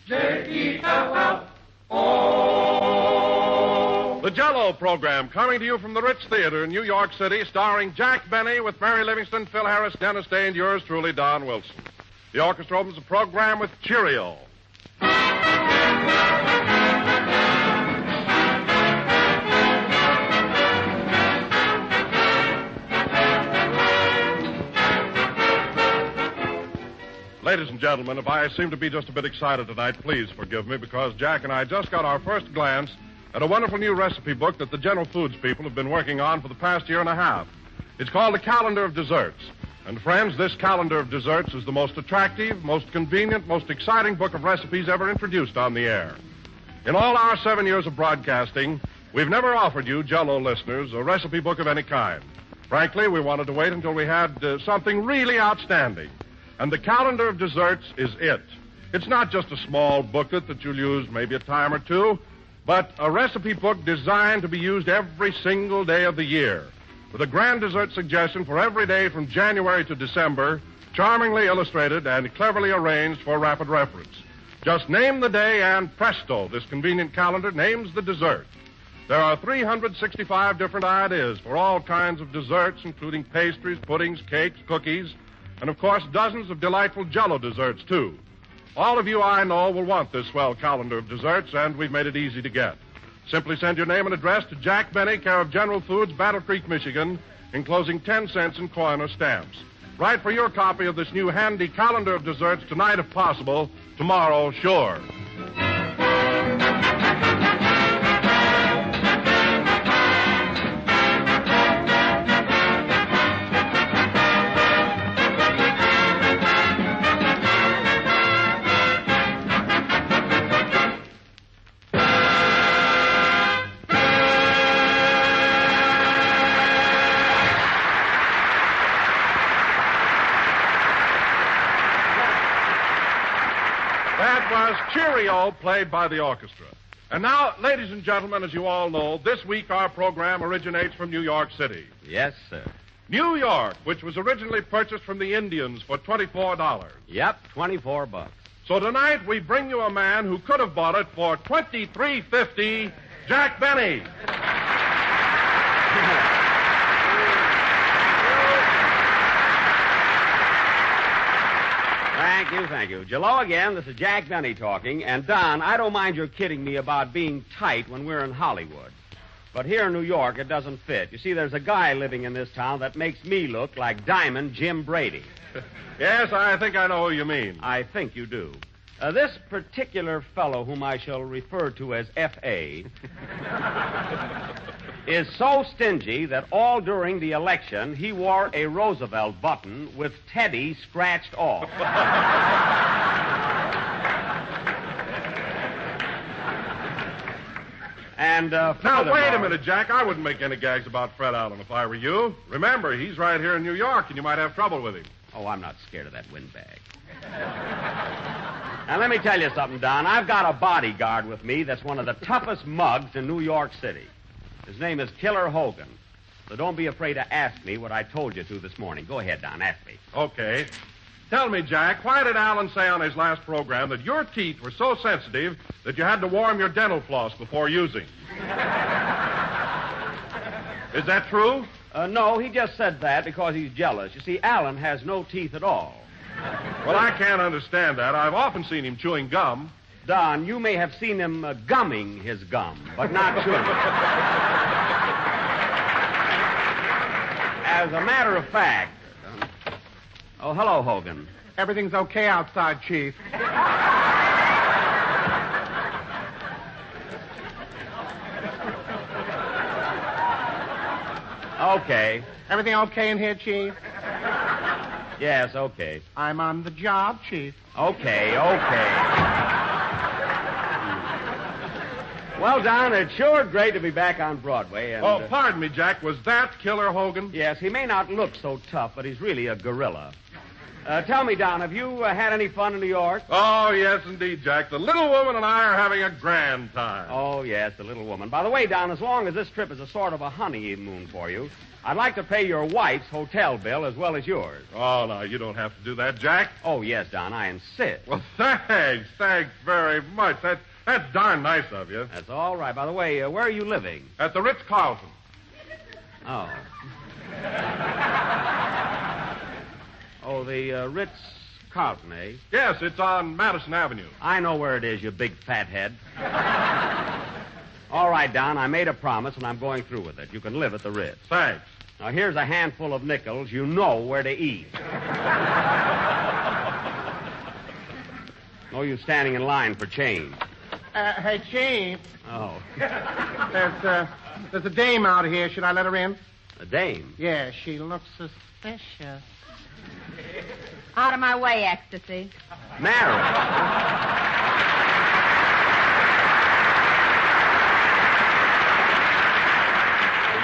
JELL-O. The JELL-O program coming to you from the Ritz Theater in New York City, starring Jack Benny with Mary Livingston, Phil Harris, Dennis Day, and yours truly, Don Wilson. The orchestra opens the program with Cheerio. Ladies and gentlemen, if I seem to be just a bit excited tonight, please forgive me, because Jack and I just got our first glance at a wonderful new recipe book that the General Foods people have been working on for the past year and a half. It's called the Calendar of Desserts. And friends, this Calendar of Desserts is the most attractive, most convenient, most exciting book of recipes ever introduced on the air. In all our 7 years of broadcasting, we've never offered you, JELL-O listeners, a recipe book of any kind. Frankly, we wanted to wait until we had something really outstanding. And the Calendar of Desserts is it. It's not just a small booklet that you'll use maybe a time or two, but a recipe book designed to be used every single day of the year, with a grand dessert suggestion for every day from January to December, charmingly illustrated and cleverly arranged for rapid reference. Just name the day and presto, this convenient calendar names the dessert. There are 365 different ideas for all kinds of desserts, including pastries, puddings, cakes, cookies, and, of course, dozens of delightful JELL-O desserts, too. All of you I know will want this swell calendar of desserts, and we've made it easy to get. Simply send your name and address to Jack Benny, care of General Foods, Battle Creek, Michigan, enclosing 10 cents in coin or stamps. Write for your copy of this new handy calendar of desserts tonight, if possible. Tomorrow, sure. Cheerio, played by the orchestra. And now, ladies and gentlemen, as you all know, this week our program originates from New York City. Yes, sir. New York, which was originally purchased from the Indians for $24. Yep, $24. So tonight we bring you a man who could have bought it for $23.50, Jack Benny. Thank you. JELL-O again, this is Jack Benny talking. And, Don, I don't mind your kidding me about being tight when we're in Hollywood. But here in New York, it doesn't fit. You see, there's a guy living in this town that makes me look like Diamond Jim Brady. Yes, I think I know who you mean. I think you do. This particular fellow, whom I shall refer to as F.A., is so stingy that all during the election he wore a Roosevelt button with Teddy scratched off. And now, wait a minute, Jack. I wouldn't make any gags about Fred Allen if I were you. Remember, he's right here in New York, and you might have trouble with him. Oh, I'm not scared of that windbag. Now, let me tell you something, Don. I've got a bodyguard with me that's one of the toughest mugs in New York City. His name is Killer Hogan. So don't be afraid to ask me what I told you to this morning. Go ahead, Don. Ask me. Okay. Tell me, Jack, why did Allen say on his last program that your teeth were so sensitive that you had to warm your dental floss before using? Is that true? No, he just said that because he's jealous. You see, Allen has no teeth at all. Well, I can't understand that. I've often seen him chewing gum. Don, you may have seen him gumming his gum, but not chewing it. As a matter of fact... Oh, hello, Hogan. Everything's okay outside, Chief. Okay. Everything okay in here, Chief? Yes, okay. I'm on the job, Chief. Okay. Well, Don, it's sure great to be back on Broadway. And, pardon me, Jack. Was that Killer Hogan? Yes, he may not look so tough, but he's really a gorilla. Tell me, Don, have you had any fun in New York? Oh, yes, indeed, Jack. The little woman and I are having a grand time. Oh, yes, the little woman. By the way, Don, as long as this trip is a sort of a honeymoon for you, I'd like to pay your wife's hotel bill as well as yours. Oh, no, you don't have to do that, Jack. Oh, yes, Don, I insist. Well, thanks. Thanks very much. That's darn nice of you. That's all right. By the way, where are you living? At the Ritz-Carlton. Oh. Oh, the Ritz-Carlton, eh? Yes, it's on Madison Avenue. I know where it is, you big fat head. All right, Don, I made a promise, and I'm going through with it. You can live at the Ritz. Thanks. Now, here's a handful of nickels. You know where to eat. No use standing in line for change. Hey, Chief. Oh. There's a dame out here. Should I let her in? A dame? Yeah, she looks suspicious. Out of my way, Ecstasy. Mary.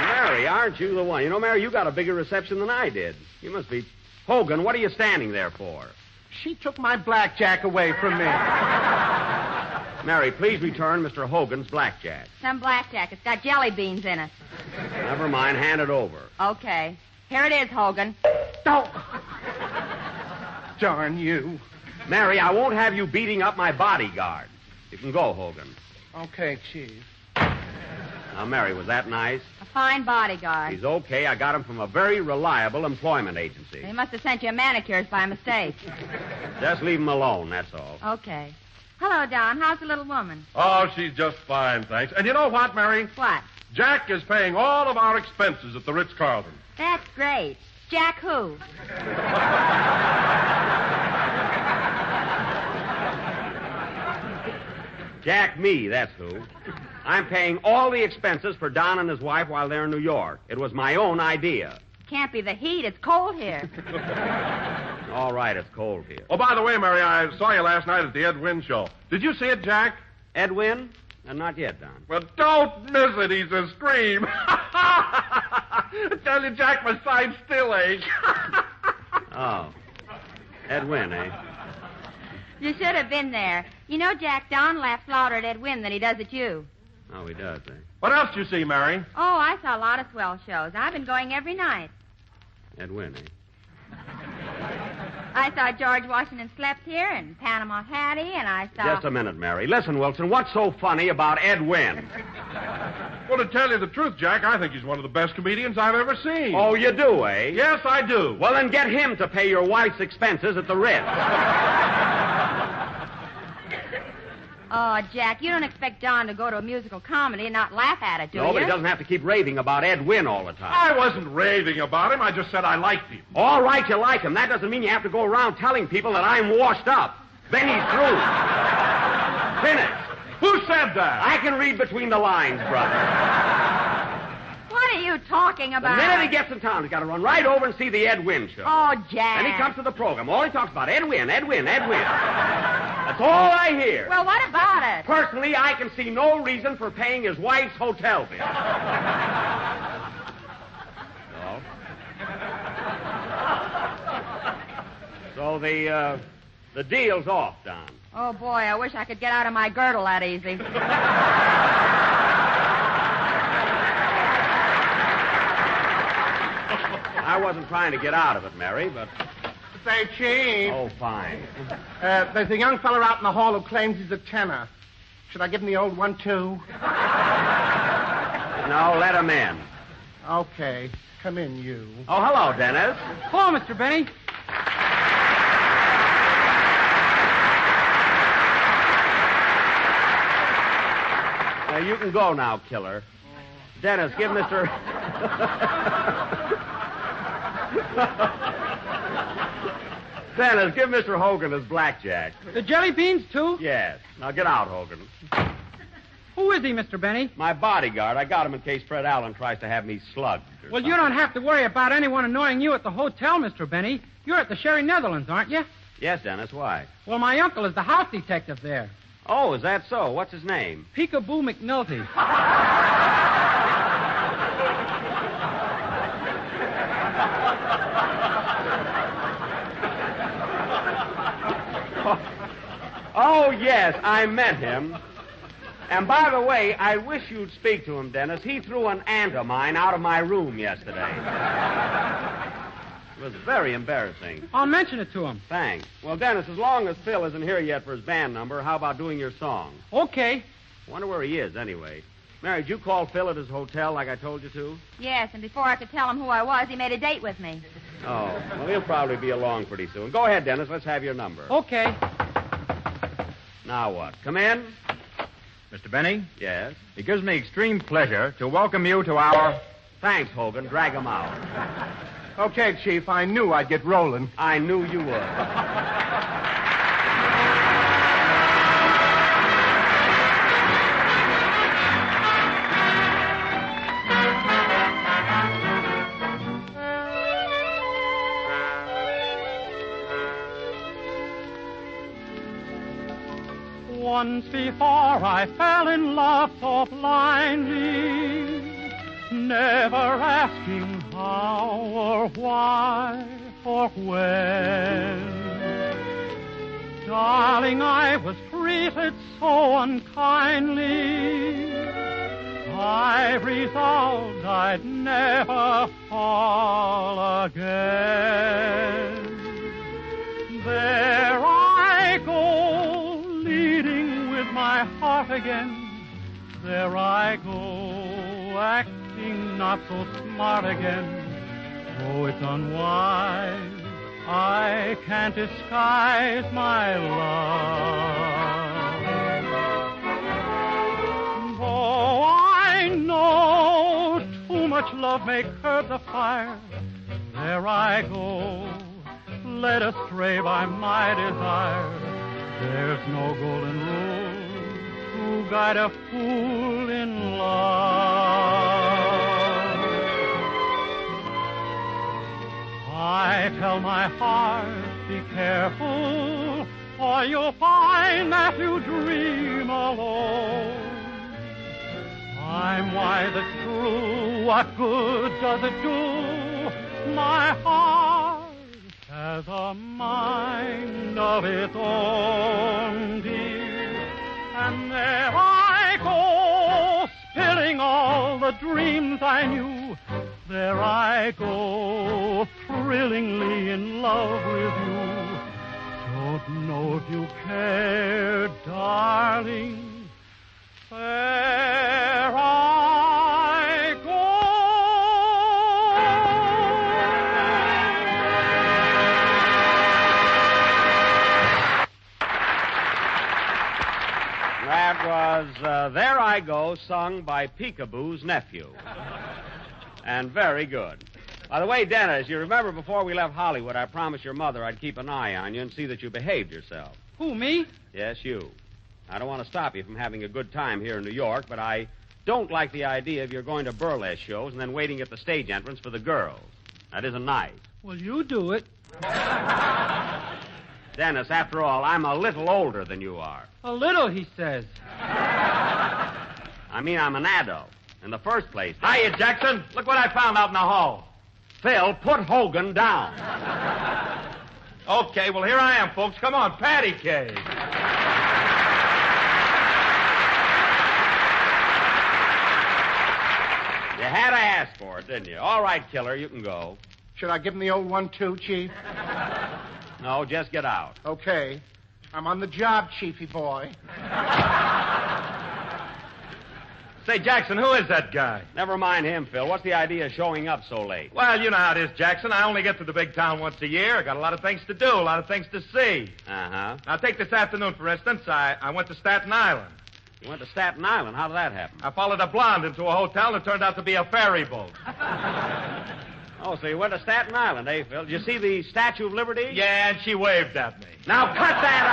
Mary, aren't you the one? You know, Mary, you got a bigger reception than I did. You must be... Hogan, what are you standing there for? She took my blackjack away from me. Mary, please return Mr. Hogan's blackjack. Some blackjack. It's got jelly beans in it. Never mind, hand it over. Okay. Here it is, Hogan. Oh. Darn you. Mary, I won't have you beating up my bodyguard. You can go, Hogan. Okay, Chief. Now, Mary, was that nice? A fine bodyguard. He's okay. I got him from a very reliable employment agency. They must have sent you manicures by mistake. Just leave him alone, that's all. Okay. Hello, Don. How's the little woman? Oh, she's just fine, thanks. And you know what, Mary? What? Jack is paying all of our expenses at the Ritz-Carlton. That's great. Jack who? Jack me, that's who. I'm paying all the expenses for Don and his wife while they're in New York. It was my own idea. Can't be the heat. It's cold here. All right, it's cold here. Oh, by the way, Mary, I saw you last night at the Ed Wynn show. Did you see it, Jack? Edwin? Not yet, Don. Well, don't miss it. He's a scream. I tell you, Jack, my sides still ache. Oh. Edwin, eh? You should have been there. You know, Jack, Don laughs louder at Ed Wynn than he does at you. Oh, he does, eh? What else did you see, Mary? Oh, I saw a lot of swell shows. I've been going every night. Edwin, eh? I saw George Washington Slept Here and Panama Hattie, and I saw... Just a minute, Mary. Listen, Wilson, what's so funny about Ed Wynn? Well, to tell you the truth, Jack, I think he's one of the best comedians I've ever seen. Oh, you do, eh? Yes, I do. Well, then get him to pay your wife's expenses at the Ritz. Oh, Jack, you don't expect Don to go to a musical comedy and not laugh at it, do you? No, but he doesn't have to keep raving about Ed Wynn all the time. I wasn't raving about him. I just said I liked him. All right, you like him. That doesn't mean you have to go around telling people that I'm washed up. Then he's through. Finished. Who said that? I can read between the lines, brother. What are you talking The about? minute he gets in town, he's got to run right over and see the Ed Wynn show. Oh, Jack. And he comes to the program. All he talks about, Ed Wynn, Ed Wynn, Ed Wynn. That's all I hear. Well, what about it? Personally, I can see no reason for paying his wife's hotel bill. So the deal's off, Don. Oh, boy, I wish I could get out of my girdle that easy. I wasn't trying to get out of it, Mary, but... Say, Chief. Oh, fine. There's a young fella out in the hall who claims he's a tenor. Should I give him the old one, too? No, let him in. Okay. Come in, you. Oh, hello, Dennis. Hello, Mr. Benny. You can go now, killer. Dennis, give Mr... Dennis, give Mr. Hogan his blackjack. The jelly beans, too? Yes. Now get out, Hogan. Who is he, Mr. Benny? My bodyguard. I got him in case Fred Allen tries to have me slugged. Well, you don't have to worry about anyone annoying you at the hotel, Mr. Benny. You're at the Sherry Netherlands, aren't you? Yes, Dennis, why? Well, my uncle is the house detective there. Oh, is that so? What's his name? Peekaboo McNulty. Oh, yes, I met him. And by the way, I wish you'd speak to him, Dennis. He threw an aunt of mine out of my room yesterday. It was very embarrassing. I'll mention it to him. Thanks. Well, Dennis, as long as Phil isn't here yet for his band number, how about doing your song? Okay. Wonder where he is, anyway. Mary, did you call Phil at his hotel like I told you to? Yes, and before I could tell him who I was, he made a date with me. Oh, well, he'll probably be along pretty soon. Go ahead, Dennis. Let's have your number. Okay. Now what? Come in? Mr. Benny, Yes? it gives me extreme pleasure to welcome you to our... Thanks, Hogan. Drag him out. Okay, Chief, I knew I'd get rolling. I knew you would. Once before I fell in love so blindly, never asking how or why or when. Darling, I was treated so unkindly, I resolved I'd never fall again. There I go, leading with my heart again. There I go, acting not so smart again. Oh, it's unwise, I can't disguise my love. Though I know too much love may curb the fire, there I go, led astray by my desire. There's no golden rule to guide a fool in love. I tell my heart, be careful, or you'll find that you dream alone. I'm wise, it's true, what good does it do? My heart has a mind of its own, dear. And there I go, spilling all the dreams I knew. There I go, thrillingly in love with you. Don't know if you care, darling. There I go. That was There I Go, sung by Peekaboo's nephew. And very good. By the way, Dennis, you remember before we left Hollywood, I promised your mother I'd keep an eye on you and see that you behaved yourself. Who, me? Yes, you. I don't want to stop you from having a good time here in New York, but I don't like the idea of your going to burlesque shows and then waiting at the stage entrance for the girls. That isn't nice. Well, you do it. Dennis, after all, I'm a little older than you are. A little, he says. I mean, I'm an adult. In the first place... Hiya, Jackson. Look what I found out in the hall. Phil, put Hogan down. Okay, well, here I am, folks. Come on, patty cake. You had to ask for it, didn't you? All right, killer, you can go. Should I give him the old 1-2, Chief? No, just get out. Okay. I'm on the job, Chiefy boy. Say, Jackson, who is that guy? Never mind him, Phil. What's the idea of showing up so late? Well, you know how it is, Jackson. I only get to the big town once a year. I got a lot of things to do, a lot of things to see. Uh-huh. Now, take this afternoon, for instance. I went to Staten Island. You went to Staten Island. How did that happen? I followed a blonde into a hotel, and it turned out to be a ferry boat. Oh, so you went to Staten Island, eh, Phil? Did you see the Statue of Liberty? Yeah, and she waved at me. Now cut that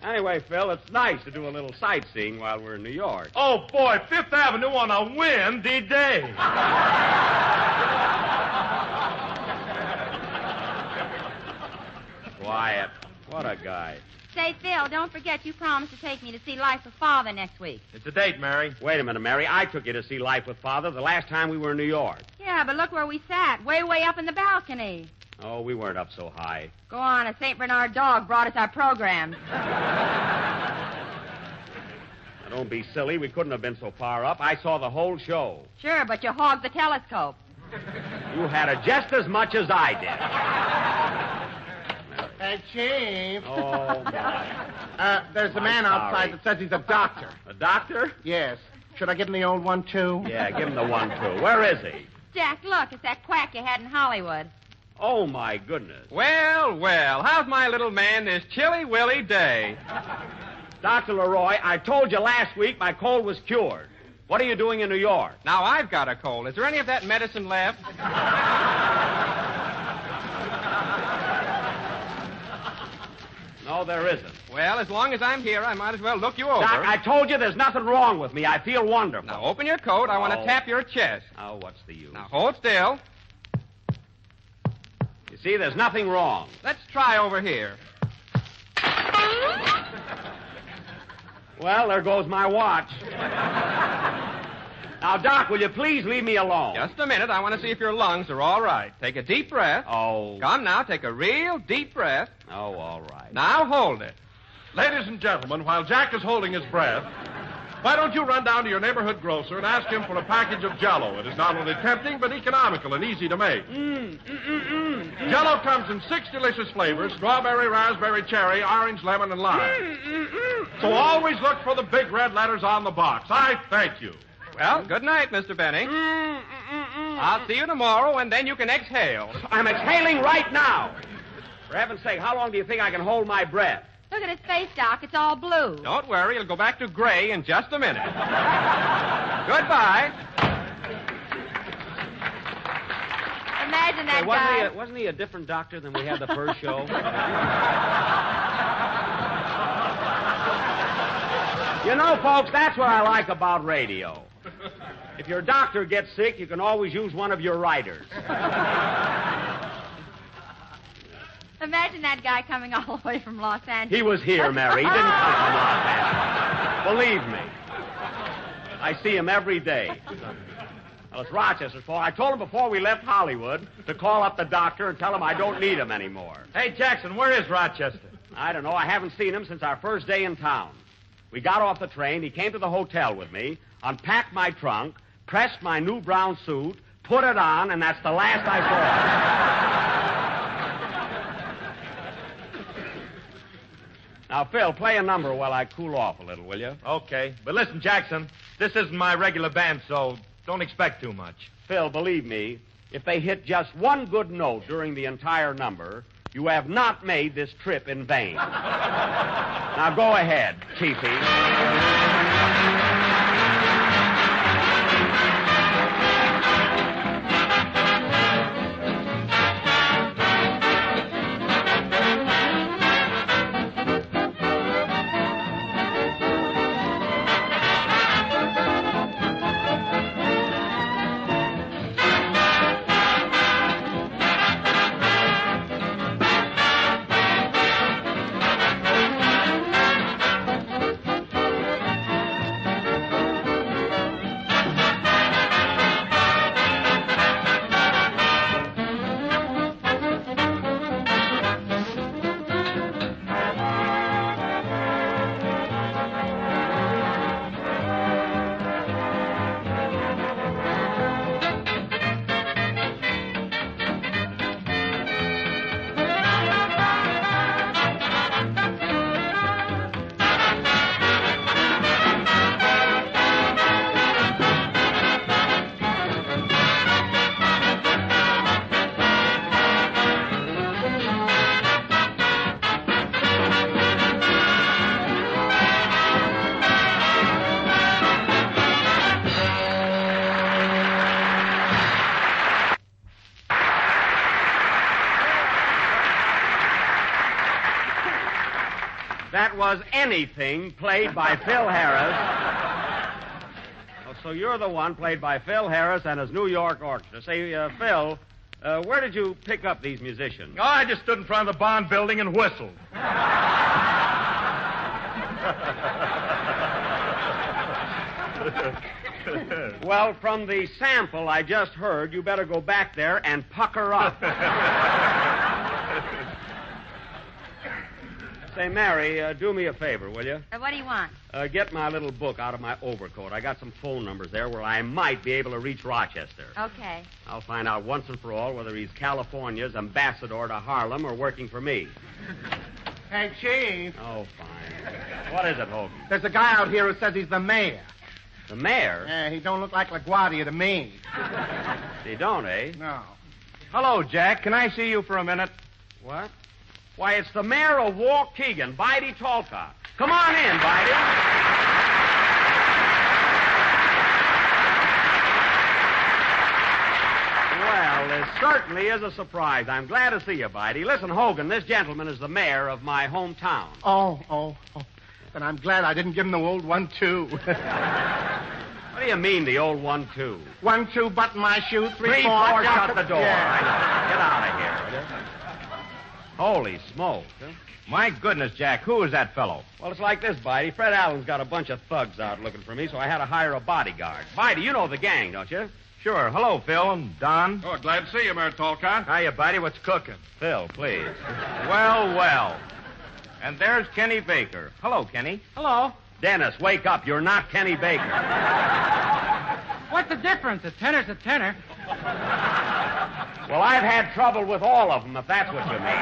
out! Anyway, Phil, it's nice to do a little sightseeing while we're in New York. Oh, boy, Fifth Avenue on a windy day. Quiet. What a guy. Say, Phil, don't forget you promised to take me to see Life with Father next week. It's a date, Mary. Wait a minute, Mary. I took you to see Life with Father the last time we were in New York. Yeah, but look where we sat, way up in the balcony. Oh, we weren't up so high. Go on, a St. Bernard dog brought us our programs. Now, don't be silly. We couldn't have been so far up. I saw the whole show. Sure, but you hogged the telescope. You had it just as much as I did. Hey, Chief. Oh, my. There's a man outside that says he's a doctor. A doctor? Yes. Should I give him the old one, too? Yeah, give him the 1-2. Where is he? Jack, look, it's that quack you had in Hollywood. Oh, my goodness. Well, well, how's my little man this chilly willy day? Dr. Leroy, I told you last week my cold was cured. What are you doing in New York? Now, I've got a cold. Is there any of that medicine left? No, there isn't. Well, as long as I'm here, I might as well look you over. Doc, I told you there's nothing wrong with me. I feel wonderful. Now, open your coat. I want to tap your chest. Oh, what's the use? Now, hold still. You see, there's nothing wrong. Let's try over here. Well, there goes my watch. Now, Doc, will you please leave me alone? Just a minute. I want to see if your lungs are all right. Take a deep breath. Oh. Come now, take a real deep breath. Oh, all right. Now, hold it. Ladies and gentlemen, while Jack is holding his breath, why don't you run down to your neighborhood grocer and ask him for a package of JELL-O? It is not only tempting, but economical and easy to make. JELL-O comes in 6 delicious flavors: strawberry, raspberry, cherry, orange, lemon, and lime. So always look for the big red letters on the box. I thank you. Well, good night, Mr. Benny. I'll see you tomorrow, and then you can exhale. I'm exhaling right now. For heaven's sake, how long do you think I can hold my breath? Look at his face, Doc. It's all blue. Don't worry. It'll go back to gray in just a minute. Goodbye. Imagine that Hey, guy. wasn't he a different doctor than we had the first show? You know, folks, that's what I like about radio. If your doctor gets sick, you can always use one of your writers. Imagine that guy coming all the way from Los Angeles. He was here, Mary. He didn't come from Los Angeles. Believe me. I see him every day. Well, it's Rochester's fault. I told him before we left Hollywood to call up the doctor and tell him I don't need him anymore. Hey, Jackson, where is Rochester? I don't know. I haven't seen him since our first day in town. We got off the train. He came to the hotel with me, unpacked my trunk, pressed my new brown suit, put it on, and that's the last I saw of him. Now, Phil, play a number while I cool off a little, will you? Okay. But listen, Jackson, this isn't my regular band, so don't expect too much. Phil, believe me, if they hit just one good note during the entire number, you have not made this trip in vain. Now, go ahead, Chiefy. That was Anything, played by Phil Harris. Oh, so you're the one played by Phil Harris and his New York Orchestra. Say, Phil, where did you pick up these musicians? Oh, I just stood in front of the Bond building and whistled. Well, from the sample I just heard, you better go back there and pucker up. Say, Mary, do me a favor, will you? What do you want? Get my little book out of my overcoat. I got some phone numbers there where I might be able to reach Rochester. Okay. I'll find out once and for all whether he's California's ambassador to Harlem or working for me. Hey, Chief. Oh, fine. What is it, Hogan? There's a guy out here who says he's the mayor. The mayor? Yeah, he don't look like LaGuardia to me. He don't, eh? No. Hello, Jack. Can I see you for a minute? What? Why, it's the mayor of Waukegan, Bidey Talcott. Come on in, Bidey. Well, this certainly is a surprise. I'm glad to see you, Bidey. Listen, Hogan, this gentleman is the mayor of my hometown. Oh. Then I'm glad I didn't give him the old 1-2. What do you mean, the old 1-2? 1-2, button my shoe, 3-4, 3-4, shut the door. Yeah. I know. Get out of here, will you? Holy smoke. Huh? My goodness, Jack, who is that fellow? Well, it's like this, Bidey. Fred Allen's got a bunch of thugs out looking for me, so I had to hire a bodyguard. Bidey, you know the gang, don't you? Sure. Hello, Phil and Don. Oh, glad to see you, Mayor Talcott. Hiya, buddy. What's cooking? Phil, please. Well. And there's Kenny Baker. Hello, Kenny. Hello. Dennis, wake up. You're not Kenny Baker. What's the difference? A tenor's a tenor. Well, I've had trouble with all of them, if that's what you mean.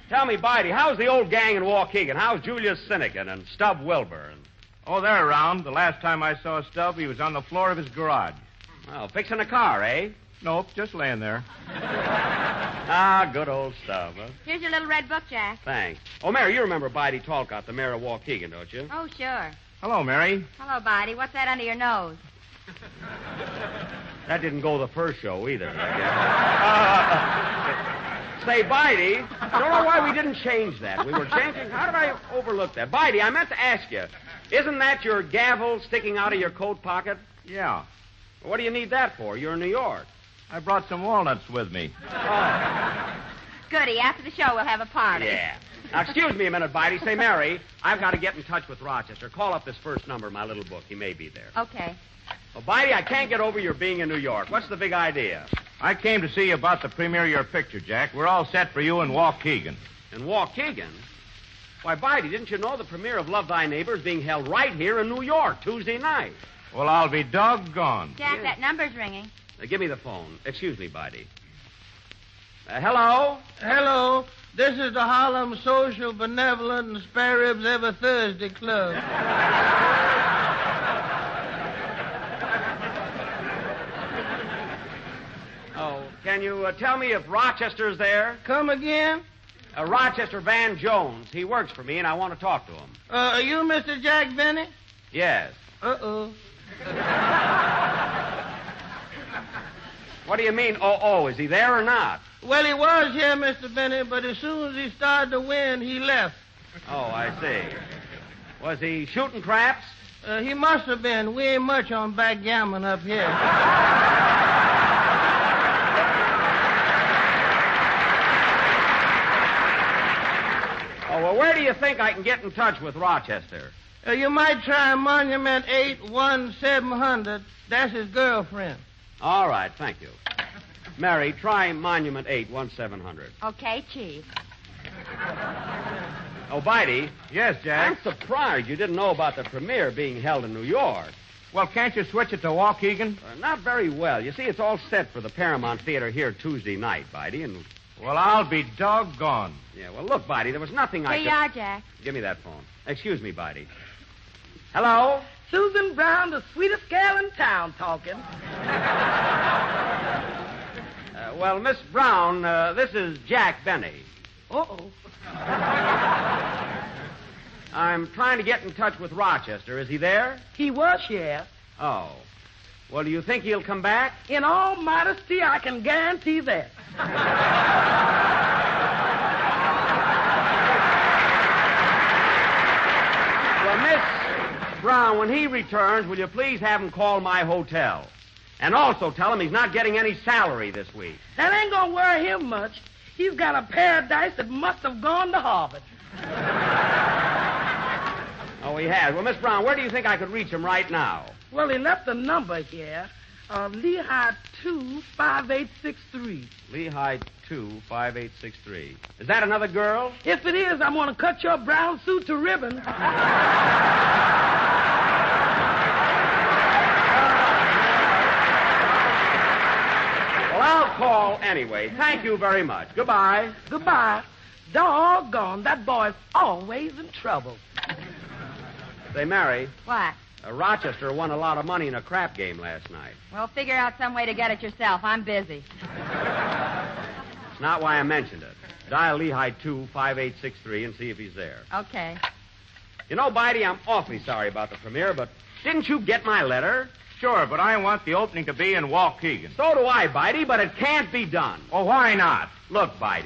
Tell me, Bidey, how's the old gang in Waukegan? How's Julius Finnegan and Stub Wilbur? Oh, they're around. The last time I saw Stubb, he was on the floor of his garage. Well, fixing a car, eh? Nope, just laying there. Ah, good old Stub, huh? Here's your little red book, Jack. Thanks. Oh, Mary, you remember Bidey Talcott, the mayor of Waukegan, don't you? Oh, sure. Hello, Mary. Hello, Bidey. What's that under your nose? That didn't go the first show either, I guess. Say, Bidey, I don't know why we didn't change that. We were changing. How did I overlook that? Bidey, I meant to ask you, isn't that your gavel sticking out of your coat pocket? Yeah. What do you need that for? You're in New York. I brought some walnuts with me. Goody. After the show, we'll have a party. Yeah. Now, excuse me a minute, Bidey. Say, Mary, I've got to get in touch with Rochester. Call up this first number, my little book. He may be there. Okay. Well, Bidey, I can't get over your being in New York. What's the big idea? I came to see you about the premiere of your picture, Jack. We're all set for you in Waukegan. In Waukegan? Why, Bidey, didn't you know the premiere of Love Thy Neighbor is being held right here in New York, Tuesday night? Well, I'll be doggone. Jack, that number's ringing. Give me the phone. Excuse me, Bidey. Hello? Hello. This is the Harlem Social Benevolent and Spare Ribs Every Thursday Club. Oh, can you tell me if Rochester's there? Come again? Rochester Van Jones. He works for me, and I want to talk to him. Are you Mr. Jack Benny? Yes. Uh-oh. What do you mean, is he there or not? Well, he was here, Mr. Benny, but as soon as he started to win, he left. Oh, I see. Was he shooting craps? He must have been. We ain't much on backgammon up here. Oh, well, where do you think I can get in touch with Rochester? You might try Monument 81700. That's his girlfriend. All right, thank you. Mary, try Monument 81700. Okay, Chief. Oh, Bidey. Yes, Jack? I'm surprised you didn't know about the premiere being held in New York. Well, can't you switch it to Waukegan? Not very well. You see, it's all set for the Paramount Theater here Tuesday night, Bidey, and... Well, I'll be doggone. Yeah, well, look, Bidey, there was nothing I Here could... you are, Jack. Give me that phone. Excuse me, Bidey. Hello? Susan Brown, the sweetest gal in town, talking. Well, Miss Brown, this is Jack Benny. Uh-oh. I'm trying to get in touch with Rochester. Is he there? He was here. Oh. Well, do you think he'll come back? In all modesty, I can guarantee that. Well, Miss Brown, when he returns, will you please have him call my hotel? And also tell him he's not getting any salary this week. That ain't gonna worry him much. He's got a paradise that must have gone to Harvard. Oh, he has. Well, Miss Brown, where do you think I could reach him right now? Well, he left a number here. Lehigh 2, 5863. Lehigh 2, 5863. Is that another girl? If it is, I'm going to cut your brown suit to ribbons. Well, I'll call anyway. Thank you very much. Goodbye. Goodbye. Doggone, that boy's always in trouble. Say, Mary, What? Rochester won a lot of money in a crap game last night. Well, figure out some way to get it yourself. I'm busy. It's not why I mentioned it. Dial Lehigh 2, 5863 and see if he's there. Okay. You know, Bidey, I'm awfully sorry about the premiere, but didn't you get my letter? Sure, but I want the opening to be in Waukegan. So do I, Bidey, but it can't be done. Well, why not? Look, Bidey,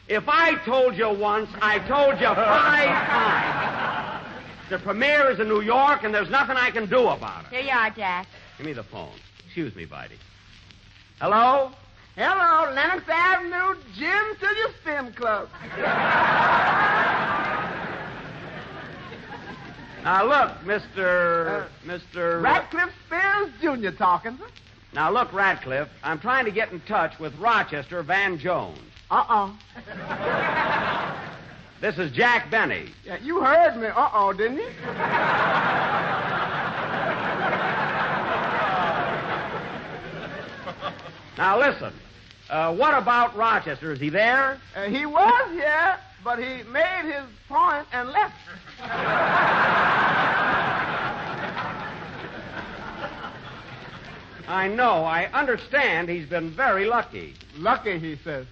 if I told you once, I told you 5 times. The premiere is in New York, and there's nothing I can do about it. Here you are, Jack. Give me the phone. Excuse me, Bidey. Hello? Hello, Lennox Avenue, Jim to your Spin Club. Now, look, Mr. Ratcliffe Spears Jr. talking, sir. Now, look, Ratcliffe, I'm trying to get in touch with Rochester Van Jones. Uh-oh. This is Jack Benny. Yeah, you heard me, didn't you? Now, listen. What about Rochester? Is he there? He was here, but he made his point and left. I know. I understand he's been very lucky. Lucky, he says.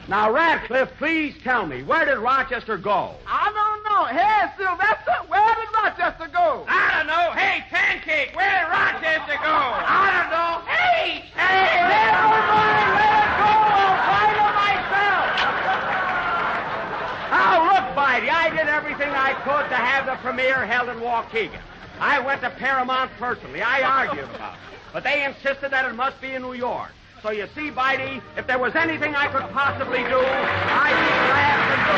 Now, Radcliffe, please tell me, where did Rochester go? I don't know. Hey, Sylvester, where did Rochester go? I don't know. Hey, Pancake, where did Rochester go? I don't know. Hey! Never mind, let it go. I'll find it myself. Now, look, Bidey, I did everything I could to have the premiere held in Waukegan. I went to Paramount personally. I argued about it. But they insisted that it must be in New York. So you see, Bidey, if there was anything I could possibly do, I'd be glad to do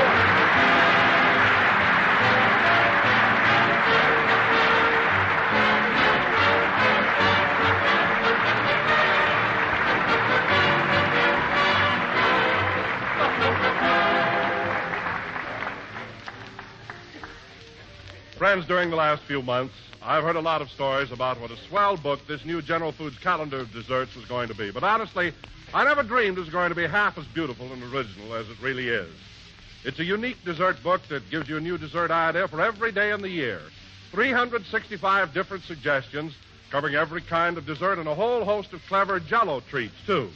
it. Friends, during the last few months, I've heard a lot of stories about what a swell book this new General Foods calendar of desserts was going to be. But honestly, I never dreamed it was going to be half as beautiful and original as it really is. It's a unique dessert book that gives you a new dessert idea for every day in the year. 365 different suggestions covering every kind of dessert and a whole host of clever JELL-O treats, too.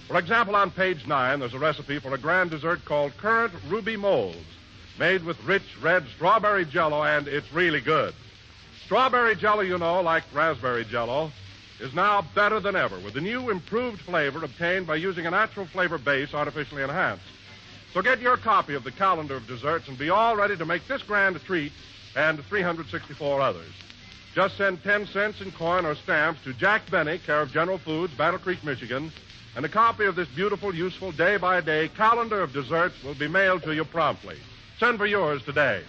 For example, on page 9, there's a recipe for a grand dessert called Currant Ruby Molds, made with rich red strawberry JELL-O, and it's really good. Strawberry Jello, you know, like raspberry Jello, is now better than ever with the new improved flavor obtained by using a natural flavor base artificially enhanced. So get your copy of the calendar of desserts and be all ready to make this grand treat and 364 others. Just send 10 cents in coin or stamps to Jack Benny, care of General Foods, Battle Creek, Michigan, and a copy of this beautiful, useful, day-by-day calendar of desserts will be mailed to you promptly. Send for yours today.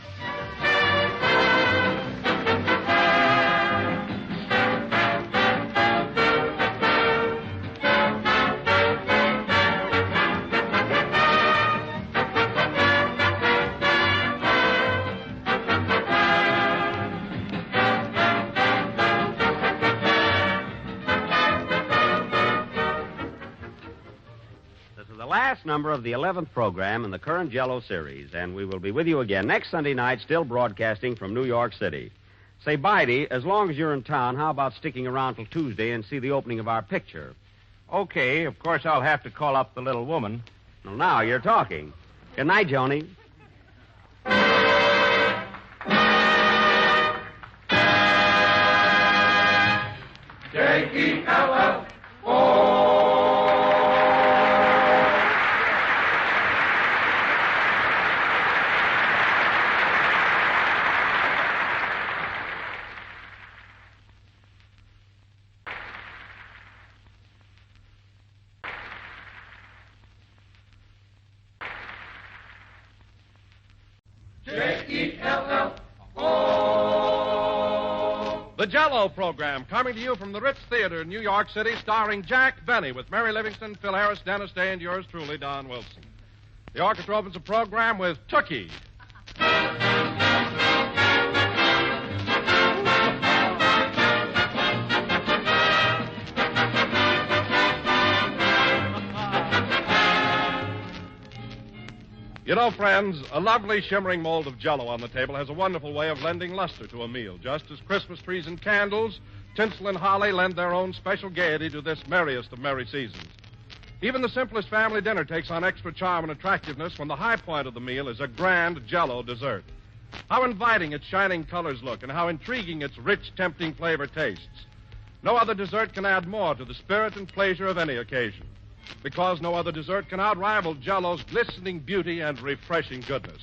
Number of the 11th program in the current JELL-O series, and we will be with you again next Sunday night, still broadcasting from New York City. Say, Bidey, as long as you're in town, how about sticking around till Tuesday and see the opening of our picture? Okay, of course I'll have to call up the little woman. Well, now you're talking. Good night, Joni. JELL-O. The JELL-O program, coming to you from the Ritz Theater in New York City, starring Jack Benny with Mary Livingston, Phil Harris, Dennis Day, and yours truly, Don Wilson. The orchestra opens the program with Tookie. You know, friends, a lovely shimmering mold of Jell-O on the table has a wonderful way of lending luster to a meal, just as Christmas trees and candles, tinsel and holly lend their own special gaiety to this merriest of merry seasons. Even the simplest family dinner takes on extra charm and attractiveness when the high point of the meal is a grand Jell-O dessert. How inviting its shining colors look and how intriguing its rich, tempting flavor tastes. No other dessert can add more to the spirit and pleasure of any occasion, because no other dessert can outrival Jell-O's glistening beauty and refreshing goodness.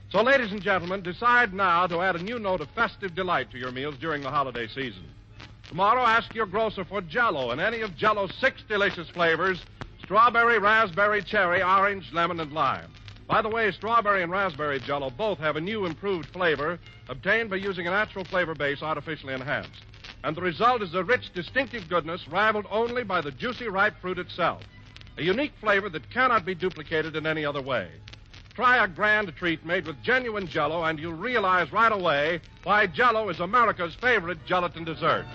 So, ladies and gentlemen, decide now to add a new note of festive delight to your meals during the holiday season. Tomorrow, ask your grocer for Jell-O and any of Jell-O's 6 delicious flavors: strawberry, raspberry, cherry, orange, lemon, and lime. By the way, strawberry and raspberry Jell-O both have a new improved flavor obtained by using a natural flavor base artificially enhanced. And the result is a rich, distinctive goodness rivaled only by the juicy, ripe fruit itself. A unique flavor that cannot be duplicated in any other way. Try a grand treat made with genuine Jell-O, and you'll realize right away why Jell-O is America's favorite gelatin dessert.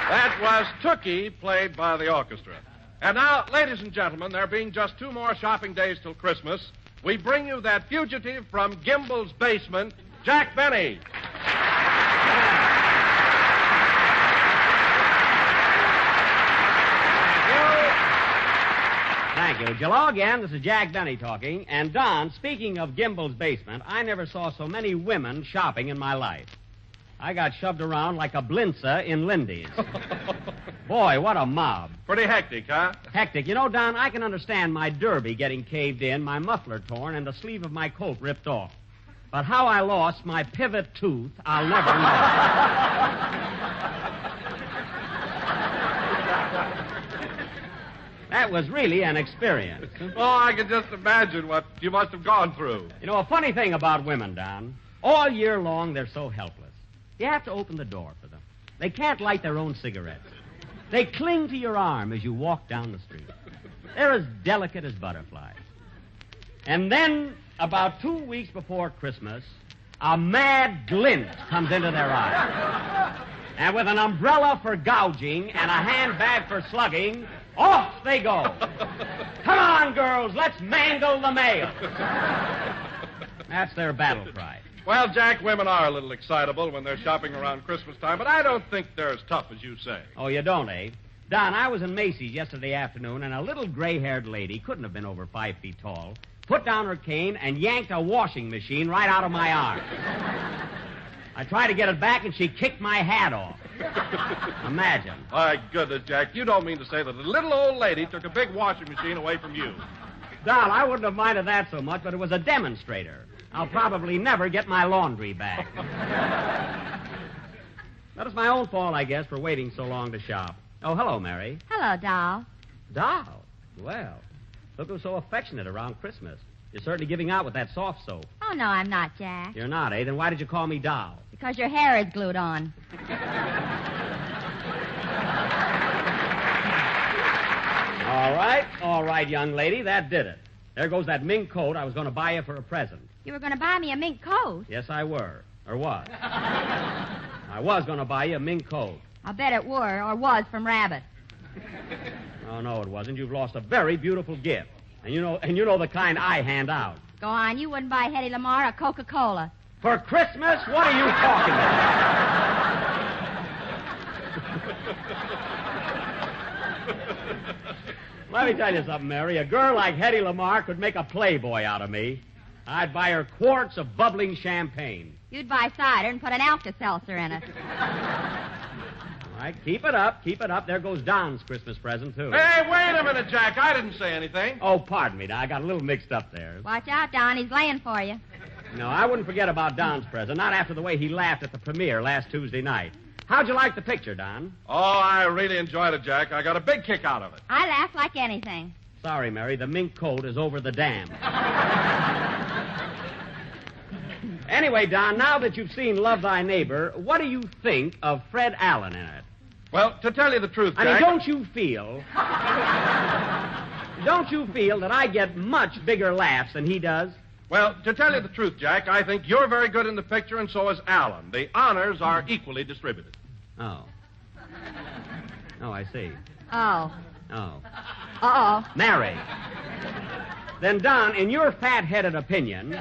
That was Tookie, played by the orchestra. And now, ladies and gentlemen, there being just 2 more shopping days till Christmas, we bring you that fugitive from Gimbel's basement, Jack Benny. Thank you. Jell-O again. This is Jack Benny talking. And, Don, speaking of Gimbel's basement, I never saw so many women shopping in my life. I got shoved around like a blinza in Lindy's. Boy, what a mob. Pretty hectic, huh? Hectic. You know, Don, I can understand my derby getting caved in, my muffler torn, and the sleeve of my coat ripped off. But how I lost my pivot tooth, I'll never know. That was really an experience. Oh, I can just imagine what you must have gone through. You know, a funny thing about women, Don, all year long they're so helpless. You have to open the door for them. They can't light their own cigarettes. They cling to your arm as you walk down the street. They're as delicate as butterflies. And then, about 2 weeks before Christmas, a mad glint comes into their eyes. And with an umbrella for gouging and a handbag for slugging, off they go. Come on, girls, let's mangle the mail. That's their battle cry. Well, Jack, women are a little excitable when they're shopping around Christmas time, but I don't think they're as tough as you say. Oh, you don't, eh? Don, I was in Macy's yesterday afternoon, and a little gray-haired lady, couldn't have been over 5 feet tall, put down her cane and yanked a washing machine right out of my arm. I tried to get it back, and she kicked my hat off. Imagine. My goodness, Jack, you don't mean to say that a little old lady took a big washing machine away from you. Don, I wouldn't have minded that so much, but it was a demonstrator. I'll probably never get my laundry back. That was my own fault, I guess, for waiting so long to shop. Oh, hello, Mary. Hello, doll. Doll? Well, look who's so affectionate around Christmas. You're certainly giving out with that soft soap. Oh, no, I'm not, Jack. You're not, eh? Then why did you call me doll? Because your hair is glued on. All right, young lady, that did it. There goes that mink coat I was going to buy you for a present. You were going to buy me a mink coat? Yes, I were. Or was. I was going to buy you a mink coat. I'll bet it were or was from Rabbit. Oh, no, it wasn't. You've lost a very beautiful gift. And you know the kind I hand out. Go on. You wouldn't buy Hedy Lamarr a Coca-Cola. For Christmas? What are you talking about? Let me tell you something, Mary. A girl like Hedy Lamarr could make a playboy out of me. I'd buy her quarts of bubbling champagne. You'd buy cider and put an Alka-Seltzer in it. right, keep it up, keep it up. There goes Don's Christmas present, too. Hey, wait a minute, Jack. I didn't say anything. Oh, pardon me. Now, I got a little mixed up there. Watch out, Don. He's laying for you. No, I wouldn't forget about Don's present, not after the way he laughed at the premiere last Tuesday night. How'd you like the picture, Don? Oh, I really enjoyed it, Jack. I got a big kick out of it. I laugh like anything. Sorry, Mary, the mink coat is over the dam. Anyway, Don, now that you've seen Love Thy Neighbor, what do you think of Fred Allen in it? Well, to tell you the truth, Jack... I mean, don't you feel that I get much bigger laughs than he does? Well, to tell you the truth, Jack, I think you're very good in the picture, and so is Alan. The honors are equally distributed. Oh. Oh, I see. Oh. Oh. Uh-oh. Mary. Then, Don, in your fat-headed opinion,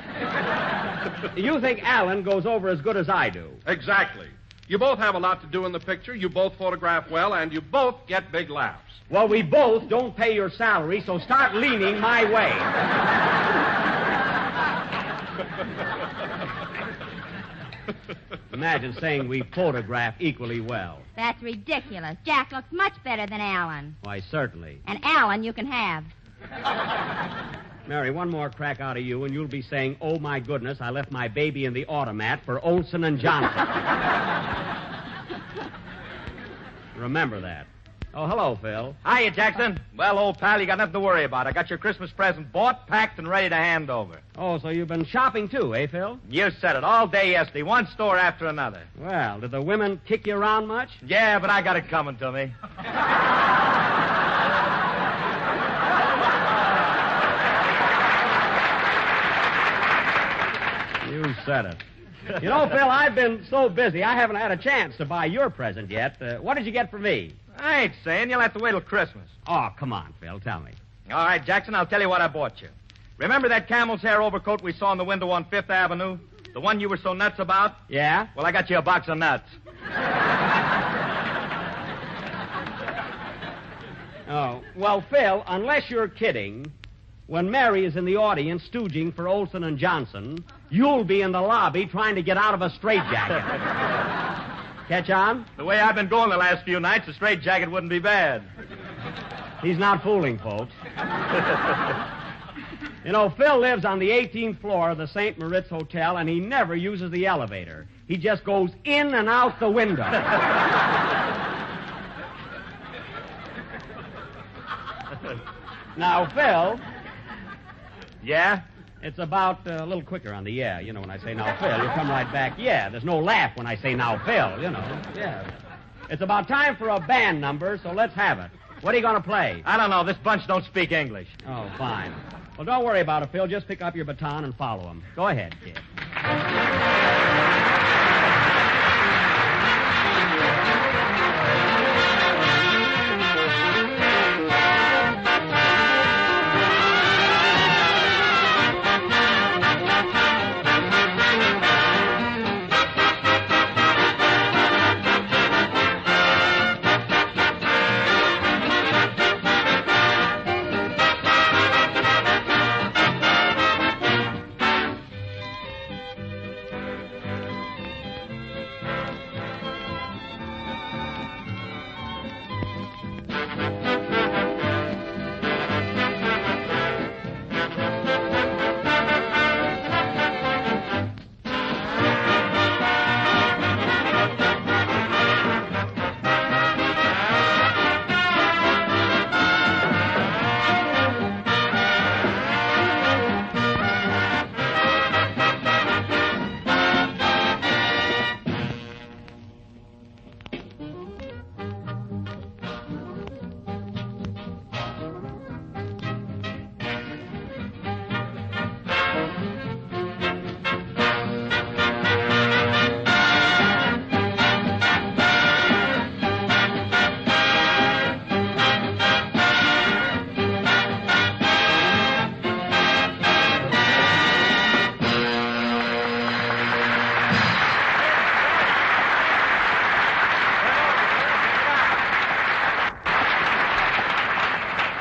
you think Alan goes over as good as I do? Exactly. You both have a lot to do in the picture, you both photograph well, and you both get big laughs. Well, we both don't pay your salary, so start leaning my way. Imagine saying we photograph equally well. That's ridiculous. Jack looks much better than Alan. Why, certainly. And Alan you can have. Mary, one more crack out of you, and you'll be saying, oh, my goodness, I left my baby in the automat for Olson and Johnson. Remember that. Oh, hello, Phil. Hiya, Jackson. Well, old pal, you got nothing to worry about. I got your Christmas present bought, packed, and ready to hand over. Oh, so you've been shopping too, eh, Phil? You said it all day yesterday, one store after another. Well, did the women kick you around much? Yeah, but I got it coming to me. You said it. You know, Phil, I've been so busy, I haven't had a chance to buy your present yet. What did you get for me? I ain't saying. You'll have to wait till Christmas. Oh, come on, Phil, tell me. All right, Jackson, I'll tell you what I bought you. Remember that camel's hair overcoat we saw in the window on Fifth Avenue? The one you were so nuts about? Yeah? Well, I got you a box of nuts. Oh, well, Phil, unless you're kidding, when Mary is in the audience stooging for Olson and Johnson, you'll be in the lobby trying to get out of a straitjacket. Catch on? The way I've been going the last few nights, a straitjacket wouldn't be bad. He's not fooling, folks. You know, Phil lives on the 18th floor of the St. Moritz Hotel, and he never uses the elevator. He just goes in and out the window. Now, Phil... Yeah? It's about a little quicker on the yeah. You know, when I say now, Phil, you come right back. Yeah, there's no laugh when I say now, Phil, you know. Yeah. It's about time for a band number, so let's have it. What are you going to play? I don't know. This bunch don't speak English. Oh, fine. Well, don't worry about it, Phil. Just pick up your baton and follow him. Go ahead, kid.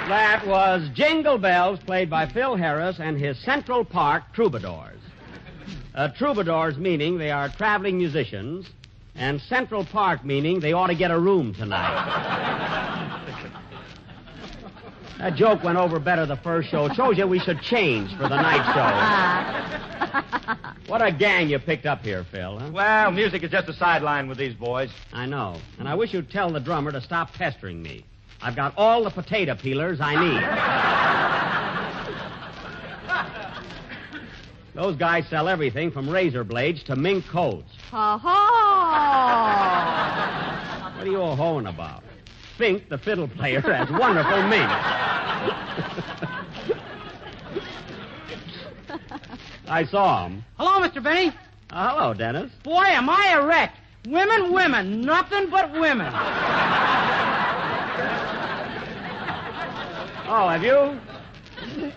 That was Jingle Bells, played by Phil Harris and his Central Park Troubadours. Troubadours meaning they are traveling musicians And Central Park meaning they ought to get a room tonight. That joke went over better the first show. It shows you we should change for the night show. What a gang you picked up here, Phil, huh? Well, music is just a sideline with these boys. I know. And I wish you'd tell the drummer to stop pestering me. I've got all the potato peelers I need. Those guys sell everything from razor blades to mink coats. Ho-ho! What are you all hoeing about? Fink, the fiddle player, has wonderful mink. I saw him. Hello, Mr. Benny. Hello, Dennis. Boy, am I a wreck. Women, nothing but women. Oh,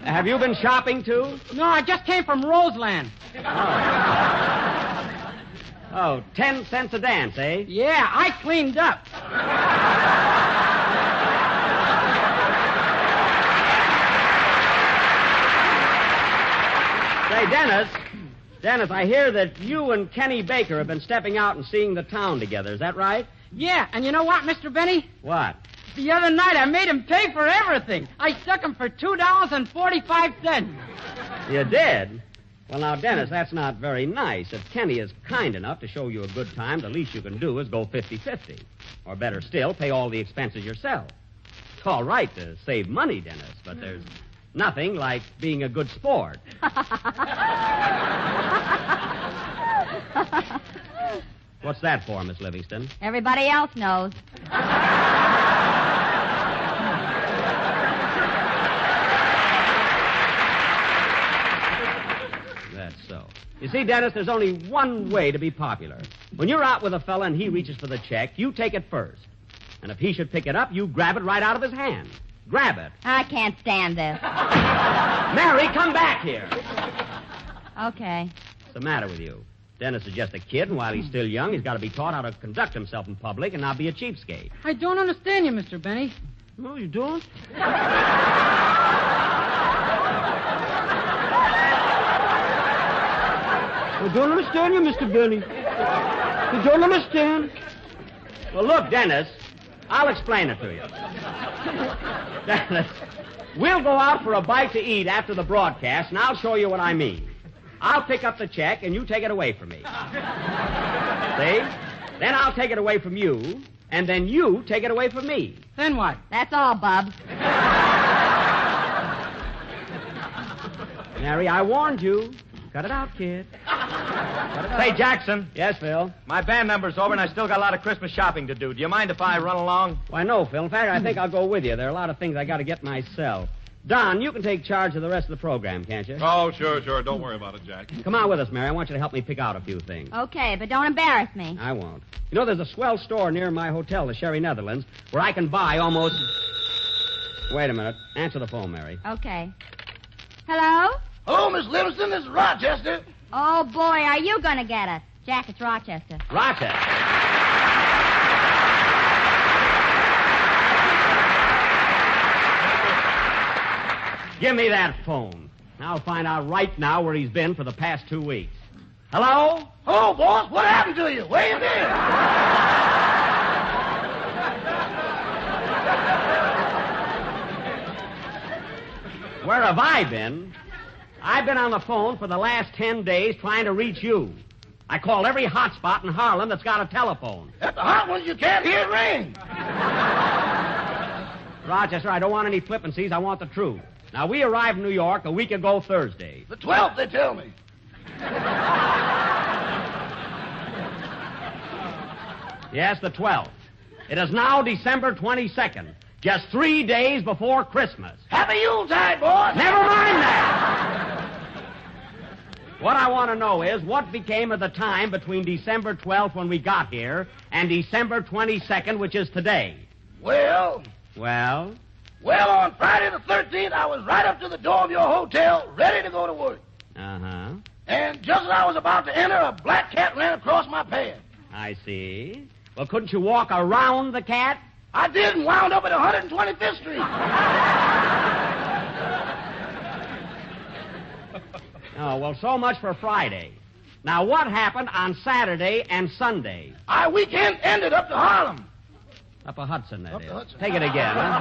have you been shopping, too? No, I just came from Roseland. Oh, 10 cents a dance, eh? Yeah, I cleaned up. Say, Dennis, I hear that you and Kenny Baker have been stepping out and seeing the town together. Is that right? Yeah, and you know what, Mr. Benny? What? The other night I made him pay for everything. I stuck him for $2.45. You did? Well, now, Dennis, that's not very nice. If Kenny is kind enough to show you a good time, the least you can do is go 50-50. Or better still, pay all the expenses yourself. It's all right to save money, Dennis, but there's nothing like being a good sport. What's that for, Miss Livingston? Everybody else knows. That's so. You see, Dennis, there's only one way to be popular. When you're out with a fella and he reaches for the check, you take it first. And if he should pick it up, you grab it right out of his hand. Grab it. I can't stand this. Mary, come back here. Okay. What's the matter with you? Dennis is just a kid, and while he's still young, he's got to be taught how to conduct himself in public and not be a cheapskate. I don't understand you, Mr. Benny. No, you don't? I don't understand you, Mr. Benny. I don't understand. Well, look, Dennis, I'll explain it to you. Dennis, we'll go out for a bite to eat after the broadcast, and I'll show you what I mean. I'll pick up the check, and you take it away from me. See? Then I'll take it away from you, and then you take it away from me. Then what? That's all, Bub. Mary, I warned you. Cut it out, kid. Say, Jackson. Yes, Phil? My band number's over, and I still got a lot of Christmas shopping to do. Do you mind if I run along? Why, no, Phil. In fact, I think I'll go with you. There are a lot of things I got to get myself. Don, you can take charge of the rest of the program, can't you? Oh, sure. Don't worry about it, Jack. Come on with us, Mary. I want you to help me pick out a few things. Okay, but don't embarrass me. I won't. You know, there's a swell store near my hotel, the Sherry Netherlands, where I can buy almost... Wait a minute. Answer the phone, Mary. Okay. Hello? Hello, Miss Livingston. This is Rochester. Oh, boy, are you going to get us? Jack, it's Rochester. Rochester? Give me that phone. I'll find out right now where he's been for the past 2 weeks. Hello? Oh, boss, what happened to you? Where you been? Where have I been? I've been on the phone for the last 10 days trying to reach you. I called every hot spot in Harlem that's got a telephone. At the hot ones, you can't hear it ring. Rochester, I don't want any flippancies. I want the truth. Now, we arrived in New York a week ago Thursday. The 12th, they tell me. Yes, the 12th. It is now December 22nd, just 3 days before Christmas. Happy Yuletide, boss. Never mind that. What I want to know is what became of the time between December 12th when we got here and December 22nd, which is today. Well, on Friday the 13th, I was right up to the door of your hotel, ready to go to work. Uh-huh. And just as I was about to enter, a black cat ran across my path. I see. Well, couldn't you walk around the cat? I did and wound up at 125th Street. Oh, well, so much for Friday. Now, what happened on Saturday and Sunday? Our weekend ended up to Harlem. Up a Hudson, that Up is. the Hudson. Take it again, huh?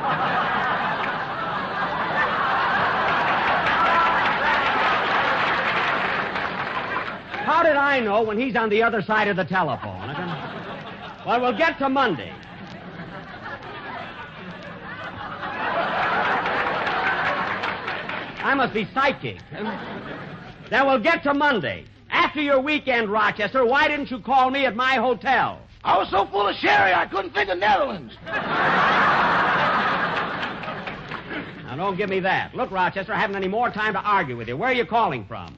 How did I know when he's on the other side of the telephone? Well, we'll get to Monday. I must be psychic. Then we'll get to Monday. After your weekend, Rochester, why didn't you call me at my hotel? I was so full of sherry I couldn't think of Netherlands. Now, don't give me that. Look, Rochester, I haven't any more time to argue with you. Where are you calling from?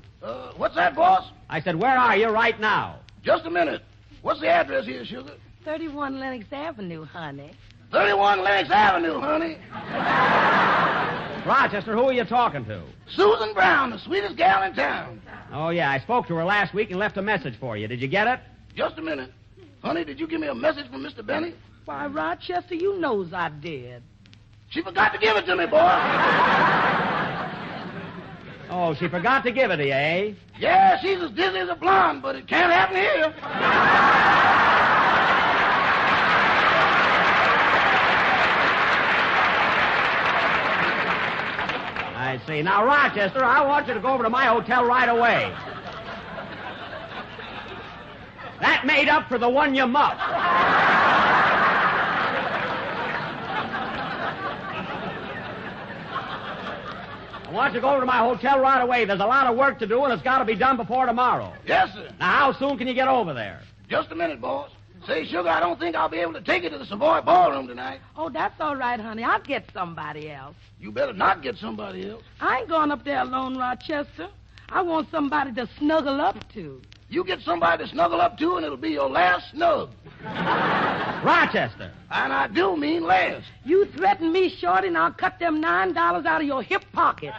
What's that, boss? I said, where are you right now? Just a minute. What's the address here, Sugar? 31 Lenox Avenue, honey. 31 Lenox Avenue, honey. Rochester, who are you talking to? Susan Brown, the sweetest gal in town. Oh, yeah, I spoke to her last week and left a message for you. Did you get it? Just a minute. Honey, did you give me a message from Mr. Benny? Why, Rochester, you knows I did. She forgot to give it to me, boy. Oh, she forgot to give it to you, eh? Yeah, she's as dizzy as a blonde, but it can't happen here. I see. Now, Rochester, I want you to go over to my hotel right away. That made up for the one you muffed. I want you to go over to my hotel right away. There's a lot of work to do, and it's got to be done before tomorrow. Yes, sir. Now, how soon can you get over there? Just a minute, boss. Say, Sugar, I don't think I'll be able to take you to the Savoy Ballroom tonight. Oh, that's all right, honey. I'll get somebody else. You better not get somebody else. I ain't going up there alone, Rochester. I want somebody to snuggle up to. You get somebody to snuggle up to, and it'll be your last snug. Rochester. And I do mean last. You threaten me, Shorty, and I'll cut them $9 out of your hip pocket.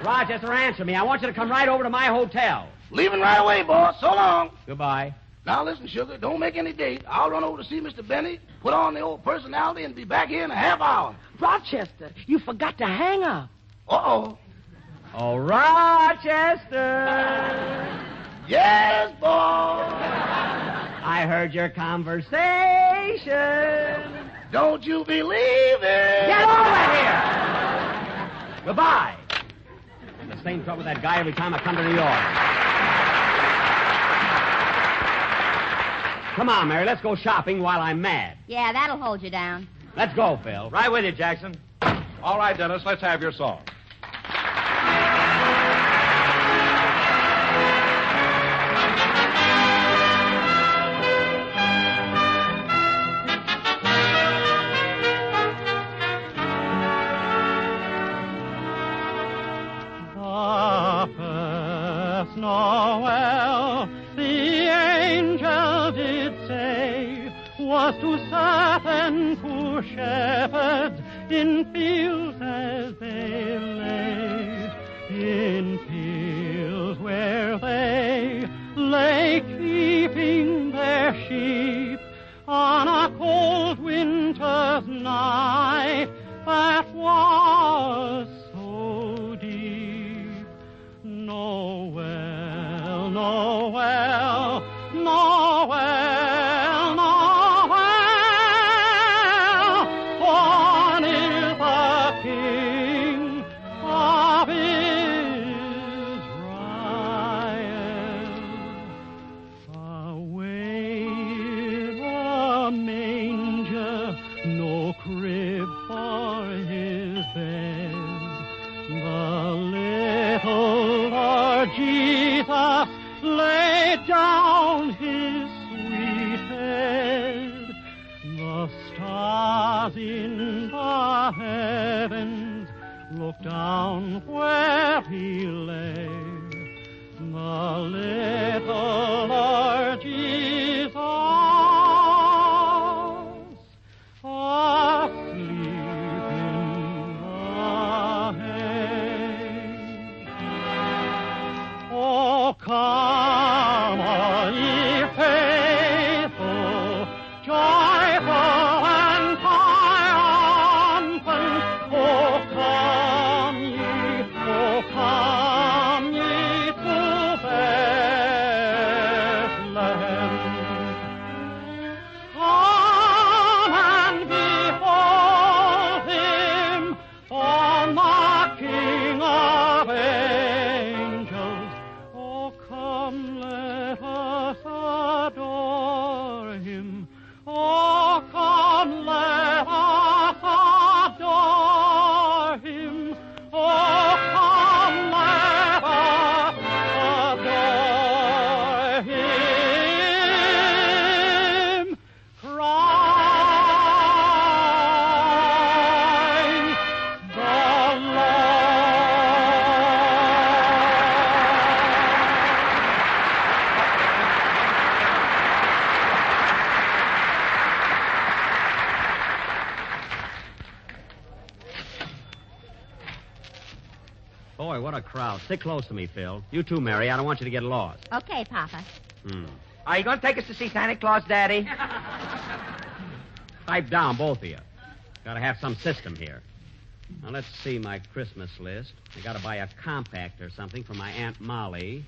Rochester, answer me. I want you to come right over to my hotel. Leaving right away, boss. So long. Goodbye. Now, listen, Sugar, don't make any date. I'll run over to see Mr. Benny, put on the old personality, and be back here in a half hour. Rochester, you forgot to hang up. Uh-oh. Oh, Rochester. Yes, boy. I heard your conversation. Don't you believe it? Get over here. Goodbye. The same trouble with that guy every time I come to New York. Come on, Mary, let's go shopping while I'm mad. Yeah, that'll hold you down. Let's go, Phil. Right with you, Jackson. All right, Dennis, let's have your song. Noel, the angel did say, was to certain poor shepherds in fields as they lay, in fields where they lay keeping their sheep on a cold winter's night that was so deep. Noel, Noel, Noel, Noel, born is the King of Israel. Away in a manger, no crib for his bed, the little Lord Jesus laid down his sweet head. The stars in the heavens looked down where he lay. The little Lord Jesus asleep in the hay. Oh, come, all ye faithful, joyful and triumphant. Oh, come ye to Bethlehem. stick close to me, Phil. You too, Mary. I don't want you to get lost. Okay, Papa. Are you going to take us to see Santa Claus, Daddy? Pipe down, both of you. Got to have some system here. Now, let's see my Christmas list. I got to buy a compact or something for my Aunt Molly,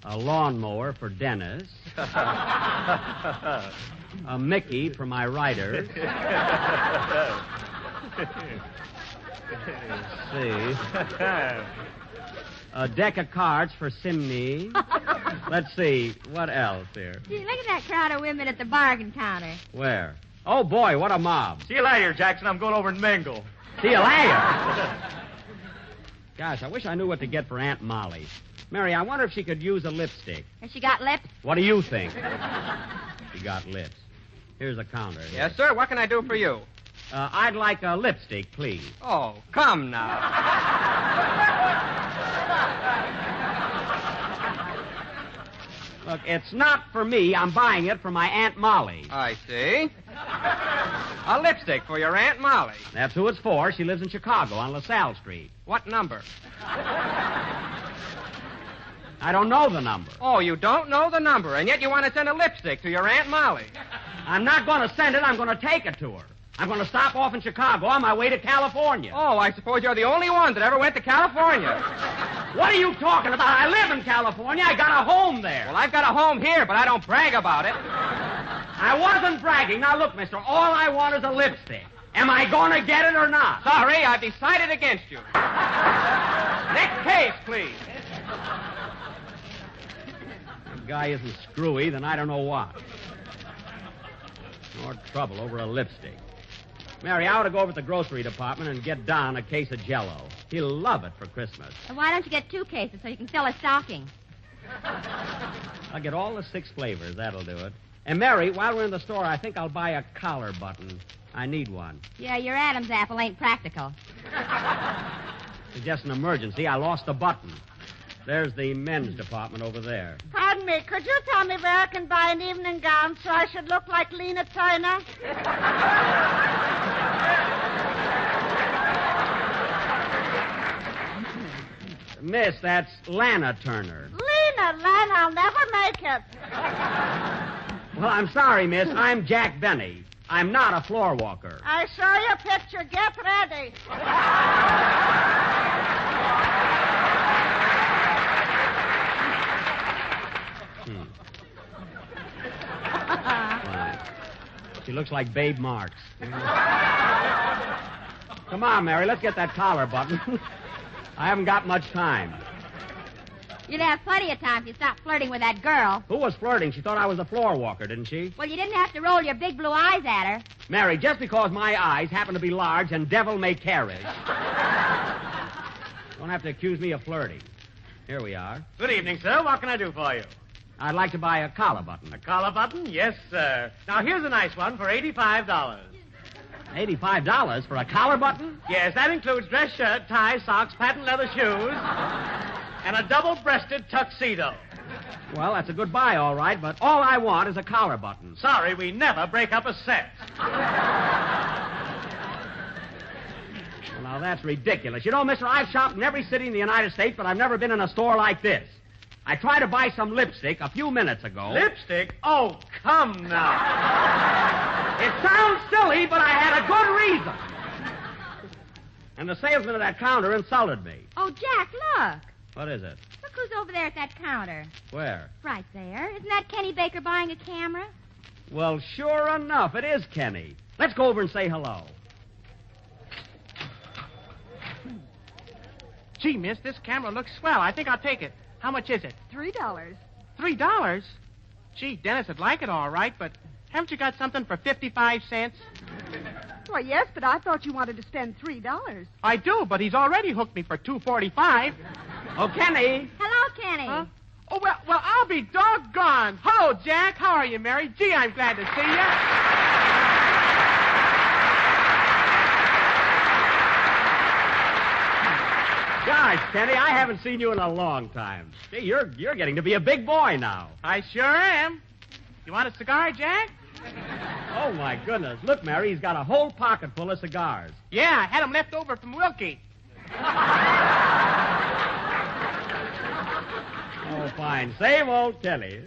a lawnmower for Dennis, a Mickey for my writer. Let's see. A deck of cards for Simney. Let's see. What else here? Gee, look at that crowd of women at the bargain counter. Where? Oh, boy, what a mob. See you later, Jackson. I'm going over and mingle. See you later. Gosh, I wish I knew what to get for Aunt Molly. Mary, I wonder if she could use a lipstick. Has she got lips? What do you think? She got lips. Here's a counter. Yes, sir. What can I do for you? I'd like a lipstick, please. Oh, come now. Look, it's not for me. I'm buying it for my Aunt Molly. I see. A lipstick for your Aunt Molly. That's who it's for. She lives in Chicago on LaSalle Street. What number? I don't know the number. Oh, you don't know the number, and yet you want to send a lipstick to your Aunt Molly. I'm not going to send it. I'm going to take it to her. I'm going to stop off in Chicago on my way to California. Oh, I suppose you're the only one that ever went to California. What are you talking about? I live in California. I got a home there. Well, I've got a home here, but I don't brag about it. I wasn't bragging. Now, look, mister, all I want is a lipstick. Am I going to get it or not? Sorry, I've decided against you. Next case, please. If the guy isn't screwy, then I don't know what. More trouble over a lipstick. Mary, I ought to go over to the grocery department and get Don a case of JELL-O. He'll love it for Christmas. Well, why don't you get 2 cases so you can fill a stocking? I'll get all the 6 flavors. That'll do it. And, Mary, while we're in the store, I think I'll buy a collar button. I need one. Yeah, your Adam's apple ain't practical. It's just an emergency. I lost a button. There's the men's department over there. Pardon me, could you tell me where I can buy an evening gown so I should look like Lena Turner? Miss, that's Lana Turner. Lena, I'll never make it. Well, I'm sorry, miss. I'm Jack Benny. I'm not a floor walker. I show you a picture. Get ready. She looks like Babe Marks. Come on, Mary, let's get that collar button. I haven't got much time. You'd have plenty of time if you stopped flirting with that girl. Who was flirting? She thought I was a floor walker, didn't she? Well, you didn't have to roll your big blue eyes at her. Mary, just because my eyes happen to be large and devil may care don't have to accuse me of flirting. Here we are. Good evening, sir. What can I do for you? I'd like to buy a collar button. A collar button? Yes, sir. Now, here's a nice one for $85. $85 for a collar button? Yes, that includes dress shirt, tie, socks, patent leather shoes, and a double-breasted tuxedo. Well, that's a good buy, all right, but all I want is a collar button. Sorry, we never break up a set. Well, now, that's ridiculous. You know, mister, I've shopped in every city in the United States, but I've never been in a store like this. I tried to buy some lipstick a few minutes ago. Lipstick? Oh, come now. It sounds silly, but I had a good reason. And the salesman at that counter insulted me. Oh, Jack, look. What is it? Look who's over there at that counter. Where? Right there. Isn't that Kenny Baker buying a camera? Well, sure enough, it is Kenny. Let's go over and say hello. Gee, miss, this camera looks swell. I think I'll take it. How much is it? $3. $3? Gee, Dennis would like it all right, but haven't you got something for 55 cents? Well, yes, but I thought you wanted to spend $3. I do, but he's already hooked me for $2.45. Oh, Kenny. Hello, Kenny. Huh? Oh, well, I'll be doggone. Hello, Jack. How are you, Mary? Gee, I'm glad to see you. Gosh, Kenny, I haven't seen you in a long time. Gee, you're getting to be a big boy now. I sure am. You want a cigar, Jack? Oh, my goodness. Look, Mary, he's got a whole pocket full of cigars. Yeah, I had them left over from Wilkie. Oh, fine. Same old Kelly.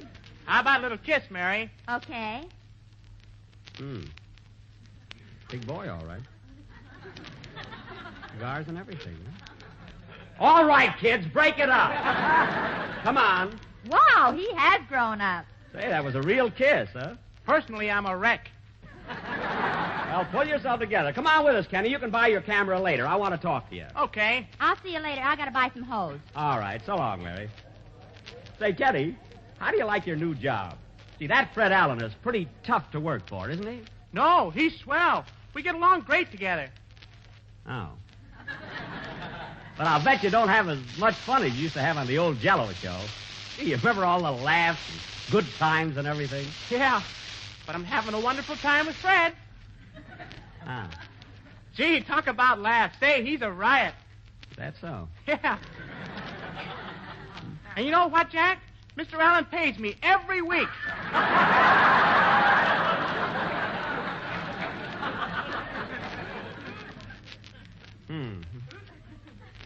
How about a little kiss, Mary? Okay. Big boy, all right. Cigars and everything, huh? All right, kids, break it up. Come on. Wow, he has grown up. Say, that was a real kiss, huh? Personally, I'm a wreck. Well, pull yourself together. Come on with us, Kenny. You can buy your camera later. I want to talk to you. Okay. I'll see you later. I gotta buy some hose. All right. So long, Mary. Say, Kenny, how do you like your new job? See, that Fred Allen is pretty tough to work for, isn't he? No, he's swell. We get along great together. Oh. But I'll bet you don't have as much fun as you used to have on the old JELL-O show. You remember all the laughs and good times and everything? Yeah, but I'm having a wonderful time with Fred. Ah. Gee, talk about laughs. Say, he's a riot. That's so. Yeah. And you know what, Jack? Mr. Allen pays me every week.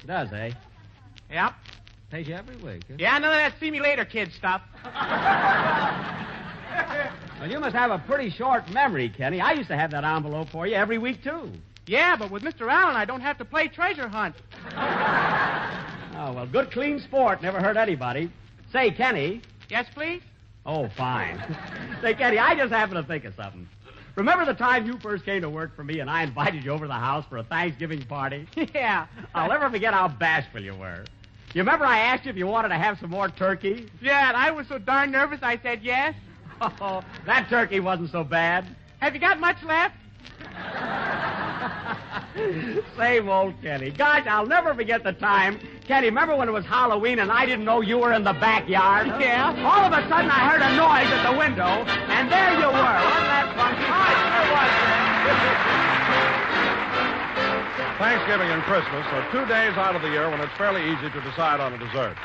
Does, eh? Yep. Pays you every week, huh? Yeah, none of that see me later kid stuff. Well, you must have a pretty short memory, Kenny. I used to have that envelope for you every week, too. Yeah, but with Mr. Allen, I don't have to play treasure hunt. Oh, well, good, clean sport. Never hurt anybody. Say, Kenny. Yes, please? Oh, fine. Say, Kenny, I just happened to think of something. Remember the time you first came to work for me and I invited you over to the house for a Thanksgiving party? Yeah. I'll never forget how bashful you were. You remember I asked you if you wanted to have some more turkey? Yeah, and I was so darn nervous I said yes. Oh, that turkey wasn't so bad. Have you got much left? Same old Kenny. Gosh, I'll never forget the time. Kenny, remember when it was Halloween and I didn't know you were in the backyard? Yeah. All of a sudden I heard a noise at the window, and there you were. Wasn't that funny? Oh, Thanksgiving and Christmas are 2 days out of the year when it's fairly easy to decide on a dessert.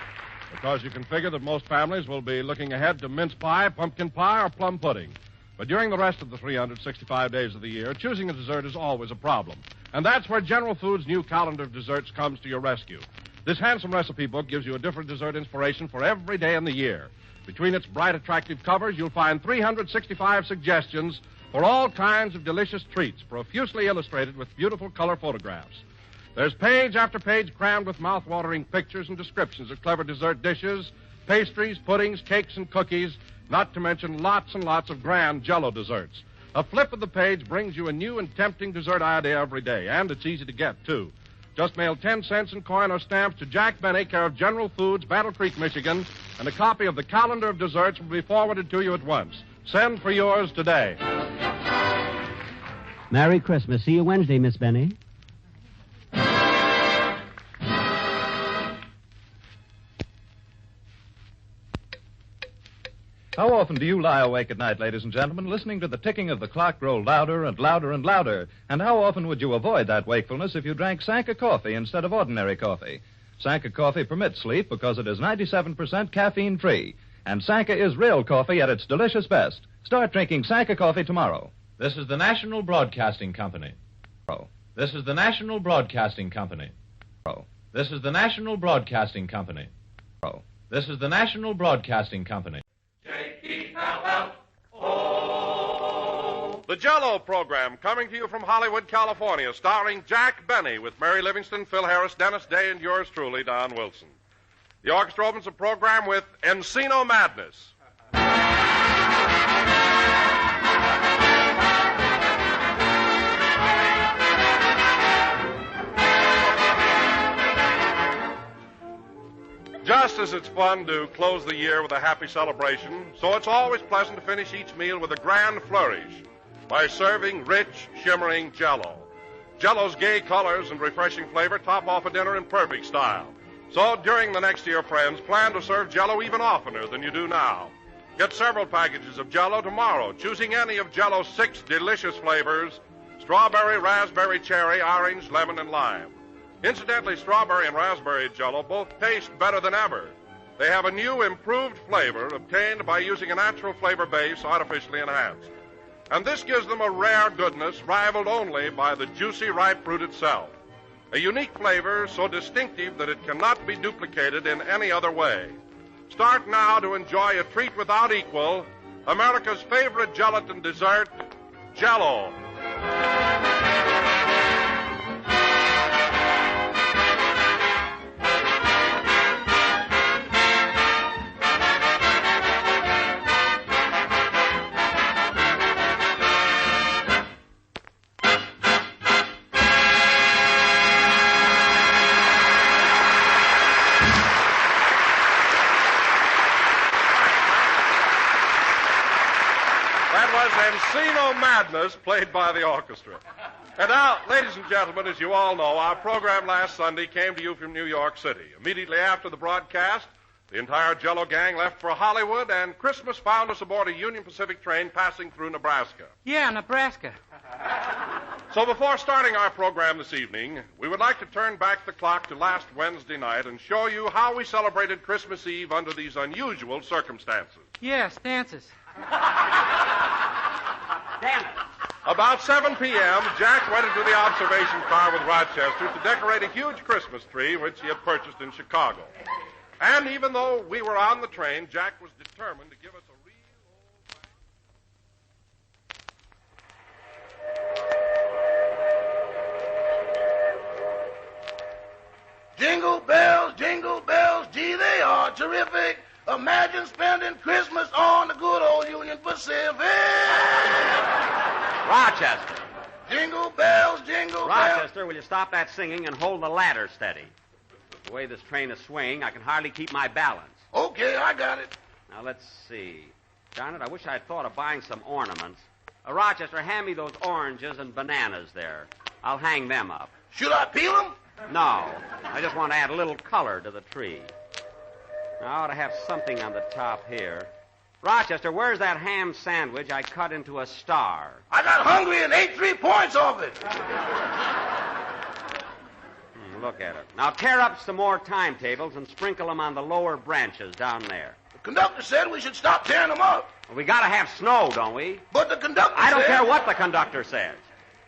Because you can figure that most families will be looking ahead to mince pie, pumpkin pie, or plum pudding. But during the rest of the 365 days of the year, choosing a dessert is always a problem. And that's where General Foods' new calendar of desserts comes to your rescue. This handsome recipe book gives you a different dessert inspiration for every day in the year. Between its bright, attractive covers, you'll find 365 suggestions for all kinds of delicious treats, profusely illustrated with beautiful color photographs. There's page after page crammed with mouth-watering pictures and descriptions of clever dessert dishes, pastries, puddings, cakes, and cookies, not to mention lots and lots of grand JELL-O desserts. A flip of the page brings you a new and tempting dessert idea every day, and it's easy to get, too. Just mail 10 cents in coin or stamps to Jack Benny, care of General Foods, Battle Creek, Michigan, and a copy of the calendar of desserts will be forwarded to you at once. Send for yours today. Merry Christmas. See you Wednesday, Miss Benny. How often do you lie awake at night, ladies and gentlemen, listening to the ticking of the clock grow louder and louder and louder? And how often would you avoid that wakefulness if you drank Sanka coffee instead of ordinary coffee? Sanka coffee permits sleep because it is 97% caffeine-free. And Sanka is real coffee at its delicious best. Start drinking Sanka coffee tomorrow. This is the National Broadcasting Company. This is the National Broadcasting Company. This is the National Broadcasting Company. This is the National Broadcasting Company. JELL-O. The JELL-O program coming to you from Hollywood, California, starring Jack Benny with Mary Livingston, Phil Harris, Dennis Day, and yours truly, Don Wilson. The orchestra opens the program with Encino Madness. Just as it's fun to close the year with a happy celebration, so it's always pleasant to finish each meal with a grand flourish by serving rich, shimmering JELL-O. JELL-O's gay colors and refreshing flavor top off a dinner in perfect style. So during the next year, friends, plan to serve JELL-O even oftener than you do now. Get several packages of JELL-O tomorrow, choosing any of JELL-O's 6 delicious flavors: strawberry, raspberry, cherry, orange, lemon, and lime. Incidentally, strawberry and raspberry JELL-O both taste better than ever. They have a new, improved flavor obtained by using a natural flavor base artificially enhanced. And this gives them a rare goodness rivaled only by the juicy, ripe fruit itself. A unique flavor so distinctive that it cannot be duplicated in any other way. Start now to enjoy a treat without equal, America's favorite gelatin dessert, JELL-O. Encino Madness, played by the orchestra. And now, ladies and gentlemen, as you all know, our program last Sunday came to you from New York City. Immediately after the broadcast, the entire JELL-O gang left for Hollywood, and Christmas found us aboard a Union Pacific train passing through Nebraska. Yeah, Nebraska. So before starting our program this evening, we would like to turn back the clock to last Wednesday night and show you how we celebrated Christmas Eve under these unusual circumstances. Yeah, stances. Damn it. About 7 p.m., Jack went into the observation car with Rochester to decorate a huge Christmas tree which he had purchased in Chicago. And even though we were on the train, Jack was determined to give us a Jingle bells, gee, they are terrific. Imagine spending Christmas on the good old Union Pacific. Rochester. Jingle bells, jingle bells. Rochester, will you stop that singing and hold the ladder steady? The way this train is swinging, I can hardly keep my balance. Okay, I got it. Now, let's see. Darn it, I wish I'd thought of buying some ornaments. Rochester, hand me those oranges and bananas there. I'll hang them up. Should I peel them? No. I just want to add a little color to the tree. Now, I ought to have something on the top here. Rochester, where's that ham sandwich I cut into a star? I got hungry and ate 3 points off it. Look at it. Now, tear up some more timetables and sprinkle them on the lower branches down there. The conductor said we should stop tearing them up. Well, we got to have snow, don't we? But the conductor I don't said... care what the conductor says.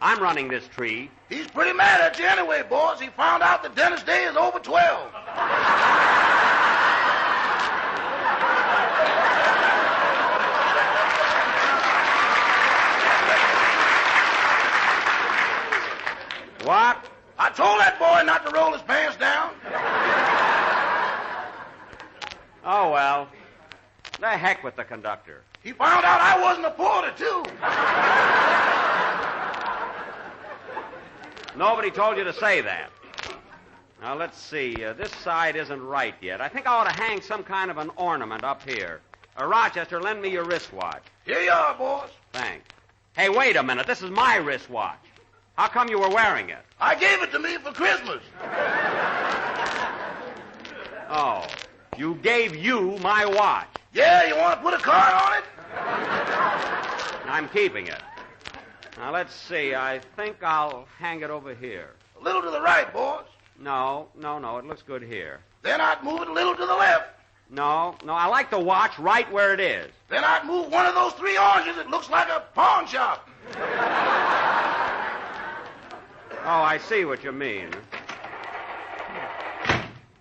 I'm running this tree. He's pretty mad at you anyway, boss. He found out that Dennis Day is over 12. What? I told that boy not to roll his pants down. Oh, well. The heck with the conductor. He found out I wasn't a porter, too. Nobody told you to say that. Now, let's see. This side isn't right yet. I think I ought to hang some kind of an ornament up here. Rochester, lend me your wristwatch. Here you are, boss. Thanks. Hey, wait a minute. This is my wristwatch. How come you were wearing it? I gave it to me for Christmas. Oh, you gave you my watch. Yeah, you want to put a card on it? I'm keeping it. Now, let's see. I think I'll hang it over here. A little to the right, boss. No. It looks good here. Then I'd move it a little to the left. No. I like the watch right where it is. Then I'd move one of those 3 oranges. It looks like a pawn shop. Oh, I see what you mean.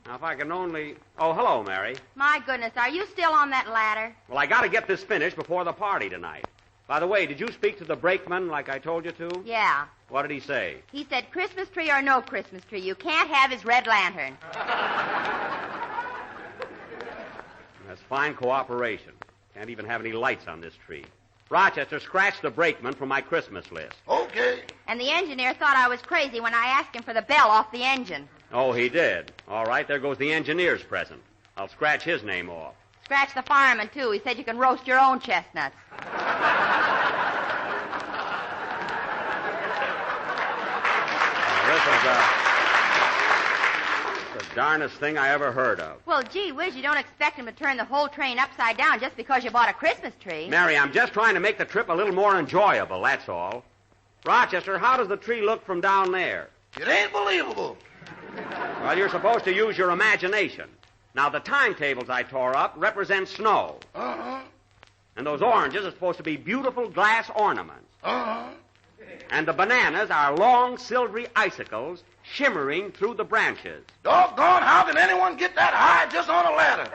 Now, if I can only... Oh, hello, Mary. My goodness, are you still on that ladder? Well, I got to get this finished before the party tonight. By the way, did you speak to the brakeman like I told you to? Yeah. What did he say? He said Christmas tree or no Christmas tree, you can't have his red lantern. That's fine cooperation. Can't even have any lights on this tree. Rochester, scratch the brakeman from my Christmas list. Okay. And the engineer thought I was crazy when I asked him for the bell off the engine. Oh, he did. All right, there goes the engineer's present. I'll scratch his name off. Scratch the fireman, too. He said you can roast your own chestnuts. This is the darnest thing I ever heard of. Well, gee whiz, you don't expect him to turn the whole train upside down just because you bought a Christmas tree. Mary, I'm just trying to make the trip a little more enjoyable, that's all. Rochester, how does the tree look from down there? It ain't believable. Well, you're supposed to use your imagination. Now, the timetables I tore up represent snow. Uh-huh. And those oranges are supposed to be beautiful glass ornaments. Uh-huh. And the bananas are long, silvery icicles shimmering through the branches. Doggone, how can anyone get that high just on a ladder?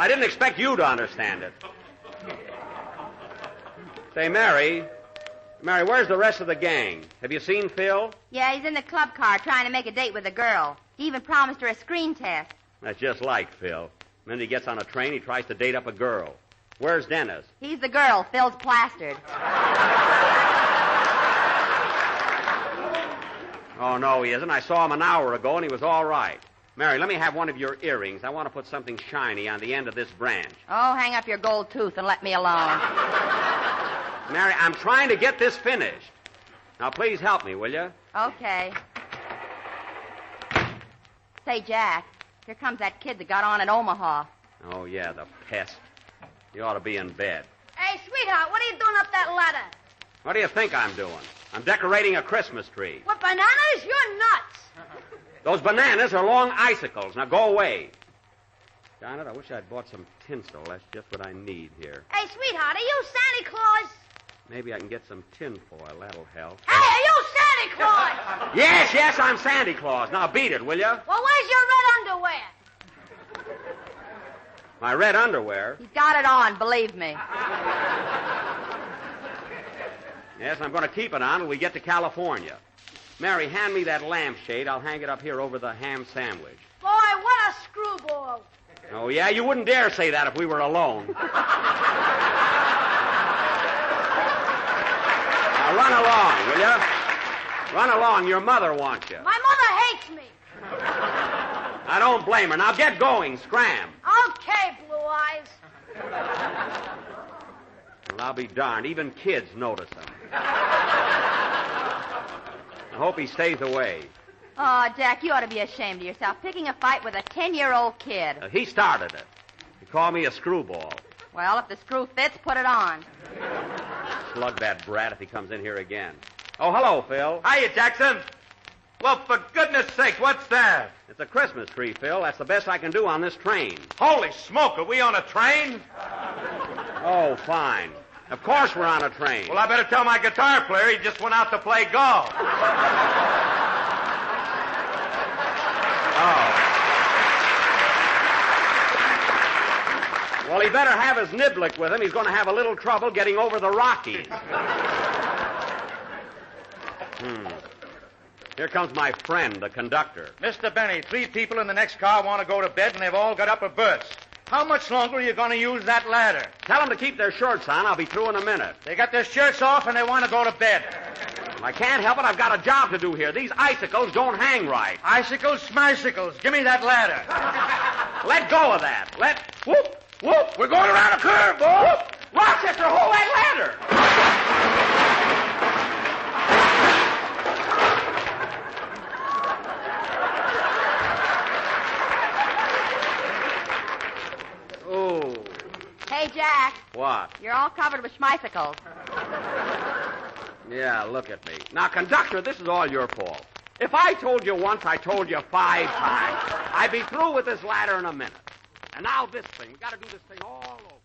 I didn't expect you to understand it. Say, Mary, where's the rest of the gang? Have you seen Phil? Yeah, he's in the club car trying to make a date with a girl. He even promised her a screen test. That's just like Phil. And then he gets on a train, he tries to date up a girl. Where's Dennis? He's the girl. Phil's plastered. Oh, no, he isn't. I saw him an hour ago, and he was all right. Mary, let me have one of your earrings. I want to put something shiny on the end of this branch. Oh, hang up your gold tooth and let me alone. Mary, I'm trying to get this finished. Now, please help me, will you? Okay. Say, Jack, here comes that kid that got on at Omaha. Oh, yeah, the pest. He ought to be in bed. Hey, sweetheart, what are you doing up that ladder? What do you think I'm doing? I'm decorating a Christmas tree. What, bananas? You're nuts. Those bananas are long icicles. Now, go away. Darn it, I wish I'd bought some tinsel. That's just what I need here. Hey, sweetheart, are you Santa Claus? Maybe I can get some tinfoil. That'll help. Hey, are you Santa Claus? Yes, I'm Santa Claus. Now, beat it, will you? Well, where's your red underwear? My red underwear? He's got it on, believe me. Yes, I'm going to keep it on till we get to California. Mary, hand me that lampshade. I'll hang it up here over the ham sandwich. Boy, what a screwball. Oh, yeah? You wouldn't dare say that if we were alone. Now, run along, will you? Run along. Your mother wants you. My mother hates me. I don't blame her. Now, get going. Scram. Okay, Blue Eyes. Well, I'll be darned. Even kids notice him. I hope he stays away. Oh, Jack, you ought to be ashamed of yourself, picking a fight with a 10-year-old kid. He started it. He called me a screwball. Well, if the screw fits, put it on. Slug that brat if he comes in here again. Oh, hello, Phil. Hiya, Jackson. Well, for goodness sake, what's that? It's a Christmas tree, Phil. That's the best I can do on this train. Holy smoke, are we on a train? Oh, fine. Of course we're on a train. Well, I better tell my guitar player he just went out to play golf. Oh. Well, he better have his niblick with him. He's going to have a little trouble getting over the Rockies. Here comes my friend, the conductor. Mr. Benny, 3 people in the next car want to go to bed, and they've all got upper berths. How much longer are you going to use that ladder? Tell them to keep their shirts on. I'll be through in a minute. They got their shirts off, and they want to go to bed. I can't help it. I've got a job to do here. These icicles don't hang right. Icicles, smicicles. Give me that ladder. Let go of that. Whoop, whoop. We're going around a curve, whoop. Rochester, hold that ladder. Oh. Hey, Jack. What? You're all covered with schmicicles. Yeah, look at me. Now, conductor, this is all your fault. If I told you once, I told you 5 times. I'd be through with this ladder in a minute. And now this thing. We've got to do this thing all over.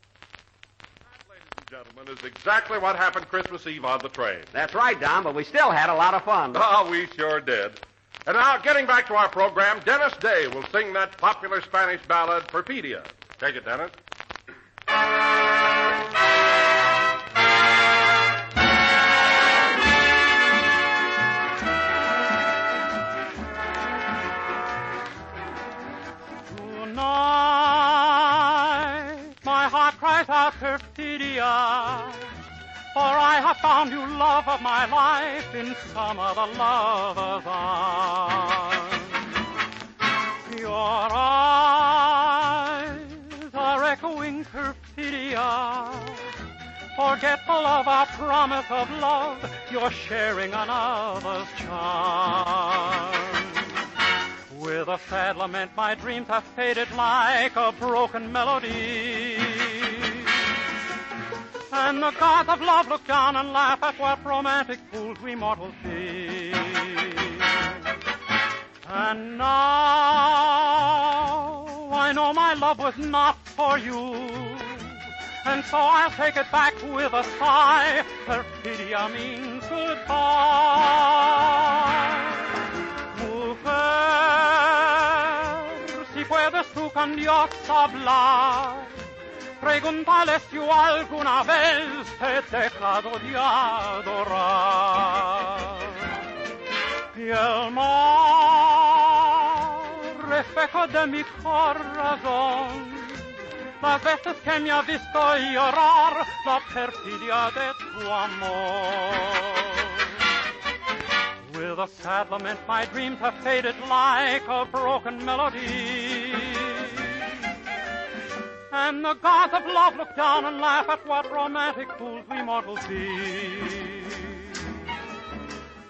That, ladies and gentlemen, is exactly what happened Christmas Eve on the train. That's right, Don, but we still had a lot of fun. Oh, we sure did. And now, getting back to our program, Dennis Day will sing that popular Spanish ballad, Perfidia. Take it, Dennis. Tonight, my heart cries out Perfidia, for I have found you love of my life in some other lover's arms. Your eyes are echoing Perfidia, forgetful of our promise of love, you're sharing another's charm. With a sad lament, my dreams have faded like a broken melody. And the gods of love look down and laugh at what romantic fools we mortals be. And now I know my love was not for you, and so I'll take it back with a sigh. Perfidia means goodbye. Mujer, si puedes tú con Dios hablar, Pregúntale si yo alguna vez he dejado de adorar. Y el mar, espejo de mi corazón, las veces que me ha visto llorar la perfidia de tu amor. With a sad lament, my dreams have faded like a broken melody. And the gods of love look down and laugh at what romantic fools we mortals be.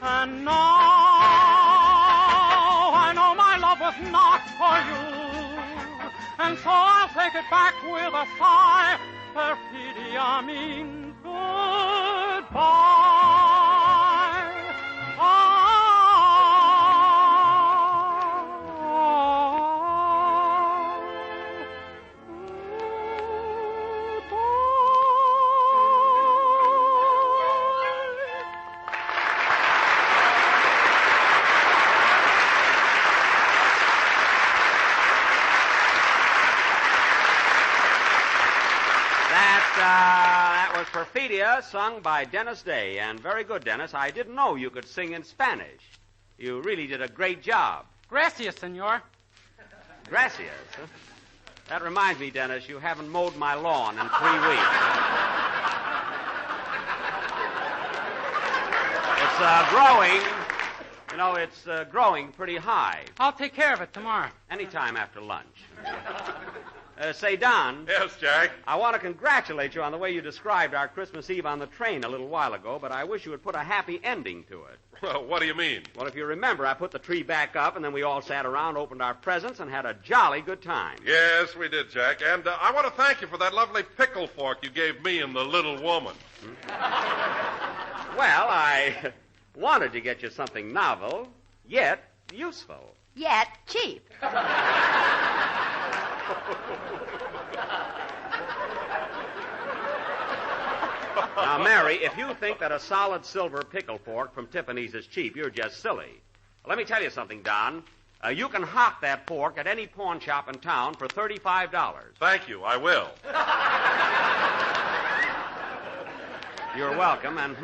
And now I know my love was not for you, and so I'll take it back with a sigh. Perfidia means goodbye. That was Perfidia, sung by Dennis Day. And very good, Dennis. I didn't know you could sing in Spanish. You really did a great job. Gracias, senor. Gracias. Huh? That reminds me, Dennis, you haven't mowed my lawn in 3 weeks. It's growing. You know, it's growing pretty high. I'll take care of it tomorrow. Anytime after lunch. Say, Don. Yes, Jack? I want to congratulate you on the way you described our Christmas Eve on the train a little while ago, but I wish you would put a happy ending to it. Well, what do you mean? Well, if you remember, I put the tree back up, and then we all sat around, opened our presents, and had a jolly good time. Yes, we did, Jack. And I want to thank you for that lovely pickle fork you gave me and the little woman. Well, I wanted to get you something novel, yet useful. Yet cheap. Now, Mary, if you think that a solid silver pickle fork from Tiffany's is cheap, you're just silly. Let me tell you something, Don. You can hock that fork at any pawn shop in town for $35. Thank you. I will. You're welcome, and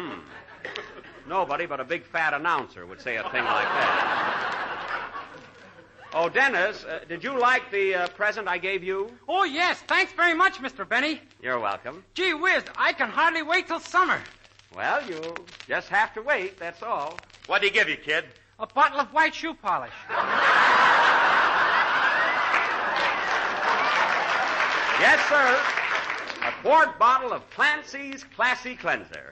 nobody but a big fat announcer would say a thing like that. Oh, Dennis, did you like the present I gave you? Oh, yes. Thanks very much, Mr. Benny. You're welcome. Gee whiz, I can hardly wait till summer. Well, you just have to wait, that's all. What'd he give you, kid? A bottle of white shoe polish. Yes, sir. A quart bottle of Clancy's Classy Cleanser.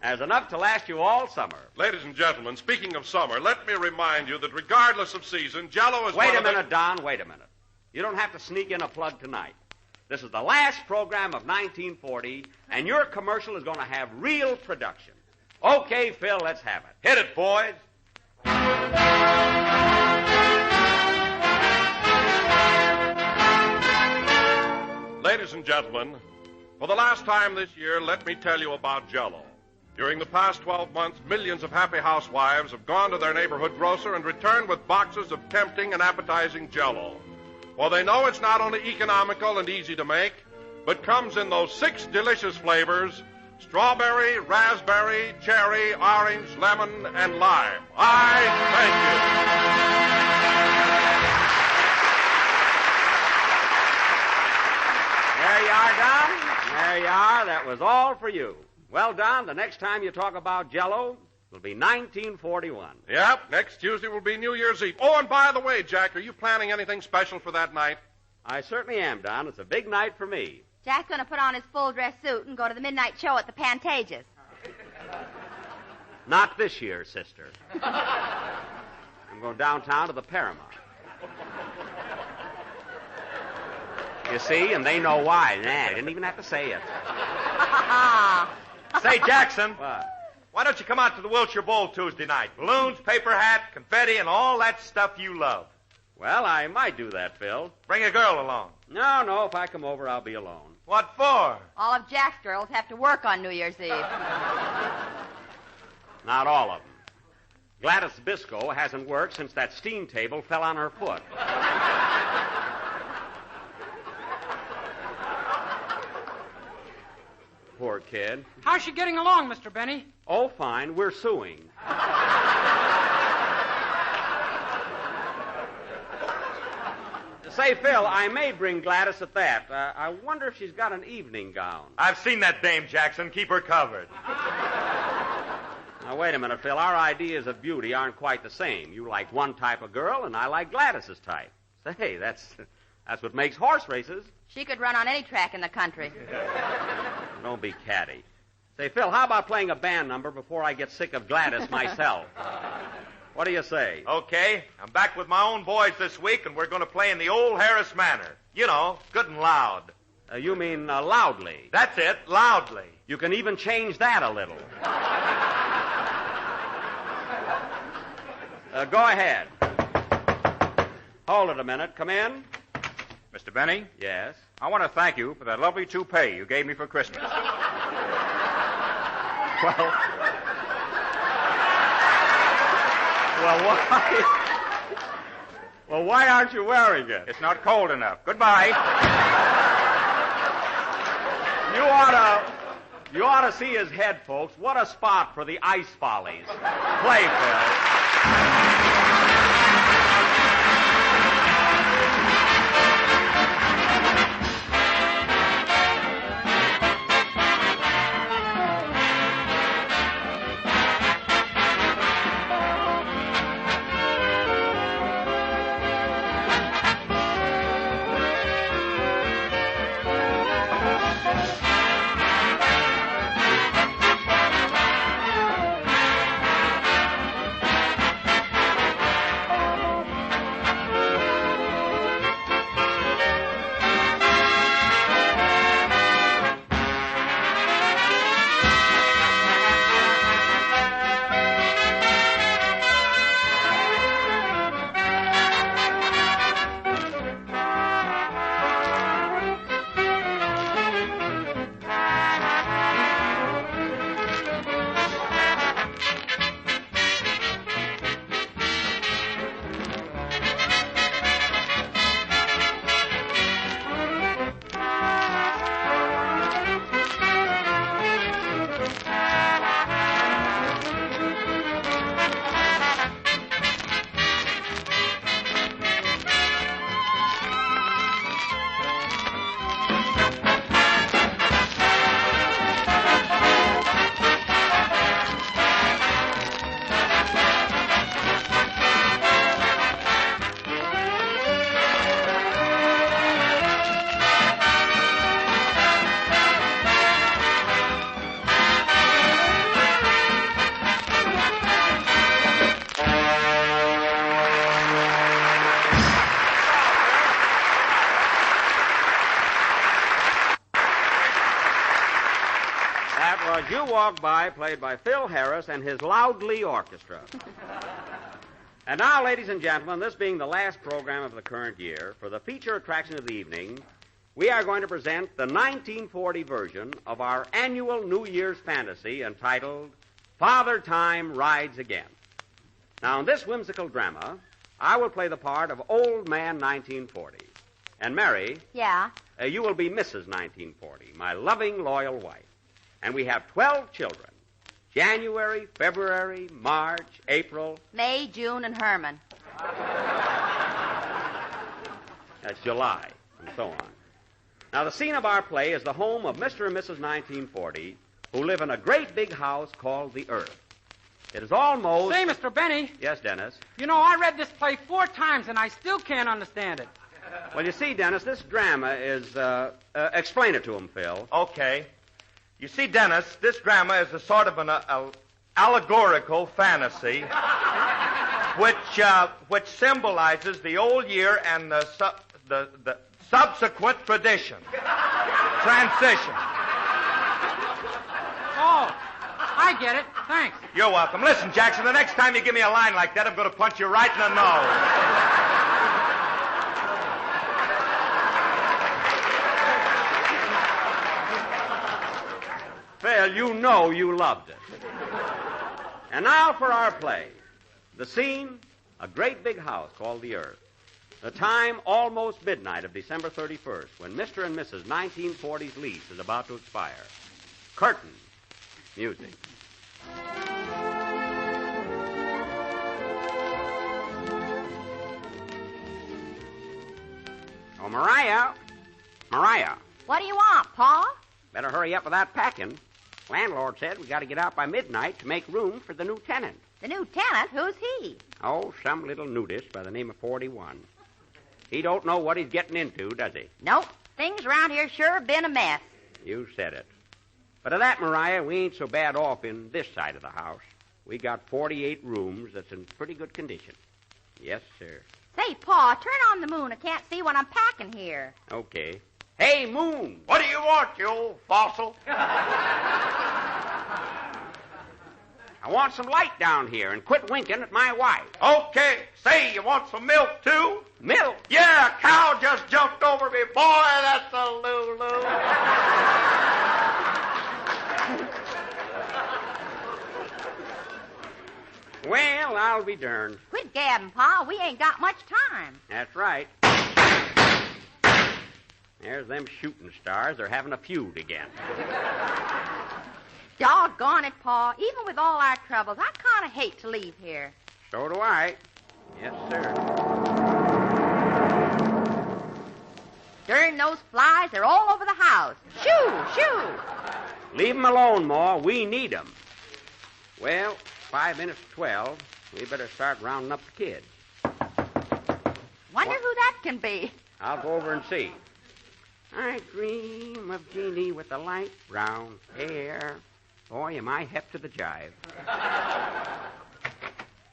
There's enough to last you all summer. Ladies and gentlemen, speaking of summer, let me remind you that regardless of season, JELL-O is Wait a minute, Don, wait a minute. You don't have to sneak in a plug tonight. This is the last program of 1940, and your commercial is going to have real production. Okay, Phil, let's have it. Hit it, boys. Ladies and gentlemen, for the last time this year, let me tell you about JELL-O. During the past 12 months, millions of happy housewives have gone to their neighborhood grocer and returned with boxes of tempting and appetizing JELL-O. For they know it's not only economical and easy to make, but comes in those 6 delicious flavors: strawberry, raspberry, cherry, orange, lemon, and lime. I thank you. There you are, Don. There you are. That was all for you. Well, Don, the next time you talk about JELL-O, it'll be 1941. Yep, next Tuesday will be New Year's Eve. Oh, and by the way, Jack, are you planning anything special for that night? I certainly am, Don. It's a big night for me. Jack's going to put on his full dress suit and go to the midnight show at the Pantages. Not this year, sister. I'm going downtown to the Paramount. You see, and they know why. Nah, I didn't even have to say it. Say, Jackson. What? Why don't you come out to the Wilshire Bowl Tuesday night? Balloons, paper hat, confetti, and all that stuff you love. Well, I might do that, Phil. Bring a girl along. No, if I come over, I'll be alone. What for? All of Jack's girls have to work on New Year's Eve. Not all of them. Gladys Biscoe hasn't worked since that steam table fell on her foot. poor kid. How's she getting along, Mr. Benny? Oh, fine. We're suing. Say, Phil, I may bring Gladys at that. I wonder if she's got an evening gown. I've seen that dame, Jackson. Keep her covered. Now, wait a minute, Phil. Our ideas of beauty aren't quite the same. You like one type of girl, and I like Gladys's type. Say, that's what makes horse races. She could run on any track in the country. Don't be catty. Say, Phil, how about playing a band number before I get sick of Gladys myself? What do you say? Okay. I'm back with my own boys this week, and we're going to play in the old Harris manner. You know, good and loud. You mean loudly? That's it, loudly. You can even change that a little. Go ahead. Hold it a minute. Come in. Mr. Benny? Yes? I want to thank you for that lovely toupee you gave me for Christmas. Well, why aren't you wearing it? It's not cold enough. Goodbye. You ought to see his head, folks. What a spot for the ice follies. Play, Phil. You Walk By, played by Phil Harris and his Loudly Orchestra. And now, ladies and gentlemen, this being the last program of the current year, for the feature attraction of the evening, we are going to present the 1940 version of our annual New Year's fantasy entitled Father Time Rides Again. Now, in this whimsical drama, I will play the part of Old Man 1940. And Mary... Yeah? You will be Mrs. 1940, my loving, loyal wife. And we have 12 children. January, February, March, April... May, June, and Herman. That's July, and so on. Now, the scene of our play is the home of Mr. and Mrs. 1940, who live in a great big house called the Earth. It is almost... Say, Mr. Benny. Yes, Dennis? You know, I read this play 4 times, and I still can't understand it. Well, you see, Dennis, this drama is... explain it to him, Phil. Okay. You see, Dennis, this drama is a sort of an allegorical fantasy which symbolizes the old year and the subsequent tradition. Transition. Oh, I get it. Thanks. You're welcome. Listen, Jackson, the next time you give me a line like that, I'm going to punch you right in the nose. Phil, you know you loved it. And now for our play. The scene, a great big house called the Earth. The time, almost midnight of December 31st, when Mr. and Mrs. 1940's lease is about to expire. Curtain. Music. Oh, Mariah. Mariah. What do you want, Pa? Better hurry up with that packing. Landlord said we got to get out by midnight to make room for the new tenant. The new tenant? Who's he? Oh, some little nudist by the name of 41. He don't know what he's getting into, does he? Nope. Things around here sure have been a mess. You said it. But of that, Mariah, we ain't so bad off in this side of the house. We got 48 rooms that's in pretty good condition. Yes, sir. Say, Pa, turn on the moon. I can't see what I'm packing here. Okay. Hey, Moon! What do you want, you old fossil? I want some light down here and quit winking at my wife. Okay. Say, you want some milk, too? Milk? Yeah, a cow just jumped over me. Boy, that's a Lulu. Well, I'll be darned. Quit gabbing, Pa. We ain't got much time. That's right. There's them shooting stars. They're having a feud again. Doggone it, Pa. Even with all our troubles, I kind of hate to leave here. So do I. Yes, sir. Darn those flies. They're all over the house. Shoo, shoo. Leave 'em alone, Ma. We need 'em. Well, 5 minutes to 12. We better start rounding up the kids. Wonder who that can be. I'll go over and see. I dream of Jeannie with the light brown hair. Boy, am I hep to the jive.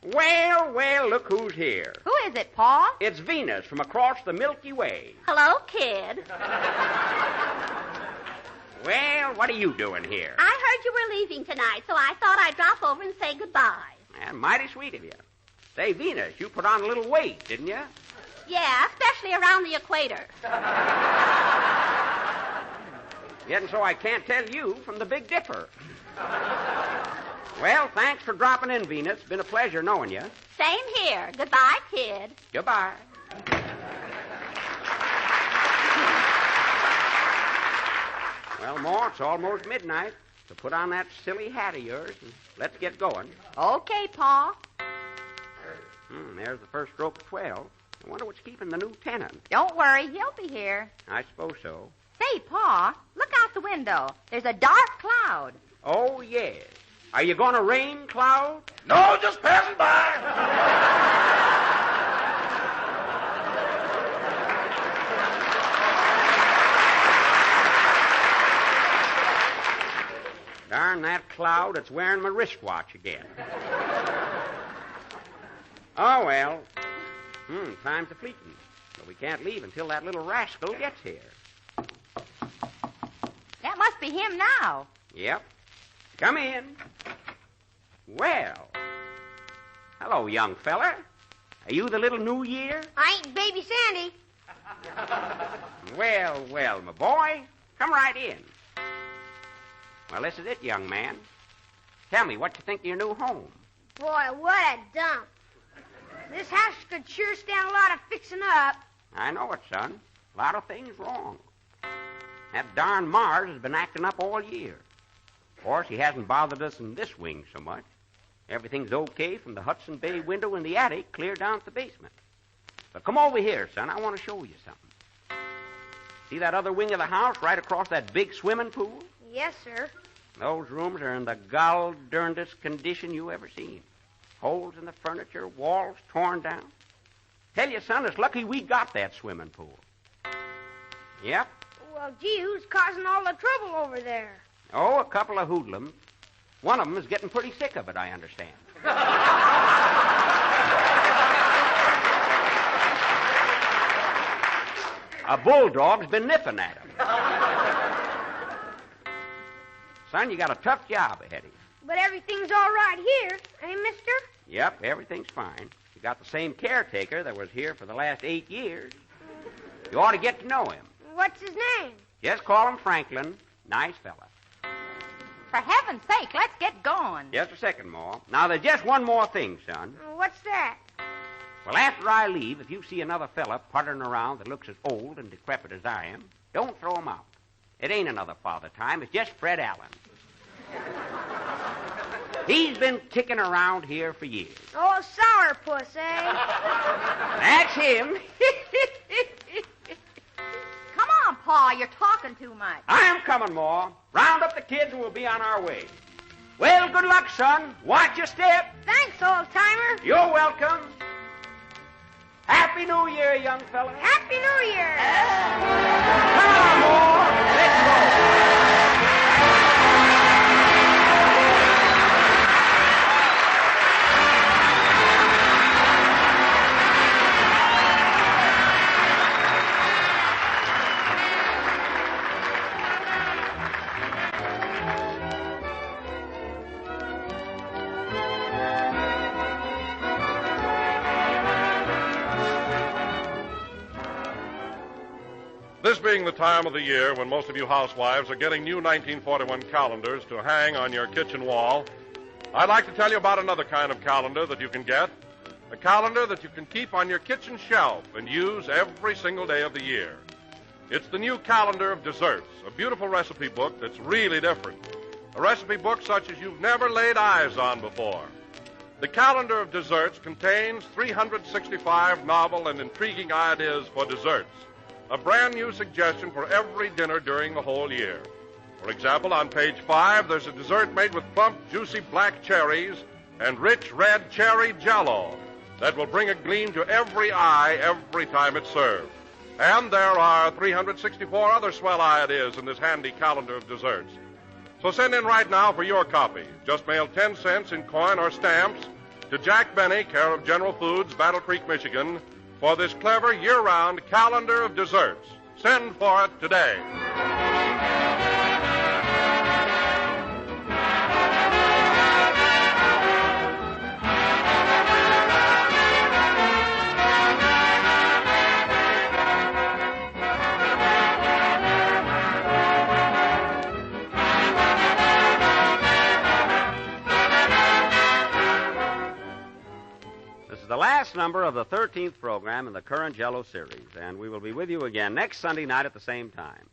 Well, well, look who's here. Who is it, Pa? It's Venus from across the Milky Way. Hello, kid. Well, what are you doing here? I heard you were leaving tonight, so I thought I'd drop over and say goodbye. Mighty sweet of you. Say, Venus, you put on a little weight, didn't you? Yeah, especially around the equator. Yet and so I can't tell you from the Big Dipper. Well, thanks for dropping in, Venus. Been a pleasure knowing you. Same here. Goodbye, kid. Goodbye. Well, Ma, it's almost midnight. So put on that silly hat of yours and let's get going. Okay, Pa. There's the first stroke of 12. I wonder what's keeping the new tenant. Don't worry. He'll be here. I suppose so. Say, Pa, look out the window. There's a dark cloud. Oh, yes. Are you going to rain, Cloud? No, just passing by. Darn that Cloud, it's wearing my wristwatch again. Oh, well. Time's a fleeting. But we can't leave until that little rascal gets here. That must be him now. Yep. Come in. Well. Hello, young feller. Are you the little New Year? I ain't Baby Sandy. Well, well, my boy. Come right in. Well, this is it, young man. Tell me what you think of your new home. Boy, what a dump. This house could sure stand a lot of fixing up. I know it, son. A lot of things wrong. That darn Mars has been acting up all year. Of course, he hasn't bothered us in this wing so much. Everything's okay from the Hudson Bay window in the attic clear down to the basement. But come over here, son. I want to show you something. See that other wing of the house right across that big swimming pool? Yes, sir. Those rooms are in the gall-darndest condition you ever seen. Holes in the furniture, walls torn down. Tell you, son, it's lucky we got that swimming pool. Yep. Well, gee, who's causing all the trouble over there? Oh, a couple of hoodlums. One of them is getting pretty sick of it, I understand. A bulldog's been nipping at him. Son, you got a tough job ahead of you. But everything's all right here, eh, mister? Yep, everything's fine. You got the same caretaker that was here for the last 8 years. You ought to get to know him. What's his name? Just call him Franklin. Nice fella. For heaven's sake, let's get going. Just a second, Ma. Now, there's just one more thing, son. What's that? Well, after I leave, if you see another fella puttering around that looks as old and decrepit as I am, don't throw him out. It ain't another Father Time. It's just Fred Allen. He's been kicking around here for years. Oh, sourpuss, eh? That's him. Come on, Pa, you're talking too much. I am coming, Ma. Round up the kids and we'll be on our way. Well, good luck, son. Watch your step. Thanks, old-timer. You're welcome. Happy New Year, young fella. Happy New Year. Come on, Ma. Let's go. This being the time of the year when most of you housewives are getting new 1941 calendars to hang on your kitchen wall, I'd like to tell you about another kind of calendar that you can get. A calendar that you can keep on your kitchen shelf and use every single day of the year. It's the new Calendar of Desserts, a beautiful recipe book that's really different. A recipe book such as you've never laid eyes on before. The Calendar of Desserts contains 365 novel and intriguing ideas for desserts. A brand new suggestion for every dinner during the whole year. For example, on page 5, there's a dessert made with plump, juicy black cherries and rich red cherry JELL-O that will bring a gleam to every eye every time it's served. And there are 364 other swell ideas in this handy calendar of desserts. So send in right now for your copy. Just mail 10 cents in coin or stamps to Jack Benny, care of General Foods, Battle Creek, Michigan, for this clever year-round calendar of desserts. Send for it today. The last number of the 13th program in the current JELL-O series, and we will be with you again next Sunday night at the same time.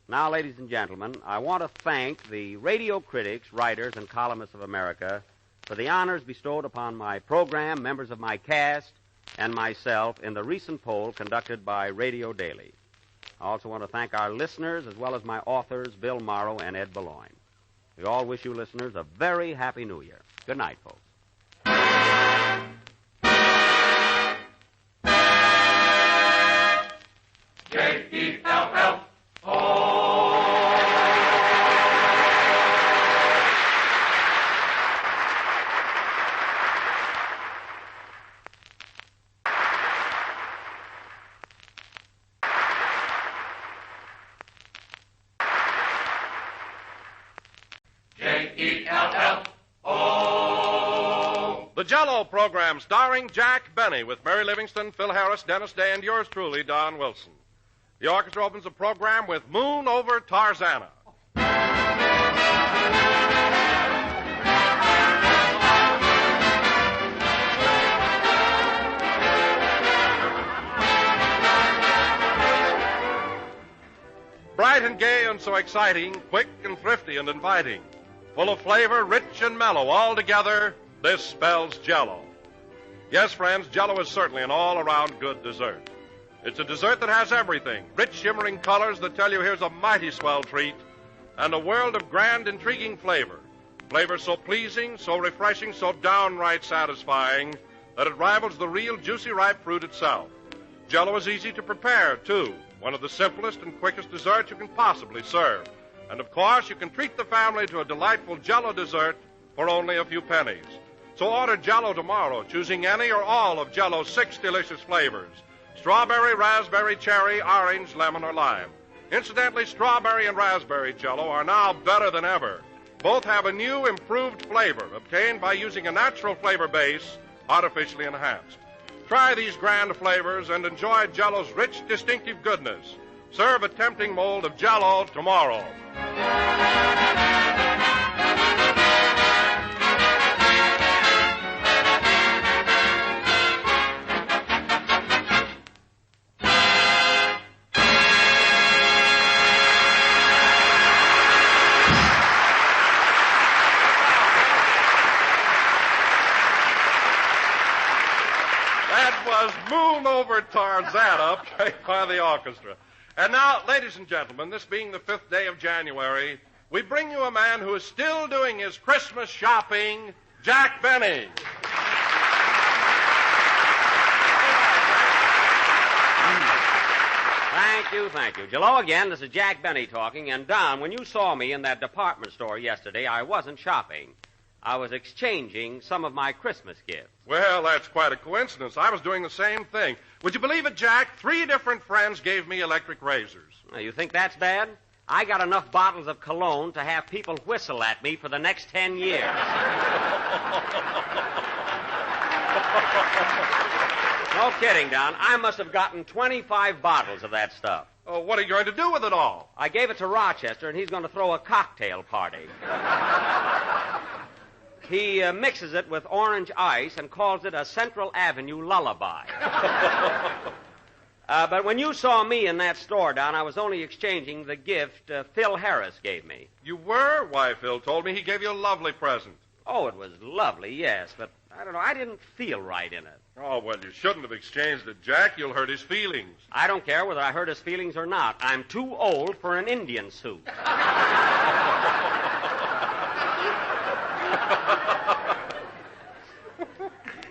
Now, ladies and gentlemen, I want to thank the radio critics, writers, and columnists of America for the honors bestowed upon my program, members of my cast, and myself in the recent poll conducted by Radio Daily. I also want to thank our listeners as well as my authors, Bill Morrow and Ed Boulogne. We all wish you listeners a very happy New Year. Good night, folks. JELL-O. JELL-O. The JELL-O program starring Jack Benny with Mary Livingston, Phil Harris, Dennis Day, and yours truly, Don Wilson. The orchestra opens the program with Moon Over Tarzana. Bright and gay and so exciting, quick and thrifty and inviting, full of flavor, rich and mellow, all together, this spells JELL-O. Yes, friends, JELL-O is certainly an all-around good dessert. It's a dessert that has everything. Rich, shimmering colors that tell you here's a mighty swell treat, and a world of grand, intriguing flavor. Flavor so pleasing, so refreshing, so downright satisfying that it rivals the real juicy, ripe fruit itself. JELL-O is easy to prepare, too. One of the simplest and quickest desserts you can possibly serve. And, of course, you can treat the family to a delightful JELL-O dessert for only a few pennies. So order JELL-O tomorrow, choosing any or all of JELL-O's 6 delicious flavors. Strawberry, raspberry, cherry, orange, lemon, or lime. Incidentally, strawberry and raspberry JELL-O are now better than ever. Both have a new, improved flavor obtained by using a natural flavor base artificially enhanced. Try these grand flavors and enjoy JELL-O's rich, distinctive goodness. Serve a tempting mold of JELL-O tomorrow. That was Moon Over Tarzana, played by the orchestra. And now, ladies and gentlemen, this being the 5th day of January, we bring you a man who is still doing his Christmas shopping, Jack Benny. Thank you. JELL-O again, this is Jack Benny talking. And Don, when you saw me in that department store yesterday, I wasn't shopping. I was exchanging some of my Christmas gifts. Well, that's quite a coincidence. I was doing the same thing. Would you believe it, Jack? 3 different friends gave me electric razors. Now, you think that's bad? I got enough bottles of cologne to have people whistle at me for the next 10 years. No kidding, Don. I must have gotten 25 bottles of that stuff. Oh, what are you going to do with it all? I gave it to Rochester, and he's going to throw a cocktail party. He mixes it with orange ice and calls it a Central Avenue lullaby. But when you saw me in that store, Don, I was only exchanging the gift Phil Harris gave me. You were? Why, Phil told me he gave you a lovely present. Oh, it was lovely, yes, but I don't know, I didn't feel right in it. Oh, well, you shouldn't have exchanged it, Jack. You'll hurt his feelings. I don't care whether I hurt his feelings or not. I'm too old for an Indian suit.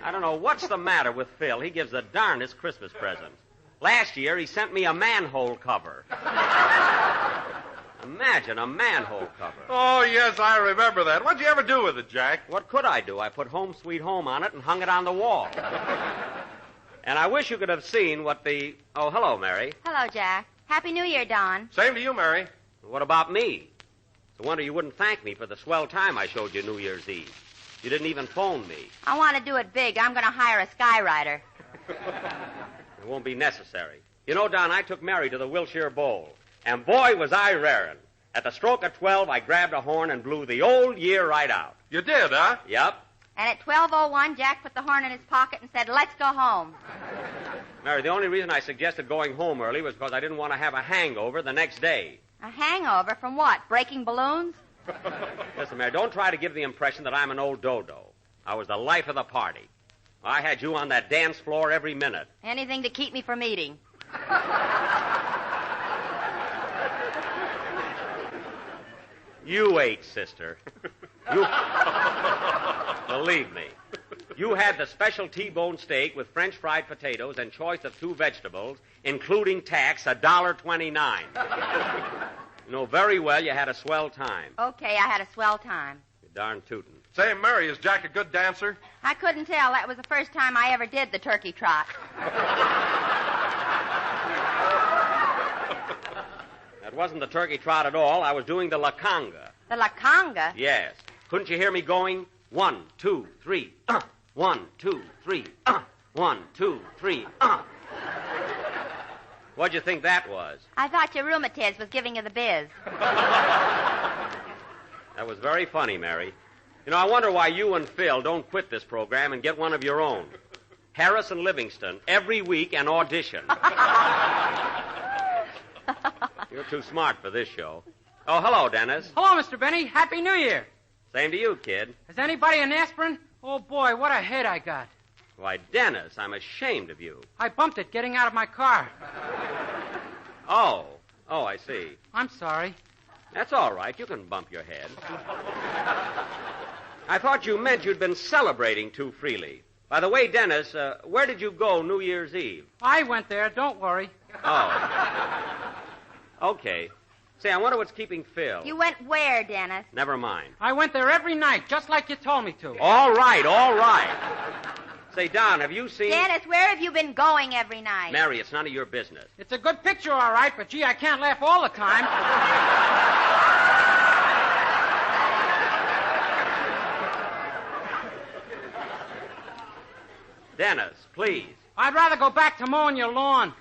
I don't know what's the matter with Phil. He gives the darndest Christmas presents. Last year, he sent me a manhole cover. Imagine a manhole cover. Oh, yes, I remember that. What'd you ever do with it, Jack? What could I do? I put Home Sweet Home on it and hung it on the wall. And I wish you could have seen what the... Oh, hello, Mary. Hello, Jack. Happy New Year, Don. Same to you, Mary. What about me? It's a wonder you wouldn't thank me for the swell time I showed you New Year's Eve. You didn't even phone me. I want to do it big. I'm going to hire a skywriter. It won't be necessary. You know, Don, I took Mary to the Wilshire Bowl. And boy, was I raring. At the stroke of 12, I grabbed a horn and blew the old year right out. You did, huh? Yep. And at 12:01, Jack put the horn in his pocket and said, "Let's go home." Mary, the only reason I suggested going home early was because I didn't want to have a hangover the next day. A hangover from what? Breaking balloons? Listen, Mary, don't try to give the impression that I'm an old dodo. I was the life of the party. I had you on that dance floor every minute. Anything to keep me from eating. You ate, sister. You... Believe me. You had the special T-bone steak with French fried potatoes and choice of 2 vegetables, including tax, $1.29. You know very well you had a swell time. Okay, I had a swell time. You're darn tootin'. Say, Mary, is Jack a good dancer? I couldn't tell. That was the first time I ever did the turkey trot. That wasn't the turkey trot at all. I was doing the la conga. The la conga? Yes. Couldn't you hear me going 1, 2, 3, 1, 2, 3, 1, 2, 3, What'd you think that was? I thought your rheumatiz was giving you the biz. That was very funny, Mary. You know, I wonder why you and Phil don't quit this program and get one of your own. Harris and Livingston, every week an audition. You're too smart for this show. Oh, hello, Dennis. Hello, Mr. Benny. Happy New Year. Same to you, kid. Has anybody an aspirin? Oh, boy, what a head I got. Why, Dennis, I'm ashamed of you. I bumped it getting out of my car. Oh, I see. I'm sorry. That's all right. You can bump your head. I thought you meant you'd been celebrating too freely. By the way, Dennis, where did you go New Year's Eve? I went there. Don't worry. Oh. Okay. Say, I wonder what's keeping Phil. You went where, Dennis? Never mind. I went there every night, just like you told me to. All right. Say, Don, have you seen... Dennis, where have you been going every night? Mary, it's none of your business. It's a good picture, all right, but, gee, I can't laugh all the time. Dennis, please. I'd rather go back to mowing your lawn.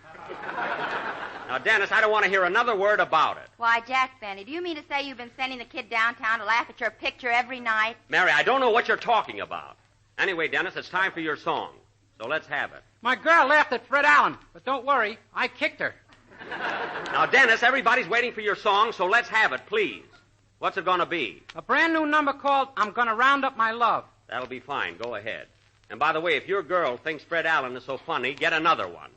Now, Dennis, I don't want to hear another word about it. Why, Jack Benny, do you mean to say you've been sending the kid downtown to laugh at your picture every night? Mary, I don't know what you're talking about. Anyway, Dennis, it's time for your song. So let's have it. My girl laughed at Fred Allen, but don't worry, I kicked her. Now, Dennis, everybody's waiting for your song, so let's have it, please. What's it going to be? A brand new number called I'm Gonna Round Up My Love. That'll be fine. Go ahead. And by the way, if your girl thinks Fred Allen is so funny, get another one.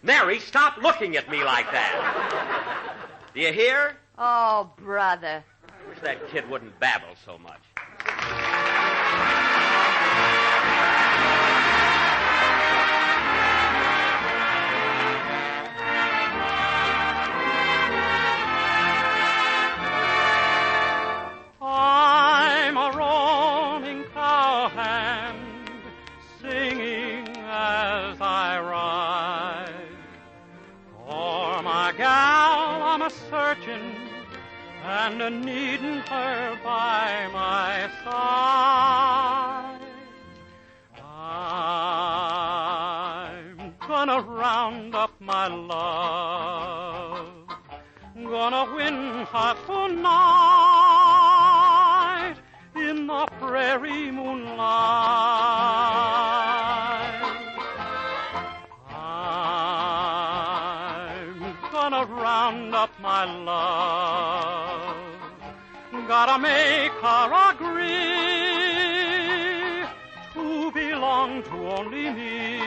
Mary, stop looking at me like that. Do you hear? Oh, brother. Wish that kid wouldn't babble so much. I'm a roaming cowhand, singing as I ride. For my gal I'm a-searching, and a-needing her by my side. I'm gonna round up my love, gonna win her tonight in the prairie moonlight. I'm gonna round up my love, gotta make her agree to belong to only me.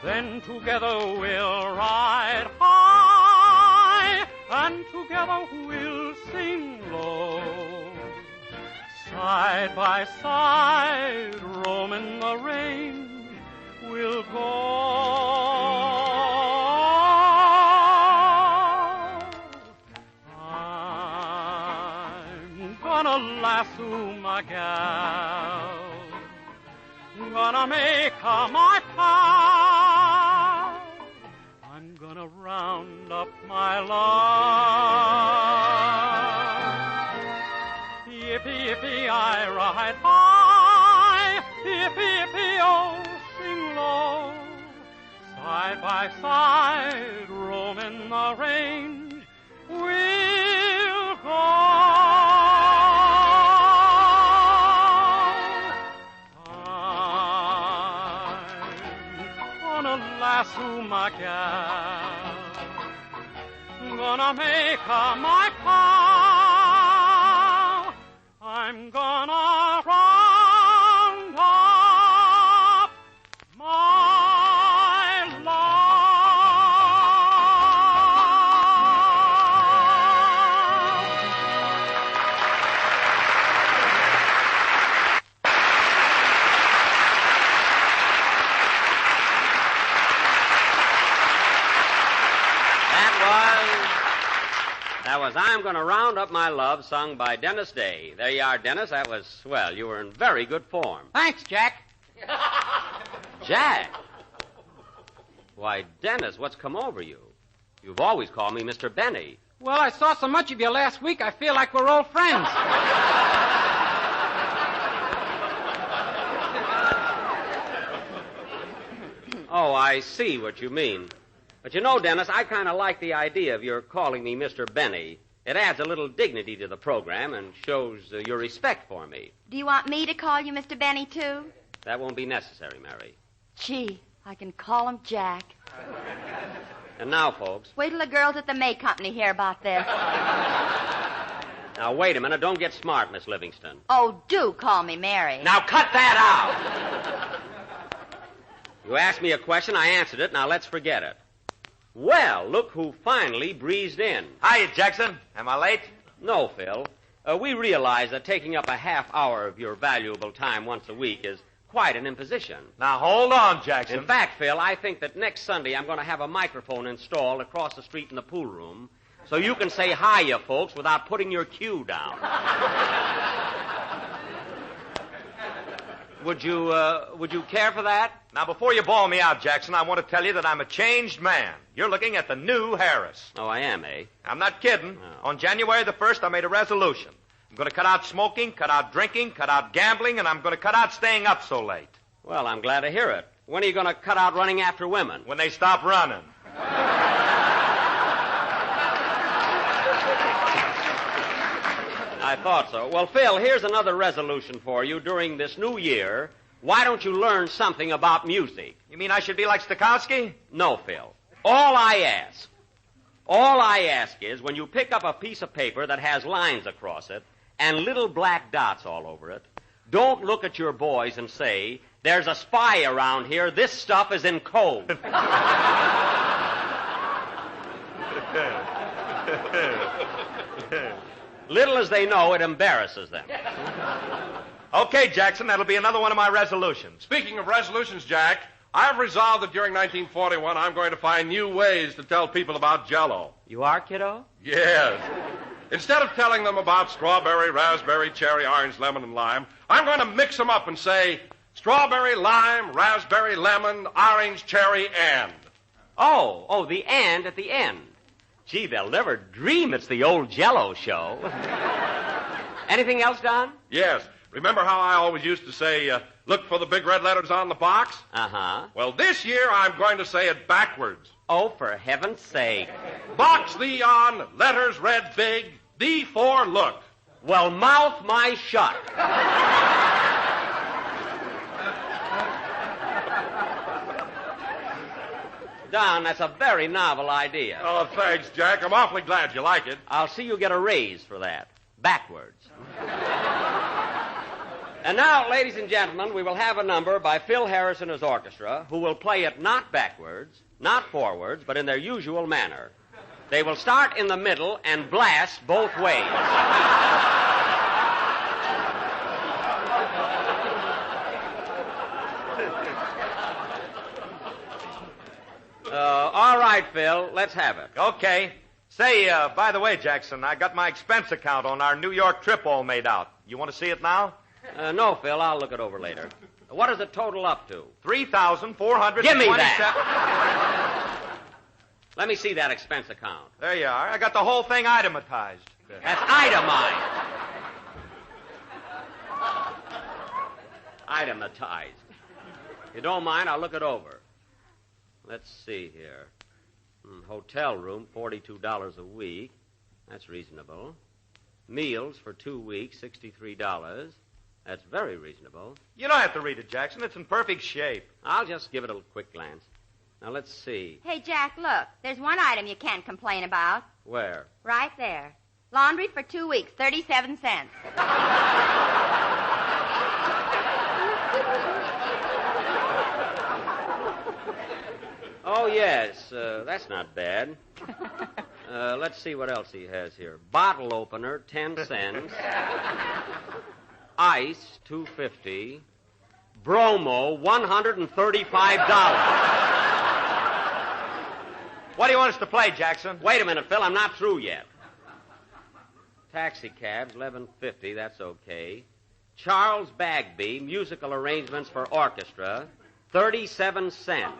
Then together we'll ride high, and together we'll sing low. Side by side, roaming the range, we'll go. I'm gonna lasso my gal, gonna make her my pal. I'm gonna round up my love. Yippee, yippee, I ride high. Yippee, yippee, oh, sing low. Side by side, roaming the range, we'll go. Lasso my gal, gonna make her my pal. I'm gonna round up my love. That was I'm Gonna Round Up My Love, sung by Dennis Day. There you are, Dennis. That was swell. You were in very good form. Thanks, Jack. Jack? Why, Dennis, what's come over you? You've always called me Mr. Benny. Well, I saw so much of you last week, I feel like we're old friends. Oh, I see what you mean. But you know, Dennis, I kind of like the idea of your calling me Mr. Benny. It adds a little dignity to the program and shows your respect for me. Do you want me to call you Mr. Benny, too? That won't be necessary, Mary. Gee, I can call him Jack. And now, folks. Wait till the girls at the May Company hear about this. Now, wait a minute. Don't get smart, Miss Livingston. Oh, do call me Mary. Now, cut that out! You asked me a question, I answered it. Now, let's forget it. Well, look who finally breezed in. Hiya, Jackson. Am I late? No, Phil. We realize that taking up a half hour of your valuable time once a week is quite an imposition. Now, hold on, Jackson. In fact, Phil, I think that next Sunday I'm going to have a microphone installed across the street in the pool room so you can say hiya, folks, without putting your cue down. Would you care for that? Now, before you bawl me out, Jackson, I want to tell you that I'm a changed man. You're looking at the new Harris. Oh, I am, eh? I'm not kidding. Oh. On January the 1st, I made a resolution. I'm going to cut out smoking, cut out drinking, cut out gambling, and I'm going to cut out staying up so late. Well, I'm glad to hear it. When are you going to cut out running after women? When they stop running. I thought so. Well, Phil, here's another resolution for you during this new year. Why don't you learn something about music? You mean I should be like Stokowski? No, Phil. All I ask is when you pick up a piece of paper that has lines across it and little black dots all over it, don't look at your boys and say, there's a spy around here. This stuff is in code. Little as they know, it embarrasses them. Okay, Jackson, that'll be another one of my resolutions. Speaking of resolutions, Jack, I've resolved that during 1941 I'm going to find new ways to tell people about Jell-O. You are, kiddo? Yes. Instead of telling them about strawberry, raspberry, cherry, orange, lemon, and lime, I'm going to mix them up and say strawberry, lime, raspberry, lemon, orange, cherry, and. Oh, the and at the end. Gee, they'll never dream it's the old Jell-O show. Anything else, Don? Yes. Remember how I always used to say, look for the big red letters on the box? Uh-huh. Well, this year I'm going to say it backwards. Oh, for heaven's sake. Box thee on, letters read big, thee for look. Well, mouth my shut. Don, that's a very novel idea. Oh, thanks, Jack. I'm awfully glad you like it. I'll see you get a raise for that. Backwards. And now, ladies and gentlemen, we will have a number by Phil Harris and his orchestra, who will play it not backwards, not forwards, but in their usual manner. They will start in the middle and blast both ways. All right, Phil, let's have it. Okay. Say, by the way, Jackson, I got my expense account on our New York trip all made out. You want to see it now? No, Phil, I'll look it over later. What does it total up to? $3,427. Give me that. Let me see that expense account. There you are. I got the whole thing itematized. That's itemized. Itematized. If you don't mind, I'll look it over. Let's see here. Hotel room, $42 a week. That's reasonable. Meals for 2 weeks, $63. That's very reasonable. You don't have to read it, Jackson. It's in perfect shape. I'll just give it a quick glance. Now, let's see. Hey, Jack, look. There's one item you can't complain about. Where? Right there. Laundry for 2 weeks, 37 cents. Oh, yes. That's not bad. Let's see what else he has here. Bottle opener, 10 cents. Ice, $2.50. Bromo, $135. What do you want us to play, Jackson? Wait a minute, Phil. I'm not through yet. Taxi cabs, $11.50. That's okay. Charles Bagby, musical arrangements for orchestra, 37 cents.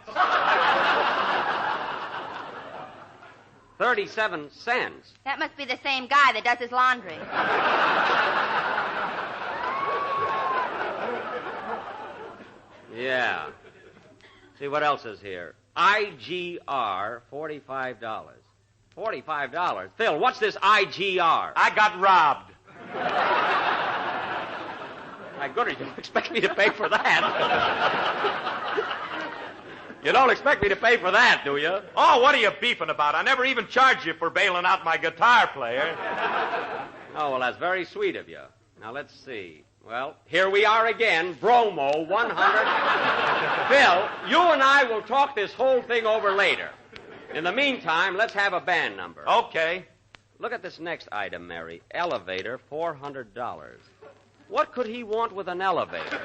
37 cents? That must be the same guy that does his laundry. Yeah. See, what else is here? IGR, $45. $45? Phil, what's this IGR? I got robbed. My goodness, you don't expect me to pay for that. You don't expect me to pay for that, do you? Oh, what are you beefing about? I never even charged you for bailing out my guitar player. Oh, well, that's very sweet of you. Now, let's see. Well, here we are again. Bromo, 100. Phil, you and I will talk this whole thing over later. In the meantime, let's have a band number. Okay. Look at this next item, Mary. Elevator, $400. What could he want with an elevator?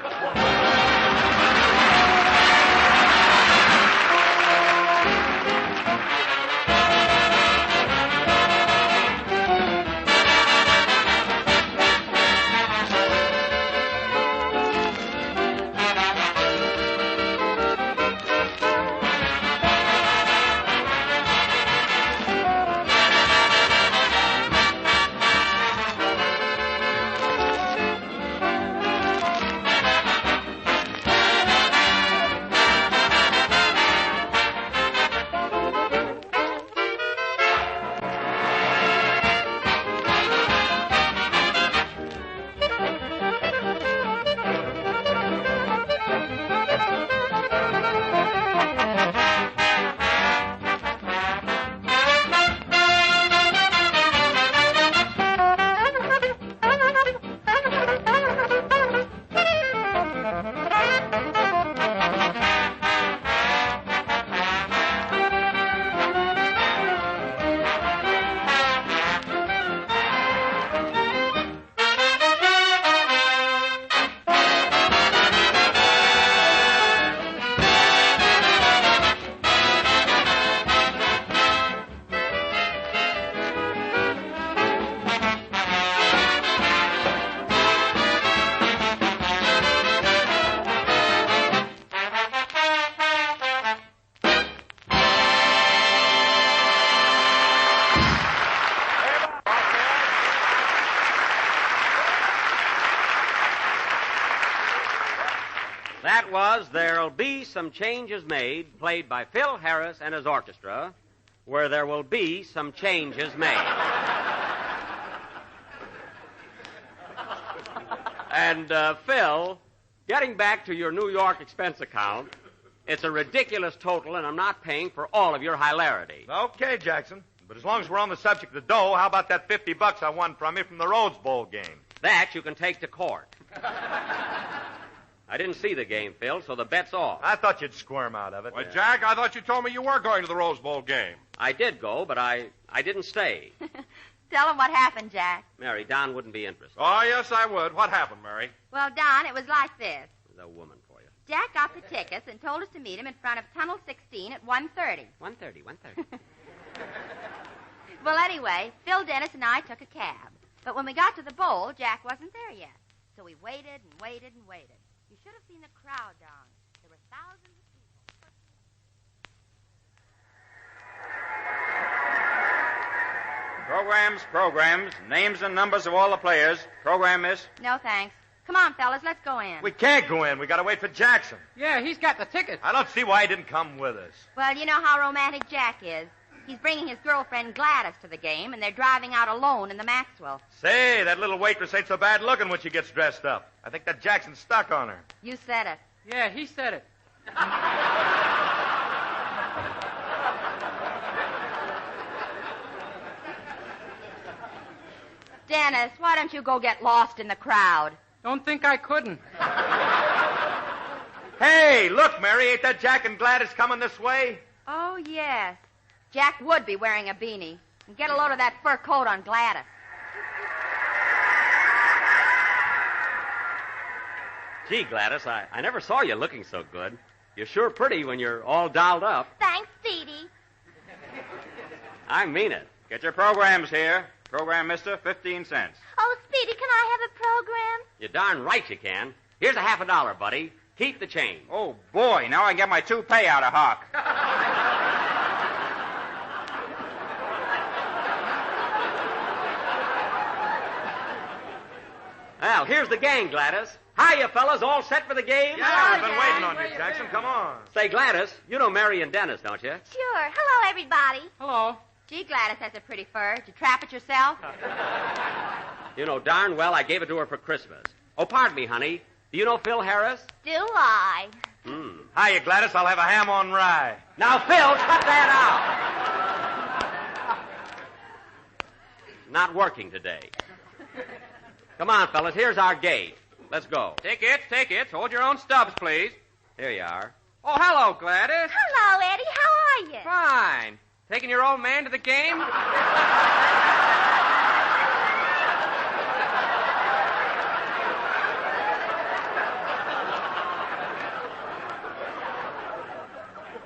That was There'll Be Some Changes Made, played by Phil Harris and his orchestra, where there will be some changes made. And, Phil, getting back to your New York expense account, it's a ridiculous total, and I'm not paying for all of your hilarity. Okay, Jackson. But as long as we're on the subject of the dough, how about that $50 I won from you from the Rose Bowl game? That you can take to court. I didn't see the game, Phil, so the bet's off. I thought you'd squirm out of it. Well, Jack, I thought you told me you were going to the Rose Bowl game. I did go, but I didn't stay. Tell him what happened, Jack. Mary, Don wouldn't be interested. Oh, yes, I would. What happened, Mary? Well, Don, it was like this. There's a woman for you. Jack got the tickets and told us to meet him in front of Tunnel 16 at 1:30. 1:30. Well, anyway, Phil Dennis and I took a cab. But when we got to the bowl, Jack wasn't there yet. So we waited and waited and waited. You should have seen the crowd, Don. There were thousands of people. Programs, names and numbers of all the players. Program, miss? No, thanks. Come on, fellas, let's go in. We can't go in. We got to wait for Jackson. Yeah, he's got the ticket. I don't see why he didn't come with us. Well, you know how romantic Jack is. He's bringing his girlfriend Gladys to the game, and they're driving out alone in the Maxwell. Say, that little waitress ain't so bad looking when she gets dressed up. I think that Jackson's stuck on her. You said it. Yeah, he said it. Dennis, why don't you go get lost in the crowd? Don't think I couldn't. Hey, look, Mary, ain't that Jack and Gladys coming this way? Oh, yes. Jack would be wearing a beanie. And get a load of that fur coat on Gladys. Gee, Gladys, I never saw you looking so good. You're sure pretty when you're all dolled up. Thanks, Speedy. I mean it. Get your programs here. Program, mister, 15 cents. Oh, Speedy, can I have a program? You're darn right you can. Here's a $50, buddy. Keep the change. Oh, boy, now I can get my toupee out of hock. Well, here's the gang, Gladys. Hiya, fellas. All set for the game? Yeah, we've been waiting on you, Jackson. Come on. Say, Gladys, you know Mary and Dennis, don't you? Sure. Hello, everybody. Hello. Gee, Gladys has a pretty fur. Did you trap it yourself? You know darn well I gave it to her for Christmas. Oh, pardon me, honey. Do you know Phil Harris? Do I? Hiya, Gladys. I'll have a ham on rye. Now, Phil, cut that out. Not working today. Come on, fellas. Here's our gate. Let's go. Tickets. Hold your own stubs, please. Here you are. Oh, hello, Gladys. Hello, Eddie. How are you? Fine. Taking your old man to the game?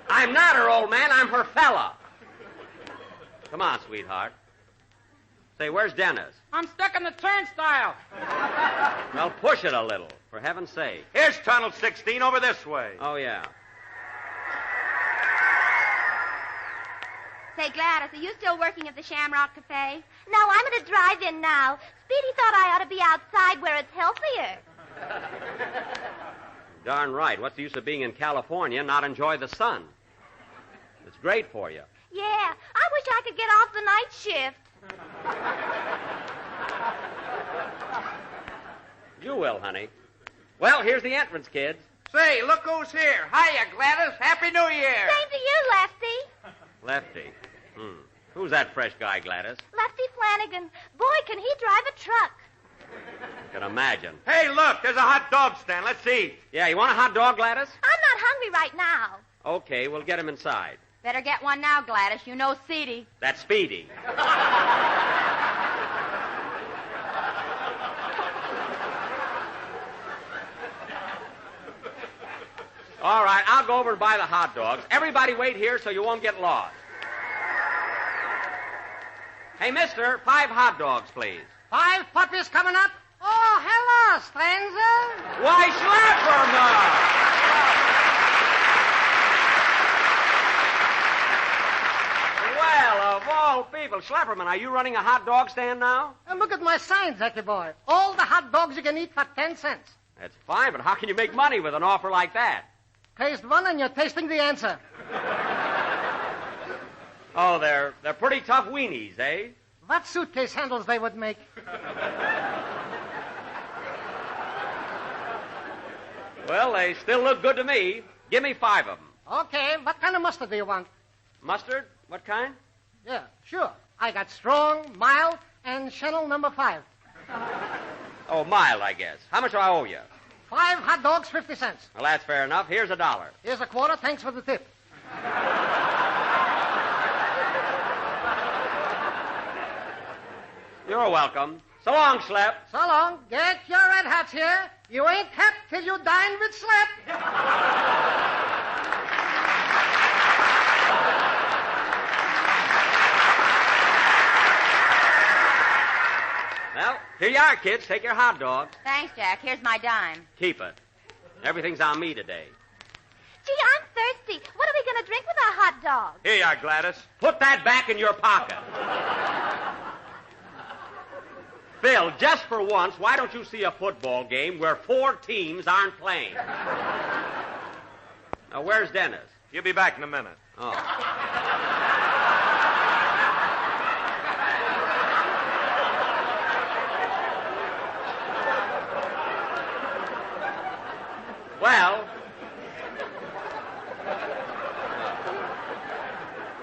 I'm not her old man. I'm her fella. Come on, sweetheart. Say, where's Dennis? I'm stuck in the turnstile. Well, push it a little, for heaven's sake. Here's Tunnel 16 over this way. Oh, yeah. Say, Gladys, are you still working at the Shamrock Cafe? No, I'm at a drive-in now. Speedy thought I ought to be outside where it's healthier. Darn right. What's the use of being in California and not enjoy the sun? It's great for you. Yeah, I wish I could get off the night shift. You will, honey. Well, here's the entrance, kids. Say, look who's here. Hiya, Gladys. Happy New Year. Same to you, Lefty. Lefty. Who's that fresh guy, Gladys? Lefty Flanagan. Boy, can he drive a truck. Can imagine. Hey, look, there's a hot dog stand. Let's eat. Yeah, you want a hot dog, Gladys? I'm not hungry right now. Okay, we'll get him inside. Better get one now, Gladys. You know Seedy. That's Speedy. All right, I'll go over and buy the hot dogs. Everybody wait here so you won't get lost. Hey, mister, 5 hot dogs, please. 5 puppies coming up? Oh, hello, stranger. Why, Schlepperman! Well, of all people, Schlepperman, are you running a hot dog stand now? And look at my sign, Zachy boy. All the hot dogs you can eat for 10 cents. That's fine, but how can you make money with an offer like that? Taste one and you're tasting the answer. Oh, they're pretty tough weenies, eh? What suitcase handles they would make? Well, they still look good to me. Give me 5 of them. Okay, what kind of mustard do you want? Mustard? What kind? Yeah, sure. I got strong, mild, and Chanel number 5. Oh, mild, I guess. How much do I owe you? 5 hot dogs, 50 cents. Well, that's fair enough. Here's $1. Here's a quarter. Thanks for the tip. You're welcome. So long, Slep. So long. Get your red hats here. You ain't kept till you dine with Slep. Well, here you are, kids. Take your hot dog. Thanks, Jack. Here's my dime. Keep it. Everything's on me today. Gee, I'm thirsty. What are we going to drink with our hot dog? Here you are, Gladys. Put that back in your pocket. Phil, just for once, why don't you see a football game where 4 teams aren't playing? Now, where's Dennis? He'll be back in a minute. Oh.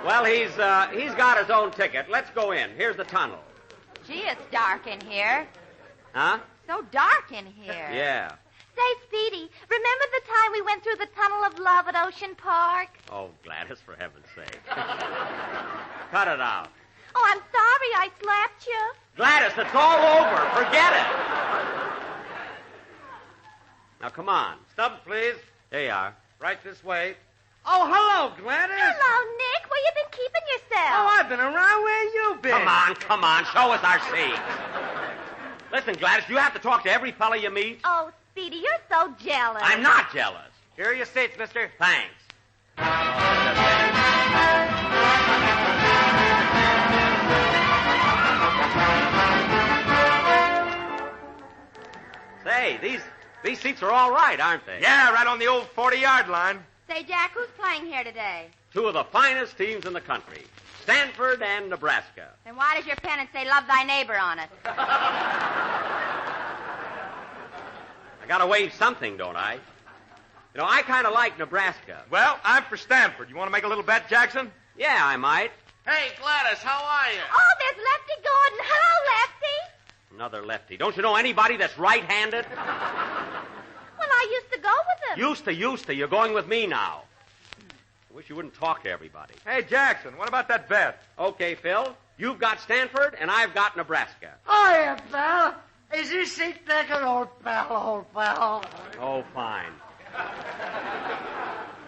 Well, he's got his own ticket. Let's go in. Here's the tunnel. Gee, it's dark in here. Huh? So dark in here. Yeah. Say, Speedy, remember the time we went through the Tunnel of Love at Ocean Park? Oh, Gladys, for heaven's sake. Cut it out. Oh, I'm sorry I slapped you. Gladys, it's all over. Forget it. Now, come on. Stubbs, please. There you are. Right this way. Oh, hello, Gladys. Hello, Nick. Where you been keeping yourself? Oh, I've been around. Where you been? Come on. Show us our seats. Listen, Gladys, you have to talk to every fella you meet. Oh, Speedy, you're so jealous. I'm not jealous. Here are your seats, mister. Thanks. Say, these seats are all right, aren't they? Yeah, right on the old 40-yard line. Say, Jack, who's playing here today? 2 of the finest teams in the country, Stanford and Nebraska. Then why does your pennant say love thy neighbor on it? I gotta wave something, don't I? You know, I kind of like Nebraska. Well, I'm for Stanford. You want to make a little bet, Jackson? Yeah, I might. Hey, Gladys, how are you? Oh, there's Lefty Gordon. Hello, Lefty. Another lefty. Don't you know anybody that's right-handed? Well, I used to go with him. Used to. You're going with me now. I wish you wouldn't talk to everybody. Hey, Jackson, what about that bet? Okay, Phil. You've got Stanford, and I've got Nebraska. Oh, yeah, pal. Is this seat taken, old pal? Oh, fine.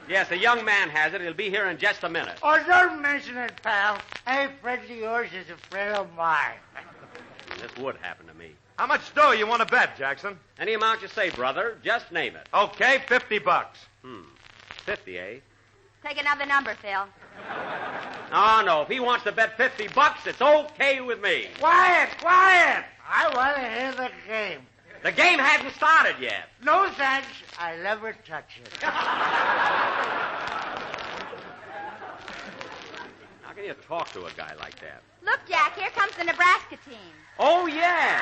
Yes, a young man has it. He'll be here in just a minute. Oh, don't mention it, pal. Any friend of yours is a friend of mine. This would happen to me. How much dough you want to bet, Jackson? Any amount you say, brother. Just name it. Okay, $50. 50, eh? Take another number, Phil. Oh, no. If he wants to bet $50, it's okay with me. Quiet. I want to hear the game. The game hasn't started yet. No thanks. I never touch it. How can you talk to a guy like that? Look, Jack, here comes the Nebraska team. Oh, yeah.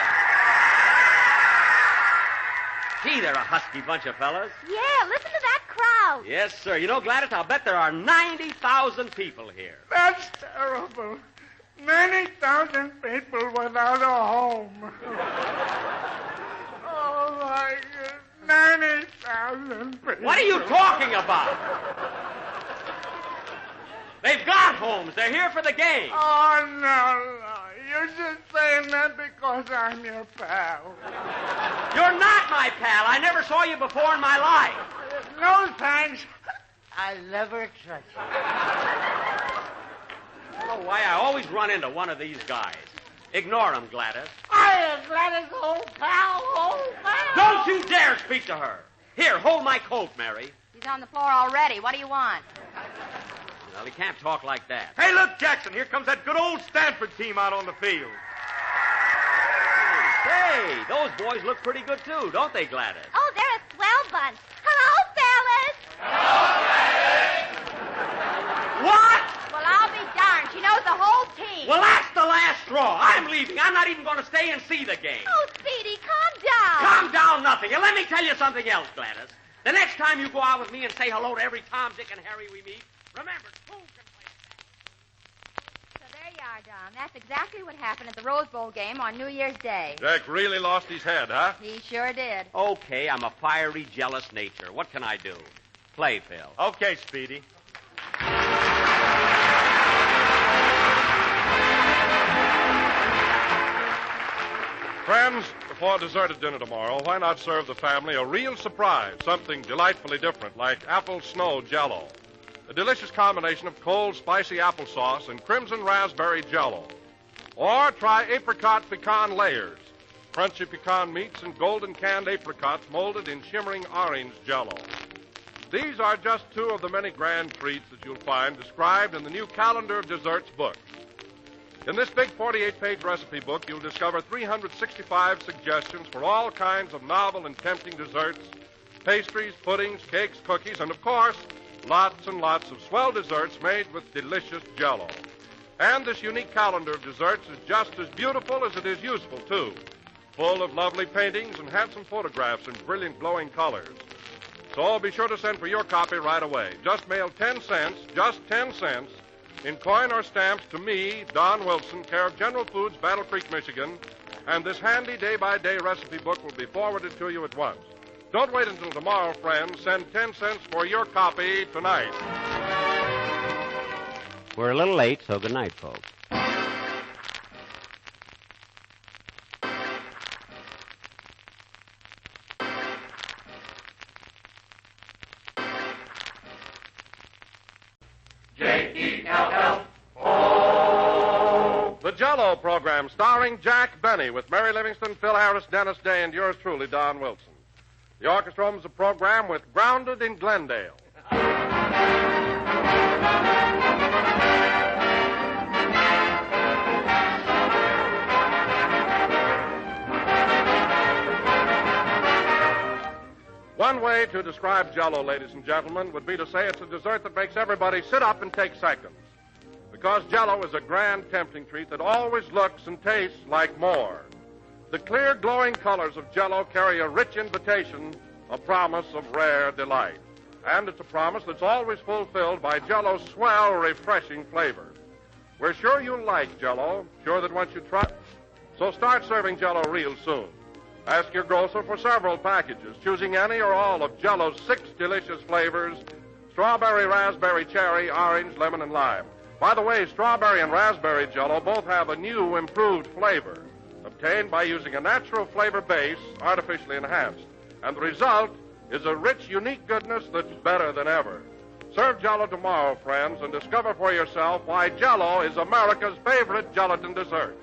Gee, they're a husky bunch of fellas. Yeah, listen to that crowd. Yes, sir. You know, Gladys, I'll bet there are 90,000 people here. That's terrible. 90,000 people without a home. Oh, my goodness. 90,000 people. What are you talking about? They've got homes. They're here for the game. Oh, no. You're just saying that because I'm your pal. You're not my pal. I never saw you before in my life. No thanks. I never touch you. I don't know why I always run into one of these guys. Ignore him, Gladys. I am Gladys, old pal. Don't you dare speak to her. Here, hold my coat, Mary. He's on the floor already. What do you want? Well, he can't talk like that. Hey, look, Jackson, here comes that good old Stanford team out on the field. Hey, those boys look pretty good, too, don't they, Gladys? Oh, they're I'm not even going to stay and see the game. Oh, Speedy, calm down. Calm down nothing. And let me tell you something else, Gladys. The next time you go out with me and say hello to every Tom, Dick, and Harry we meet, remember, two can play So there you are, Don. That's exactly what happened at the Rose Bowl game on New Year's Day. Jack really lost his head, huh? He sure did. Okay, I'm a fiery, jealous nature. What can I do? Play, Phil. Okay, Speedy. Friends, before dessert at dinner tomorrow, why not serve the family a real surprise, something delightfully different, like apple snow Jell-O. A delicious combination of cold, spicy applesauce and crimson raspberry Jell-O. Or try apricot pecan layers, crunchy pecan meats and golden canned apricots molded in shimmering orange Jell-O. These are just two of the many grand treats that you'll find described in the new Calendar of Desserts book. In this big 48-page recipe book, you'll discover 365 suggestions for all kinds of novel and tempting desserts, pastries, puddings, cakes, cookies, and, of course, lots and lots of swell desserts made with delicious Jell-O. And this unique calendar of desserts is just as beautiful as it is useful, too, full of lovely paintings and handsome photographs in brilliant glowing colors. So be sure to send for your copy right away. Just mail 10 cents, just 10 cents, in coin or stamps to me, Don Wilson, care of General Foods, Battle Creek, Michigan, and this handy day-by-day recipe book will be forwarded to you at once. Don't wait until tomorrow, friends. Send 10 cents for your copy tonight. We're a little late, so good night, folks. JELL-O. The Jell-O program starring Jack Benny with Mary Livingston, Phil Harris, Dennis Day, and yours truly, Don Wilson. The orchestra opens the program with Grounded in Glendale. One way to describe Jell-O, ladies and gentlemen, would be to say it's a dessert that makes everybody sit up and take seconds. Because Jell-O is a grand, tempting treat that always looks and tastes like more. The clear, glowing colors of Jell-O carry a rich invitation, a promise of rare delight. And it's a promise that's always fulfilled by Jell-O's swell, refreshing flavor. We're sure you'll like Jell-O, sure that once you try it. So start serving Jell-O real soon. Ask your grocer for several packages, choosing any or all of Jell-O's 6 delicious flavors: strawberry, raspberry, cherry, orange, lemon, and lime. By the way, strawberry and raspberry Jell-O both have a new, improved flavor, obtained by using a natural flavor base, artificially enhanced. And the result is a rich, unique goodness that's better than ever. Serve Jell-O tomorrow, friends, and discover for yourself why Jell-O is America's favorite gelatin dessert.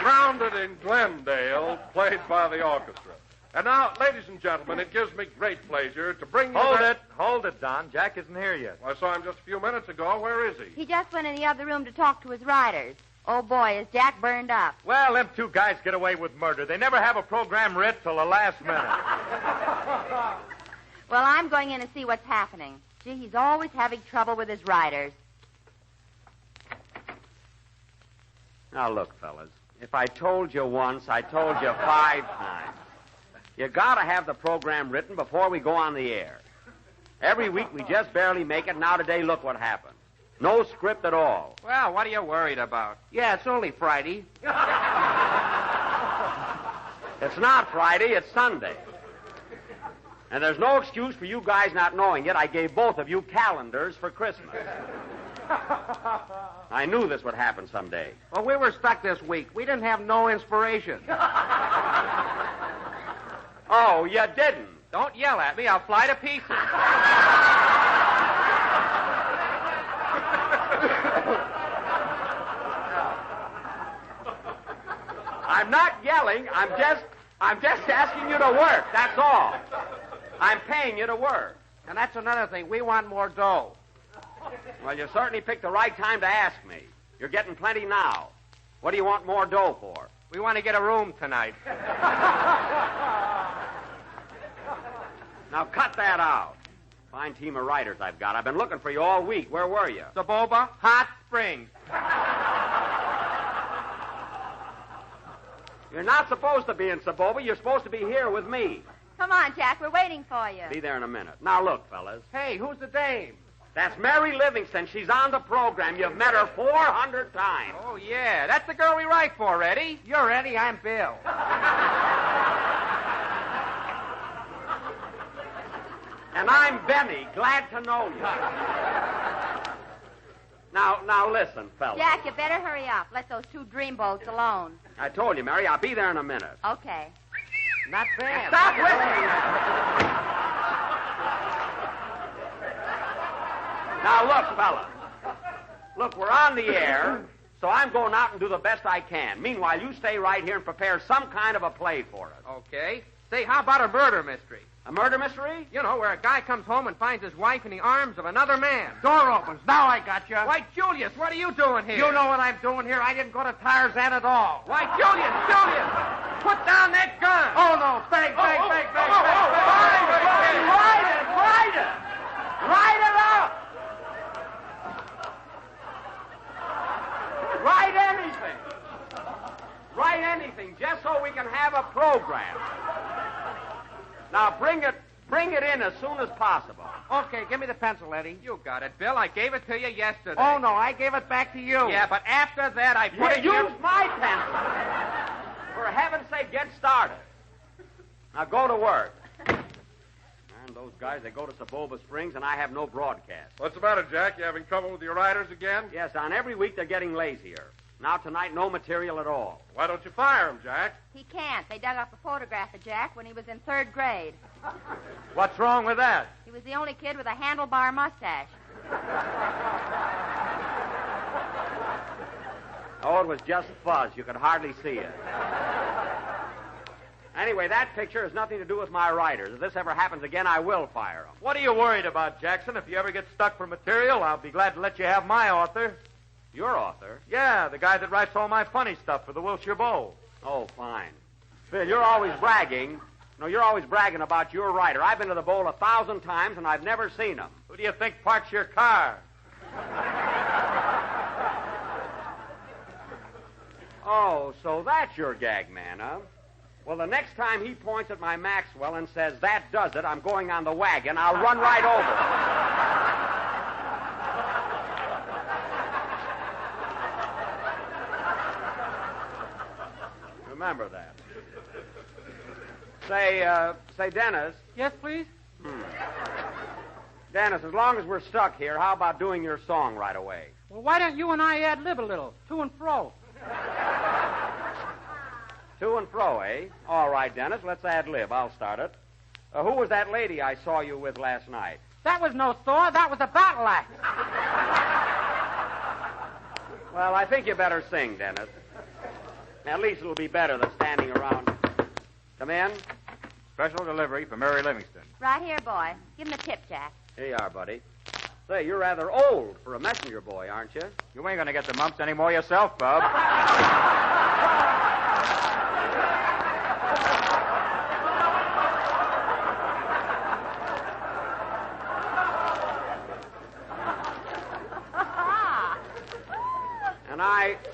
Grounded in Glendale, played by the orchestra. And now, ladies and gentlemen, it gives me great pleasure to bring you... Hold it, Don. Jack isn't here yet. I saw him just a few minutes ago. Where is he? He just went in the other room to talk to his riders. Oh, boy, is Jack burned up. Well, them two guys get away with murder. They never have a program writ till the last minute. Well, I'm going in to see what's happening. Gee, he's always having trouble with his riders. Now, look, fellas. If I told you once, I told you 5 times. You gotta have the program written before we go on the air. Every week we just barely make it. Now today, look what happened. No script at all. Well, what are you worried about? Yeah, it's only Friday. It's not Friday, it's Sunday. And there's no excuse for you guys not knowing it. I gave both of you calendars for Christmas. I knew this would happen someday. Well, we were stuck this week. We didn't have no inspiration. Oh, you didn't? Don't yell at me. I'll fly to pieces. I'm not yelling. I'm just asking you to work. That's all. I'm paying you to work. And that's another thing. We want more dough. Well, you certainly picked the right time to ask me. You're getting plenty now. What do you want more dough for? We want to get a room tonight. Now, cut that out. Fine team of writers I've got. I've been looking for you all week. Where were you? Saboba, Hot Springs. You're not supposed to be in Saboba. You're supposed to be here with me. Come on, Jack. We're waiting for you. Be there in a minute. Now, look, fellas. Hey, who's the dame? That's Mary Livingston. She's on the program. You've met her 400 times. Oh, yeah. That's the girl we write for, Eddie. You're Eddie. I'm Bill. And I'm Benny. Glad to know you. Now, listen, fellas. Jack, you better hurry up. Let those two dreamboats alone. I told you, Mary, I'll be there in a minute. Okay. Not bad. Stop whistling. Now, look, fellas. Look, we're on the air, so I'm going out and do the best I can. Meanwhile, you stay right here and prepare some kind of a play for us. Okay. Say, how about a murder mystery? A murder mystery? You know, where a guy comes home and finds his wife in the arms of another man. Door opens. Now I got you. Why, Julius, what are you doing here? You know what I'm doing here. I didn't go to Tarzan at all. Why, Julius, put down that gun. Oh, no. Bang. Ride it. Ride it up. Write anything, just so we can have a program. Now, bring it in as soon as possible. Okay, give me the pencil, Eddie. You got it, Bill. I gave it to you yesterday. Oh, no, I gave it back to you. Yeah, but after that, I put it... Use my pencil. For heaven's sake, get started. Now, go to work. And those guys, they go to Saboba Springs, and I have no broadcast. What's the matter, Jack? You having trouble with your writers again? Yes, on every week they're getting lazier. Now, tonight, no material at all. Why don't you fire him, Jack? He can't. They dug up a photograph of Jack when he was in 3rd grade. What's wrong with that? He was the only kid with a handlebar mustache. Oh, it was just fuzz. You could hardly see it. Anyway, that picture has nothing to do with my writers. If this ever happens again, I will fire them. What are you worried about, Jackson? If you ever get stuck for material, I'll be glad to let you have my author. Your author? Yeah, the guy that writes all my funny stuff for the Wilshire Bowl. Oh, fine. Phil, you're always bragging. No, you're always bragging about your writer. I've been to the Bowl 1,000 times, and I've never seen him. Who do you think parks your car? Oh, so that's your gag man, huh? Well, the next time he points at my Maxwell and says, that does it, I'm going on the wagon, I'll run right over. Remember that. Say, Dennis. Yes, please? Dennis, as long as we're stuck here, how about doing your song right away? Well, why don't you and I ad-lib a little? To and fro. To and fro, eh? All right, Dennis, let's ad-lib. I'll start it. Who was that lady I saw you with last night? That was no Thor. That was a battle axe. Well, I think you better sing, Dennis. At least it'll be better than standing around. Come in. Special delivery for Mary Livingston. Right here, boy. Give him a tip, Jack. Here you are, buddy. Say, you're rather old for a messenger boy, aren't you? You ain't going to get the mumps anymore yourself, Bub.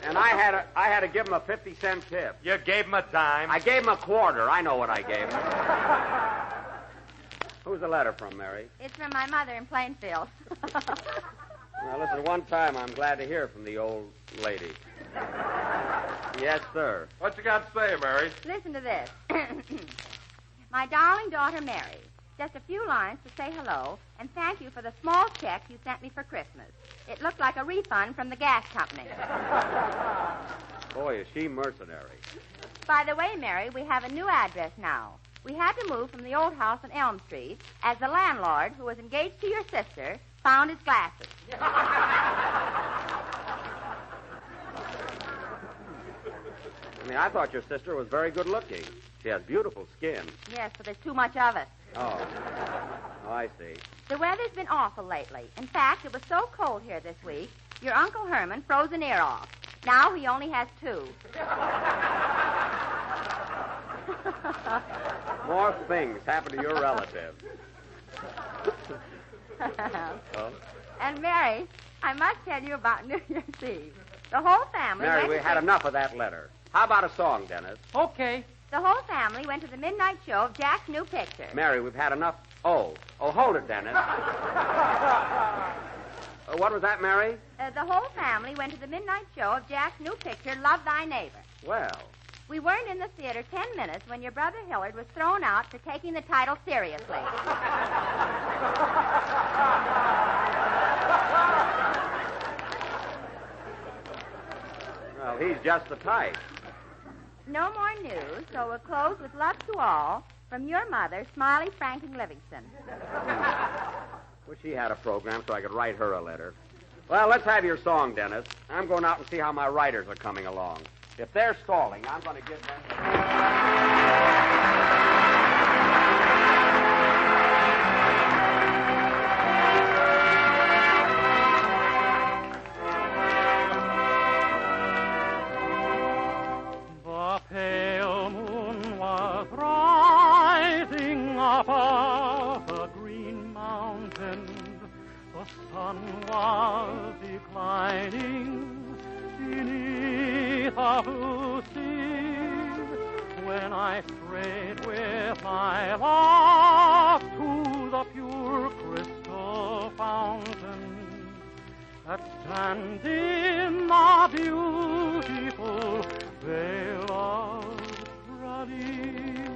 And I had to give him a 50-cent tip. You gave him a dime. I gave him a quarter. I know what I gave him. Who's the letter from, Mary? It's from my mother in Plainfield. Now, listen, one time I'm glad to hear from the old lady. Yes, sir. What you got to say, Mary? Listen to this. My darling daughter, Mary. Just a few lines to say hello and thank you for the small check you sent me for Christmas. It looked like a refund from the gas company. Boy, is she mercenary. By the way, Mary, we have a new address now. We had to move from the old house on Elm Street as the landlord, who was engaged to your sister, found his glasses. I mean, I thought your sister was very good looking. She has beautiful skin. Yes, but there's too much of it. Oh, I see. The weather's been awful lately. In fact, it was so cold here this week, your Uncle Herman froze an ear off. Now he only has 2. More things happen to your relative. Oh? And, Mary, I must tell you about New Year's Eve. The whole family Mary, went we to had enough of that letter. How about a song, Dennis? Okay. The whole family went to the midnight show of Jack's new picture. Mary, we've had enough. Oh, hold it, Dennis. What was that, Mary? The whole family went to the midnight show of Jack's new picture, Love Thy Neighbor. Well. We weren't in the theater 10 minutes when your brother Hillard was thrown out for taking the title seriously. Well, he's just the type. No more news, so we'll close with love to all from your mother, Smiley Franklin Livingston. Wish he had a program so I could write her a letter. Well, let's have your song, Dennis. I'm going out and see how my writers are coming along. If they're stalling, I'm going to give them... The pale moon was rising above the green mountain. The sun was declining beneath a blue sea when I strayed with my love to the pure crystal fountain that stands in the beautiful Vale of Raleigh.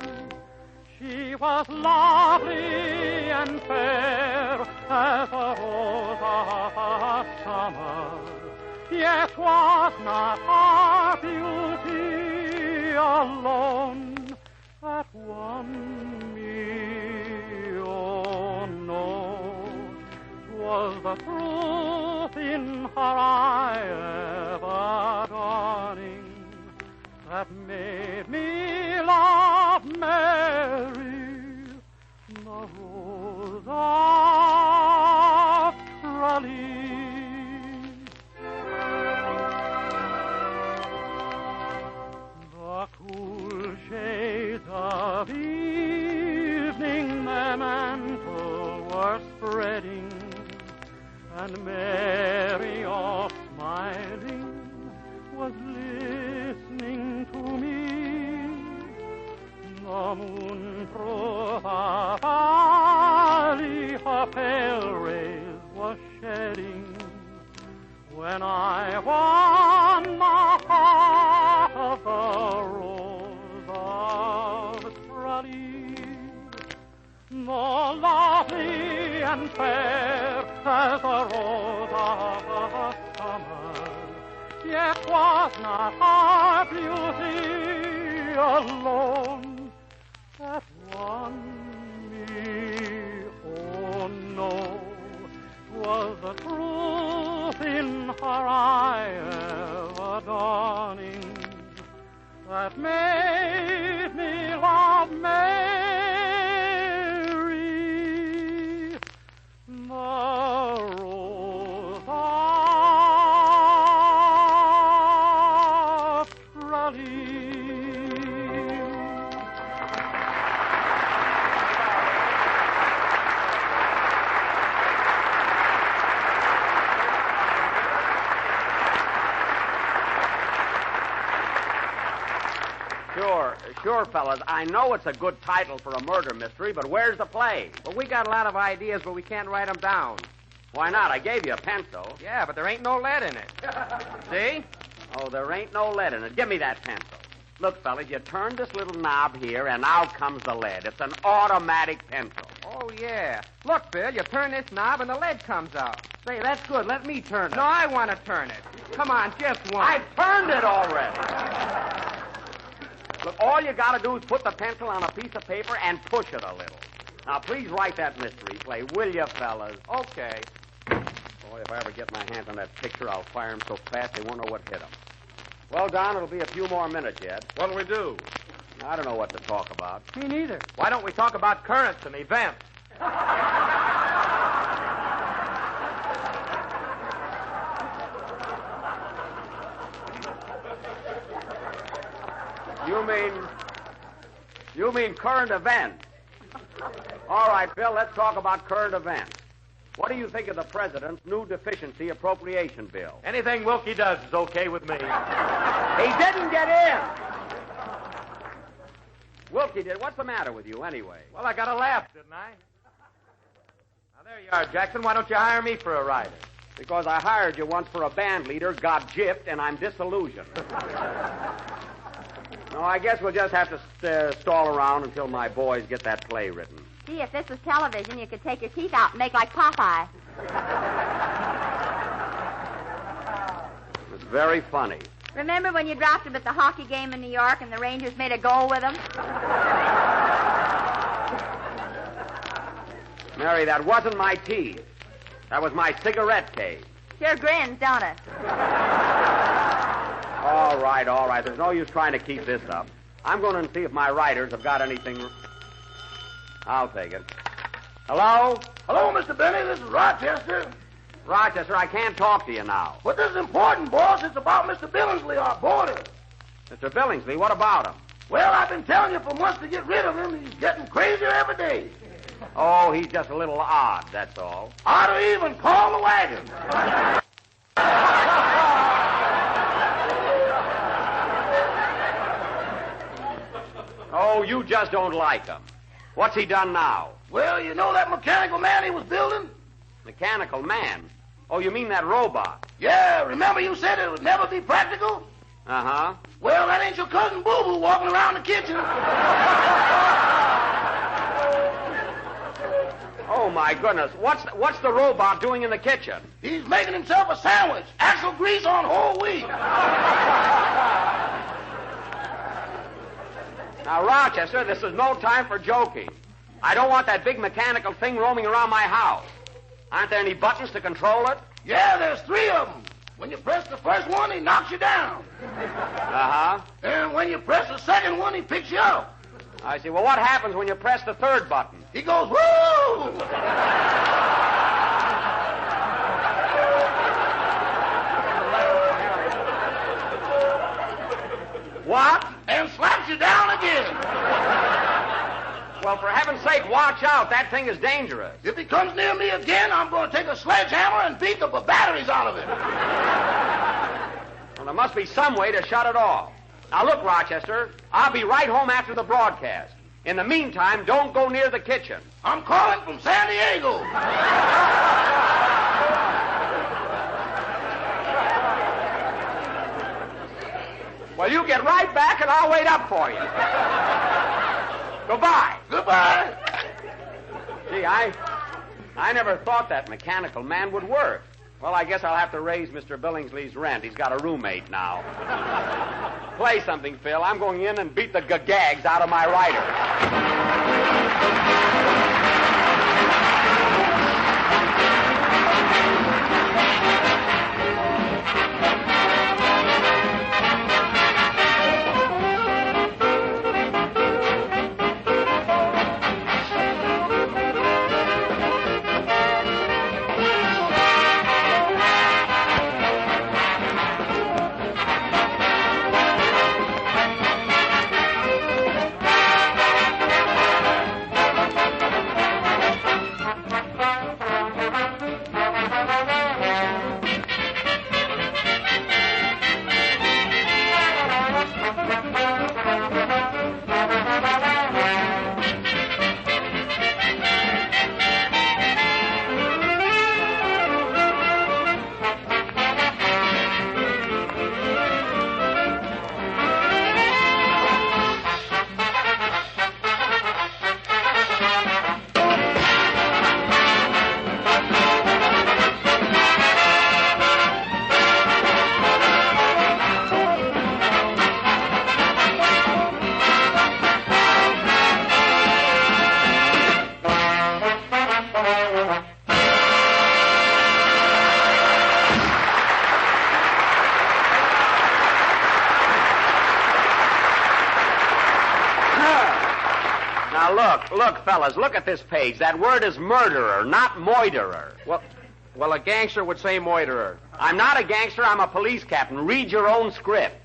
She was lovely and fair as a rose of summer, yet was not our beauty alone that won me. Oh no, 'twas the truth in her eye ever dawning that made me love Mary, the Rose of Raleigh. The cool shades of evening their mantle were spreading, and Mary, all smiling, was listening to me. The moon through the valley her pale rays was shedding when I won the heart of the Rose of Raleigh. More lovely and fair as a rose of summer, yet was not our beauty alone that won me. Oh no, 'twas the truth in her eye ever dawning that made me love Mary, the Rose of Raleigh. Sure, fellas. I know it's a good title for a murder mystery, but where's the play? Well, we got a lot of ideas, but we can't write them down. Why not? I gave you a pencil. Yeah, but there ain't no lead in it. See? Oh, there ain't no lead in it. Give me that pencil. Look, fellas, you turn this little knob here, and out comes the lead. It's an automatic pencil. Oh, yeah. Look, Bill, you turn this knob and the lead comes out. Say, that's good. Let me turn it. No, I want to turn it. Come on, just one. I've turned it already. Look, all you got to do is put the pencil on a piece of paper and push it a little. Now, please write that mystery play, will you, fellas? Okay. Boy, if I ever get my hands on that picture, I'll fire 'em so fast they won't know what hit 'em. Well, Don, it'll be a few more minutes yet. What'll we do? I don't know what to talk about. Me neither. Why don't we talk about currents and events? You mean current events? All right, Phil, let's talk about current events. What do you think of the president's new deficiency appropriation bill? Anything Wilkie does is okay with me. He didn't get in. Wilkie did. What's the matter with you, anyway? Well, I got a laugh, didn't I? Now, there you are, Jackson. Why don't you hire me for a rider? Because I hired you once for a band leader, got gypped, and I'm disillusioned. No, I guess we'll just have to stall around until my boys get that play written. Gee, if this was television, you could take your teeth out and make like Popeye. It's very funny. Remember when you dropped him at the hockey game in New York and the Rangers made a goal with him? Mary, that wasn't my teeth. That was my cigarette case. Sure grins, don't it? All right. There's no use trying to keep this up. I'm going to see if my writers have got anything. I'll take it. Hello? Hello, Mr. Benny. This is Rochester. Rochester, I can't talk to you now. But this is important, boss. It's about Mr. Billingsley, our boarder. Mr. Billingsley, what about him? Well, I've been telling you for months to get rid of him. He's getting crazier every day. Oh, he's just a little odd, that's all. Ought to even call the wagon. Oh, you just don't like him. What's he done now? Well, you know that mechanical man he was building? Mechanical man? Oh, you mean that robot? Yeah, remember you said it would never be practical? Uh-huh. Well, that ain't your cousin Boo-Boo walking around the kitchen. Oh, my goodness. What's the robot doing in the kitchen? He's making himself a sandwich. Axle grease on whole wheat. Now, Rochester, this is no time for joking. I don't want that big mechanical thing roaming around my house. Aren't there any buttons to control it? Yeah, there's 3 of them. When you press the first one, he knocks you down. Uh-huh. And when you press the second one, he picks you up. I see. Well, what happens when you press the third button? He goes, woo! What? And slaps you down again. Well, for heaven's sake, watch out. That thing is dangerous. If he comes near me again, I'm going to take a sledgehammer and beat the batteries out of it. Well, there must be some way to shut it off. Now, look, Rochester, I'll be right home after the broadcast. In the meantime, don't go near the kitchen. I'm calling from San Diego. Well, you get right back and I'll wait up for you. Goodbye. Goodbye. Gee, I never thought that mechanical man would work. Well, I guess I'll have to raise Mr. Billingsley's rent. He's got a roommate now. Play something, Phil. I'm going in and beat the gags out of my writer. Look, fellas, look at this page. That word is murderer, not moiterer. Well, a gangster would say moiterer. I'm not a gangster. I'm a police captain. Read your own script.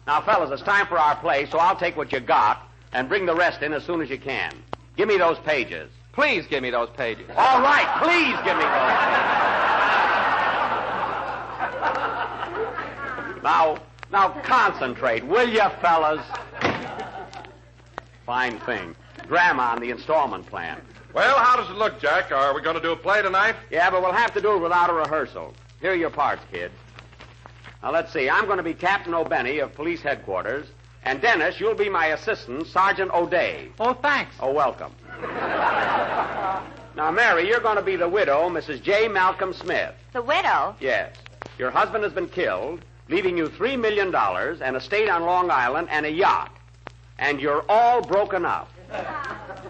Now, fellas, it's time for our play, so I'll take what you got and bring the rest in as soon as you can. Give me those pages. Please give me those pages. All right, please give me those pages. Now concentrate, will you, fellas? Fine thing. Drama on the installment plan. Well, how does it look, Jack? Are we going to do a play tonight? Yeah, but we'll have to do it without a rehearsal. Here are your parts, kid. Now, let's see. I'm going to be Captain O'Benny of Police Headquarters. And, Dennis, you'll be my assistant, Sergeant O'Day. Oh, thanks. Oh, welcome. Now, Mary, you're going to be the widow, Mrs. J. Malcolm Smith. The widow? Yes. Your husband has been killed, leaving you $3 million, an estate on Long Island, and a yacht. And you're all broken up.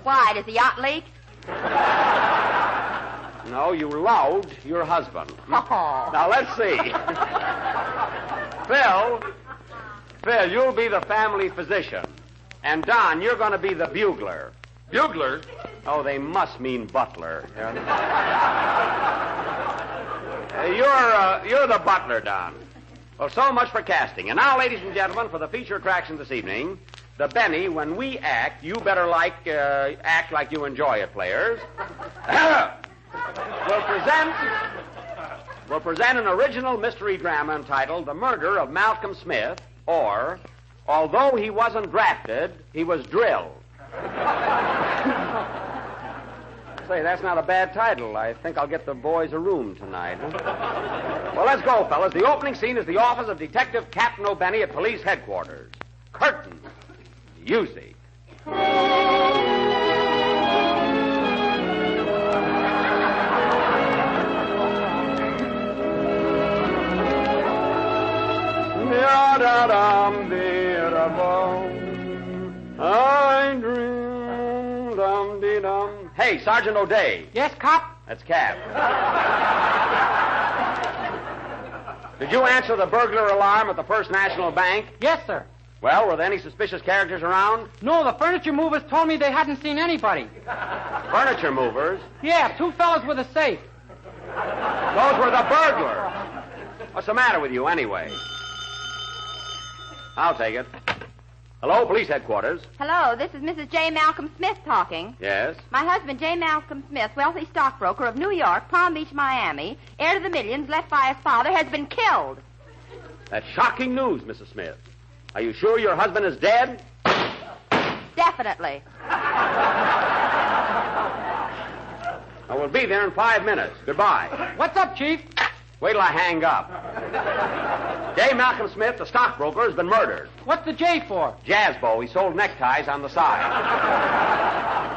Why, does the yacht leak? No, you loved your husband. Oh. Now, let's see. Phil, you'll be the family physician. And, Don, you're going to be the bugler. Bugler? Oh, they must mean butler. You're the butler, Don. Well, so much for casting. And now, ladies and gentlemen, for the feature attraction this evening, the Benny, when we act, you better act like you enjoy it, players. We'll present an original mystery drama entitled The Murder of Malcolm Smith, or Although He Wasn't Drafted, He Was Drilled. Say, that's not a bad title. I think I'll get the boys a room tonight. Well, let's go, fellas. The opening scene is the office of Detective Captain O'Benny at Police Headquarters. Curtain. Music. I dream, dum-dee-dum. Hey, Sergeant O'Day. Yes, cop? That's Cap. Did you answer the burglar alarm at the First National Bank? Yes, sir. Well, were there any suspicious characters around? No, the furniture movers told me they hadn't seen anybody. Furniture movers? Yeah, 2 fellas with a safe. Those were the burglars. What's the matter with you, anyway? I'll take it. Hello, Police Headquarters. Hello, this is Mrs. J. Malcolm Smith talking. Yes? My husband, J. Malcolm Smith, wealthy stockbroker of New York, Palm Beach, Miami, heir to the millions left by his father, has been killed. That's shocking news, Mrs. Smith. Are you sure your husband is dead? Definitely. Well, we'll be there in 5 minutes. Goodbye. What's up, Chief? Wait till I hang up. J. Malcolm Smith, the stockbroker, has been murdered. What's the J for? Jazzbo. He sold neckties on the side.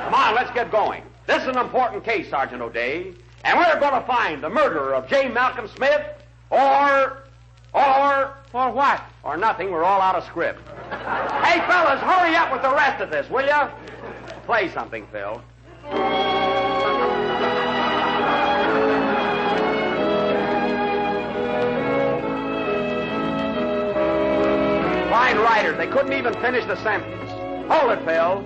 Come on, let's get going. This is an important case, Sergeant O'Day, and we're going to find the murderer of J. Malcolm Smith, or what? Or nothing. We're all out of script. Hey, fellas, hurry up with the rest of this, will you? Play something, Phil. Fine writers. They couldn't even finish the sentence. Hold it, Phil.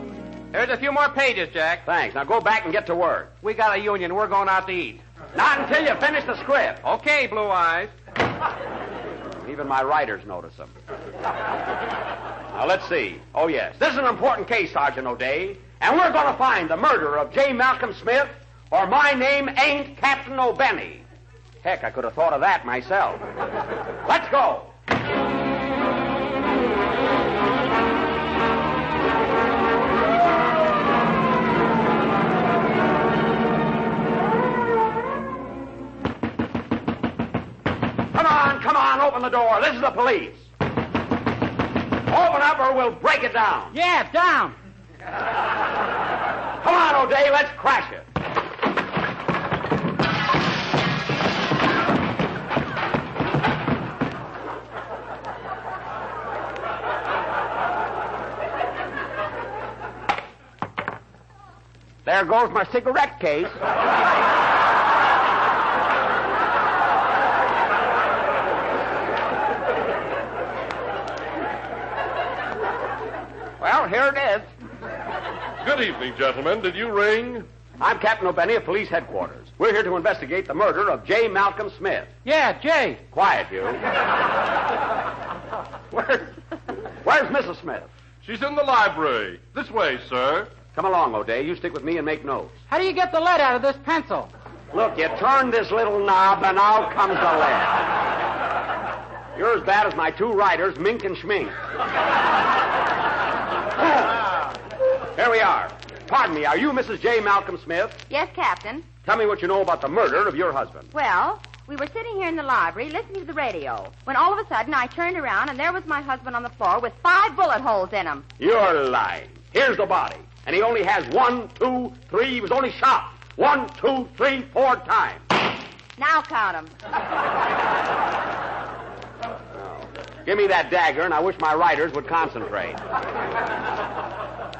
There's a few more pages, Jack. Thanks. Now go back and get to work. We got a union. We're going out to eat. Not until you finish the script. Okay, Blue Eyes. Even my writers notice them. Now, let's see. Oh, yes. This is an important case, Sergeant O'Day, and we're going to find the murderer of J. Malcolm Smith, or my name ain't Captain O'Benny. Heck, I could have thought of that myself. Let's go. Come on, open the door. This is the police. Open up or we'll break it down. Yeah, down. Come on, O'Day, let's crash it. There goes my cigarette case. Well, here it is. Good evening, gentlemen. Did you ring? I'm Captain O'Benny of Police Headquarters. We're here to investigate the murder of J. Malcolm Smith. Yeah, Jay. Quiet, you. Where's Mrs. Smith? She's in the library. This way, sir. Come along, O'Day. You stick with me and make notes. How do you get the lead out of this pencil? Look, you turn this little knob and out comes the lead. You're as bad as my two writers, Mink and Schmink. Here we are. Pardon me, are you Mrs. J. Malcolm Smith? Yes, Captain. Tell me what you know about the murder of your husband. Well, we were sitting here in the library listening to the radio when all of a sudden I turned around and there was my husband on the floor with 5 bullet holes in him. You're lying. Here's the body. And he only has 1, 2, 3. He was only shot 1, 2, 3, 4 times. Now count them. Give me that dagger, and I wish my writers would concentrate.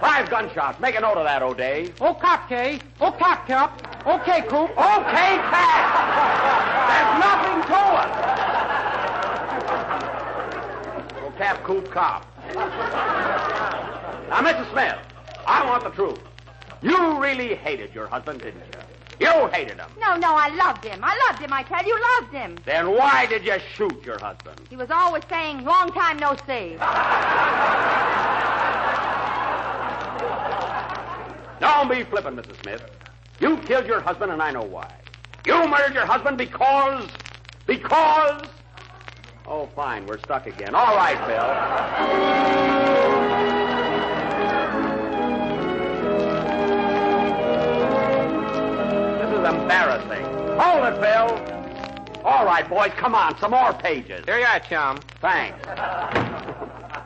5 gunshots. Make a note of that, O'Day. Oh, cop, Kay. Oh, cop, Cup. Okay, Coop. Okay, Pat. There's nothing to it. Oh, Cap, Coop, cop. Now, Mrs. Smith, I want the truth. You really hated your husband, didn't you? You hated him. No, I loved him. I tell you, loved him. Then why did you shoot your husband? He was always saying, long time no see. Don't be flippant, Mrs. Smith. You killed your husband, and I know why. You murdered your husband because... Oh, fine, we're stuck again. All right, Bill. Embarrassing. Hold it, Bill. All right, boys, come on. Some more pages. Here you are, chum. Thanks.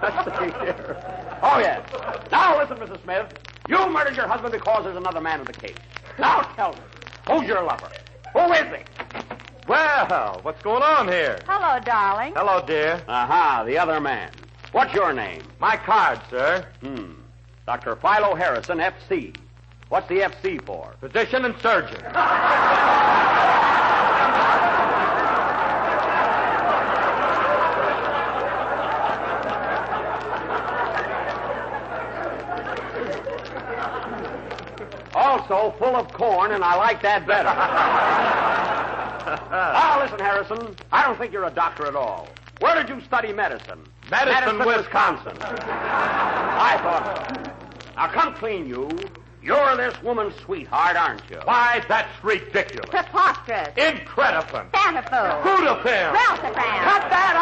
Let's see here. Oh, yes. Now, listen, Mrs. Smith. You murdered your husband because there's another man in the case. Now, tell me, who's your lover? Who is he? Well, what's going on here? Hello, darling. Hello, dear. Aha, the other man. What's your name? My card, sir. Dr. Philo Harrison, F.C. What's the F.C. for? Physician and surgeon. Also full of corn, and I like that better. Now, listen, Harrison. I don't think you're a doctor at all. Where did you study medicine? Madison, Wisconsin. I thought so. Now, come clean, you. You're this woman's sweetheart, aren't you? Why, that's ridiculous. Preposterous. Incredible. Fantiful. Gudafilm. Ralsifram. Cut that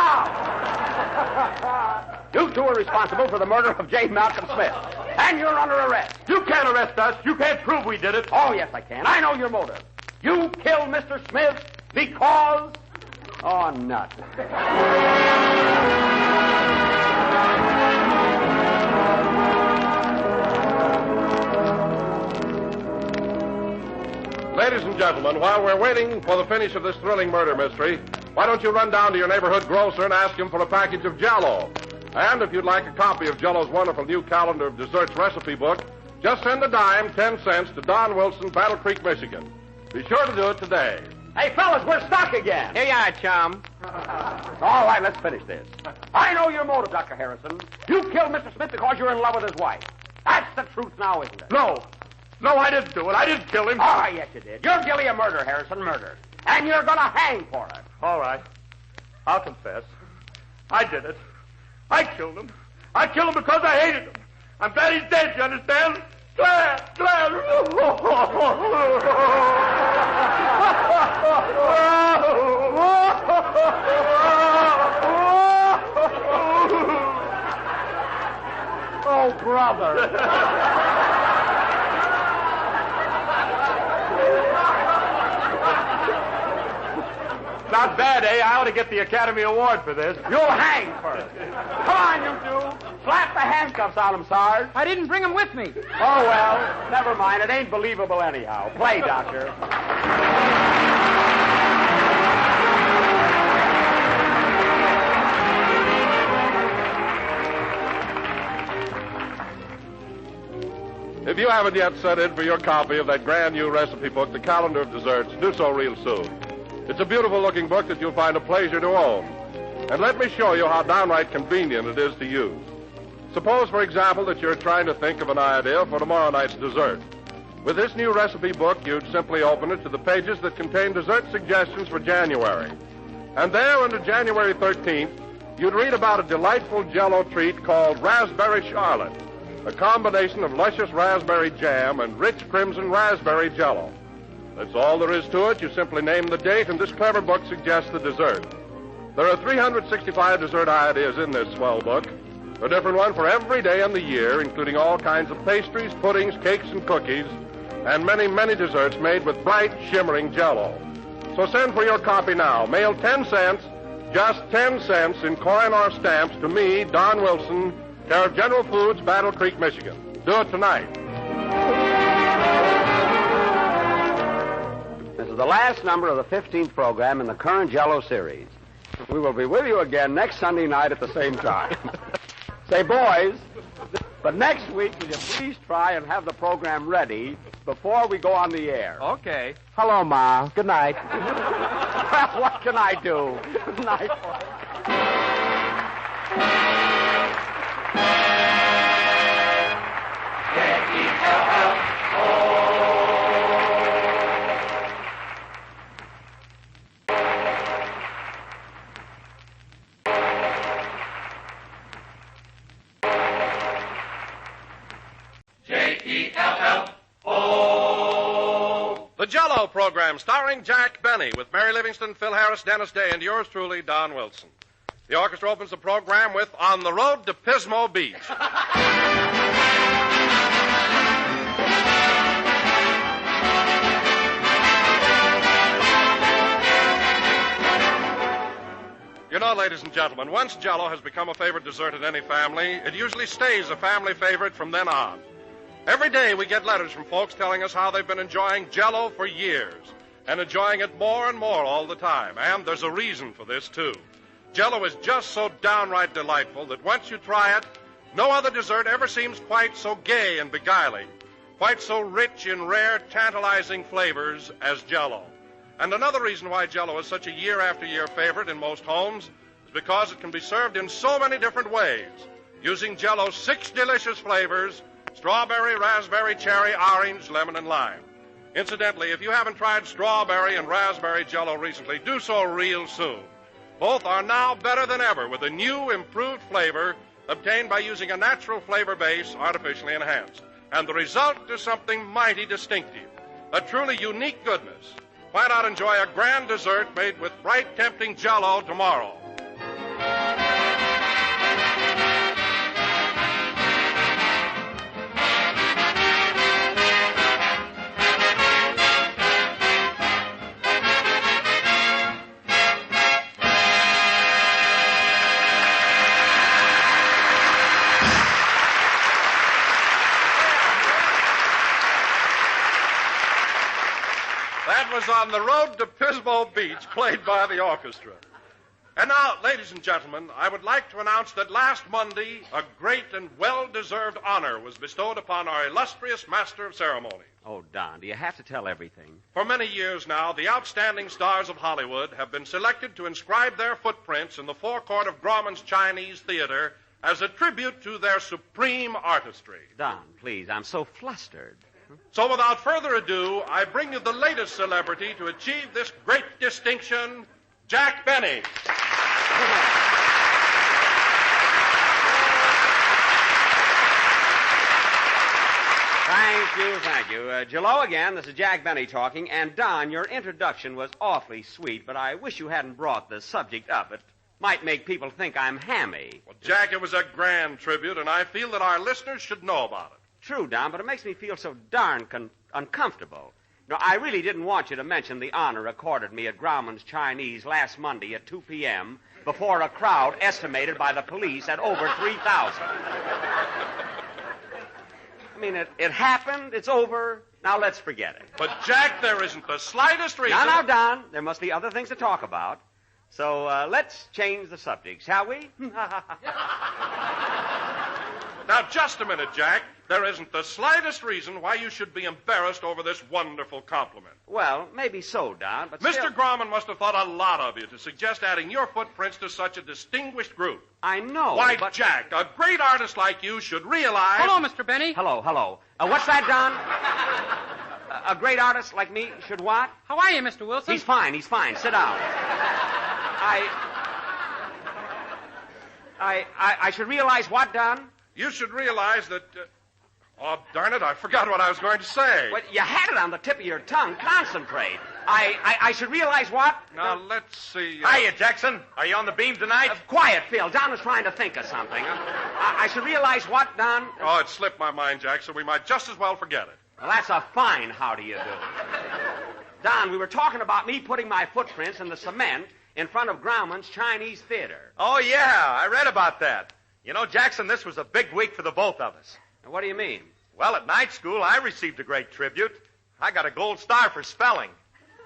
out! You two are responsible for the murder of J. Malcolm Smith. And you're under arrest. You can't arrest us. You can't prove we did it. Oh, yes, I can. I know your motive. You killed Mr. Smith because... Oh, nut. Ladies and gentlemen, while we're waiting for the finish of this thrilling murder mystery, why don't you run down to your neighborhood grocer and ask him for a package of JELL-O? And if you'd like a copy of JELL-O's wonderful new calendar of desserts recipe book, just send a dime, 10 cents, to Don Wilson, Battle Creek, Michigan. Be sure to do it today. Hey, fellas, we're stuck again. Here you are, chum. All right, let's finish this. I know your motive, Dr. Harrison. You killed Mr. Smith because you're in love with his wife. That's the truth now, isn't it? No, I didn't do it. I didn't kill him. Oh, yes, you did. You're guilty of murder, Harrison, murder. And you're going to hang for it. All right. I'll confess. I did it. I killed him. I killed him because I hated him. I'm glad he's dead, you understand? Glad. Oh, brother. Not bad, eh? I ought to get the Academy Award for this. You'll hang for it. Come on, you two. Slap the handcuffs on him, Sarge. I didn't bring him with me. Oh, well, never mind. It ain't believable anyhow. Play, Doctor. If you haven't yet sent in for your copy of that grand new recipe book, The Calendar of Desserts, do so real soon. It's a beautiful-looking book that you'll find a pleasure to own. And let me show you how downright convenient it is to use. Suppose, for example, that you're trying to think of an idea for tomorrow night's dessert. With this new recipe book, you'd simply open it to the pages that contain dessert suggestions for January. And there, under January 13th, you'd read about a delightful Jell-O treat called Raspberry Charlotte, a combination of luscious raspberry jam and rich crimson raspberry Jell-O. That's all there is to it. You simply name the date, and this clever book suggests the dessert. There are 365 dessert ideas in this swell book, a different one for every day in the year, including all kinds of pastries, puddings, cakes, and cookies, and many, many desserts made with bright, shimmering Jell-O. So send for your copy now. Mail 10 cents, just 10 cents in coin or stamps to me, Don Wilson, care of General Foods, Battle Creek, Michigan. Do it tonight. This is the last number of the 15th program in the current Jell-O series. We will be with you again next Sunday night at the same time. Say, boys, but next week, will you please try and have the program ready before we go on the air? Okay. Hello, Ma. Good night. Well, what can I do? Good night, The Jell-O program, starring Jack Benny, with Mary Livingston, Phil Harris, Dennis Day, and yours truly, Don Wilson. The orchestra opens the program with On the Road to Pismo Beach. You know, ladies and gentlemen, once Jell-O has become a favorite dessert in any family, it usually stays a family favorite from then on. Every day we get letters from folks telling us how they've been enjoying Jell-O for years, and enjoying it more and more all the time. And there's a reason for this, too. Jell-O is just so downright delightful that once you try it, no other dessert ever seems quite so gay and beguiling, quite so rich in rare, tantalizing flavors as Jell-O. And another reason why Jell-O is such a year-after-year favorite in most homes is because it can be served in so many different ways, using Jell-O's 6 delicious flavors: strawberry, raspberry, cherry, orange, lemon, and lime. Incidentally, if you haven't tried strawberry and raspberry Jell-O recently, do so real soon. Both are now better than ever with a new, improved flavor obtained by using a natural flavor base artificially enhanced. And the result is something mighty distinctive, a truly unique goodness. Why not enjoy a grand dessert made with bright, tempting Jell-O tomorrow? That was On the Road to Pismo Beach, played by the orchestra. And now, ladies and gentlemen, I would like to announce that last Monday, a great and well-deserved honor was bestowed upon our illustrious Master of Ceremonies. Oh, Don, do you have to tell everything? For many years now, the outstanding stars of Hollywood have been selected to inscribe their footprints in the forecourt of Grauman's Chinese Theater as a tribute to their supreme artistry. Don, please, I'm so flustered. So without further ado, I bring you the latest celebrity to achieve this great distinction, Jack Benny. Thank you. Jell-O again, this is Jack Benny talking. And Don, your introduction was awfully sweet, but I wish you hadn't brought the subject up. It might make people think I'm hammy. Well, Jack, it was a grand tribute, and I feel that our listeners should know about it. True, Don, but it makes me feel so darn uncomfortable. No, I really didn't want you to mention the honor accorded me at Grauman's Chinese last Monday at 2 p.m. before a crowd estimated by the police at over 3,000. I mean, it happened, it's over, now let's forget it. But, Jack, there isn't the slightest reason... Now, Don, there must be other things to talk about. So let's change the subject, shall we? Now, just a minute, Jack. There isn't the slightest reason why you should be embarrassed over this wonderful compliment. Well, maybe so, Don, but Mr. still... Grauman must have thought a lot of you to suggest adding your footprints to such a distinguished group. I know, Why, but... Jack, a great artist like you should realize... Hello, Mr. Benny. Hello. What's that, Don? A great artist like me should what? How are you, Mr. Wilson? He's fine. Sit down. I should realize what, Don? You should realize that... Oh, darn it, I forgot what I was going to say. Well, you had it on the tip of your tongue. Concentrate. I should realize what? Now, let's see... Hiya, Jackson. Are you on the beam tonight? Quiet, Phil. Don is trying to think of something. I should realize what, Don? Oh, it slipped my mind, Jack, so we might just as well forget it. Well, that's a fine how do you do. Don, we were talking about me putting my footprints in the cement in front of Grauman's Chinese Theater. Oh, yeah, I read about that. You know, Jackson, this was a big week for the both of us. What do you mean? Well, at night school, I received a great tribute. I got a gold star for spelling.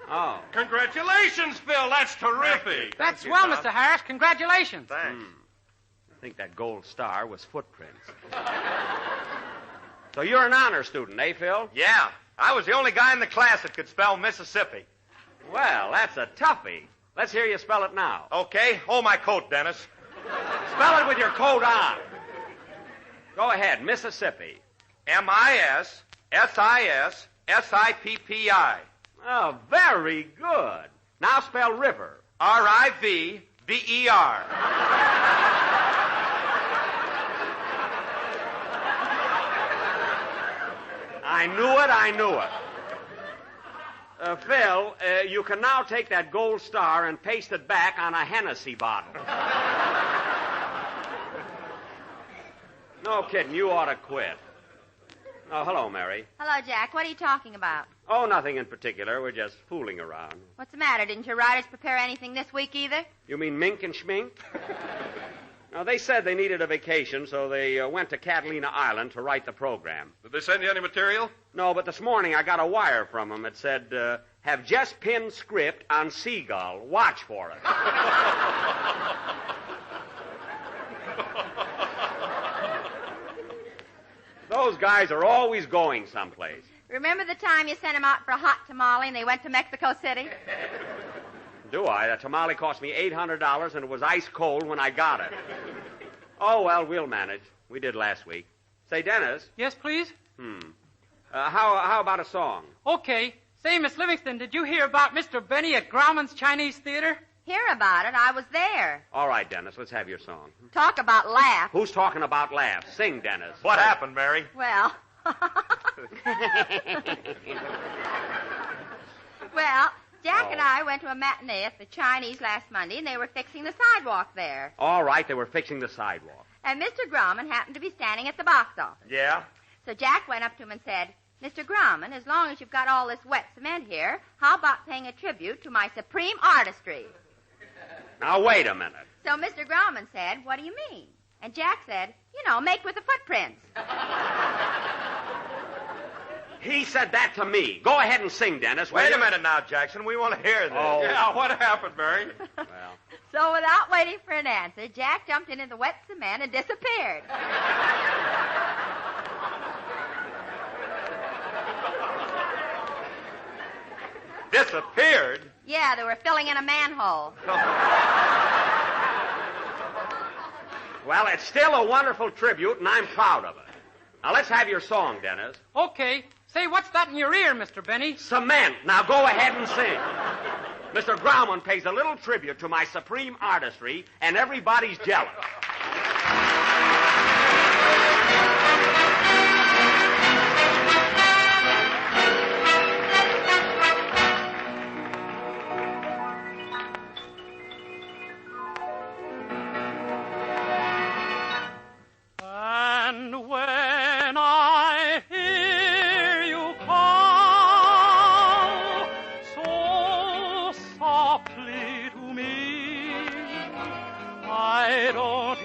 Oh. Congratulations, Phil. That's terrific. That's swell, Mr. Harris. Congratulations. Thanks. I think that gold star was footprints. So you're an honor student, eh, Phil? Yeah, I was the only guy in the class that could spell Mississippi. Well, that's a toughie. Let's hear you spell it now. Okay, hold my coat, Dennis. Spell it with your coat on. Go ahead, Mississippi. Mississippi. Oh, very good. Now spell river. River. I knew it. Phil, you can now take that gold star and paste it back on a Hennessy bottle. No kidding, you ought to quit. Oh, hello, Mary. Hello, Jack. What are you talking about? Oh, nothing in particular. We're just fooling around. What's the matter? Didn't your writers prepare anything this week either? You mean Mink and Schmink? No, they said they needed a vacation, so they went to Catalina Island to write the program. Did they send you any material? No, but this morning I got a wire from them. It said, have just pinned script on Seagull. Watch for it. Those guys are always going someplace. Remember the time you sent them out for a hot tamale and they went to Mexico City? Do I? That tamale cost me $800 and it was ice cold when I got it. Oh, well, we'll manage. We did last week. Say, Dennis. Yes, please? How about a song? Okay. Say, Miss Livingston, did you hear about Mr. Benny at Grauman's Chinese Theater? Hear about it? I was there. All right, Dennis, let's have your song. Talk about laugh. Who's talking about laughs? Sing, Dennis. What happened, Mary? Well... Well, Jack and I went to a matinee at the Chinese last Monday, and they were fixing the sidewalk there. All right, they were fixing the sidewalk. And Mr. Grauman happened to be standing at the box office. Yeah? So Jack went up to him and said, Mr. Grauman, as long as you've got all this wet cement here, how about paying a tribute to my supreme artistry? Now, wait a minute. So Mr. Grauman said, what do you mean? And Jack said, make with the footprints. He said that to me. Go ahead and sing, Dennis. Wait a minute now, Jackson. We want to hear this. Oh. Yeah, what happened, Mary? Well. So without waiting for an answer, Jack jumped into the wet cement and disappeared. Disappeared? Yeah, they were filling in a manhole. Well, it's still a wonderful tribute, and I'm proud of it. Now, let's have your song, Dennis. Okay. Say, what's that in your ear, Mr. Benny? Cement. Now, go ahead and sing. Mr. Grauman pays a little tribute to my supreme artistry, and everybody's jealous. And when I hear you call so softly to me, I don't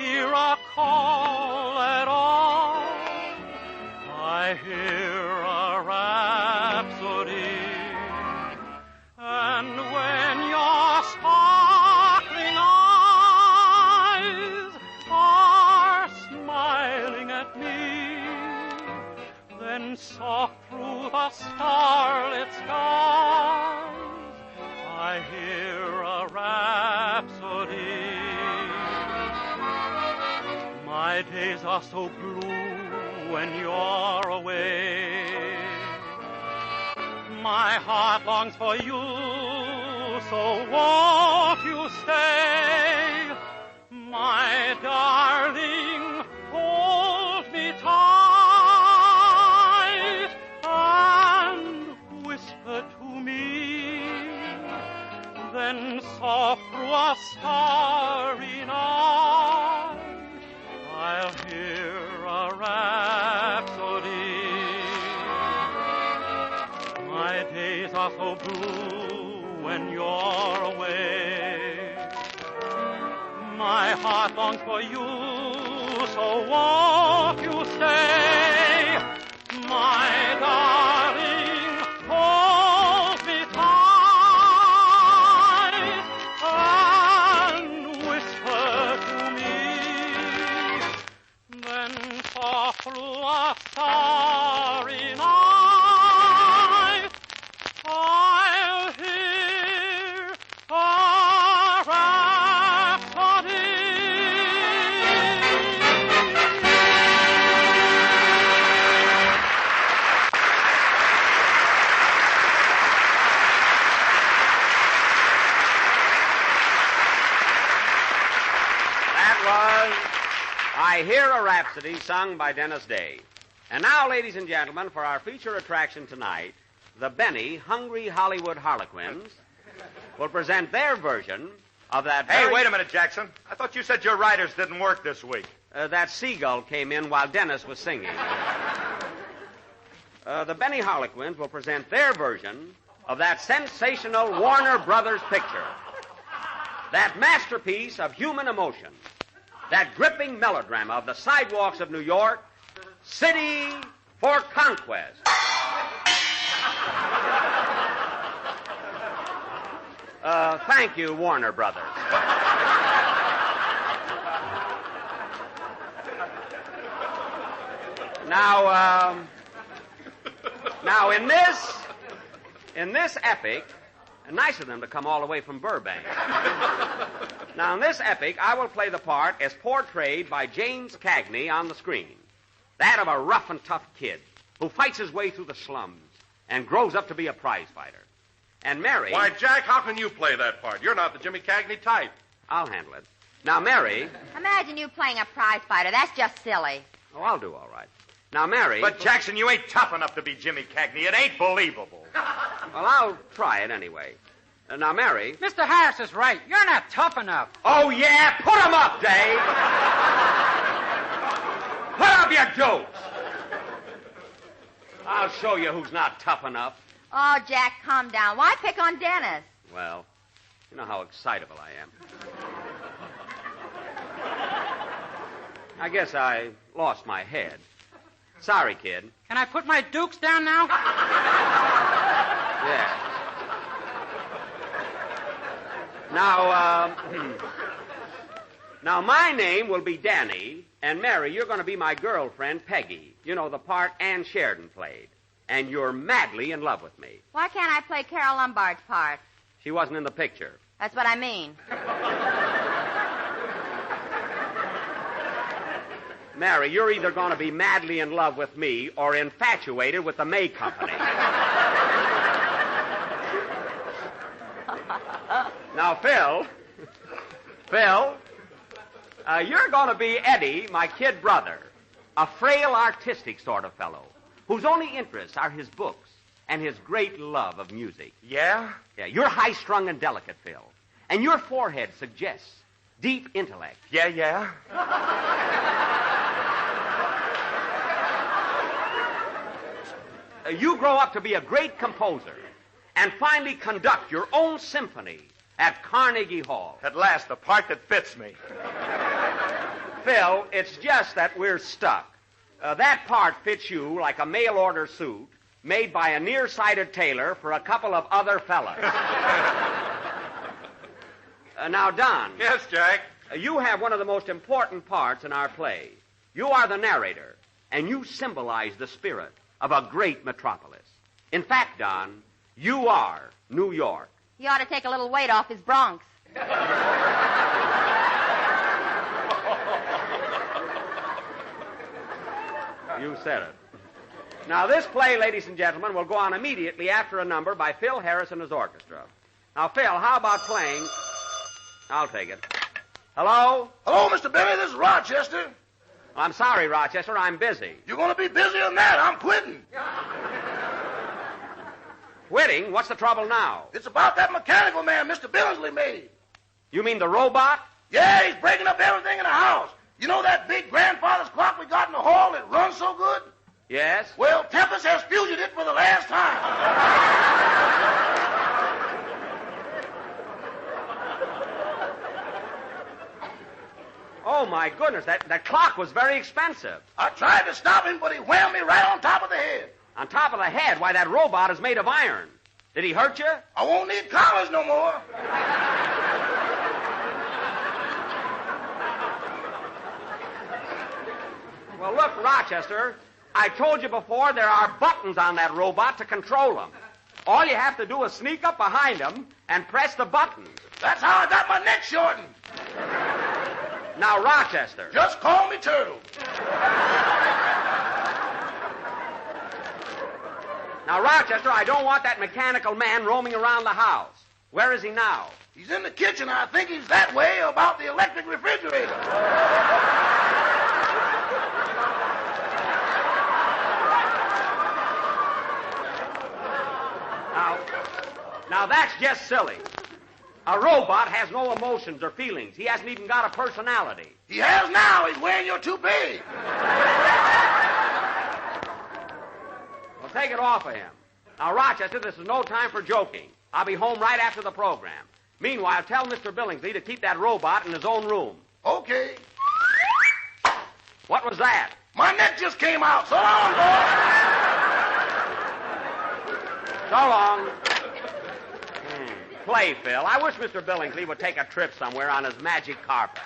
days are so blue when you're away. My heart longs for you, so won't you stay? My darling, hold me tight and whisper to me. Then soft through a starry night, I'll hear a rhapsody. My days are so blue when you're away. My heart longs for you, so won't you stay? My darling, hold me tight and whisper to me. Then soft through a starry night, I'll hear a rhapsody. That was I Hear a Rhapsody, sung by Dennis Day. And now, ladies and gentlemen, for our feature attraction tonight, the Benny Hungry Hollywood Harlequins will present their version of that Hey, wait a minute, Jackson. I thought you said your writers didn't work this week. That seagull came in while Dennis was singing. The Benny Harlequins will present their version of that sensational Warner Brothers picture. That masterpiece of human emotion. That gripping melodrama of the sidewalks of New York, City for Conquest. Thank you, Warner Brothers. Now, in this epic, nice of them to come all the way from Burbank. Now, in this epic, I will play the part as portrayed by James Cagney on the screen. That of a rough and tough kid who fights his way through the slums and grows up to be a prize fighter. And Mary... Why, Jack, how can you play that part? You're not the Jimmy Cagney type. I'll handle it. Now, Mary... Imagine you playing a prize fighter. That's just silly. Oh, I'll do all right. Now, Mary... But, Jackson, you ain't tough enough to be Jimmy Cagney. It ain't believable. Well, I'll try it anyway. Now, Mary... Mr. Harris is right. You're not tough enough. Oh, yeah? Put 'em up, Dave! Put up your jokes! I'll show you who's not tough enough. Oh, Jack, calm down. Why pick on Dennis? Well, you know how excitable I am. I guess I lost my head. Sorry, kid. Can I put my dukes down now? Yeah. Now, my name will be Danny, and Mary, you're going to be my girlfriend, Peggy. You know, the part Ann Sheridan played. And you're madly in love with me. Why can't I play Carol Lombard's part? She wasn't in the picture. That's what I mean. Mary, you're either going to be madly in love with me or infatuated with the May Company. Now, Phil, you're going to be Eddie, my kid brother, a frail, artistic sort of fellow, whose only interests are his books and his great love of music. Yeah? Yeah, you're high-strung and delicate, Phil, and your forehead suggests deep intellect. Yeah? You grow up to be a great composer and finally conduct your own symphony at Carnegie Hall. At last, the part that fits me. Phil, it's just that we're stuck. That part fits you like a mail-order suit made by a nearsighted tailor for a couple of other fellas. Now, Don. Yes, Jack? You have one of the most important parts in our play. You are the narrator, and you symbolize the spirit of a great metropolis. In fact, Don, you are New York. He ought to take a little weight off his Bronx. You said it. Now, this play, ladies and gentlemen, will go on immediately after a number by Phil Harris and his orchestra. Now, Phil, how about playing... I'll take it. Hello? Hello, Mr. Benny. This is Rochester. I'm sorry, Rochester. I'm busy. You're going to be busier than that. I'm quitting. Quitting? What's the trouble now? It's about that mechanical man Mr. Billingsley made. You mean the robot? Yeah, he's breaking up everything in the house. You know that big grandfather's clock we got in the hall that runs so good? Yes? Well, Tempest has fused it for the last time. Oh, my goodness. That clock was very expensive. I tried to stop him, but he whammed me right on top of the head. On top of the head? Why, that robot is made of iron. Did he hurt you? I won't need collars no more. Well, look, Rochester, I told you before there are buttons on that robot to control him. All you have to do is sneak up behind him and press the buttons. That's how I got my neck shortened. Now, Rochester. Just call me Turtle. Now, Rochester, I don't want that mechanical man roaming around the house. Where is he now? He's in the kitchen. I think he's that way about the electric refrigerator. Now, that's just silly. A robot has no emotions or feelings. He hasn't even got a personality. He has now. He's wearing your toupee. Well, take it off of him. Now, Rochester, this is no time for joking. I'll be home right after the program. Meanwhile, tell Mr. Billingsley to keep that robot in his own room. Okay. What was that? My neck just came out. So long, boy. So long. Play, Phil. I wish Mr. Billingsley would take a trip somewhere on his magic carpet.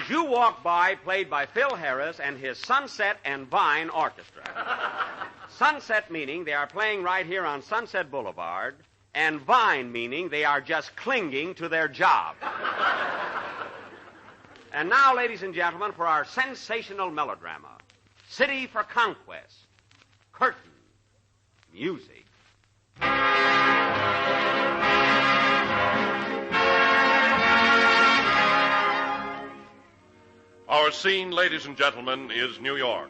You Walk By, played by Phil Harris and his Sunset and Vine Orchestra. Sunset meaning they are playing right here on Sunset Boulevard, and Vine meaning they are just clinging to their job. And now, ladies and gentlemen, for our sensational melodrama, City for Conquest, Curtain, Music. Our scene, ladies and gentlemen, is New York.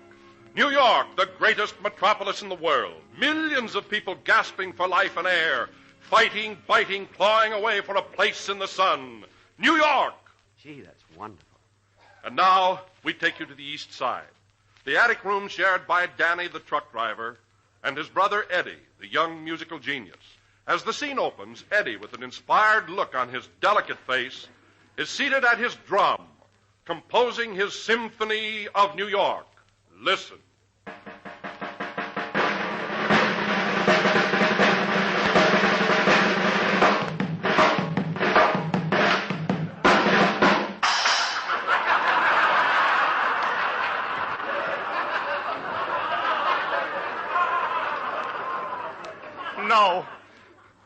New York, the greatest metropolis in the world. Millions of people gasping for life and air, fighting, biting, clawing away for a place in the sun. New York! Gee, that's wonderful. And now, we take you to the East Side. The attic room shared by Danny, the truck driver, and his brother Eddie, the young musical genius. As the scene opens, Eddie, with an inspired look on his delicate face, is seated at his drum, composing his Symphony of New York. Listen.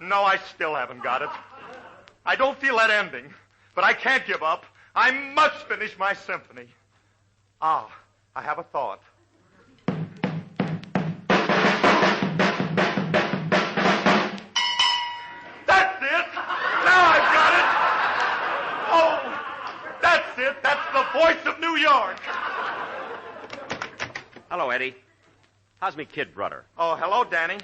No, I still haven't got it. I don't feel that ending, but I can't give up. I must finish my symphony. I have a thought. it. That's the voice of New York. Hello, Eddie. How's me kid brother? Oh, hello, Danny.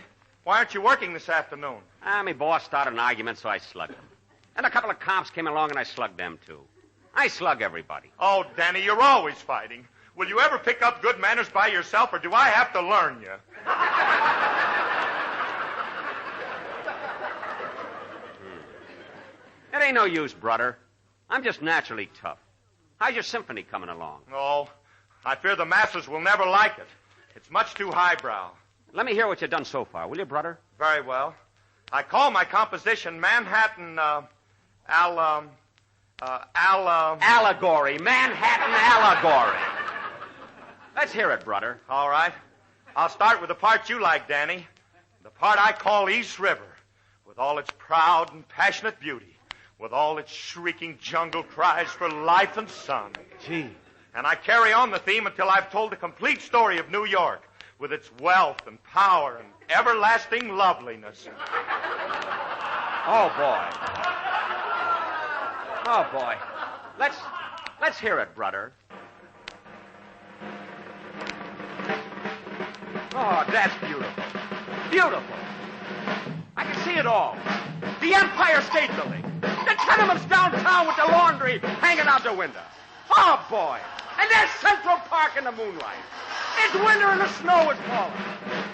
Why aren't you working this afternoon? Me boss started an argument, so I slugged him. And a couple of cops came along, and I slugged them, too. I slug everybody. Oh, Danny, you're always fighting. Will you ever pick up good manners by yourself, or do I have to learn you? It ain't no use, brother. I'm just naturally tough. How's your symphony coming along? Oh, I fear the masses will never like it. It's much too highbrow. Let me hear what you've done so far, will you, brother? Very well. I call my composition Manhattan, Allegory. Manhattan Allegory. Let's hear it, brother. All right. I'll start with the part you like, Danny. The part I call East River, with all its proud and passionate beauty, with all its shrieking jungle cries for life and sun. Gee. And I carry on the theme until I've told the complete story of New York, with its wealth and power and everlasting loveliness. Oh, boy. Oh, boy. Let's hear it, brother. Oh, that's beautiful. Beautiful. I can see it all. The Empire State Building. The tenements downtown with the laundry hanging out the window. Oh, boy. And there's Central Park in the moonlight. It's winter and the snow is falling.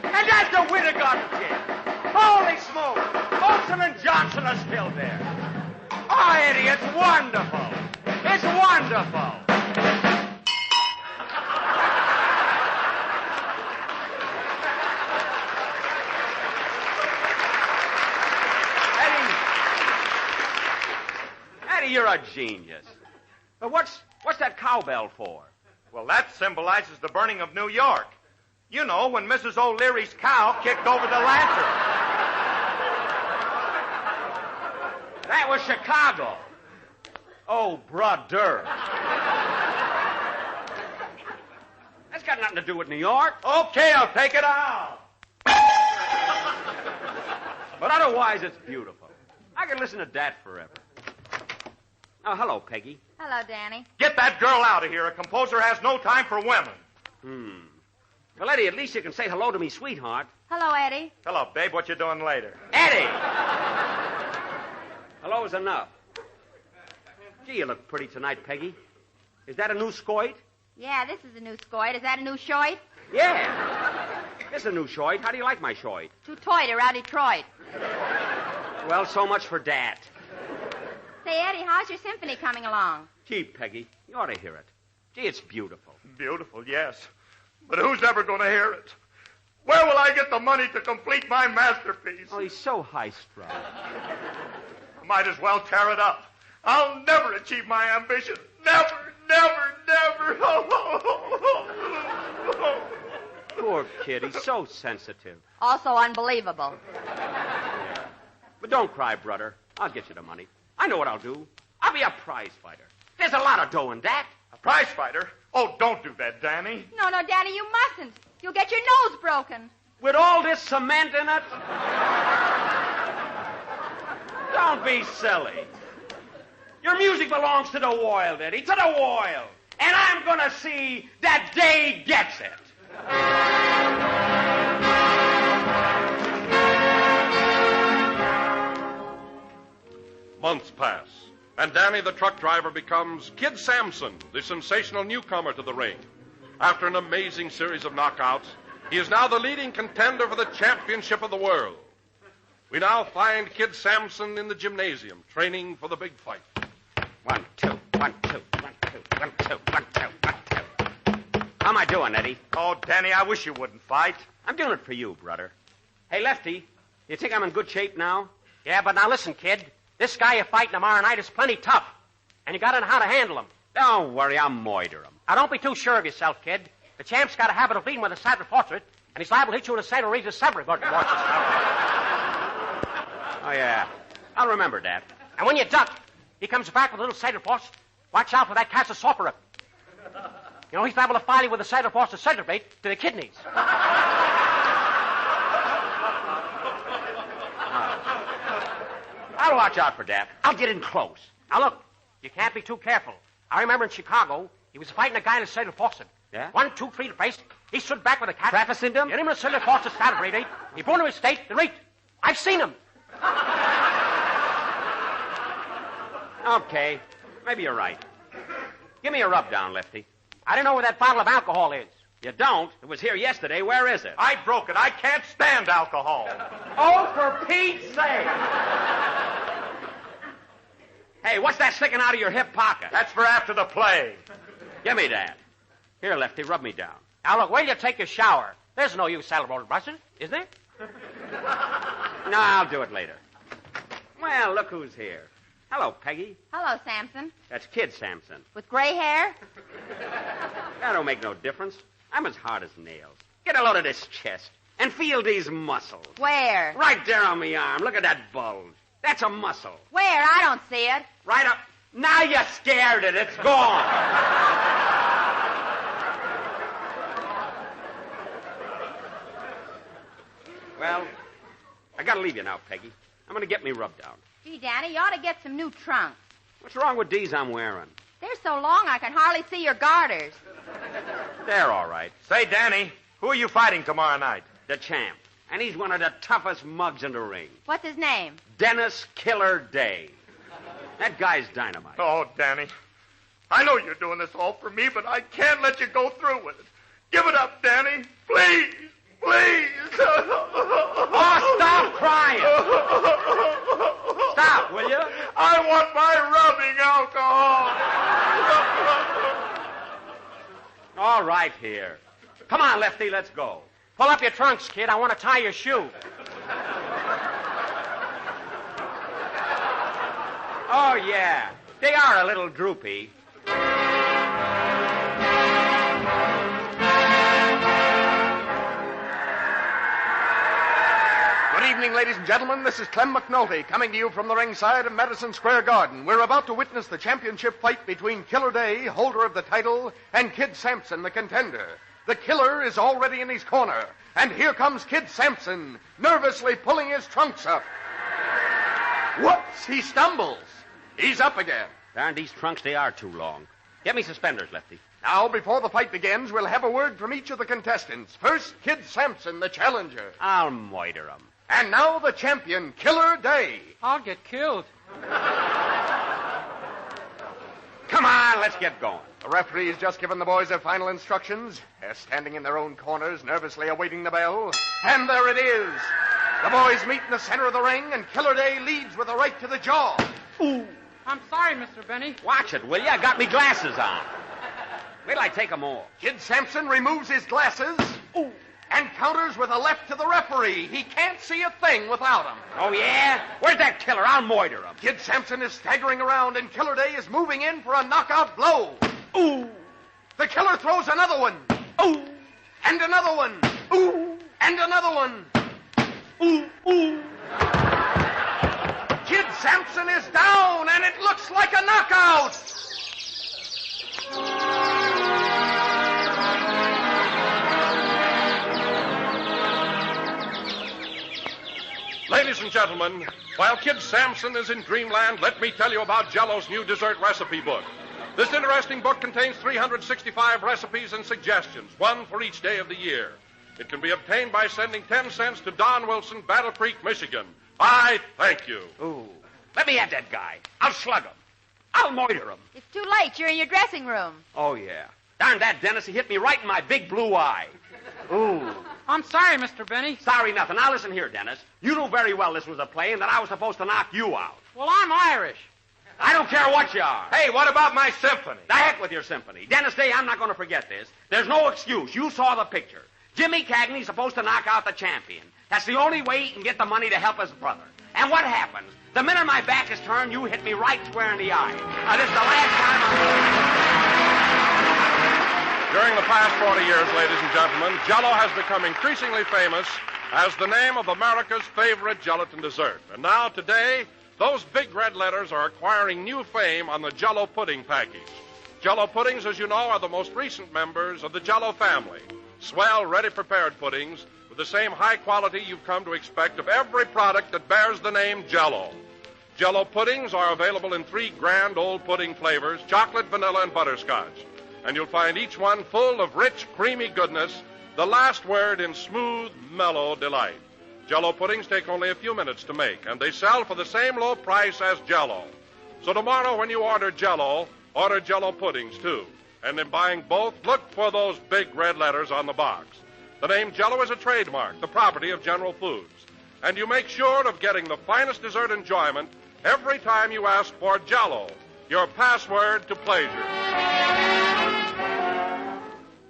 And there's the Winter Garden Gate. Holy smoke. Olson and Johnson are still there. Oh, Eddie, it's wonderful. It's wonderful. Eddie, you're a genius. But what's that cowbell for? Well, that symbolizes the burning of New York. You know, when Mrs. O'Leary's cow kicked over the lantern. That was Chicago. Oh, brother. That's got nothing to do with New York. Okay, I'll take it out. But otherwise, it's beautiful. I can listen to that forever. Oh, hello, Peggy. Hello, Danny. Get that girl out of here. A composer has no time for women. Well, Eddie, at least you can say hello to me, sweetheart. Hello, Eddie. Hello, babe. What you doing later? Eddie! Hello is enough. Gee, you look pretty tonight, Peggy. Is that a new skoit? Yeah, this is a new skoit. Is that a new shoit? Yeah. This is a new shoit. How do you like my shoit? Too toit around Detroit. Well, so much for that. Say, Eddie, how's your symphony coming along? Gee, Peggy, you ought to hear it. Gee, it's beautiful. Beautiful, yes. But who's ever going to hear it? Where will I get the money to complete my masterpiece? Oh, he's so high-strung. I might as well tear it up. I'll never achieve my ambition. Never, never, never. Poor kid, he's so sensitive. Also unbelievable. But don't cry, brother. I'll get you the money. I know what I'll do. I'll be a prize fighter. There's a lot of dough in that. A prize fighter? Oh, don't do that, Danny. No, Danny, you mustn't. You'll get your nose broken. With all this cement in it? Don't be silly. Your music belongs to the world, Eddie, to the world. And I'm going to see that Day gets it. Months pass, and Danny the truck driver becomes Kid Sampson, the sensational newcomer to the ring. After an amazing series of knockouts, he is now the leading contender for the championship of the world. We now find Kid Sampson in the gymnasium, training for the big fight. 1, 2, 1, 2, 1, 2, 1, 2, 1, 2, 1, 2. How am I doing, Eddie? Oh, Danny, I wish you wouldn't fight. I'm doing it for you, brother. Hey, Lefty, you think I'm in good shape now? Yeah, but now listen, kid. This guy you're fighting tomorrow night is plenty tough. And you got to know how to handle him. Don't worry, I'll moiter him. Now, don't be too sure of yourself, kid. The champ's got a habit of leading with a saddle portrait, and he's liable to hit you with a saddle razor several. Watch yourself. Oh, yeah. I'll remember that. And when you duck, he comes back with a little saddle porch. Watch out for that cat's sorcerer. You know, he's liable to file you with a saddle porch to celebrate to the kidneys. I'll watch out for that. I'll get in close. Now, look, you can't be too careful. I remember in Chicago, he was fighting a guy in a cellular faucet. Yeah? 1, 2, 3 to face. He stood back with a cat. Traficed him? Hit him in a cellular faucet, started radiate. He brought him to his state, then reeked. I've seen him. Okay. Maybe you're right. Give me a rub down, Lefty. I don't know where that bottle of alcohol is. You don't? It was here yesterday. Where is it? I broke it. I can't stand alcohol. Oh, for Pete's sake! Hey, what's that sticking out of your hip pocket? That's for after the play. Give me that. Here, Lefty, rub me down. Now, look, wait till you take your shower. There's no use saddle-rolled brushes, is there? No, I'll do it later. Well, look who's here. Hello, Peggy. Hello, Samson. That's Kid Samson. With gray hair? That don't make no difference. I'm as hard as nails. Get a load of this chest and feel these muscles. Where? Right there on my arm. Look at that bulge. That's a muscle. Where? I don't see it. Right up. Now you scared it. It's gone. Well, I gotta leave you now, Peggy. I'm gonna get me rubbed down. Gee, Danny, you ought to get some new trunks. What's wrong with these I'm wearing? They're so long I can hardly see your garters. They're all right. Say, Danny, who are you fighting tomorrow night? The champ. And he's one of the toughest mugs in the ring. What's his name? Dennis Killer Day. That guy's dynamite. Oh, Danny, I know you're doing this all for me, but I can't let you go through with it. Give it up, Danny. Please. Please. Oh, stop crying. Stop, will you? I want my rubbing alcohol. All right, here. Come on, Lefty, let's go. Pull up your trunks, kid. I want to tie your shoe. Oh, yeah. They are a little droopy. Good evening, ladies and gentlemen. This is Clem McNulty coming to you from the ringside of Madison Square Garden. We're about to witness the championship fight between Killer Day, holder of the title, and Kid Sampson, the contender. The killer is already in his corner, and here comes Kid Sampson, nervously pulling his trunks up. Whoops, he stumbles. He's up again. Darn, these trunks, they are too long. Get me suspenders, Lefty. Now, before the fight begins, we'll have a word from each of the contestants. First, Kid Sampson, the challenger. I'll moiter him. And now the champion, Killer Day. I'll get killed. Come on, let's get going. The referee's just given the boys their final instructions. They're standing in their own corners, nervously awaiting the bell. And there it is. The boys meet in the center of the ring, and Killer Day leads with a right to the jaw. Ooh. I'm sorry, Mr. Benny. Watch it, will you? I got me glasses on. Wait till I take them off. Kid Sampson removes his glasses. Ooh. And counters with a left to the referee. He can't see a thing without them. Oh, yeah? Where's that killer? I'll moiter him. Kid Sampson is staggering around, and Killer Day is moving in for a knockout blow. Ooh! The killer throws another one. Ooh! And another one. Ooh! And another one. Ooh! Ooh! Kid Sampson is down, and it looks like a knockout. Ladies and gentlemen, while Kid Sampson is in dreamland, let me tell you about JELL-O's new dessert recipe book. This interesting book contains 365 recipes and suggestions, one for each day of the year. It can be obtained by sending 10 cents to Don Wilson, Battle Creek, Michigan. I thank you. Ooh. Let me have that guy. I'll slug him. I'll moiter him. It's too late. You're in your dressing room. Oh, yeah. Darn that, Dennis. He hit me right in my big blue eye. Ooh. I'm sorry, Mr. Benny. Sorry nothing. Now listen here, Dennis. You knew very well this was a play and that I was supposed to knock you out. Well, I'm Irish. I don't care what you are. Hey, what about my symphony? The heck with your symphony. Dennis Day, I'm not going to forget this. There's no excuse. You saw the picture. Jimmy Cagney's supposed to knock out the champion. That's the only way he can get the money to help his brother. And what happens? The minute my back is turned, you hit me right square in the eye. This is the last time During the past 40 years, ladies and gentlemen, JELL-O has become increasingly famous as the name of America's favorite gelatin dessert. And now, today, those big red letters are acquiring new fame on the JELL-O pudding package. JELL-O puddings, as you know, are the most recent members of the JELL-O family. Swell, ready-prepared puddings with the same high quality you've come to expect of every product that bears the name JELL-O. JELL-O puddings are available in 3 grand old pudding flavors, chocolate, vanilla, and butterscotch. And you'll find each one full of rich, creamy goodness, the last word in smooth, mellow delight. JELL-O puddings take only a few minutes to make, and they sell for the same low price as JELL-O. So tomorrow when you order JELL-O, order JELL-O puddings, too. And in buying both, look for those big red letters on the box. The name JELL-O is a trademark, the property of General Foods. And you make sure of getting the finest dessert enjoyment every time you ask for JELL-O, your password to pleasure.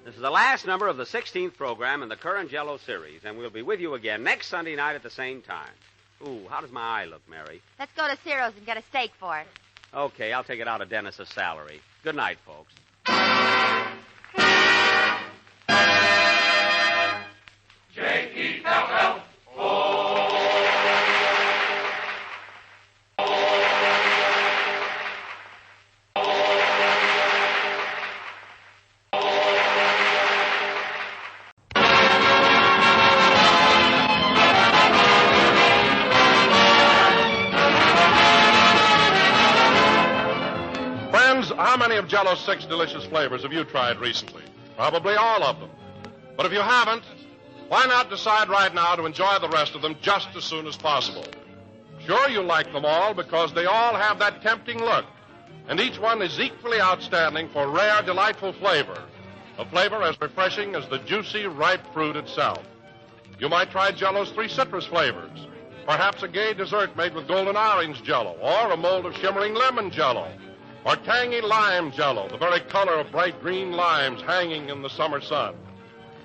This is the last number of the 16th program in the current JELL-O series, and we'll be with you again next Sunday night at the same time. Ooh, how does my eye look, Mary? Let's go to Ciro's and get a steak for it. Okay, I'll take it out of Dennis's salary. Good night, folks. JELL-O. How many of JELL-O's 6 delicious flavors have you tried recently? Probably all of them. But if you haven't, why not decide right now to enjoy the rest of them just as soon as possible? Sure, you like them all because they all have that tempting look. And each one is equally outstanding for rare, delightful flavor. A flavor as refreshing as the juicy, ripe fruit itself. You might try JELL-O's 3 citrus flavors. Perhaps a gay dessert made with golden orange JELL-O, or a mold of shimmering lemon JELL-O. Or tangy lime JELL-O, the very color of bright green limes hanging in the summer sun.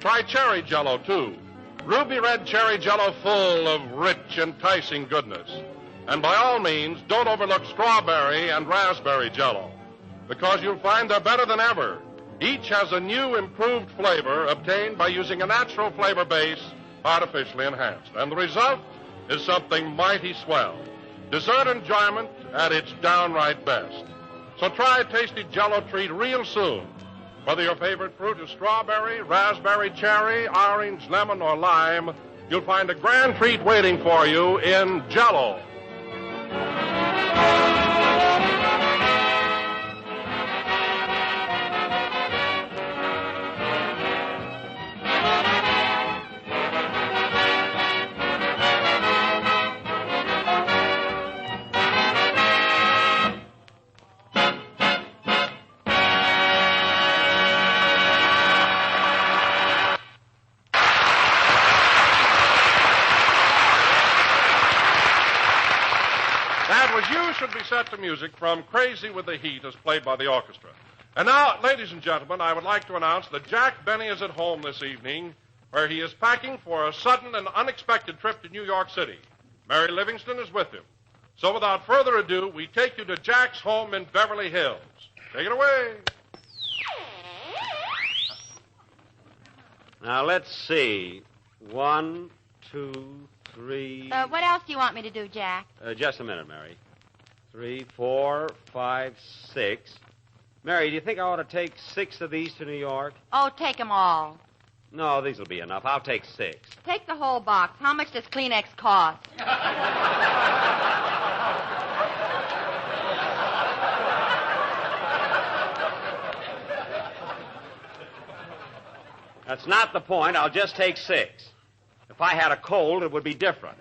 Try cherry JELL-O, too. Ruby red cherry JELL-O full of rich, enticing goodness. And by all means, don't overlook strawberry and raspberry JELL-O, because you'll find they're better than ever. Each has a new, improved flavor obtained by using a natural flavor base artificially enhanced. And the result is something mighty swell. Dessert enjoyment at its downright best. So try a tasty JELL-O treat real soon. Whether your favorite fruit is strawberry, raspberry, cherry, orange, lemon, or lime, you'll find a grand treat waiting for you in JELL-O. Should be set to music from Crazy with the Heat as played by the orchestra. And now, ladies and gentlemen, I would like to announce that Jack Benny is at home this evening, where he is packing for a sudden and unexpected trip to New York City. Mary Livingston is with him. So without further ado, we take you to Jack's home in Beverly Hills. Take it away. Now, let's see. 1, 2, 3... What else do you want me to do, Jack? Just a minute, Mary. 3, 4, 5, 6. Mary, do you think I ought to take 6 of these to New York? Oh, take them all. No, these will be enough. I'll take 6. Take the whole box. How much does Kleenex cost? That's not the point. I'll just take 6. If I had a cold, it would be different.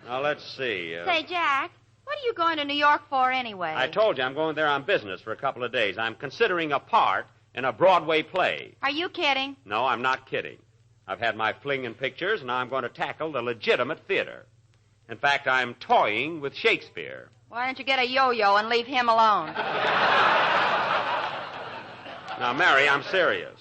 Now, let's see. Say, Jack, what are you going to New York for anyway? I told you I'm going there on business for a couple of days. I'm considering a part in a Broadway play. Are you kidding? No, I'm not kidding. I've had my fling in pictures, and now I'm going to tackle the legitimate theater. In fact, I'm toying with Shakespeare. Why don't you get a yo-yo and leave him alone? Now, Mary, I'm serious.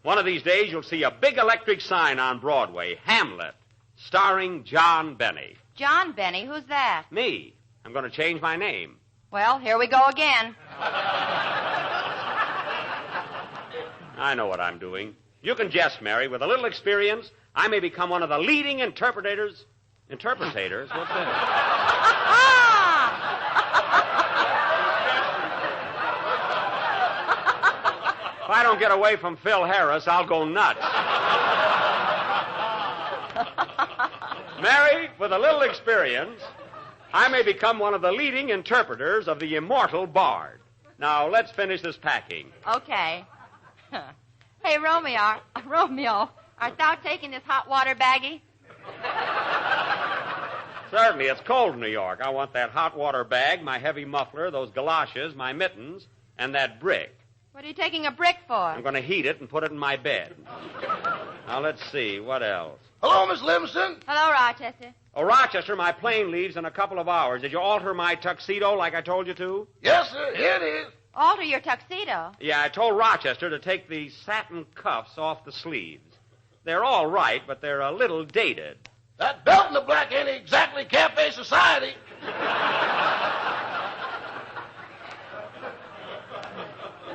One of these days, you'll see a big electric sign on Broadway, Hamlet, starring John Benny. John Benny? Who's that? Me. I'm going to change my name. Well, here we go again. I know what I'm doing. You can jest, Mary. With a little experience, I may become one of the leading interpreters? What's that? If I don't get away from Phil Harris, I'll go nuts. Mary, with a little experience, I may become one of the leading interpreters of the immortal Bard. Now, let's finish this packing. Okay. Hey, Romeo, art thou taking this hot water baggie? Certainly, it's cold in New York. I want that hot water bag, my heavy muffler, those galoshes, my mittens, and that brick. What are you taking a brick for? I'm going to heat it and put it in my bed. Now, let's see. What else? Hello, Miss Livingston. Hello, Rochester. Oh, Rochester, my plane leaves in a couple of hours. Did you alter my tuxedo like I told you to? Yes, sir. Here it is. Alter your tuxedo? Yeah, I told Rochester to take the satin cuffs off the sleeves. They're all right, but they're a little dated. That belt in the black ain't exactly cafe society.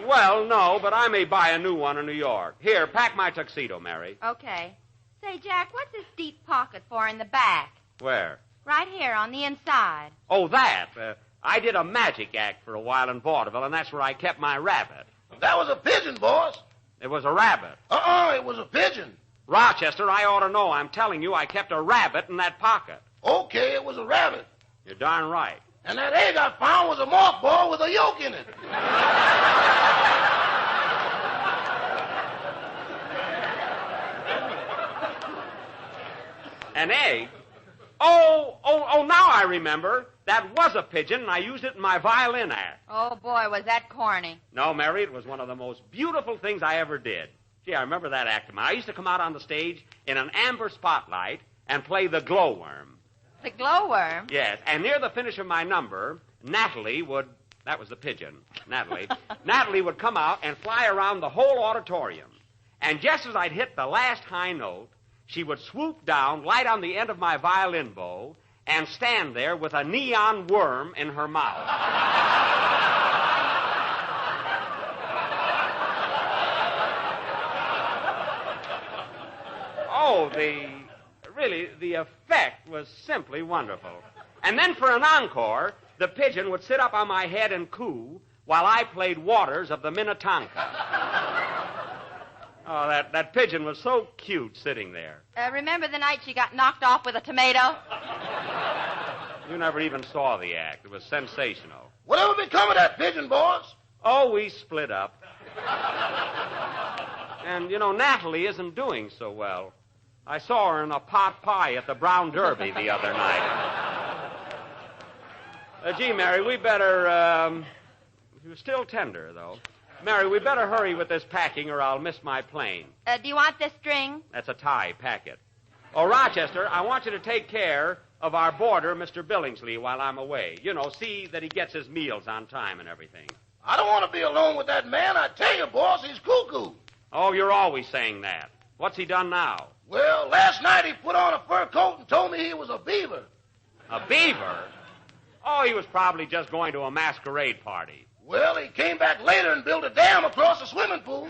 Well, no, but I may buy a new one in New York. Here, pack my tuxedo, Mary. Okay. Say, Jack, what's this deep pocket for in the back? Where? Right here on the inside. Oh, that. I did a magic act for a while in vaudeville, and that's where I kept my rabbit. That was a pigeon, boss. It was a rabbit. It was a pigeon. Rochester, I ought to know. I'm telling you, I kept a rabbit in that pocket. Okay, it was a rabbit. You're darn right. And that egg I found was a mothball with a yolk in it. An egg? Oh, now I remember. That was a pigeon, and I used it in my violin act. Oh, boy, was that corny. No, Mary, it was one of the most beautiful things I ever did. Gee, I remember that act of mine. I used to come out on the stage in an amber spotlight and play the glowworm. The glowworm? Yes, and near the finish of my number, Natalie would... That was the pigeon, Natalie. Natalie would come out and fly around the whole auditorium. And just as I'd hit the last high note, she would swoop down, light on the end of my violin bow, and stand there with a neon worm in her mouth. Oh, the effect was simply wonderful. And then for an encore, the pigeon would sit up on my head and coo while I played Waters of the Minnetonka. Oh, that pigeon was so cute sitting there. Remember the night she got knocked off with a tomato? You never even saw the act. It was sensational. Whatever become of that pigeon, boss? Oh, we split up. And, Natalie isn't doing so well. I saw her in a pot pie at the Brown Derby the other night. Gee, Mary, we better, she was still tender, though. Mary, we better hurry with this packing or I'll miss my plane. Do you want this string? That's a tie. Pack it. Oh, Rochester, I want you to take care of our boarder, Mr. Billingsley, while I'm away. See that he gets his meals on time and everything. I don't want to be alone with that man. I tell you, boss, he's cuckoo. Oh, you're always saying that. What's he done now? Well, last night he put on a fur coat and told me he was a beaver. A beaver? Oh, he was probably just going to a masquerade party. Well, he came back later and built a dam across the swimming pool.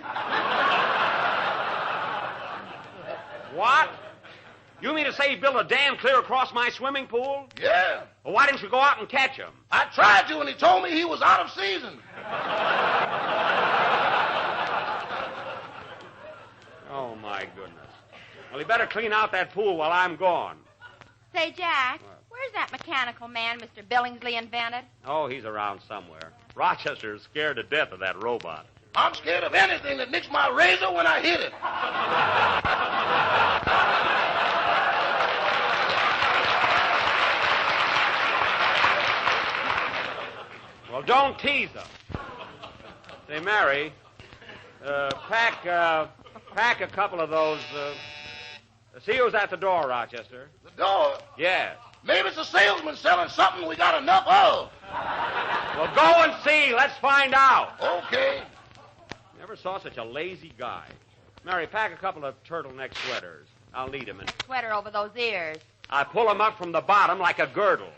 What? You mean to say he built a dam clear across my swimming pool? Yeah. Well, why didn't you go out and catch him? I tried to, and he told me he was out of season. Oh, my goodness. Well, he better clean out that pool while I'm gone. Say, Jack, where's that mechanical man Mr. Billingsley invented? Oh, he's around somewhere. Rochester is scared to death of that robot. I'm scared of anything that nicks my razor when I hit it. Well, don't tease them. Say, Mary, pack a couple of those. See who's at the door, Rochester. The door? Yes. Maybe it's a salesman selling something we got enough of. Well, go and see. Let's find out. Okay. Never saw such a lazy guy. Mary, pack a couple of turtleneck sweaters. I'll need them. Sweater over those ears. I pull them up from the bottom like a girdle.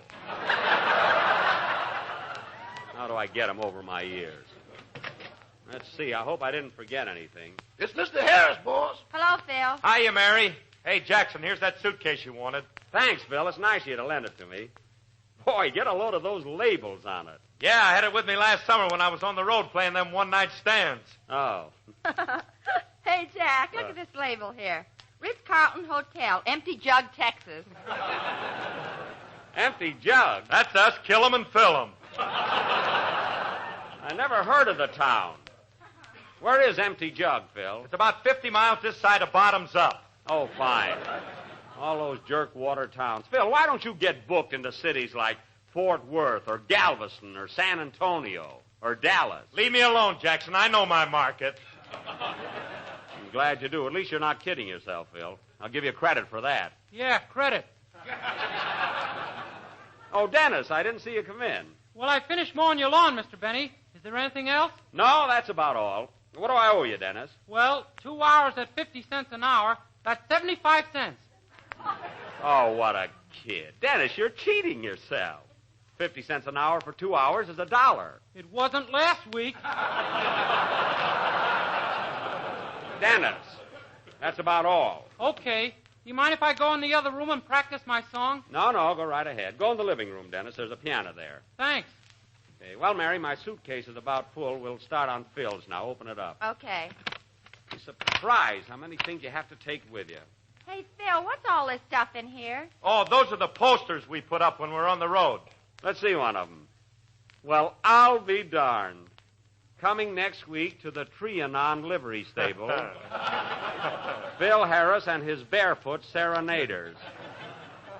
How do I get them over my ears? Let's see. I hope I didn't forget anything. It's Mr. Harris, boss. Hello, Phil. Hiya, Mary. Hey, Jackson, here's that suitcase you wanted. Thanks, Phil. It's nice of you to lend it to me. Boy, get a load of those labels on it. Yeah, I had it with me last summer when I was on the road playing them one-night stands. Oh. Hey, Jack, look at this label here. Ritz-Carlton Hotel, Empty Jug, Texas. Empty jug? That's us. Kill 'em and fill 'em. I never heard of the town. Where is Empty Jug, Phil? It's about 50 miles this side of Bottoms Up. Oh, fine. All those jerk-water towns. Phil, why don't you get booked into cities like Fort Worth or Galveston or San Antonio or Dallas? Leave me alone, Jackson. I know my market. I'm glad you do. At least you're not kidding yourself, Phil. I'll give you credit for that. Yeah, credit. Oh, Dennis, I didn't see you come in. Well, I finished mowing your lawn, Mr. Benny. Is there anything else? No, that's about all. What do I owe you, Dennis? Well, 2 hours at 50 cents an hour. That's 75 cents. Oh, what a kid. Dennis, you're cheating yourself. 50 cents an hour for 2 hours is $1. It wasn't last week. Dennis, that's about all. Okay. Do you mind if I go in the other room and practice my song? No, go right ahead. Go in the living room, Dennis. There's a piano there. Thanks. Okay. Well, Mary, my suitcase is about full. We'll start on Phil's now. Open it up. Okay. Be surprised how many things you have to take with you. Hey, Phil, what's all this stuff in here? Oh, those are the posters we put up when we're on the road. Let's see one of them. Well, I'll be darned. Coming next week to the Trianon livery stable, Phil Harris and his barefoot serenaders.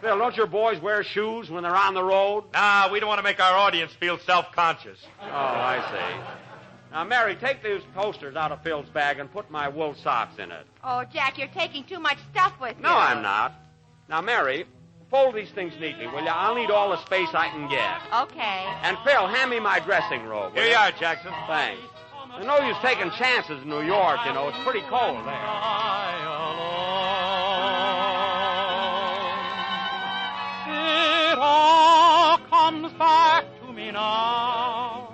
Phil, don't your boys wear shoes when they're on the road? Nah, we don't want to make our audience feel self-conscious. Oh, I see. Now, Mary, take these posters out of Phil's bag and put my wool socks in it. Oh, Jack, you're taking too much stuff with you. No, I'm not. Now, Mary, fold these things neatly, will you? I'll need all the space I can get. Okay. And, Phil, hand me my dressing robe. Here you are, Jackson. Thanks. There's no use taking chances in New York, you know. It's pretty cold there. It all comes back to me now.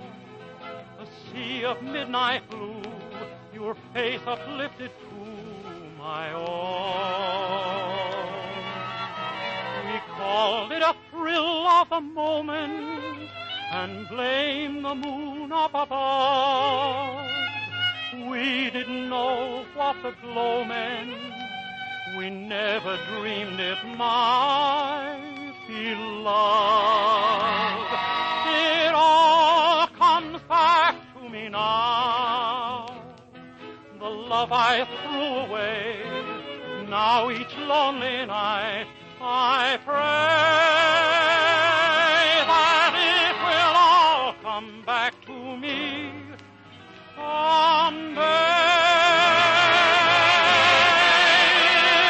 The sea of midnight blue, your face uplifted to my own. We called it a thrill of the moment and blamed the moon up above. We didn't know what the glow meant. We never dreamed it might be love. It all comes back to me now. The love I threw away, now each lonely night I pray that it will all come back to me someday.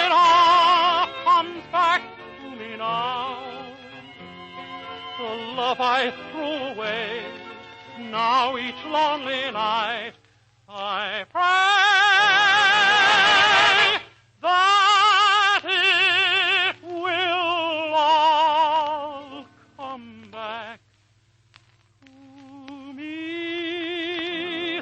It all comes back to me now. The love I threw away, now each lonely night I pray that it will all come back to me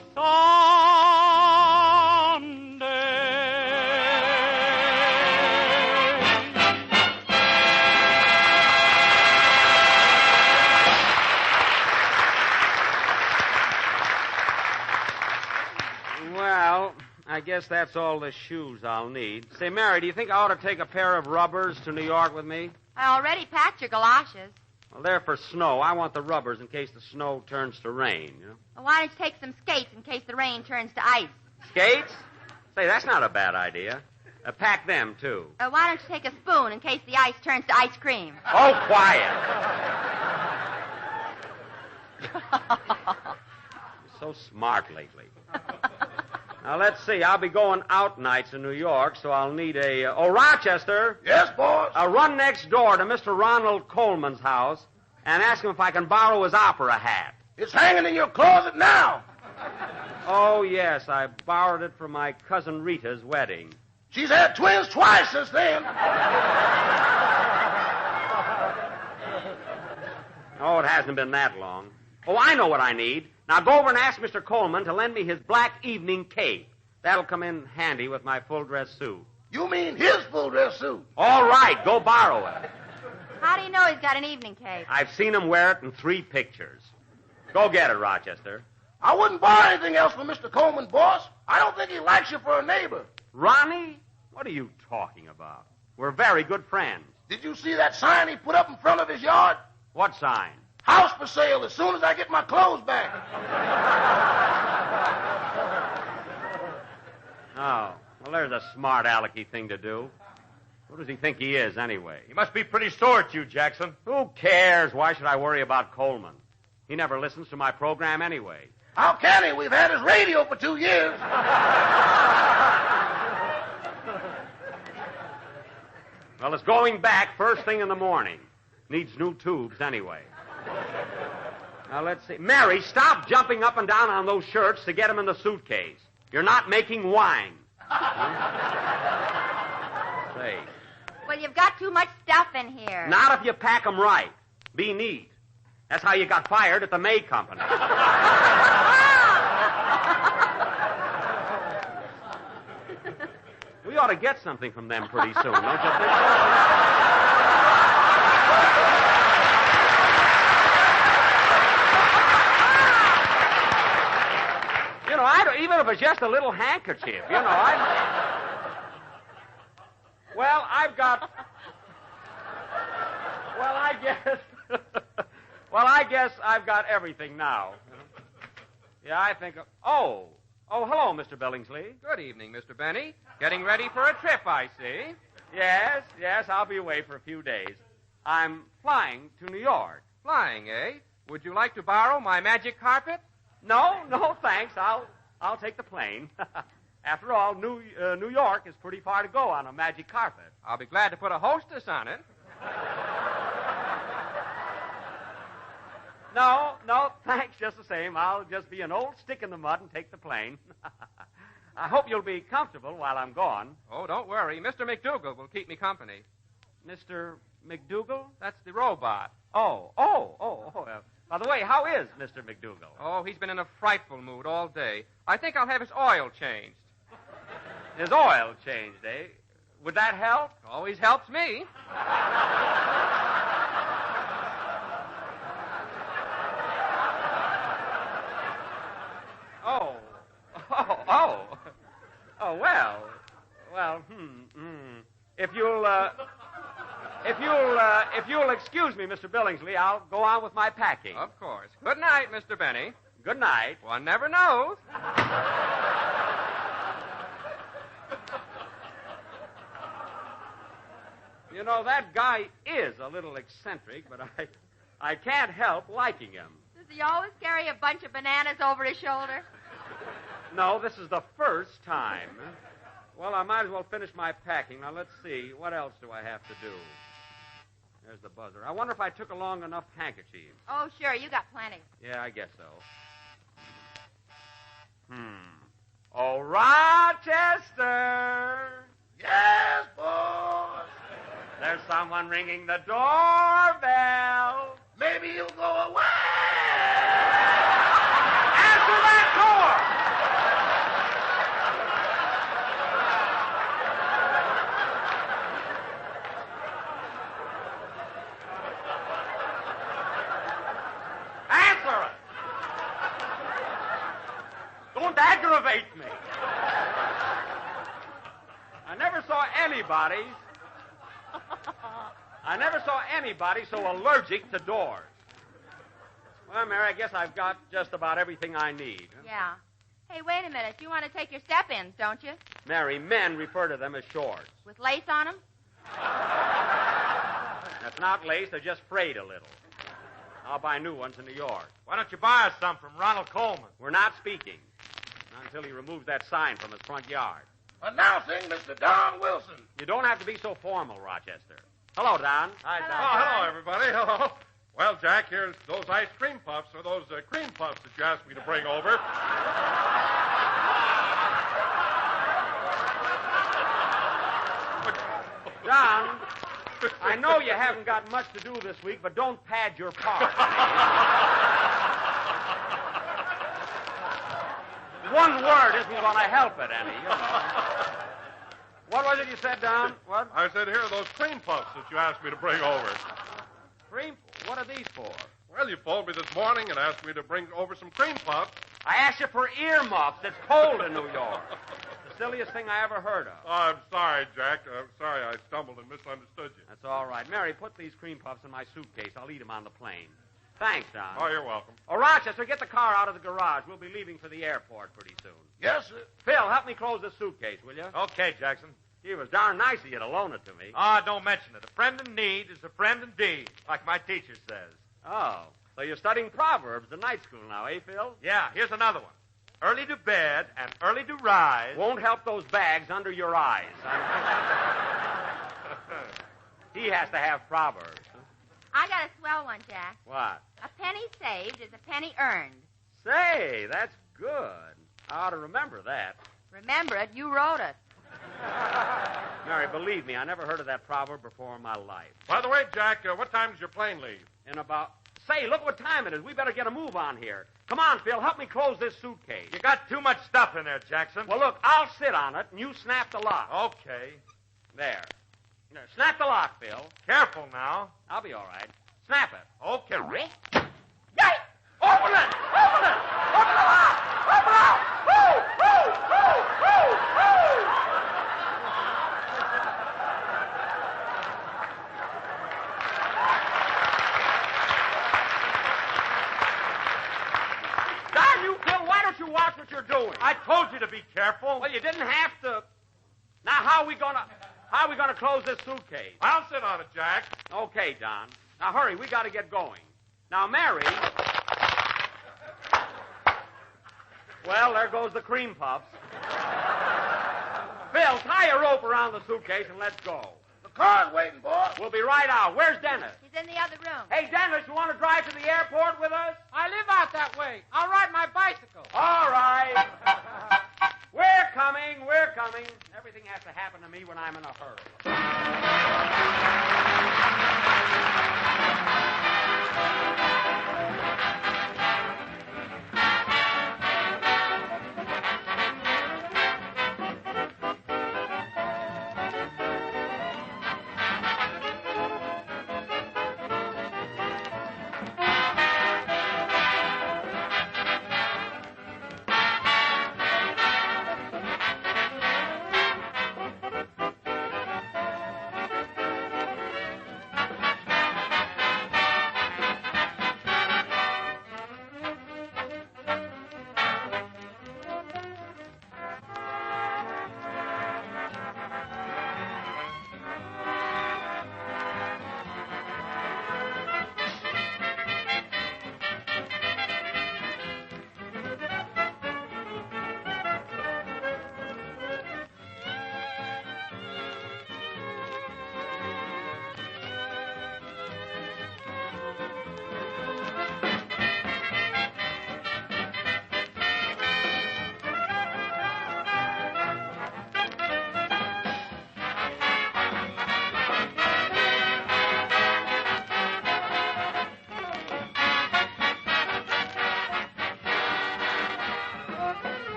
Well, I guess that's all the shoes I'll need. Say, Mary, do you think I ought to take a pair of rubbers to New York with me? I already packed your galoshes. Well, they're for snow. I want the rubbers in case the snow turns to rain, you know? Well, why don't you take some skates in case the rain turns to ice? Skates? Say, that's not a bad idea. Pack them, too. Why don't you take a spoon in case the ice turns to ice cream? Oh, quiet. You're so smart lately. Now, let's see. I'll be going out nights in New York, so I'll need a... Rochester. Yes, boss? Run next door to Mr. Ronald Coleman's house and ask him if I can borrow his opera hat. It's hanging in your closet now. Oh, yes. I borrowed it for my cousin Rita's wedding. She's had twins twice since then. Oh, it hasn't been that long. Oh, I know what I need. Now go over and ask Mr. Coleman to lend me his black evening cape. That'll come in handy with my full dress suit. You mean his full dress suit? All right, go borrow it. How do you know he's got an evening cape? I've seen him wear it in 3 pictures. Go get it, Rochester. I wouldn't borrow anything else from Mr. Coleman, boss. I don't think he likes you for a neighbor. Ronnie? What are you talking about? We're very good friends. Did you see that sign he put up in front of his yard? What sign? House for sale as soon as I get my clothes back. Oh, well, there's a smart alecky thing to do. Who does he think he is, anyway? He must be pretty sore at you, Jackson. Who cares? Why should I worry about Coleman? He never listens to my program anyway. How can he? We've had his radio for 2 years. Well, it's going back first thing in the morning. Needs new tubes anyway. Now, let's see. Mary, stop jumping up and down on those shirts to get them in the suitcase. You're not making wine. Say. Well, you've got too much stuff in here. Not if you pack them right. Be neat. That's how you got fired at the May Company. We ought to get something from them pretty soon, don't you think so? You know, even if it's just a little handkerchief, you know, Well, I've got... Well, I guess... Well, I guess I've got everything now. Yeah, I think... Oh, hello, Mr. Billingsley. Good evening, Mr. Benny. Getting ready for a trip, I see. Yes, I'll be away for a few days. I'm flying to New York. Flying, eh? Would you like to borrow my magic carpet? No, thanks. I'll take the plane. After all, New York is pretty far to go on a magic carpet. I'll be glad to put a hostess on it. No, thanks just the same. I'll just be an old stick in the mud and take the plane. I hope you'll be comfortable while I'm gone. Oh, don't worry. Mr. McDougal will keep me company. Mr. McDougal? That's the robot. Oh. By the way, how is Mr. McDougal? Oh, he's been in a frightful mood all day. I think I'll have his oil changed. His oil changed, eh? Would that help? Always helps me. Well, If you'll excuse me, Mr. Billingsley, I'll go on with my packing. Of course. Good night, Mr. Benny. Good night. One never knows. You know, that guy is a little eccentric, but I can't help liking him. Does he always carry a bunch of bananas over his shoulder? No, this is the first time. Well, I might as well finish my packing. Now, let's see. What else do I have to do? There's the buzzer. I wonder if I took along enough handkerchiefs. Oh, sure. You got plenty. Yeah, I guess so. Oh, Rochester! Yes, boss. There's someone ringing the doorbell. Maybe he'll go away. Answer that door! Answer it! Don't aggravate me. I never saw anybody so allergic to doors. Well, Mary, I guess I've got just about everything I need. Huh? Yeah. Hey, wait a minute. You want to take your step-ins, don't you? Mary, men refer to them as shorts. With lace on them? That's not lace. They're just frayed a little. I'll buy new ones in New York. Why don't you buy us some from Ronald Coleman? We're not speaking. Not until he removes that sign from his front yard. Announcing Mr. Don Wilson. You don't have to be so formal, Rochester. Hello, Don. Hi, Don. Hello, everybody. Hello. Well, Jack, here's those ice cream puffs, or those cream puffs that you asked me to bring over. Don, I know you haven't got much to do this week, but don't pad your part. One word isn't going to help it any, you know. What was it you said, Don? What? I said, here are those cream puffs that you asked me to bring over. Cream? What are these for? Well, you phoned me this morning and asked me to bring over some cream puffs. I asked you for earmuffs. It's cold in New York. silliest thing I ever heard of. Oh, I'm sorry, Jack. I'm sorry I stumbled and misunderstood you. That's all right. Mary, put these cream puffs in my suitcase. I'll eat them on the plane. Thanks, Don. Oh, you're welcome. Oh, Rochester, get the car out of the garage. We'll be leaving for the airport pretty soon. Yes, sir. Phil, help me close this suitcase, will you? Okay, Jackson. It was darn nice of you to loan it to me. Ah, don't mention it. A friend in need is a friend indeed, like my teacher says. Oh, so you're studying Proverbs at night school now, eh, Phil? Yeah, here's another one. Early to bed and early to rise. Won't help those bags under your eyes. He has to have Proverbs. I got a swell one, Jack. What? A penny saved is a penny earned. Say, that's good. I ought to remember that. Remember it, you wrote it. Mary, believe me, I never heard of that proverb before in my life. By the way, Jack, what time does your plane leave? In about... Say, look what time it is. We better get a move on here. Come on, Phil, help me close this suitcase. You got too much stuff in there, Jackson. Well, look, I'll sit on it, and you snap the lock. Okay. There. There, snap the lock, Phil. Careful now. I'll be all right. Snap it. Okay. Yay! Open it! Open it! Open the lock! Open it! Woo! Woo! Woo! Woo! Woo! Darn you, Phil, why don't you watch what you're doing? I told you to be careful. Well, you didn't have to. Now, how are we gonna close this suitcase? I'll sit on it, Jack. Okay, Don. Now, hurry. We got to get going. Now, Mary... Well, there goes the cream puffs. Phil, tie a rope around the suitcase and let's go. The car's waiting, boss. We'll be right out. Where's Dennis? He's in the other room. Hey, Dennis, you want to drive to the airport with us? I live out that way. I'll ride my bicycle. All right. We're coming. We're coming. Everything has to happen to me when I'm in a hurry.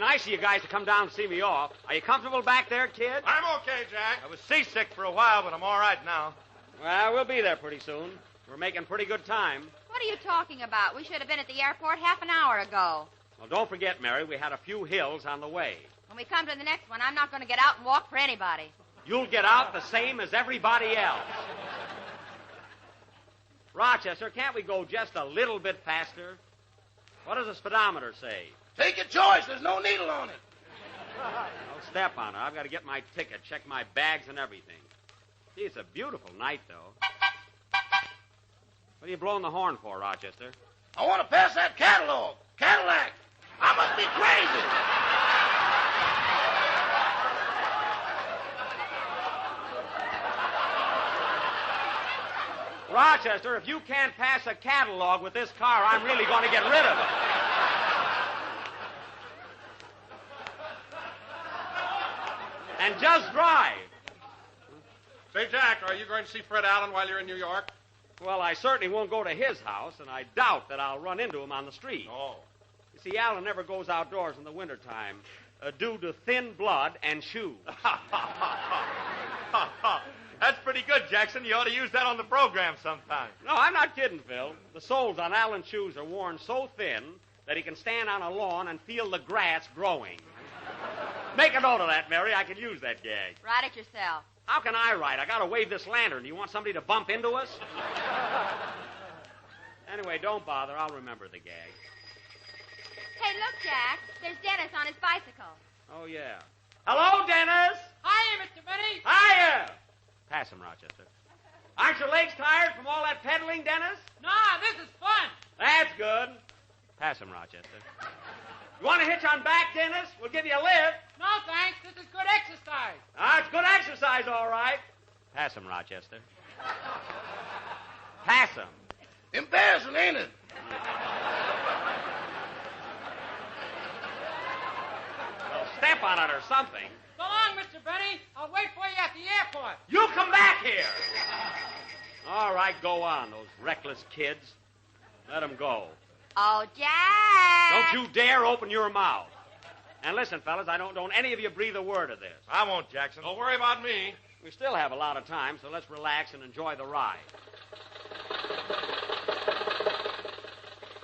Nice of you guys to come down and see me off. Are you comfortable back there, kid? I'm okay, Jack. I was seasick for a while, but I'm all right now. Well, we'll be there pretty soon. We're making pretty good time. What are you talking about? We should have been at the airport half an hour ago. Well, don't forget, Mary, we had a few hills on the way. When we come to the next one, I'm not going to get out and walk for anybody. You'll get out the same as everybody else. Rochester, can't we go just a little bit faster? What does the speedometer say? Take your choice. There's no needle on it. Don't step on it. I've got to get my ticket, check my bags and everything. Gee, it's a beautiful night, though. What are you blowing the horn for, Rochester? I want to pass that catalog. Cadillac. I must be crazy. Rochester, if you can't pass a catalog with this car, I'm really going to get rid of it. And just drive. Say, Jack, are you going to see Fred Allen while you're in New York? Well, I certainly won't go to his house, and I doubt that I'll run into him on the street. Oh. You see, Alan never goes outdoors in the wintertime due to thin blood and shoes. That's pretty good, Jackson. You ought to use that on the program sometime. No, I'm not kidding, Phil. The soles on Alan's shoes are worn so thin that he can stand on a lawn and feel the grass growing. Make a note of that, Mary. I can use that gag. Write it yourself. How can I write? I gotta wave this lantern. Do you want somebody to bump into us? Anyway, don't bother. I'll remember the gag. Hey, look, Jack. There's Dennis on his bicycle. Oh, yeah. Hello, Dennis. Hiya, Mr. Benny. Hiya. Pass him, Rochester. Aren't your legs tired from all that pedaling, Dennis? Nah, this is fun. That's good. Pass him, Rochester. You want to hitch on back, Dennis? We'll give you a lift. No, thanks. This is good exercise. It's good exercise, all right. Pass him, Rochester. Pass him. Embarrassing, ain't it? Well, step on it or something. So long, Mr. Benny. I'll wait for you at the airport. You come back here. All right, go on, those reckless kids. Let them go. Oh, Jack. Don't you dare open your mouth. And listen, fellas, I don't any of you breathe a word of this. I won't, Jackson. Don't worry about me. We still have a lot of time, so let's relax and enjoy the ride.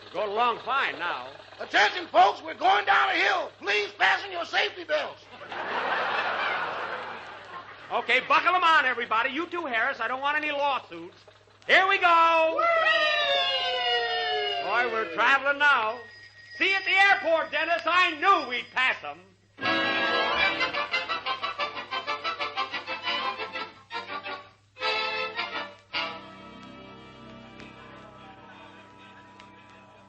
We're going along fine now. Attention, folks, we're going down a hill. Please fasten your safety belts. Okay, buckle them on, everybody. You too, Harris. I don't want any lawsuits. Here we go. Whee! Boy, we're traveling now. See you at the airport, Dennis. I knew we'd pass them.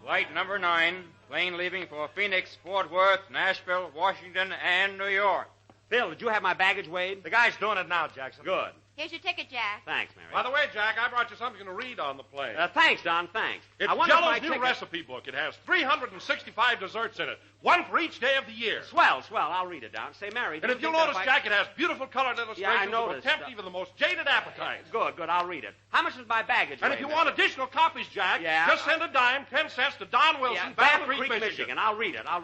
Flight number 9, plane leaving for Phoenix, Fort Worth, Nashville, Washington, and New York. Phil, did you have my baggage weighed? The guy's doing it now, Jackson. Good. Here's your ticket, Jack. Thanks, Mary. By the way, Jack, I brought you something to read on the plane. Thanks, Don, thanks. It's I wonder if JELL-O's my new ticket... recipe book. It has 365 desserts in it, one for each day of the year. Swell. I'll read it, Don. Say, Mary... And if you'll notice, Jack, it has beautiful colored illustrations Yeah, I that will noticed. tempt even the most jaded appetites. Good. I'll read it. How much is my baggage And weigh, if you Mary? want additional copies, Jack, just send a dime, 10 cents to Don Wilson, Battle Battle Creek, Michigan. I'll read it. I'll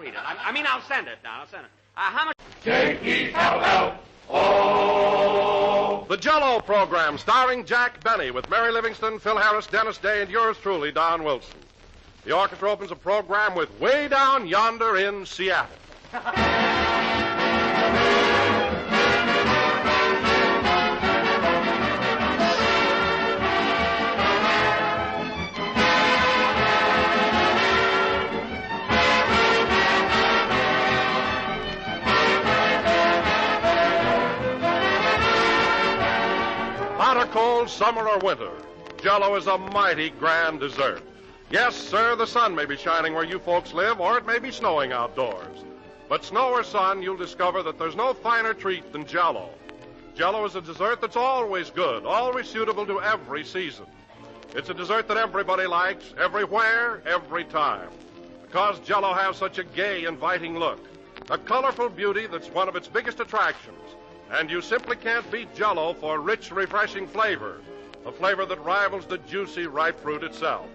send it, Don. I'll send it. How much... JELL-O! The JELL-O program starring Jack Benny with Mary Livingston, Phil Harris, Dennis Day, and yours truly, Don Wilson. The orchestra opens a program with Way Down Yonder in Seattle. Hot or cold, summer or winter, JELL-O is a mighty grand dessert. Yes, sir, the sun may be shining where you folks live, or it may be snowing outdoors. But snow or sun, you'll discover that there's no finer treat than JELL-O. JELL-O is a dessert that's always good, always suitable to every season. It's a dessert that everybody likes, everywhere, every time. Because JELL-O has such a gay, inviting look, a colorful beauty that's one of its biggest attractions. And you simply can't beat JELL-O for rich, refreshing flavor, a flavor that rivals the juicy, ripe fruit itself.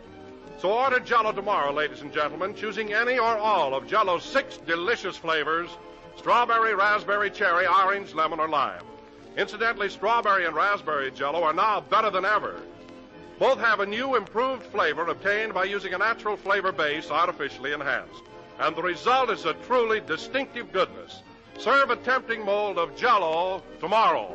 So order JELL-O tomorrow, ladies and gentlemen, choosing any or all of JELL-O's 6 delicious flavors: strawberry, raspberry, cherry, orange, lemon, or lime. Incidentally, strawberry and raspberry JELL-O are now better than ever. Both have a new, improved flavor obtained by using a natural flavor base artificially enhanced. And the result is a truly distinctive goodness. Serve a tempting mold of JELL-O tomorrow.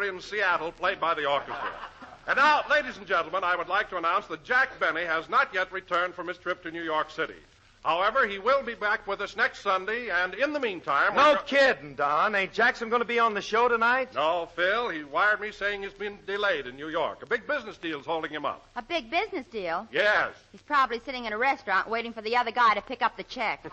In Seattle, played by the orchestra. And now, ladies and gentlemen, I would like to announce that Jack Benny has not yet returned from his trip to New York City. However, he will be back with us next Sunday, and in the meantime... No kidding, Don. Ain't Jackson going to be on the show tonight? No, Phil. He wired me saying he's been delayed in New York. A big business deal's holding him up. A big business deal? Yes. He's probably sitting in a restaurant waiting for the other guy to pick up the check.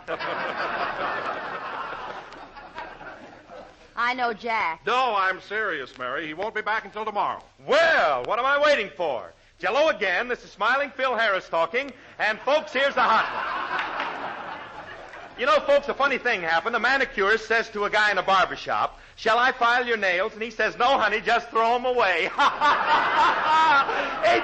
I know Jack. No, I'm serious, Mary. He won't be back until tomorrow. Well, what am I waiting for? JELL-O again. This is Smiling Phil Harris talking. And, folks, here's the hot one. You know, folks, a funny thing happened. A manicurist says to a guy in a barber shop, "Shall I file your nails?" And he says, "No, honey, just throw them away." Ain't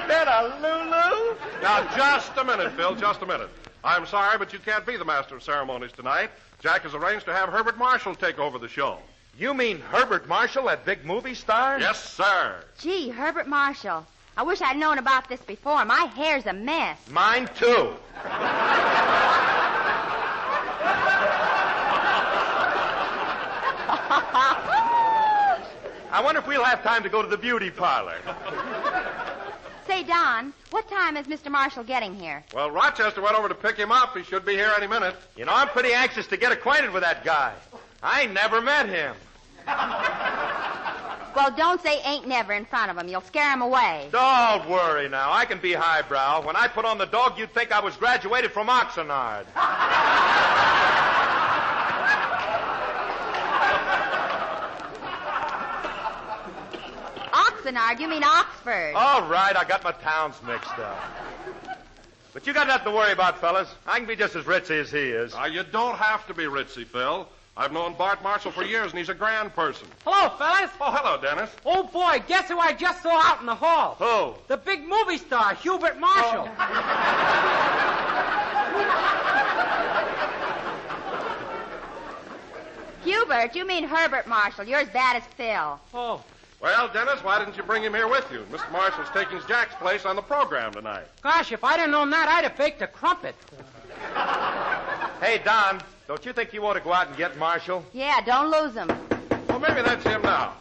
that a Lulu? Now, just a minute, Phil, just a minute. I'm sorry, but you can't be the master of ceremonies tonight. Jack has arranged to have Herbert Marshall take over the show. You mean Herbert Marshall, that big movie star? Yes, sir. Gee, Herbert Marshall. I wish I'd known about this before. My hair's a mess. Mine, too. I wonder if we'll have time to go to the beauty parlor. Say, Don, what time is Mr. Marshall getting here? Well, Rochester went over to pick him up. He should be here any minute. You know, I'm pretty anxious to get acquainted with that guy. I never met him. Well, don't say ain't never in front of him. You'll scare him away. Don't worry now. I can be highbrow. When I put on the dog, you'd think I was graduated from Oxnard. Oxnard? You mean Oxford. All right, I got my towns mixed up. But you got nothing to worry about, fellas. I can be just as ritzy as he is. You don't have to be ritzy, Phil. I've known Bart Marshall for years, and he's a grand person. Hello, fellas. Oh, hello, Dennis. Oh, boy, guess who I just saw out in the hall? Who? The big movie star, Hubert Marshall. Hubert, you mean Herbert Marshall. You're as bad as Phil. Oh. Well, Dennis, why didn't you bring him here with you? Mr. Marshall's taking Jack's place on the program tonight. Gosh, if I'd have known that, I'd have baked a crumpet. Hey, Don, don't you think you ought to go out and get Marshall? Yeah, don't lose him. Well, maybe that's him now.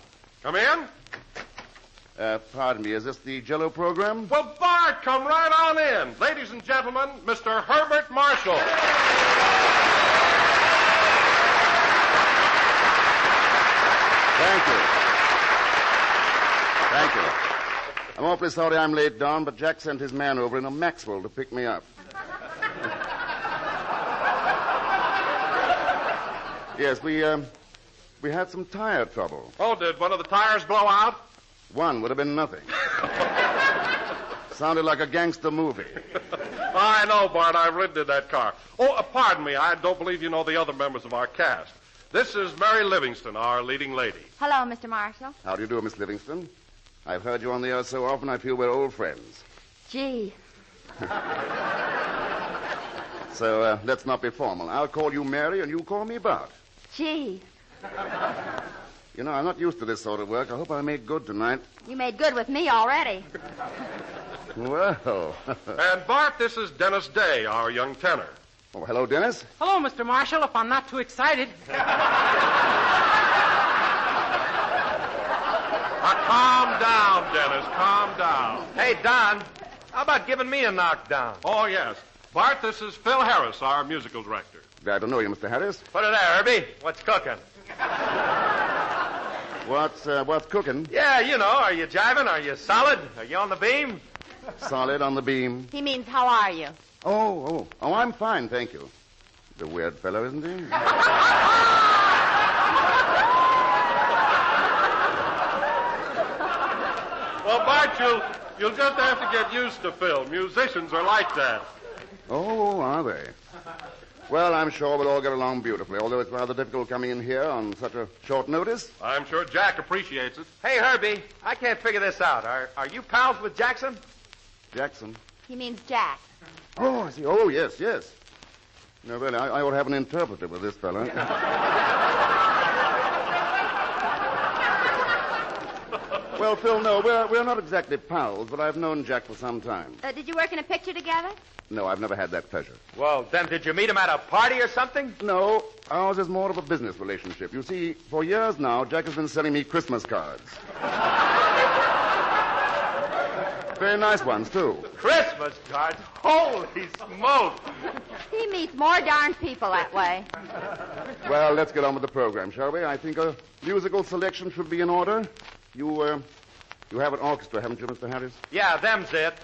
Come in. Pardon me, is this the JELL-O program? Well, Bart, come right on in. Ladies and gentlemen, Mr. Herbert Marshall. Thank you. Thank you. I'm awfully sorry I'm late, Don, but Jack sent his man over in a Maxwell to pick me up. Yes, we had some tire trouble. Oh, did one of the tires blow out? One would have been nothing. Sounded like a gangster movie. I know, Bart. I've ridden in that car. Oh, pardon me. I don't believe you know the other members of our cast. This is Mary Livingston, our leading lady. Hello, Mr. Marshall. How do you do, Miss Livingston? I've heard you on the air so often, I feel we're old friends. Gee. So, let's not be formal. I'll call you Mary, and you call me Bart. Gee. You know, I'm not used to this sort of work. I hope I made good tonight. You made good with me already. Well. And, Bart, this is Dennis Day, our young tenor. Oh, hello, Dennis. Hello, Mr. Marshall, if I'm not too excited. Calm down, Dennis. Calm down. Hey, Don, how about giving me a knockdown? Oh, yes. Bart, this is Phil Harris, our musical director. Glad to know you, Mr. Harris. Put it there, Herbie. What's cooking? What's cooking? Yeah, you know. Are you jiving? Are you solid? Are you on the beam? Solid on the beam. He means, how are you? Oh, I'm fine, thank you. The weird fellow, isn't he? Well, Bart, you'll just have to get used to Phil. Musicians are like that. Oh, are they? Well, I'm sure we'll all get along beautifully, although it's rather difficult coming in here on such a short notice. I'm sure Jack appreciates it. Hey, Herbie, I can't figure this out. Are you pals with Jackson? Jackson? He means Jack. Oh, I see. Oh, yes. No, really, I ought to have an interpreter with this fellow. Well, Phil, no, we're not exactly pals, but I've known Jack for some time. Did you work in a picture together? No, I've never had that pleasure. Well, then did you meet him at a party or something? No, ours is more of a business relationship. You see, for years now, Jack has been selling me Christmas cards. Very nice ones, too. Christmas cards? Holy smoke! He meets more darn people that way. Well, let's get on with the program, shall we? I think a musical selection should be in order. You have an orchestra, haven't you, Mr. Harris? Yeah, them's it.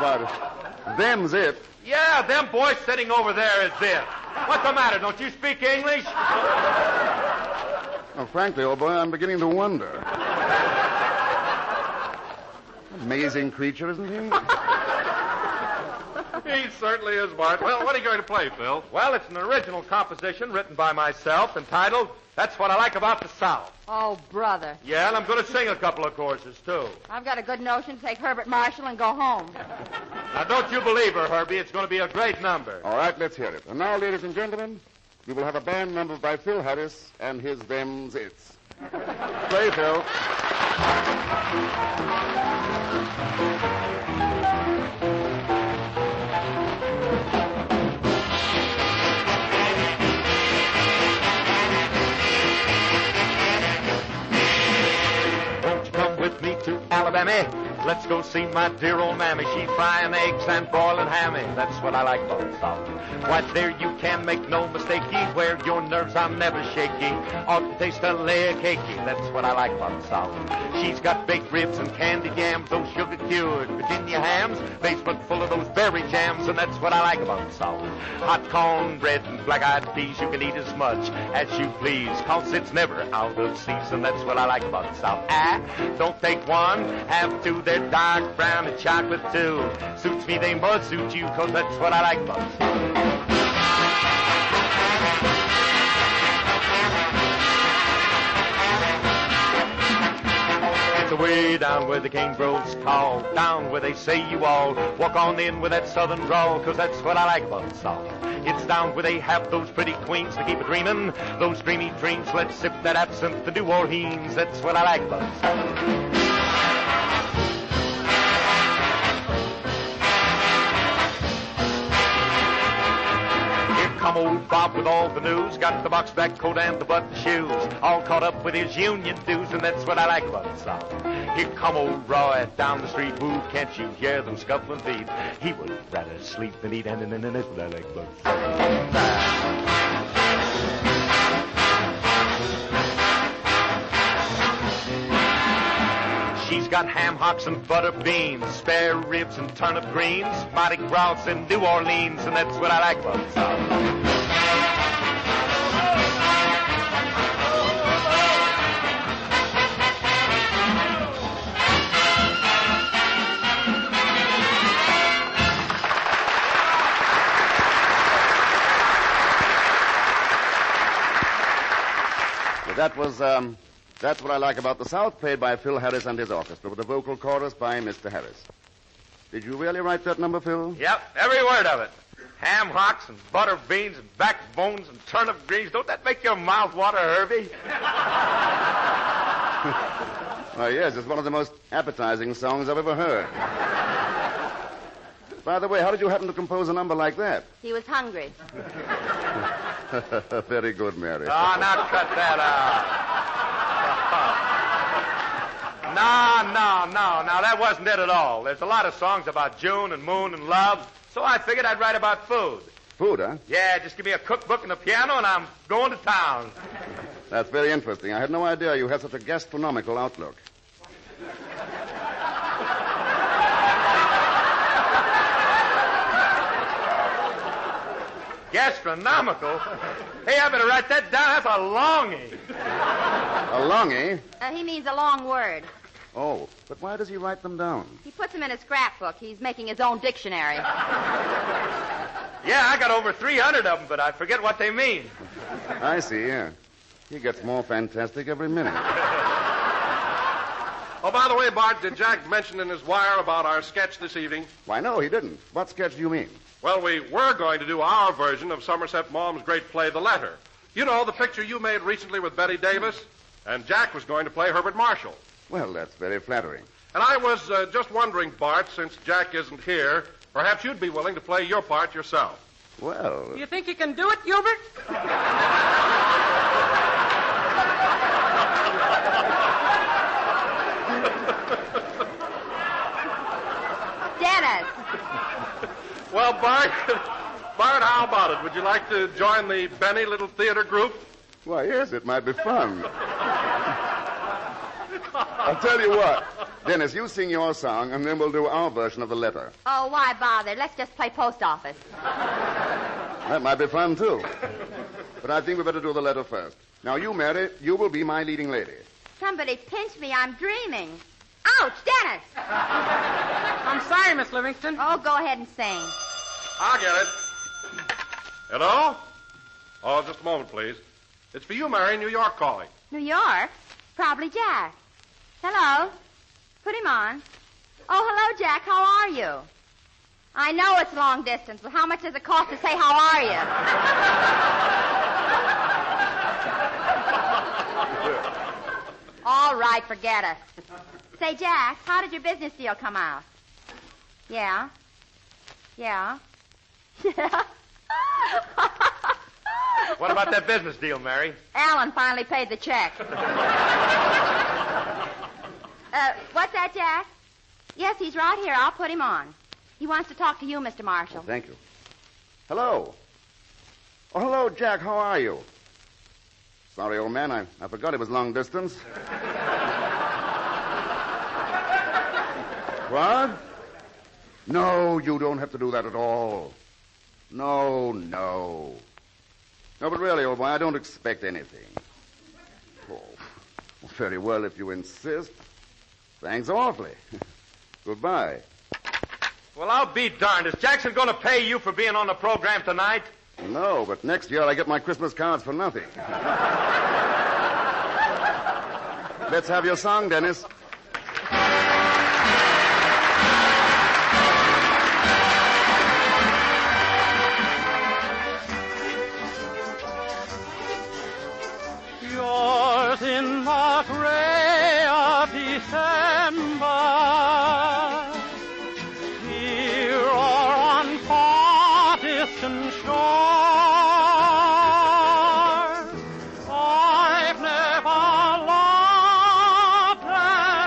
But them's it. Yeah, them boys sitting over there is it. What's the matter? Don't you speak English? Well, frankly, old boy, I'm beginning to wonder. Amazing creature, isn't he? He certainly is, Bart. Well, what are you going to play, Phil? Well, it's an original composition written by myself entitled That's What I Like About the South. Oh, brother. Yeah, and I'm going to sing a couple of choruses, too. I've got a good notion to take Herbert Marshall and go home. Now, don't you believe her, Herbie. It's going to be a great number. All right, let's hear it. And now, ladies and gentlemen, we will have a band number by Phil Harris and his Them's It's. Play, Phil. Won't you come with me to Alabama? Let's go see my dear old mammy. She's frying eggs and boiling hammy. That's what I like about the South. Why, there you can make no mistakey. Where your nerves are never shaky. Ought to taste a layer cakey. That's what I like about the South. She's got baked ribs and candied yams. Those sugar-cured Virginia hams. Basement full of those berry jams. And that's what I like about the South. Hot cornbread and black-eyed peas. You can eat as much as you please. 'Cause it's never out of season. That's what I like about the South. Don't take one, have two. They're dark brown and chocolate too. Suits me, they must suit you, 'cause that's what I like about the South. Way down where the cane bros call, down where they say you all walk on in with that southern drawl, 'cause that's what I like about the South. It's down where they have those pretty queens to keep a dreamin', those dreamy dreams. Let's sip that absinthe to New Orleans. That's what I like about the South. Come old Bob with all the news, got the box back coat and the button shoes, all caught up with his union dues, and that's what I like about the South. Here come old Roy down the street, who can't you hear them scuffling feet? He would rather sleep than eat, and that's what I like about the South. She's got ham hocks and butter beans, spare ribs and turnip greens, Mardi Gras in New Orleans, and that's what I like about the South. Well, That's What I Like About the South, played by Phil Harris and his orchestra, with a vocal chorus by Mr. Harris. Did you really write that number, Phil? Yep, every word of it. Ham hocks and butter beans and backbones and turnip greens. Don't that make your mouth water, Herbie? Oh, yes, it's one of the most appetizing songs I've ever heard. By the way, how did you happen to compose a number like that? He was hungry. Very good, Mary. Oh, now cut that out. No, that wasn't it at all. There's a lot of songs about June and moon and love, so I figured I'd write about food. Food, huh? Yeah, just give me a cookbook and a piano, and I'm going to town. That's very interesting. I had no idea you had such a gastronomical outlook. Gastronomical? Hey, I better write that down. That's a longie. A longie? He means a long word. Oh, but why does he write them down? He puts them in a scrapbook. He's making his own dictionary. Yeah, I got over 300 of them, but I forget what they mean. I see, yeah. He gets more fantastic every minute. Oh, by the way, Bart, did Jack mention in his wire about our sketch this evening? Why, no, he didn't. What sketch do you mean? Well, we were going to do our version of Somerset Maugham's great play, The Letter. You know, the picture you made recently with Betty Davis? And Jack was going to play Herbert Marshall. Well, that's very flattering. And I was just wondering, Bart, since Jack isn't here, perhaps you'd be willing to play your part yourself. Well... You think you can do it, Hubert? Well, Bart, how about it? Would you like to join the Benny Little Theater Group? Why, yes, it might be fun. I'll tell you what. Dennis, you sing your song, and then we'll do our version of the letter. Oh, why bother? Let's just play post office. That might be fun, too. But I think we better do the letter first. Now, you, Mary, you will be my leading lady. Somebody pinch me. I'm dreaming. Ouch, Dennis! I'm sorry, Miss Livingston. Oh, go ahead and sing. I'll get it. Hello? Oh, just a moment, please. It's for you, Mary, New York calling. New York? Probably Jack. Hello? Put him on. Oh, hello, Jack. How are you? I know it's long distance, but how much does it cost to say how are you? All right, forget it. Say, Jack, how did your business deal come out? Yeah? Yeah? What about that business deal, Mary? Alan finally paid the check. What's that, Jack? Yes, he's right here. I'll put him on. He wants to talk to you, Mr. Marshall. Thank you. Hello. Oh, hello, Jack. How are you? Sorry, old man. I forgot it was long distance. What? No, you don't have to do that at all. No. No, but really, old boy, I don't expect anything. Oh, very well, if you insist. Thanks awfully. Goodbye. Well, I'll be darned. Is Jackson going to pay you for being on the program tonight? No, but next year I get my Christmas cards for nothing. Let's have your song, Dennis. Yours in the gray of December, here or on far distant shore, I've never loved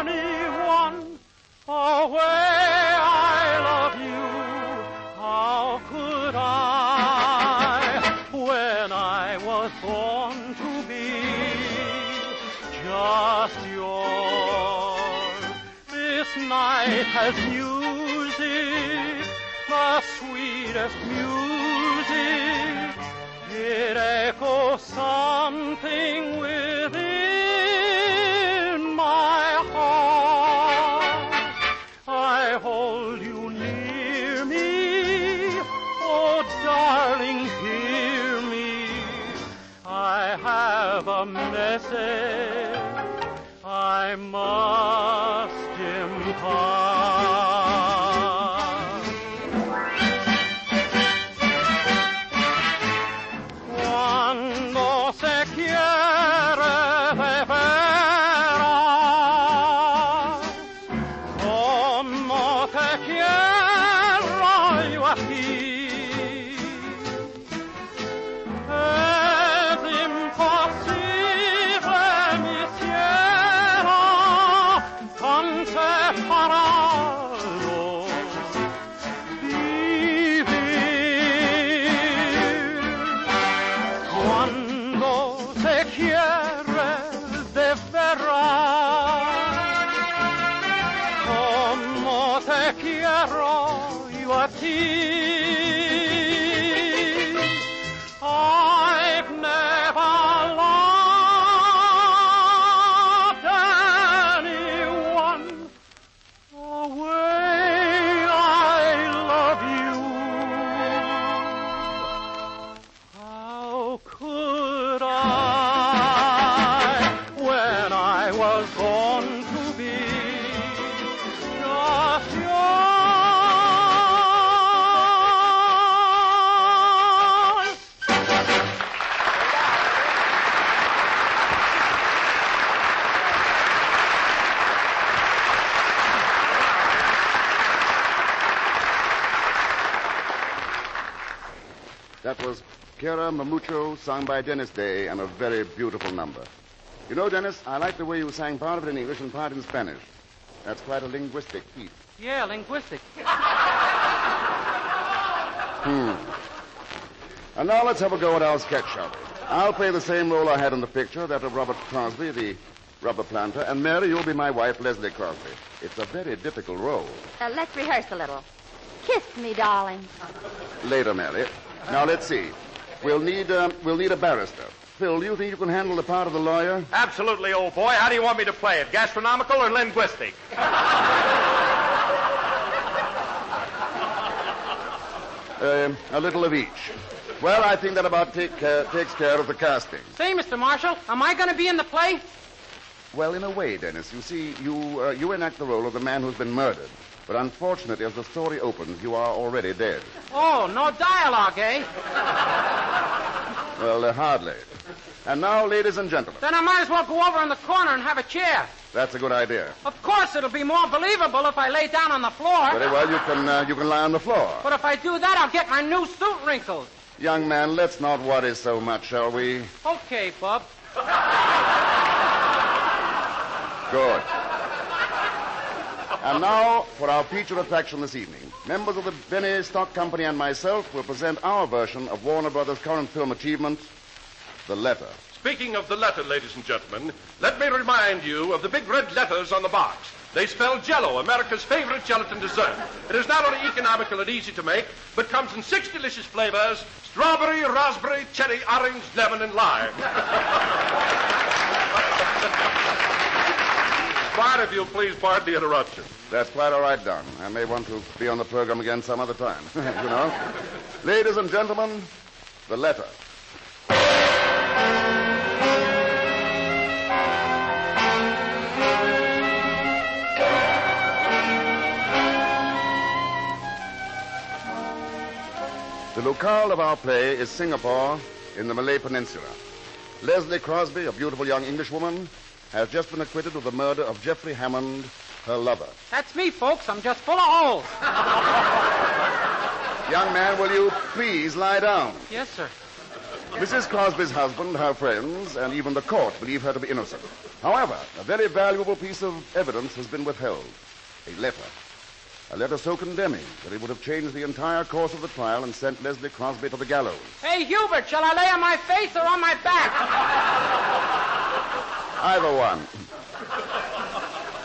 anyone the way I love you. How could I, when I was born to be just yours? This night has music, the sweetest music. It echoes something within my heart. I hold you near me, oh darling, hear me. I have a message I must impart. Cuando se quiere de veras, como te quiero yo a ti. Es imposible, mi cielo, tan separados vivir. Cuando se quiere de veras, como te quiero yo a ti. I've never loved anyone the way I love you. How could I, when I was born to be just yours? That was Kera Mamucho, sung by Dennis Day, and a very beautiful number. You know, Dennis, I like the way you sang part of it in English and part in Spanish. That's quite a linguistic feat. Yeah, linguistic. And now let's have a go at our sketch, shall we? I'll play the same role I had in the picture, that of Robert Crosby, the rubber planter. And Mary, you'll be my wife, Leslie Crosby. It's a very difficult role. Let's rehearse a little. Kiss me, darling. Later, Mary. Now, let's see. We'll need a barrister. Phil, do you think you can handle the part of the lawyer? Absolutely, old boy. How do you want me to play it? Gastronomical or linguistic? A little of each. Well, I think that about takes care of the casting. Say, Mr. Marshall, am I going to be in the play? Well, in a way, Dennis. You see, you enact the role of the man who's been murdered. But unfortunately, as the story opens, you are already dead. Oh, no dialogue, eh? Well, hardly. And now, ladies and gentlemen. Then I might as well go over in the corner and have a chair. That's a good idea. Of course, it'll be more believable if I lay down on the floor. Very well, you can lie on the floor. But if I do that, I'll get my new suit wrinkled. Young man, let's not worry so much, shall we? Okay, Bub. Good. And now, for our feature attraction this evening, members of the Benny Stock Company and myself will present our version of Warner Brothers' current film achievement, The Letter. Speaking of the letter, ladies and gentlemen, let me remind you of the big red letters on the box. They spell JELL-O, America's favorite gelatin dessert. It is not only economical and easy to make, but comes in 6 delicious flavors: strawberry, raspberry, cherry, orange, lemon, and lime. Bart, if you'll please pardon the interruption. That's quite all right, Don. I may want to be on the program again some other time. You know. Ladies and gentlemen, The Letter. The locale of our play is Singapore in the Malay Peninsula. Leslie Crosby, a beautiful young Englishwoman, has just been acquitted of the murder of Jeffrey Hammond, her lover. That's me, folks. I'm just full of holes. Young man, will you please lie down? Yes, sir. Mrs. Crosby's husband, her friends, and even the court believe her to be innocent. However, a very valuable piece of evidence has been withheld. A letter. A letter so condemning that it would have changed the entire course of the trial and sent Leslie Crosby to the gallows. Hey, Hubert, shall I lay on my face or on my back? Either one.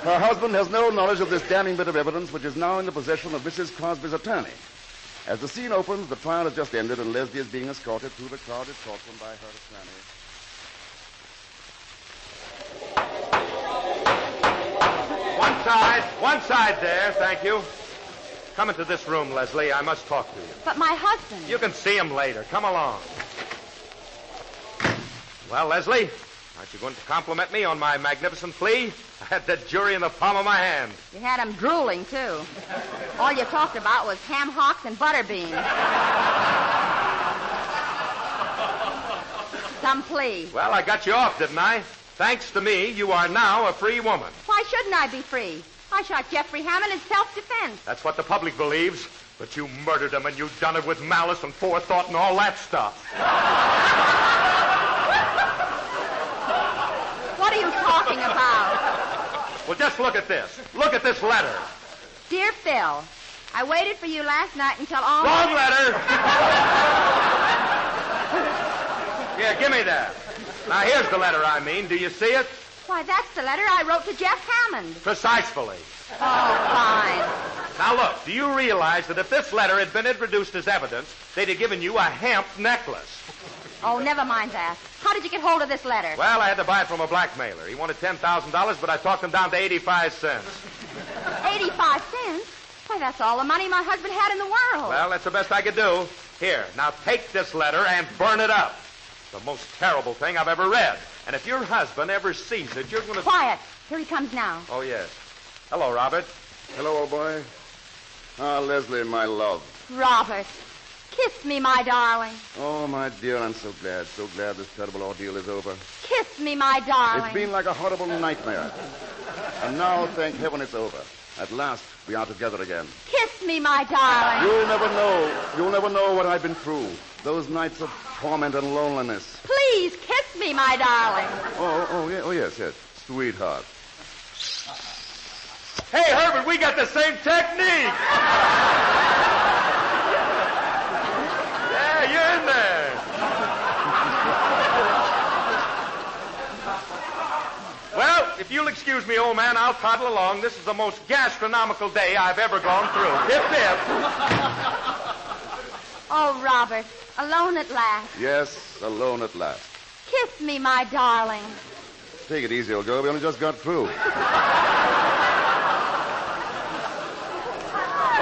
Her husband has no knowledge of this damning bit of evidence, which is now in the possession of Mrs. Crosby's attorney. As the scene opens, the trial has just ended, and Leslie is being escorted through the crowded courtroom by her attorney. One side there, thank you. Come into this room, Leslie. I must talk to you. But my husband... You can see him later. Come along. Well, Leslie, aren't you going to compliment me on my magnificent plea? I had that jury in the palm of my hand. You had him drooling, too. All you talked about was ham hocks and butter beans. Some plea. Well, I got you off, didn't I? Thanks to me, you are now a free woman. Why shouldn't I be free? I shot Jeffrey Hammond in self-defense. That's what the public believes. But you murdered him, and you've done it with malice and forethought and all that stuff. What are you talking about? Well, just look at this. Look at this letter. Dear Phil, I waited for you last night until all... Wrong letter! Here, give me that. Now, here's the letter I mean. Do you see it? Why, that's the letter I wrote to Jeff Hammond. Precisely. Oh, fine. Now, look, do you realize that if this letter had been introduced as evidence, they'd have given you a hemp necklace? Oh, never mind that. How did you get hold of this letter? Well, I had to buy it from a blackmailer. He wanted $10,000, but I talked him down to 85 cents. 85 cents? Why, that's all the money my husband had in the world. Well, that's the best I could do. Here, now take this letter and burn it up. The most terrible thing I've ever read. And if your husband ever sees it, you're going to... Quiet. Here he comes now. Oh, yes. Hello, Robert. Hello, old boy. Ah, Leslie, my love. Robert, kiss me, my darling. Oh, my dear, I'm so glad this terrible ordeal is over. Kiss me, my darling. It's been like a horrible nightmare. And now, thank heaven, it's over. At last, we are together again. Kiss me, my darling. You'll never know what I've been through. Those nights of torment and loneliness. Please, kiss me, my darling. Oh, yes. Sweetheart. Hey, Herbert, we got the same technique. Well, if you'll excuse me, old man, I'll toddle along. This is the most gastronomical day I've ever gone through. Hip, hip. Oh, Robert, alone at last. Yes, alone at last. Kiss me, my darling. Take it easy, old girl. We only just got through.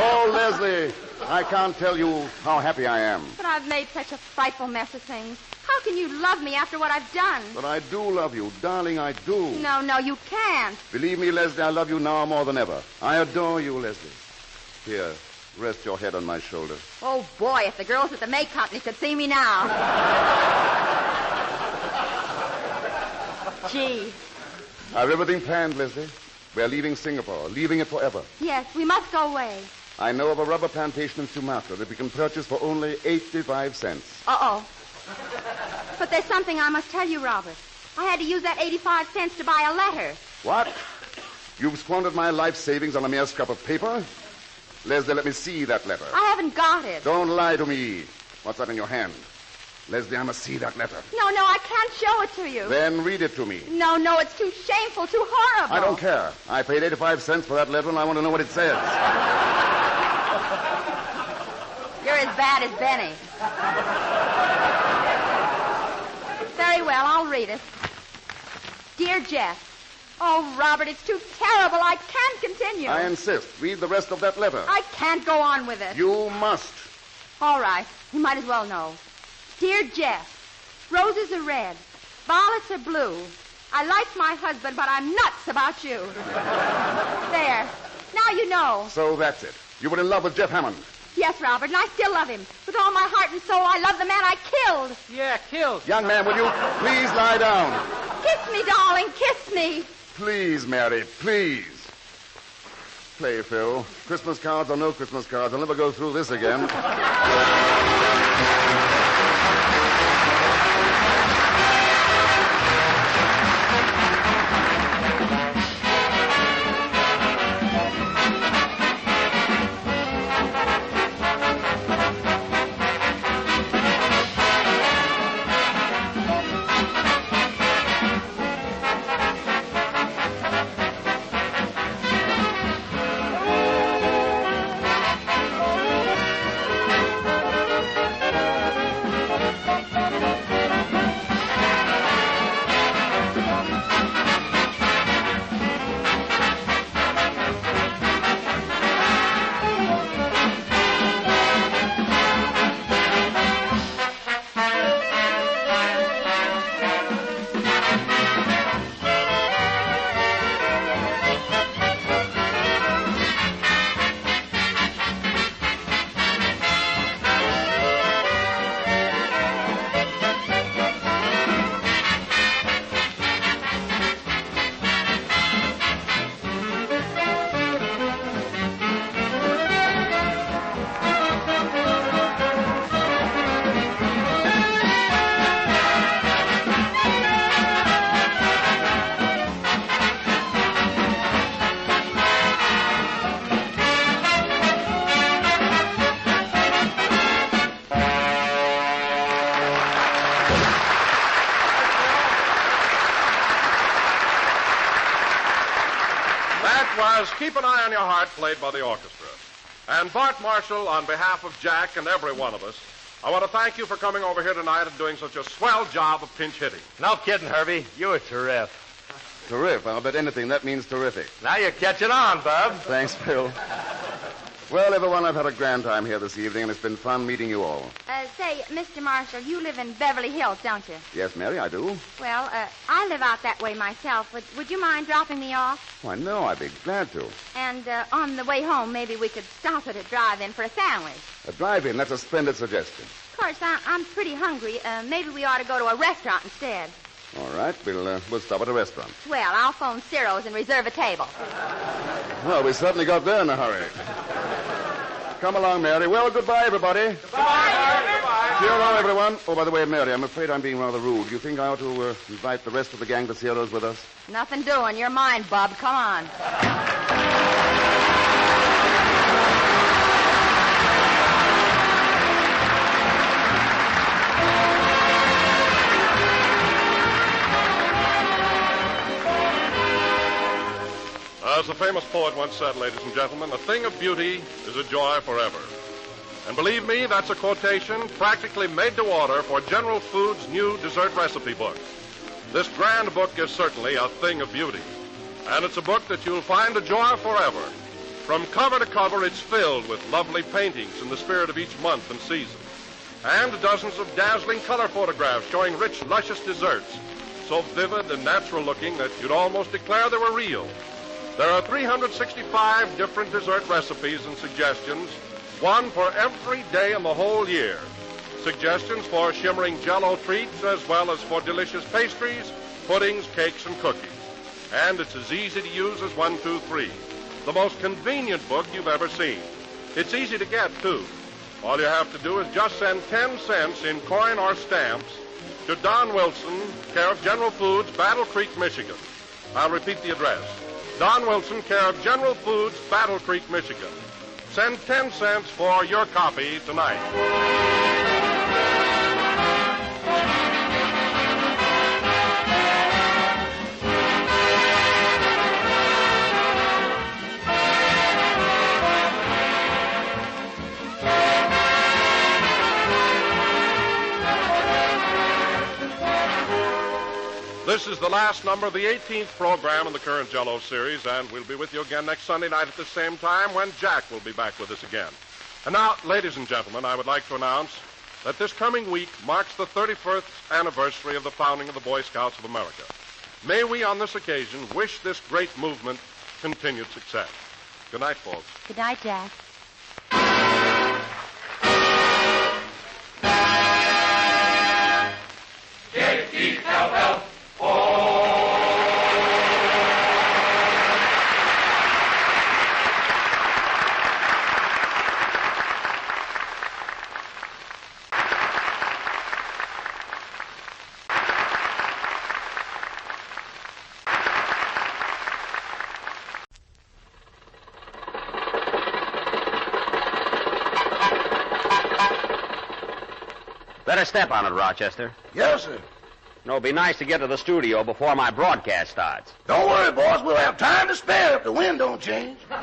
Oh, Leslie, I can't tell you how happy I am. But I've made such a frightful mess of things. How can you love me after what I've done? But I do love you. Darling, I do. No, you can't. Believe me, Leslie, I love you now more than ever. I adore you, Leslie. Here, rest your head on my shoulder. Oh, boy, if the girls at the May Company could see me now. Gee. I've everything planned, Leslie. We're leaving Singapore, leaving it forever. Yes, we must go away. I know of a rubber plantation in Sumatra that we can purchase for only 85 cents. Uh-oh. But there's something I must tell you, Robert. I had to use that 85 cents to buy a letter. What? You've squandered my life savings on a mere scrap of paper? Leslie, let me see that letter. I haven't got it. Don't lie to me. What's that in your hand? Leslie, I must see that letter. No, I can't show it to you. Then read it to me. No, it's too shameful, too horrible. I don't care. I paid 85 cents for that letter, and I want to know what it says. You're as bad as Benny. Very well, I'll read it. Dear Jeff. Oh, Robert, it's too terrible. I can't continue. I insist. Read the rest of that letter. I can't go on with it. You must. All right. You might as well know. Dear Jeff, roses are red. Violets are blue. I like my husband, but I'm nuts about you. There. Now you know. So that's it. You were in love with Jeff Hammond. Yes, Robert, and I still love him. With all my heart and soul, I love the man I killed. Yeah, killed. Young man, will you please lie down? Kiss me, darling. Kiss me. Please, Mary, please. Play, Phil. Christmas cards or no Christmas cards, I'll never go through this again. Was Keep an Eye on Your Heart, played by the orchestra. And Bart Marshall, on behalf of Jack and every one of us, I want to thank you for coming over here tonight and doing such a swell job of pinch hitting. No kidding, Herbie. You were terrific. Terrific. I'll bet anything that means terrific. Now you're catching on, Bub. Thanks, Phil. Well, everyone, I've had a grand time here this evening, and it's been fun meeting you all. Say, Mr. Marshall, you live in Beverly Hills, don't you? Yes, Mary, I do. Well, I live out that way myself. Would you mind dropping me off? Why, no, I'd be glad to. And on the way home, maybe we could stop at a drive-in for a sandwich. A drive-in, that's a splendid suggestion. Of course, I'm pretty hungry. Maybe we ought to go to a restaurant instead. All right, we'll stop at a restaurant. Well, I'll phone Ciro's and reserve a table. Well, we certainly got there in a hurry. Come along, Mary. Well, goodbye, everybody. Goodbye. Cheerio, everyone. Oh, by the way, Mary, I'm afraid I'm being rather rude. Do you think I ought to invite the rest of the gang to Ciro's with us? Nothing doing. You're mine, Bub. Come on. Well, as the famous poet once said, ladies and gentlemen, a thing of beauty is a joy forever. And believe me, that's a quotation practically made to order for General Foods' new dessert recipe book. This grand book is certainly a thing of beauty. And it's a book that you'll find a joy forever. From cover to cover, it's filled with lovely paintings in the spirit of each month and season. And dozens of dazzling color photographs showing rich, luscious desserts, so vivid and natural looking that you'd almost declare they were real. There are 365 different dessert recipes and suggestions, one for every day in the whole year. Suggestions for shimmering JELL-O treats as well as for delicious pastries, puddings, cakes, and cookies. And it's as easy to use as 1, 2, 3. The most convenient book you've ever seen. It's easy to get, too. All you have to do is just send 10 cents in coin or stamps to Don Wilson, care of General Foods, Battle Creek, Michigan. I'll repeat the address. Don Wilson, care of General Foods, Battle Creek, Michigan. Send 10 cents for your copy tonight. This is the last number of the 18th program in the current JELL-O series, and we'll be with you again next Sunday night at the same time when Jack will be back with us again. And now, ladies and gentlemen, I would like to announce that this coming week marks the 31st anniversary of the founding of the Boy Scouts of America. May we, on this occasion, wish this great movement continued success. Good night, folks. Good night, Jack. JELL-O. Better step on it, Rochester. Yes, sir. No, it'd be nice to get to the studio before my broadcast starts. Don't worry, boss. We'll have time to spare if the wind don't change. Well,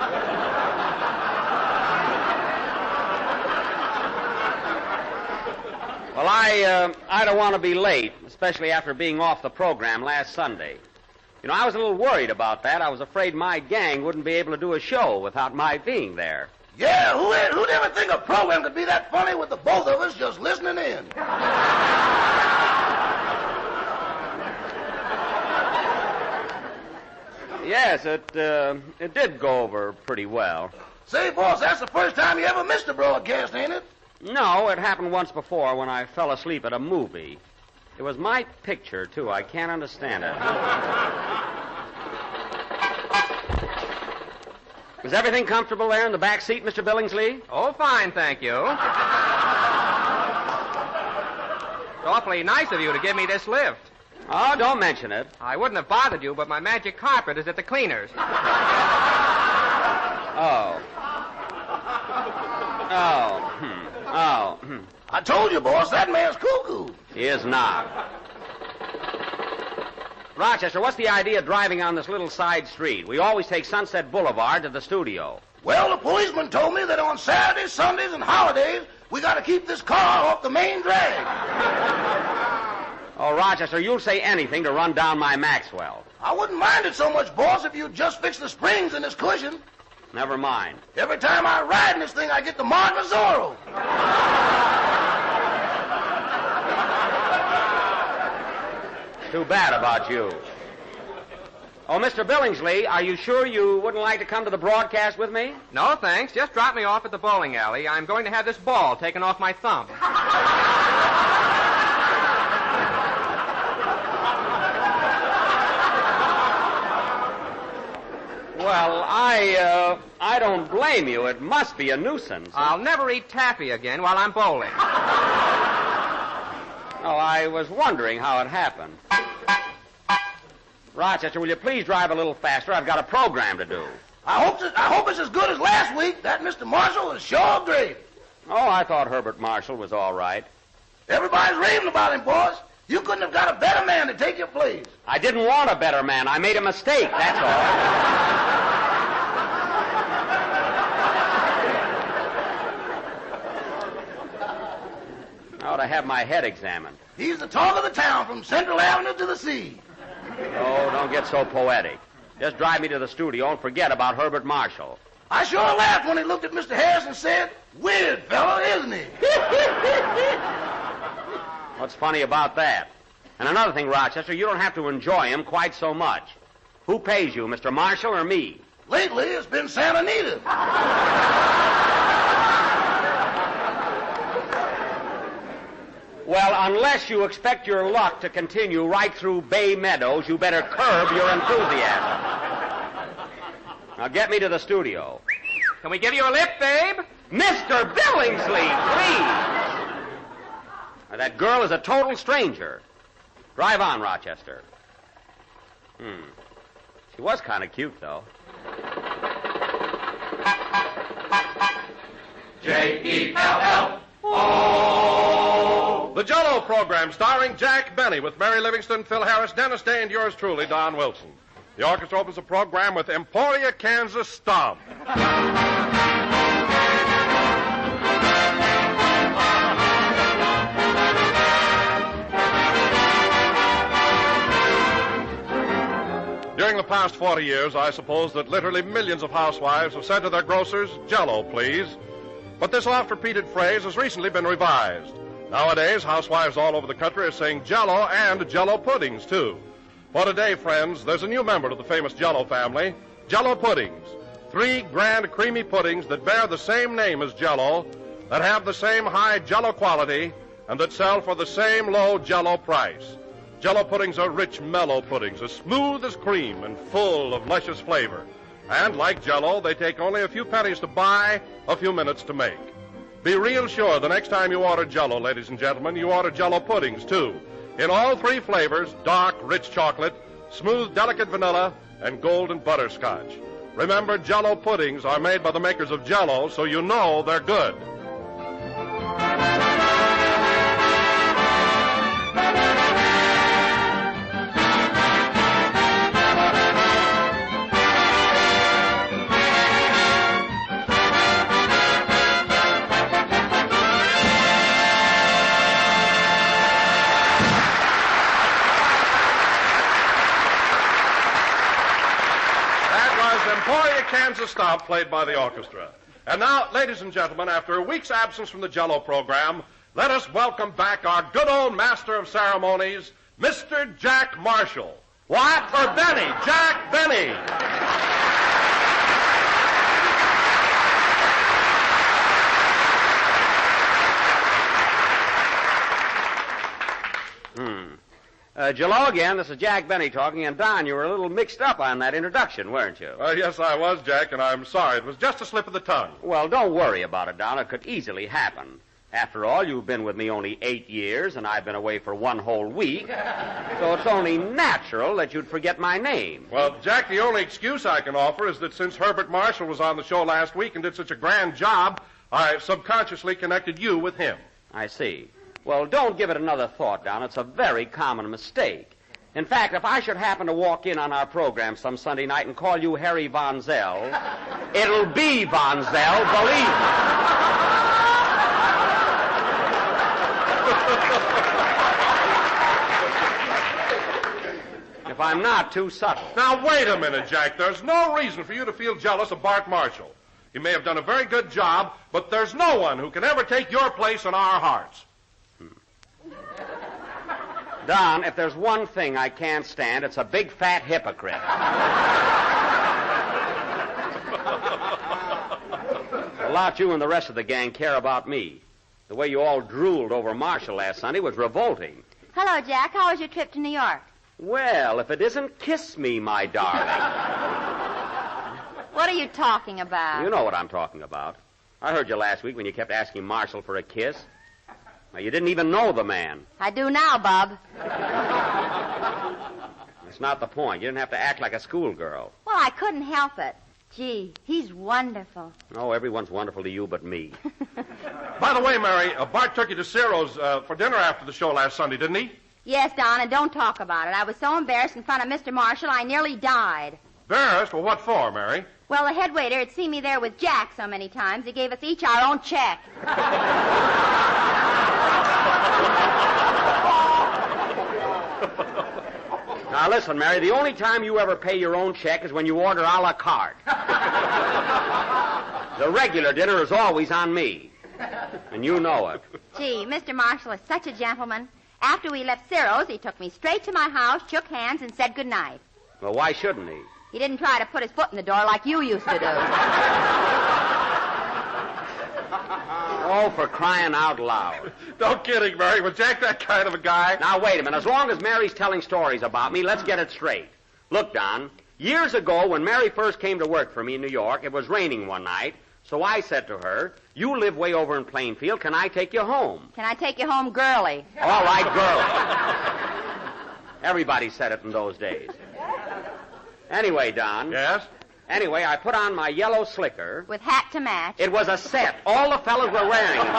I don't want to be late, especially after being off the program last Sunday. You know, I was a little worried about that. I was afraid my gang wouldn't be able to do a show without my being there. Yeah, who'd ever think a program could be that funny with the both of us just listening in? Yes, it did go over pretty well. Say, boss, that's the first time you ever missed a broadcast, ain't it? No, it happened once before when I fell asleep at a movie. It was my picture, too. I can't understand it. Is everything comfortable there in the back seat, Mr. Billingsley? Oh, fine, thank you. It's awfully nice of you to give me this lift. Oh, don't mention it. I wouldn't have bothered you, but my magic carpet is at the cleaners. Oh. I told you, boss, that man's cuckoo. He is not. Rochester, what's the idea of driving on this little side street? We always take Sunset Boulevard to the studio. Well, the policeman told me that on Saturdays, Sundays, and holidays, we got to keep this car off the main drag. Oh, Rochester, you'll say anything to run down my Maxwell. I wouldn't mind it so much, boss, if you'd just fix the springs in this cushion. Never mind. Every time I ride in this thing, I get the Martin Zorro. Too bad about you. Oh, Mr. Billingsley, are you sure you wouldn't like to come to the broadcast with me? No, thanks. Just drop me off at the bowling alley. I'm going to have this ball taken off my thumb. Well, I don't blame you. It must be a nuisance. I'll never eat taffy again while I'm bowling. Oh, I was wondering how it happened. Rochester, will you please drive a little faster? I've got a program to do. I hope it's as good as last week. That Mr. Marshall is sure great. Oh, I thought Herbert Marshall was all right. Everybody's raving about him, boss. You couldn't have got a better man to take your place. I didn't want a better man. I made a mistake, that's all. ought to have my head examined. He's the talk of the town from Central Avenue to the sea. Oh, don't get so poetic. Just drive me to the studio and forget about Herbert Marshall. I sure laughed when he looked at Mr. Harris and said, "Weird fellow, isn't he?" What's funny about that? And another thing, Rochester, you don't have to enjoy him quite so much. Who pays you, Mr. Marshall or me? Lately, it's been Santa Anita. Well, unless you expect your luck to continue right through Bay Meadows, you better curb your enthusiasm. Now get me to the studio. Can we give you a lift, babe? Mr. Billingsley, please. Now, that girl is a total stranger. Drive on, Rochester. She was kind of cute, though. JELL-O. The JELL-O program starring Jack Benny with Mary Livingston, Phil Harris, Dennis Day, and yours truly, Don Wilson. The orchestra opens the program with Emporia, Kansas Stomp. During the past 40 years, I suppose that literally millions of housewives have said to their grocers, "JELL-O, please." But this oft-repeated phrase has recently been revised. Nowadays, housewives all over the country are saying JELL-O and JELL-O puddings, too. For today, friends, there's a new member to the famous JELL-O family, JELL-O puddings. 3 grand creamy puddings that bear the same name as JELL-O, that have the same high JELL-O quality, and that sell for the same low JELL-O price. JELL-O puddings are rich, mellow puddings, as smooth as cream and full of luscious flavor. And like JELL-O, they take only a few pennies to buy, a few minutes to make. Be real sure the next time you order JELL-O, ladies and gentlemen, you order JELL-O puddings, too. In all 3 flavors, dark, rich chocolate, smooth, delicate vanilla, and golden butterscotch. Remember, JELL-O puddings are made by the makers of JELL-O, so you know they're good. Kansas Stomp, played by the orchestra. And now, ladies and gentlemen, after a week's absence from the JELL-O program, let us welcome back our good old master of ceremonies, Mr. Jack Marshall. What? For Benny, Jack Benny. JELL-O again. This is Jack Benny talking. And, Don, you were a little mixed up on that introduction, weren't you? Yes, I was, Jack, and I'm sorry. It was just a slip of the tongue. Well, don't worry about it, Don. It could easily happen. After all, you've been with me only 8 years, and I've been away for 1 whole week. So it's only natural that you'd forget my name. Well, Jack, the only excuse I can offer is that since Herbert Marshall was on the show last week and did such a grand job, I subconsciously connected you with him. I see. Well, don't give it another thought, Don. It's a very common mistake. In fact, if I should happen to walk in on our program some Sunday night and call you Harry Von Zell, it'll be Von Zell, believe me. If I'm not too subtle. Now, wait a minute, Jack. There's no reason for you to feel jealous of Bart Marshall. He may have done a very good job, but there's no one who can ever take your place in our hearts. Don, if there's one thing I can't stand, it's a big fat hypocrite. A lot you and the rest of the gang care about me. The way you all drooled over Marshall last Sunday was revolting. Hello, Jack. How was your trip to New York? Well, if it isn't kiss me, my darling. What are you talking about? You know what I'm talking about. I heard you last week when you kept asking Marshall for a kiss. Now, you didn't even know the man. I do now, Bob. That's not the point. You didn't have to act like a schoolgirl. Well, I couldn't help it. Gee, he's wonderful. No, everyone's wonderful to you but me. By the way, Mary, Bart took you to Ciro's for dinner after the show last Sunday, didn't he? Yes, Don, and don't talk about it. I was so embarrassed in front of Mr. Marshall, I nearly died. Embarrassed? Well, what for, Mary? Well, the head waiter had seen me there with Jack so many times, he gave us each our own check. Now, listen, Mary, the only time you ever pay your own check is when you order a la carte. The regular dinner is always on me. And you know it. Gee, Mr. Marshall is such a gentleman. After we left Ciro's, he took me straight to my house, shook hands, and said goodnight. Well, why shouldn't he? He didn't try to put his foot in the door like you used to do. Oh, for crying out loud. No kidding, Mary. Was Jack that kind of a guy? Now, wait a minute. As long as Mary's telling stories about me, let's get it straight. Look, Don, years ago when Mary first came to work for me in New York, it was raining one night, so I said to her, you live way over in Plainfield. Can I take you home? Can I take you home girly? All right, girly. Everybody said it in those days. Anyway, Don. Yes? Anyway, I put on my yellow slicker. With hat to match. It was a set. All the fellas were wearing it then.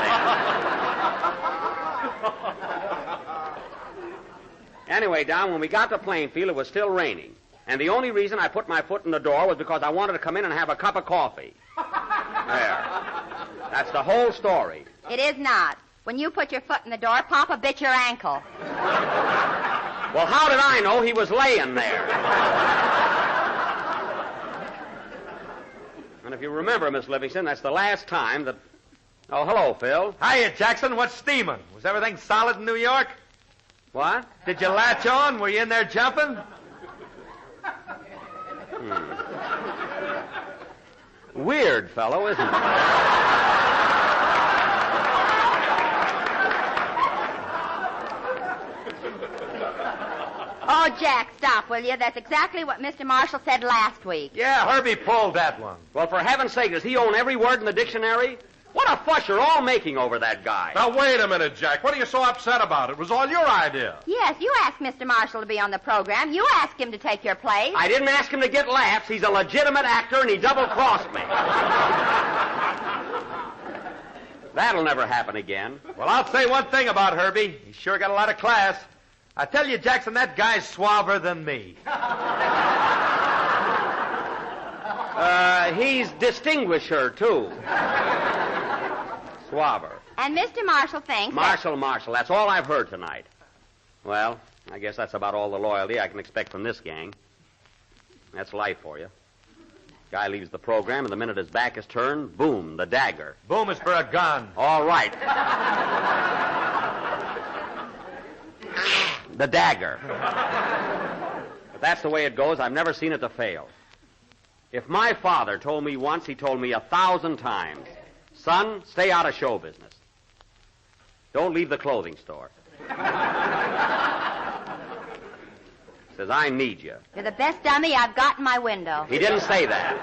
Anyway, Don, when we got to Plainfield, it was still raining. And the only reason I put my foot in the door was because I wanted to come in and have a cup of coffee. There. That's the whole story. It is not. When you put your foot in the door, Papa bit your ankle. Well, how did I know he was laying there? And if you remember, Miss Livingston, that's the last time that... Oh, hello, Phil. Hiya, Jackson. What's steaming? Was everything solid in New York? What? Did you latch on? Were you in there jumping? Weird fellow, isn't he? Oh, Jack, stop, will you? That's exactly what Mr. Marshall said last week. Yeah, Herbie pulled that one. Well, for heaven's sake, does he own every word in the dictionary? What a fuss you're all making over that guy. Now, wait a minute, Jack. What are you so upset about? It was all your idea. Yes, you asked Mr. Marshall to be on the program. You asked him to take your place. I didn't ask him to get laughs. He's a legitimate actor, and he double-crossed me. That'll never happen again. Well, I'll say one thing about Herbie. He's sure got a lot of class. I tell you, Jackson, that guy's suaver than me. He's distinguisher, too. Suaver. And Mr. Marshall thinks Marshall. That's all I've heard tonight. Well, I guess that's about all the loyalty I can expect from this gang. That's life for you. Guy leaves the program, and the minute his back is turned, boom, the dagger. Boom is for a gun. All right. The dagger. But that's the way it goes. I've never seen it to fail. If my father told me once, he told me 1,000 times, son, stay out of show business. Don't leave the clothing store. Says, I need you. you're the best dummy I've got in my window. He didn't say that.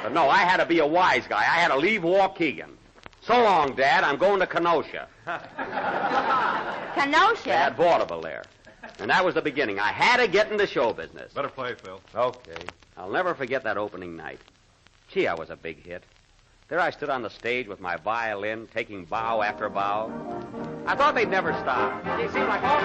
But no, I had to be a wise guy. I had to leave Waukegan. So long, Dad. I'm going to Kenosha. Kenosha? They had vaudeville there. And that was the beginning. I had to get into show business. Better play, Phil. Okay. I'll never forget that opening night. Gee, I was a big hit. There I stood on the stage with my violin, taking bow after bow. I thought they'd never stop. They seemed like all...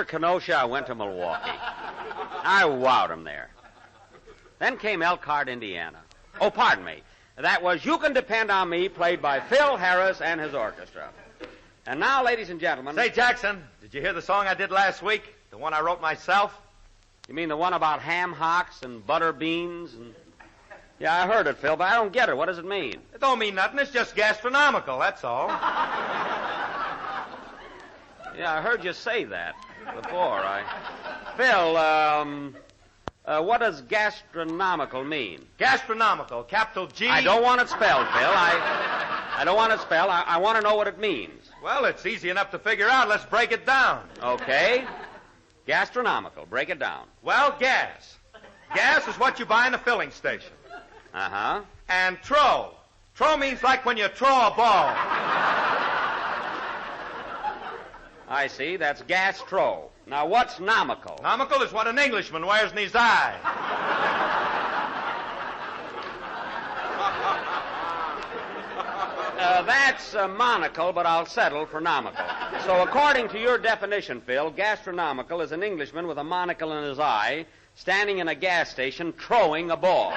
Kenosha, I went to Milwaukee. I wowed him there. Then came Elkhart, Indiana. Oh, pardon me. That was You Can Depend on Me, played by Phil Harris and his orchestra. And now, ladies and gentlemen... Say, Jackson, did you hear the song I did last week? The one I wrote myself? You mean the one about ham hocks and butter beans and... Yeah, I heard it, Phil, but I don't get it. What does it mean? It don't mean nothing. It's just gastronomical, that's all. Yeah, I heard you say that before. Phil, what does gastronomical mean? Gastronomical, capital G... I don't want it spelled, Phil. I don't want it spelled. I want to know what it means. Well, it's easy enough to figure out. Let's break it down. Okay. Gastronomical. Break it down. Well, gas. Gas is what you buy in a filling station. Uh-huh. And tro. Tro means like when you throw a ball. I see. That's gastro. Now, what's nomical? Nomical is what an Englishman wears in his eye. That's monocle, but I'll settle for nomical. So according to your definition, Phil, gastronomical is an Englishman with a monocle in his eye standing in a gas station throwing a ball.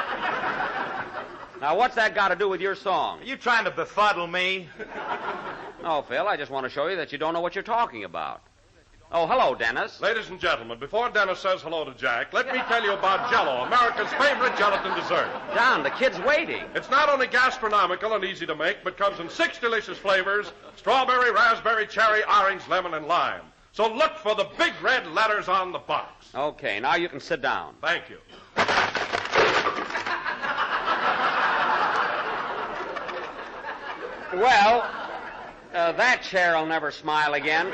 Now, what's that got to do with your song? Are you trying to befuddle me? No, Phil, I just want to show you that you don't know what you're talking about. Oh, hello, Dennis. Ladies and gentlemen, before Dennis says hello to Jack, let me tell you about JELL-O, America's favorite gelatin dessert. Don, the kid's waiting. It's not only gastronomical and easy to make, but comes in 6 delicious flavors: strawberry, raspberry, cherry, orange, lemon, and lime. So look for the big red letters on the box. Okay, now you can sit down. Thank you. Well, that chair'll never smile again.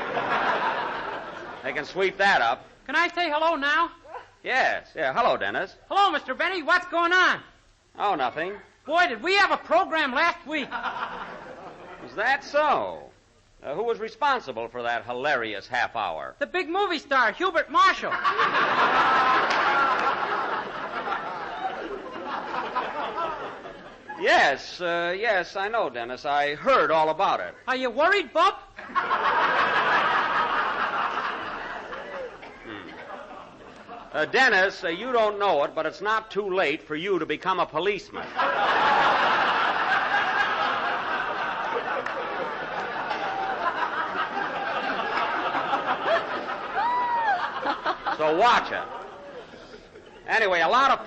They can sweep that up. Can I say hello now? Yes. Yeah, hello, Dennis. Hello, Mr. Benny. What's going on? Oh, nothing. Boy, did we have a program last week. Is that so? Who was responsible for that hilarious half hour? The big movie star, Hubert Marshall. Yes, I know, Dennis. I heard all about it. Are you worried, Bub? Dennis, you don't know it, but it's not too late for you to become a policeman. So watch it. Anyway, a lot of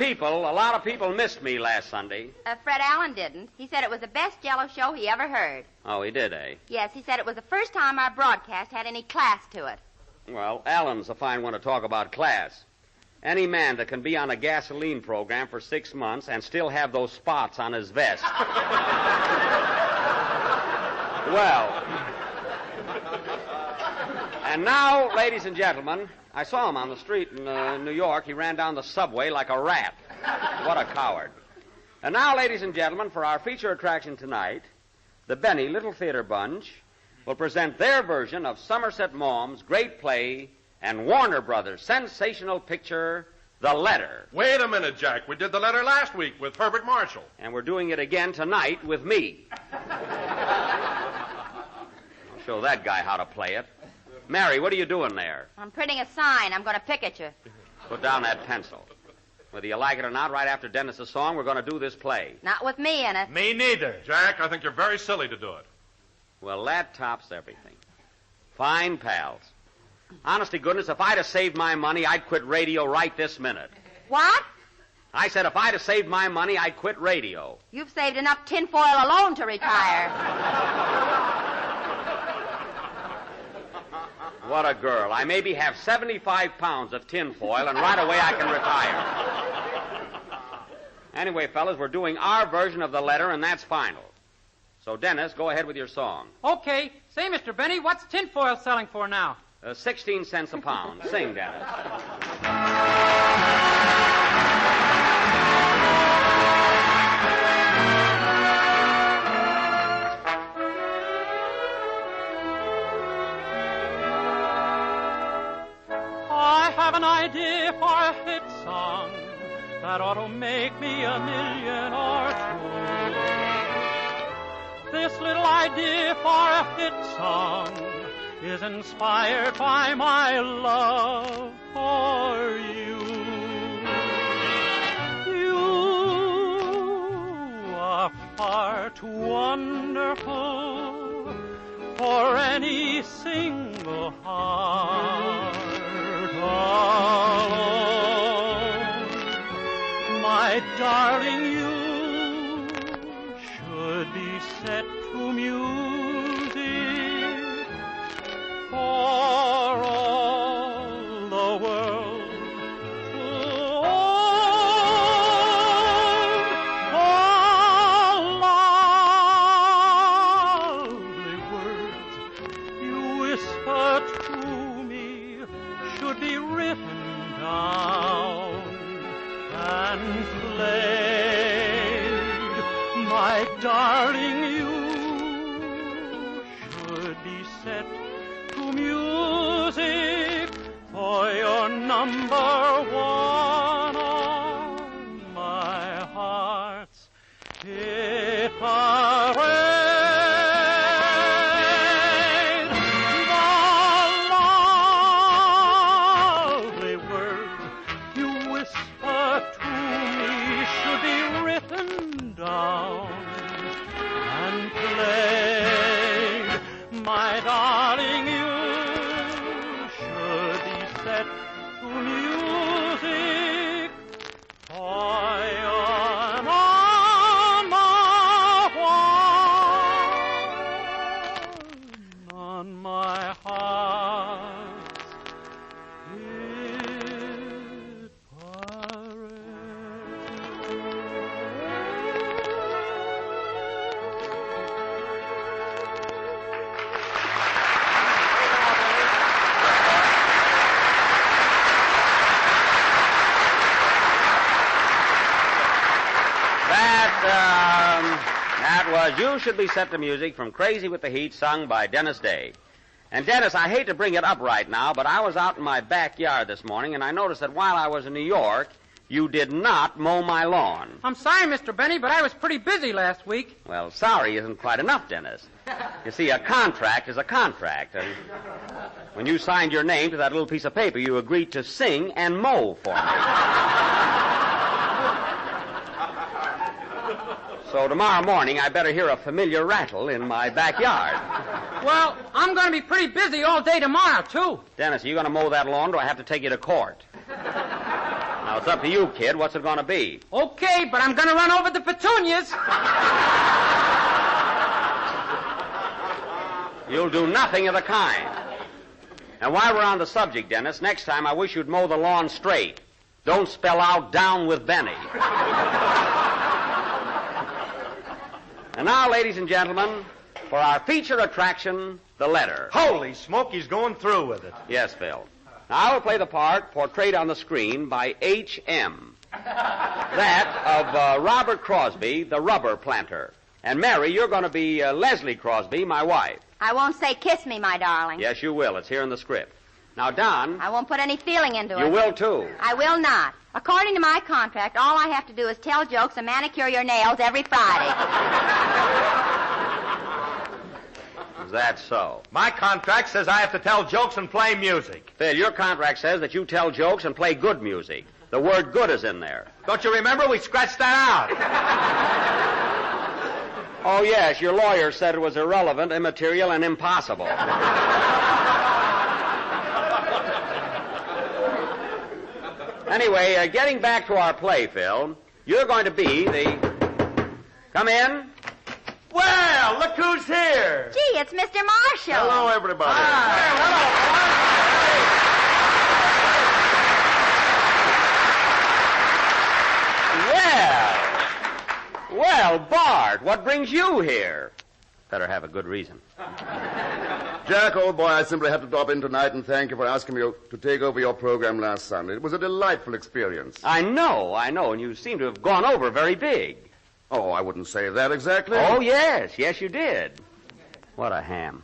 people missed me last Sunday. Fred Allen didn't. He said it was the best Jell-O show he ever heard. Oh, he did, eh? Yes, he said it was the first time our broadcast had any class to it. Well, Allen's a fine one to talk about class. Any man that can be on a gasoline program for 6 months and still have those spots on his vest. Well. And now, ladies and gentlemen, I saw him on the street in New York. He ran down the subway like a rat. What a coward. And now, ladies and gentlemen, for our feature attraction tonight, the Benny Little Theater Bunch will present their version of Somerset Maugham's great play and Warner Brothers' sensational picture, The Letter. Wait a minute, Jack. We did The Letter last week with Herbert Marshall. And we're doing it again tonight with me. I'll show that guy how to play it. Mary, what are you doing there? I'm printing a sign. I'm going to pick at you. Put down that pencil. Whether you like it or not, right after Dennis's song, we're going to do this play. Not with me in it. Me neither. Jack, I think you're very silly to do it. Well, that tops everything. Fine pals. Honest to goodness, if I'd have saved my money, I'd quit radio right this minute. What? I said if I'd have saved my money, I'd quit radio. You've saved enough tinfoil alone to retire. What a girl. I maybe have 75 pounds of tinfoil, and right away I can retire. Anyway, fellas, we're doing our version of The Letter, and that's final. So, Dennis, go ahead with your song. Okay. Say, Mr. Benny, what's tinfoil selling for now? 16 cents a pound. Sing, Dennis. I have an idea for a hit song that ought to make me $1 million or two. This little idea for a hit song is inspired by my love for you. You are far too wonderful for any single heart alone. My darling, you should be set to music for all the world to own. All lovely words you whisper to me should be written down and played. My darling, you should be set to music for your number one on my heart's hit parade. The lovely words you whisper to me should be written down and played. My darling, you should be set to music for your number one on my heart's hit That was You Should Be Set to Music from Crazy with the Heat, sung by Dennis Day. And Dennis, I hate to bring it up right now, but I was out in my backyard this morning, and I noticed that while I was in New York, you did not mow my lawn. I'm sorry, Mr. Benny, but I was pretty busy last week. Well, sorry isn't quite enough, Dennis. You see, a contract is a contract, and when you signed your name to that little piece of paper, you agreed to sing and mow for me. So tomorrow morning, I better hear a familiar rattle in my backyard. Well, I'm going to be pretty busy all day tomorrow, too. Dennis, are you going to mow that lawn, or do I have to take you to court? Now, it's up to you, kid. What's it going to be? Okay, but I'm going to run over the petunias. You'll do nothing of the kind. And while we're on the subject, Dennis, next time I wish you'd mow the lawn straight. Don't spell out down with Benny. And now, ladies and gentlemen, for our feature attraction, the letter. Holy smoke, he's going through with it. Yes, Phil. Now, I will play the part portrayed on the screen by H.M. That of Robert Crosby, the rubber planter. And Mary, you're going to be Leslie Crosby, my wife. I won't say kiss me, my darling. Yes, you will. It's here in the script. Now, Don. I won't put any feeling into it. You will, too. I will not. According to my contract, all I have to do is tell jokes and manicure your nails every Friday. Is that so? My contract says I have to tell jokes and play music. Phil, your contract says that you tell jokes and play good music. The word good is in there. Don't you remember? We scratched that out. Oh, yes. Your lawyer said it was irrelevant, immaterial, and impossible. Anyway, getting back to our play, Phil, you're going to be the... Come in. Well, look who's here. Gee, it's Mr. Marshall. Hello, everybody. Well, Bart, what brings you here? Better have a good reason. Jack, old boy, I simply had to drop in tonight and thank you for asking me to take over your program last Sunday. It was a delightful experience. I know, and you seem to have gone over very big. Oh, I wouldn't say that exactly. Oh, yes, you did. What a ham.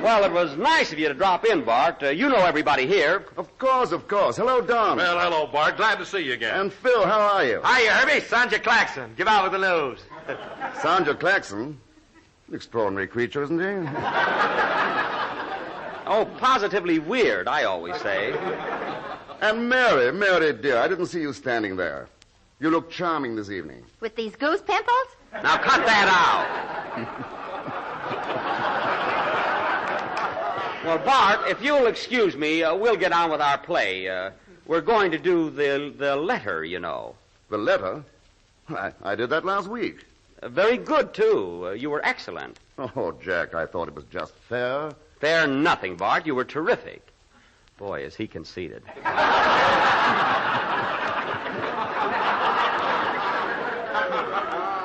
Well, it was nice of you to drop in, Bart. You know everybody here. Of course. Hello, Don. Well, hello, Bart. Glad to see you again. And Phil, how are you? Hiya, Herbie. Sandra Claxon. Give out with the news. Sandra Claxon? An extraordinary creature, isn't he? Oh, positively weird, I always say. And Mary, dear, I didn't see you standing there. You look charming this evening. With these goose pimples? Now cut that out. Well, Bart, if you'll excuse me, we'll get on with our play. We're going to do the letter, you know. The letter? I did that last week. Very good, too. You were excellent. Oh, Jack, I thought it was just fair. Fair nothing, Bart. You were terrific. Boy, is he conceited.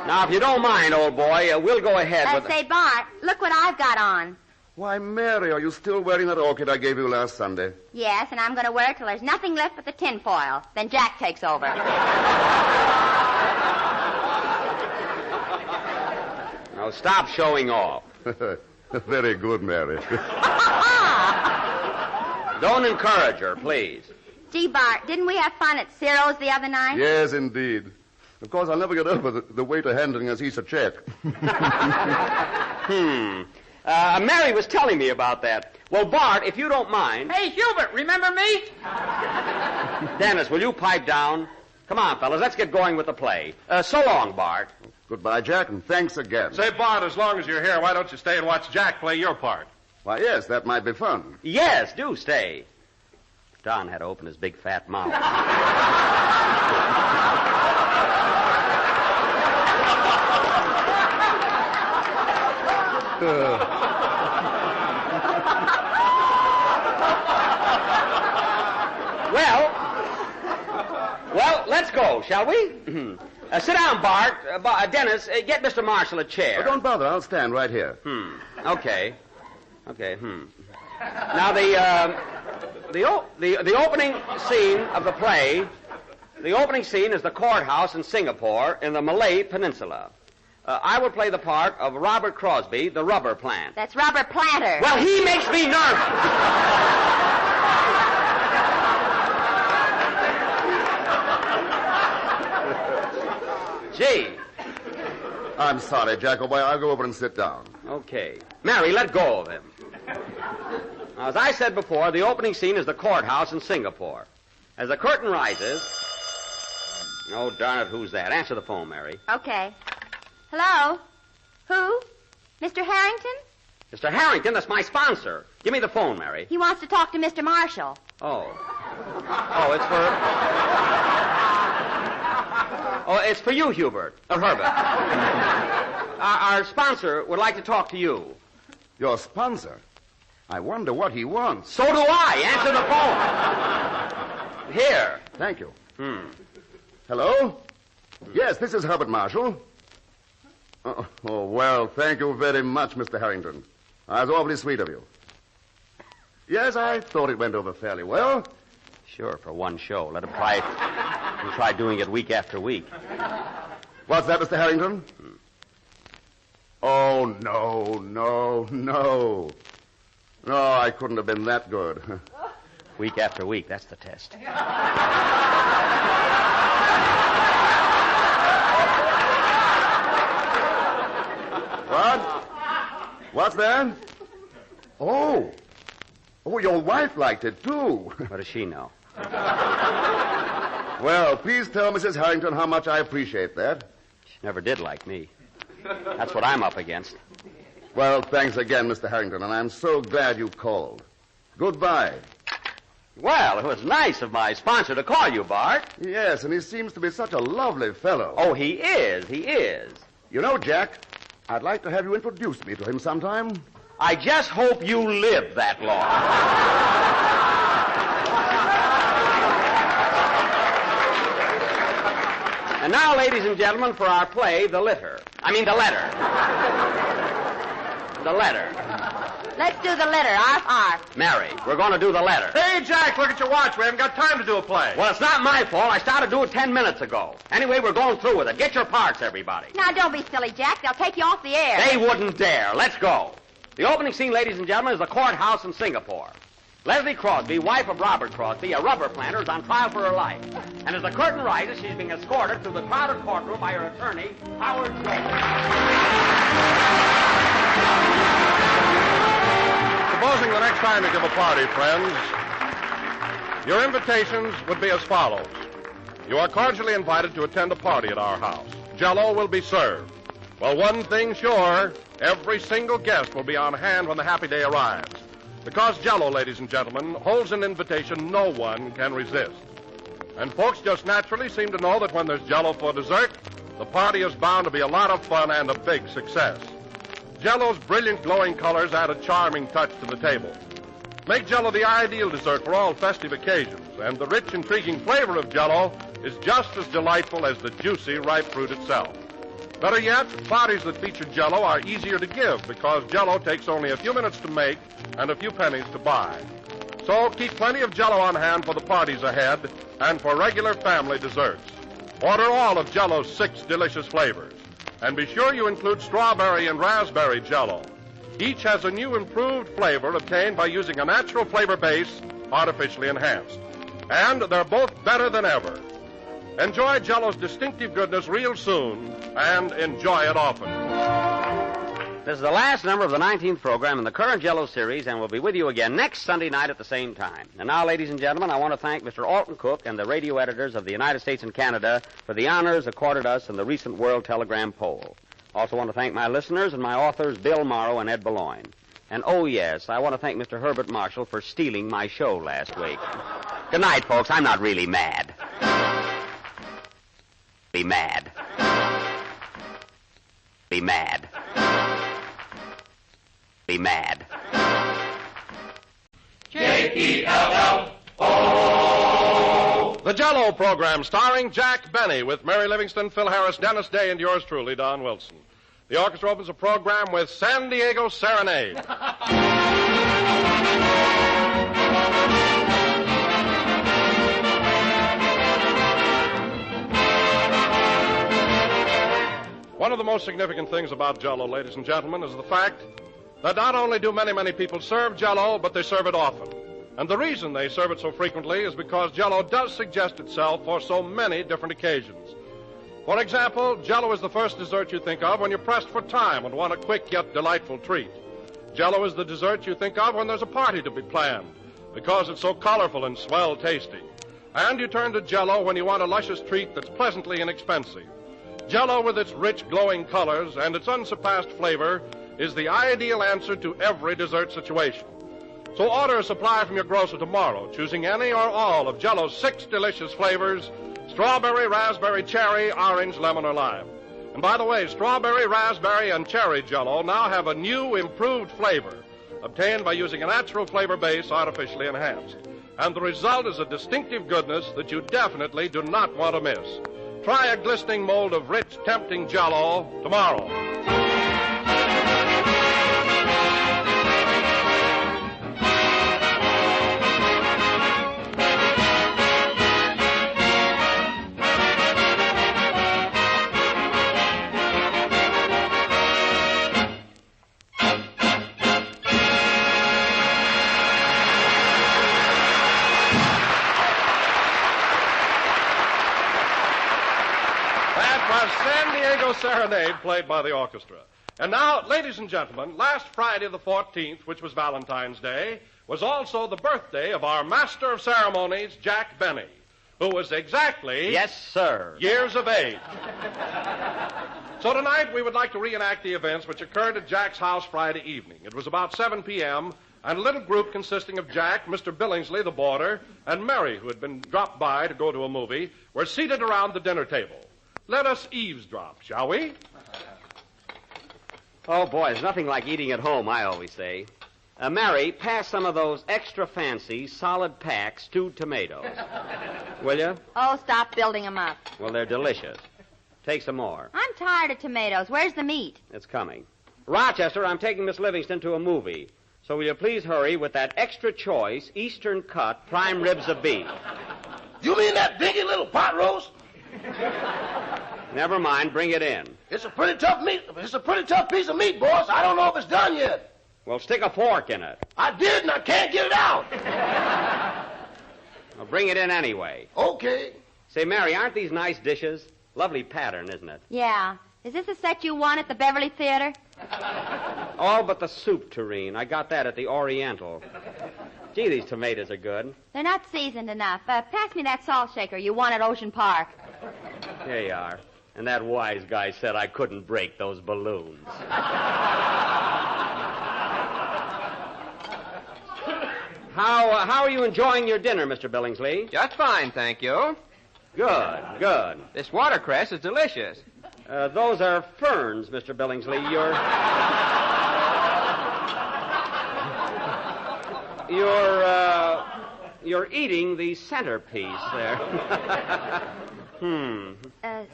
Now, if you don't mind, old boy, we'll go ahead with... Say, Bart, look what I've got on. Why, Mary, are you still wearing that orchid I gave you last Sunday? Yes, and I'm going to wear it till there's nothing left but the tinfoil. Then Jack takes over. Now, stop showing off. Very good, Mary. Don't encourage her, please. Gee, Bart, didn't we have fun at Ciro's the other night? Yes, indeed. Of course, I'll never get over the waiter handing us each a check. Mary was telling me about that. Well, Bart, if you don't mind... Hey, Hubert, remember me? Dennis, will you pipe down? Come on, fellas, let's get going with the play. So long, Bart. Goodbye, Jack, and thanks again. Say, Bart, as long as you're here, why don't you stay and watch Jack play your part? Why, yes, that might be fun. Yes, do stay. Don had to open his big fat mouth. Well, let's go, shall we? Sit down, Bart. Dennis, get Mr. Marshall a chair. Oh, don't bother. I'll stand right here. Okay. Now, the opening scene of the play, the opening scene is the courthouse in Singapore in the Malay Peninsula. I will play the part of Robert Crosby, the rubber plant. That's Robert Planter. Well, he makes me nervous. Gee. I'm sorry, Jack. Oh, boy, I'll go over and sit down. Okay. Mary, let go of him. Now, as I said before, the opening scene is the courthouse in Singapore. As the curtain rises... Oh, darn it, who's that? Answer the phone, Mary. Okay. Hello? Who? Mr. Harrington? Mr. Harrington, that's my sponsor. Give me the phone, Mary. He wants to talk to Mr. Marshall. Oh, it's for you, Hubert. Or Herbert. Our sponsor would like to talk to you. Your sponsor? I wonder what he wants. So do I. Answer the phone. Here. Thank you. Hello? Yes, this is Herbert Marshall. Oh, well, thank you very much, Mr. Harrington. That's awfully sweet of you. Yes, I thought it went over fairly well. Sure, for one show. Let him try doing it week after week. What's that, Mr. Harrington? Oh, no. No, I couldn't have been that good. Week after week, that's the test. What? What's that? Oh, your wife liked it, too. What does she know? Well, please tell Mrs. Harrington how much I appreciate that. She never did like me. That's what I'm up against. Well, thanks again, Mr. Harrington, and I'm so glad you called. Goodbye. Well, it was nice of my sponsor to call you, Bart. Yes, and he seems to be such a lovely fellow. Oh, he is. You know, Jack, I'd like to have you introduce me to him sometime. I just hope you live that long. And now, ladies and gentlemen, for our play, The Letter. The letter. Let's do the letter. Arf. Mary, we're going to do the letter. Hey, Jack, look at your watch. We haven't got time to do a play. Well, it's not my fault. I started to do it 10 minutes ago. Anyway, we're going through with it. Get your parts, everybody. Now, don't be silly, Jack. They'll take you off the air. They wouldn't dare. Let's go. The opening scene, ladies and gentlemen, is the courthouse in Singapore. Leslie Crosby, wife of Robert Crosby, a rubber planter, is on trial for her life. And as the curtain rises, she's being escorted through the crowded courtroom by her attorney, Howard Jones. Supposing the next time you give a party, friends, your invitations would be as follows. You are cordially invited to attend a party at our house. JELL-O will be served. Well, one thing sure, every single guest will be on hand when the happy day arrives. Because JELL-O, ladies and gentlemen, holds an invitation no one can resist. And folks just naturally seem to know that when there's JELL-O for dessert, the party is bound to be a lot of fun and a big success. JELL-O's brilliant glowing colors add a charming touch to the table. Make JELL-O the ideal dessert for all festive occasions, and the rich, intriguing flavor of JELL-O is just as delightful as the juicy, ripe fruit itself. Better yet, parties that feature JELL-O are easier to give because JELL-O takes only a few minutes to make and a few pennies to buy. So keep plenty of JELL-O on hand for the parties ahead and for regular family desserts. Order all of JELL-O's 6 delicious flavors. And be sure you include strawberry and raspberry JELL-O. Each has a new improved flavor obtained by using a natural flavor base artificially enhanced. And they're both better than ever. Enjoy JELL-O's distinctive goodness real soon and enjoy it often. This is the last number of the 19th program in the current JELL-O series, and we'll be with you again next Sunday night at the same time. And now, ladies and gentlemen, I want to thank Mr. Alton Cook and the radio editors of the United States and Canada for the honors accorded us in the recent World Telegram poll. Also want to thank my listeners and my authors, Bill Morrow and Ed Boulogne. And, oh, yes, I want to thank Mr. Herbert Marshall for stealing my show last week. Good night, folks. I'm not really mad. Be mad. Be mad. Be mad. JELL-O. The JELL-O program starring Jack Benny with Mary Livingston, Phil Harris, Dennis Day, and yours truly, Don Wilson. The orchestra opens the program with San Diego Serenade. One of the most significant things about JELL-O, ladies and gentlemen, is the fact that not only do many, many people serve JELL-O, but they serve it often. And the reason they serve it so frequently is because JELL-O does suggest itself for so many different occasions. For example, JELL-O is the first dessert you think of when you're pressed for time and want a quick yet delightful treat. JELL-O is the dessert you think of when there's a party to be planned because it's so colorful and swell tasting. And you turn to JELL-O when you want a luscious treat that's pleasantly inexpensive. JELL-O, with its rich, glowing colors and its unsurpassed flavor, is the ideal answer to every dessert situation. So order a supply from your grocer tomorrow, choosing any or all of JELL-O's 6 delicious flavors: strawberry, raspberry, cherry, orange, lemon, or lime. And by the way, strawberry, raspberry, and cherry JELL-O now have a new, improved flavor, obtained by using a natural flavor base artificially enhanced. And the result is a distinctive goodness that you definitely do not want to miss. Try a glistening mold of rich, tempting JELL-O tomorrow. San Diego Serenade, played by the orchestra. And now, ladies and gentlemen, last Friday the 14th, which was Valentine's Day, was also the birthday of our master of ceremonies, Jack Benny, who was exactly... Yes, sir. ...years of age. So tonight we would like to reenact the events which occurred at Jack's house Friday evening. It was about 7 p.m., and a little group consisting of Jack, Mr. Billingsley, the boarder, and Mary, who had been dropped by to go to a movie, were seated around the dinner table. Let us eavesdrop, shall we? Oh, boy, there's nothing like eating at home, I always say. Mary, pass some of those extra fancy, solid pack stewed tomatoes. Will you? Oh, stop building them up. Well, they're delicious. Take some more. I'm tired of tomatoes. Where's the meat? It's coming. Rochester, I'm taking Miss Livingston to a movie. So will you please hurry with that extra choice, Eastern cut, prime ribs of beef? You mean that dinky little pot roast? Never mind, bring it in. It's a pretty tough meat. It's a pretty tough piece of meat, boss. I don't know if it's done yet. Well, stick a fork in it. I did, and I can't get it out. Well, bring it in anyway. Okay. Say, Mary, aren't these nice dishes? Lovely pattern, isn't it? Yeah. Is this a set you won at the Beverly Theater? All but the soup tureen. I got that at the Oriental. Gee, these tomatoes are good. They're not seasoned enough. Pass me that salt shaker you won at Ocean Park. Here you are. And that wise guy said I couldn't break those balloons. How are you enjoying your dinner, Mr. Billingsley? Just fine, thank you. Good, good. This watercress is delicious. Those are ferns, Mr. Billingsley. You're eating the centerpiece there.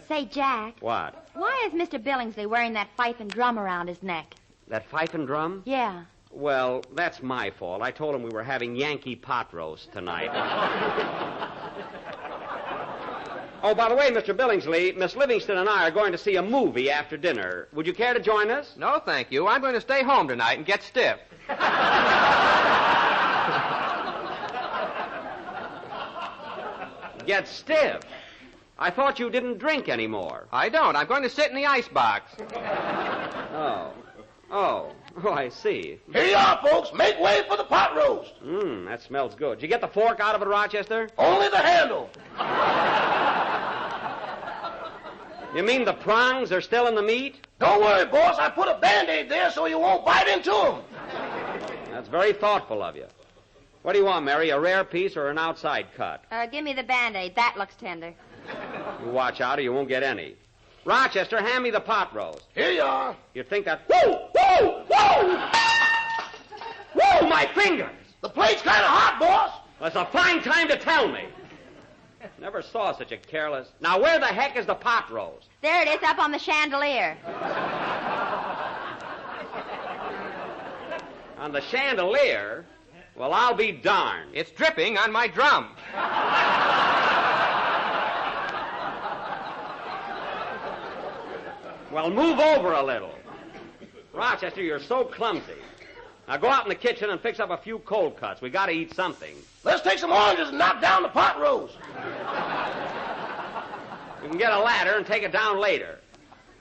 Say, Jack. What? Why is Mr. Billingsley wearing that fife and drum around his neck? That fife and drum? Yeah. Well, that's my fault. I told him we were having Yankee pot roast tonight. Oh, by the way, Mr. Billingsley, Miss Livingston and I are going to see a movie after dinner. Would you care to join us? No, thank you. I'm going to stay home tonight and get stiff. Get stiff? I thought you didn't drink anymore. I don't. I'm going to sit in the icebox. Oh, I see. Here you are, folks. Make way for the pot roast. That smells good. Did you get the fork out of it, Rochester? Only the handle. You mean the prongs are still in the meat? Don't worry, boss. I put a Band-Aid there so you won't bite into them. That's very thoughtful of you. What do you want, Mary, a rare piece or an outside cut? Give me the Band-Aid. That looks tender. You watch out or you won't get any. Rochester, hand me the pot roast. Here you are. You'd think that... Whoa! Whoa! Whoa! Whoa, my fingers! The plate's kind of hot, boss. Well, it's a fine time to tell me. Never saw such a careless... Now, where the heck is the pot roast? There it is, up on the chandelier. On the chandelier? Well, I'll be darned. It's dripping on my drum. Well, move over a little. Rochester, you're so clumsy. Now go out in the kitchen and fix up a few cold cuts. We got to eat something. Let's take some oranges and knock down the pot roast. You can get a ladder and take it down later.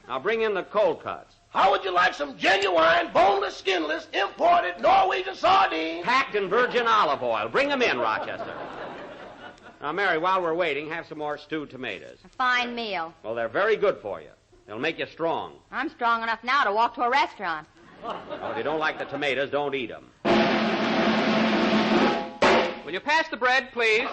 Now bring in the cold cuts. How would you like some genuine, boneless, skinless, imported Norwegian sardines? Packed in virgin olive oil. Bring them in, Rochester. Now, Mary, while we're waiting, have some more stewed tomatoes. A fine meal. Well, they're very good for you. They'll make you strong. I'm strong enough now to walk to a restaurant. Well, if you don't like the tomatoes, don't eat them. Will you pass the bread, please?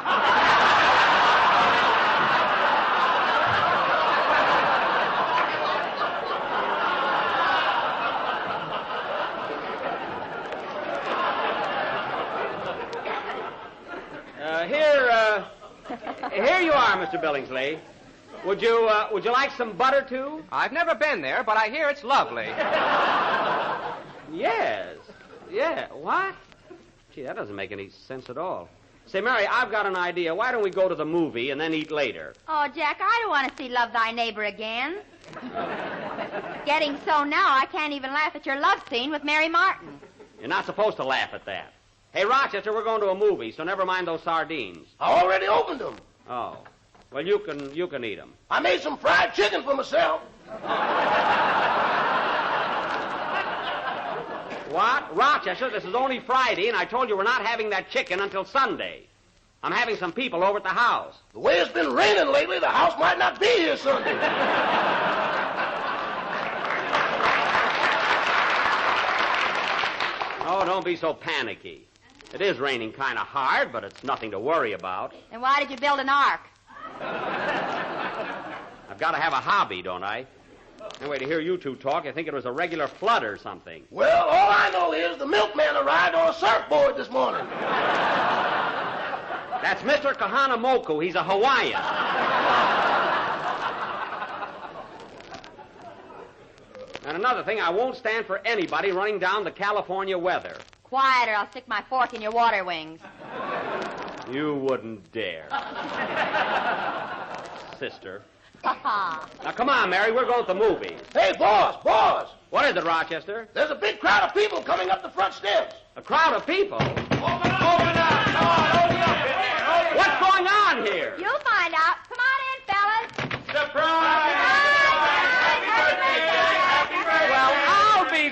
Here you are, Mr. Billingsley. Would you like some butter, too? I've never been there, but I hear it's lovely. Yes. Yeah. What? Gee, that doesn't make any sense at all. Say, Mary, I've got an idea. Why don't we go to the movie and then eat later? Oh, Jack, I don't want to see Love Thy Neighbor again. Getting so now, I can't even laugh at your love scene with Mary Martin. You're not supposed to laugh at that. Hey, Rochester, we're going to a movie, so never mind those sardines. I already opened them. Oh. Well, you can eat them. I made some fried chicken for myself. What? Rochester, this is only Friday, and I told you we're not having that chicken until Sunday. I'm having some people over at the house. The way it's been raining lately, the house might not be here Sunday. Oh, don't be so panicky. It is raining kind of hard, but it's nothing to worry about. Then why did you build an ark? I've got to have a hobby, don't I? Anyway, to hear you two talk, I think it was a regular flood or something. Well, all I know is the milkman arrived on a surfboard this morning. That's Mr. Kahanamoku. He's a Hawaiian. And another thing, I won't stand for anybody running down the California weather. Quiet, or I'll stick my fork in your water wings. You wouldn't dare. Sister. Now, come on, Mary. We're going to the movies. Hey, boss. What is it, Rochester? There's a big crowd of people coming up the front steps. A crowd of people? Open up! Come on, open up in there. What's going on here? You'll find out. Come on in, fellas. Surprise! Well, I'll be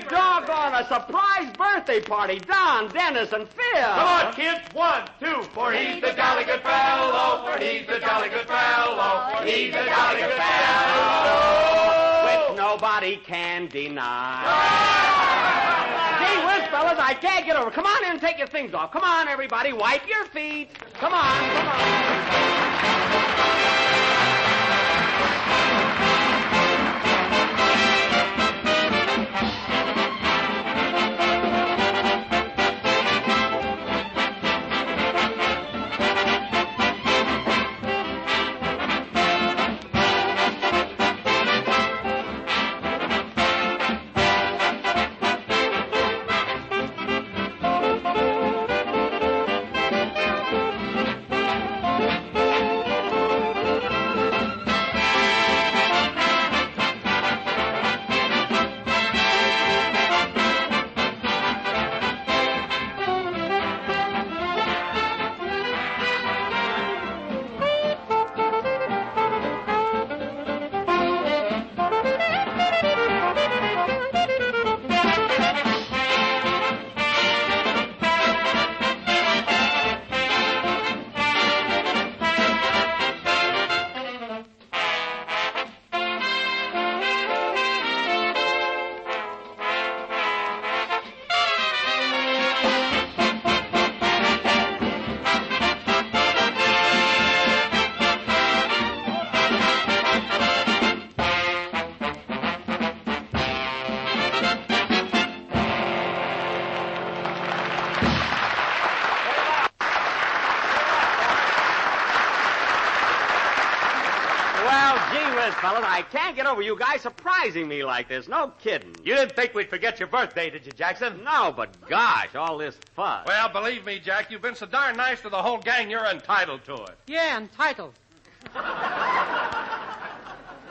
surprise birthday party. Don, Dennis, and Phil. Come on, kids. 1, 2, for he's the jolly good fellow, for he's the jolly good fellow, for he's the jolly good fellow. Which nobody can deny. Gee whiz, fellas, I can't get over. Come on in and take your things off. Come on, everybody, wipe your feet. Come on, come on. Fellas, I can't get over you guys surprising me like this. No kidding. You didn't think we'd forget your birthday, did you, Jackson? No, but gosh, all this fuss. Well, believe me, Jack, you've been so darn nice to the whole gang, you're entitled to it. Yeah, entitled.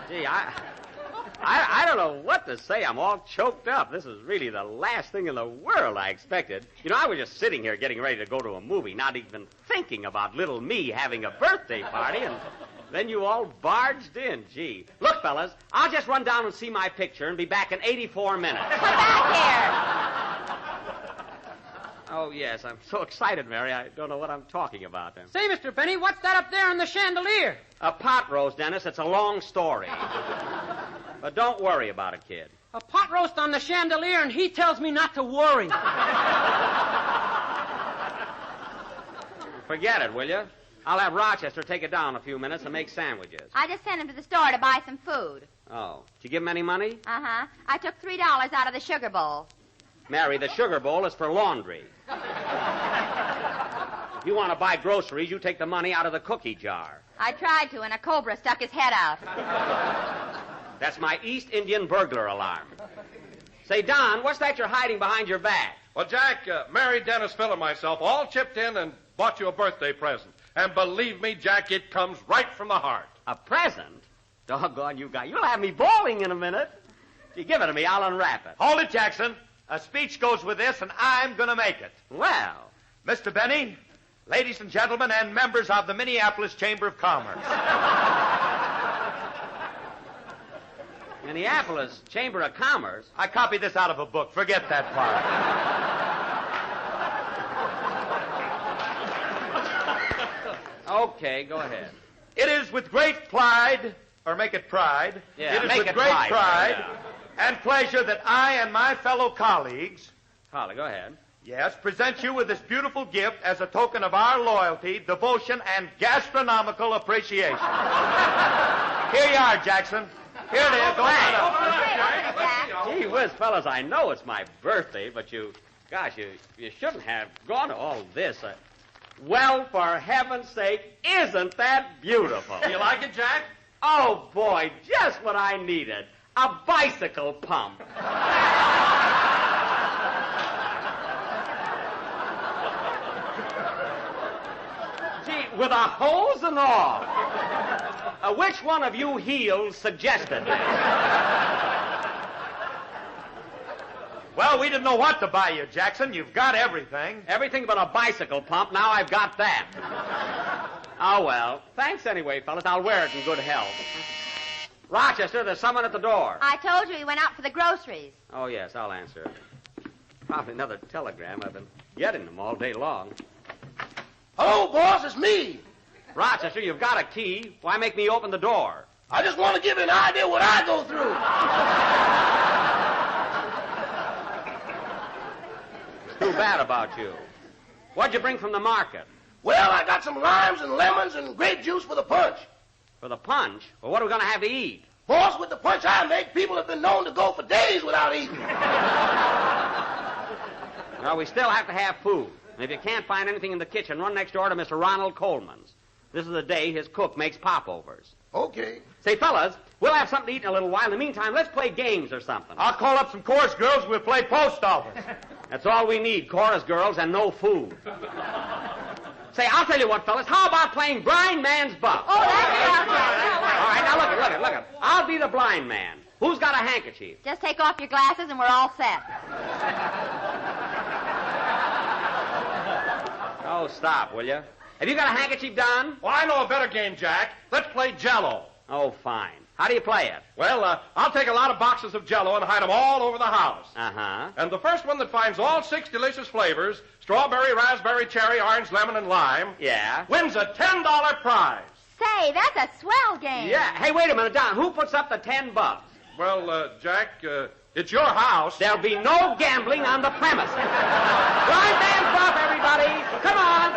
Gee, I don't know what to say. I'm all choked up. This is really the last thing in the world I expected. You know, I was just sitting here getting ready to go to a movie, not even thinking about little me having a birthday party, and then you all barged in. Gee. Look, fellas, I'll just run down and see my picture and be back in 84 minutes. Come back here. Oh, yes, I'm so excited, Mary, I don't know what I'm talking about then. Say, Mr. Benny, what's that up there in the chandelier? A pot roast, Dennis. It's a long story. But don't worry about it, kid. A pot roast on the chandelier, and he tells me not to worry. Forget it, will you? I'll have Rochester take it down a few minutes and make sandwiches. I just sent him to the store to buy some food. Oh. Did you give him any money? Uh-huh. I took $3 out of the sugar bowl. Mary, the sugar bowl is for laundry. If you want to buy groceries, you take the money out of the cookie jar. I tried to, and a cobra stuck his head out. That's my East Indian burglar alarm. Say, Don, what's that you're hiding behind your back? Well, Jack, Mary, Dennis, Phil, and myself all chipped in and bought you a birthday present. And believe me, Jack, it comes right from the heart. A present? Doggone you guys. You'll have me bawling in a minute. If you give it to me, I'll unwrap it. Hold it, Jackson. A speech goes with this, and I'm going to make it. Well. Mr. Benny, ladies and gentlemen, and members of the Minneapolis Chamber of Commerce. Minneapolis Chamber of Commerce? I copied this out of a book. Forget that part. Okay, go ahead. It is with great pride, or make it pride. Yeah, it is make with it great pride and pleasure that I and my fellow colleagues, Holly, go ahead. Yes, present you with this beautiful gift as a token of our loyalty, devotion, and gastronomical appreciation. Here you are, Jackson. Here it is. Go right up. Gee whiz, fellas, I know it's my birthday, but you shouldn't have gone to all this. Well, for heaven's sake, isn't that beautiful? Do you like it, Jack? Oh, boy, just what I needed. A bicycle pump. Gee, with a hose and all. Which one of you heels suggested this? Well, we didn't know what to buy you, Jackson. You've got everything. Everything but a bicycle pump. Now I've got that. Oh, well. Thanks anyway, fellas. I'll wear it in good health. Rochester, there's someone at the door. I told you he went out for the groceries. Oh, yes, I'll answer. Probably another telegram. I've been getting them all day long. Hello, boss, it's me. Rochester, you've got a key. Why make me open the door? I just want to give you an idea what I go through. It's too bad about you. What'd you bring from the market? Well, I got some limes and lemons and grape juice for the punch. For the punch? Well, what are we going to have to eat? Boss, with the punch I make, people have been known to go for days without eating. Well, we still have to have food. And if you can't find anything in the kitchen, run next door to Mr. Ronald Coleman's. This is the day his cook makes popovers. Okay. Say, fellas, we'll have something to eat in a little while. In the meantime, let's play games or something. I'll call up some chorus girls and we'll play post office. That's all we need, chorus girls and no food. Say, I'll tell you what, fellas. How about playing blind man's buff? Oh, that's All right, now look it. I'll be the blind man. Who's got a handkerchief? Just take off your glasses and we're all set. Oh, stop, will you? Have you got a handkerchief, Don? Well, I know a better game, Jack. Let's play JELL-O. Oh, fine. How do you play it? Well, I'll take a lot of boxes of JELL-O and hide them all over the house. Uh-huh. And the first one that finds all 6 delicious flavors, strawberry, raspberry, cherry, orange, lemon, and lime, yeah, wins a $10 prize. Say, that's a swell game. Yeah. Hey, wait a minute, Don. Who puts up the $10? Well, Jack, it's your house. There'll be no gambling on the premises. Blind man's buff, everybody. Come on.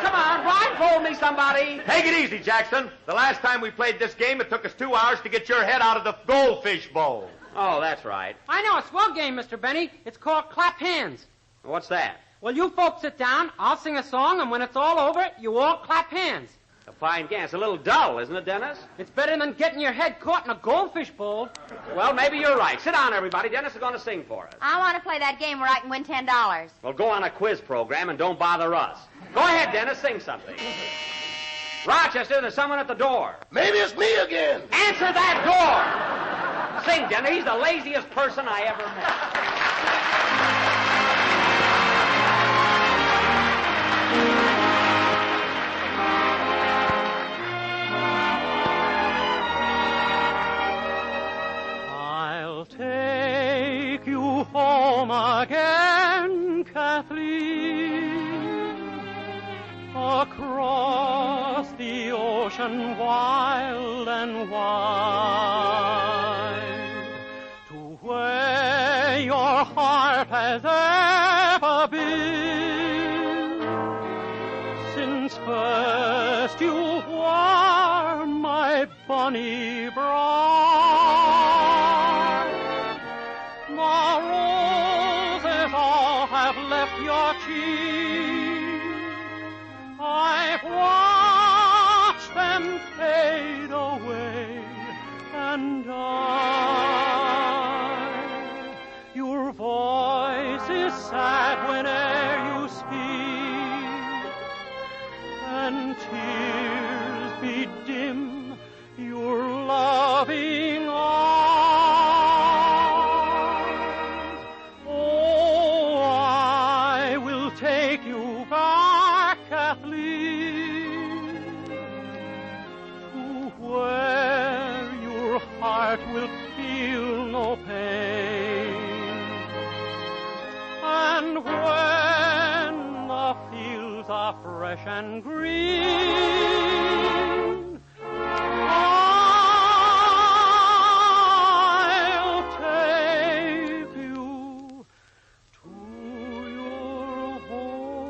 Blindfold me, somebody. Take it easy, Jackson. The last time we played this game, it took us 2 hours to get your head out of the goldfish bowl. Oh, that's right. I know a swell game, Mr. Benny. It's called Clap Hands. What's that? Well, you folks sit down, I'll sing a song, and when it's all over, you all clap hands. A fine game. It's a little dull, isn't it, Dennis? It's better than getting your head caught in a goldfish bowl. Well, maybe you're right. Sit down, everybody. Dennis is going to sing for us. I want to play that game where I can win $10. Well, go on a quiz program and don't bother us. Go ahead, Dennis. Sing something. Rochester, there's someone at the door. Maybe it's me again. Answer that door. Sing, Dennis. He's the laziest person I ever met. Take you home again, Kathleen, across the ocean wild and wide, to where your heart has ever been, since first you were my bonny bride. The roses all have left your cheek. I've watched them fade away, and your voice is sad whene'er you speak, and tears bedim your loving eyes. Take you back, Kathleen, to where your heart will feel no pain, and when the fields are fresh and green, I'll take you to your home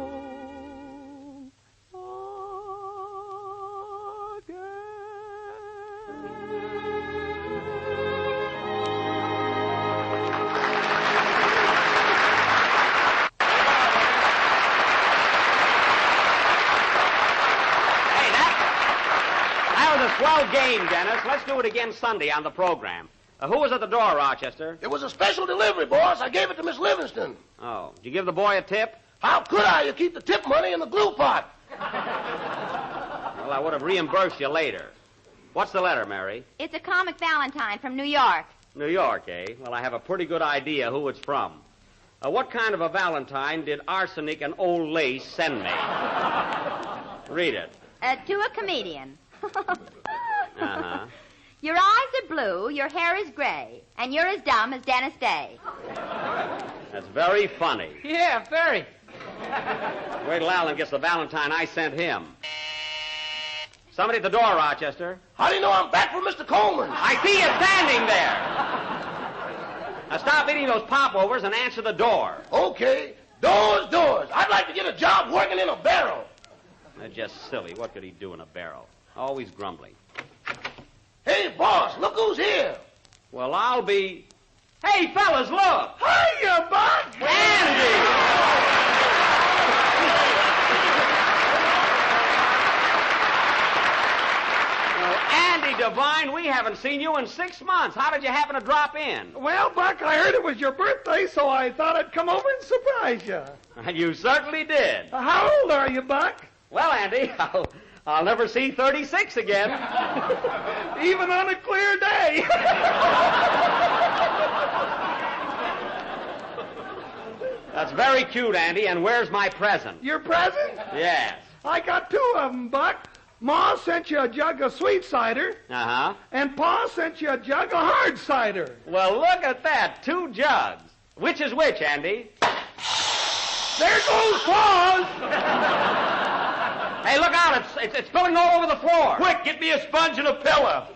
Swell game, Dennis. Let's do it again Sunday on the program. Who was at the door, Rochester? It was a special delivery, boss. I gave it to Miss Livingston. Oh. Did you give the boy a tip? How could I? You keep the tip money in the glue pot. Well, I would have reimbursed you later. What's the letter, Mary? It's a comic Valentine from New York. New York, eh? Well, I have a pretty good idea who it's from. What kind of a Valentine did Arsenic and Old Lace send me? Read it. To a comedian. Uh-huh. Your eyes are blue, your hair is gray, and you're as dumb as Dennis Day. That's very funny. Yeah, very. Wait till Alan gets the valentine I sent him. Somebody at the door, Rochester. How do you know I'm back from Mr. Coleman's? I see you standing there. Now stop eating those popovers and answer the door. Okay. Doors. I'd like to get a job working in a barrel. That's just silly. What could he do in a barrel? Always grumbling. Hey, boss, look who's here. Well, I'll be... Hey, fellas, look! Hiya, Buck! Andy! Andy Devine, we haven't seen you in 6 months. How did you happen to drop in? Well, Buck, I heard it was your birthday, so I thought I'd come over and surprise you. And you certainly did. How old are you, Buck? Well, Andy, I'll never see 36 again. Even on a clear day. That's very cute, Andy, and where's my present? Your present? Yes. I got 2 of them, Buck. Ma sent you a jug of sweet cider. Uh-huh. And Pa sent you a jug of hard cider. Well, look at that. 2 jugs. Which is which, Andy? There goes Pa's. Hey, look out. It's spilling all over the floor. Quick, get me a sponge and a pillow.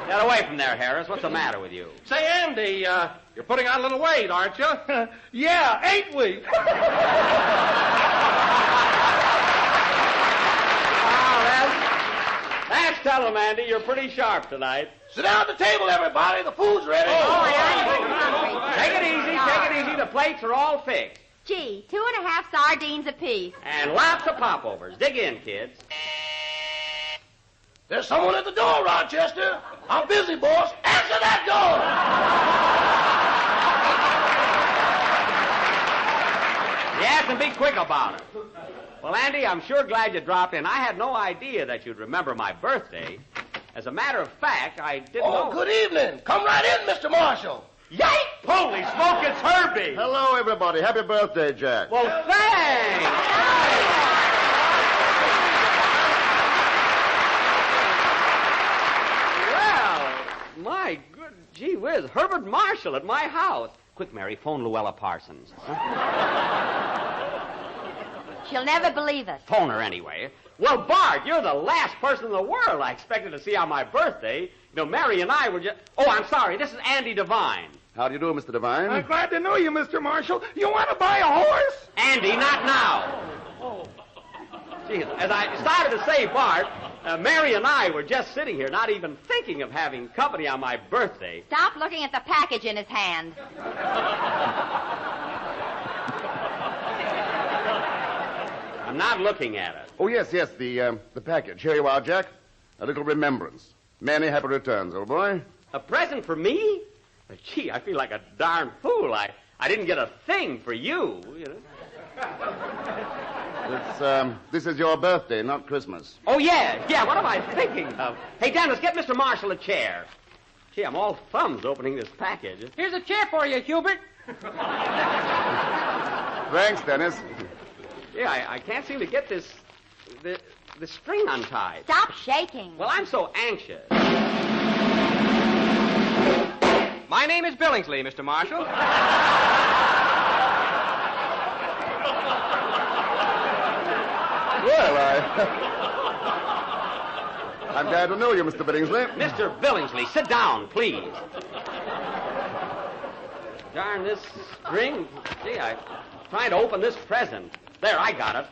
Get away from there, Harris. What's the matter with you? Say, Andy, you're putting on a little weight, aren't you? Yeah, ain't we? That's telling him, Andy. You're pretty sharp tonight. Sit down at the table, everybody. The food's ready. Take it easy. The plates are all fixed. Gee, 2.5 sardines apiece. And lots of popovers. Dig in, kids. There's someone at the door, Rochester. I'm busy, boss. Answer that door. Yes, and be quick about it. Well, Andy, I'm sure glad you dropped in. I had no idea that you'd remember my birthday. As a matter of fact, I didn't know... Good evening. Come right in, Mr. Marshall. Yike! Holy smoke, it's Herbie! Hello, everybody. Happy birthday, Jack. Well, thanks! Well, my good gee whiz, Herbert Marshall at my house. Quick, Mary, phone Luella Parsons. She'll never believe us. Phone her anyway. Well, Bart, you're the last person in the world I expected to see on my birthday. You know, Mary and I were just... Oh, I'm sorry. This is Andy Devine. How do you do, Mr. Devine? I'm glad to know you, Mr. Marshall. You want to buy a horse? Andy, not now. Oh. Gee, as I started to say, Bart, Mary and I were just sitting here, not even thinking of having company on my birthday. Stop looking at the package in his hand. I'm not looking at it. Oh, yes, the package. Here you are, Jack. A little remembrance. Many happy returns, old boy. A present for me? Gee, I feel like a darn fool. I didn't get a thing for you, you know. This is your birthday, not Christmas. Oh, yeah, what am I thinking of? Hey, Dennis, get Mr. Marshall a chair. Gee, I'm all thumbs opening this package. Here's a chair for you, Hubert. Thanks, Dennis. Yeah, I can't seem to get the string untied. Stop shaking. Well, I'm so anxious. My name is Billingsley, Mr. Marshall. Well, I'm glad to know you, Mr. Billingsley. Mr. Billingsley, sit down, please. Darn this string. Gee, I'm trying to open this present. There, I got it.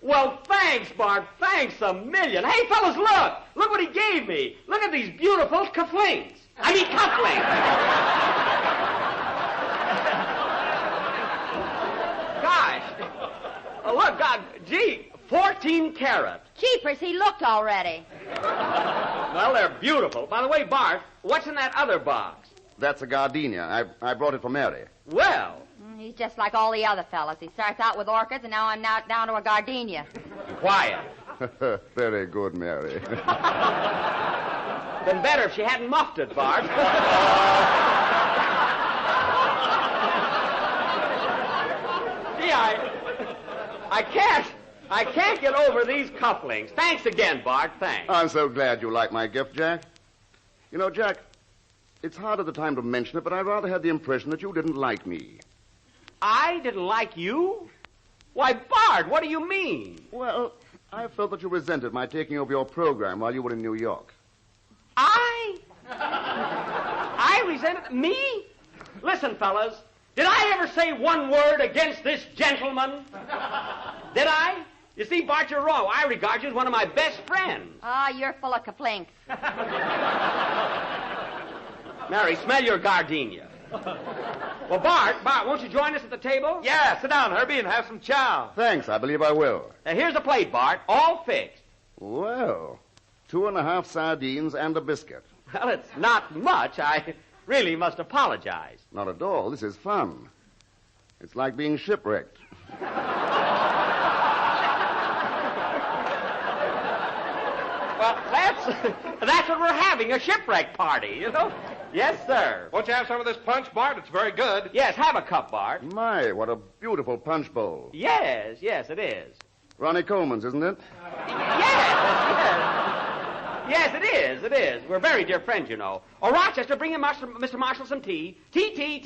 Well, thanks, Bart. Thanks a million. Hey, fellas, look. Look what he gave me. Look at these beautiful cufflinks. I mean, cufflinks. Gosh. Oh, look, God, gee, 14 karat. Cheapers, he looked already. Well, they're beautiful. By the way, Bart, what's in that other box? That's a gardenia. I brought it for Mary. Well. He's just like all the other fellas. He starts out with orchids, and now I'm now down to a gardenia. Quiet. Very good, Mary. Been better if she hadn't muffed it, Bart. Gee, I can't get over these cufflinks. Thanks again, Bart. Thanks. I'm so glad you like my gift, Jack. You know, Jack, it's hard at the time to mention it, but I rather had the impression that you didn't like me. I didn't like you? Why, Bart, what do you mean? Well, I felt that you resented my taking over your program while you were in New York. I resented me? Listen, fellas, did I ever say one word against this gentleman? Did I? You see, Bart, you're wrong. I regard you as one of my best friends. Ah, you're full of complaints. Mary, smell your gardenia. Well, Bart, won't you join us at the table? Yeah, sit down, Herbie, and have some chow. Thanks, I believe I will. Here's the plate, Bart, all fixed. Well, 2.5 sardines and a biscuit. Well, it's not much. I really must apologize. Not at all. This is fun. It's like being shipwrecked. Well, that's what we're having, a shipwreck party, you know? Yes, sir. Won't you have some of this punch, Bart? It's very good. Yes, have a cup, Bart. My, what a beautiful punch bowl. Yes, it is. Ronnie Coleman's, isn't it? Yes, it is. We're very dear friends, you know. Oh, Rochester, bring him Mr. Marshall some tea. Tea.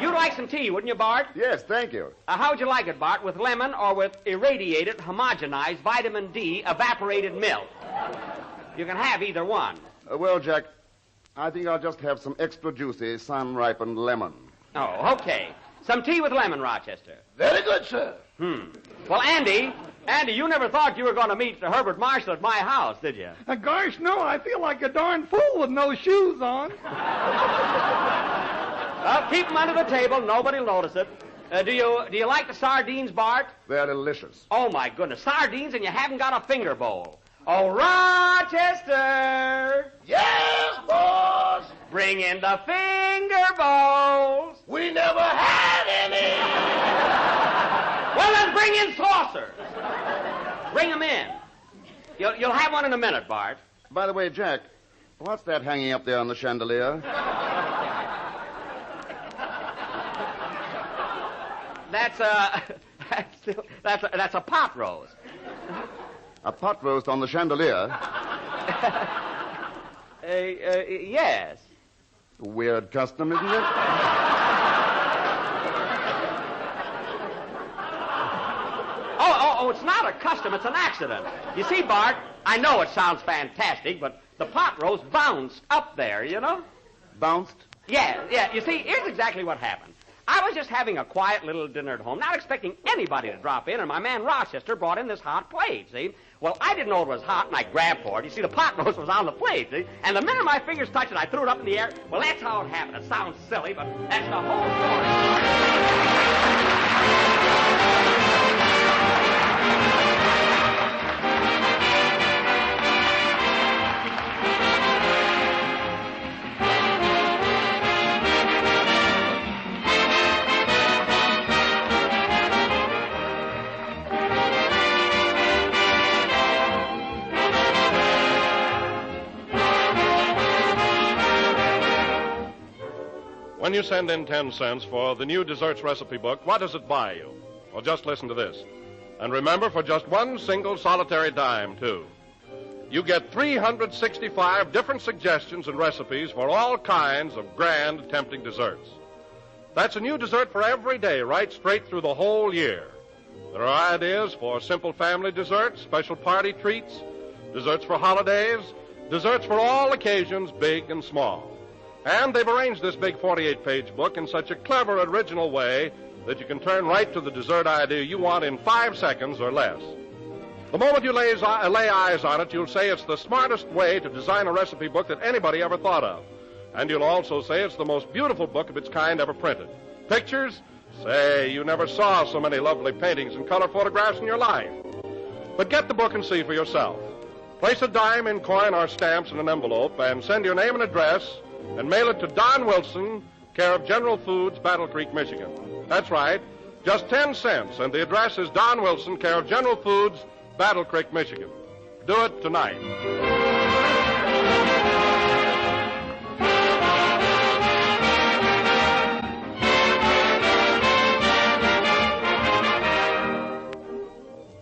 You'd like some tea, wouldn't you, Bart? Yes, thank you. How would you like it, Bart, with lemon or with irradiated, homogenized vitamin D evaporated milk? You can have either one. Well, Jack, I think I'll just have some extra juicy, sun-ripened lemon. Oh, okay. Some tea with lemon, Rochester. Very good, sir. Well, Andy, you never thought you were going to meet Herbert Marshall at my house, did you? Gosh, no, I feel like a darn fool with no shoes on. Well, keep them under the table. Nobody'll notice it. Do you like the sardines, Bart? They're delicious. Oh, my goodness. Sardines and you haven't got a finger bowl. Oh, Rochester! Yes, boss! Bring in the finger bowls. We never had any! Well, then bring in saucers. Bring them in. You'll have one in a minute, Bart. By the way, Jack, what's that hanging up there on the chandelier? That's a pot roast. A pot roast on the chandelier? Yes. Weird custom, isn't it? Oh, it's not a custom, it's an accident. You see, Bart, I know it sounds fantastic, but the pot roast bounced up there, you know? Bounced? Yeah. You see, here's exactly what happened. I was just having a quiet little dinner at home, not expecting anybody to drop in, and my man Rochester brought in this hot plate, see? Well, I didn't know it was hot, and I grabbed for it. You see, the pot roast was on the plate, see? And the minute my fingers touched it, I threw it up in the air. Well, that's how it happened. It sounds silly, but that's the whole When you send in 10 cents for the new desserts recipe book, what does it buy you? Well, just listen to this. And remember, for just one single solitary dime, too, you get 365 different suggestions and recipes for all kinds of grand, tempting desserts. That's a new dessert for every day, right straight through the whole year. There are ideas for simple family desserts, special party treats, desserts for holidays, desserts for all occasions, big and small. And they've arranged this big 48-page book in such a clever, original way that you can turn right to the dessert idea you want in 5 seconds or less. The moment you lay eyes on it, you'll say it's the smartest way to design a recipe book that anybody ever thought of. And you'll also say it's the most beautiful book of its kind ever printed. Pictures? Say, you never saw so many lovely paintings and color photographs in your life. But get the book and see for yourself. Place a dime in coin or stamps in an envelope and send your name and address and mail it to Don Wilson, care of General Foods, Battle Creek, Michigan. That's right, just 10 cents, and the address is Don Wilson, care of General Foods, Battle Creek, Michigan. Do it tonight.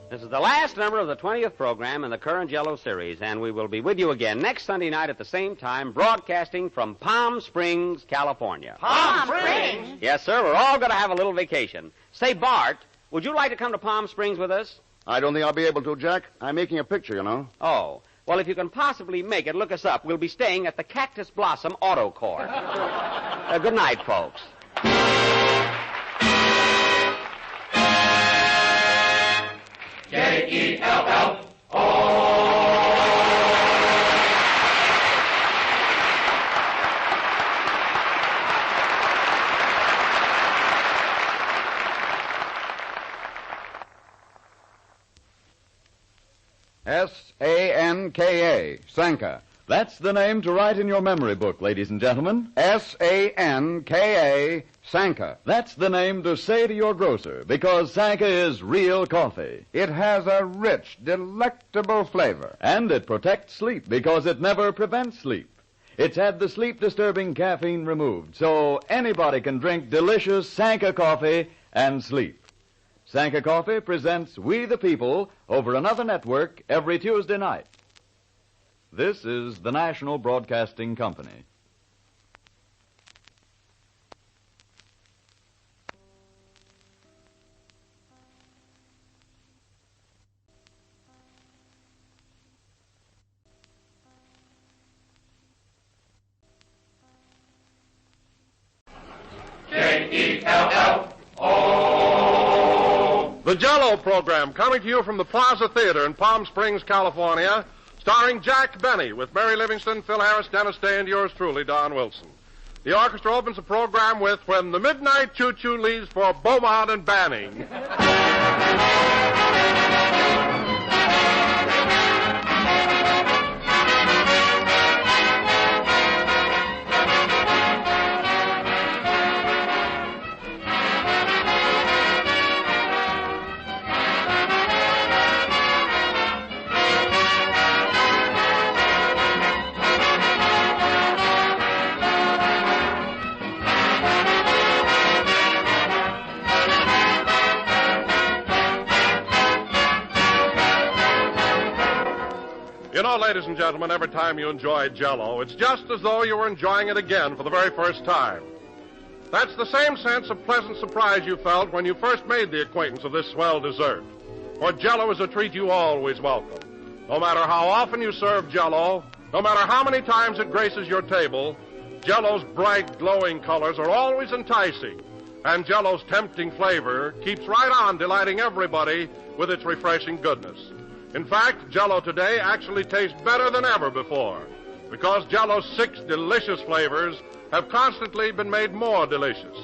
This is the last last number of the 20th program in the current JELL-O series, and we will be with you again next Sunday night at the same time, broadcasting from Palm Springs, California. Palm Springs? Yes, sir. We're all going to have a little vacation. Say, Bart, would you like to come to Palm Springs with us? I don't think I'll be able to, Jack. I'm making a picture, you know. Oh. Well, if you can possibly make it, look us up. We'll be staying at the Cactus Blossom Auto Court. Good night, folks. JELL-O. S-A-N-K-A, Sanka. That's the name to write in your memory book, ladies and gentlemen. S-A-N-K-A, Sanka. That's the name to say to your grocer, because Sanka is real coffee. It has a rich, delectable flavor. And it protects sleep, because it never prevents sleep. It's had the sleep-disturbing caffeine removed, so anybody can drink delicious Sanka coffee and sleep. Sanka Coffee presents We the People over another network every Tuesday night. This is the National Broadcasting Company. JELL-O. The JELL-O program coming to you from the Plaza Theater in Palm Springs, California, starring Jack Benny with Mary Livingston, Phil Harris, Dennis Day, and yours truly, Don Wilson. The orchestra opens the program with When the Midnight Choo-Choo Leaves for Beaumont and Banning. You know, ladies and gentlemen, every time you enjoy JELL-O, it's just as though you were enjoying it again for the very first time. That's the same sense of pleasant surprise you felt when you first made the acquaintance of this swell dessert. For JELL-O is a treat you always welcome. No matter how often you serve JELL-O, no matter how many times it graces your table, JELL-O's bright, glowing colors are always enticing. And JELL-O's tempting flavor keeps right on delighting everybody with its refreshing goodness. In fact, JELL-O today actually tastes better than ever before, because JELL-O's 6 delicious flavors have constantly been made more delicious.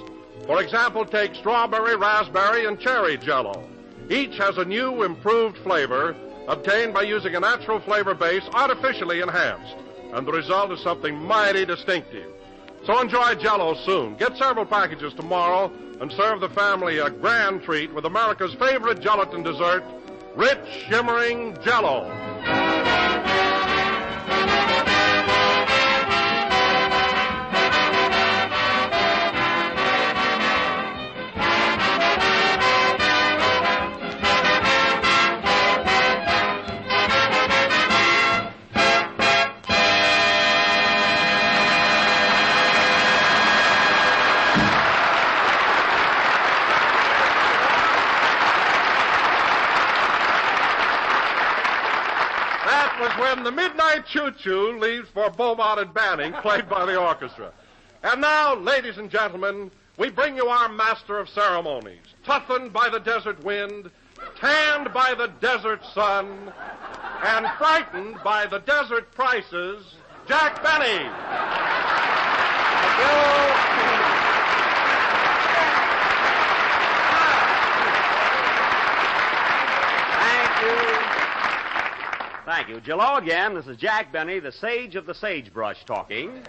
For example, take strawberry, raspberry, and cherry JELL-O. Each has a new, improved flavor obtained by using a natural flavor base artificially enhanced, and the result is something mighty distinctive. So enjoy JELL-O soon. Get several packages tomorrow and serve the family a grand treat with America's favorite gelatin dessert, rich, shimmering JELL-O. When the Midnight Choo-Choo Leaves for Beaumont and Banning, played by the orchestra. And now, ladies and gentlemen, we bring you our master of ceremonies, toughened by the desert wind, tanned by the desert sun, and frightened by the desert prices, Jack Benny. Thank you. JELL-O again. This is Jack Benny, the sage of the sagebrush, talking.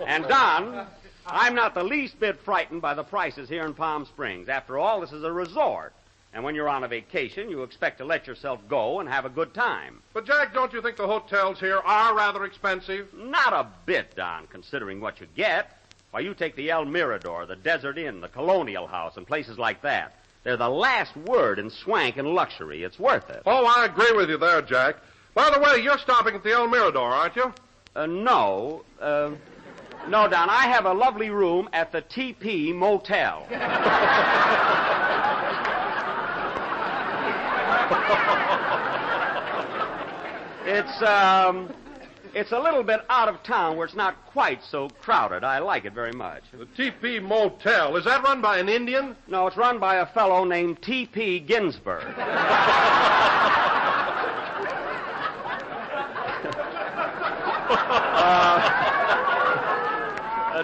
And Don, I'm not the least bit frightened by the prices here in Palm Springs. After all, this is a resort. And when you're on a vacation, you expect to let yourself go and have a good time. But, Jack, don't you think the hotels here are rather expensive? Not a bit, Don, considering what you get. Why, you take the El Mirador, the Desert Inn, the Colonial House, and places like that. They're the last word in swank and luxury. It's worth it. Oh, I agree with you there, Jack. By the way, you're stopping at the El Mirador, aren't you? No. No, Don. I have a lovely room at the TP Motel. It's a little bit out of town where it's not quite so crowded. I like it very much. The TP Motel, is that run by an Indian? No, it's run by a fellow named T.P. Ginsburg.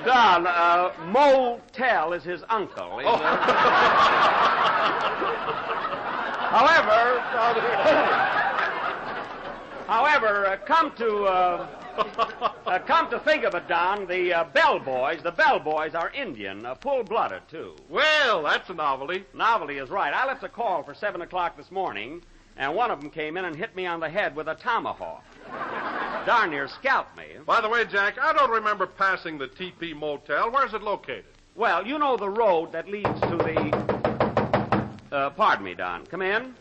Don, Motel is his uncle. However, come to think of it, Don, the bellboys are Indian, full-blooded, too. Well, that's a novelty. Novelty is right. I left a call for 7 o'clock this morning, and one of them came in and hit me on the head with a tomahawk. Darn near scalped me. By the way, Jack, I don't remember passing the TP Motel. Where's it located? Well, you know the road that leads to the... pardon me, Don. Come in.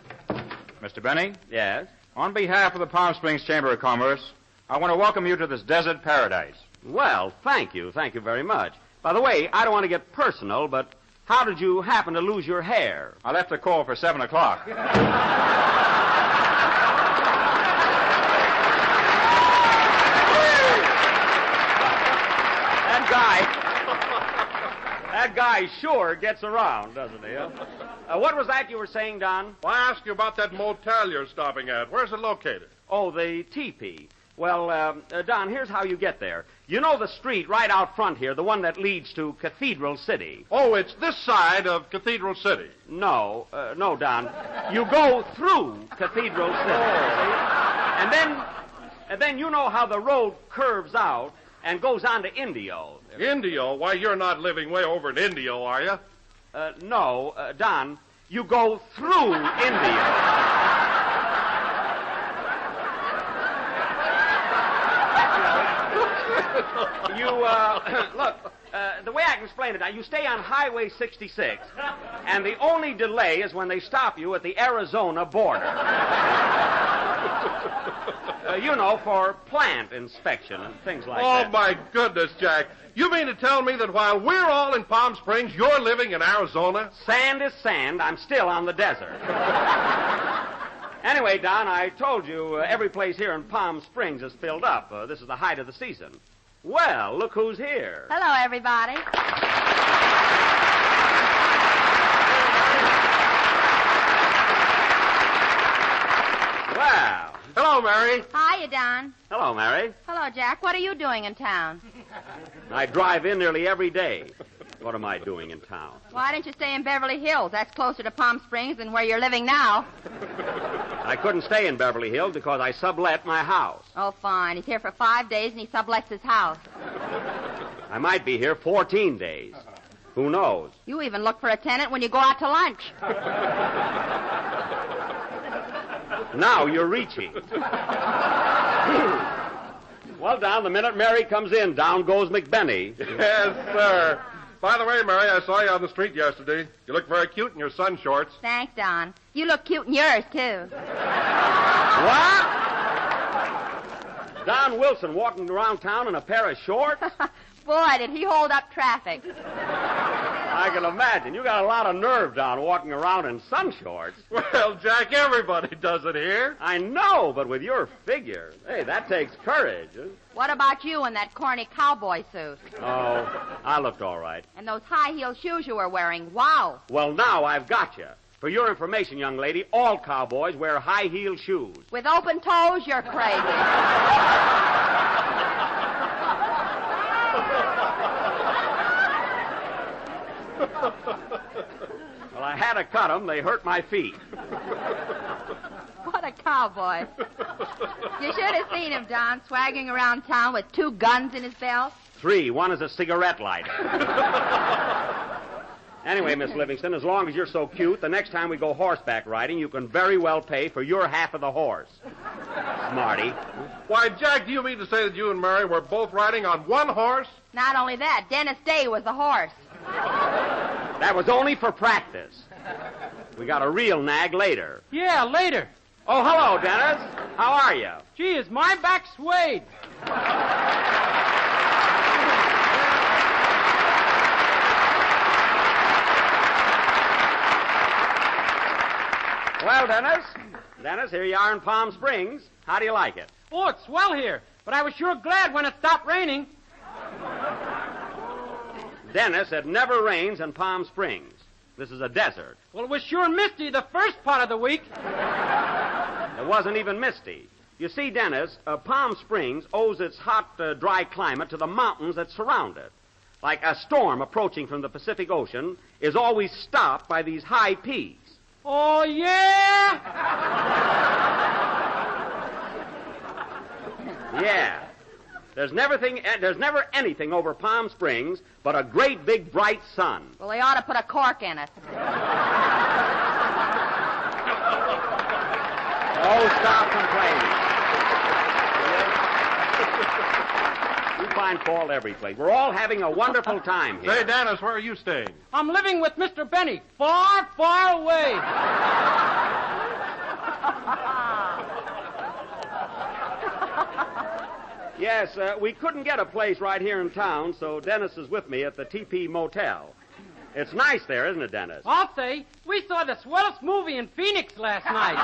Mr. Benny? Yes? On behalf of the Palm Springs Chamber of Commerce, I want to welcome you to this desert paradise. Well, thank you. Thank you very much. By the way, I don't want to get personal, but how did you happen to lose your hair? I left a call for 7 o'clock. That guy sure gets around, doesn't he? What was that you were saying, Don? Well, I asked you about that motel you're stopping at. Where's it located? Oh, the teepee. Well, Don, here's how you get there. You know the street right out front here, the one that leads to Cathedral City? Oh, it's this side of Cathedral City. No, Don. You go through Cathedral City. And then you know how the road curves out and goes on to Indio. Indio? Why, you're not living way over in Indio, are you? No, Don. You go through Indio. Look, the way I can explain it, now, you stay on Highway 66, and the only delay is when they stop you at the Arizona border. For plant inspection and things like that. Oh, my goodness, Jack. You mean to tell me that while we're all in Palm Springs, you're living in Arizona? Sand is sand. I'm still on the desert. Anyway, Don, I told you every place here in Palm Springs is filled up. This is the height of the season. Well, look who's here. Hello, everybody. Wow. Hello, Mary. Hiya, Don. Hello, Mary. Hello, Jack. What are you doing in town? I drive in nearly every day. What am I doing in town? Why didn't you stay in Beverly Hills? That's closer to Palm Springs than where you're living now. I couldn't stay in Beverly Hills because I sublet my house. Oh, fine. He's here for 5 days and he sublets his house. I might be here 14 days. Who knows? You even look for a tenant when you go out to lunch. Now you're reaching. Well, Don, the minute Mary comes in, down goes McBenny. Yes, sir. By the way, Mary, I saw you on the street yesterday. You look very cute in your sun shorts. Thanks, Don. You look cute in yours, too. What? Don Wilson walking around town in a pair of shorts? Boy, did he hold up traffic. I can imagine. You got a lot of nerve, Don, walking around in sun shorts. Well, Jack, everybody does it here. I know, but with your figure, hey, that takes courage. What about you in that corny cowboy suit? Oh, I looked all right. And those high-heel shoes you were wearing. Wow. Well, now I've got you. For your information, young lady, all cowboys wear high-heel shoes. With open toes, you're crazy. Well, I had to cut them. They hurt my feet. What a cowboy. You should have seen him, Don, swaggering around town with 2 guns in his belt. 3. One is a cigarette lighter. Anyway, Miss Livingston, as long as you're so cute, the next time we go horseback riding, you can very well pay for your half of the horse. Smarty. Why, Jack, do you mean to say that you and Mary were both riding on one horse? Not only that, Dennis Day was the horse. That was only for practice. We got a real nag later. Yeah, later. Oh, hello, Dennis. How are you? Gee, is my back swayed? Well, Dennis, here you are in Palm Springs. How do you like it? Oh, it's swell here, but I was sure glad when it stopped raining. Dennis, it never rains in Palm Springs. This is a desert. Well, it was sure misty the first part of the week. It wasn't even misty. You see, Dennis, Palm Springs owes its hot, dry climate to the mountains that surround it. Like a storm approaching from the Pacific Ocean is always stopped by these high peaks. Oh, yeah? Yeah. There's never anything over Palm Springs but a great big bright sun. Well, they ought to put a cork in it. Oh, stop complaining. You find fault every place. We're all having a wonderful time here. Say, Dennis, where are you staying? I'm living with Mr. Benny, far, far away. Yes, we couldn't get a place right here in town, so Dennis is with me at the TP Motel. It's nice there, isn't it, Dennis? I'll say. We saw the swellest movie in Phoenix last night.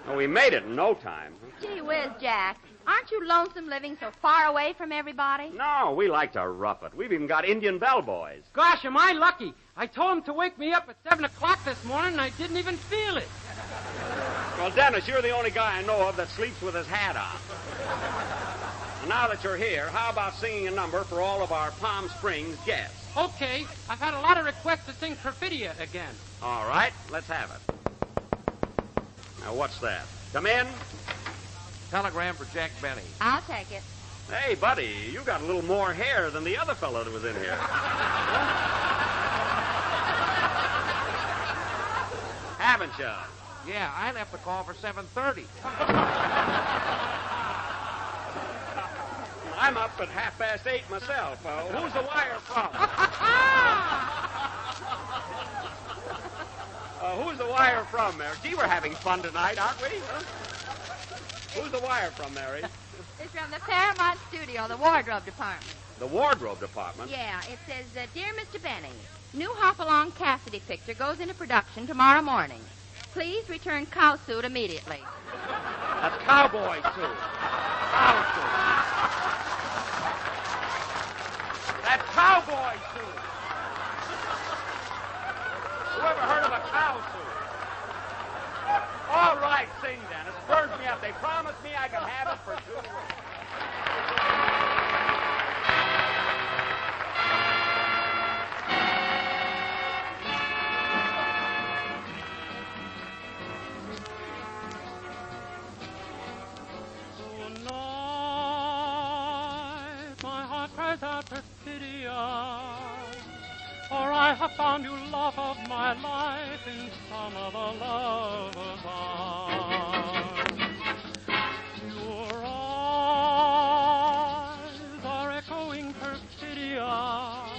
Well, we made it in no time. Gee whiz, Jack. Aren't you lonesome living so far away from everybody? No, we like to rough it. We've even got Indian bellboys. Gosh, am I lucky. I told him to wake me up at 7 o'clock this morning, and I didn't even feel it. Well, Dennis, you're the only guy I know of that sleeps with his hat on. And now that you're here, how about singing a number for all of our Palm Springs guests? Okay. I've had a lot of requests to sing Perfidia again. All right, let's have it. Now, what's that? Come in. Telegram for Jack Benny. I'll take it. Hey, buddy, you got a little more hair than the other fellow that was in here. Haven't you? Yeah, I left the call for 7:30. I'm up at 8:30 myself. Who's the wire from? Who's the wire from, Mary? Gee, we're having fun tonight, aren't we? Huh? Who's the wire from, Mary? It's from the Paramount Studio, the wardrobe department. The wardrobe department? Yeah, it says, Dear Mr. Benny, new Hopalong Cassidy picture goes into production tomorrow morning. Please return cow suit immediately. That's cowboy suit. Cow suit. That's cowboy suit. Who ever heard of a cow suit? All right, sing, Dennis. Burns me up. They promised me I could have it for 2 weeks. For I have found you love of my life in some other lover's arms. Your eyes are echoing Perfidia.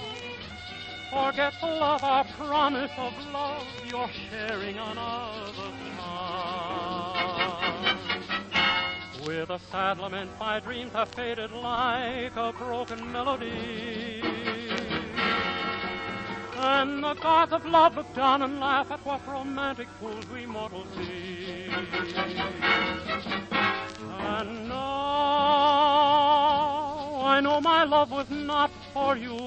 Forget the love, our promise of love you're sharing another time. With a sad lament, my dreams have faded like a broken melody. And the gods of love look down and laugh at what romantic fools we mortals be. And now I know my love was not for you,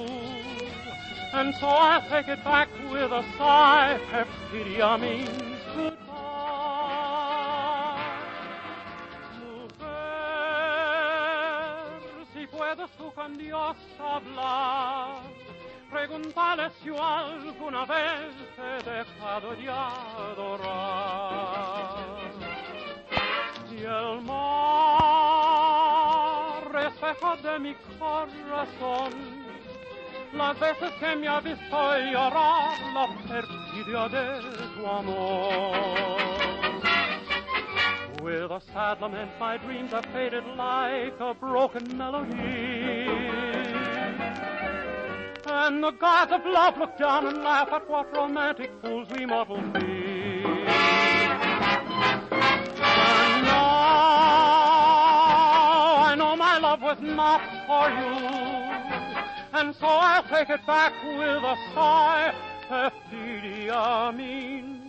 and so I'll take it back with a sigh. Perfidia means goodbye. Mujer, si puedes tú con Dios hablar, preguntale si alguna vez te he dejado de adorar. Y el mar, espejo de mi corazón, las veces que me ha visto llorar la perfidia de tu amor. With a sad lament, my dreams have faded like a broken melody. And the gods of love look down and laugh at what romantic fools we mortals be. And now I know my love was not for you, and so I'll take it back with a sigh. Perfidia means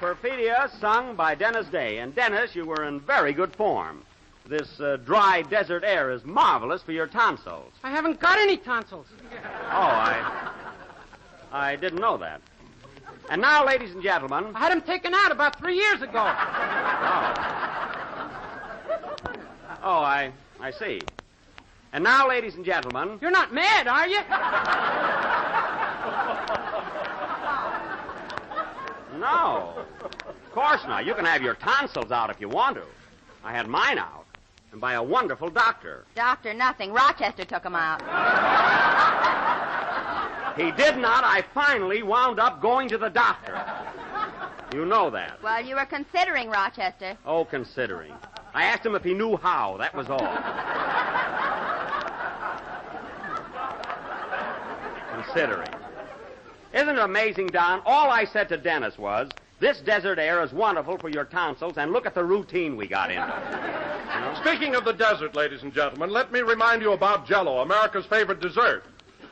Perfidia, sung by Dennis Day. And Dennis, you were in very good form. This dry desert air is marvelous for your tonsils. I haven't got any tonsils. Oh, I didn't know that. And now, ladies and gentlemen... I had them taken out about 3 years ago. Oh, I see. And now, ladies and gentlemen... You're not mad, are you? No. Of course not. You can have your tonsils out if you want to. I had mine out, and by a wonderful doctor. Doctor, nothing. Rochester took him out. He did not. I finally wound up going to the doctor. You know that. Well, you were considering Rochester. Oh, considering. I asked him if he knew how. That was all. Considering. Isn't it amazing, Don? All I said to Dennis was, this desert air is wonderful for your tonsils, and look at the routine we got into. You know? Speaking of the desert, ladies and gentlemen, let me remind you about JELL-O, America's favorite dessert.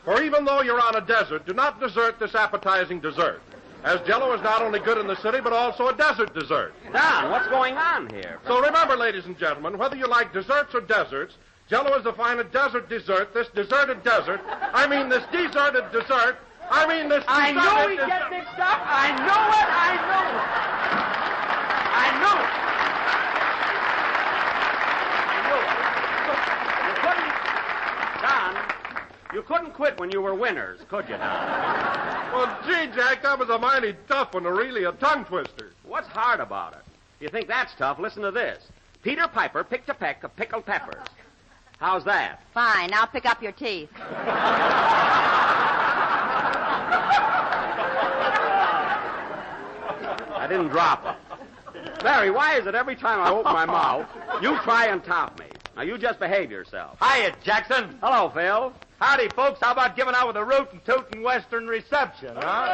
For even though you're on a desert, do not desert this appetizing dessert, as JELL-O is not only good in the city, but also a desert dessert. Don, what's going on here? So remember, ladies and gentlemen, whether you like desserts or deserts, JELL-O is the finest desert dessert, this deserted desert, this deserted dessert, this... I knew we'd get mixed up. I know it. You couldn't quit when you were winners, could you, Don? Well, gee, Jack, that was a mighty tough one, really a tongue twister. What's hard about it? You think that's tough? Listen to this. Peter Piper picked a peck of pickled peppers. How's that? Fine. Now pick up your teeth. I didn't drop it. Mary, why is it every time I open my mouth, you try and top me? Now, you just behave yourself. Hiya, Jackson. Hello, Phil. Howdy, folks. How about giving out with a rootin' tootin' Western reception, huh?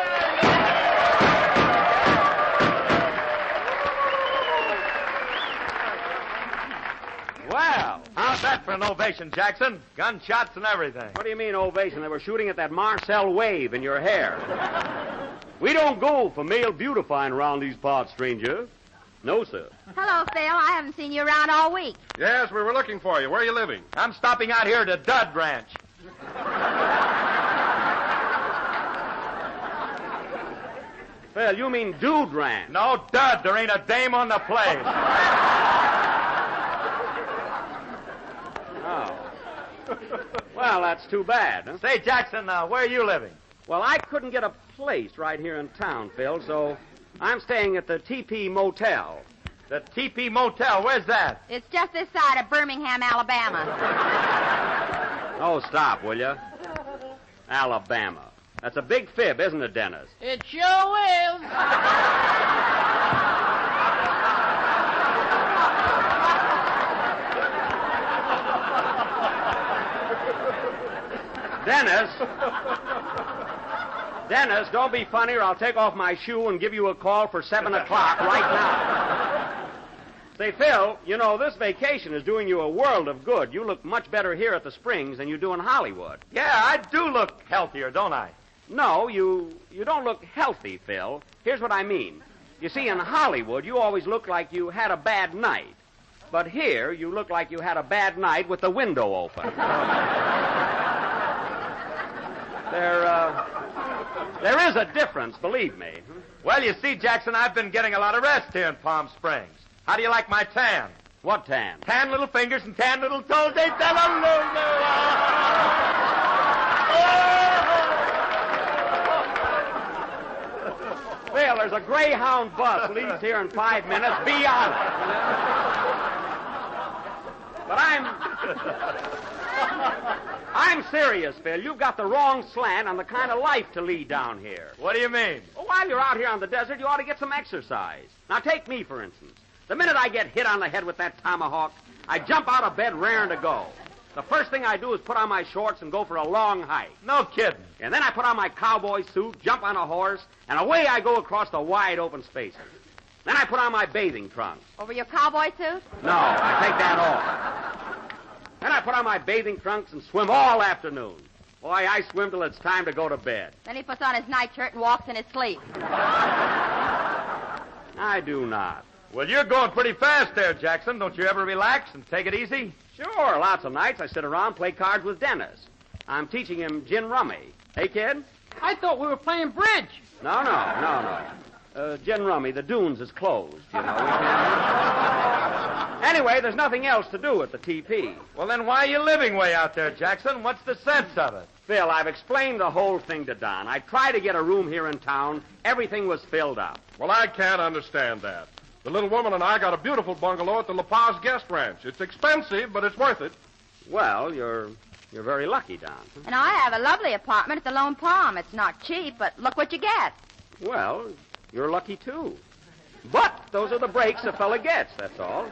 Well, how's that for an ovation, Jackson? Gunshots and everything. What do you mean, ovation? They were shooting at that Marcel wave in your hair. We don't go for male beautifying around these parts, stranger. No, sir. Hello, Phil. I haven't seen you around all week. Yes, we were looking for you. Where are you living? I'm stopping out here at the Dud Ranch. Phil, you mean Dude Ranch. No, Dud. There ain't a dame on the place. Oh. Well, that's too bad, huh? Say, Jackson, where are you living? Well, I couldn't get a place right here in town, Phil, so I'm staying at the TP Motel. The TP Motel? Where's that? It's just this side of Birmingham, Alabama. Oh, stop, will you? Alabama. That's a big fib, isn't it, Dennis? It sure is. Dennis, don't be funny or I'll take off my shoe and give you a call for 7 o'clock right now. Say, Phil, you know, this vacation is doing you a world of good. You look much better here at the Springs than you do in Hollywood. Yeah, I do look healthier, don't I? No, you don't look healthy, Phil. Here's what I mean. You see, in Hollywood, you always look like you had a bad night. But here, you look like you had a bad night with the window open. There is a difference, believe me. Well, you see, Jackson, I've been getting a lot of rest here in Palm Springs. How do you like my tan? What tan? Tan little fingers and tan little toes. Ain't that a loser? The Greyhound bus leaves here in 5 minutes. Be on it. But I'm serious, Phil. You've got the wrong slant on the kind of life to lead down here. What do you mean? Well, while you're out here on the desert, you ought to get some exercise. Now, take me, for instance. The minute I get hit on the head with that tomahawk, I jump out of bed raring to go. The first thing I do is put on my shorts and go for a long hike. No kidding. And then I put on my cowboy suit, jump on a horse, and away I go across the wide open spaces. Then I put on my bathing trunks. Over your cowboy suit? No, I take that off. Then I put on my bathing trunks and swim all afternoon. Boy, I swim till it's time to go to bed. Then he puts on his nightshirt and walks in his sleep. I do not. Well, you're going pretty fast there, Jackson. Don't you ever relax and take it easy? Sure, lots of nights I sit around and play cards with Dennis. I'm teaching him gin rummy. Hey, kid? I thought we were playing bridge. No. Gin rummy, the dunes is closed, you know. Anyway, there's nothing else to do at the TP. Well, then why are you living way out there, Jackson? What's the sense of it? Phil, I've explained the whole thing to Don. I tried to get a room here in town. Everything was filled up. Well, I can't understand that. The little woman and I got a beautiful bungalow at the La Paz Guest Ranch. It's expensive, but it's worth it. Well, you're very lucky, Don. And I have a lovely apartment at the Lone Palm. It's not cheap, but look what you get. Well, you're lucky, too. But those are the breaks a fella gets, that's all.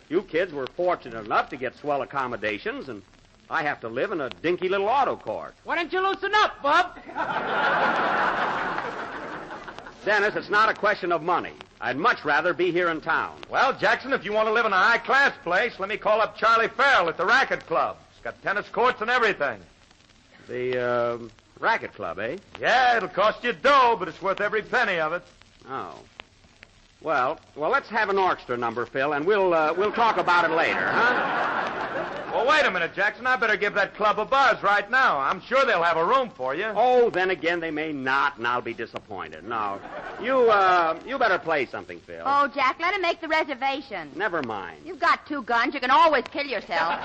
You kids were fortunate enough to get swell accommodations, and I have to live in a dinky little auto court. Why don't you loosen up, Bub? Dennis, it's not a question of money. I'd much rather be here in town. Well, Jackson, if you want to live in a high-class place, let me call up Charlie Farrell at the Racket Club. It's got tennis courts and everything. The, Racket Club, eh? Yeah, it'll cost you dough, but it's worth every penny of it. Oh. Well, let's have an orchestra number, Phil, and we'll talk about it later, huh? Well, wait a minute, Jackson. I better give that club a buzz right now. I'm sure they'll have a room for you. Oh, then again, they may not, and I'll be disappointed. No. You better play something, Phil. Oh, Jack, let him make the reservation. Never mind. You've got 2 guns. You can always kill yourself.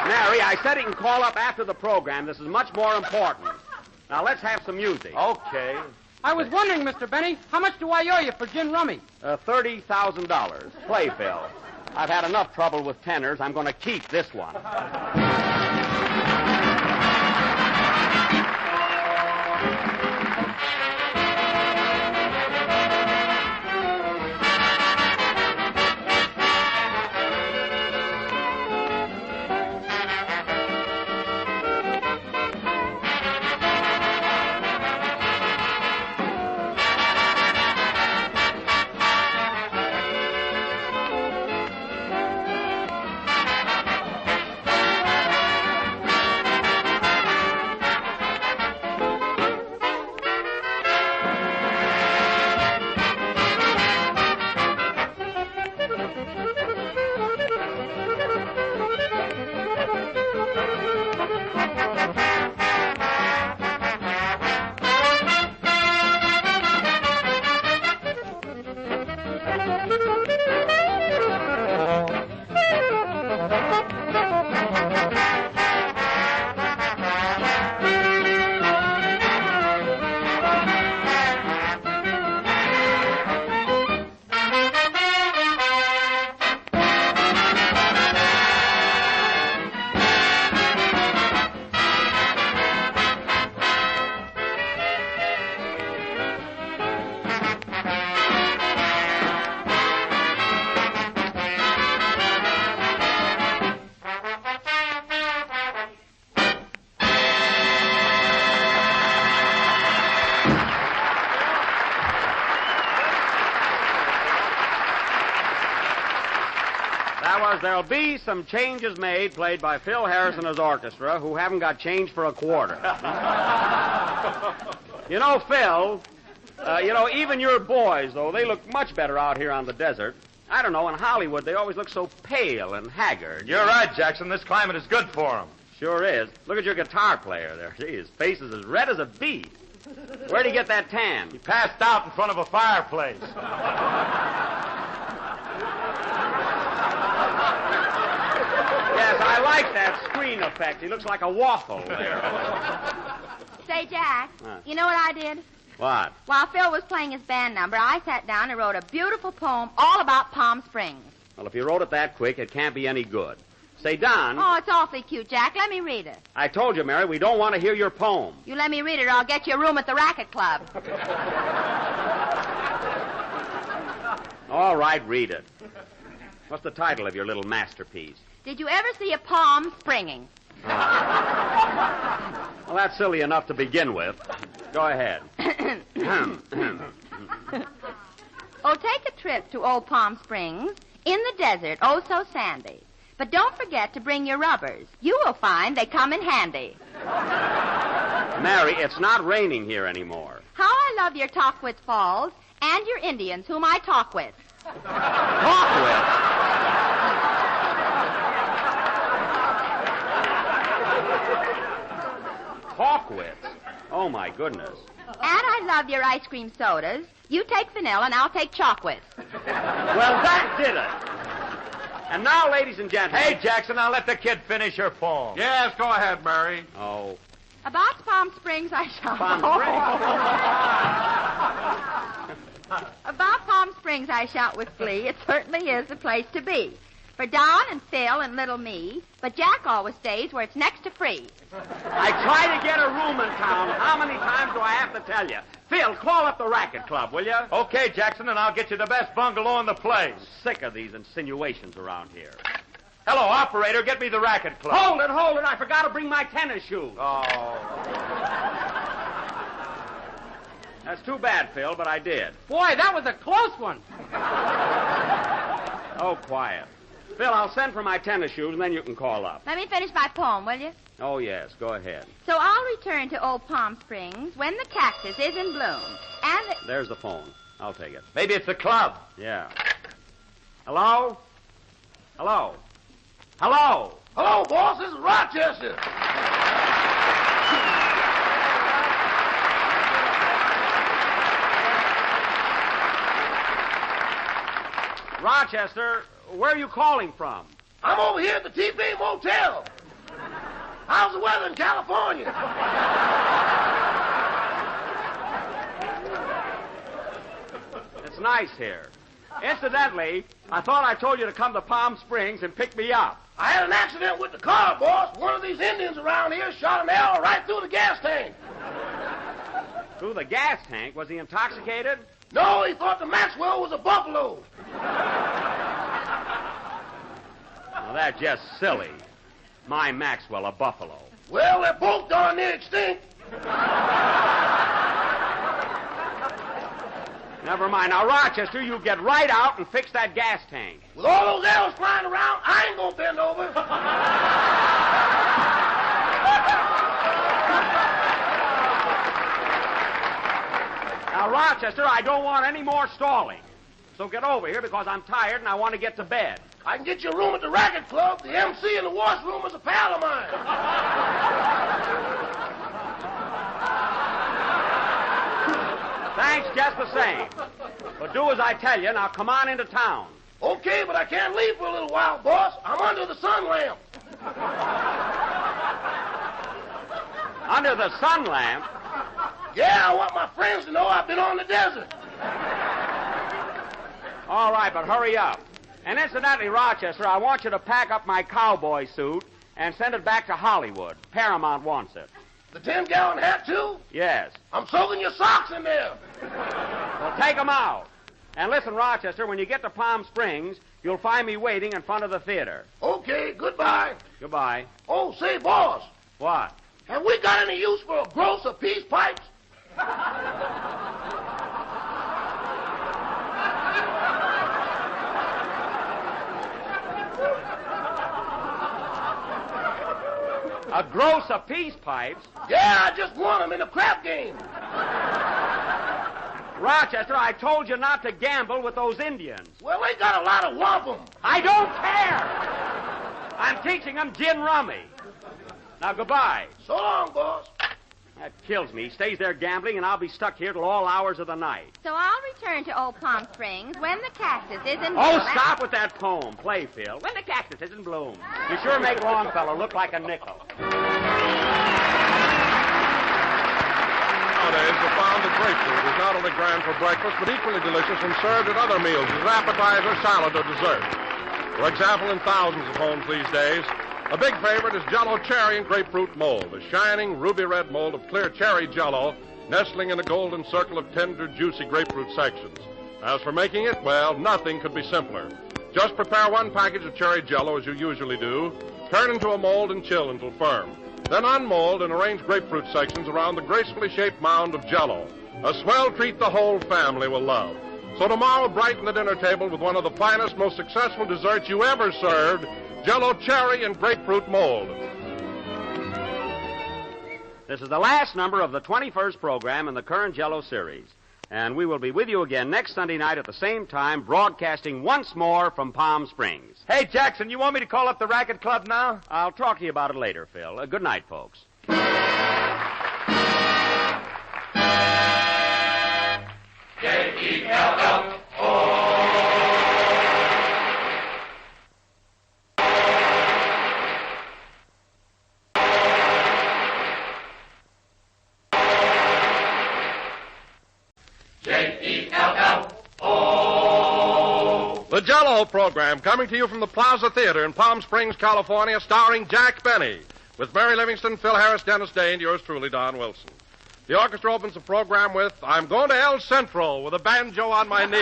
Mary, I said he can call up after the program. This is much more important. Now, let's have some music. Okay. I was wondering, Mr. Benny, how much do I owe you for gin rummy? $30,000. Play, Phil. I've had enough trouble with tenors. I'm going to keep this one. There'll be some changes made, played by Phil Harris and his orchestra, who haven't got change for a quarter. You know, Phil, even your boys, though, they look much better out here on the desert. I don't know, in Hollywood, they always look so pale and haggard. You're right, Jackson. This climate is good for them. Sure is. Look at your guitar player there. Gee, his face is as red as a beet. Where'd he get that tan? He passed out in front of a fireplace. Yes, I like that screen effect. He looks like a waffle there. Say, Jack, Huh. you know what I did? What? While Phil was playing his band number, I sat down and wrote a beautiful poem all about Palm Springs. Well, if you wrote it that quick, it can't be any good. Say, Don, Oh, it's awfully cute, Jack. Let me read it. I told you, Mary, we don't want to hear your poem. You let me read it or I'll get you a room at the Racket Club. All right, read it. What's the title of your little masterpiece? Did you ever see a palm springing? Well, that's silly enough to begin with. Go ahead. Oh, take a trip to Old Palm Springs in the desert, oh so sandy. But don't forget to bring your rubbers. You will find they come in handy. Mary, it's not raining here anymore. How I love your TAQUITZ Falls and your Indians whom I talk with. Talk with? Talk with? Oh, my goodness. And I love your ice cream sodas. You take vanilla and I'll take chocolate. Well, that did it. And now, ladies and gentlemen. Hey, Jackson, now let the kid finish her poem. Yes, go ahead, Mary. Oh. About Palm Springs I shall... About Palm Springs I shout with glee. It certainly is the place to be. For Don and Phil and little me. But Jack always stays where it's next to free. I try to get a room in town. How many times do I have to tell you? Phil, call up the Racket Club, will you? Okay, Jackson, and I'll get you the best bungalow in the place. Sick of these insinuations around here. Hello, operator, get me the Racket Club. Hold it. I forgot to bring my tennis shoes. Oh. That's too bad, Phil, but I did. Boy, that was a close one. Oh, quiet. Phil, I'll send for my tennis shoes, and then you can call up. Let me finish my poem, will you? Oh, yes, go ahead. So I'll return to Old Palm Springs when the cactus is in bloom. And the... There's the phone. I'll take it. Maybe it's the club. Yeah. Hello? Hello? Hello? Hello, boss. This is Rochester. Rochester, where are you calling from? I'm over here at the T-Bay Motel. How's the weather in California? It's nice here. Incidentally, I thought I told you to come to Palm Springs and pick me up. I had an accident with the car, boss. One of these Indians around here shot an arrow right through the gas tank. Through the gas tank? Was he intoxicated? No, he thought the Maxwell was a buffalo. Now, that's just silly. My Maxwell, a buffalo. Well, they're both darn near extinct. Never mind. Now, Rochester, you get right out and fix that gas tank. With all those arrows flying around, I ain't gonna bend over. Now, Rochester, I don't want any more stalling. So get over here because I'm tired and I want to get to bed. I can get you a room at the Racket Club. The MC in the washroom is a pal of mine. Thanks just the same. But do as I tell you. Now, come on into town. Okay, but I can't leave for a little while, boss. I'm under the sun lamp. Under the sun lamp? Yeah, I want my friends to know I've been on the desert. All right, but hurry up. And incidentally, Rochester, I want you to pack up my cowboy suit and send it back to Hollywood. Paramount wants it. The 10-gallon hat, too? Yes. I'm soaking your socks in there. Well, take them out. And listen, Rochester, when you get to Palm Springs, you'll find me waiting in front of the theater. Okay, goodbye. Goodbye. Oh, say, boss. What? Have we got any use for a gross of peace pipes? A gross of peace pipes? Yeah, I just won them in a crap game. Rochester, I told you not to gamble with those Indians. Well, they got a lot of wampum. I don't care. I'm teaching them gin rummy. Now, goodbye. So long, boss. That kills me. He stays there gambling, and I'll be stuck here till all hours of the night. So I'll return to Old Palm Springs when the cactus is in bloom. Oh, stop with that poem. Play, Phil. When the cactus is in bloom. You sure make Longfellow look like a nickel. Nowadays, the pounded grapefruit is not only grand for breakfast, but equally delicious when served at other meals as an appetizer, salad, or dessert. For example, in thousands of homes these days, a big favorite is JELL-O cherry and grapefruit mold, a shining ruby-red mold of clear cherry JELL-O nestling in a golden circle of tender, juicy grapefruit sections. As for making it, well, nothing could be simpler. Just prepare one package of cherry JELL-O as you usually do, turn into a mold and chill until firm. Then unmold and arrange grapefruit sections around the gracefully shaped mound of JELL-O. A swell treat the whole family will love. So tomorrow, brighten the dinner table with one of the finest, most successful desserts you ever served, JELL-O cherry and grapefruit mold. This is the last number of the 21st program in the current JELL-O series. And we will be with you again next Sunday night at the same time, broadcasting once more from Palm Springs. Hey, Jackson, you want me to call up the Racket Club now? I'll talk to you about it later, Phil. Good night, folks. JELL-O. The JELL-O program coming to you from the Plaza Theater in Palm Springs, California, starring Jack Benny, with Mary Livingston, Phil Harris, Dennis Day, and yours truly, Don Wilson. The orchestra opens the program with I'm Going to El Centro with a banjo on my knee.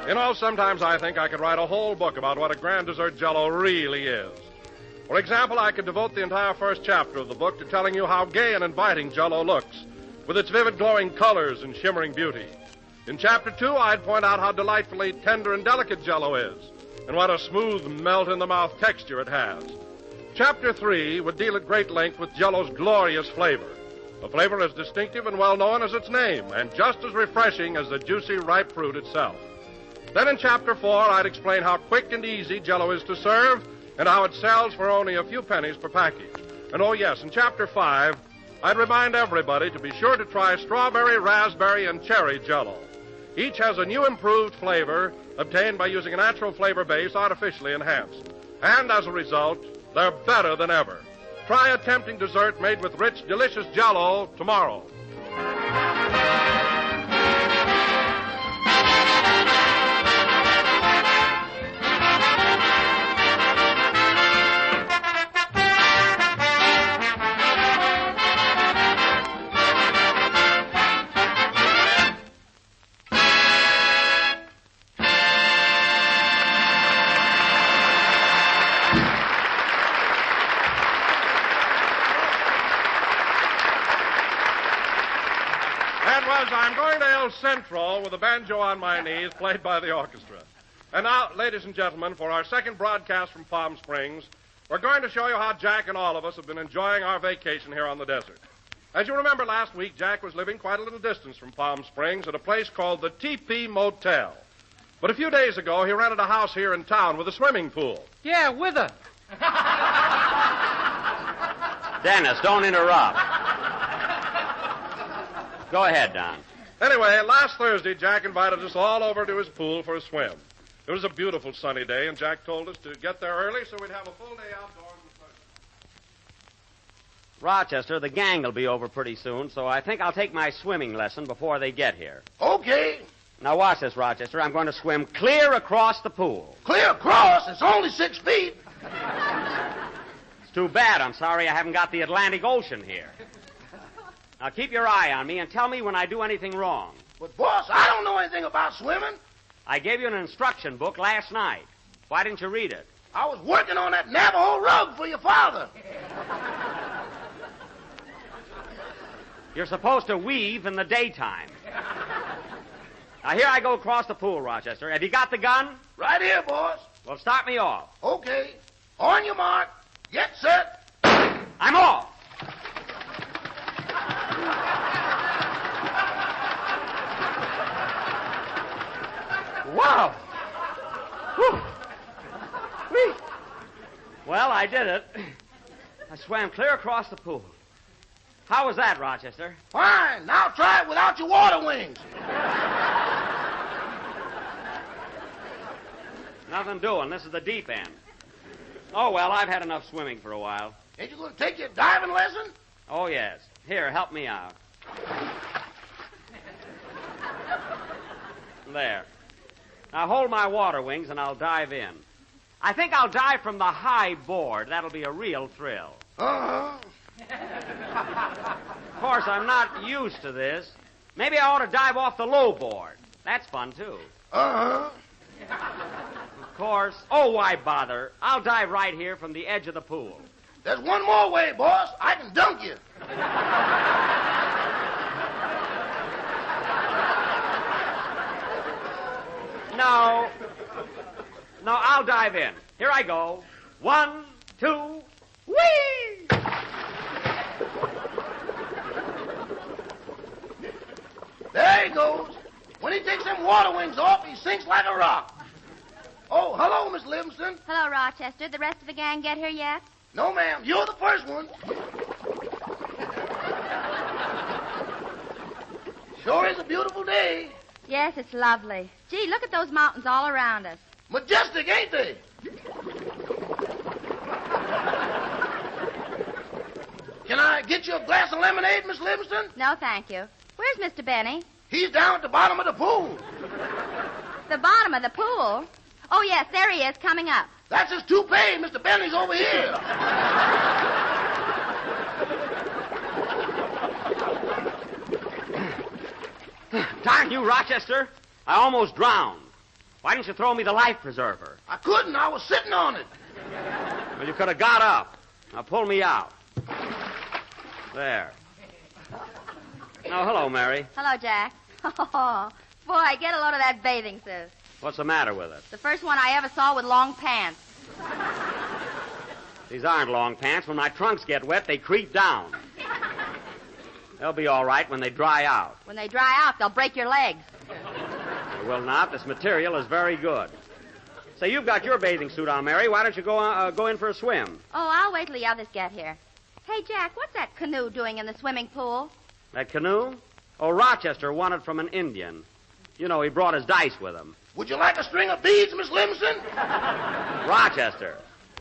You know, sometimes I think I could write a whole book about what a grand dessert JELL-O really is. For example, I could devote the entire first chapter of the book to telling you how gay and inviting JELL-O looks, with its vivid glowing colors and shimmering beauty. In Chapter 2, I'd point out how delightfully tender and delicate JELL-O is, and what a smooth, melt-in-the-mouth texture it has. Chapter 3 would deal at great length with JELL-O's glorious flavor, a flavor as distinctive and well-known as its name, and just as refreshing as the juicy, ripe fruit itself. Then in Chapter 4, I'd explain how quick and easy JELL-O is to serve, and how it sells for only a few pennies per package. And oh yes, in Chapter 5, I'd remind everybody to be sure to try strawberry, raspberry, and cherry JELL-O. Each has a new improved flavor obtained by using a natural flavor base artificially enhanced. And as a result, they're better than ever. Try a tempting dessert made with rich, delicious JELL-O tomorrow. I'm going to El Centro with a banjo on my knees, played by the orchestra. And now, ladies and gentlemen, for our second broadcast from Palm Springs, we're going to show you how Jack and all of us have been enjoying our vacation here on the desert. As you remember, last week, Jack was living quite a little distance from Palm Springs at a place called the TP Motel. But a few days ago, he rented a house here in town with a swimming pool. Yeah, with her. Dennis, don't interrupt. Go ahead, Don. Anyway, last Thursday, Jack invited us all over to his pool for a swim. It was a beautiful sunny day, and Jack told us to get there early so we'd have a full day outdoors in the sun. Rochester, the gang will be over pretty soon, so I think I'll take my swimming lesson before they get here. Okay. Now watch this, Rochester. I'm going to swim clear across the pool. Clear across? It's only 6 feet. It's too bad. I'm sorry I haven't got the Atlantic Ocean here. Now, keep your eye on me and tell me when I do anything wrong. But, boss, I don't know anything about swimming. I gave you an instruction book last night. Why didn't you read it? I was working on that Navajo rug for your father. You're supposed to weave in the daytime. Now, here I go across the pool, Rochester. Have you got the gun? Right here, boss. Well, start me off. Okay. On your mark. Get set. I'm off. Well, I did it. I swam clear across the pool. How was that, Rochester? Fine. Now try it without your water wings. Nothing doing. This is the deep end. Oh, well, I've had enough swimming for a while. Ain't you going to take your diving lesson? Oh, yes. Here, help me out. There. Now hold my water wings and I'll dive in. I think I'll dive from the high board. That'll be a real thrill. Uh-huh. Of course, I'm not used to this. Maybe I ought to dive off the low board. That's fun, too. Uh-huh. Of course. Oh, why bother? I'll dive right here from the edge of the pool. There's one more way, boss. I can dunk you. No. No, I'll dive in. Here I go. 1, 2, whee! There he goes. When he takes them water wings off, he sinks like a rock. Oh, hello, Miss Livingston. Hello, Rochester. The rest of the gang get here yet? No, ma'am. You're the first one. Sure is a beautiful day. Yes, it's lovely. Gee, look at those mountains all around us. Majestic, ain't they? Can I get you a glass of lemonade, Miss Livingston? No, thank you. Where's Mr. Benny? He's down at the bottom of the pool. The bottom of the pool? Oh, yes, there he is, coming up. That's his toupee. Mr. Benny's over here. Darn you, Rochester. I almost drowned. Why didn't you throw me the life preserver? I couldn't. I was sitting on it. Well, you could have got up. Now, pull me out. There. Oh, hello, Mary. Hello, Jack. Oh, boy, get a load of that bathing suit. What's the matter with it? The first one I ever saw with long pants. These aren't long pants. When my trunks get wet, they creep down. They'll be all right when they dry out. When they dry out, they'll break your legs. They will not. This material is very good. Say, you've got your bathing suit on, Mary. Why don't you go in for a swim? Oh, I'll wait till the others get here. Hey, Jack, what's that canoe doing in the swimming pool? That canoe? Oh, Rochester won it from an Indian. You know, he brought his dice with him. Would you like a string of beads, Miss Livingston? Rochester,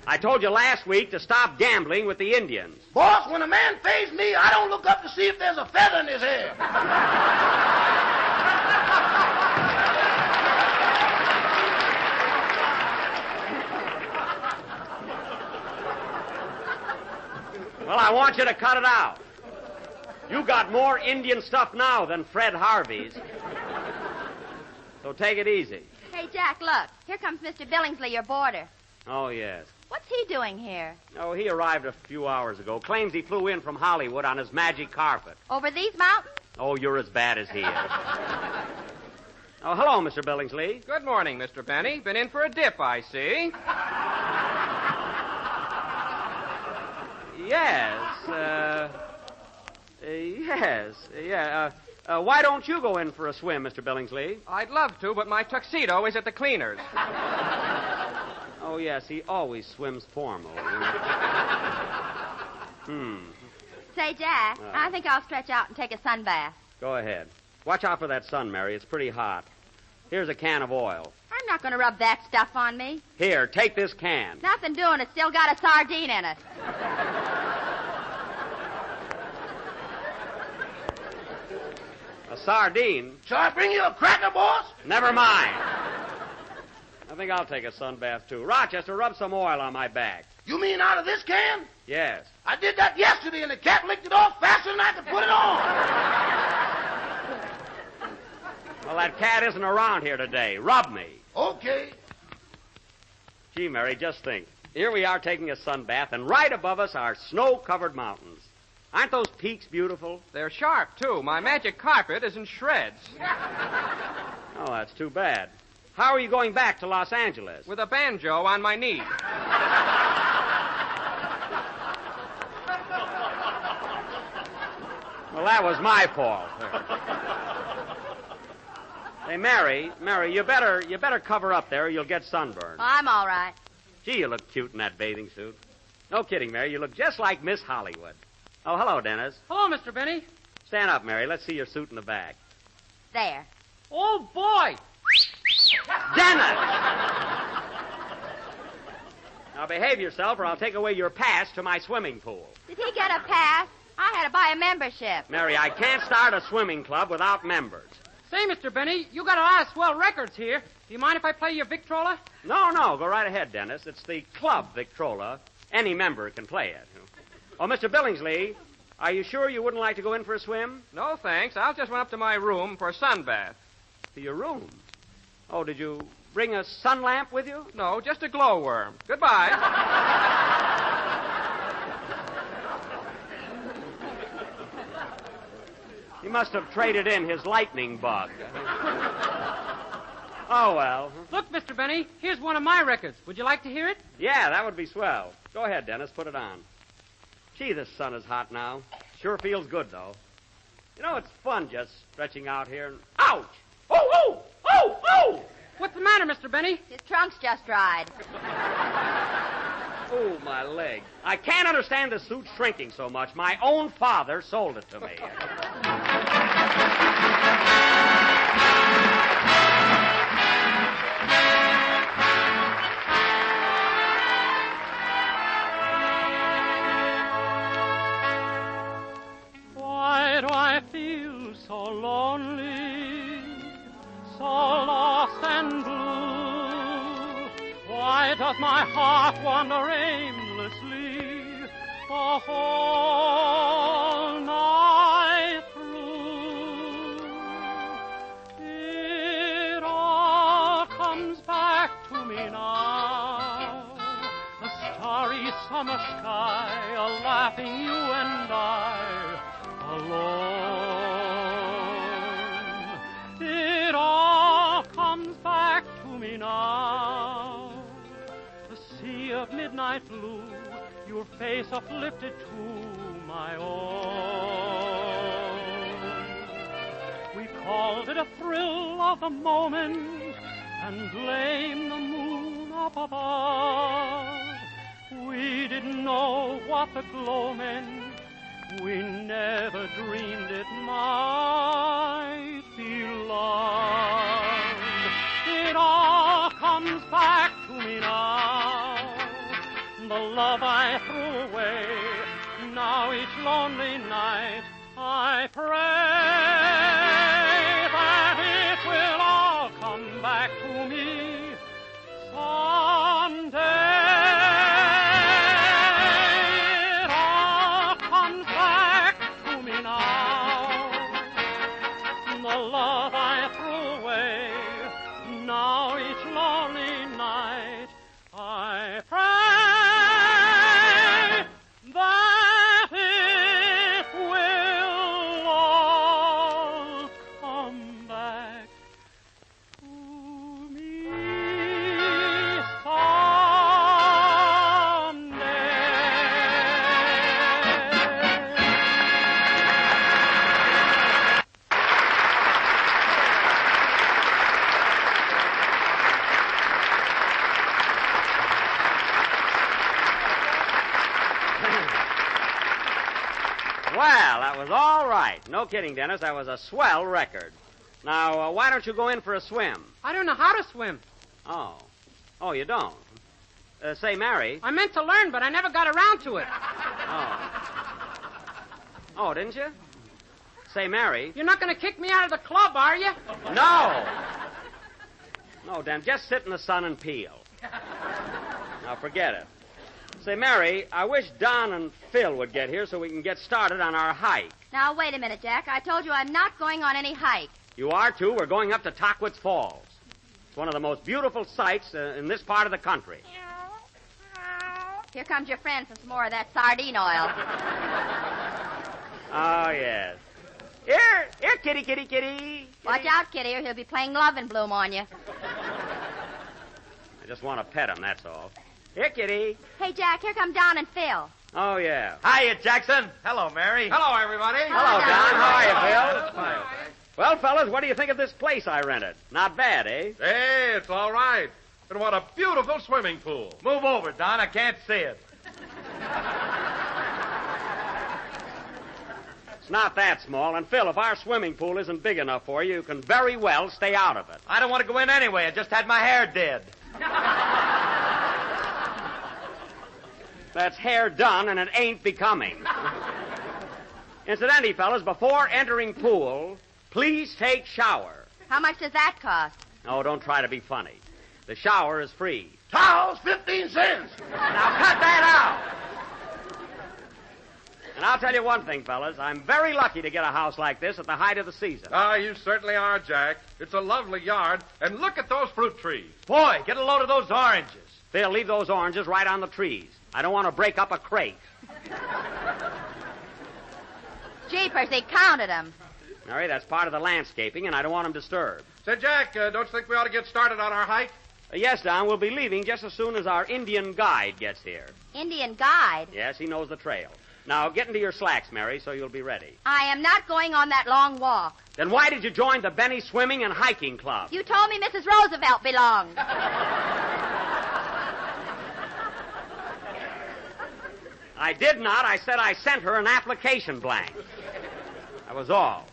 I told you last week to stop gambling with the Indians. Boss, when a man pays me, I don't look up to see if there's a feather in his hair. Well, I want you to cut it out. You got more Indian stuff now than Fred Harvey's. So take it easy. Hey, Jack, look. Here comes Mr. Billingsley, your boarder. Oh, yes. What's he doing here? Oh, he arrived a few hours ago. Claims he flew in from Hollywood on his magic carpet. Over these mountains? Oh, you're as bad as he is. Oh, hello, Mr. Billingsley. Good morning, Mr. Benny. Been in for a dip, I see. Yes, why don't you go in for a swim, Mr. Billingsley? I'd love to, but my tuxedo is at the cleaners. Oh, yes, he always swims formal. Say, Jack, I think I'll stretch out and take a sun bath. Go ahead. Watch out for that sun, Mary. It's pretty hot. Here's a can of oil. I'm not going to rub that stuff on me. Here, take this can. Nothing doing. It's still got a sardine in it. A sardine? Shall I bring you a cracker, boss? Never mind. I think I'll take a sun bath, too. Rochester, rub some oil on my back. You mean out of this can? Yes. I did that yesterday, and the cat licked it off faster than I could put it on. Well, that cat isn't around here today. Rub me. Okay. Gee, Mary, just think. Here we are taking a sun bath, and right above us are snow-covered mountains. Aren't those peaks beautiful? They're sharp, too. My magic carpet is in shreds. Oh, that's too bad. How are you going back to Los Angeles? With a banjo on my knee. Well, that was my fault. Hey, Mary, you better cover up there or you'll get sunburned. Oh, I'm all right. Gee, you look cute in that bathing suit. No kidding, Mary. You look just like Miss Hollywood. Oh, hello, Dennis. Hello, Mr. Benny. Stand up, Mary. Let's see your suit in the back. There. Oh, boy. Dennis! Now behave yourself or I'll take away your pass to my swimming pool. Did he get a pass? I had to buy a membership. Mary, I can't start a swimming club without members. Say, Mr. Benny, you got a lot of swell records here. Do you mind if I play your Victrola? No, go right ahead, Dennis. It's the club Victrola. Any member can play it. Oh, Mr. Billingsley, are you sure you wouldn't like to go in for a swim? No, thanks. I'll just run up to my room for a sunbath. To your room? Oh, did you bring a sun lamp with you? No, just a glowworm. Goodbye. He must have traded in his lightning bug. Oh, well. Look, Mr. Benny, here's one of my records. Would you like to hear it? Yeah, that would be swell. Go ahead, Dennis. Put it on. Gee, this sun is hot now. Sure feels good, though. You know, it's fun just stretching out here and... Ouch! Oh! What's the matter, Mr. Benny? His trunk's just dried. Oh, my leg. I can't understand the suit shrinking so much. My own father sold it to me. Why do I feel so lonely, so lost and blue? Why does my heart wander aimlessly the whole night through? It all comes back to me now, the starry summer sky, a laughing you and I, alone. It all comes back to me now, the sea of midnight blue, your face uplifted to my own. We called it a thrill of the moment and blamed the moon up above. We didn't know what the glow meant. We never dreamed it might be love. It all comes back to me now, the love I threw away. Now each lonely night I pray that it will all come back to me someday. Well, that was all right. No kidding, Dennis. That was a swell record. Now, why don't you go in for a swim? I don't know how to swim. Oh, you don't? Say, Mary. I meant to learn, but I never got around to it. Oh, didn't you? Say, Mary. You're not going to kick me out of the club, are you? No, Dan, just sit in the sun and peel. Now, forget it. Say, Mary, I wish Don and Phil would get here so we can get started on our hike. Now, wait a minute, Jack. I told you I'm not going on any hike. You are, too. We're going up to TAQUITZ Falls. It's one of the most beautiful sights in this part of the country. Here comes your friend for some more of that sardine oil. Oh, yes. Here, kitty, kitty, kitty. Watch out, kitty, or he'll be playing Love and Bloom on you. I just want to pet him, that's all. Here, kitty. Hey, Jack, here come Don and Phil. Oh, yeah. Hiya, Jackson. Hello, Mary. Hello, everybody. Hello, Don. How are you, Phil? Well, fellas, what do you think of this place I rented? Not bad, eh? Hey, it's all right. And what a beautiful swimming pool. Move over, Don. I can't see it. It's not that small. And, Phil, if our swimming pool isn't big enough for you, you can very well stay out of it. I don't want to go in anyway. I just had my hair did. That's hair done, and it ain't becoming. Incidentally, fellas, before entering pool, please take shower. How much does that cost? No, don't try to be funny. The shower is free. Towels, 15 cents. Now cut that out. And I'll tell you one thing, fellas. I'm very lucky to get a house like this at the height of the season. Ah, you certainly are, Jack. It's a lovely yard. And look at those fruit trees. Boy, get a load of those oranges. Phil, leave those oranges right on the trees. I don't want to break up a crate. Jeepers, they counted them. Mary, that's part of the landscaping, and I don't want them disturbed. Say, Jack, don't you think we ought to get started on our hike? Yes, Don, we'll be leaving just as soon as our Indian guide gets here. Indian guide? Yes, he knows the trail. Now, get into your slacks, Mary, so you'll be ready. I am not going on that long walk. Then why did you join the Benny Swimming and Hiking Club? You told me Mrs. Roosevelt belonged. I did not. I said I sent her an application blank. That was all.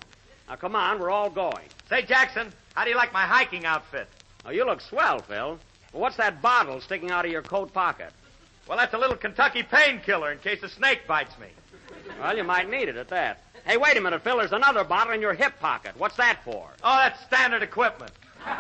Now, come on, we're all going. Say, Jackson, how do you like my hiking outfit? Oh, you look swell, Phil. Well, what's that bottle sticking out of your coat pocket? Well, that's a little Kentucky painkiller in case a snake bites me. Well, you might need it at that. Hey, wait a minute, Phil. There's another bottle in your hip pocket. What's that for? Oh, that's standard equipment. Oh,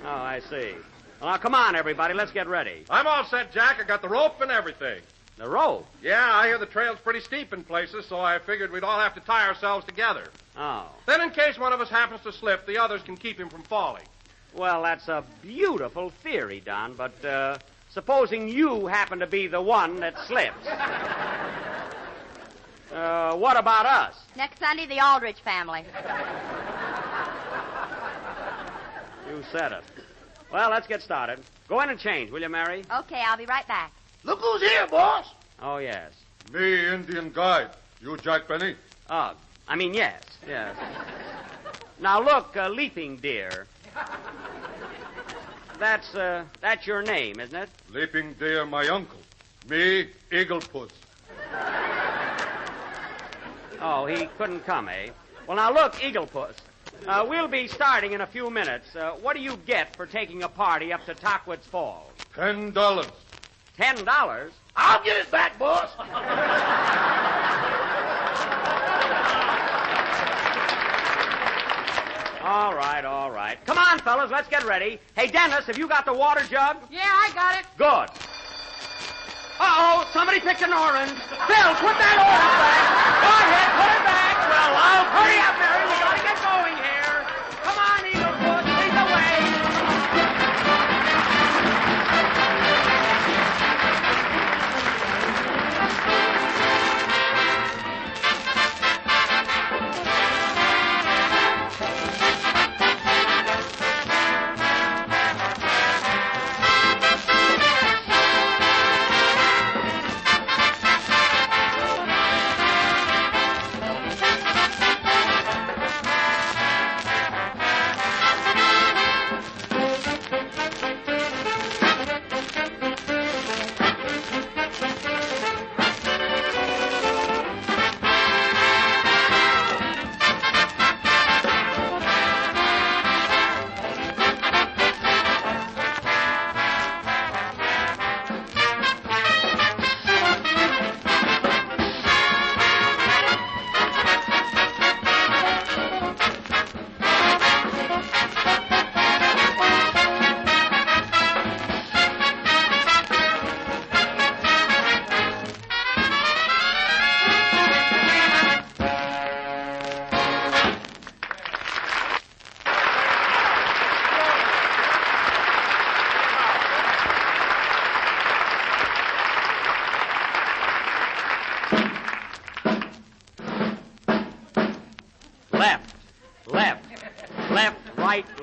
I see. Well, now, come on, everybody. Let's get ready. I'm all set, Jack. I got the rope and everything. The rope? Yeah, I hear the trail's pretty steep in places, so I figured we'd all have to tie ourselves together. Oh. Then, in case one of us happens to slip, the others can keep him from falling. Well, that's a beautiful theory, Don, but supposing you happen to be the one that slips. What about us? Next Sunday, the Aldrich family. You said it. Well, let's get started. Go in and change, will you, Mary? Okay, I'll be right back. Look who's here, boss. Oh, yes. Me, Indian guide. You, Jack Benny? Yes. Now, look, Leaping Deer. That's your name, isn't it? Leaping Deer, my uncle. Me, Eagle Puss. Oh, he couldn't come, eh? Well, now, look, Eagle Puss. We'll be starting in a few minutes. What do you get for taking a party up to TAQUITZ Falls? $10. $10? I'll get it back, boss. All right. Come on, fellas, let's get ready. Hey, Dennis, have you got the water jug? Yeah, I got it. Good. Uh-oh, somebody picked an orange. Bill, put that orange back. Go ahead, put it back. Well, I'll hurry up, Mary. We gotta get going here. Come on, Eagle Puss, lead the way.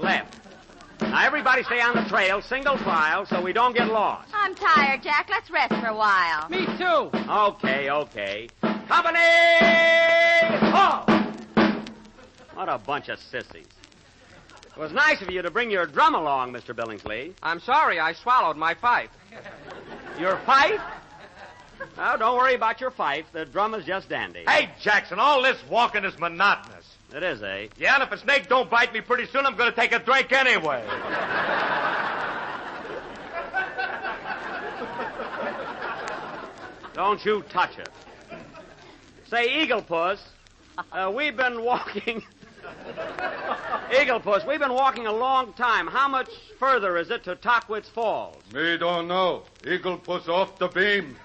Left. Now, everybody stay on the trail, single file, so we don't get lost. I'm tired, Jack. Let's rest for a while. Me too. Okay. Company! Halt! What a bunch of sissies. It was nice of you to bring your drum along, Mr. Billingsley. I'm sorry, I swallowed my pipe. Your fife? Oh, don't worry about your fife. The drum is just dandy. Hey, Jackson, all this walking is monotonous. It is, eh? Yeah, and if a snake don't bite me pretty soon, I'm going to take a drink anyway. Don't you touch it. Say, Eagle Puss, we've been walking... Eagle Puss, we've been walking a long time. How much further is it to TAQUITZ Falls? Me don't know. Eagle Puss off the beam.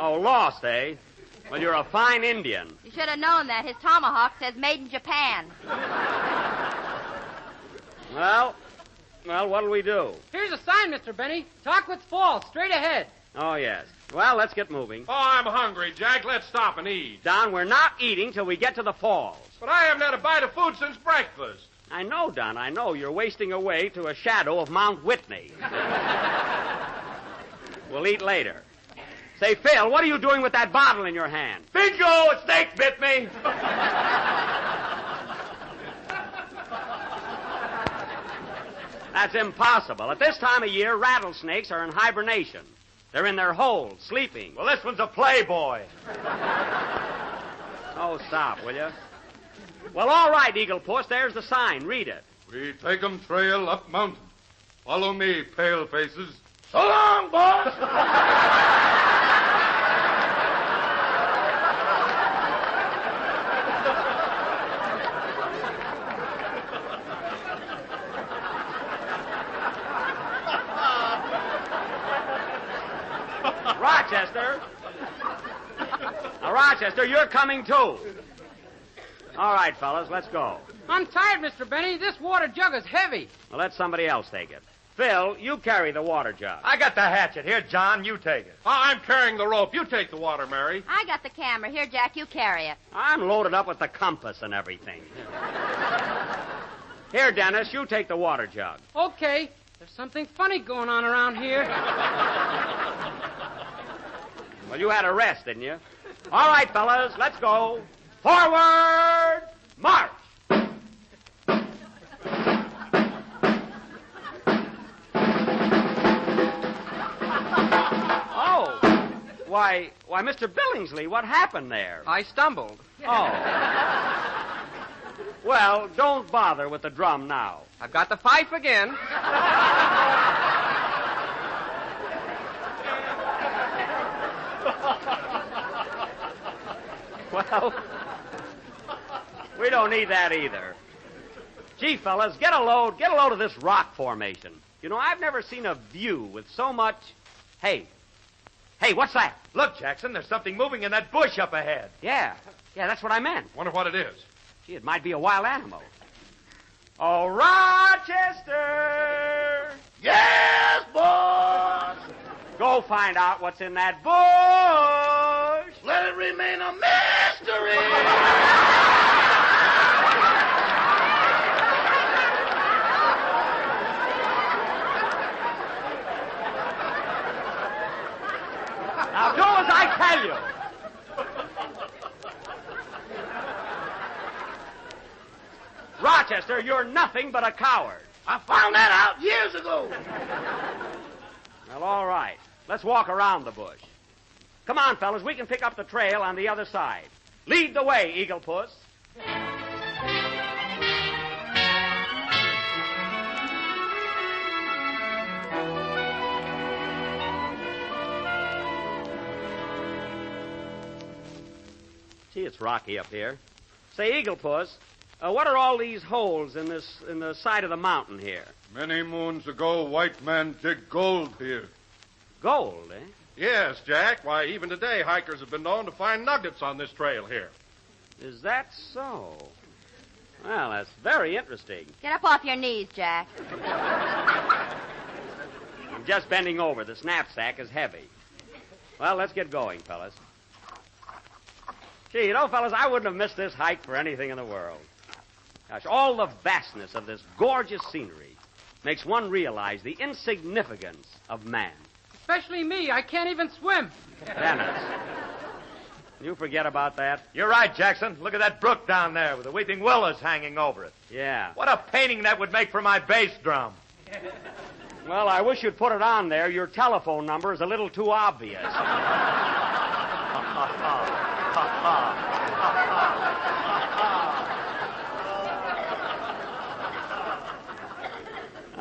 Oh, lost, eh? Well, you're a fine Indian. You should have known that. His tomahawk says made in Japan. Well, what'll we do? Here's a sign, Mr. Benny. TAQUITZ Falls, straight ahead. Oh, yes. Well, let's get moving. Oh, I'm hungry, Jack. Let's stop and eat. Don, we're not eating till we get to the falls. But I haven't had a bite of food since breakfast. I know, Don, I know. You're wasting away to a shadow of Mount Whitney. We'll eat later. Say, Phil, what are you doing with that bottle in your hand? Bingo! A snake bit me! That's impossible. At this time of year, rattlesnakes are in hibernation. They're in their holes, sleeping. Well, this one's a playboy. Oh, stop, will you? Well, all right, Eagle Puss, there's the sign. Read it. We take 'em trail up mountain. Follow me, pale faces. So long, boss. Rochester. Now, Rochester, you're coming too. All right, fellas, let's go. I'm tired, Mr. Benny. This water jug is heavy. Well, let somebody else take it. Phil, you carry the water jug. I got the hatchet. Here, John, you take it. I'm carrying the rope. You take the water, Mary. I got the camera. Here, Jack, you carry it. I'm loaded up with the compass and everything. Here, Dennis, you take the water jug. Okay. There's something funny going on around here. Well, you had a rest, didn't you? All right, fellas, let's go. Forward, march! Oh, why, Mr. Billingsley, what happened there? I stumbled. Oh. Well, don't bother with the drum now. I've got the fife again. Well, we don't need that either. Gee, fellas, get a load of this rock formation. You know, I've never seen a view with so much... Hey, what's that? Look, Jackson, there's something moving in that bush up ahead. Yeah, that's what I meant. Wonder what it is. Gee, it might be a wild animal. Oh, Rochester! Yes, boss. Go find out what's in that bush. Let it remain a mystery. Now do as I tell you. Rochester, you're nothing but a coward. I found that out years ago. Well, all right. Let's walk around the bush. Come on, fellas. We can pick up the trail on the other side. Lead the way, Eagle Puss. Gee, it's rocky up here. Say, Eagle Puss, what are all these holes in the side of the mountain here? Many moons ago, white man dig gold here. Gold, eh? Yes, Jack. Why, even today, hikers have been known to find nuggets on this trail here. Is that so? Well, that's very interesting. Get up off your knees, Jack. I'm just bending over. The knapsack is heavy. Well, let's get going, fellas. Gee, you know, fellas, I wouldn't have missed this hike for anything in the world. Gosh, all the vastness of this gorgeous scenery makes one realize the insignificance of man. especially me. I can't even swim. Dennis, you forget about that? You're right, Jackson. Look at that brook down there with the weeping willows hanging over it. Yeah. What a painting that would make for my bass drum. Well, I wish you'd put it on there. Your telephone number is a little too obvious.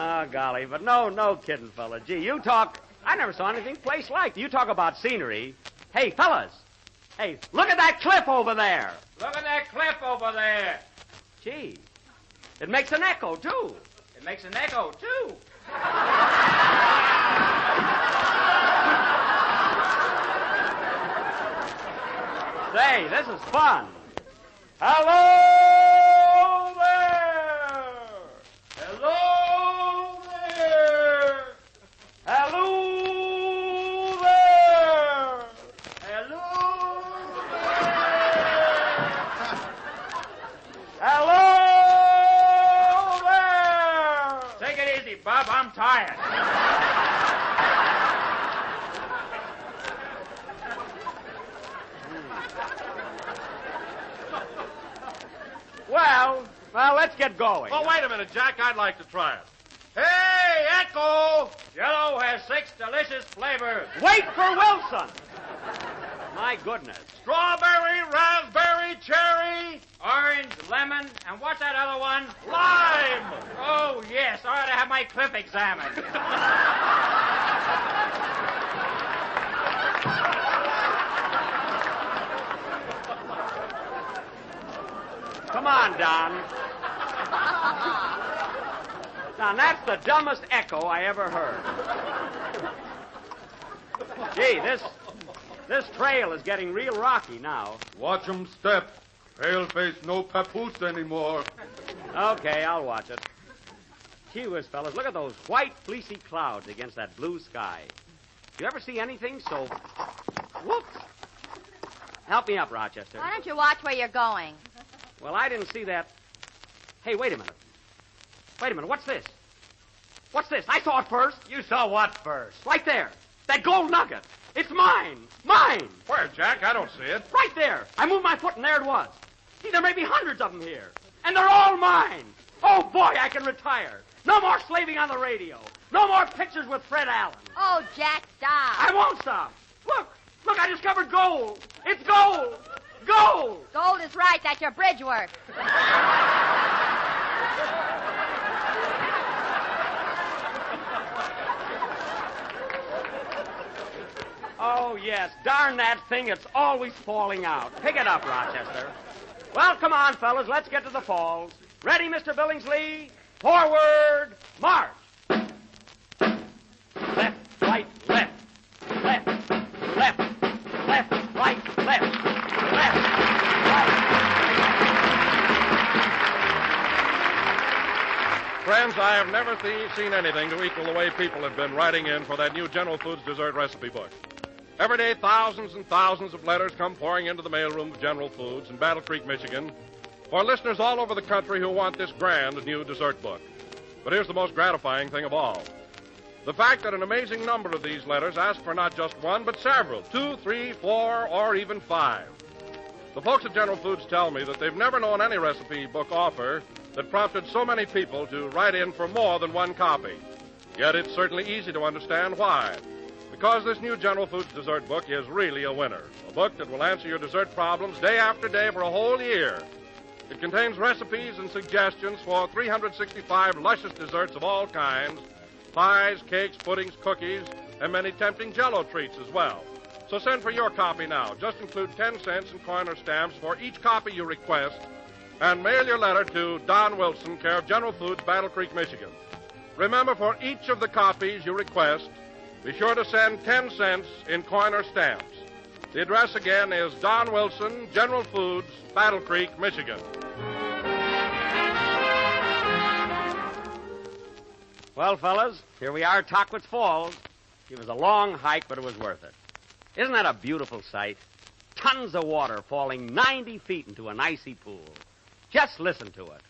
Oh, golly. But no kidding, fella. Gee, you talk... I never saw anything place like. You talk about scenery. Hey, fellas. Hey, look at that cliff over there. Look at that cliff over there. Gee, it makes an echo, too. It makes an echo, too. Say, this is fun. Hello there! Hello there! Hello there! Hello there! Hello there! Take it easy, Bob. I'm tired. Well, let's get going. Oh, wait a minute, Jack. I'd like to try it. Hey, Echo! JELL-O has 6 delicious flavors. Wait for Wilson. My goodness. Strawberry, raspberry, cherry, orange, lemon, and what's that other one? Lime! Oh, yes. I ought to have my clip examined. Come on, Don. Now, that's the dumbest echo I ever heard. Gee, this trail is getting real rocky now. Watch 'em step. Paleface no papoose anymore. Okay, I'll watch it. Gee whiz, fellas, look at those white, fleecy clouds against that blue sky. You ever see anything so... Whoops. Help me up, Rochester. Why don't you watch where you're going? Well, I didn't see that. Hey, wait a minute. Wait a minute. What's this? What's this? I saw it first. You saw what first? Right there. That gold nugget. It's mine. Mine. Where, Jack? I don't see it. Right there. I moved my foot and there it was. See, there may be hundreds of them here. And they're all mine. Oh, boy, I can retire. No more slaving on the radio. No more pictures with Fred Allen. Oh, Jack, stop. I won't stop. Look, I discovered gold. It's gold. Gold. Gold is right. That's your bridge work. Oh, yes. Darn that thing. It's always falling out. Pick it up, Rochester. Well, come on, fellas. Let's get to the falls. Ready, Mr. Billingsley? Forward, march. Left, right, left. Left, left, left, right, left. Left, right. Friends, I have never seen anything to equal the way people have been writing in for that new General Foods dessert recipe book. Every day, thousands and thousands of letters come pouring into the mailroom of General Foods in Battle Creek, Michigan, for listeners all over the country who want this grand new dessert book. But here's the most gratifying thing of all. The fact that an amazing number of these letters ask for not just one, but several, 2, 3, 4, or even 5. The folks at General Foods tell me that they've never known any recipe book offer that prompted so many people to write in for more than one copy. Yet it's certainly easy to understand why. Because this new General Foods dessert book is really a winner. A book that will answer your dessert problems day after day for a whole year. It contains recipes and suggestions for 365 luscious desserts of all kinds, pies, cakes, puddings, cookies, and many tempting Jell-O treats as well. So send for your copy now. Just include 10 cents in coin or stamps for each copy you request, and mail your letter to Don Wilson, care of General Foods, Battle Creek, Michigan. Remember, for each of the copies you request, be sure to send 10 cents in coin or stamps. The address again is Don Wilson, General Foods, Battle Creek, Michigan. Well, fellas, here we are at TAQUITZ Falls. It was a long hike, but it was worth it. Isn't that a beautiful sight? Tons of water falling 90 feet into an icy pool. Just listen to it.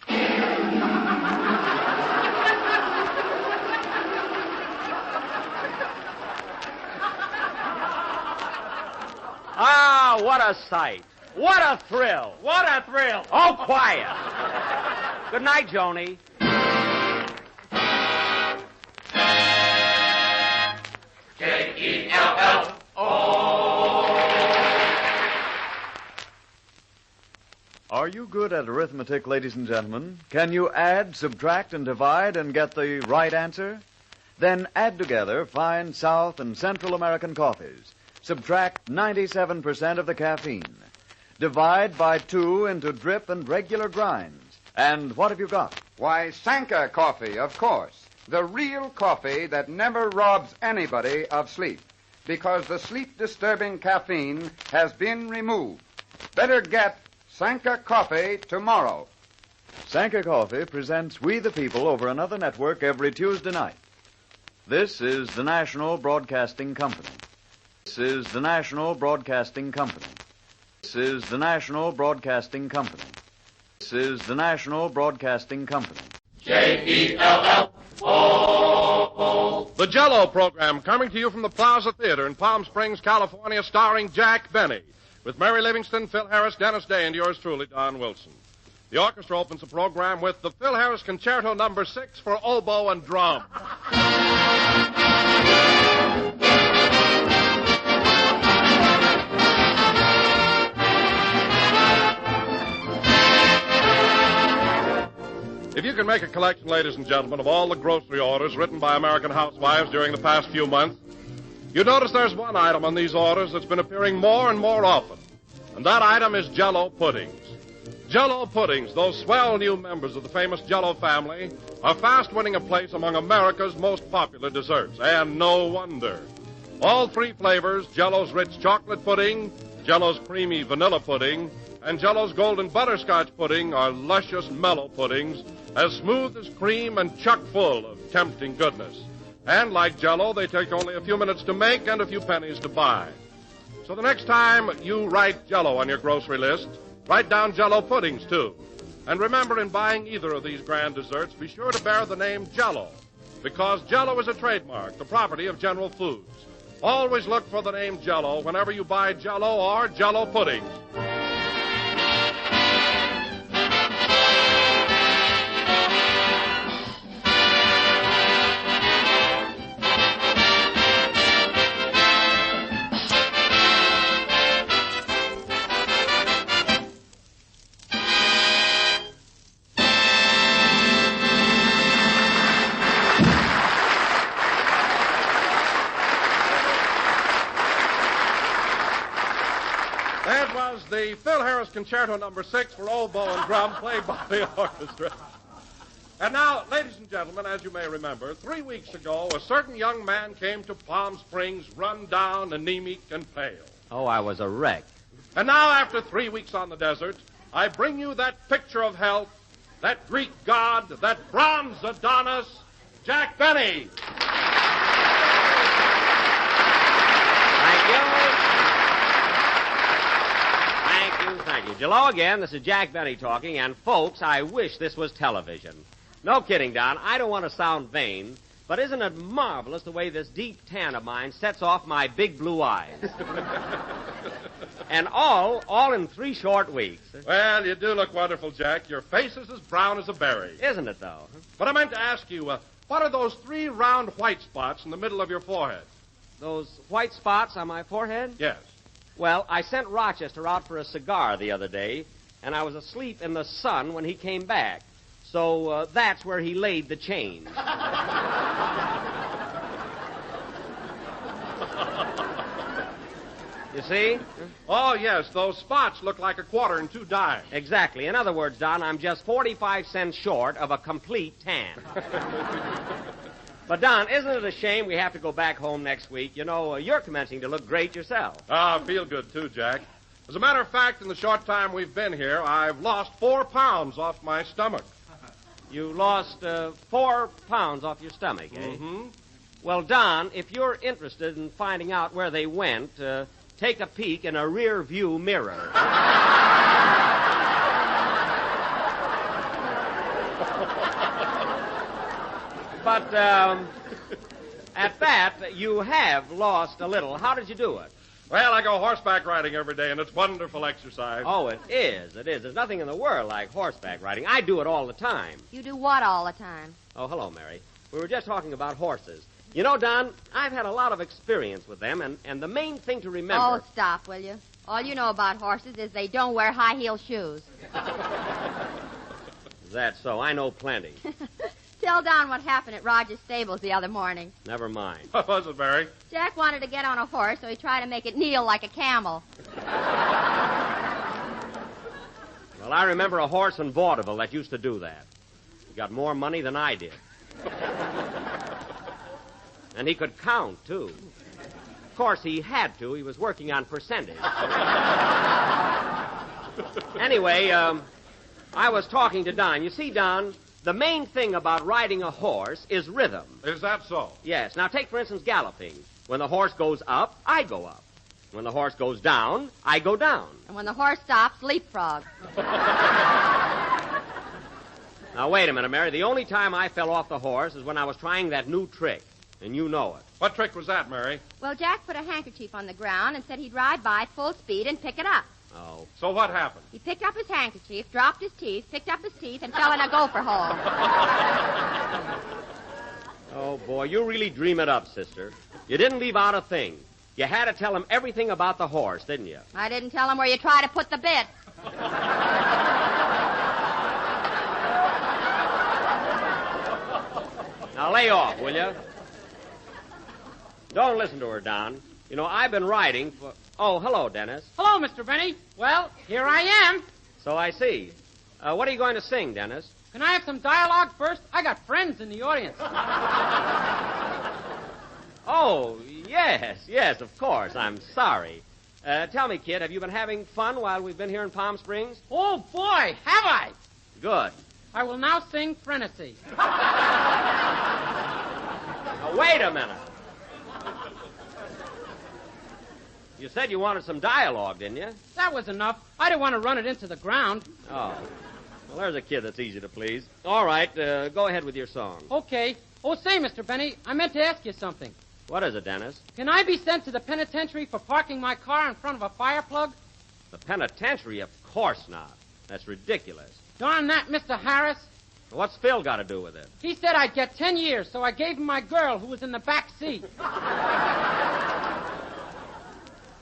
Ah, what a sight. What a thrill. What a thrill. Oh, quiet. Good night, Joni. JELL-O. Are you good at arithmetic, ladies and gentlemen? Can you add, subtract, and divide and get the right answer? Then add together fine South and Central American coffees. Subtract 97% of the caffeine. Divide by 2 into drip and regular grinds. And what have you got? Why, Sanka coffee, of course. The real coffee that never robs anybody of sleep. Because the sleep-disturbing caffeine has been removed. Better get Sanka coffee tomorrow. Sanka Coffee presents We the People over another network every Tuesday night. This is the National Broadcasting Company. This is the National Broadcasting Company. This is the National Broadcasting Company. This is the National Broadcasting Company. JELL-O. The JELL-O program coming to you from the Plaza Theater in Palm Springs, California, starring Jack Benny, with Mary Livingston, Phil Harris, Dennis Day, and yours truly, Don Wilson. The orchestra opens the program with the Phil Harris Concerto No. 6 for oboe and drum. If you can make a collection, ladies and gentlemen, of all the grocery orders written by American housewives during the past few months, you notice there's one item on these orders that's been appearing more and more often, and that item is JELL-O puddings. JELL-O puddings, those swell new members of the famous JELL-O family, are fast winning a place among America's most popular desserts, and no wonder. All three flavors, JELL-O's rich chocolate pudding, JELL-O's creamy vanilla pudding, and JELL-O's golden butterscotch pudding are luscious, mellow puddings, as smooth as cream and chock full of tempting goodness. And like JELL-O, they take only a few minutes to make and a few pennies to buy. So the next time you write JELL-O on your grocery list, write down JELL-O puddings, too. And remember, in buying either of these grand desserts, be sure to bear the name JELL-O, because JELL-O is a trademark, the property of General Foods. Always look for the name JELL-O whenever you buy JELL-O or JELL-O puddings. That was the Phil Harris Concerto No. 6 for oboe and drum, played by the orchestra. And now, ladies and gentlemen, as you may remember, 3 weeks ago, a certain young man came to Palm Springs run down, anemic, and pale. Oh, I was a wreck. And now, after 3 weeks on the desert, I bring you that picture of health, that Greek god, that bronze Adonis, Jack Benny. Thank you. JELL-O again. This is Jack Benny talking. And, folks, I wish this was television. No kidding, Don. I don't want to sound vain, but isn't it marvelous the way this deep tan of mine sets off my big blue eyes? And all in 3 short weeks. Well, you do look wonderful, Jack. Your face is as brown as a berry. Isn't it, though? But I meant to ask you, what are those 3 round white spots in the middle of your forehead? Those white spots on my forehead? Yes. Well, I sent Rochester out for a cigar the other day, and I was asleep in the sun when he came back. So that's where he laid the change. You see? Oh, yes, those spots look like a quarter and 2 dimes. Exactly. In other words, Don, I'm just 45 cents short of a complete tan. But, Don, isn't it a shame we have to go back home next week? You know, you're commencing to look great yourself. I feel good, too, Jack. As a matter of fact, in the short time we've been here, I've lost 4 pounds off my stomach. You lost 4 pounds off your stomach, eh? Mm-hmm. Well, Don, if you're interested in finding out where they went, take a peek in a rear view mirror. But at that, you have lost a little. How did you do it? Well, I go horseback riding every day, and it's wonderful exercise. Oh, it is. It is. There's nothing in the world like horseback riding. I do it all the time. You do what all the time? Oh, hello, Mary. We were just talking about horses. You know, Don, I've had a lot of experience with them, and the main thing to remember... Oh, stop, will you? All you know about horses is they don't wear high-heel shoes. Is that so? I know plenty. Tell Don what happened at Roger's stables the other morning. Never mind. What was it, Mary? Jack wanted to get on a horse, so he tried to make it kneel like a camel. Well, I remember a horse in vaudeville that used to do that. He got more money than I did. And he could count, too. Of course, he had to. He was working on percentage. Anyway, I was talking to Don. You see, Don, the main thing about riding a horse is rhythm. Is that so? Yes. Now, take, for instance, galloping. When the horse goes up, I go up. When the horse goes down, I go down. And when the horse stops, leapfrog. Now, wait a minute, Mary. The only time I fell off the horse is when I was trying that new trick. And you know it. What trick was that, Mary? Well, Jack put a handkerchief on the ground and said he'd ride by at full speed and pick it up. Oh. So what happened? He picked up his handkerchief, dropped his teeth, picked up his teeth, and fell in a gopher hole. Oh, boy, you really dream it up, sister. You didn't leave out a thing. You had to tell him everything about the horse, didn't you? I didn't tell him where you try to put the bit. Now, lay off, will you? Don't listen to her, Don. You know, I've been riding for... Oh, hello, Dennis. Hello, Mr. Benny. Well, here I am. So I see. What are you going to sing, Dennis? Can I have some dialogue first? I got friends in the audience. Oh, yes, of course. I'm sorry. Tell me, kid, have you been having fun while we've been here in Palm Springs? Oh, boy, have I? Good. I will now sing Frenesy. Now, wait a minute. You said you wanted some dialogue, didn't you? That was enough. I didn't want to run it into the ground. Oh. Well, there's a kid that's easy to please. All right, go ahead with your song. Okay. Oh, say, Mr. Benny, I meant to ask you something. What is it, Dennis? Can I be sent to the penitentiary for parking my car in front of a fire plug? The penitentiary? Of course not. That's ridiculous. Darn that, Mr. Harris. What's Phil got to do with it? He said I'd get 10 years, so I gave him my girl who was in the back seat.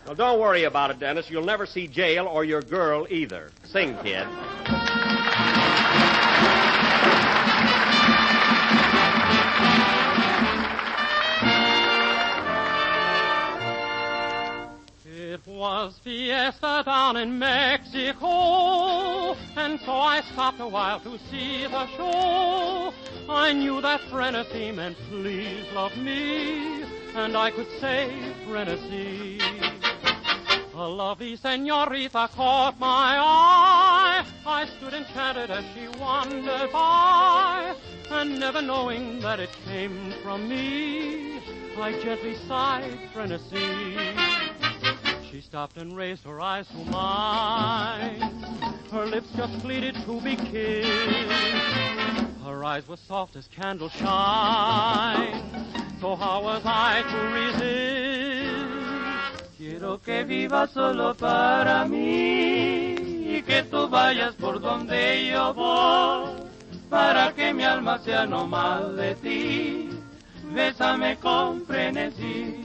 Well, don't worry about it, Dennis. You'll never see jail or your girl either. Sing, kid. It was fiesta down in Mexico, and so I stopped a while to see the show. I knew that Frenesy meant please love me, and I could say Frenesy. A lovely senorita caught my eye. I stood enchanted as she wandered by, and never knowing that it came from me, I gently sighed Frenesy. She stopped and raised her eyes to mine. Her lips just pleaded to be kissed. Her eyes were soft as candle shine. So how was I to resist? Quiero que vivas solo para mí y que tú vayas por donde yo voy, para que mi alma sea no más de ti. Bésame con frenesí.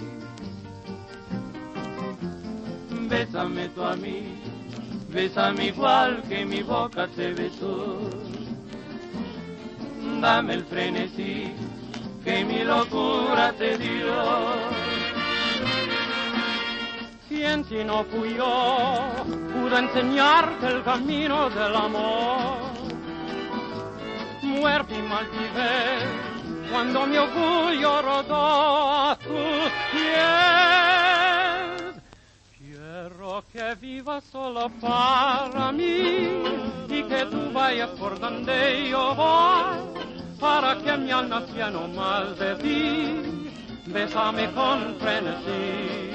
Bésame tú a mí, bésame igual que mi boca te besó. Dame el frenesí que mi locura te dio. ¿Quién si no fui yo pudo enseñarte el camino del amor? Muerte y maldives cuando mi orgullo rodó a tus pies. Quiero que vivas solo para mí y que tú vayas por donde yo voy, para que mi alma sea no más de ti. Bésame con frenesí.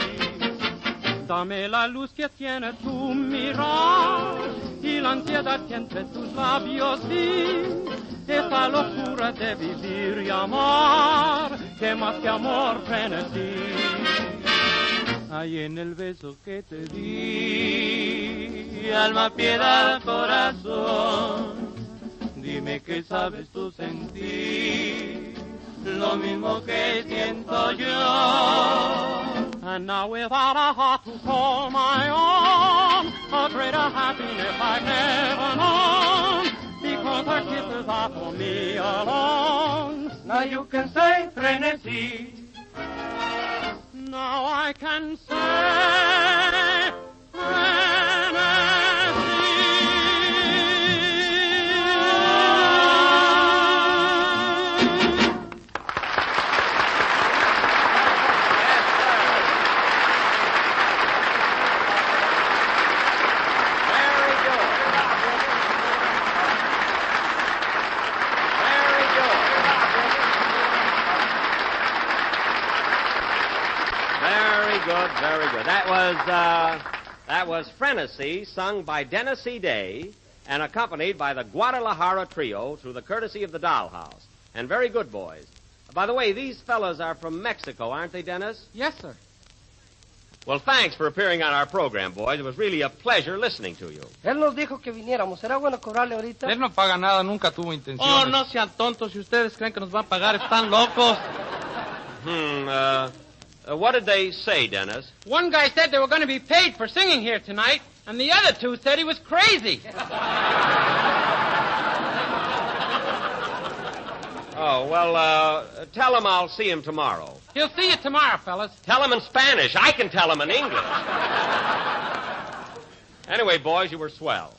Dame la luz que tiene tu mirar y la ansiedad que entre tus labios vi. Esa locura de vivir y amar, que más que amor frenesí. hay en el beso que te di. Alma, piedad, corazón, dime qué sabes tú sentir, lo mismo que siento yo. And now without a heart to call my own, a greater happiness I've never known, because her kisses are for me alone. Now you can say frenesí. Now I can say Very good. That was Frenesy, sung by Dennis C. Day and accompanied by the Guadalajara Trio through the courtesy of the Dollhouse. And very good, boys. By the way, these fellas are from Mexico, aren't they, Dennis? Yes, sir. Well, thanks for appearing on our program, boys. It was really a pleasure listening to you. Él nos dijo que viniéramos. ¿Será bueno cobrarle ahorita? Él no paga nada, nunca tuvo intención. Oh, no sean tontos. Si ustedes creen que nos van a pagar, están locos. What did they say, Dennis? One guy said they were going to be paid for singing here tonight, and the other two said he was crazy. Oh, well, tell him I'll see him tomorrow. He'll see you tomorrow, fellas. Tell him in Spanish. I can tell him in English. Anyway, boys, you were swell.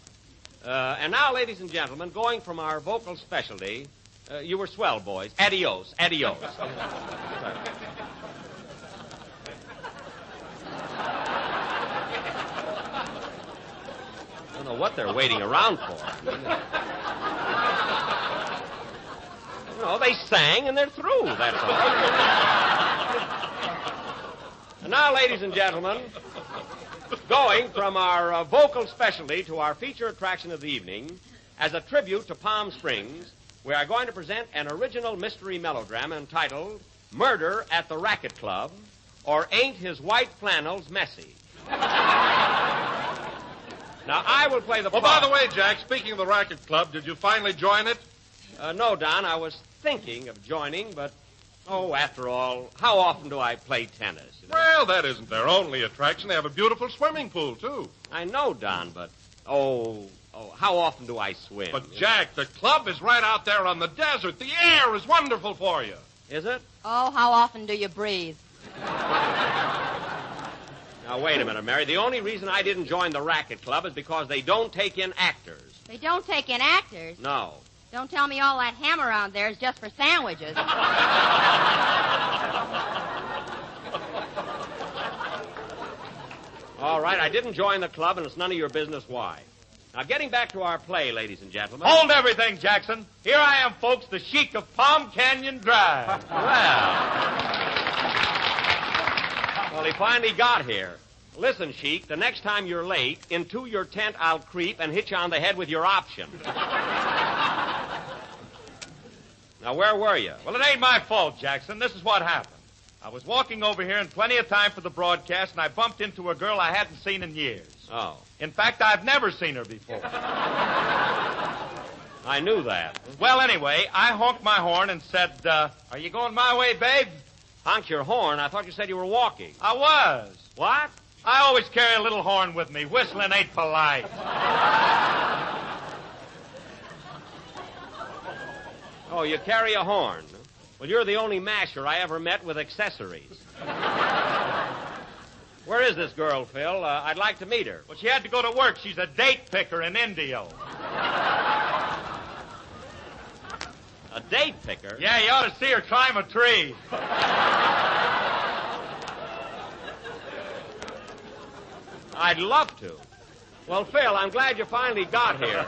And now, ladies and gentlemen, going from our vocal specialty, you were swell, boys. Adios, adios. I don't know what they're waiting around for. No, they sang and they're through, that's all. And now, ladies and gentlemen, going from our vocal specialty to our feature attraction of the evening, as a tribute to Palm Springs, we are going to present an original mystery melodrama entitled Murder at the Racket Club, or Ain't His White Flannels Messy? Now, I will play the part. Well, by the way, Jack, speaking of the Racket Club, did you finally join it? No, Don, I was thinking of joining, but, after all, how often do I play tennis? You know? Well, that isn't their only attraction. They have a beautiful swimming pool, too. I know, Don, but, how often do I swim? But, Jack, the club is right out there on the desert. The air is wonderful for you. Is it? Oh, how often do you breathe? Now, wait a minute, Mary. The only reason I didn't join the Racket Club is because they don't take in actors. They don't take in actors? No. Don't tell me all that ham around there is just for sandwiches. All right, I didn't join the club, and it's none of your business why. Now, getting back to our play, ladies and gentlemen. Hold everything, Jackson. Here I am, folks, the Sheik of Palm Canyon Drive. Well, he finally got here. Listen, Sheik, the next time you're late, into your tent I'll creep and hit you on the head with your option. Now, where were you? Well, it ain't my fault, Jackson. This is what happened. I was walking over here in plenty of time for the broadcast, and I bumped into a girl I hadn't seen in years. Oh. In fact, I've never seen her before. I knew that. Well, anyway, I honked my horn and said, are you going my way, babe? Honked your horn? I thought you said you were walking. I was. What? I always carry a little horn with me. Whistling ain't polite. Oh, you carry a horn? Well, you're the only masher I ever met with accessories. Where is this girl, Phil? I'd like to meet her. Well, she had to go to work. She's a date picker in Indio. A date picker? Yeah, you ought to see her climb a tree. I'd love to. Well, Phil, I'm glad you finally got here.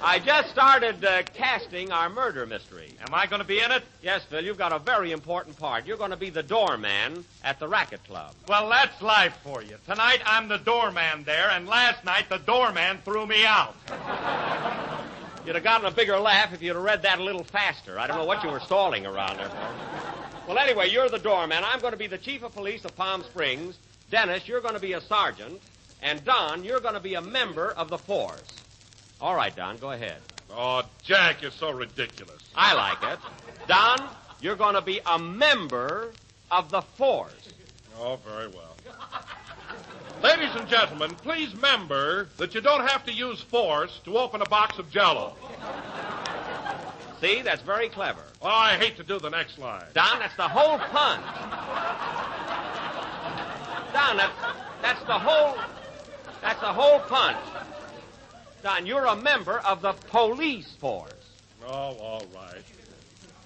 I just started casting our murder mystery. Am I going to be in it? Yes, Phil, you've got a very important part. You're going to be the doorman at the Racket Club. Well, that's life for you. Tonight, I'm the doorman there, and last night, the doorman threw me out. You'd have gotten a bigger laugh if you'd have read that a little faster. I don't know what you were stalling around there for. Well, anyway, you're the doorman. I'm going to be the chief of police of Palm Springs. Dennis, you're going to be a sergeant. And Don, you're going to be a member of the force. All right, Don, go ahead. Oh, Jack, you're so ridiculous. I like it. Don, you're going to be a member of the force. Oh, very well. Ladies and gentlemen, please remember that you don't have to use force to open a box of Jell-O. See, that's very clever. Oh, I hate to do the next line. Don, that's the whole punch. Don, that's the whole punch. Don, you're a member of the police force. Oh, all right.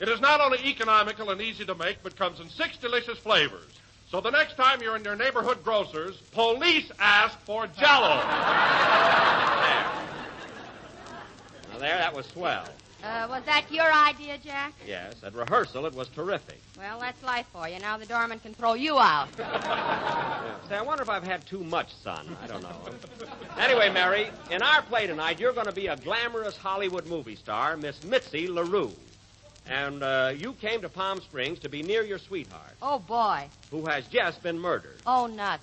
It is not only economical and easy to make, but comes in 6 delicious flavors. So the next time you're in your neighborhood grocer's, police ask for Jell-O. Now, there, that was swell. Was that your idea, Jack? Yes, at rehearsal, it was terrific. Well, that's life for you. Now the doorman can throw you out. Say, I wonder if I've had too much sun. I don't know. Anyway, Mary, in our play tonight, you're going to be a glamorous Hollywood movie star, Miss Mitzi LaRue. And you came to Palm Springs to be near your sweetheart, Oh, boy. who has just been murdered. Oh, nuts.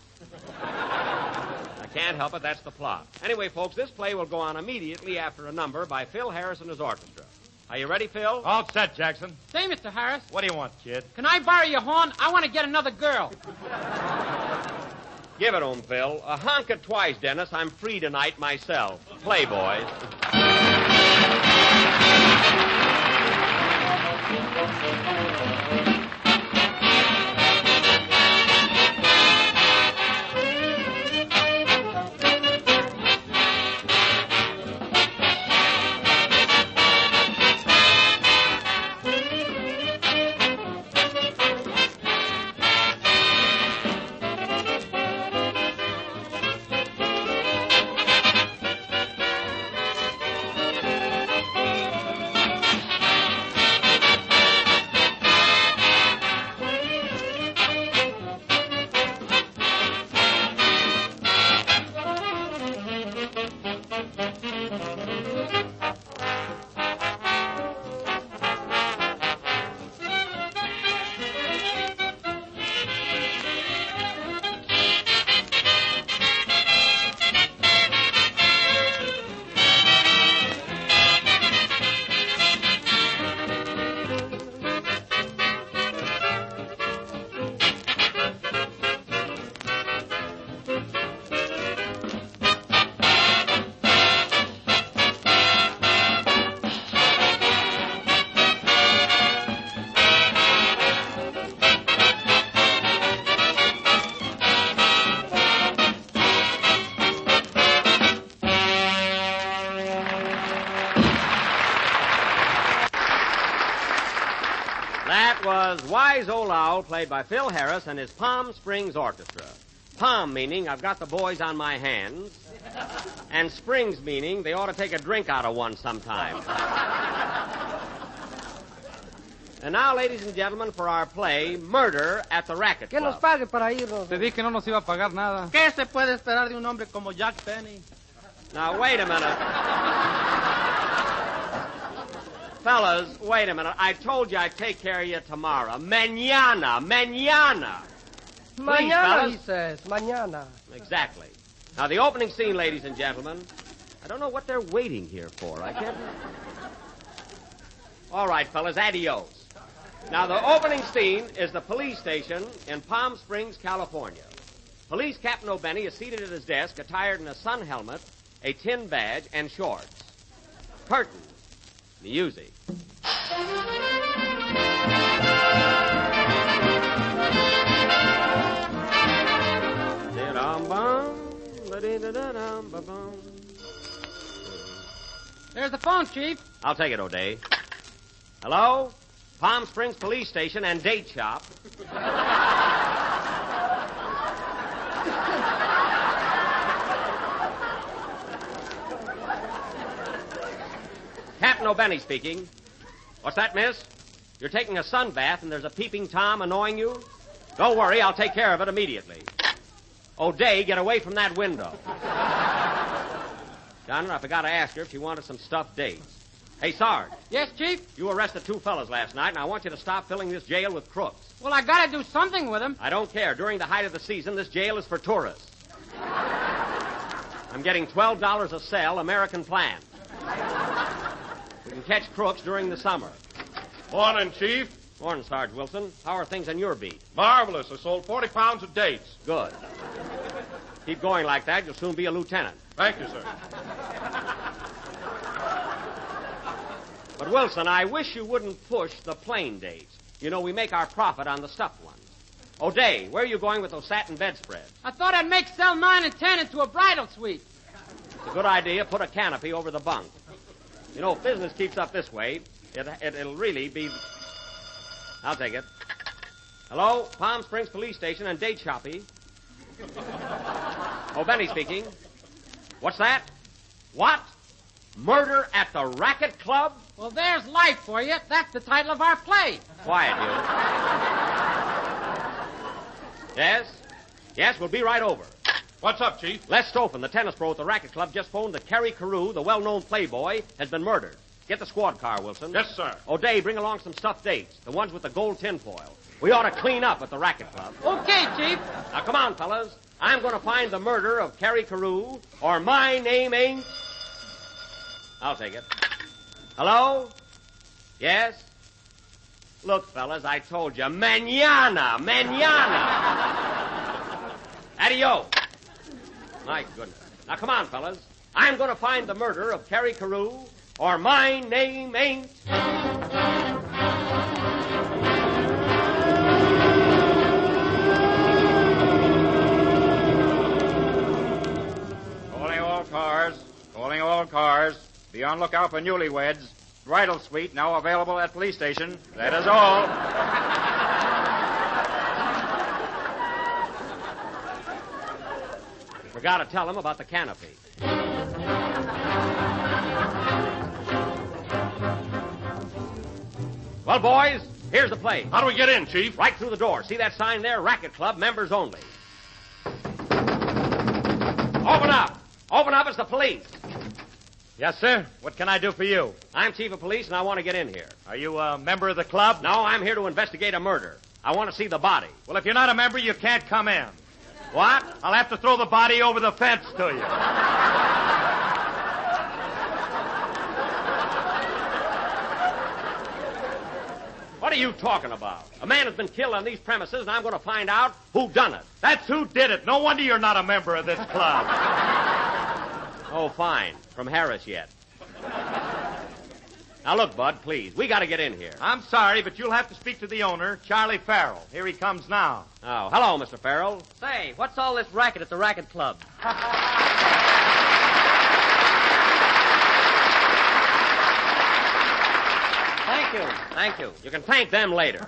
I can't help it. That's the plot. Anyway, folks, this play will go on immediately after a number by Phil Harris and his orchestra. Are you ready, Phil? All set, Jackson. Say, Mr. Harris, What do you want, kid? can I borrow your horn? I want to get another girl. Give it to him, Phil. Honk it twice, Dennis. I'm free tonight myself. Play, boys. Was Wise Old Owl, played by Phil Harris and his Palm Springs Orchestra. Palm meaning I've got the boys on my hands, and Springs meaning they ought to take a drink out of one sometime. And now, ladies and gentlemen, for our play, Murder at the Racket Que nos Club. pague para irnos. Te dije que no nos iba a pagar nada. ¿Qué se puede esperar de un hombre como Jack Benny? Now, wait a minute. Fellas, wait a minute. I told you I'd take care of you tomorrow. Mañana. Please, Mañana, fellas. he says. Mañana. Exactly. Now, the opening scene, ladies and gentlemen. I don't know what they're waiting here for. I can't... All right, fellas, adios. Now, the opening scene is the police station in Palm Springs, California. Police Captain O'Benny is seated at his desk, attired in a sun helmet, a tin badge, and shorts. Curtain. Music. There's the phone, Chief. I'll take it, O'Day. Hello? Palm Springs Police Station and Date Shop. Captain O'Benny speaking. What's that, miss? You're taking a sun bath and there's a peeping Tom annoying you? Don't worry, I'll take care of it immediately. O'Day, get away from that window. Donna, I forgot to ask her if she wanted some stuffed dates. Hey, Sarge. Yes, Chief? You arrested 2 fellas last night, and I want you to stop filling this jail with crooks. Well, I gotta do something with them. I don't care. During the height of the season, this jail is for tourists. I'm getting $12 a cell, American plan. We can catch crooks during the summer. Morning, Chief. Morning, Sarge Wilson. How are things on your beat? Marvelous. I sold 40 pounds of dates. Good. Keep going like that. You'll soon be a lieutenant. Thank you, sir. But, Wilson, I wish you wouldn't push the plain dates. You know, we make our profit on the stuffed ones. O'Day, where are you going with those satin bedspreads? I thought I'd make cell 9 and 10 into a bridal suite. It's a good idea. Put a canopy over the bunk. You know, if business keeps up this way, it'll really be... I'll take it. Hello? Palm Springs Police Station and date shoppy. Oh, Benny speaking. What's that? What? Murder at the Racket Club? Well, there's life for you. That's the title of our play. Quiet, you. Yes? Yes, we'll be right over. What's up, Chief? Les Stoughton, the tennis pro at the Racket Club, just phoned that Kerry Carew, the well-known playboy, has been murdered. Get the squad car, Wilson. Yes, sir. O'Day, bring along some stuffed dates, the ones with the gold tinfoil. We ought to clean up at the Racket Club. Okay, Chief. Now, come on, fellas. I'm going to find the murder of Kerry Carew, or my name ain't... I'll take it. Hello? Yes? Look, fellas, I told you. Mañana! Adios. My goodness. Now, come on, fellas. I'm going to find the murder of Kerry Carew, or my name ain't... Calling all cars. Be on lookout for newlyweds. Bridal suite now available at police station. That is all. Forgot to tell him about the canopy. Well, boys, here's the place. How do we get in, Chief? Right through the door. See that sign there? Racket Club, members only. Open up. Open up, it's the police. Yes, sir. What can I do for you? I'm chief of police, and I want to get in here. Are you a member of the club? No, I'm here to investigate a murder. I want to see the body. Well, if you're not a member, you can't come in. What? I'll have to throw the body over the fence to you. What are you talking about? A man has been killed on these premises, and I'm going to find out who done it. That's who did it. No wonder you're not a member of this club. Oh, fine. From Harris yet. Now, look, Bud, please. We got to get in here. I'm sorry, but you'll have to speak to the owner, Charlie Farrell. Here he comes now. Oh, hello, Mr. Farrell. Say, what's all this racket at the Racket Club? Thank you. You can thank them later.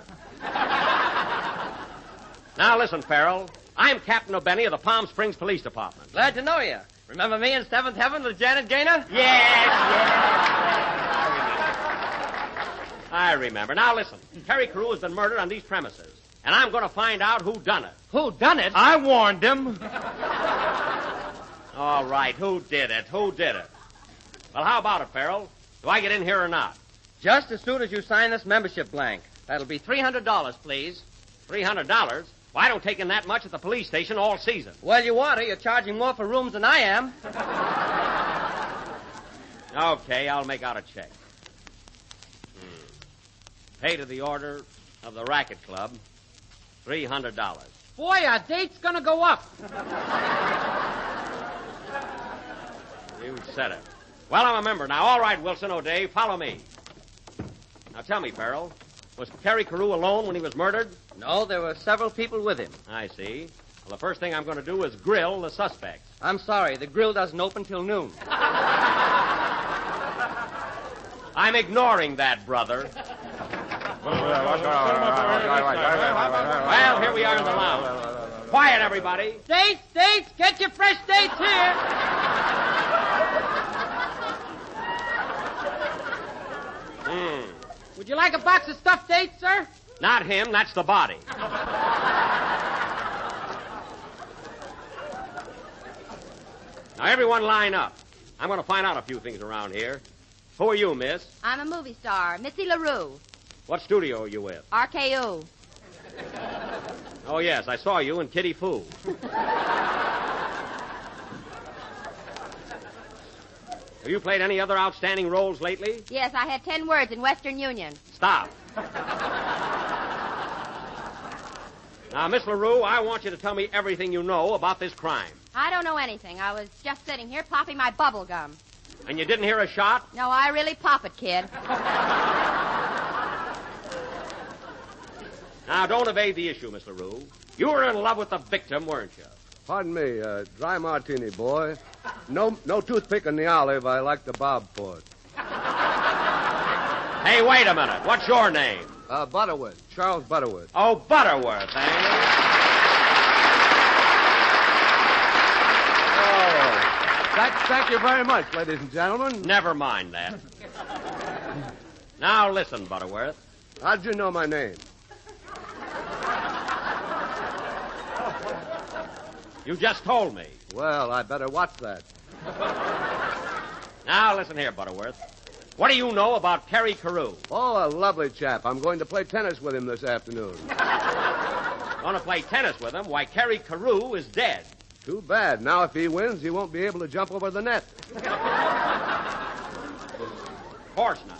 Now, listen, Farrell. I'm Captain O'Benny of the Palm Springs Police Department. Glad to know you. Remember me in Seventh Heaven with Janet Gaynor? Yes. I remember. Now, listen. Kerry Carew has been murdered on these premises, and I'm going to find out who done it. Who done it? I warned him. All right, who did it? Well, how about it, Farrell? Do I get in here or not? Just as soon as you sign this membership blank. That'll be $300, please. $300? Well, I don't take in that much at the police station all season. Well, you ought to. You're charging more for rooms than I am. Okay, I'll make out a check. Pay to the order of the Racket Club, $300. Boy, our date's gonna go up. You said it. Well, I'm a member now. All right, Wilson O'Day, follow me. Now, tell me, Farrell, was Kerry Carew alone when he was murdered? No, there were several people with him. I see. Well, the first thing I'm going to do is grill the suspects. I'm sorry, the grill doesn't open till noon. I'm ignoring that, brother. Well, here we are in the lounge. Quiet, everybody. Dates, get your fresh dates here. Would you like a box of stuffed dates, sir? Not him, that's the body. Now, everyone line up. I'm going to find out a few things around here. Who are you, miss? I'm a movie star, Missy LaRue, What studio are you with? RKO. Oh, yes, I saw you in Kitty Foo. Have you played any other outstanding roles lately? Yes, I had 10 words in Western Union. Stop. Now, Miss LaRue, I want you to tell me everything you know about this crime. I don't know anything. I was just sitting here popping my bubble gum. And you didn't hear a shot? No, I really pop it, kid. Now, don't evade the issue, Miss LaRue. You were in love with the victim, weren't you? Pardon me, dry martini, boy. No toothpick in the olive. I like the bob for it. Hey, wait a minute. What's your name? Butterworth. Charles Butterworth. Oh, Butterworth, eh? Thank you very much, ladies and gentlemen. Never mind that. Now, listen, Butterworth. How'd you know my name? You just told me. Well, I better watch that. Now, listen here, Butterworth. What do you know about Terry Carew? Oh, a lovely chap. I'm going to play tennis with him this afternoon. Want to play tennis with him? Why, Terry Carew is dead. Too bad. Now, if he wins, he won't be able to jump over the net. Of course not.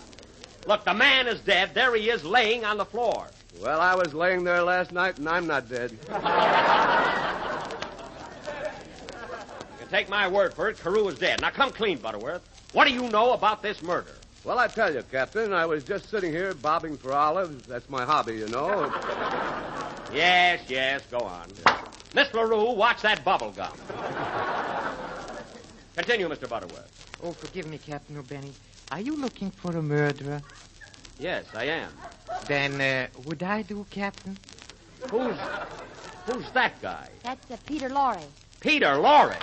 Look, the man is dead. There he is, laying on the floor. Well, I was laying there last night, and I'm not dead. You can take my word for it. Carew is dead. Now, come clean, Butterworth. What do you know about this murder? Well, I tell you, Captain, I was just sitting here bobbing for olives. That's my hobby, you know. Yes, go on. Miss LaRue, watch that bubble gum. Continue, Mr. Butterworth. Oh, forgive me, Captain O'Benny. Are you looking for a murderer? Yes, I am. Then, would I do, Captain? Who's that guy? That's Peter Lorre. Peter Lorre?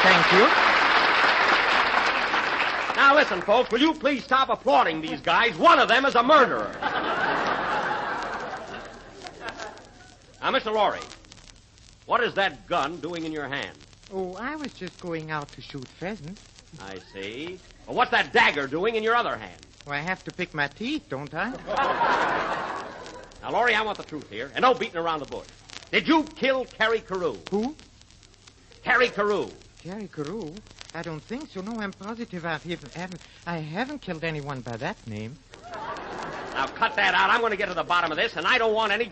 Thank you. Now, listen, folks, will you please stop applauding these guys? One of them is a murderer. Now, Mr. Lorre, what is that gun doing in your hand? Oh, I was just going out to shoot pheasants. I see. Well, what's that dagger doing in your other hand? Well, I have to pick my teeth, don't I? Now, Lorre, I want the truth here, and no beating around the bush. Did you kill Terry Carew? Who? Terry Carew. Terry Carew? I don't think so. No, I'm positive I haven't killed anyone by that name. Now, cut that out. I'm going to get to the bottom of this, and I don't want any...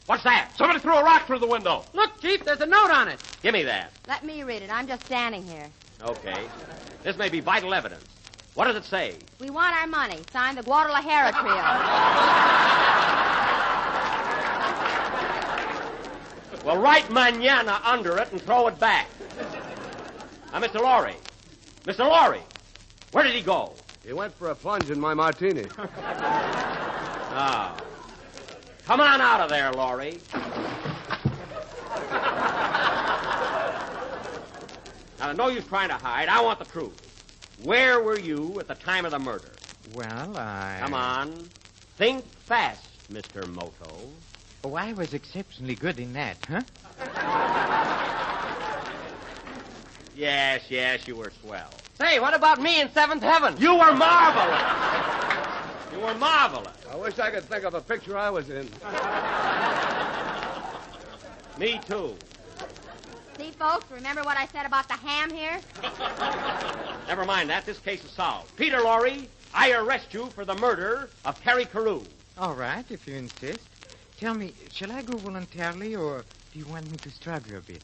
What's that? Somebody threw a rock through the window. Look, Chief, there's a note on it. Give me that. Let me read it. I'm just standing here. Okay. This may be vital evidence. What does it say? We want our money. Signed the Guadalajara Trio. Well, write mañana under it and throw it back. Now, Mr. Lorre. Mr. Lorre, where did he go? He went for a plunge in my martini. Oh. Come on out of there, Lorre. Now, no use trying to hide. I want the truth. Where were you at the time of the murder? Well, Come on. Think fast, Mr. Moto. Oh, I was exceptionally good in that, huh? Yes, you were swell. Say, what about me in Seventh Heaven? You were marvelous. You were marvelous. I wish I could think of a picture I was in. Me too. See, folks, remember what I said about the ham here? Never mind that. This case is solved. Peter Lorre, I arrest you for the murder of Terry Carew. All right, if you insist. Tell me, shall I go voluntarily, or do you want me to struggle a bit?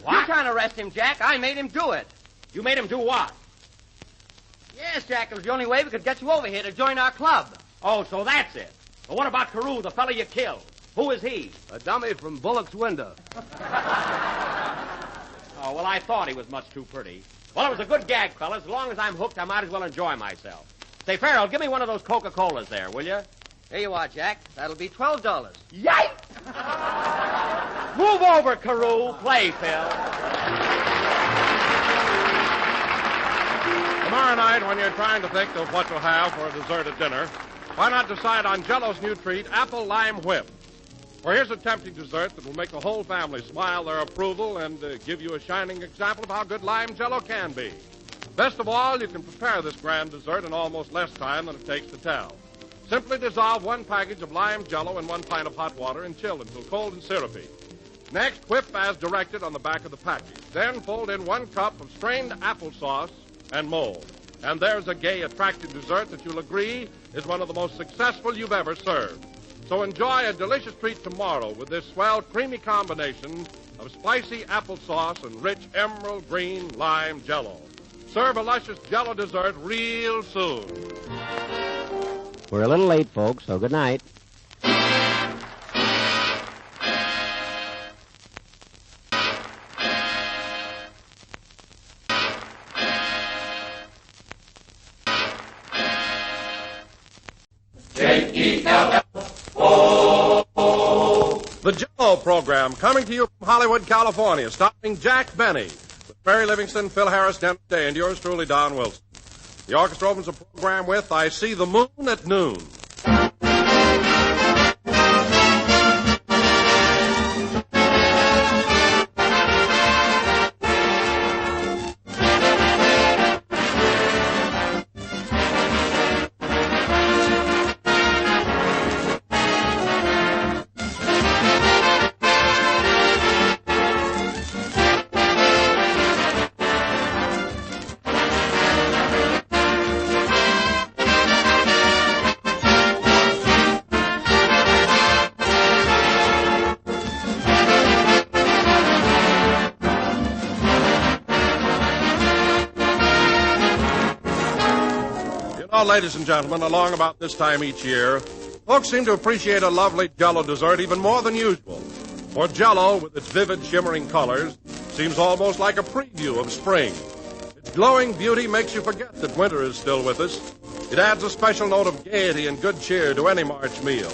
What? You can't arrest him, Jack. I made him do it. You made him do what? Yes, Jack. It was the only way we could get you over here to join our club. Oh, so that's it. Well, what about Carew, the fellow you killed? Who is he? A dummy from Bullock's window. Oh, well, I thought he was much too pretty. Well, it was a good gag, fellas. As long as I'm hooked, I might as well enjoy myself. Say, Farrell, give me one of those Coca-Colas there, will you? Here you are, Jack. That'll be $12. Yikes! Move over, Carew. Play, Phil. Tomorrow night, when you're trying to think of what to have for a dessert at dinner, why not decide on JELL-O's new treat, Apple Lime Whip? For here's a tempting dessert that will make the whole family smile their approval and give you a shining example of how good lime Jell-O can be. Best of all, you can prepare this grand dessert in almost less time than it takes to tell. Simply dissolve 1 package of lime Jell-O in 1 pint of hot water and chill until cold and syrupy. Next, whip as directed on the back of the package. Then fold in 1 cup of strained applesauce and mold. And there's a gay, attractive dessert that you'll agree is one of the most successful you've ever served. So enjoy a delicious treat tomorrow with this swell, creamy combination of spicy applesauce and rich emerald green lime Jell-O. Serve a luscious Jell-O dessert real soon. We're a little late, folks, so good night. JELL-O. The Jell-O program coming to you from Hollywood, California, starring Jack Benny, with Mary Livingston, Phil Harris, Dennis Day, and yours truly, Don Wilson. The orchestra opens the program with I See the Moon at Noon. Ladies and gentlemen, along about this time each year, folks seem to appreciate a lovely Jell-O dessert even more than usual. For Jell-O, with its vivid, shimmering colors, seems almost like a preview of spring. Its glowing beauty makes you forget that winter is still with us. It adds a special note of gaiety and good cheer to any March meal.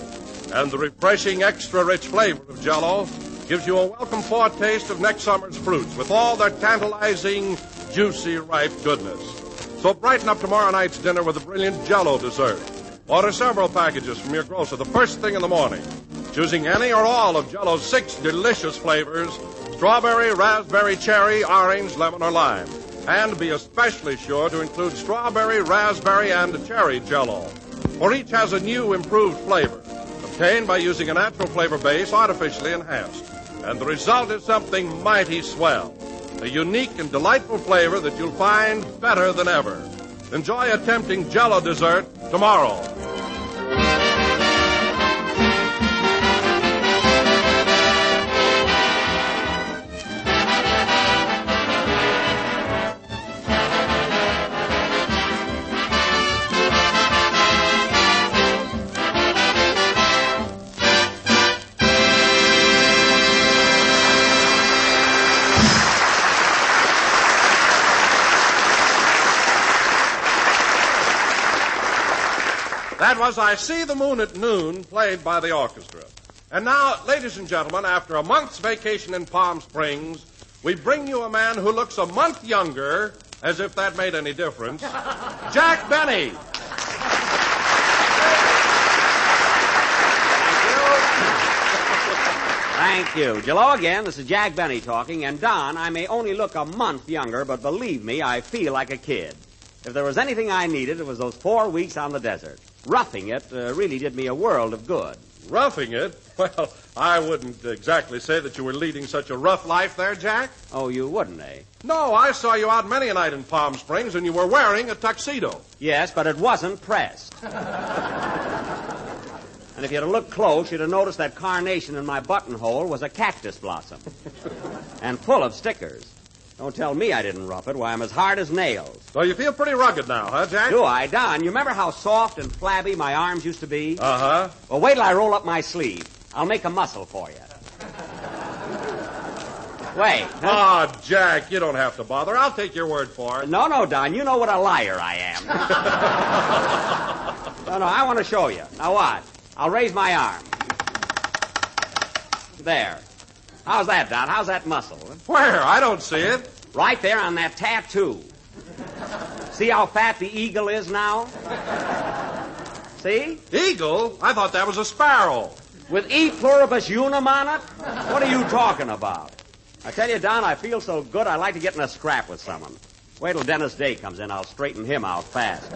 And the refreshing, extra-rich flavor of Jell-O gives you a welcome foretaste of next summer's fruits with all their tantalizing, juicy, ripe goodness. So brighten up tomorrow night's dinner with a brilliant Jell-O dessert. Order several packages from your grocer the first thing in the morning, choosing any or all of Jell-O's 6 delicious flavors: strawberry, raspberry, cherry, orange, lemon, or lime. And be especially sure to include strawberry, raspberry, and cherry Jell-O. For each has a new, improved flavor, obtained by using a natural flavor base artificially enhanced. And the result is something mighty swell. A unique and delightful flavor that you'll find better than ever. Enjoy a tempting Jell-O dessert tomorrow. That was I See the Moon at Noon, played by the orchestra. And now, ladies and gentlemen, after a month's vacation in Palm Springs, we bring you a man who looks a month younger, as if that made any difference, Jack Benny. Thank you. Jell-O again, this is Jack Benny talking. And Don, I may only look a month younger, but believe me, I feel like a kid. If there was anything I needed, it was those 4 weeks on the desert. Roughing it really did me a world of good. Roughing it? Well, I wouldn't exactly say that you were leading such a rough life there, Jack. Oh, you wouldn't, eh? No, I saw you out many a night in Palm Springs, and you were wearing a tuxedo. Yes, but it wasn't pressed. And if you'd have looked close, you'd have noticed that carnation in my buttonhole was a cactus blossom. And full of stickers. Don't tell me I didn't rough it. Why, I'm as hard as nails. So you feel pretty rugged now, huh, Jack? Do I, Don? You remember how soft and flabby my arms used to be? Uh-huh. Well, wait till I roll up my sleeve. I'll make a muscle for you. Wait. Huh? Oh, Jack, you don't have to bother. I'll take your word for it. No, Don. You know what a liar I am. No, I want to show you. Now, watch. I'll raise my arm. There. How's that, Don? How's that muscle? Where? I don't see it. Right there on that tattoo. See how fat the eagle is now? See? Eagle? I thought that was a sparrow. With E pluribus unum on it? What are you talking about? I tell you, Don, I feel so good I'd like to get in a scrap with someone. Wait till Dennis Day comes in. I'll straighten him out fast.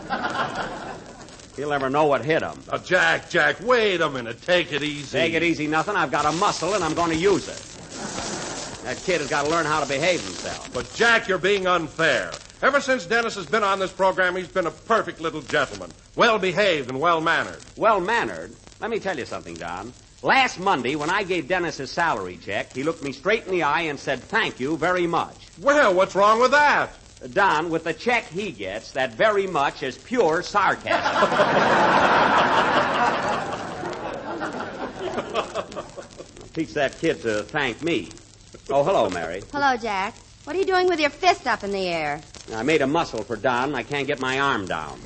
He'll never know what hit him. Now, Jack, wait a minute. Take it easy. Take it easy nothing. I've got a muscle, and I'm going to use it. That kid has got to learn how to behave himself. But, Jack, you're being unfair. Ever since Dennis has been on this program, he's been a perfect little gentleman. Well-behaved and well-mannered. Well-mannered? Let me tell you something, Don. Last Monday, when I gave Dennis his salary check, he looked me straight in the eye and said, "Thank you very much." Well, what's wrong with that? Don, with the check he gets, that very much is pure sarcasm. I'll teach that kid to thank me. Oh, hello, Mary. Hello, Jack. What are you doing with your fist up in the air? I made a muscle for Don, and I can't get my arm down.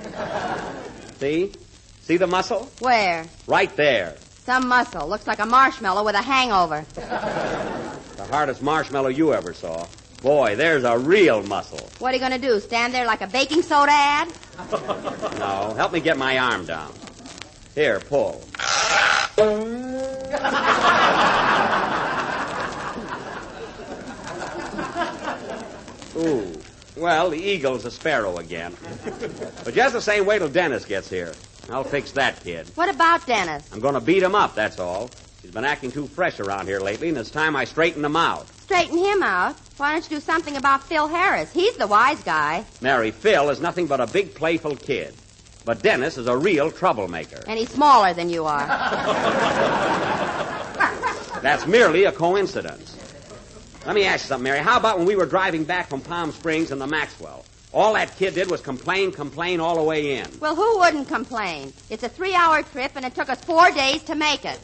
See? See the muscle? Where? Right there. Some muscle. Looks like a marshmallow with a hangover. The hardest marshmallow you ever saw. Boy, there's a real muscle. What are you going to do, stand there like a baking soda ad? No, help me get my arm down. Here, pull. Ooh. Well, the eagle's a sparrow again. But just the same, wait till Dennis gets here. I'll fix that kid. What about Dennis? I'm going to beat him up, that's all. He's been acting too fresh around here lately, and it's time I straighten him out. Straighten him out? Why don't you do something about Phil Harris? He's the wise guy. Mary, Phil is nothing but a big, playful kid. But Dennis is a real troublemaker. And he's smaller than you are. That's merely a coincidence. Let me ask you something, Mary. How about when we were driving back from Palm Springs in the Maxwell? All that kid did was complain all the way in. Well, who wouldn't complain? It's a 3-hour trip, and it took us 4 days to make it.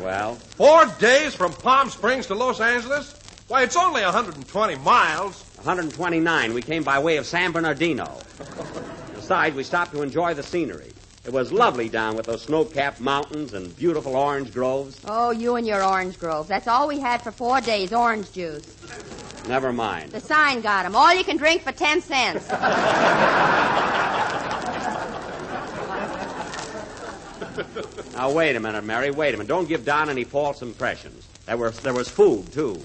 Well? 4 days from Palm Springs to Los Angeles? Why, it's only 120 miles. 129. We came by way of San Bernardino. Besides, we stopped to enjoy the scenery. It was lovely down with those snow-capped mountains and beautiful orange groves. Oh, you and your orange groves. That's all we had for 4 days, orange juice. Never mind. The sign got 'em. All you can drink for 10 cents. Now, wait a minute, Mary. Wait a minute. Don't give Don any false impressions. There was food, too.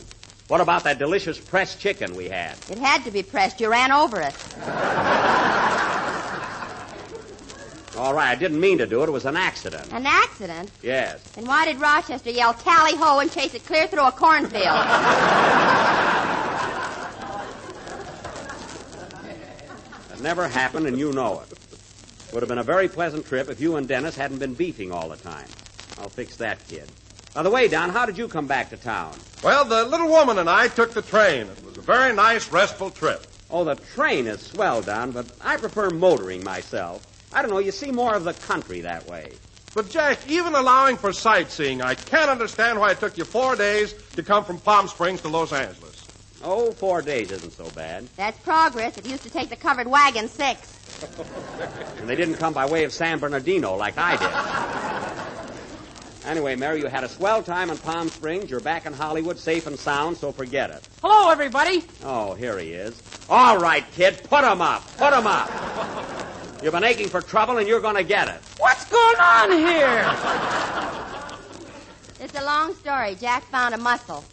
What about that delicious pressed chicken we had? It had to be pressed. You ran over it. All right, I didn't mean to do it. It was an accident. An accident? Yes. Then why did Rochester yell tally-ho and chase it clear through a cornfield? It never happened, and you know it. Would have been a very pleasant trip if you and Dennis hadn't been beefing all the time. I'll fix that kid. By the way, Don, how did you come back to town? Well, the little woman and I took the train. It was a very nice, restful trip. Oh, the train is swell, Don, but I prefer motoring myself. I don't know, you see more of the country that way. But, Jack, even allowing for sightseeing, I can't understand why it took you 4 days to come from Palm Springs to Los Angeles. Oh, 4 days isn't so bad. That's progress. It used to take the covered wagon 6. And they didn't come by way of San Bernardino like I did. Anyway, Mary, you had a swell time in Palm Springs. You're back in Hollywood safe and sound, so forget it. Hello, everybody. Oh, here he is. All right, kid, put him up. Put him up. You've been aching for trouble, and you're going to get it. What's going on here? It's a long story. Jack found a muscle.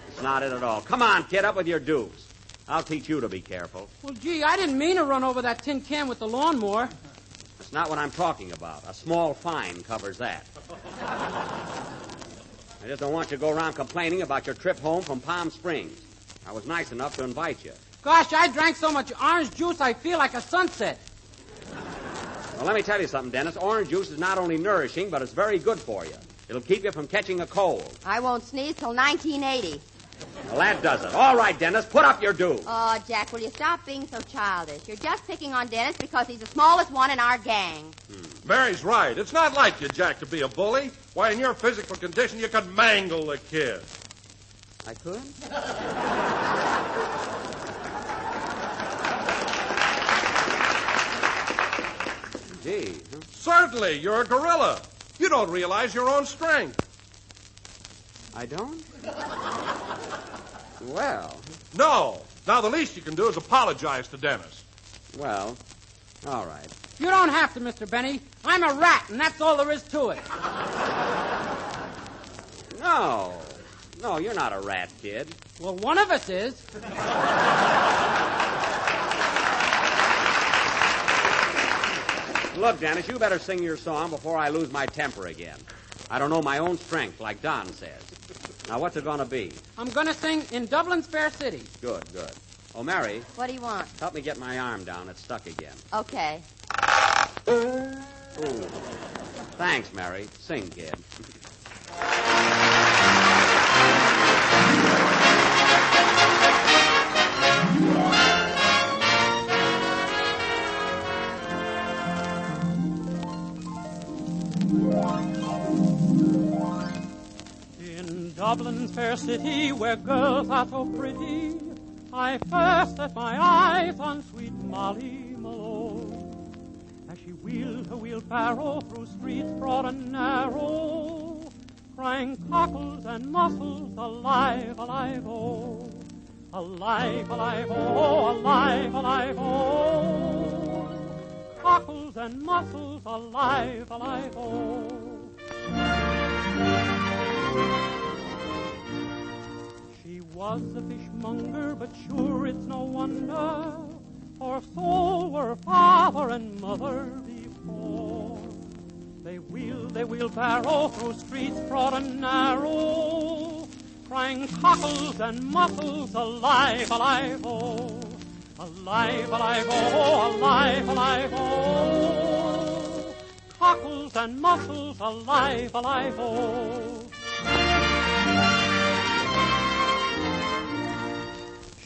It's not it at all. Come on, kid, up with your dues. I'll teach you to be careful. Well, gee, I didn't mean to run over that tin can with the lawnmower. That's not what I'm talking about. A small fine covers that. I just don't want you to go around complaining about your trip home from Palm Springs. I was nice enough to invite you. Gosh, I drank so much orange juice I feel like a sunset. Well, let me tell you something, Dennis. Orange juice is not only nourishing, but it's very good for you. It'll keep you from catching a cold. I won't sneeze till 1980. Well, that does it. All right, Dennis, put up your dues. Oh, Jack, will you stop being so childish? You're just picking on Dennis because he's the smallest one in our gang. Mary's right. It's not like you, Jack, to be a bully. Why, in your physical condition, you could mangle the kid. I could? Gee. Huh? Certainly. You're a gorilla. You don't realize your own strength. I don't? Well. No. Now, the least you can do is apologize to Dennis. Well, all right. You don't have to, Mr. Benny. I'm a rat, and that's all there is to it. No. No, you're not a rat, kid. Well, one of us is. Look, Dennis, you better sing your song before I lose my temper again. I don't know my own strength, like Don says. Now, what's it going to be? I'm going to sing In Dublin's Fair City. Good. Oh, Mary. What do you want? Help me get my arm down. It's stuck again. Okay. Ooh. Thanks, Mary. Sing, kid. In Dublin's fair city, where girls are so pretty, I first set my eyes on sweet Molly Malone. As she wheeled her wheelbarrow through streets broad and narrow, crying cockles and mussels, alive, alive, oh. Alive, alive, oh, alive, alive, oh. Cockles and mussels, alive, alive, oh. She was a fishmonger, but sure it's no wonder, for so were father and mother before. They wheelbarrow through streets broad and narrow, crying cockles and mussels, alive, alive, oh. Alive, alive, oh, alive, alive, oh. Cockles and mussels, alive, alive, oh.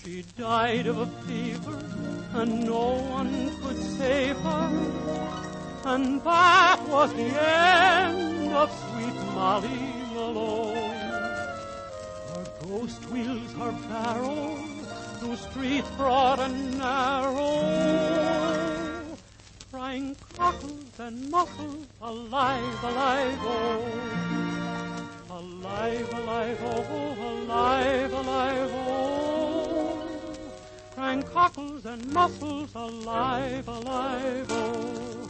She died of a fever, and no one could save her, and that was the end of sweet Molly Malone. Her ghost wheels her barrow through streets broad and narrow, crying cockles and mussels, alive, alive, oh. Alive, alive, oh, alive, alive, oh. Crying cockles and mussels, alive, alive, oh.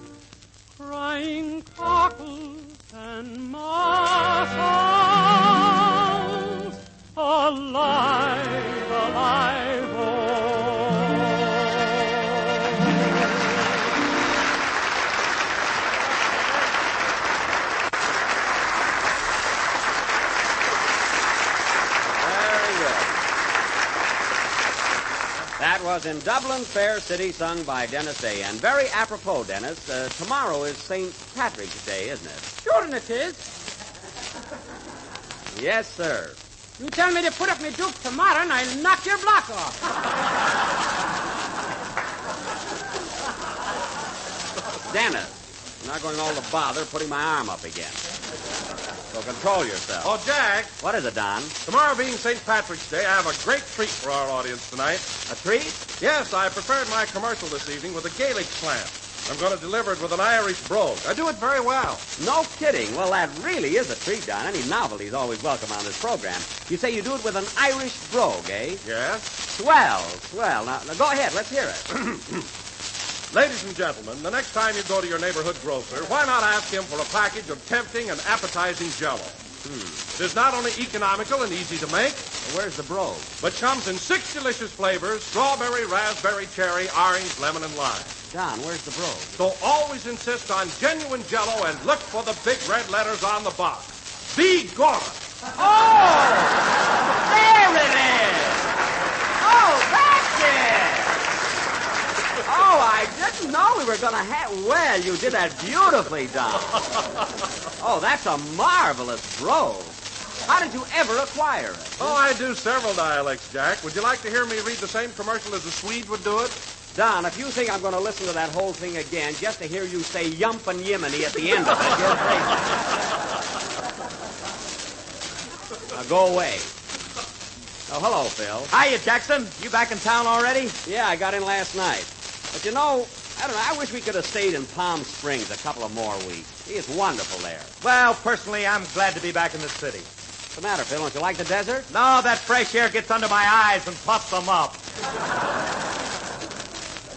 Crying cockles and mussels, alive, alive, oh. That was In Dublin's Fair City, sung by Dennis Day. And very apropos, Dennis, tomorrow is St. Patrick's Day, isn't it? Sure it is. Yes, sir. You tell me to put up my duke tomorrow, and I'll knock your block off. Dennis, I'm not going to all the bother putting my arm up again. So control yourself. Oh, Jack. What is it, Don? Tomorrow being St. Patrick's Day, I have a great treat for our audience tonight. A treat? Yes, I prepared my commercial this evening with a Gaelic slant. I'm going to deliver it with an Irish brogue. I do it very well. No kidding. Well, that really is a treat, Don. Any novelty is always welcome on this program. You say you do it with an Irish brogue, eh? Yes. Swell. Now go ahead. Let's hear it. Ladies and gentlemen, the next time you go to your neighborhood grocer, why not ask him for a package of tempting and appetizing Jell-O? It is not only economical and easy to make. Where's the brogue? But comes in 6 delicious flavors: strawberry, raspberry, cherry, orange, lemon, and lime. Don, where's the brogue? So always insist on genuine Jell-O and look for the big red letters on the box. Be gone. Oh! There it is! Oh, that's it! Oh, I didn't know we were going to have... Well, you did that beautifully, Don. Oh, that's a marvelous brogue. How did you ever acquire it? Oh, I do several dialects, Jack. Would you like to hear me read the same commercial as a Swede would do it? Don, if you think I'm going to listen to that whole thing again just to hear you say yump and yiminy at the end of it, you're crazy. Now, go away. Oh, hello, Phil. Hiya, Jackson. You back in town already? Yeah, I got in last night. But you know, I don't know, I wish we could have stayed in Palm Springs a couple of more weeks. It's wonderful there. Well, personally, I'm glad to be back in the city. What's the matter, Phil? Don't you like the desert? No, that fresh air gets under my eyes and puffs them up.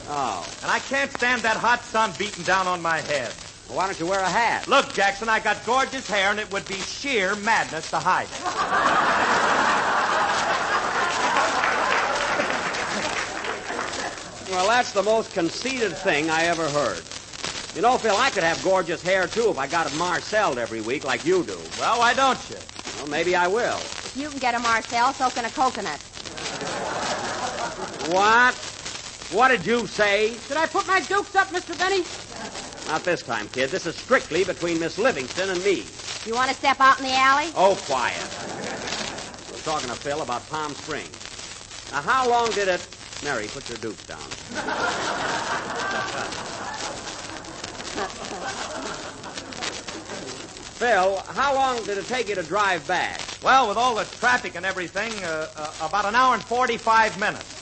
Oh. And I can't stand that hot sun beating down on my head. Well, why don't you wear a hat? Look, Jackson, I got gorgeous hair, and it would be sheer madness to hide it. Well, that's the most conceited thing I ever heard. You know, Phil, I could have gorgeous hair, too, if I got it marcelled every week like you do. Well, why don't you? Well, maybe I will. You can get a Marcel, so can a coconut. What? What did you say? Did I put my dukes up, Mr. Benny? Not this time, kid. This is strictly between Miss Livingston and me. You want to step out in the alley? Oh, quiet. We're talking to Phil about Palm Springs. Now, how long did it... Mary, put your dukes down. Phil, how long did it take you to drive back? Well, with all the traffic and everything, about an hour and 45 minutes.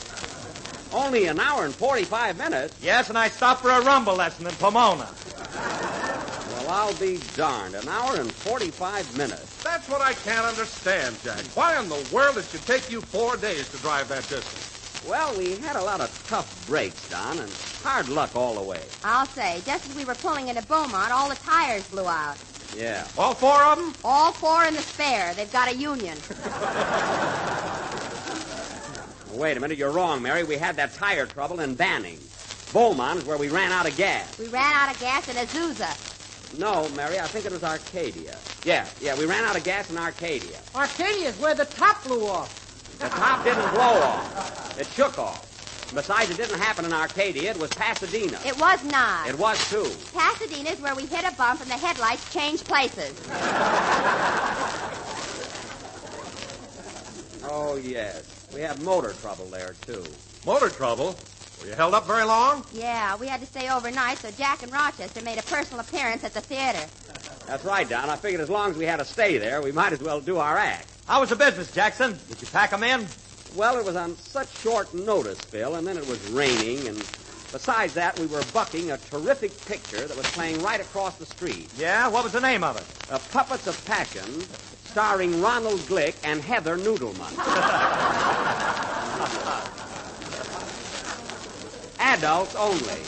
Only an hour and 45 minutes? Yes, and I stopped for a rumble lesson in Pomona. Well, I'll be darned. An hour and 45 minutes. That's what I can't understand, Jack. Why in the world it should take you 4 days to drive that distance? Well, we had a lot of tough breaks, Don, and hard luck all the way. I'll say, just as we were pulling into Beaumont, all the tires blew out. Yeah. All 4 of them? All 4 in the spare. They've got a union. Wait a minute, you're wrong, Mary. We had that tire trouble in Banning. Beaumont is where we ran out of gas. We ran out of gas in Azusa. No, Mary, I think it was Arcadia. Yeah, we ran out of gas in Arcadia. Arcadia's where the top blew off. The top didn't blow off. It shook off. Besides, it didn't happen in Arcadia. It was Pasadena. It was not. It was, too. Pasadena's where we hit a bump and the headlights changed places. Oh, yes. We had motor trouble there, too. Motor trouble? Were you held up very long? Yeah, we had to stay overnight, so Jack and Rochester made a personal appearance at the theater. That's right, Don. I figured as long as we had to stay there, we might as well do our act. How was the business, Jackson? Did you pack them in? Well, it was on such short notice, Phil, and then it was raining, and besides that, we were bucking a terrific picture that was playing right across the street. Yeah? What was the name of it? Puppets of Passion, starring Ronald Glick and Heather Noodleman. Adults only.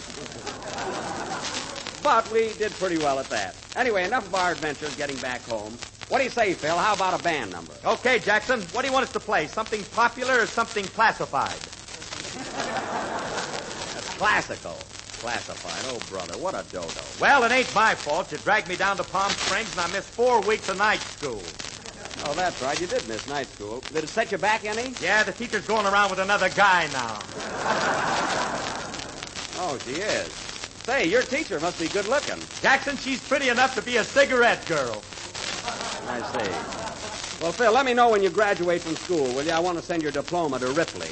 But we did pretty well at that. Anyway, enough of our adventures getting back home. What do you say, Phil? How about a band number? Okay, Jackson. What do you want us to play? Something popular or something classified? That's classical. Classified. Oh, brother, what a dodo. Well, it ain't my fault. You dragged me down to Palm Springs, and I missed 4 weeks of night school. Oh, that's right. You did miss night school. Did it set you back any? Yeah, the teacher's going around with another guy now. Oh, she is. Say, your teacher must be good looking. Jackson, she's pretty enough to be a cigarette girl. I see. Well, Phil, let me know when you graduate from school, will you? I want to send your diploma to Ripley.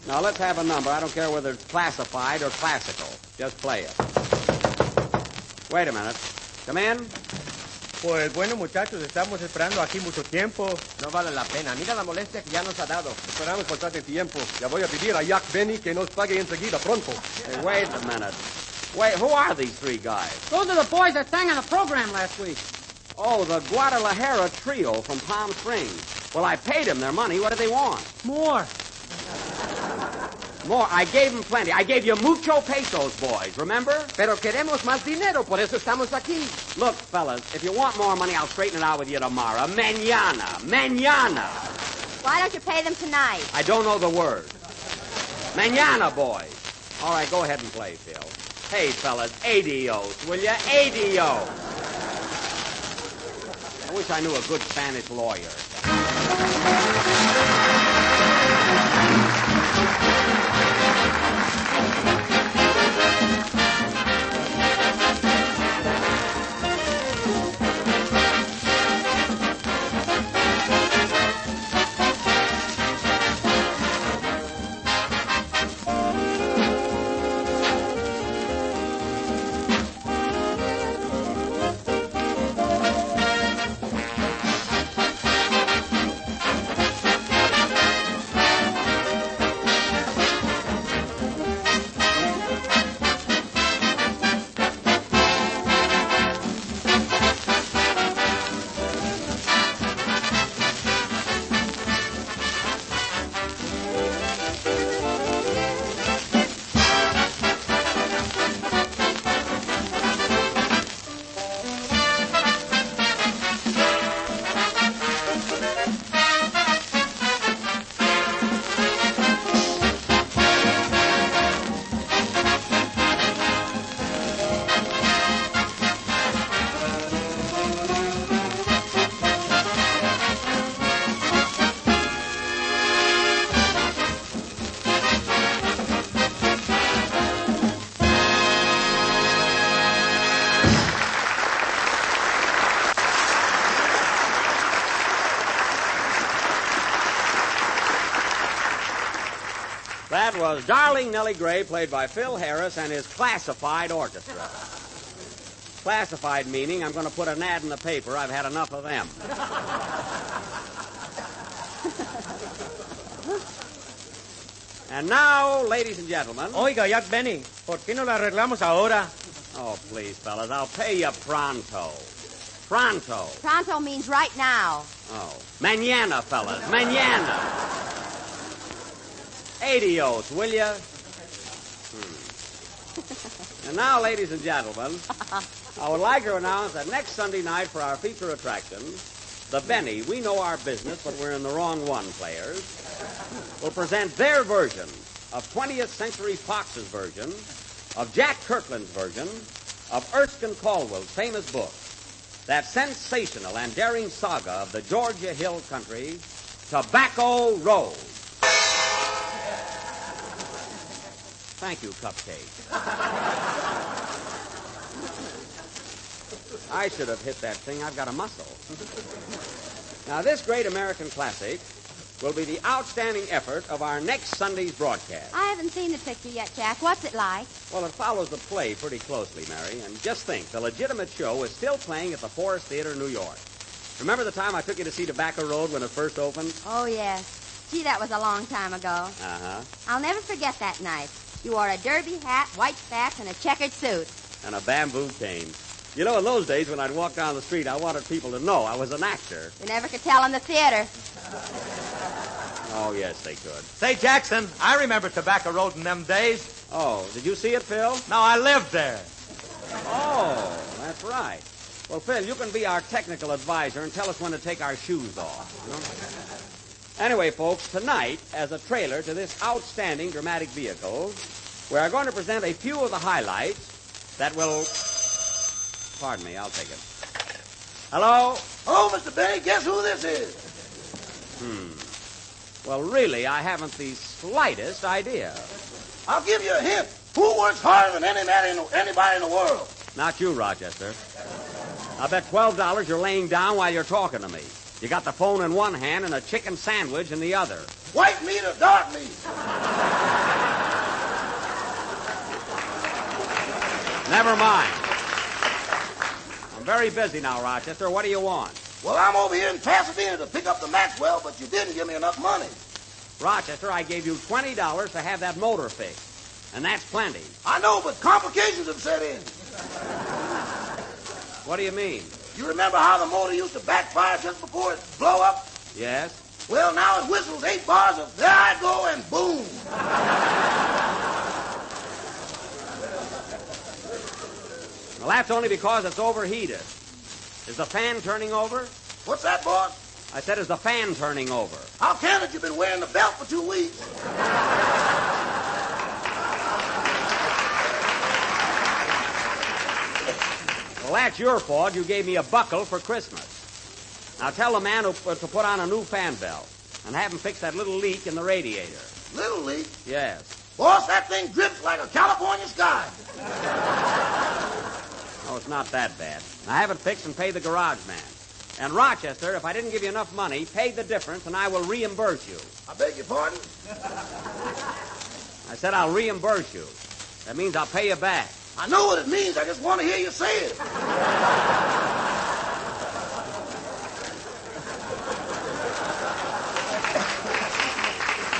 Now, let's have a number. I don't care whether it's classified or classical. Just play it. Wait a minute. Come in. Pues bueno, muchachos, estamos esperando aquí mucho tiempo. No vale la pena. Mira la molestia que ya nos ha dado. Esperamos por tanto tiempo. Ya voy a pedir a Jack Benny que nos pague enseguida, pronto. Hey, wait a minute. Wait, who are these 3 guys? Those are the boys that sang on the program last week. Oh, the Guadalajara Trio from Palm Springs. Well, I paid them their money. What do they want? More. More? I gave them plenty. I gave you mucho pesos, boys, remember? Pero queremos más dinero, por eso estamos aquí. Look, fellas, if you want more money, I'll straighten it out with you tomorrow. Mañana. Why don't you pay them tonight? I don't know the word. Mañana, boys. All right, go ahead and play, Phil. Hey, fellas, adios, will you? Adios. I wish I knew a good Spanish lawyer. that was Darling Nellie Gray, played by Phil Harris, and his classified orchestra. Classified meaning I'm going to put an ad in the paper. I've had enough of them. And now, ladies and gentlemen... Oiga, Jack Benny, ¿por qué no la arreglamos ahora? Oh, please, fellas, I'll pay you pronto. Pronto. Pronto means right now. Oh. Mañana, fellas. Mañana. Adios, will ya? And now, ladies and gentlemen, I would like to announce that next Sunday night for our feature attraction, the Benny, We Know Our Business, but We're in the Wrong One players, will present their version of 20th Century Fox's version, of Jack Kirkland's version, of Erskine Caldwell's famous book, that sensational and daring saga of the Georgia Hill Country, Tobacco Road. Thank you, Cupcake. I should have hit that thing. I've got a muscle. Now, this great American classic will be the outstanding effort of our next Sunday's broadcast. I haven't seen the picture yet, Jack. What's it like? Well, it follows the play pretty closely, Mary. And just think, the legitimate show is still playing at the Forest Theater in New York. Remember the time I took you to see Tobacco Road when it first opened? Oh, yes. Gee, that was a long time ago. Uh-huh. I'll never forget that night. You wore a derby hat, white spats, and a checkered suit. And a bamboo cane. You know, in those days when I'd walk down the street, I wanted people to know I was an actor. You never could tell in the theater. Oh, yes, they could. Say, Jackson, I remember Tobacco Road in them days. Oh, did you see it, Phil? No, I lived there. Oh, that's right. Well, Phil, you can be our technical advisor and tell us when to take our shoes off. You know? Anyway, folks, tonight, as a trailer to this outstanding dramatic vehicle, we are going to present a few of the highlights that will... Pardon me, I'll take it. Hello? Hello, Mr. Benny. Guess who this is? Well, really, I haven't the slightest idea. I'll give you a hint. Who works harder than anybody in the world? Not you, Rochester. I bet $12 you're laying down while you're talking to me. You got the phone in one hand and a chicken sandwich in the other. White meat or dark meat? Never mind. I'm very busy now, Rochester. What do you want? Well, I'm over here in Pasadena to pick up the Maxwell, but you didn't give me enough money. Rochester, I gave you $20 to have that motor fixed. And that's plenty. I know, but complications have set in. What do you mean? You remember how the motor used to backfire just before it blow up? Yes. Well, now it whistles 8 bars of there I go and boom. Well, that's only because it's overheated. Is the fan turning over? What's that, boss? I said, is the fan turning over? How can it? You've been wearing the belt for 2 weeks. Well, that's your fault. You gave me a buckle for Christmas. Now tell the man to put on a new fan belt and have him fix that little leak in the radiator. Little leak? Yes. Boss, that thing drips like a California sky. Oh, it's not that bad. Now have it fixed and pay the garage man. And Rochester, if I didn't give you enough money, pay the difference and I will reimburse you. I beg your pardon? I said I'll reimburse you. That means I'll pay you back. I know what it means. I just want to hear you say it.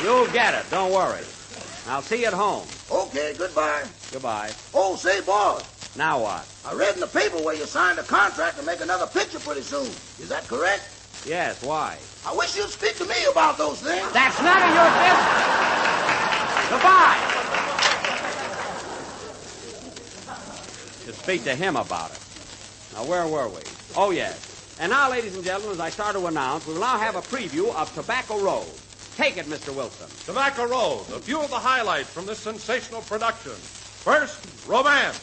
You'll get it. Don't worry. I'll see you at home. Okay, goodbye. Goodbye. Oh, say, boss. Now what? I read in the paper where you signed a contract to make another picture pretty soon. Is that correct? Yes, why? I wish you'd speak to me about those things. That's none of your business. Goodbye. To speak to him about it. Now, where were we? Oh, yes. And now, ladies and gentlemen, as I start to announce, we will now have a preview of Tobacco Road. Take it, Mr. Wilson. Tobacco Road, a few of the highlights from this sensational production. First, romance.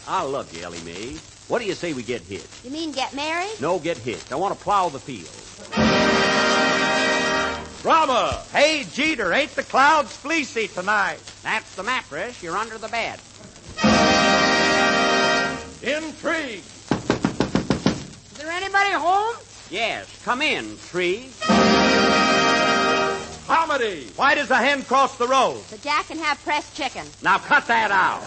I'll love you, Ellie Mae. What do you say we get hitched? You mean get married? No, get hitched. I want to plow the field. Drama. Hey, Jeter, ain't the clouds fleecy tonight? That's the mattress. You're under the bed. Intrigue. Is there anybody home? Yes, come in, Tree. Comedy. Howdy. Why does the hen cross the road? So Jack can have pressed chicken. Now cut that out.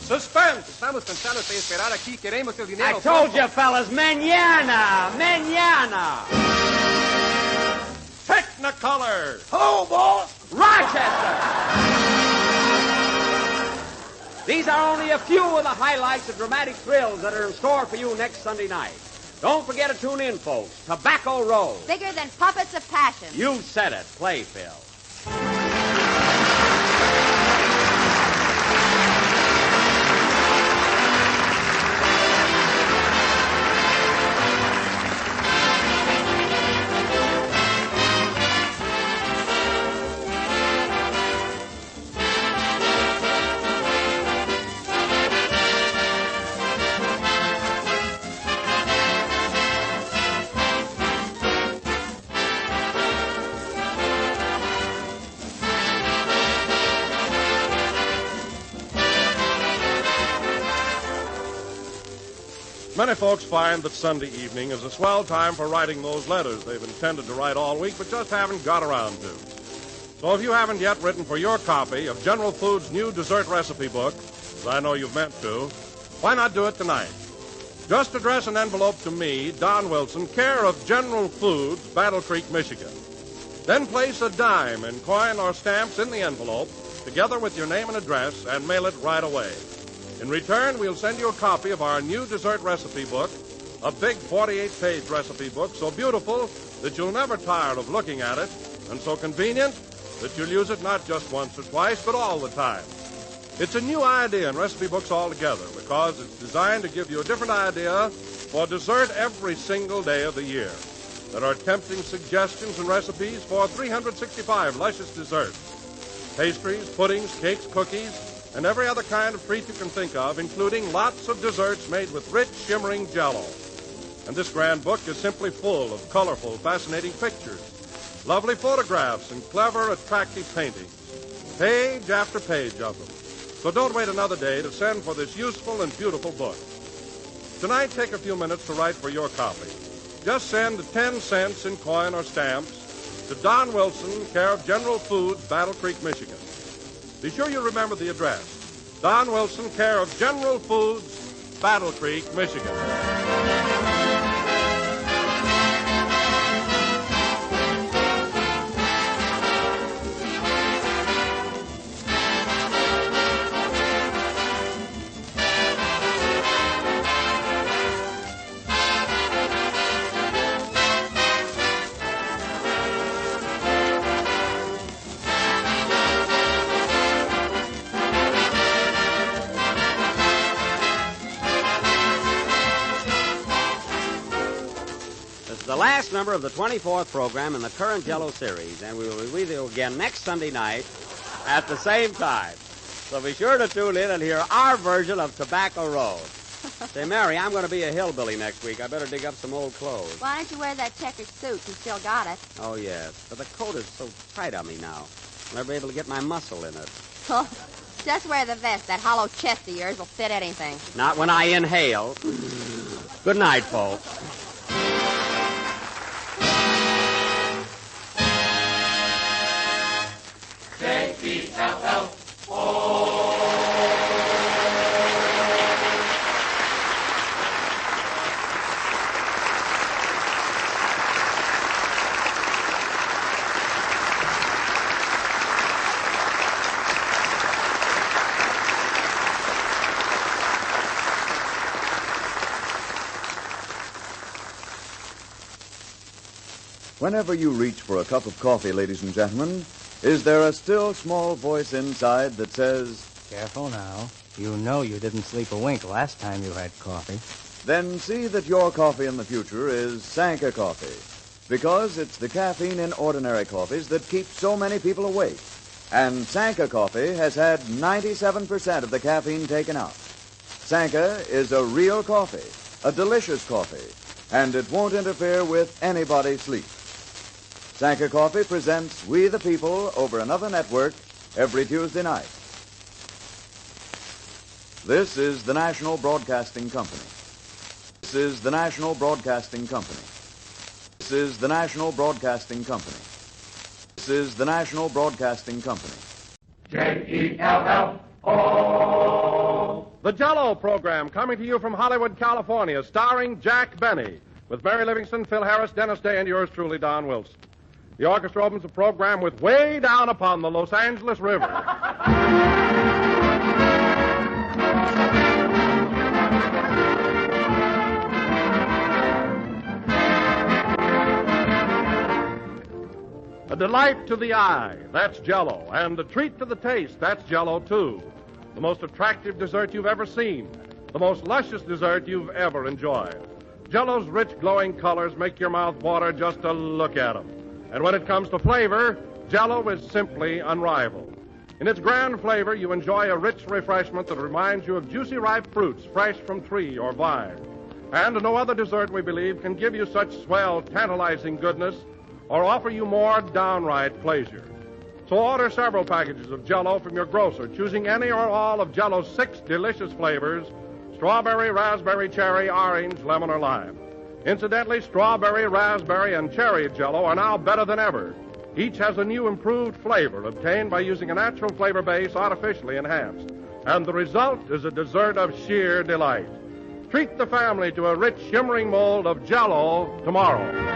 Suspense. Estamos cansados de esperar aquí. Queremos el dinero. I told you, fellas, mañana. Mañana. Technicolor. Oh, boss. Rochester. These are only a few of the highlights of dramatic thrills that are in store for you next Sunday night. Don't forget to tune in, folks. Tobacco Road. Bigger than puppets of passion. You said it. Play, Phil. Many folks find that Sunday evening is a swell time for writing those letters they've intended to write all week but just haven't got around to. So if you haven't yet written for your copy of General Foods' new dessert recipe book, as I know you've meant to, why not do it tonight? Just address an envelope to me, Don Wilson, care of General Foods, Battle Creek, Michigan. Then place a dime in coin or stamps in the envelope, together with your name and address, and mail it right away. In return, we'll send you a copy of our new dessert recipe book, a big 48-page recipe book so beautiful that you'll never tire of looking at it, and so convenient that you'll use it not just once or twice, but all the time. It's a new idea in recipe books altogether because it's designed to give you a different idea for dessert every single day of the year. There are tempting suggestions and recipes for 365 luscious desserts. Pastries, puddings, cakes, cookies, and every other kind of treat you can think of, including lots of desserts made with rich, shimmering Jell-O. And this grand book is simply full of colorful, fascinating pictures, lovely photographs, and clever, attractive paintings, page after page of them. So don't wait another day to send for this useful and beautiful book. Tonight, take a few minutes to write for your copy. Just send 10 cents in coin or stamps to Don Wilson, care of General Foods, Battle Creek, Michigan. Be sure you remember the address. Don Wilson, care of General Foods, Battle Creek, Michigan. The last number of the 24th program in the current Jell-O series, and we will be with you again next Sunday night at the same time. So be sure to tune in and hear our version of Tobacco Road. Say, Mary, I'm going to be a hillbilly next week. I better dig up some old clothes. Why don't you wear that checkered suit? You still got it. Oh, yes. But the coat is so tight on me now. I'll never be able to get my muscle in it. Oh, just wear the vest. That hollow chest of yours will fit anything. Not when I inhale. Good night, folks. JELL-O. Whenever you reach for a cup of coffee, ladies and gentlemen, is there a still small voice inside that says, "Careful now. You know you didn't sleep a wink last time you had coffee." Then see that your coffee in the future is Sanka coffee, because it's the caffeine in ordinary coffees that keeps so many people awake. And Sanka coffee has had 97% of the caffeine taken out. Sanka is a real coffee, a delicious coffee, and it won't interfere with anybody's sleep. Sanka Coffee presents We the People over another network every Tuesday night. This is the National Broadcasting Company. This is the National Broadcasting Company. This is the National Broadcasting Company. This is the National Broadcasting Company. JELL-O. The JELL-O program coming to you from Hollywood, California, starring Jack Benny, with Mary Livingston, Phil Harris, Dennis Day, and yours truly, Don Wilson. The orchestra opens the program with Way Down Upon the Los Angeles River. A delight to the eye, that's Jell-O, and a treat to the taste, that's Jell-O, too. The most attractive dessert you've ever seen, the most luscious dessert you've ever enjoyed. Jell-O's rich, glowing colors make your mouth water just to look at them. And when it comes to flavor, Jell-O is simply unrivaled. In its grand flavor, you enjoy a rich refreshment that reminds you of juicy, ripe fruits fresh from tree or vine. And no other dessert, we believe, can give you such swell, tantalizing goodness or offer you more downright pleasure. So order several packages of Jell-O from your grocer, choosing any or all of Jell-O's 6 delicious flavors: strawberry, raspberry, cherry, orange, lemon, or lime. Incidentally, strawberry, raspberry, and cherry Jell-O are now better than ever. Each has a new improved flavor obtained by using a natural flavor base artificially enhanced. And the result is a dessert of sheer delight. Treat the family to a rich, shimmering mold of Jell-O tomorrow.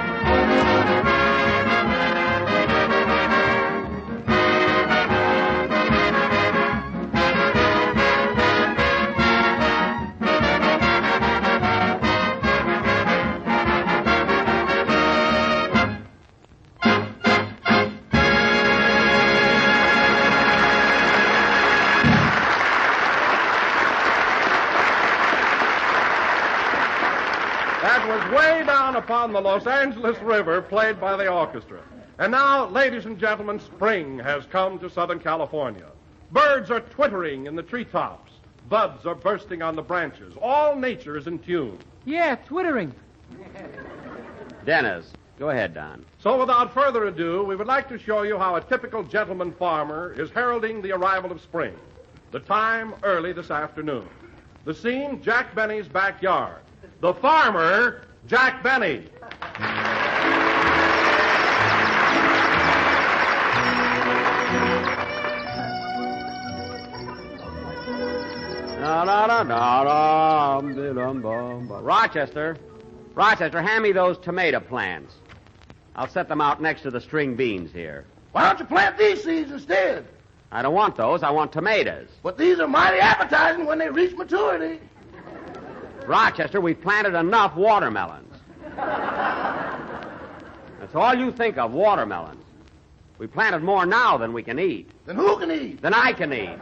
Way Down Upon the Los Angeles River, played by the orchestra. And now, ladies and gentlemen, spring has come to Southern California. Birds are twittering in the treetops. Buds are bursting on the branches. All nature is in tune. Yeah, twittering. Dennis, go ahead, Don. So without further ado, we would like to show you how a typical gentleman farmer is heralding the arrival of spring. The time, early this afternoon. The scene, Jack Benny's backyard. The farmer, Jack Benny. Rochester, hand me those tomato plants. I'll set them out next to the string beans here. Why don't you plant these seeds instead? I don't want those. I want tomatoes. But these are mighty appetizing when they reach maturity. Rochester, we've planted enough watermelons. That's all you think of, watermelons. We planted more now than we can eat. Then who can eat? Than I can eat.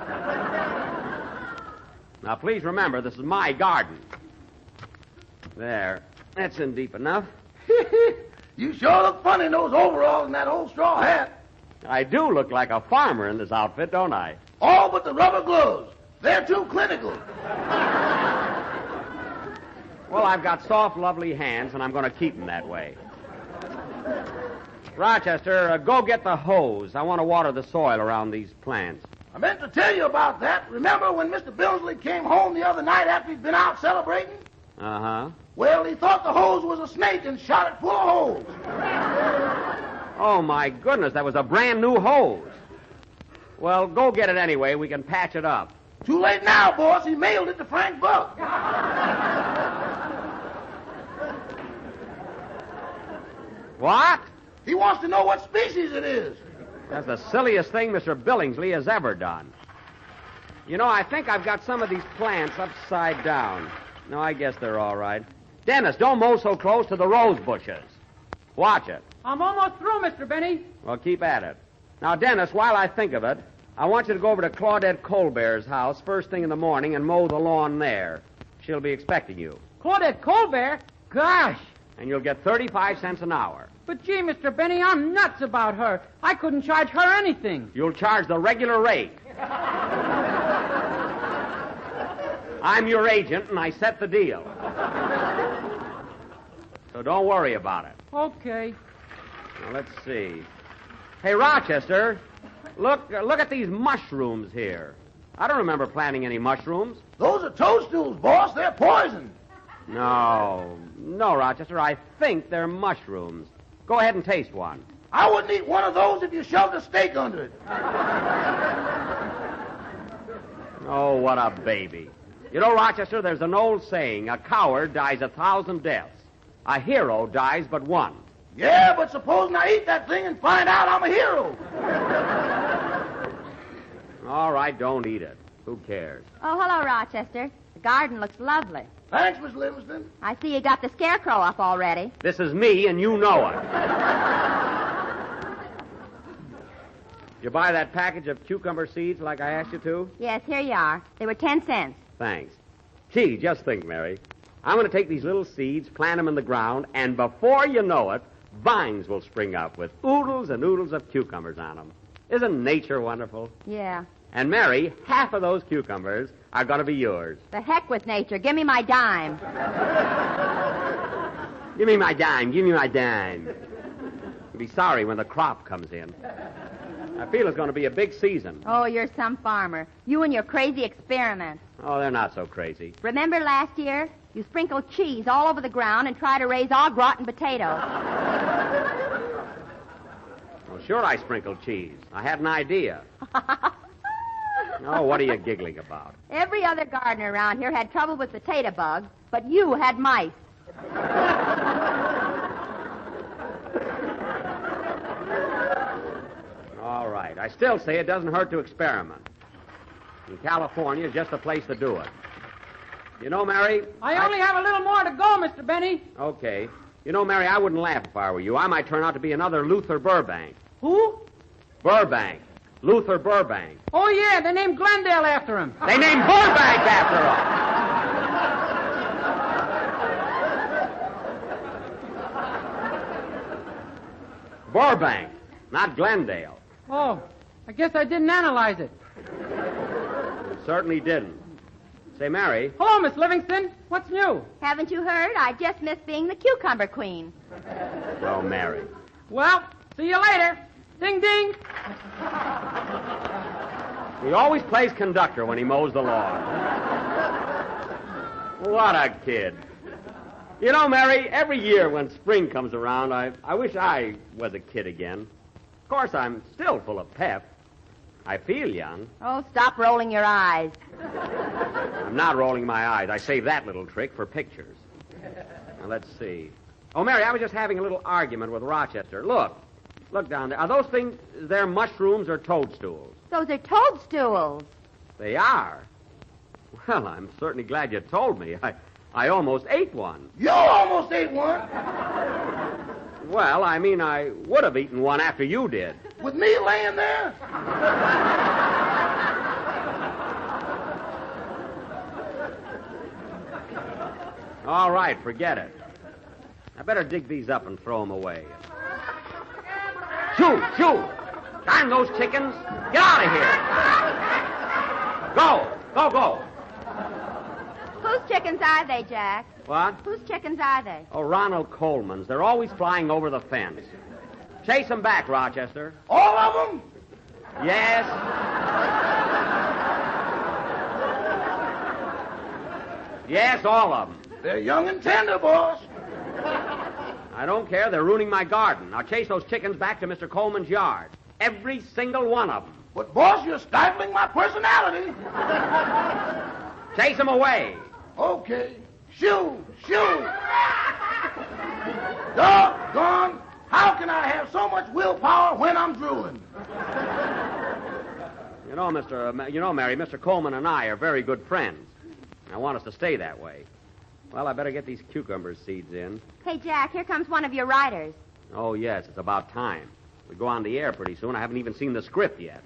Now, please remember, this is my garden. There. That's in deep enough. You sure look funny in those overalls and that old straw hat. I do look like a farmer in this outfit, don't I? All but the rubber gloves. They're too clinical. Well, I've got soft, lovely hands, and I'm going to keep them that way. Rochester, go get the hose. I want to water the soil around these plants. I meant to tell you about that. Remember when Mr. Billingsley came home the other night after he'd been out celebrating? Uh-huh. Well, he thought the hose was a snake and shot it full of holes. Oh, my goodness, that was a brand new hose. Well, go get it anyway. We can patch it up. Too late now, boss. He mailed it to Frank Buck. What? He wants to know what species it is. That's the silliest thing Mr. Billingsley has ever done. You know, I think I've got some of these plants upside down. No, I guess they're all right. Dennis, don't mow so close to the rose bushes. Watch it. I'm almost through, Mr. Benny. Well, keep at it. Now, Dennis, while I think of it, I want you to go over to Claudette Colbert's house first thing in the morning and mow the lawn there. She'll be expecting you. Claudette Colbert? Gosh. And you'll get 35 cents an hour. But, gee, Mr. Benny, I'm nuts about her. I couldn't charge her anything. You'll charge the regular rate. I'm your agent, and I set the deal. So don't worry about it. Okay. Now, let's see. Hey, Rochester, look at these mushrooms here. I don't remember planting any mushrooms. Those are toadstools, boss. They're poison. No, Rochester, I think they're mushrooms. Go ahead and taste one. I wouldn't eat one of those if you shoved a steak under it. Oh, what a baby. You know, Rochester, there's an old saying, a coward dies 1,000 deaths. A hero dies but one. Yeah, but supposing I eat that thing and find out I'm a hero. All right, don't eat it. Who cares? Oh, hello, Rochester. The garden looks lovely. Thanks, Miss Livingston. I see you got the scarecrow up already. This is me, and you know it. You buy that package of cucumber seeds like I asked you to? Yes, here you are. They were 10 cents. Thanks. Gee, just think, Mary. I'm going to take these little seeds, plant them in the ground, and before you know it, vines will spring up with oodles and oodles of cucumbers on them. Isn't nature wonderful? Yeah. And, Mary, half of those cucumbers are going to be yours. The heck with nature. Give me my dime. Give me my dime. Give me my dime. You'll be sorry when the crop comes in. I feel it's going to be a big season. Oh, you're some farmer. You and your crazy experiments. Oh, they're not so crazy. Remember last year? You sprinkled cheese all over the ground and tried to raise all rotten potatoes. Well, sure I sprinkled cheese. I had an idea. Oh, what are you giggling about? Every other gardener around here had trouble with potato bugs, but you had mice. All right. I still say it doesn't hurt to experiment. And California is just the place to do it. You know, Mary... I only have a little more to go, Mr. Benny. Okay. You know, Mary, I wouldn't laugh if I were you. I might turn out to be another Luther Burbank. Who? Burbank. Luther Burbank. Oh, yeah, they named Glendale after him. They named Burbank after him. Burbank, not Glendale. Oh, I guess I didn't analyze it. You certainly didn't. Say, Mary. Hello, Miss Livingston. What's new? Haven't you heard? I just missed being the cucumber queen. Oh, Mary. Well, see you later. Ding, ding. He always plays conductor when he mows the lawn. What a kid. You know, Mary, every year when spring comes around, I wish I was a kid again. Of course, I'm still full of pep. I feel young. Oh, stop rolling your eyes. I'm not rolling my eyes. I save that little trick for pictures. Now, let's see. Oh, Mary, I was just having a little argument with Rochester. Look down there. Are those things, they're mushrooms or toadstools? Those are toadstools. They are? Well, I'm certainly glad you told me. I almost ate one. You almost ate one? Well, I mean, I would have eaten one after you did. With me laying there? All right, forget it. I better dig these up and throw them away. Shoo! Darn those chickens! Get out of here! Go! Whose chickens are they, Jack? What? Whose chickens are they? Oh, Ronald Coleman's. They're always flying over the fence. Chase them back, Rochester. All of them? Yes. Yes, all of them. They're young and tender, boss. I don't care. They're ruining my garden. I'll chase those chickens back to Mr. Coleman's yard. Every single one of them. But, boss, you're stifling my personality. Chase them away. Okay. Shoo! Doggone! How can I have so much willpower when I'm drooling? You know, Mary, Mr. Coleman and I are very good friends. I want us to stay that way. Well, I better get these cucumber seeds in. Hey, Jack, here comes one of your writers. Oh, yes, it's about time. We go on the air pretty soon. I haven't even seen the script yet.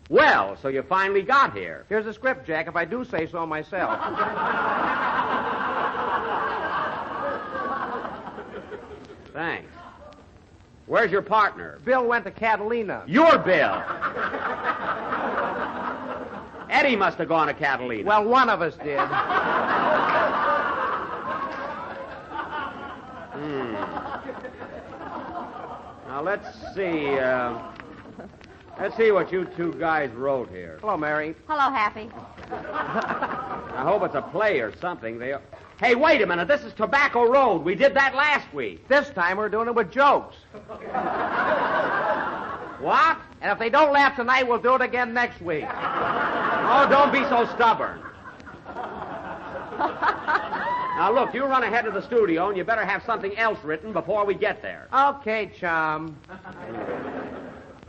Well, so you finally got here. Here's the script, Jack, if I do say so myself. Thanks. Where's your partner? Bill went to Catalina. Your Bill. Eddie must have gone to Catalina. Well, one of us did. Now, let's see. Let's see what you two guys wrote here. Hello, Mary. Hello, Happy. I hope it's a play or something. Hey, wait a minute. This is Tobacco Road. We did that last week. This time we're doing it with jokes. What? And if they don't laugh tonight, we'll do it again next week. Oh, don't be so stubborn. Now, look, you run ahead to the studio, and you better have something else written before we get there. Okay, chum.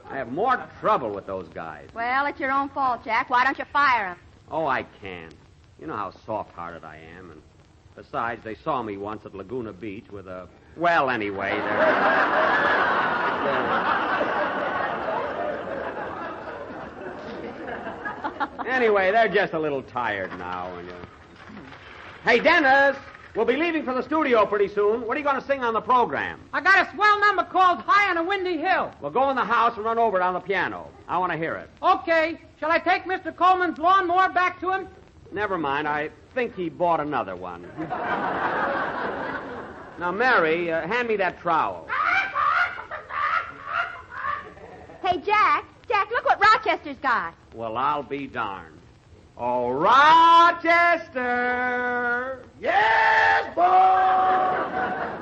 I have more trouble with those guys. Well, it's your own fault, Jack. Why don't you fire him? Oh, I can. You know how soft-hearted I am, and besides, they saw me once at Laguna Beach with a... Well, anyway, Anyway, they're just a little tired now. And, Hey, Dennis, we'll be leaving for the studio pretty soon. What are you going to sing on the program? I got a swell number called High on a Windy Hill. Well, go in the house and run over it on the piano. I want to hear it. Okay. Shall I take Mr. Coleman's lawnmower back to him? Never mind. I think he bought another one. Now, Mary, hand me that trowel. Hey, Jack, look what Rochester's got. Well, I'll be darned. Oh, Rochester! Yes, boy!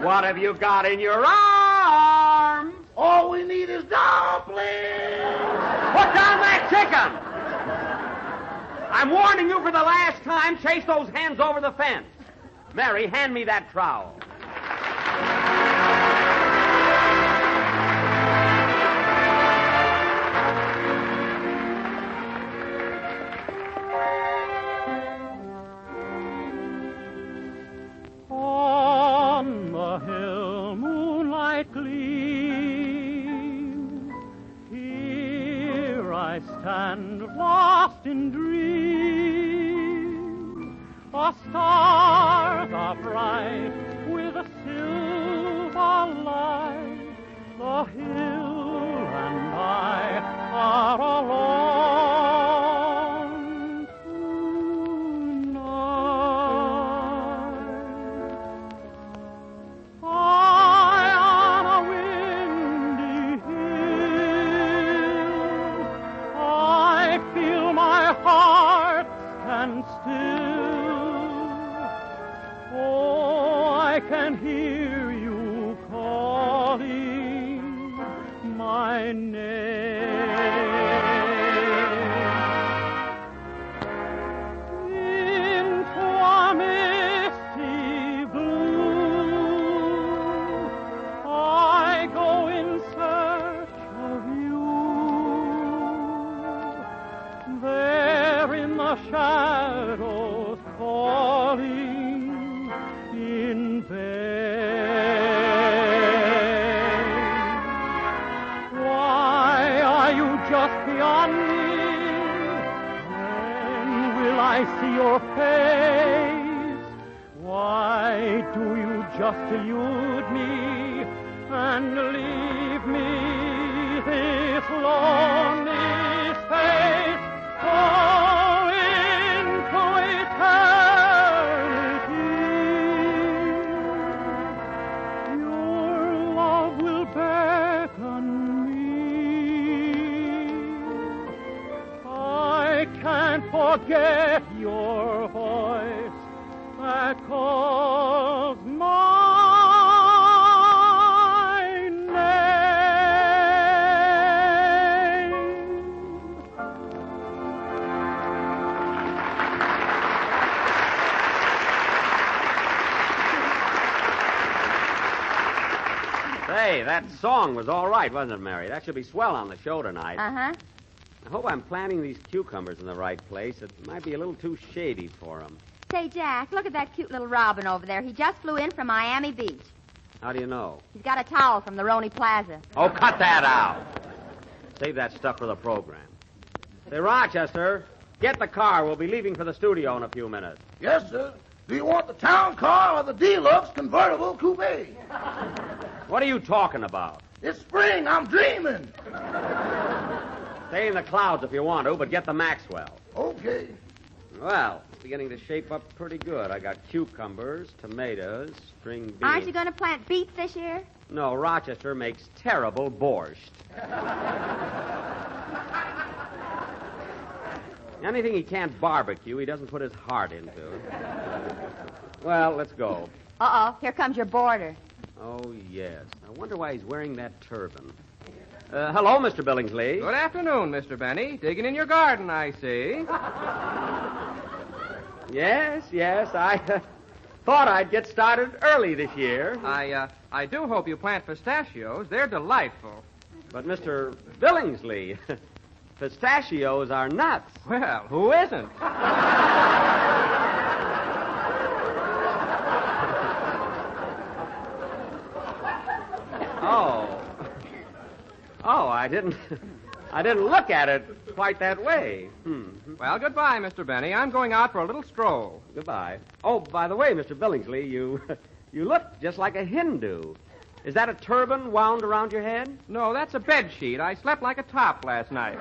What have you got in your arms? All we need is dumplings! Put down that chicken! I'm warning you for the last time, chase those hens over the fence. Mary, hand me that trowel. On the hill moonlight gleams. Here I stand lost in dreams. The stars are bright with a silver light. The hill and I are alone tonight. High on a windy hill, I feel my heart stand still. Oh, I can hear you calling my name. Into a misty blue, I go in search of you. There in the shadows calling in vain. Why are you just beyond me? When will I see your face? Why do you just elude me and leave me this lonely space? Oh, into eternity. Your love will beckon me. I can't forget your voice that calls my name. Say, that song was all right, wasn't it, Mary? That should be swell on the show tonight. Uh-huh. I hope I'm planting these cucumbers in the right place. It might be a little too shady for them. Say, Jack, look at that cute little robin over there. He just flew in from Miami Beach. How do you know? He's got a towel from the Roney Plaza. Oh, cut that out. Save that stuff for the program. Say, Rochester, get the car. We'll be leaving for the studio in a few minutes. Yes, sir. Do you want the town car or the deluxe convertible coupe? What are you talking about? It's spring. I'm dreaming. Stay in the clouds if you want to, but get the Maxwell. Okay. Well, it's beginning to shape up pretty good. I got cucumbers, tomatoes, string beans. Aren't you going to plant beets this year? No, Rochester makes terrible borscht. Anything he can't barbecue, he doesn't put his heart into. Well, let's go. Uh-oh, here comes your boarder. Oh, yes. I wonder why he's wearing that turban. Hello, Mr. Billingsley. Good afternoon, Mr. Benny. Digging in your garden, I see. Yes. I thought I'd get started early this year. I do hope you plant pistachios. They're delightful. But, Mr. Billingsley, pistachios are nuts. Well, who isn't? Oh, I didn't look at it quite that way. Well, goodbye, Mr. Benny. I'm going out for a little stroll. Goodbye. Oh, by the way, Mr. Billingsley, you look just like a Hindu. Is that a turban wound around your head? No, that's a bed sheet. I slept like a top last night.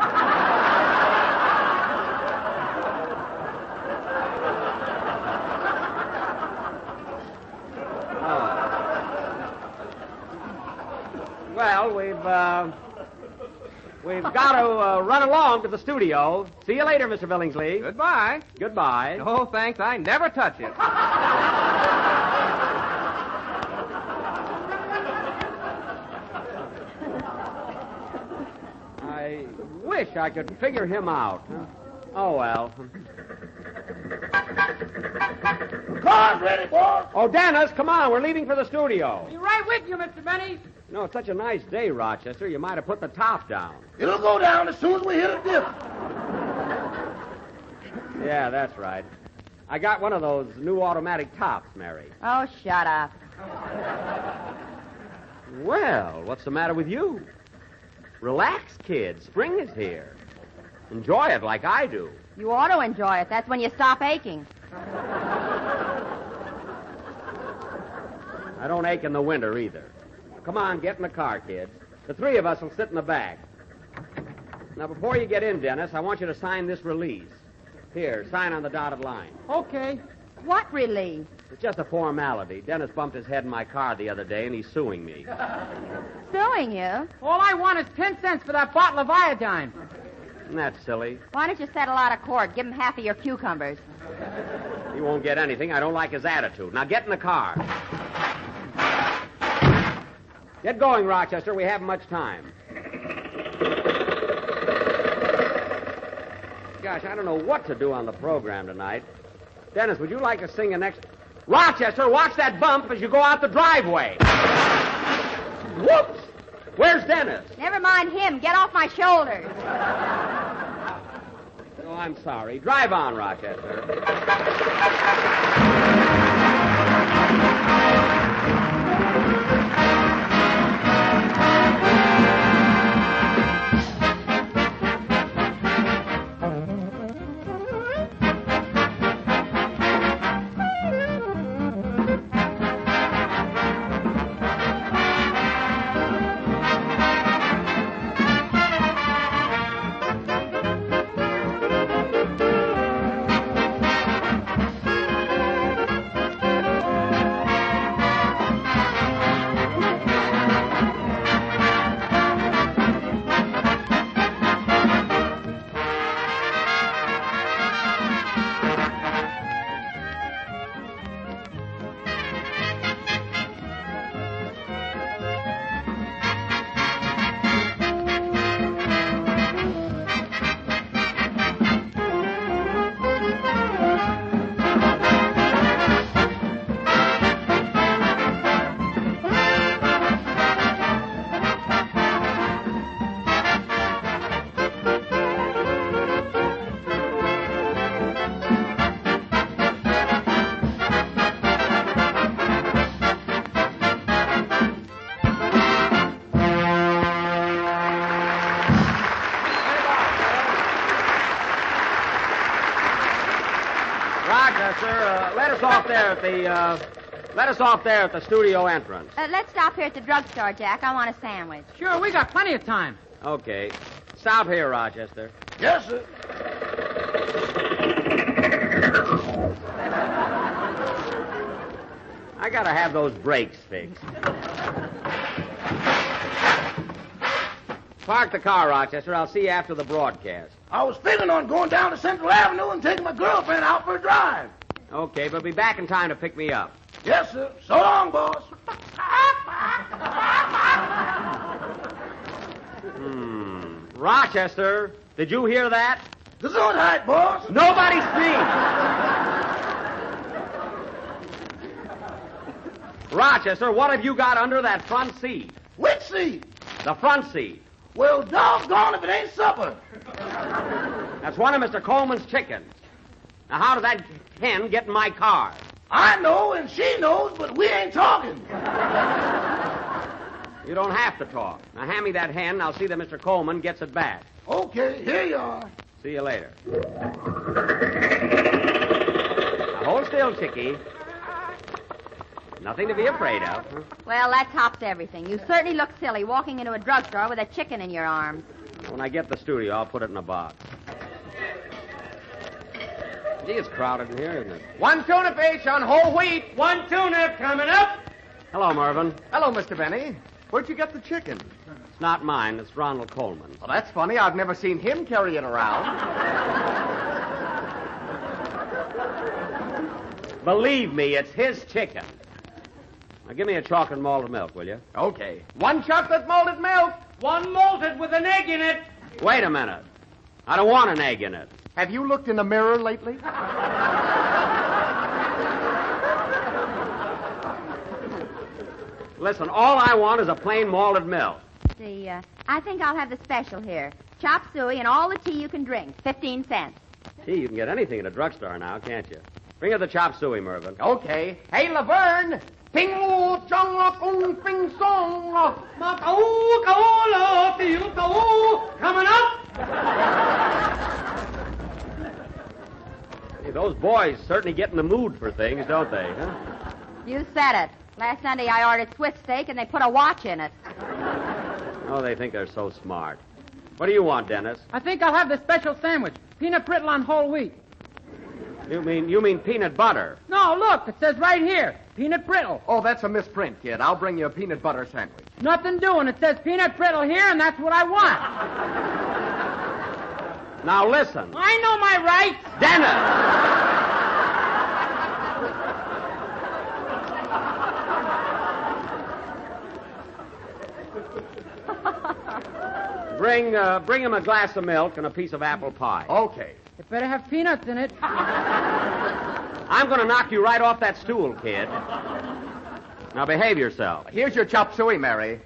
Well, we've got to run along to the studio. See you later, Mr. Billingsley. Goodbye. Goodbye. No, thanks. I never touch it. I wish I could figure him out. Oh, well. Car's ready, boys. Oh, Dennis, come on. We're leaving for the studio. Be right with you, Mr. Benny. You know, it's such a nice day, Rochester. You might have put the top down. It'll go down as soon as we hit a dip. Yeah, that's right. I got one of those new automatic tops, Mary. Oh, shut up. Well, what's the matter with you? Relax, kid. Spring is here. Enjoy it like I do. You ought to enjoy it. That's when you stop aching. I don't ache in the winter either. Come on, get in the car, kids. The three of us will sit in the back. Now, before you get in, Dennis, I want you to sign this release. Here, sign on the dotted line. Okay. What release? It's just a formality. Dennis bumped his head in my car the other day, and he's suing me. Suing you? All I want is 10 cents for that bottle of iodine. Isn't that silly? Why don't you settle out of court? Give him half of your cucumbers. He won't get anything. I don't like his attitude. Now, get in the car. Get going, Rochester. We haven't much time. Gosh, I don't know what to do on the program tonight. Dennis, would you like to sing the next... Rochester, watch that bump as you go out the driveway. Whoops! Where's Dennis? Never mind him. Get off my shoulders. Oh, I'm sorry. Drive on, Rochester. Let us off there at the studio entrance. Let's stop here at the drugstore, Jack. I want a sandwich. Sure, we got plenty of time. Okay. Stop here, Rochester. Yes, sir. I gotta have those brakes fixed. Park the car, Rochester. I'll see you after the broadcast. I was thinking on going down to Central Avenue and taking my girlfriend out for a drive. Okay, but be back in time to pick me up. Yes, sir. So long, boss. Rochester, did you hear that? Gesundheit, boss. Nobody speaks. Rochester, what have you got under that front seat? Which seat? The front seat. Well, doggone if it ain't supper. That's one of Mr. Coleman's chickens. Now, how did that hen get in my car? I know and she knows, but we ain't talking. You don't have to talk. Now, hand me that hen, and I'll see that Mr. Coleman gets it back. Okay, here you are. See you later. Now, hold still, Chickie. Nothing to be afraid of. Well, that tops everything. You certainly look silly walking into a drugstore with a chicken in your arms. When I get to the studio, I'll put it in a box. Gee, it's crowded in here, isn't it? One tuna fish on whole wheat. One tuna coming up. Hello, Mervyn. Hello, Mr. Benny. Where'd you get the chicken? It's not mine. It's Ronald Coleman's. Well, that's funny. I've never seen him carry it around. Believe me, it's his chicken. Now, give me a chocolate malted milk, will you? Okay. One chocolate malted milk. One malted with an egg in it. Wait a minute. I don't want an egg in it. Have you looked in the mirror lately? Listen, all I want is a plain malted milk. See, I think I'll have the special here. Chop suey and all the tea you can drink. 15 cents. Gee, you can get anything at a drugstore now, can't you? Bring her the chop suey, Mervyn. Okay. Hey, Laverne. Ping chung kung ping song. Coming up. Hey, those boys certainly get in the mood for things, don't they, huh? You said it. Last Sunday I ordered Swiss steak and they put a watch in it. Oh, they think they're so smart. What do you want, Dennis? I think I'll have the special sandwich. Peanut brittle on whole wheat. You mean peanut butter? No, look, it says right here, peanut brittle. Oh, that's a misprint, kid. I'll bring you a peanut butter sandwich. Nothing doing. It says peanut brittle here, and that's what I want. Now listen. I know my rights. Dennis! Bring him a glass of milk and a piece of apple pie. Okay. It better have peanuts in it. I'm going to knock you right off that stool, kid. Now behave yourself. Here's your chop suey, Mary.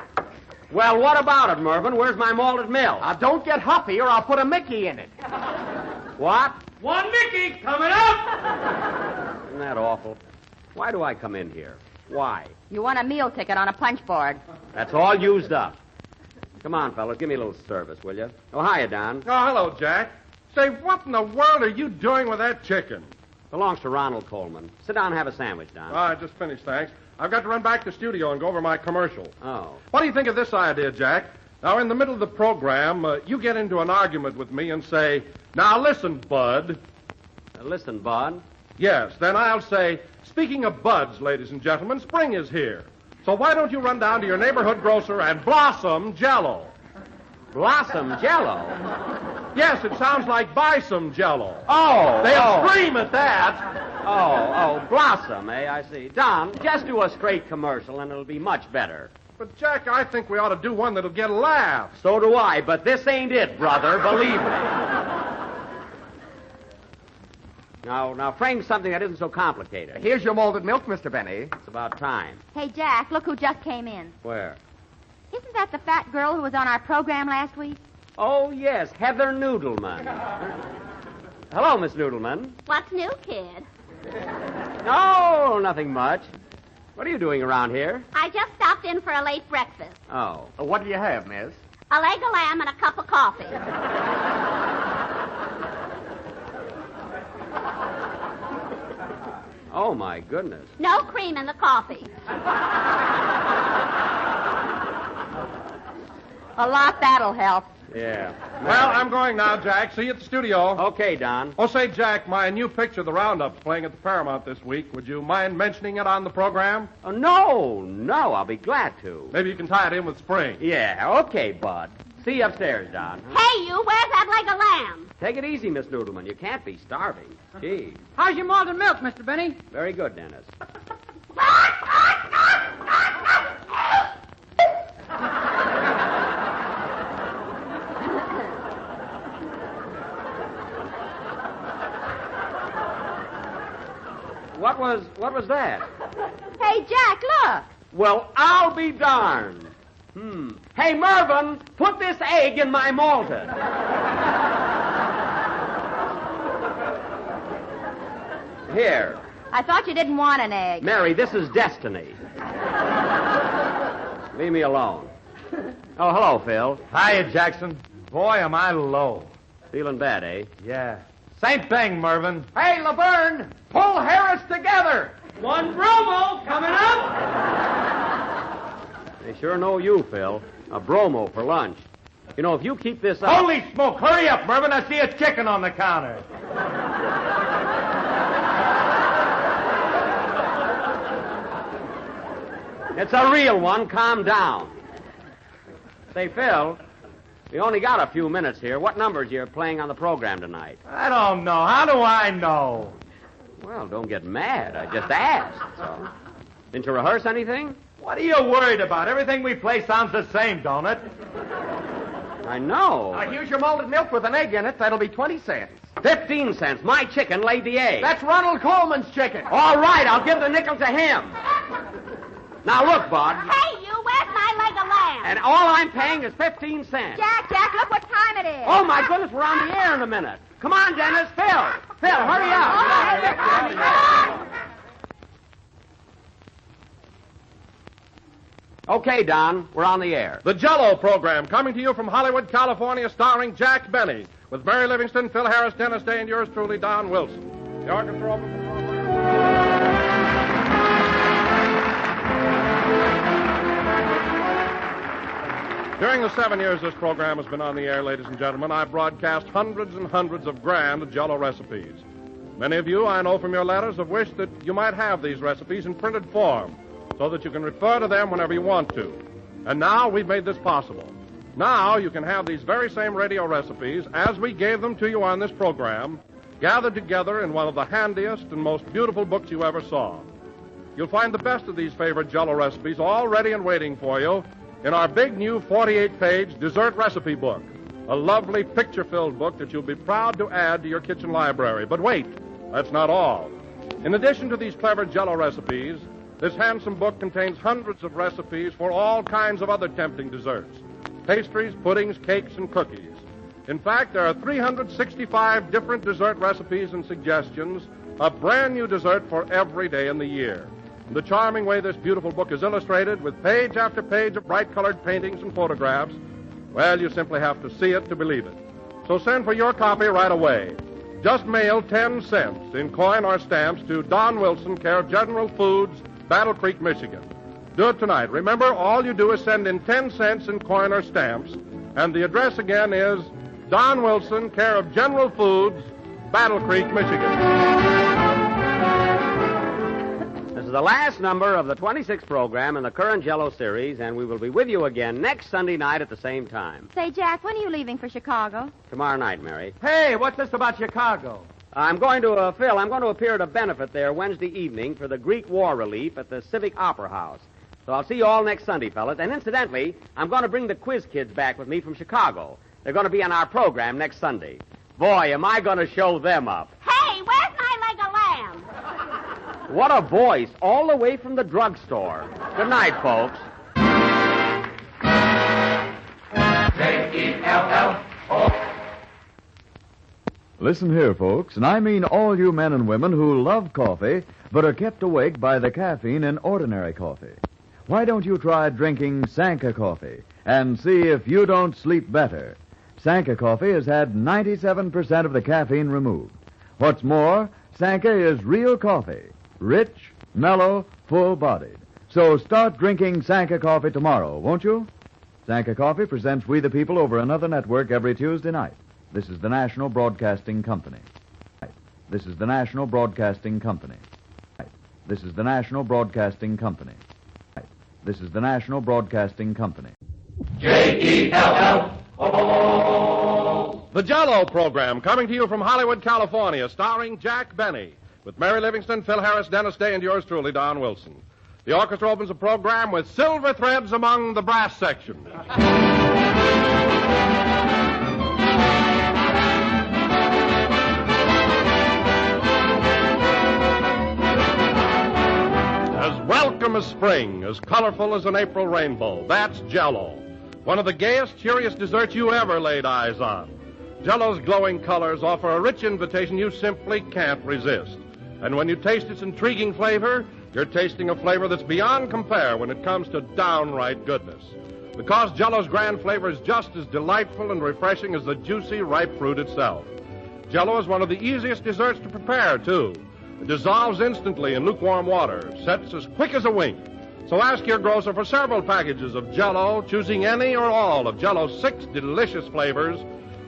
Well, what about it, Mervyn? Where's my malted milk? Don't get huffy or I'll put a Mickey in it. What? One Mickey coming up. Isn't that awful? Why do I come in here? Why? You want a meal ticket on a punch board. That's all used up. Come on, fellas, give me a little service, will you? Oh, hiya, Don. Oh, hello, Jack. Say, what in the world are you doing with that chicken? Belongs to Ronald Coleman. Sit down and have a sandwich, Don. Oh, I just finished, thanks. I've got to run back to the studio and go over my commercial. Oh. What do you think of this idea, Jack? Now, in the middle of the program, you get into an argument with me and say, now listen, Bud. Listen, Bud? Yes, then I'll say, speaking of buds, ladies and gentlemen, spring is here. So why don't you run down to your neighborhood grocer and blossom JELL-O? Blossom JELL-O? Yes, it sounds like buy some JELL-O. Oh! They'll scream at that. Oh, blossom, eh? I see. Don, just do a straight commercial and it'll be much better. But, Jack, I think we ought to do one that'll get a laugh. So do I, but this ain't it, brother, believe me. Now, frame something that isn't so complicated. Here's your malted milk, Mr. Benny. It's about time. Hey, Jack, look who just came in. Where? Isn't that the fat girl who was on our program last week? Oh, yes, Heather Noodleman. Hello, Miss Noodleman. What's new, kid? No, nothing much. What are you doing around here? I just stopped in for a late breakfast. Oh. What do you have, miss? A leg of lamb and a cup of coffee. Oh, my goodness. No cream in the coffee. A lot that'll help. Yeah. Well, I'm going now, Jack. See you at the studio. Okay, Don. Oh, say, Jack, my new picture, The Roundup's playing at the Paramount this week. Would you mind mentioning it on the program? Oh, no, I'll be glad to. Maybe you can tie it in with spring. Yeah, okay, Bud. See you upstairs, Don. Hey, you, where's that leg of lamb? Take it easy, Miss Noodleman. You can't be starving. Gee. How's your malted milk, Mr. Benny? Very good, Dennis. What was that? Hey, Jack, look. Well, I'll be darned. Hey, Mervyn, put this egg in my malted. Here. I thought you didn't want an egg. Mary, this is destiny. Leave me alone. Oh, hello, Phil. Hiya, Jackson. Boy, am I low. Feeling bad, eh? Yeah. Same thing, Mervyn. Hey, Laverne, pull Harris together. One bromo coming up. They sure know you, Phil. A bromo for lunch. You know, if you keep this up... Holy smoke! Hurry up, Mervyn. I see a chicken on the counter. It's a real one. Calm down. Say, Phil, we only got a few minutes here. What numbers you're playing on the program tonight? I don't know. How do I know? Well, don't get mad. I just asked. So, didn't you rehearse anything? What are you worried about? Everything we play sounds the same, don't it? I know. Here's your malted milk with an egg in it. That'll be 20 cents. 15 cents. My chicken laid the egg. That's Ronald Coleman's chicken. All right, I'll give the nickel to him. Now, look, Bud. Hey, you, where's my leg of lamb? And all I'm paying is 15 cents. Jack, look what time it is. Oh, my goodness, we're on the air in a minute. Come on, Dennis. Phil, hurry up. Okay, Don, we're on the air. The JELL-O program, coming to you from Hollywood, California, starring Jack Benny, with Mary Livingston, Phil Harris, Dennis Day, and yours truly, Don Wilson. The orchestra opens. During the 7 years this program has been on the air, ladies and gentlemen, I've broadcast hundreds and hundreds of grand JELL-O recipes. Many of you, I know from your letters, have wished that you might have these recipes in printed form so that you can refer to them whenever you want to. And now we've made this possible. Now you can have these very same radio recipes, as we gave them to you on this program, gathered together in one of the handiest and most beautiful books you ever saw. You'll find the best of these favorite JELL-O recipes all ready and waiting for you in our big new 48-page dessert recipe book, a lovely picture-filled book that you'll be proud to add to your kitchen library. But wait, that's not all. In addition to these clever JELL-O recipes, this handsome book contains hundreds of recipes for all kinds of other tempting desserts, pastries, puddings, cakes, and cookies. In fact, there are 365 different dessert recipes and suggestions, a brand new dessert for every day in the year. The charming way this beautiful book is illustrated with page after page of bright-colored paintings and photographs, well, you simply have to see it to believe it. So send for your copy right away. Just mail 10 cents in coin or stamps to Don Wilson, care of General Foods, Battle Creek, Michigan. Do it tonight. Remember, all you do is send in 10 cents in coin or stamps, and the address again is Don Wilson, care of General Foods, Battle Creek, Michigan. This is the last number of the 26th program in the current JELL-O series, and we will be with you again next Sunday night at the same time. Say, Jack, when are you leaving for Chicago? Tomorrow night, Mary. Hey, what's this about Chicago? I'm going to appear at a benefit there Wednesday evening for the Greek War Relief at the Civic Opera House. So I'll see you all next Sunday, fellas. And incidentally, I'm going to bring the quiz kids back with me from Chicago. They're going to be on our program next Sunday. Boy, am I going to show them up. Hey, where's my leg of lamb? What a voice, all the way from the drugstore. Good night, folks. JELL-O. Listen here, folks, and I mean all you men and women who love coffee but are kept awake by the caffeine in ordinary coffee. Why don't you try drinking Sanka coffee and see if you don't sleep better? Sanka coffee has had 97% of the caffeine removed. What's more, Sanka is real coffee, rich, mellow, full-bodied. So start drinking Sanka coffee tomorrow, won't you? Sanka Coffee presents We the People over another network every Tuesday night. This is the National Broadcasting Company. This is the National Broadcasting Company. This is the National Broadcasting Company. This is the National Broadcasting Company. JELL-O. JELL-O. The JELL-O program, coming to you from Hollywood, California, starring Jack Benny, with Mary Livingston, Phil Harris, Dennis Day, and yours truly, Don Wilson. The orchestra opens the program with Silver Threads Among the Brass Section. As welcome as spring, as colorful as an April rainbow, that's JELL-O. One of the gayest, cheeriest desserts you ever laid eyes on. JELL-O's glowing colors offer a rich invitation you simply can't resist. And when you taste its intriguing flavor, you're tasting a flavor that's beyond compare when it comes to downright goodness. Because JELL-O's grand flavor is just as delightful and refreshing as the juicy, ripe fruit itself. JELL-O is one of the easiest desserts to prepare, too. It dissolves instantly in lukewarm water, sets as quick as a wink. So ask your grocer for several packages of JELL-O, choosing any or all of JELL-O's 6 delicious flavors: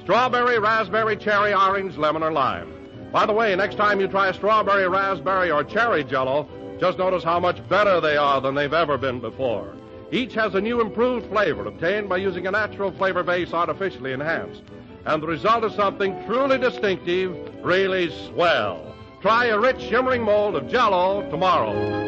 strawberry, raspberry, cherry, orange, lemon, or lime. By the way, next time you try strawberry, raspberry, or cherry JELL-O, just notice how much better they are than they've ever been before. Each has a new improved flavor obtained by using a natural flavor base artificially enhanced. And the result is something truly distinctive, really swell. Try a rich, shimmering mold of JELL-O tomorrow.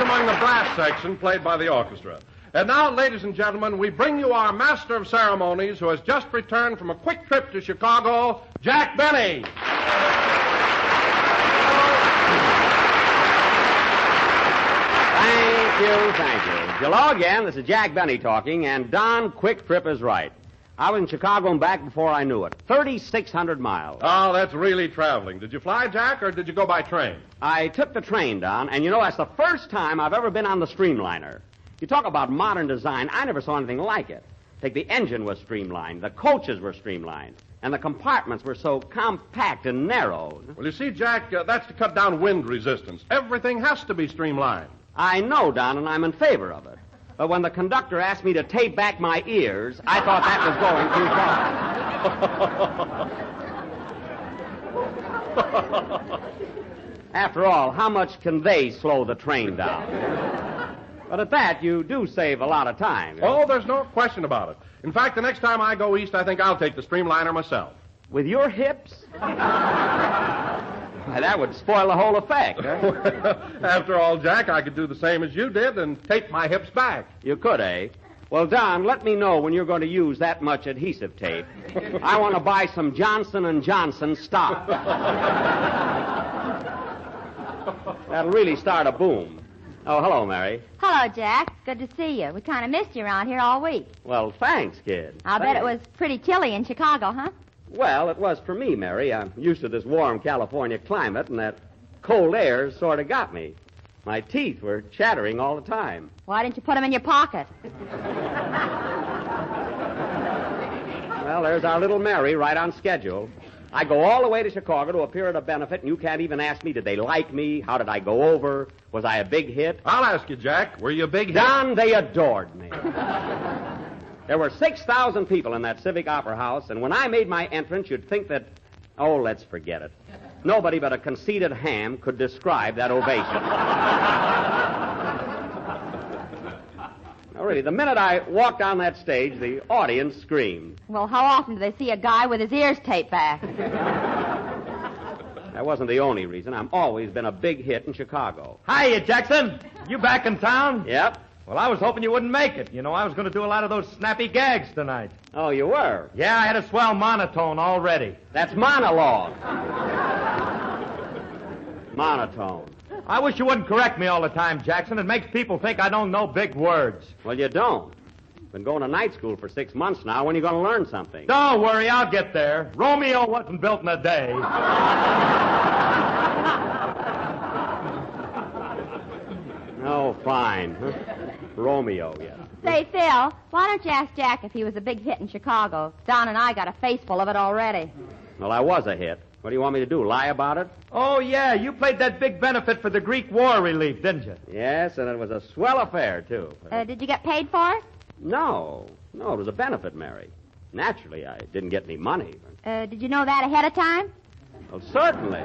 Among the brass section played by the orchestra. And now, ladies and gentlemen, we bring you our master of ceremonies who has just returned from a quick trip to Chicago, Jack Benny. Thank you. Hello again. This is Jack Benny talking, and Don Quick Trip is right. I was in Chicago and back before I knew it. 3,600 miles. Oh, that's really traveling. Did you fly, Jack, or did you go by train? I took the train, Don, and you know, that's the first time I've ever been on the Streamliner. You talk about modern design, I never saw anything like it. The engine was streamlined, the coaches were streamlined, and the compartments were so compact and narrow. Well, you see, Jack, that's to cut down wind resistance. Everything has to be streamlined. I know, Don, and I'm in favor of it. But when the conductor asked me to tape back my ears, I thought that was going too far. After all, how much can they slow the train down? But at that, you do save a lot of time. Oh, there's no question about it. In fact, the next time I go east, I think I'll take the Streamliner myself. With your hips? Why, that would spoil the whole effect. Huh? After all, Jack, I could do the same as you did and tape my hips back. You could, eh? Well, Don, let me know when you're going to use that much adhesive tape. I want to buy some Johnson & Johnson stock. That'll really start a boom. Oh, hello, Mary. Hello, Jack. Good to see you. We kind of missed you around here all week. Well, thanks, kid. I'll bet it was pretty chilly in Chicago, huh? Well, it was for me, Mary. I'm used to this warm California climate, and that cold air sort of got me. My teeth were chattering all the time. Why didn't you put them in your pocket? Well, there's our little Mary right on schedule. I go all the way to Chicago to appear at a benefit, and you can't even ask me, did they like me? How did I go over? Was I a big hit? I'll ask you, Jack. Were you a big hit? Don, they adored me. There were 6,000 people in that Civic Opera House, and when I made my entrance, you'd think that, oh, let's forget it. Nobody but a conceited ham could describe that ovation. Oh, really, the minute I walked on that stage, the audience screamed. Well, how often do they see a guy with his ears taped back? That wasn't the only reason. I've always been a big hit in Chicago. Hiya, Jackson. You back in town? Yep. Well, I was hoping you wouldn't make it. You know, I was going to do a lot of those snappy gags tonight. Oh, you were? Yeah, I had a swell monotone already. That's monologue. Monotone. I wish you wouldn't correct me all the time, Jackson. It makes people think I don't know big words. Well, you don't. Been going to night school for 6 months now. When are you going to learn something? Don't worry, I'll get there. Romeo wasn't built in a day. Oh, fine. Huh? Romeo, yeah. Say, Phil, why don't you ask Jack if he was a big hit in Chicago? Don and I got a face full of it already. Well, I was a hit. What do you want me to do, lie about it? Oh, yeah, you played that big benefit for the Greek war relief, didn't you? Yes, and it was a swell affair, too. Did you get paid for it? No, it was a benefit, Mary. Naturally, I didn't get any money. Did you know that ahead of time? Well, certainly.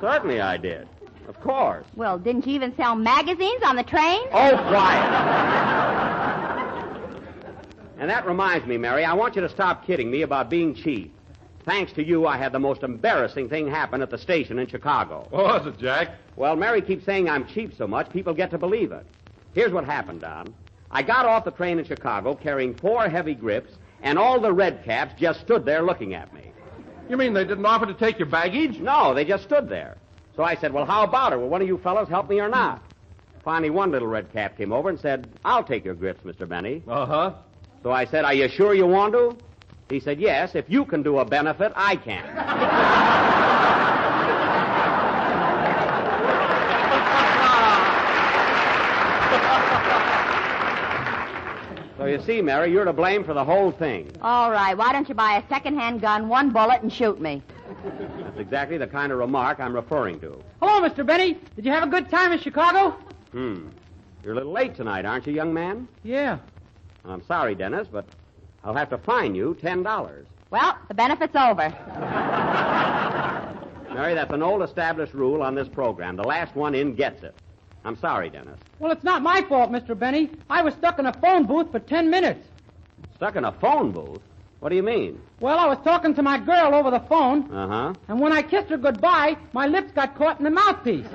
Certainly I did. Of course. Well, didn't you even sell magazines on the train? Oh, quiet. And that reminds me, Mary, I want you to stop kidding me about being cheap. Thanks to you, I had the most embarrassing thing happen at the station in Chicago. What was it, Jack? Well, Mary keeps saying I'm cheap so much, people get to believe it. Here's what happened, Don. I got off the train in Chicago carrying 4 heavy grips, and all the red caps just stood there looking at me. You mean they didn't offer to take your baggage? No, they just stood there. So I said, well, how about it? Will one of you fellows help me or not? Finally, one little red cap came over and said, I'll take your grips, Mr. Benny. Uh-huh. So I said, are you sure you want to? He said, yes, if you can do a benefit, I can. So you see, Mary, you're to blame for the whole thing. All right, why don't you buy a second-hand gun, 1 bullet, and shoot me? That's exactly the kind of remark I'm referring to. Hello, Mr. Benny. Did you have a good time in Chicago? You're a little late tonight, aren't you, young man? Yeah. I'm sorry, Dennis, but I'll have to fine you $10. Well, the benefit's over. Mary, that's an old established rule on this program. The last one in gets it. I'm sorry, Dennis. Well, it's not my fault, Mr. Benny. I was stuck in a phone booth for 10 minutes. Stuck in a phone booth? What do you mean? Well, I was talking to my girl over the phone. Uh-huh. And when I kissed her goodbye, my lips got caught in the mouthpiece.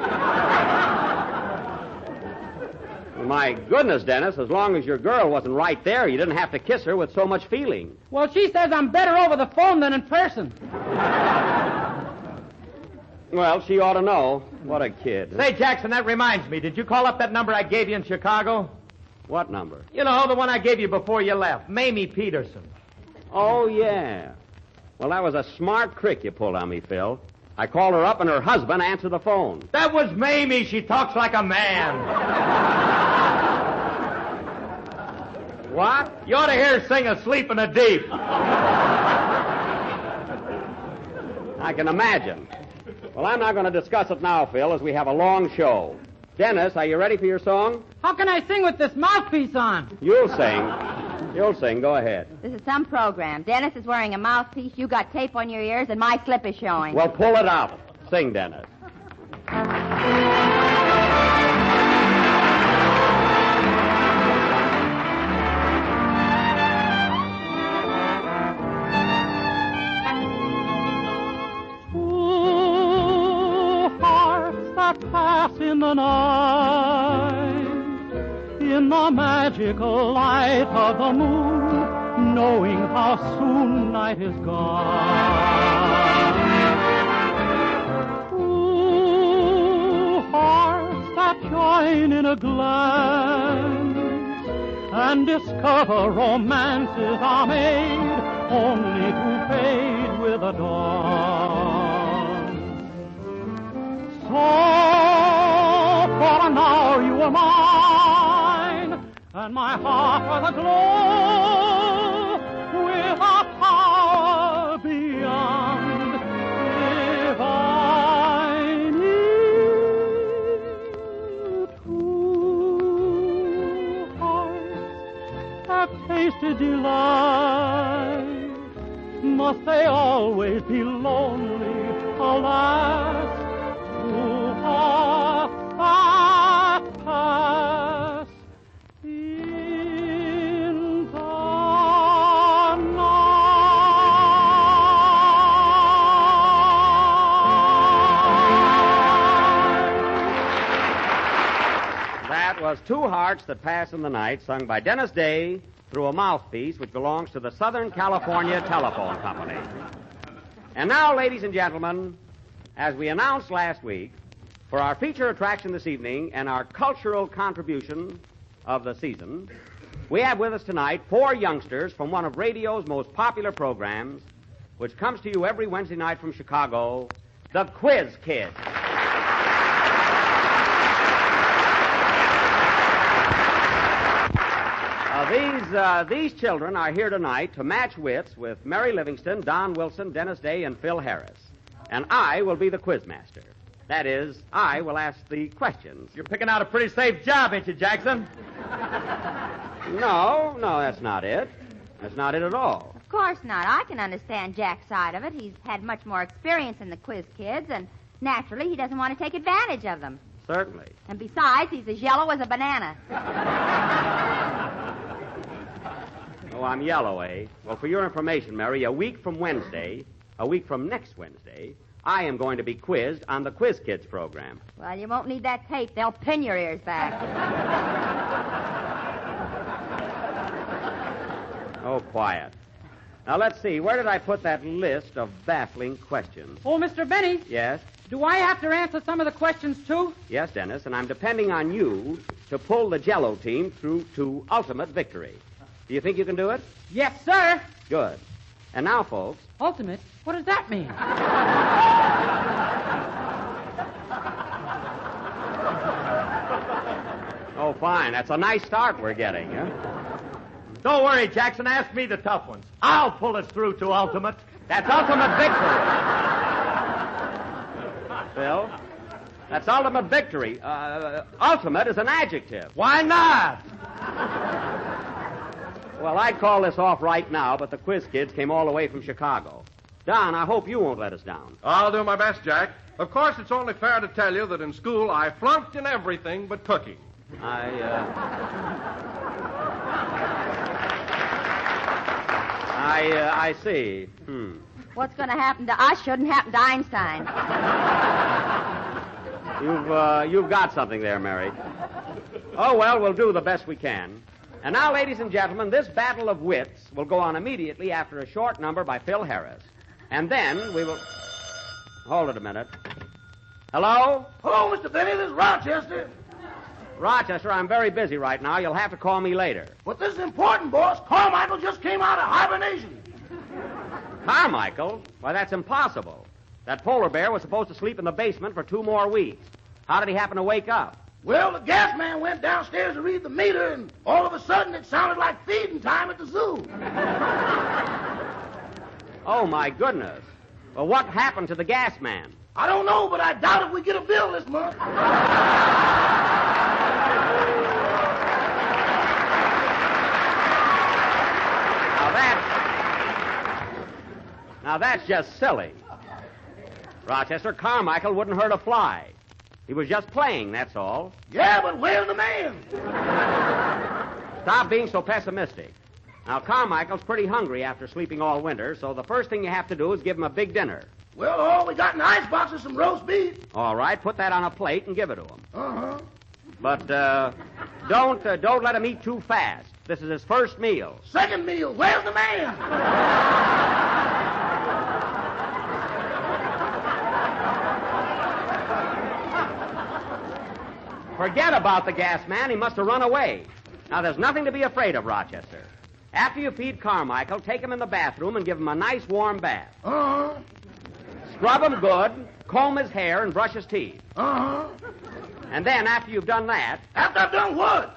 My goodness, Dennis, as long as your girl wasn't right there, you didn't have to kiss her with so much feeling. Well, she says I'm better over the phone than in person. Well, she ought to know. What a kid. Say, Jackson, that reminds me. Did you call up that number I gave you in Chicago? What number? You know, the one I gave you before you left. Mamie Peterson. Oh, yeah. Well, that was a smart trick you pulled on me, Phil. I called her up and her husband answered the phone. That was Mamie. She talks like a man. What? You ought to hear her sing Asleep in the Deep. I can imagine. Well, I'm not going to discuss it now, Phil, as we have a long show. Dennis, are you ready for your song? How can I sing with this mouthpiece on? You'll sing. You'll sing. Go ahead. This is some program. Dennis is wearing a mouthpiece, you got tape on your ears, and my slip is showing. Well, pull it out. Sing, Dennis. Pass in the night, in the magical light of the moon, knowing how soon night is gone. Ooh, hearts that join in a glance and discover romances are made only to fade with a dawn. So, for now you are mine, and my heart was aglow with a power beyond divine. Two hearts have tasted delight. Must they always be lonely, alas? Pass in the night. That was Two Hearts That Pass in the Night, sung by Dennis Day through a mouthpiece which belongs to the Southern California Telephone Company. And now, ladies and gentlemen, as we announced last week, for our feature attraction this evening and our cultural contribution of the season, we have with us tonight 4 youngsters from one of radio's most popular programs, which comes to you every Wednesday night from Chicago, the Quiz Kids. These children are here tonight to match wits with Mary Livingston, Don Wilson, Dennis Day, and Phil Harris. And I will be the quizmaster. That is, I will ask the questions. You're picking out a pretty safe job, ain't you, Jackson? No, that's not it. That's not it at all. Of course not. I can understand Jack's side of it. He's had much more experience in the quiz kids, and naturally he doesn't want to take advantage of them. Certainly. And besides, he's as yellow as a banana. Oh, I'm yellow, eh? Well, for your information, Mary, a week from next Wednesday, I am going to be quizzed on the Quiz Kids program. Well, you won't need that tape. They'll pin your ears back. Oh, quiet. Now, let's see. Where did I put that list of baffling questions? Oh, Mr. Benny, Yes? do I have to answer some of the questions, too? Yes, Dennis, and I'm depending on you to pull the JELL-O team through to ultimate victory. Do you think you can do it? Yes, sir. Good. And now, folks... Ultimate? What does that mean? Oh, fine. That's a nice start we're getting, huh? Don't worry, Jackson. Ask me the tough ones. I'll pull us through to ultimate. That's ultimate victory. Phil? That's ultimate victory. Ultimate is an adjective. Why not? Well, I'd call this off right now, but the quiz kids came all the way from Chicago. Don, I hope you won't let us down. I'll do my best, Jack. Of course, it's only fair to tell you that in school I flunked in everything but cooking. I see. What's going to happen to us shouldn't happen to Einstein. You've got something there, Mary. Oh, well, we'll do the best we can. And now, ladies and gentlemen, this battle of wits will go on immediately after a short number by Phil Harris. And then we will... Hold it a minute. Hello? Hello, Mr. Benny. This is Rochester. Rochester, I'm very busy right now. You'll have to call me later. But this is important, boss. Carmichael just came out of hibernation. Carmichael? Why, that's impossible. That polar bear was supposed to sleep in the basement for 2 more weeks. How did he happen to wake up? Well, the gas man went downstairs to read the meter, and all of a sudden it sounded like feeding time at the zoo. Oh, my goodness. Well, what happened to the gas man? I don't know, but I doubt if we get a bill this month. Now, that's just silly. Rochester, Carmichael wouldn't hurt a fly. He was just playing, that's all. Yeah, but where's the man? Stop being so pessimistic. Now, Carmichael's pretty hungry after sleeping all winter, so the first thing you have to do is give him a big dinner. Well, all we got in the icebox is some roast beef. All right, put that on a plate and give it to him. Uh-huh. But don't let him eat too fast. This is his first meal. Second meal. Where's the man? Forget about the gas man. He must have run away. Now, there's nothing to be afraid of, Rochester. After you feed Carmichael, take him in the bathroom and give him a nice warm bath. Uh-huh. Scrub him good, comb his hair, and brush his teeth. Uh-huh. And then, after you've done that... After I've done what?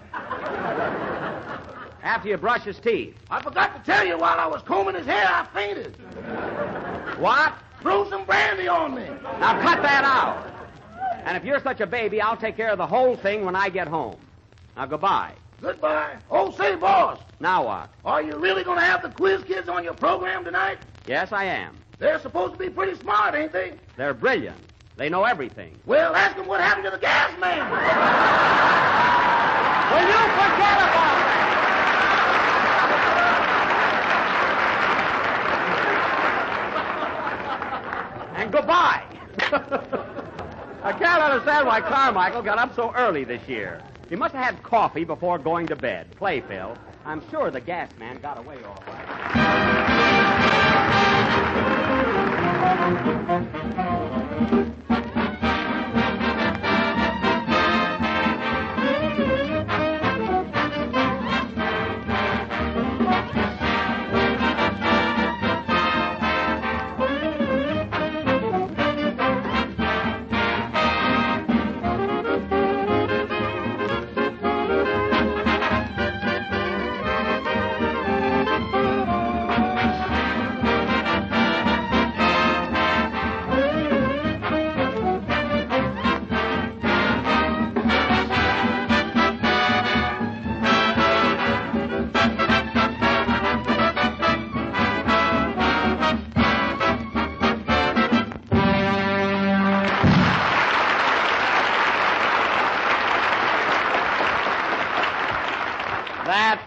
After you brush his teeth. I forgot to tell you while I was combing his hair, I fainted. What? Threw some brandy on me. Now, cut that out. And if you're such a baby, I'll take care of the whole thing when I get home. Now, goodbye. Goodbye. Oh, say, boss. Now what? Are you really going to have the quiz kids on your program tonight? Yes, I am. They're supposed to be pretty smart, ain't they? They're brilliant. They know everything. Well, ask them what happened to the gas man. Will you forget about that? And goodbye. I can't understand why Carmichael got up so early this year. He must have had coffee before going to bed. Play, Phil. I'm sure the gas man got away all right.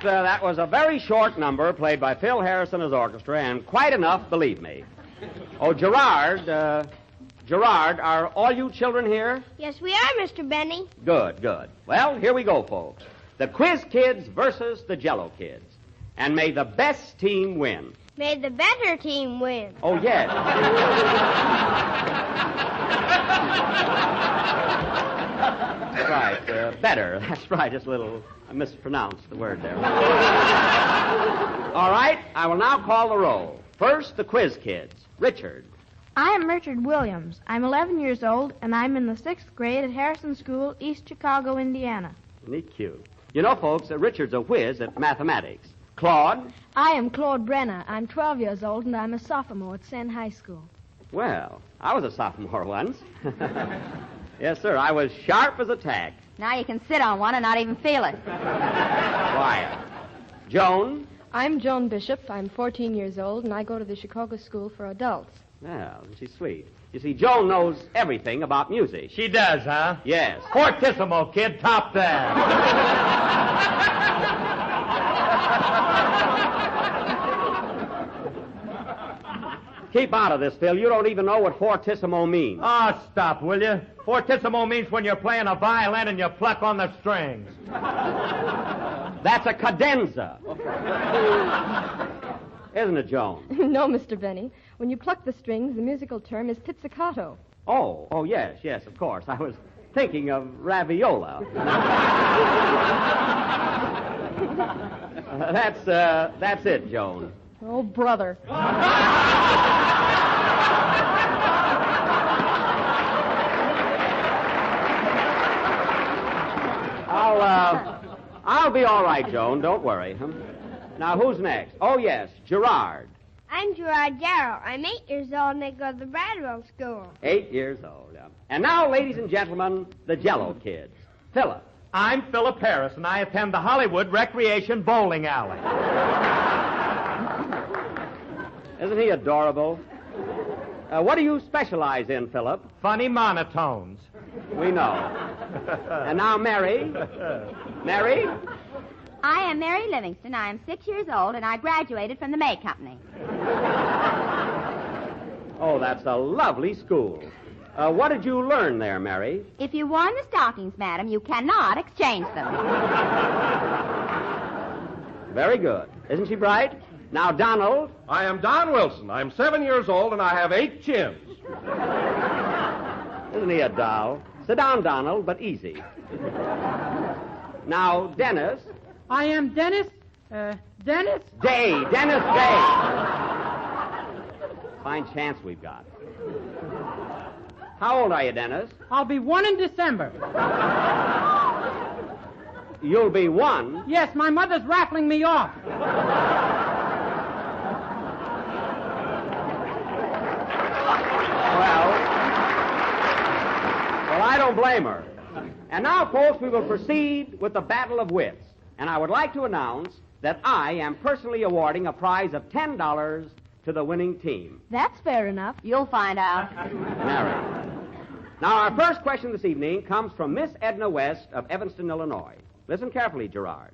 that was a very short number played by Phil Harris and his orchestra, and quite enough, believe me. Oh, Gerard, are all you children here? Yes, we are, Mr. Benny. Good, good. Well, here we go, folks. The Quiz Kids versus the Jello Kids. And may the best team win. May the better team win. Oh, yes. That's right, better. That's right, just a little, I mispronounced the word there. All right, I will now call the roll. First, the Quiz Kids. Richard. I am Richard Williams. I'm 11 years old, and I'm in the 6th grade at Harrison School, East Chicago, Indiana. Isn't he cute? You know, folks, Richard's a whiz at mathematics. Claude? I am Claude Brenner. I'm 12 years old, and I'm a sophomore at Senn High School. Well, I was a sophomore once. Yes, sir, I was sharp as a tack. Now you can sit on one and not even feel it. Quiet. Joan? I'm Joan Bishop. I'm 14 years old, and I go to the Chicago School for Adults. Well, she's sweet. You see, Joan knows everything about music. She does, huh? Yes. Fortissimo, kid. Top that. Keep out of this, Phil. You don't even know what fortissimo means. Oh, stop, will you? Fortissimo means when you're playing a violin and you pluck on the strings. That's a cadenza. Isn't it, Joan? No, Mr. Benny. When you pluck the strings, the musical term is pizzicato. Oh, yes, of course. I was thinking of raviola. That's it, Joan. Oh, brother. I'll be all right, Joan. Don't worry. Now, who's next? Oh, yes, Gerard. I'm Gerard Darrow. I'm 8 years old, and I go to the Bradwell School. 8 years old, yeah. And now, ladies and gentlemen, the Jello Kids. Philip. I'm Philip Harris, and I attend the Hollywood Recreation Bowling Alley. Isn't he adorable? What do you specialize in, Philip? Funny monotones. We know. And now, Mary. Mary? I am Mary Livingston. I am 6 years old, and I graduated from the May Company. Oh, that's a lovely school. What did you learn there, Mary? If you worn the stockings, madam, you cannot exchange them. Very good. Isn't she bright? Now, Donald. I am Don Wilson. I'm 7 years old, and I have 8 chins. Isn't he a doll? Sit down, Donald, but easy. Now, Dennis. I am Dennis. Dennis? Day. Dennis Day. Fine chance we've got. How old are you, Dennis? I'll be 1 in December. You'll be 1? Yes, my mother's raffling me off. Well, I don't blame her. And now, folks, we will proceed with the Battle of Wits. And I would like to announce that I am personally awarding a prize of $10 to the winning team. That's fair enough. You'll find out. Mary. Now, our first question this evening comes from Miss Edna West of Evanston, Illinois. Listen carefully, Gerard.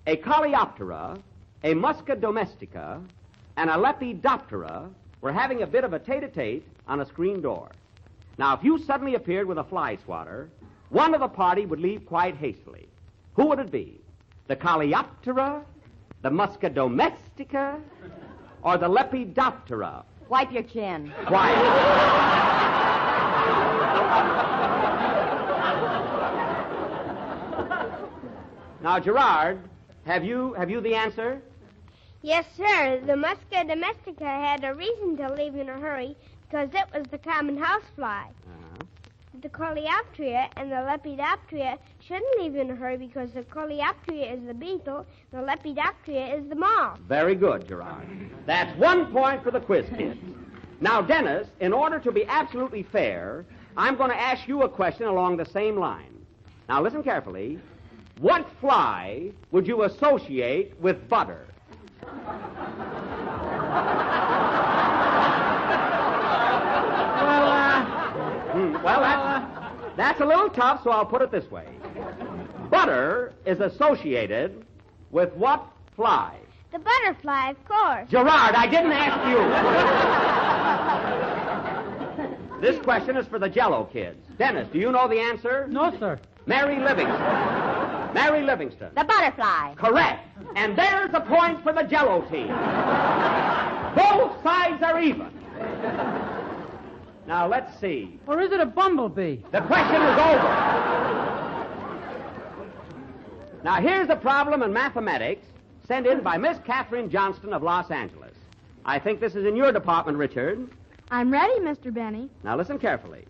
A Coleoptera, a Musca domestica, and a Lepidoptera were having a bit of a tete-a-tete on a screen door. Now, if you suddenly appeared with a fly swatter, one of the party would leave quite hastily. Who would it be? The Coleoptera, the Musca domestica, or the Lepidoptera? Wipe your chin. Quiet. Now, Gerard, have you the answer? Yes, sir. The Musca domestica had a reason to leave in a hurry because it was the common housefly. The Coleoptera and the Lepidoptera shouldn't leave in a hurry because the Coleoptera is the beetle, the Lepidoptera is the moth. Very good, Gerard. That's 1 point for the quiz kids. Now, Dennis, in order to be absolutely fair, I'm going to ask you a question along the same line. Now, listen carefully. What fly would you associate with butter? That's a little tough, so I'll put it this way. Butter is associated With what fly? The butterfly, of course. Gerard, I didn't ask you. This question is for the Jell-O kids. Dennis, do you know the answer? No, sir. Mary Livingston. Mary Livingston. The butterfly. Correct. And there's a point for the Jell-O team. Both sides are even. Now, let's see. Or is it a bumblebee? The question is over. Now, here's a problem in mathematics sent in by Miss Catherine Johnston of Los Angeles. I think this is in your department, Richard. I'm ready, Mr. Benny. Now, listen carefully.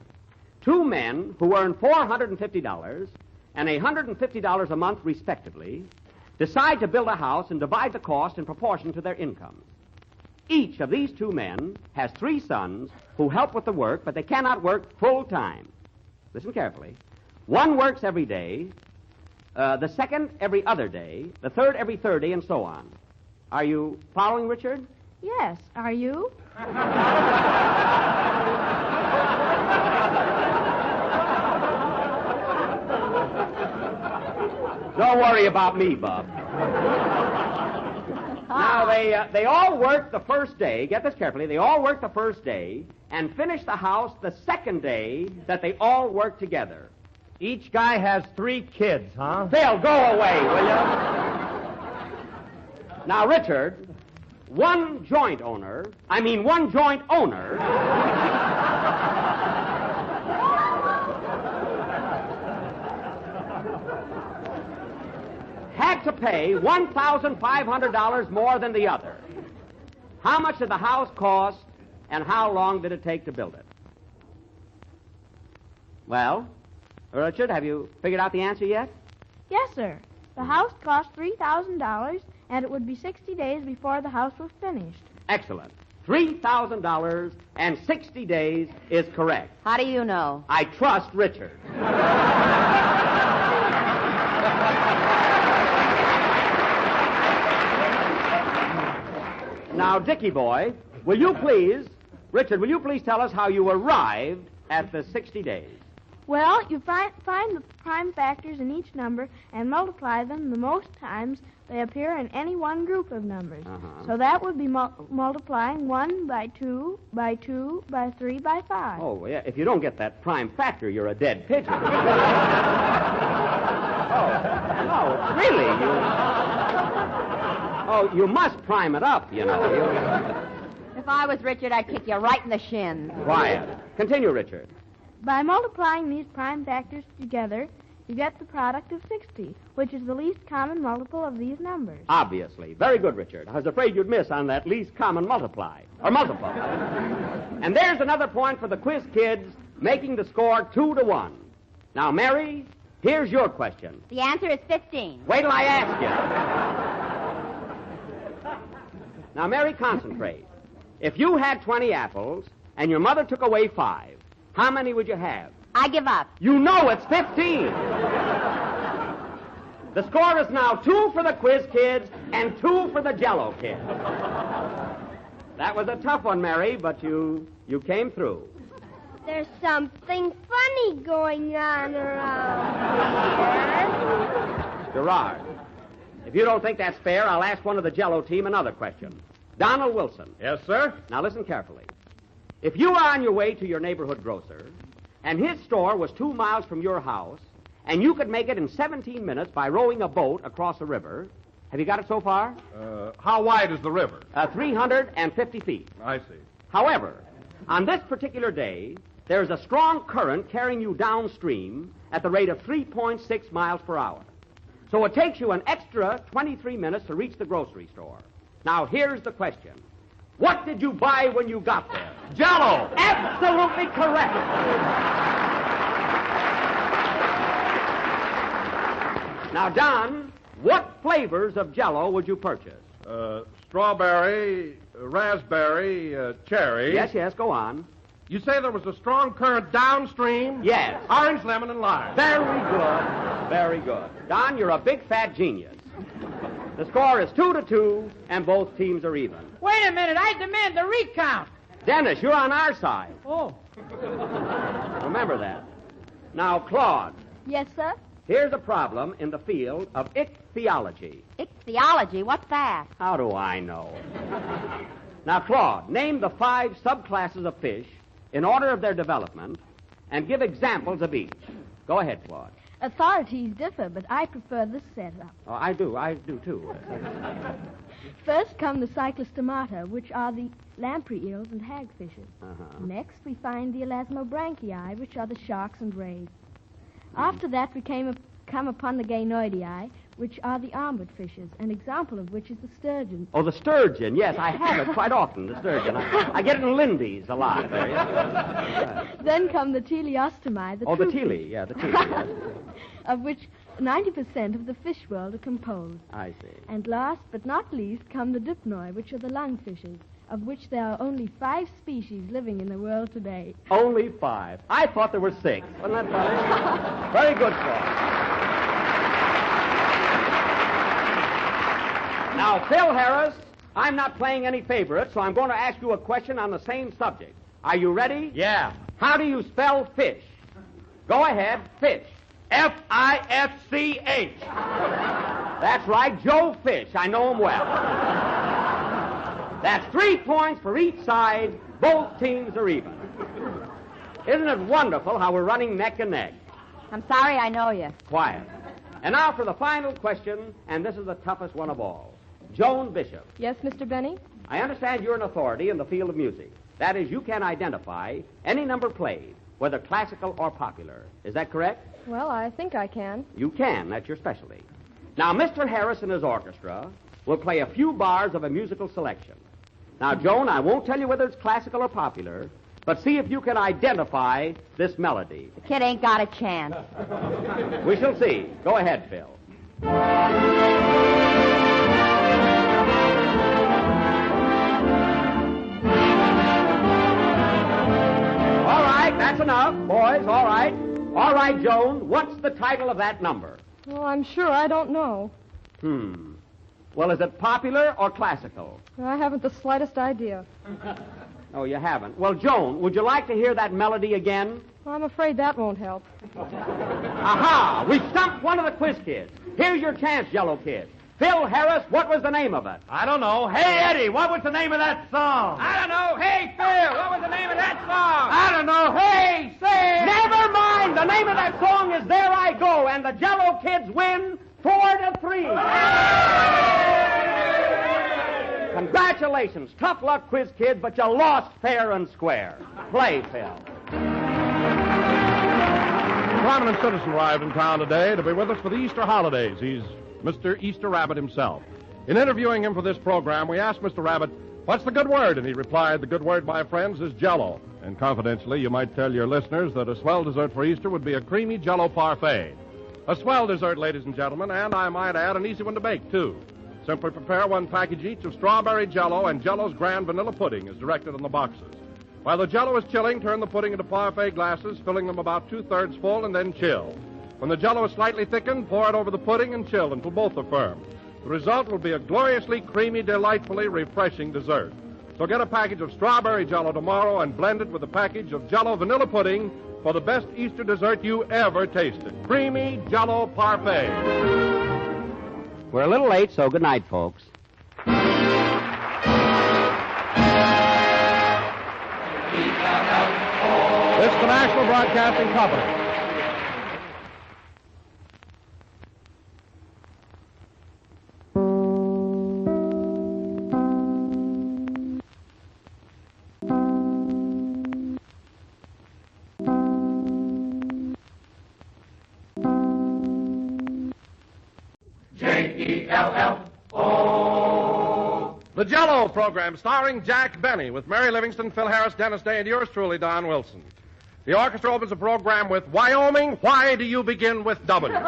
Two men who earn $450 and $150 a month, respectively, decide to build a house and divide the cost in proportion to their incomes. Each of these two men has 3 sons who help with the work, but they cannot work full time. Listen carefully. One works every day, the second every other day, the third every third day, and so on. Are you following, Richard? Yes. Are you? Don't worry about me, Bub. Now, they all work the first day. Get this carefully. They all work the first day and finish the house the second day that they all work together. Each guy has 3 kids, huh? Phil, go away, will you? Now, Richard, one joint owner had to pay $1,500 more than the other. How much did the house cost, and how long did it take to build it? Well, Richard, have you figured out the answer yet? Yes, sir. The house cost $3,000, and it would be 60 days before the house was finished. Excellent. $3,000 and 60 days is correct. How do you know? I trust Richard. Now, Dickie boy, Richard, will you please tell us how you arrived at the 60 days? Well, you find the prime factors in each number and multiply them the most times they appear in any one group of numbers. So that would be multiplying 1 by 2 by 2 by 3 by 5. Oh, yeah. If you don't get that prime factor, you're a dead pigeon. No, really. You must prime it up, you know. If I was Richard, I'd kick you right in the shins. Quiet. Continue, Richard. By multiplying these prime factors together, you get the product of 60, which is the least common multiple of these numbers. Obviously. Very good, Richard. I was afraid you'd miss on that least common multiple. And there's another point for the quiz kids, making the score 2-1. Now, Mary, here's your question. The answer is 15. Wait till I ask you. Now, Mary, concentrate. If you had 20 apples and your mother took away 5, how many would you have? I give up. You know it's 15. The score is now 2 for the quiz kids and 2 for the Jell-O kids. That was a tough one, Mary, but you came through. There's something funny going on around here. Gerard, if you don't think that's fair, I'll ask one of the Jell-O team another question. Donald Wilson. Yes, sir? Now listen carefully. If you are on your way to your neighborhood grocer, and his store was 2 miles from your house, and you could make it in 17 minutes by rowing a boat across a river, have you got it so far? How wide is the river? 350 feet. I see. However, on this particular day, there's a strong current carrying you downstream at the rate of 3.6 miles per hour. So it takes you an extra 23 minutes to reach the grocery store. Now, here's the question. What did you buy when you got there? Jell-O! Absolutely correct. Now, Don, what flavors of Jell-O would you purchase? Strawberry, raspberry, cherry. Yes, go on. You say there was a strong current downstream? Yes. Orange, lemon, and lime. Very good. Don, you're a big fat genius. The score is 2-2, and both teams are even. Wait a minute. I demand the recount. Dennis, you're on our side. Oh. Remember that. Now, Claude. Yes, sir? Here's a problem in the field of ichthyology. Ichthyology? What's that? How do I know? Now, Claude, name the 5 subclasses of fish in order of their development and give examples of each. Go ahead, Claude. Authorities differ, but I prefer this setup. Oh, I do too. First come the cyclostomata, which are the lamprey eels and hagfishes. Next, we find the elasmobranchii, which are the sharks and rays. After that, we come upon the gainoidii, which are the armored fishes, an example of which is the sturgeon. Oh, the sturgeon. Yes, I have it quite often, the sturgeon. I get it in Lindy's a lot. There, yes. Then come the teleostomi, the the tele. Yeah, the tele. Yes. Of which 90% of the fish world are composed. I see. And last but not least come the dipnoi, which are the lungfishes, of which there are only 5 species living in the world today. Only 5. I thought there were 6. Wasn't that funny? Very good, Claude. Now, Phil Harris, I'm not playing any favorites, so I'm going to ask you a question on the same subject. Are you ready? Yeah. How do you spell fish? Go ahead, fish. F-I-S-C-H. That's right, Joe Fish. I know him well. That's 3 points for each side. Both teams are even. Isn't it wonderful how we're running neck and neck? I'm sorry I know you. Quiet. And now for the final question, and this is the toughest one of all. Joan Bishop. Yes, Mr. Benny? I understand you're an authority in the field of music. That is, you can identify any number played, whether classical or popular. Is that correct? Well, I think I can. You can. That's your specialty. Now, Mr. Harris and his orchestra will play a few bars of a musical selection. Now, Joan, I won't tell you whether it's classical or popular, but see if you can identify this melody. The kid ain't got a chance. We shall see. Go ahead, Phil. All right, that's enough, boys. All right. All right, Joan, what's the title of that number? Well, I'm sure I don't know. Well, is it popular or classical? I haven't the slightest idea. Oh, you haven't. Well, Joan, would you like to hear that melody again? Well, I'm afraid that won't help. Aha! We stumped one of the quiz kids. Here's your chance, Yellow Kid. Phil Harris, what was the name of it? I don't know. Hey, Eddie, what was the name of that song? I don't know. Hey, Phil, what was the name of that song? I don't know. Hey, say! Never mind. The name of that song is There I Go, and the Jell-O Kids win 4-3. Congratulations. Tough luck, quiz kids, but you lost fair and square. Play, Phil. A prominent citizen arrived in town today to be with us for the Easter holidays. He's Mr. Easter Rabbit himself. In interviewing him for this program, we asked Mr. Rabbit, what's the good word? And he replied, the good word, my friends, is Jell-O. And confidentially, you might tell your listeners that a swell dessert for Easter would be a creamy Jell-O parfait. A swell dessert, ladies and gentlemen, and I might add, an easy one to make, too. Simply prepare 1 package each of strawberry Jell-O and Jell-O's grand vanilla pudding as directed on the boxes. While the Jell-O is chilling, turn the pudding into parfait glasses, filling them about 2/3 full, and then chill. When the Jell-O is slightly thickened, pour it over the pudding and chill until both are firm. The result will be a gloriously creamy, delightfully refreshing dessert. So get a package of strawberry Jell-O tomorrow and blend it with a package of Jell-O vanilla pudding for the best Easter dessert you ever tasted. Creamy Jell-O parfait. We're a little late, so good night, folks. This is the National Broadcasting Company. JELL-O. The Jell-O program starring Jack Benny with Mary Livingston, Phil Harris, Dennis Day, and yours truly, Don Wilson. The orchestra opens the program with Wyoming, Why Do You Begin with W?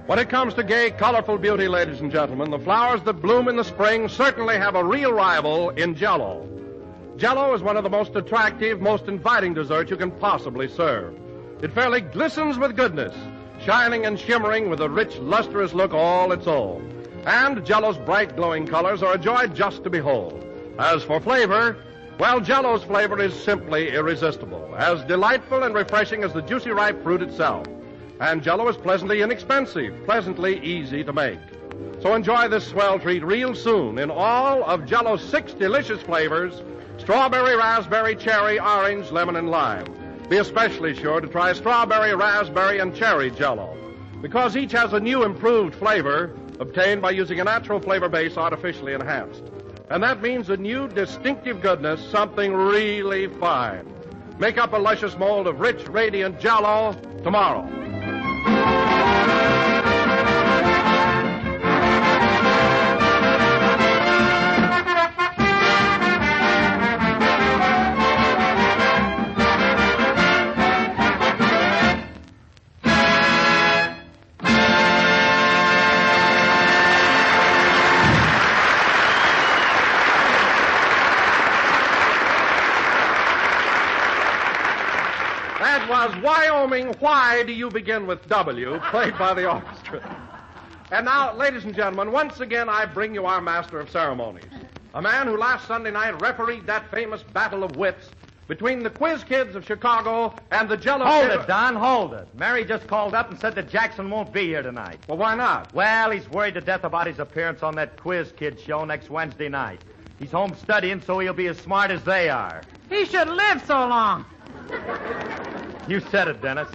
When it comes to gay, colorful beauty, ladies and gentlemen, the flowers that bloom in the spring certainly have a real rival in JELL-O. JELL-O is one of the most attractive, most inviting desserts you can possibly serve. It fairly glistens with goodness, shining and shimmering with a rich, lustrous look all its own. And JELL-O's bright, glowing colors are a joy just to behold. As for flavor, well, JELL-O's flavor is simply irresistible, as delightful and refreshing as the juicy, ripe fruit itself. And JELL-O is pleasantly inexpensive, pleasantly easy to make. So enjoy this swell treat real soon in all of JELL-O's 6 delicious flavors: strawberry, raspberry, cherry, orange, lemon, and lime. Be especially sure to try strawberry, raspberry, and cherry JELL-O, because each has a new improved flavor obtained by using a natural flavor base artificially enhanced. And that means a new distinctive goodness, something really fine. Make up a luscious mold of rich, radiant JELL-O tomorrow. Was Wyoming, Why Do You Begin with W, played by the orchestra. And now, ladies and gentlemen, once again I bring you our master of ceremonies, a man who last Sunday night refereed that famous battle of wits between the quiz kids of Chicago and the JELL-O... Hold it, Don, hold it. Mary just called up and said that Jackson won't be here tonight. Well, why not? Well, he's worried to death about his appearance on that quiz kid show next Wednesday night. He's home studying, so he'll be as smart as they are. He should live so long. You said it, Dennis.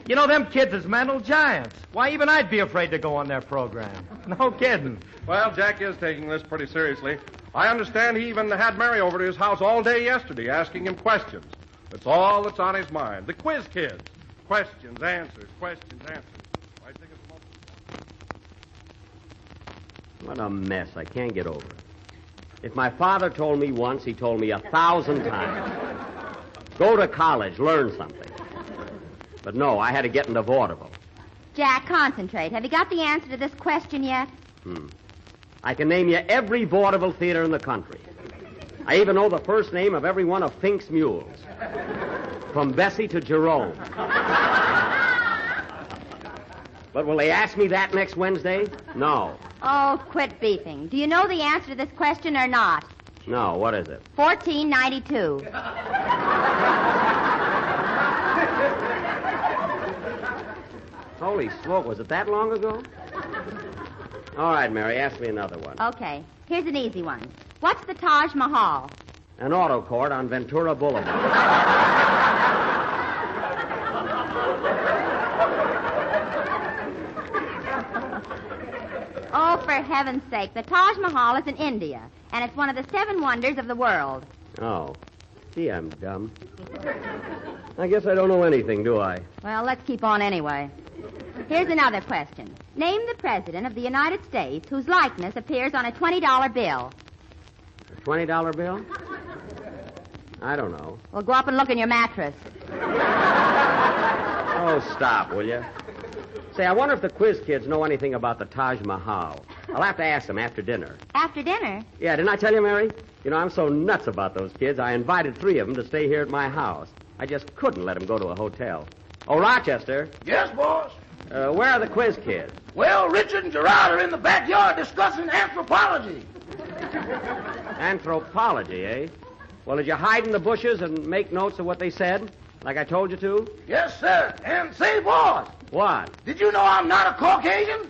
You know, them kids is mental giants. Why, even I'd be afraid to go on their program. No kidding. Well, Jack is taking this pretty seriously. I understand he even had Mary over to his house all day yesterday asking him questions. That's all that's on his mind. The quiz kids. Questions, answers, questions, answers. I think it's What a mess. I can't get over it. If my father told me once, he told me 1,000 times. Go to college, learn something. But no, I had to get into vaudeville. Jack, concentrate. Have you got the answer to this question yet? I can name you every vaudeville theater in the country. I even know the first name of every one of Fink's mules. From Bessie to Jerome. But will they ask me that next Wednesday? No. Oh, quit beefing. Do you know the answer to this question or not? No, what is it? 1492. Holy smoke, was it that long ago? All right, Mary, ask me another one. Okay, here's an easy one. What's the Taj Mahal? An auto court on Ventura Boulevard. Oh, for heaven's sake, the Taj Mahal is in India, and it's one of the 7 wonders of the world. Oh. Gee, I'm dumb. I guess I don't know anything, do I? Well, let's keep on anyway. Here's another question. Name the President of the United States whose likeness appears on a $20 bill. A $20 bill? I don't know. Well, go up and look in your mattress. Oh, stop, will you? Say, I wonder if the quiz kids know anything about the Taj Mahal. I'll have to ask them after dinner. After dinner? Yeah, didn't I tell you, Mary? You know, I'm so nuts about those kids, I invited 3 of them to stay here at my house. I just couldn't let them go to a hotel. Oh, Rochester. Yes, boss? Where are the quiz kids? Well, Richard and Gerard are in the backyard discussing anthropology. Anthropology, eh? Well, did you hide in the bushes and make notes of what they said, like I told you to? Yes, sir. And say, boss. What? Did you know I'm not a Caucasian?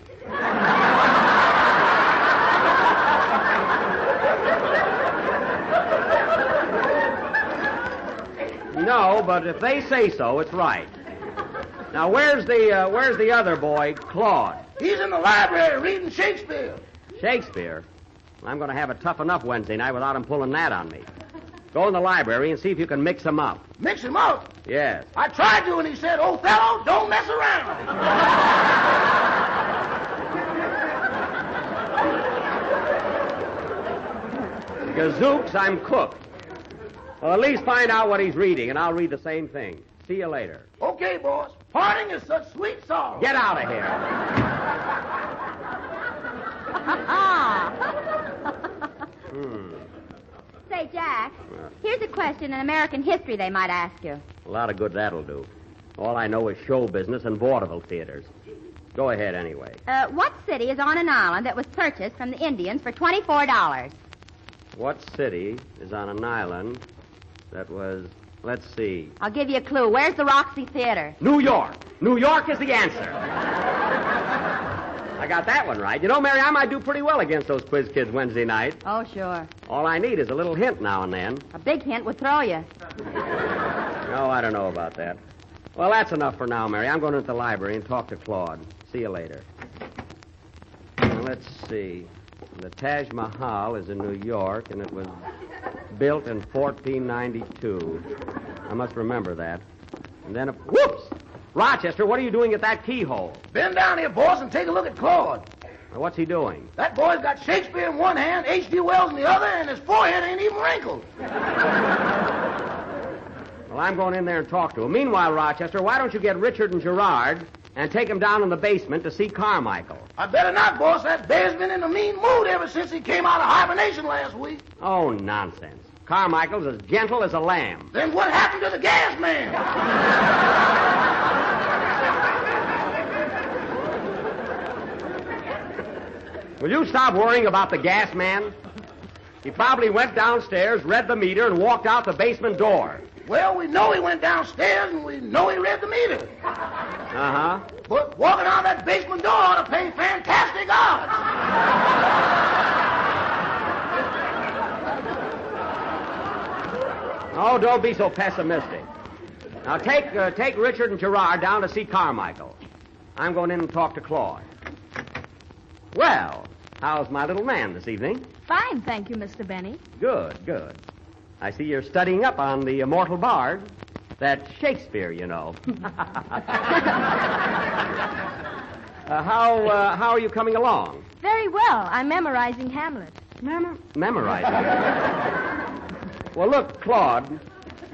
No, but if they say so, it's right. Now, where's the other boy, Claude? He's in the library reading Shakespeare. Shakespeare? Well, I'm going to have a tough enough Wednesday night without him pulling that on me. Go in the library and see if you can mix him up. Mix him up? Yes. I tried to, and he said, Othello, don't mess around. Gazooks, I'm cooked. Well, at least find out what he's reading, and I'll read the same thing. See you later. Okay, boss. Parting is such sweet sorrow. Get out of here. Here's a question in American history they might ask you. A lot of good that'll do. All I know is show business and vaudeville theaters. Go ahead anyway. What city is on an island that was purchased from the Indians for $24? What city is on an island that was... Let's see. I'll give you a clue. Where's the Roxy Theater? New York. New York is the answer. I got that one right. You know, Mary, I might do pretty well against those quiz kids Wednesday night. Oh, sure. All I need is a little hint now and then. A big hint would throw you. No, I don't know about that. Well, that's enough for now, Mary. I'm going to the library and talk to Claude. See you later. Now, let's see. The Taj Mahal is in New York, and it was built in 1492. I must remember that. And then, whoops! Rochester, what are you doing at that keyhole? Bend down here, boss, and take a look at Claude. Well, what's he doing? That boy's got Shakespeare in one hand, H.G. Wells in the other, and his forehead ain't even wrinkled. Well, I'm going in there and talk to him. Meanwhile, Rochester, why don't you get Richard and Gerard and take him down in the basement to see Carmichael? I better not, boss. That bear's been in a mean mood ever since he came out of hibernation last week. Oh, nonsense. Carmichael's as gentle as a lamb. Then what happened to the gas man? Will you stop worrying about the gas man? He probably went downstairs, read the meter, and walked out the basement door. Well, we know he went downstairs, and we know he read the meter. Uh-huh. But walking out that basement door ought to pay fantastic odds. Oh, don't be so pessimistic. Now, take Richard and Gerard down to see Carmichael. I'm going in and talk to Claude. Well, how's my little man this evening? Fine, thank you, Mr. Benny. Good, good. I see you're studying up on the immortal bard. That's Shakespeare, you know. How are you coming along? Very well. I'm memorizing Hamlet. Memorizing? Well, look, Claude,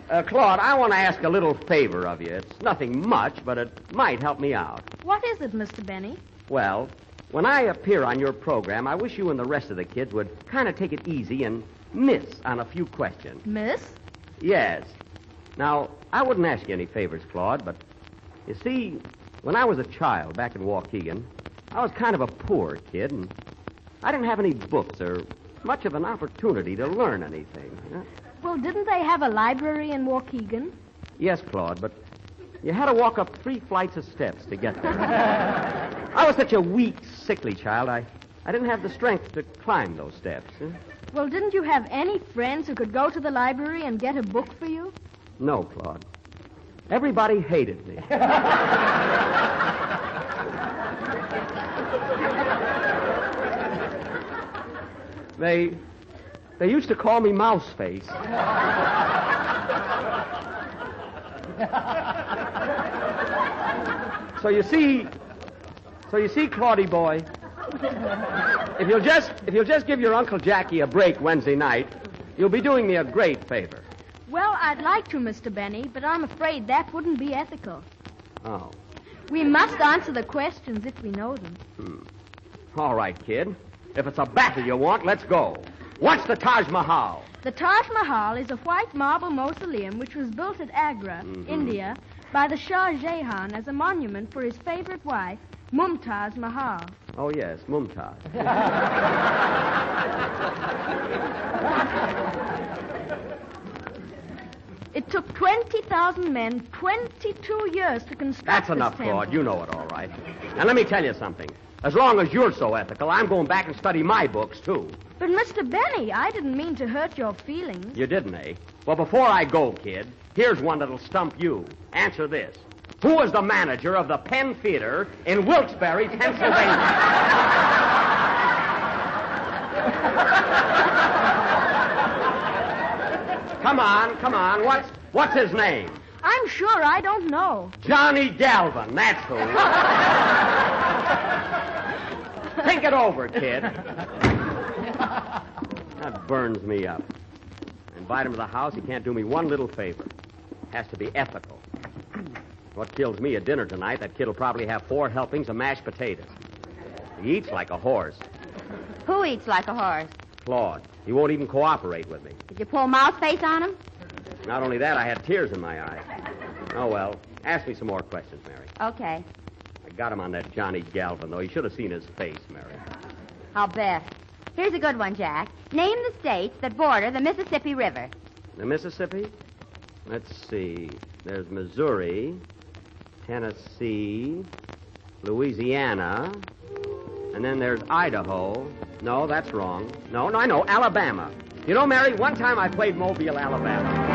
I want to ask a little favor of you. It's nothing much, but it might help me out. What is it, Mr. Benny? Well, when I appear on your program, I wish you and the rest of the kids would kind of take it easy and miss on a few questions. Miss? Yes. Now, I wouldn't ask you any favors, Claude, but you see, when I was a child back in Waukegan, I was kind of a poor kid, and I didn't have any books or much of an opportunity to learn anything. Well, didn't they have a library in Waukegan? Yes, Claude, but you had to walk up 3 flights of steps to get there. I was such a weak, sickly child, I didn't have the strength to climb those steps. Well, didn't you have any friends who could go to the library and get a book for you? No, Claude. Everybody hated me. They used to call me Mouseface. So you see, Claudie boy, if you'll just give your Uncle Jackie a break Wednesday night, you'll be doing me a great favor. Well, I'd like to, Mr. Benny, but I'm afraid that wouldn't be ethical. Oh. We must answer the questions if we know them. All right, kid. If it's a battle you want, let's go. What's the Taj Mahal? The Taj Mahal is a white marble mausoleum which was built at Agra, India, by the Shah Jahan as a monument for his favorite wife, Mumtaz Mahal. Oh, yes, Mumtaz. It took 20,000 men 22 years to construct That's enough, this temple. Claude. You know it all right. Now, let me tell you something. As long as you're so ethical, I'm going back and study my books, too. But, Mr. Benny, I didn't mean to hurt your feelings. You didn't, eh? Well, before I go, kid, here's one that'll stump you. Answer this. Who was the manager of the Penn Theater in Wilkes-Barre, Pennsylvania? Come on. What's his name? I'm sure I don't know. Johnny Galvin, that's who. Think it over, kid. That burns me up. I invite him to the house, he can't do me one little favor. Has to be ethical. What kills me at dinner tonight, that kid'll probably have 4 helpings of mashed potatoes. He eats like a horse. Who eats like a horse? Claude. He won't even cooperate with me. Did you pull mouse face on him? Not only that, I had tears in my eyes. Oh, well. Ask me some more questions, Mary. Okay. I got him on that Johnny Galvin, though. You should have seen his face, Mary. I'll bet. Here's a good one, Jack. Name the states that border the Mississippi River. The Mississippi? Let's see. There's Missouri, Tennessee, Louisiana, and then there's Idaho. No, that's wrong. No, I know. Alabama. You know, Mary, one time I played Mobile, Alabama.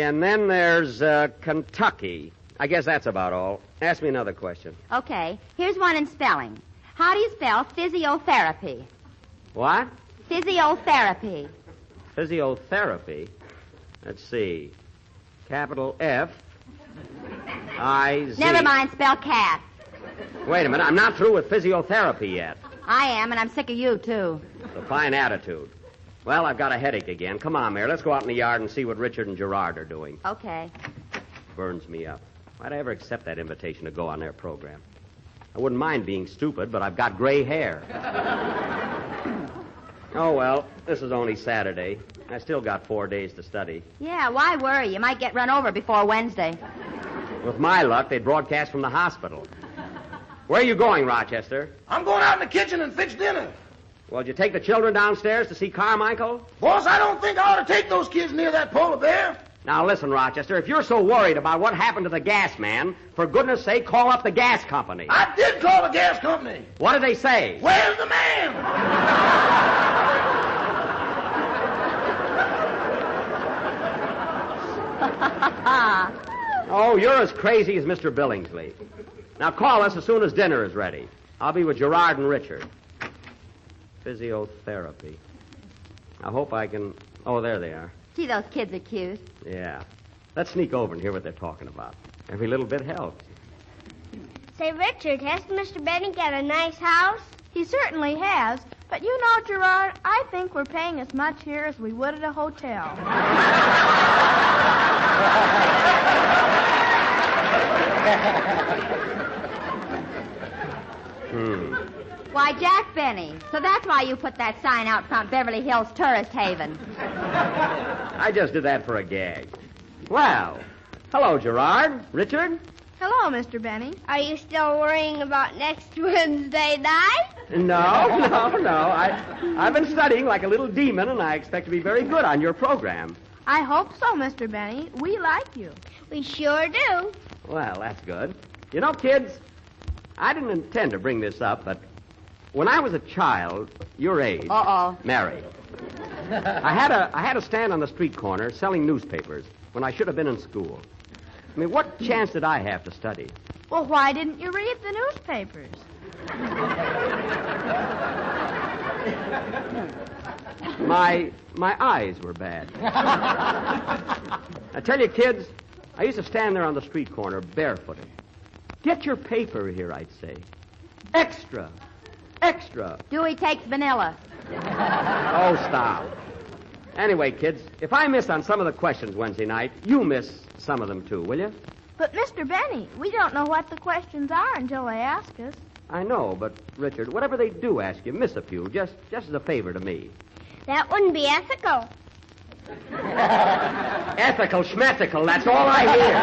And then there's Kentucky. I guess that's about all. Ask me another question. Okay. Here's one in spelling. How do you spell physiotherapy? What? Physiotherapy. Physiotherapy? Let's see. Capital F. I-Z. Never mind, spell cat. Wait a minute. I'm not through with physiotherapy yet. I am, and I'm sick of you, too. It's a fine attitude. Well, I've got a headache again. Come on, Mary. Let's go out in the yard and see what Richard and Gerard are doing. Okay. Burns me up. Why'd I ever accept that invitation to go on their program? I wouldn't mind being stupid, but I've got gray hair. Oh, well, this is only Saturday. I still got 4 days to study. Yeah, why worry? You might get run over before Wednesday. With my luck, they'd broadcast from the hospital. Where are you going, Rochester? I'm going out in the kitchen and fix dinner. Well, did you take the children downstairs to see Carmichael? Boss, I don't think I ought to take those kids near that polar bear. Now, listen, Rochester, if you're so worried about what happened to the gas man, for goodness sake, call up the gas company. I did call the gas company. What did they say? Where's the man? Oh, you're as crazy as Mr. Billingsley. Now, call us as soon as dinner is ready. I'll be with Gerard and Richard. Physiotherapy. I hope I can... Oh, there they are. Gee, those kids are cute. Yeah. Let's sneak over and hear what they're talking about. Every little bit helps. Say, Richard, hasn't Mr. Benny got a nice house? He certainly has. But you know, Gerard, I think we're paying as much here as we would at a hotel. Why, Jack Benny. So that's why you put that sign out front, Beverly Hills Tourist Haven. I just did that for a gag. Well, hello, Gerard. Richard? Hello, Mr. Benny. Are you still worrying about next Wednesday night? No. I've been studying like a little demon, and I expect to be very good on your program. I hope so, Mr. Benny. We like you. We sure do. Well, that's good. You know, kids, I didn't intend to bring this up, but when I was a child, your age, Mary, I had a stand on the street corner selling newspapers when I should have been in school. I mean, what chance did I have to study? Well, why didn't you read the newspapers? My eyes were bad. I tell you, kids, I used to stand there on the street corner barefooted. Get your paper here, I'd say. Extra. Dewey takes vanilla. Oh, stop. Anyway, kids, if I miss on some of the questions Wednesday night, you miss some of them too, will you? But, Mr. Benny, we don't know what the questions are until they ask us. I know, but, Richard, whatever they do ask you, miss a few, just as a favor to me. That wouldn't be ethical. Ethical, schmethical, that's all I hear.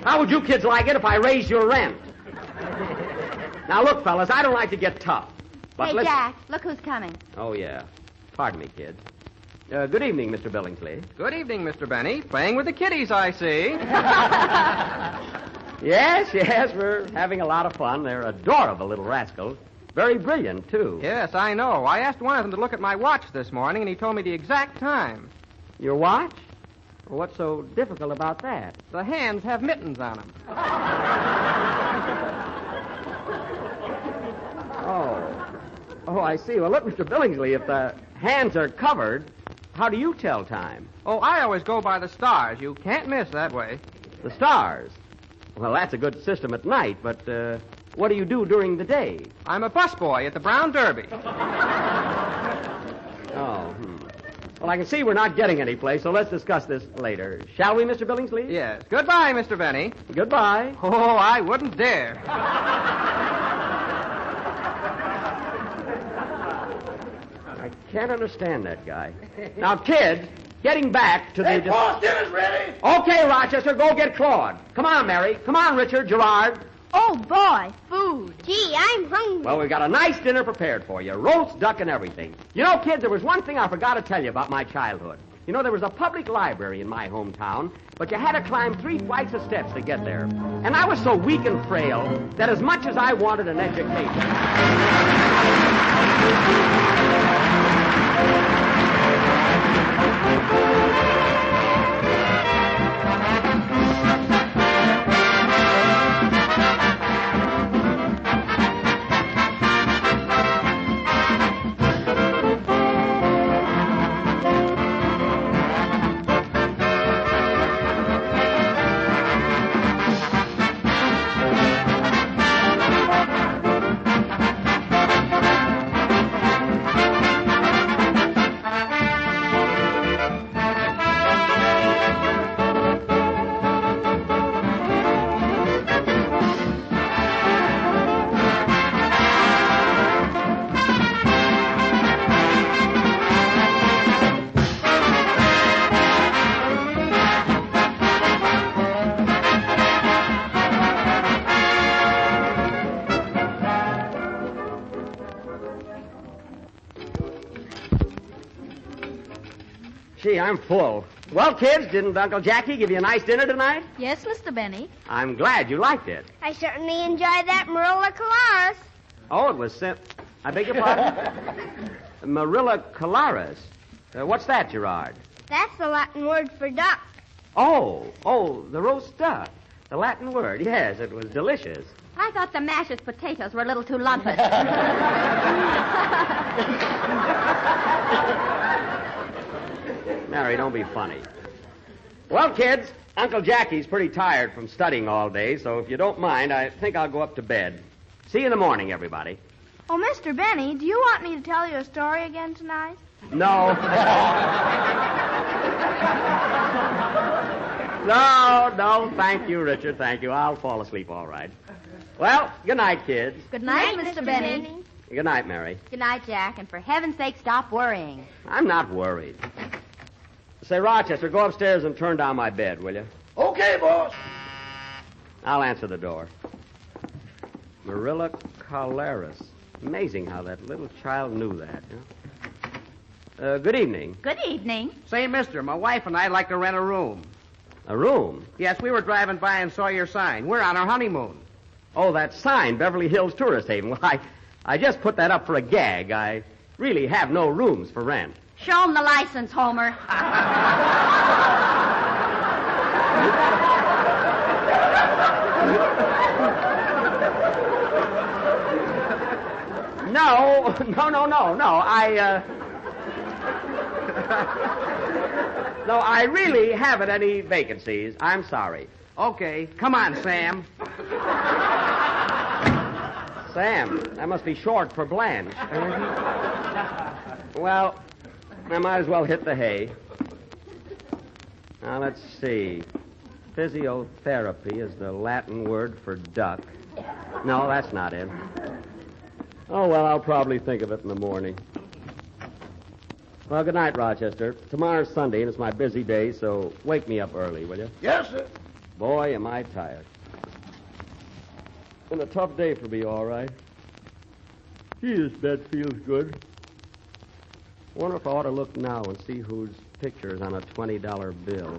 How would you kids like it if I raised your rent? Now, look, fellas, I don't like to get tough. But hey, Jack, look who's coming. Oh, yeah. Pardon me, kids. Good evening, Mr. Billingsley. Good evening, Mr. Benny. Playing with the kiddies, I see. Yes, we're having a lot of fun. They're adorable little rascals. Very brilliant, too. Yes, I know. I asked one of them to look at my watch this morning, and he told me the exact time. Your watch? Well, what's so difficult about that? The hands have mittens on them. Oh, I see. Well, look, Mr. Billingsley, if the hands are covered, how do you tell time? Oh, I always go by the stars. You can't miss that way. The stars? Well, that's a good system at night, but what do you do during the day? I'm a busboy at the Brown Derby. Well, I can see we're not getting any place, so let's discuss this later. Shall we, Mr. Billingsley? Yes. Goodbye, Mr. Benny. Goodbye. Oh, I wouldn't dare. I can't understand that guy. Now, kids, getting back to the... Hey, boss, dinner's ready. Okay, Rochester, go get Claude. Come on, Mary. Come on, Richard, Gerard. Oh, boy, food. Gee, I'm hungry. Well, we've got a nice dinner prepared for you. Roast duck and everything. You know, kids, there was one thing I forgot to tell you about my childhood. You know, there was a public library in my hometown, but you had to climb 3 flights of steps to get there. And I was so weak and frail that as much as I wanted an education... Gee, I'm full. Well, kids, didn't Uncle Jackie give you a nice dinner tonight? Yes, Mr. Benny. I'm glad you liked it. I certainly enjoyed that Marilla Colares. Oh, it was I beg your pardon? Marilla Colares. What's that, Gerard? That's the Latin word for duck. Oh, the roast duck. The Latin word. Yes, it was delicious. I thought the mashed potatoes were a little too lumpy. Mary, don't be funny. Well, kids, Uncle Jackie's pretty tired from studying all day, so if you don't mind, I think I'll go up to bed. See you in the morning, everybody. Oh, Mr. Benny, do you want me to tell you a story again tonight? No. No, thank you, Richard, thank you. I'll fall asleep all right. Well, good night, kids. Good night, Mr. Benny. Good night, Mary. Good night, Jack, and for heaven's sake, stop worrying. I'm not worried. Say, Rochester, go upstairs and turn down my bed, will you? Okay, boss. I'll answer the door. Marilla Colares. Amazing how that little child knew that. Huh? Good evening. Good evening. Say, mister, my wife and I'd like to rent a room. A room? Yes, we were driving by and saw your sign. We're on our honeymoon. Oh, that sign, Beverly Hills Tourist Haven. Well, I just put that up for a gag. I really have no rooms for rent. Show him the license, Homer. No. No, I really haven't any vacancies. I'm sorry. Okay, come on, Sam. Sam, that must be short for Blanche. Well, I might as well hit the hay. Now, let's see. Physiotherapy is the Latin word for duck. No, that's not it. Oh, well, I'll probably think of it in the morning. Well, good night, Rochester. Tomorrow's Sunday, and it's my busy day, so wake me up early, will you? Yes, sir. Boy, am I tired. Been a tough day for me, all right. Gee, this bed feels good. Wonder if I ought to look now and see whose picture is on a $20 bill.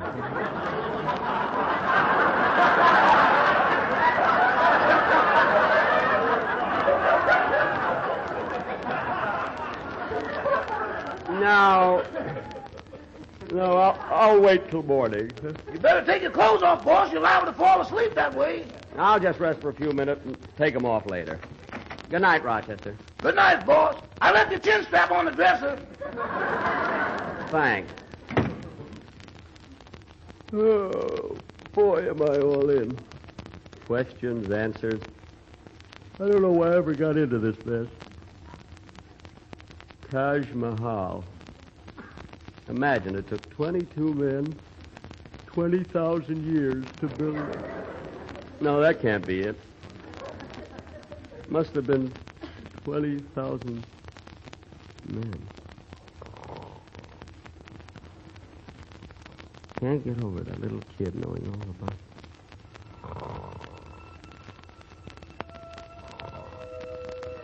No, I'll wait till morning. You better take your clothes off, boss. You're liable to fall asleep that way. I'll just rest for a few minutes and take them off later. Good night, Rochester. Good night, boss. I left your chin strap on the dresser. Thanks. Oh, boy, am I all in. Questions, answers. I don't know why I ever got into this mess. Taj Mahal. Imagine it took 22 men, 20,000 years to build it. No, that can't be it. Must have been 20,000 men. Can't get over that little kid knowing all about it.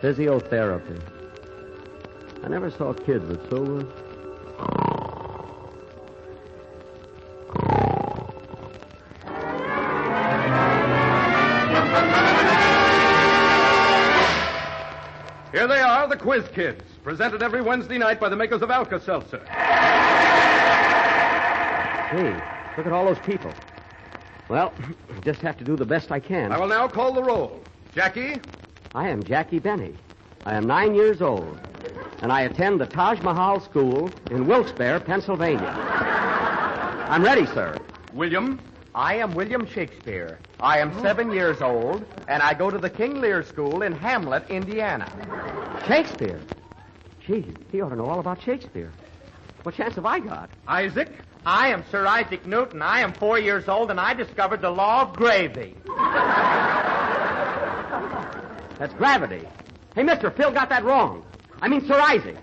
Physiotherapy. I never saw kids with so much. Here they are, the Quiz Kids, presented every Wednesday night by the makers of Alka-Seltzer. Hey, look at all those people. Well, I just have to do the best I can. I will now call the roll. Jackie? I am Jackie Benny. I am 9 years old, and I attend the Taj Mahal School in Wilkes-Barre, Pennsylvania. I'm ready, sir. William? I am William Shakespeare. I am 7 years old, and I go to the King Lear School in Hamlet, Indiana. Shakespeare? Gee, he ought to know all about Shakespeare. What chance have I got? Isaac? I am Sir Isaac Newton. I am 4 years old, and I discovered the law of gravy. That's gravity. Hey, mister, Phil got that wrong. I mean Sir Isaac.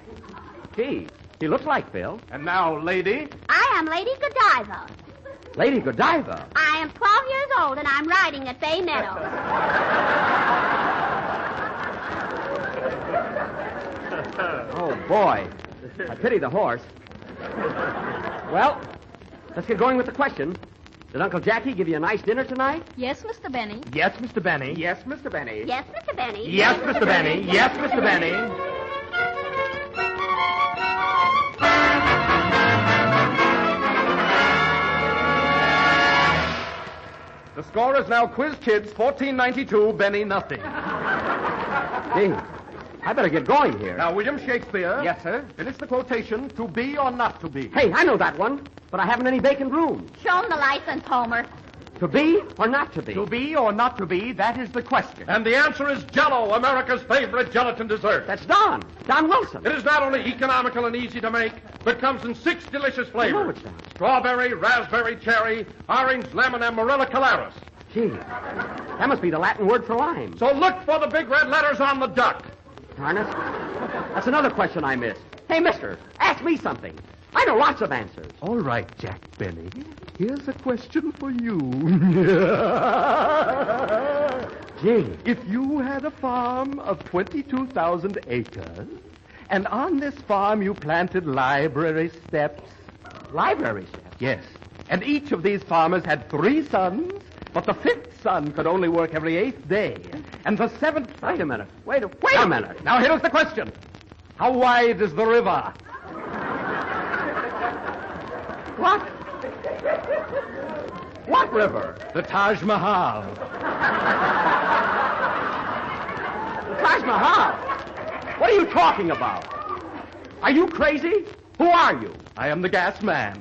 Gee, he looks like Phil. And now, lady? I am Lady Godiva. Lady Godiva? I am 12 years old, and I'm riding at Bay Meadows. Oh, boy. I pity the horse. Well, let's get going with the question. Did Uncle Jackie give you a nice dinner tonight? Yes, Mr. Benny. Yes, Mr. Benny. Yes, Mr. Benny. Yes, Mr. Benny. Yes, Mr. Benny. Yes, Mr. Benny. The score is now Quiz Kids 1492, Benny nothing. Gee, I better get going here. Now, William Shakespeare. Yes, sir. Finish the quotation, to be or not to be. Hey, I know that one, but I haven't any vacant room. Show him the license, Homer. To be or not to be? To be or not to be, that is the question. And the answer is JELL-O, America's favorite gelatin dessert. That's Don Wilson. It is not only economical and easy to make, but comes in 6 delicious flavors. I know it's Don. Strawberry, raspberry, cherry, orange, lemon, and Morella Calaris. Gee, that must be the Latin word for lime. So look for the big red letters on the duck. Darn it. That's another question I missed. Hey, mister, ask me something. I know lots of answers. All right, Jack Benny. Here's a question for you. Gee. If you had a farm of 22,000 acres, and on this farm you planted library steps. Library steps? Yes. And each of these farmers had 3 sons, but the 5th son could only work every 8th day. And the 7th... Wait a minute. Wait a minute. Now, here's the question. How wide is the river? What? What river? The Taj Mahal. The Taj Mahal? What are you talking about? Are you crazy? Who are you? I am the gas man.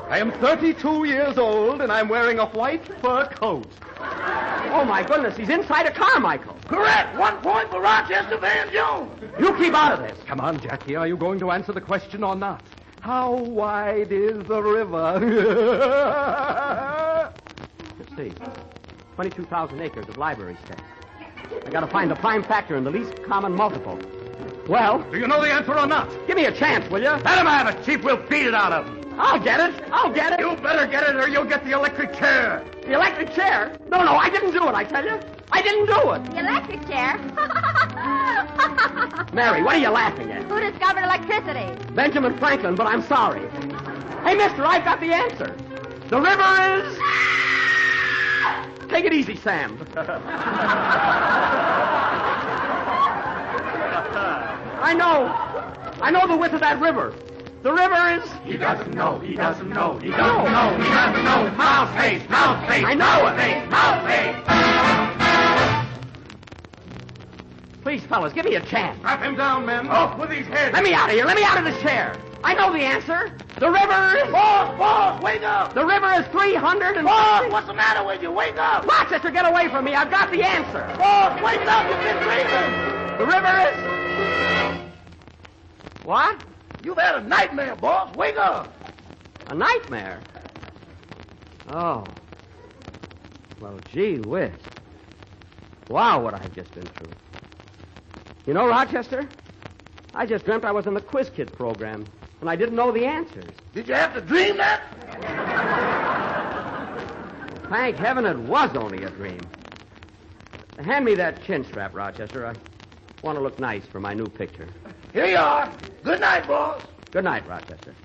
I am 32 years old, and I'm wearing a white fur coat. Oh, my goodness, he's inside a Carmichael. Correct. 1 point for Rochester Van Jones. You keep out of this. Come on, Jackie. Are you going to answer the question or not? How wide is the river? Let's see. 22,000 acres of library steps. I got to find the prime factor and the least common multiple. Well... Do you know the answer or not? Give me a chance, will you? Let him have it, Chief. We'll beat it out of him. I'll get it. You better get it or you'll get the electric chair. The electric chair? No, I didn't do it, I tell you. I didn't do it. The electric chair? Mary, what are you laughing at? Who discovered electricity? Benjamin Franklin, but I'm sorry. Hey, mister, I've got the answer. The river is... Take it easy, Sam. I know the width of that river. The river is... He doesn't know. He doesn't know. He doesn't know. He doesn't know. Mouse face. Mouse face. I know it. Mouse face. Please, fellas, give me a chance. Strap him down, men. Off with his head. Let me out of here. Let me out of this chair. I know the answer. The river is... Boss, wake up. The river is 300 and... Boss, what's the matter with you? Wake up. Rochester, get away from me. I've got the answer. Boss, wake up. You've been dreaming. The river is... What? You've had a nightmare, boss. Wake up. A nightmare? Oh. Well, gee whiz. Wow, what I've just been through. You know, Rochester, I just dreamt I was in the Quiz Kids program, and I didn't know the answers. Did you have to dream that? Thank heaven it was only a dream. Hand me that chin strap, Rochester. I want to look nice for my new picture. Here you are. Good night, boss. Good night, Rochester.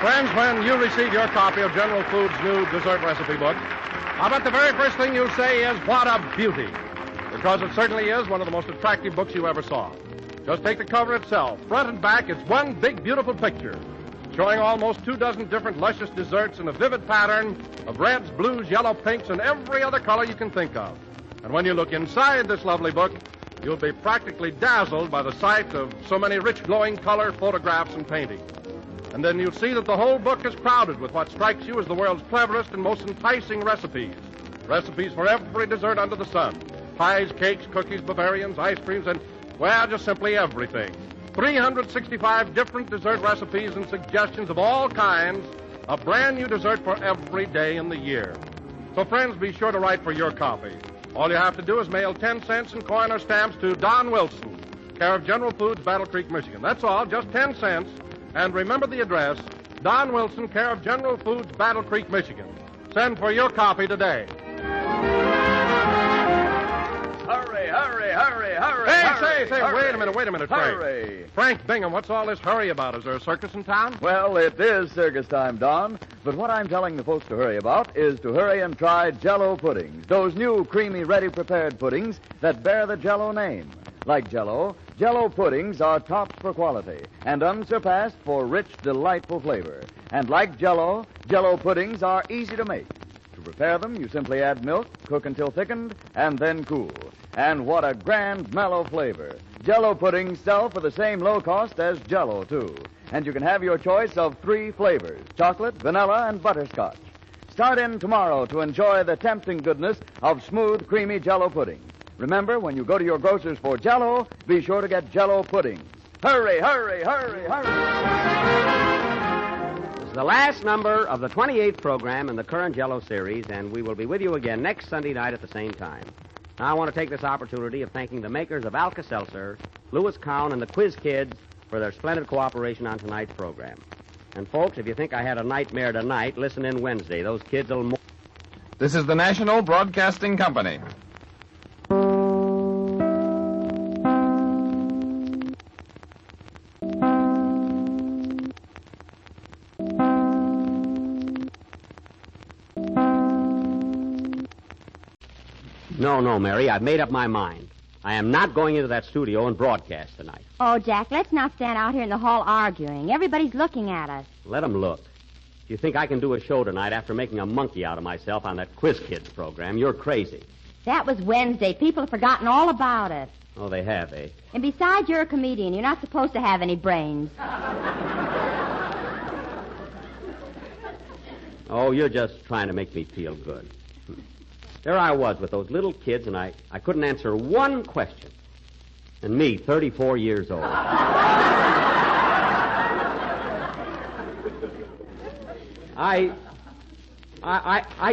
Friends, when you receive your copy of General Foods' new dessert recipe book, I bet the very first thing you'll say is, what a beauty. Because it certainly is one of the most attractive books you ever saw. Just take the cover itself. Front and back, it's one big, beautiful picture, showing almost 24 different luscious desserts in a vivid pattern of reds, blues, yellow, pinks, and every other color you can think of. And when you look inside this lovely book, you'll be practically dazzled by the sight of so many rich, glowing color photographs and paintings. And then you'll see that the whole book is crowded with what strikes you as the world's cleverest and most enticing recipes. Recipes for every dessert under the sun. Pies, cakes, cookies, Bavarians, ice creams, and, well, just simply everything. 365 different dessert recipes and suggestions of all kinds. A brand new dessert for every day in the year. So, friends, be sure to write for your copy. All you have to do is mail 10 cents in coin or stamps to Don Wilson, care of General Foods, Battle Creek, Michigan. That's all, just 10 cents. And remember the address, Don Wilson, care of General Foods, Battle Creek, Michigan. Send for your copy today. Hurry, hurry, hurry, hurry. Hey, hurry, say, hurry, wait a minute, Frank. Hurry. Frank Bingham, what's all this hurry about? Is there a circus in town? Well, it is circus time, Don. But what I'm telling the folks to hurry about is to hurry and try JELL-O puddings, those new creamy, ready-prepared puddings that bear the JELL-O name. Like JELL-O, JELL-O puddings are tops for quality and unsurpassed for rich, delightful flavor. And like JELL-O, JELL-O puddings are easy to make. To prepare them, you simply add milk, cook until thickened, and then cool. And what a grand, mellow flavor. JELL-O puddings sell for the same low cost as JELL-O, too. And you can have your choice of 3 flavors, chocolate, vanilla, and butterscotch. Start in tomorrow to enjoy the tempting goodness of smooth, creamy JELL-O pudding. Remember, when you go to your grocer's for JELL-O, be sure to get JELL-O puddings. Hurry, hurry, hurry, hurry. This is the last number of the 28th program in the current JELL-O series, and we will be with you again next Sunday night at the same time. Now, I want to take this opportunity of thanking the makers of Alka-Seltzer, Lewis Cowan, and the Quiz Kids for their splendid cooperation on tonight's program. And, folks, if you think I had a nightmare tonight, listen in Wednesday. Those kids will... This is the National Broadcasting Company. No, Mary, I've made up my mind. I am not going into that studio and broadcast tonight. Oh, Jack, let's not stand out here in the hall arguing. Everybody's looking at us. Let them look. If you think I can do a show tonight after making a monkey out of myself on that Quiz Kids program, you're crazy. That was Wednesday. People have forgotten all about it. Oh, they have, eh? And besides, you're a comedian. You're not supposed to have any brains. Oh, you're just trying to make me feel good. There I was with those little kids, and I couldn't answer one question. And me, 34 years old. I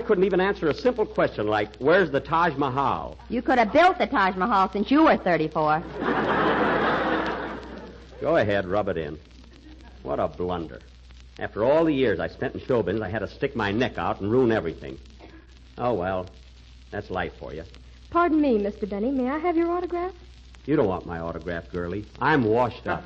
couldn't even answer a simple question like, where's the Taj Mahal? You could have built the Taj Mahal since you were 34. Go ahead, rub it in. What a blunder. After all the years I spent in show business, I had to stick my neck out and ruin everything. Oh, well, that's life for you. Pardon me, Mr. Benny. May I have your autograph? You don't want my autograph, girlie. I'm washed up.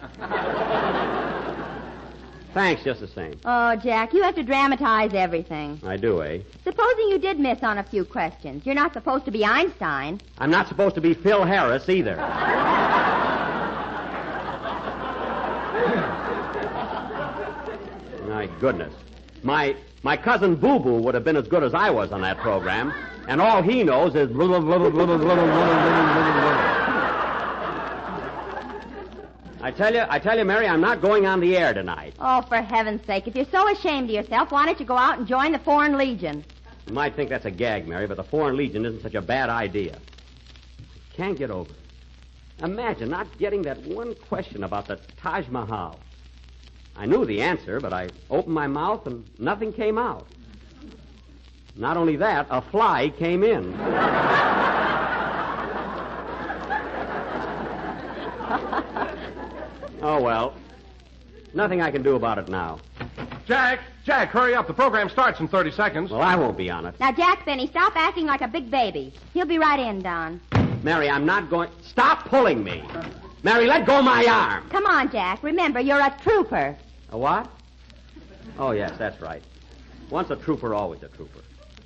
Thanks, just the same. Oh, Jack, you have to dramatize everything. I do, eh? Supposing you did miss on a few questions. You're not supposed to be Einstein. I'm not supposed to be Phil Harris either. My goodness. My cousin Boo Boo would have been as good as I was on that program, and all he knows is... I tell you, Mary, I'm not going on the air tonight. Oh, for heaven's sake. If you're so ashamed of yourself, why don't you go out and join the Foreign Legion? You might think that's a gag, Mary, but the Foreign Legion isn't such a bad idea. I can't get over it. Imagine not getting that one question about the Taj Mahal. I knew the answer, but I opened my mouth and nothing came out. Not only that, a fly came in. Oh, well. Nothing I can do about it now. Jack, hurry up. The program starts in 30 seconds. Well, I won't be on it. Now, Jack Benny, stop acting like a big baby. He'll be right in, Don. Mary, I'm not going... Stop pulling me. Mary, let go my arm. Come on, Jack. Remember, you're a trooper. A what? Oh, yes, that's right. Once a trooper, always a trooper.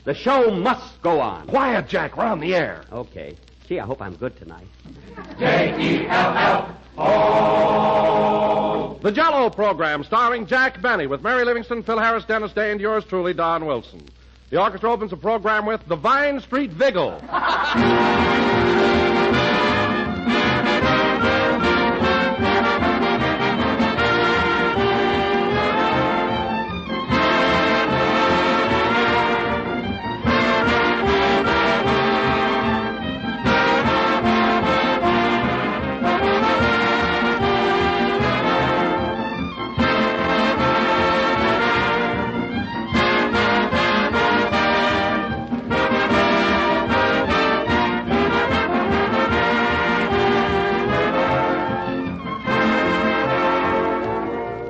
The show must go on. Quiet, Jack. We're on the air. Okay. Gee, I hope I'm good tonight. JELL-O. The JELL-O program starring Jack Benny with Mary Livingston, Phil Harris, Dennis Day, and yours truly, Don Wilson. The orchestra opens the program with The Vine Street Vigil.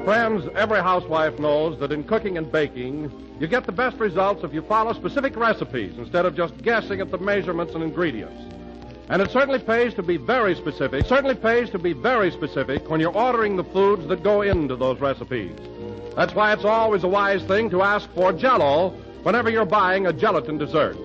Friends, every housewife knows that in cooking and baking, you get the best results if you follow specific recipes instead of just guessing at the measurements and ingredients. And it certainly pays to be very specific. When you're ordering the foods that go into those recipes. That's why it's always a wise thing to ask for JELL-O whenever you're buying a gelatin dessert.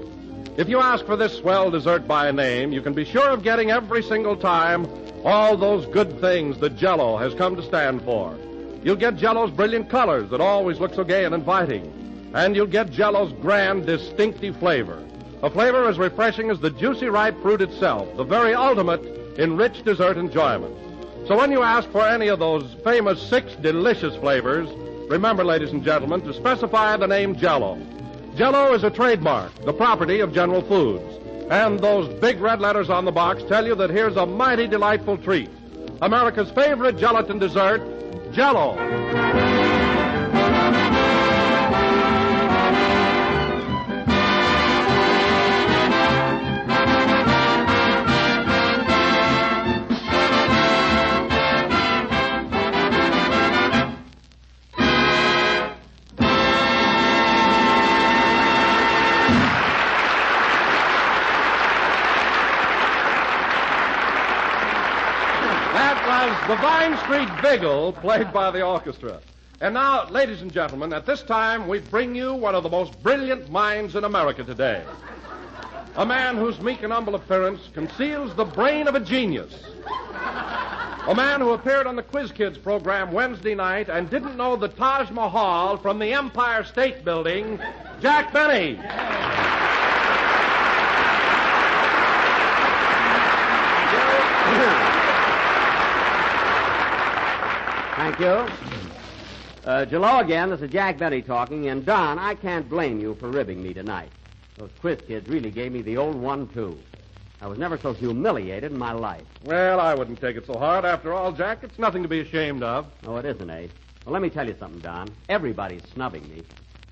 If you ask for this swell dessert by name, you can be sure of getting every single time all those good things that JELL-O has come to stand for. You'll get JELL-O's brilliant colors that always look so gay and inviting. And you'll get JELL-O's grand, distinctive flavor. A flavor as refreshing as the juicy, ripe fruit itself, the very ultimate in rich dessert enjoyment. So when you ask for any of those famous 6 delicious flavors, remember, ladies and gentlemen, to specify the name JELL-O. JELL-O is a trademark, the property of General Foods. And those big red letters on the box tell you that here's a mighty delightful treat. America's favorite gelatin dessert, JELL-O. The Vine Street Vigil, played by the orchestra. And now, ladies and gentlemen, at this time, we bring you one of the most brilliant minds in America today. A man whose meek and humble appearance conceals the brain of a genius. A man who appeared on the Quiz Kids program Wednesday night and didn't know the Taj Mahal from the Empire State Building, Jack Benny. Thank you. JELL-O again. This is Jack Benny talking. And, Don, I can't blame you for ribbing me tonight. Those Quiz Kids really gave me the old 1-2. I was never so humiliated in my life. Well, I wouldn't take it so hard. After all, Jack, it's nothing to be ashamed of. Oh, it isn't, eh? Well, let me tell you something, Don. Everybody's snubbing me.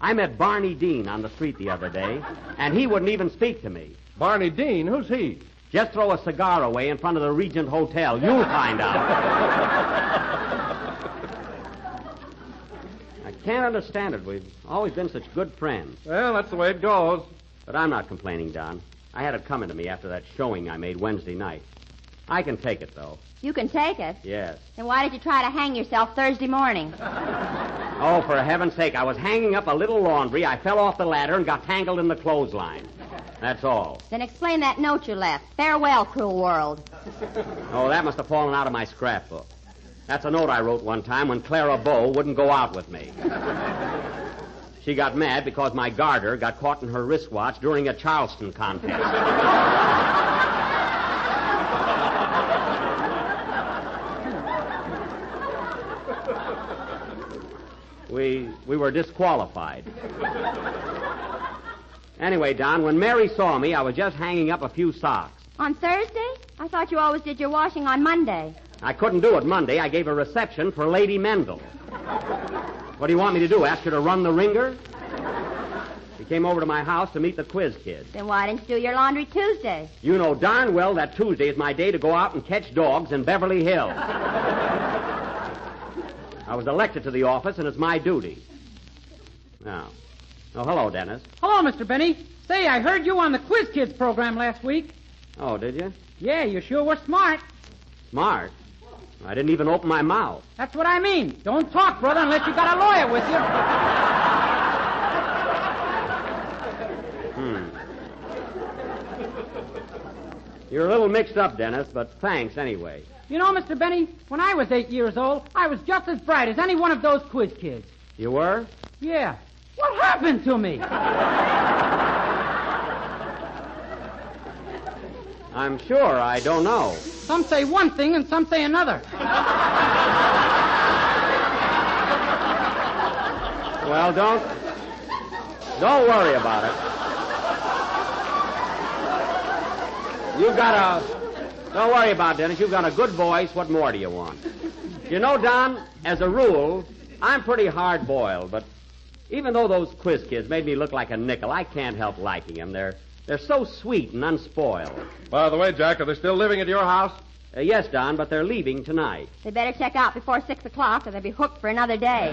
I met Barney Dean on the street the other day, and he wouldn't even speak to me. Barney Dean? Who's he? Just throw a cigar away in front of the Regent Hotel. You'll find out. I can't understand it. We've always been such good friends. Well, that's the way it goes. But I'm not complaining, Don. I had it coming to me after that showing I made Wednesday night. I can take it, though. You can take it? Yes. Then why did you try to hang yourself Thursday morning? Oh, for heaven's sake, I was hanging up a little laundry. I fell off the ladder and got tangled in the clothesline. That's all. Then explain that note you left. Farewell, cruel world. Oh, that must have fallen out of my scrapbook. That's a note I wrote one time when Clara Bow wouldn't go out with me. She got mad because my garter got caught in her wristwatch during a Charleston contest. We were disqualified. Anyway, Don, when Mary saw me, I was just hanging up a few socks. On Thursday? I thought you always did your washing on Monday. I couldn't do it Monday. I gave a reception for Lady Mendel. What do you want me to do, ask her to run the ringer? She came over to my house to meet the quiz kids. Then why didn't you do your laundry Tuesday? You know darn well that Tuesday is my day to go out and catch dogs in Beverly Hills. I was elected to the office, and it's my duty. Now. Oh, hello, Dennis. Hello, Mr. Benny. Say, I heard you on the Quiz Kids program last week. Oh, did you? Yeah, you sure were smart. Smart? I didn't even open my mouth. That's what I mean. Don't talk, brother, unless you got a lawyer with you. You're a little mixed up, Dennis, but thanks anyway. You know, Mr. Benny, when I was 8 years old, I was just as bright as any one of those quiz kids. You were? Yeah. What happened to me? I'm sure I don't know. Some say one thing and some say another. Well, don't worry about it. Don't worry about it, Dennis. You've got a good voice. What more do you want? You know, Don, as a rule, I'm pretty hard-boiled, but even though those quiz kids made me look like a nickel, I can't help liking them. They're so sweet and unspoiled. By the way, Jack, are they still living at your house? Yes, Don, but they're leaving tonight. They better check out before 6 o'clock or they'll be hooked for another day.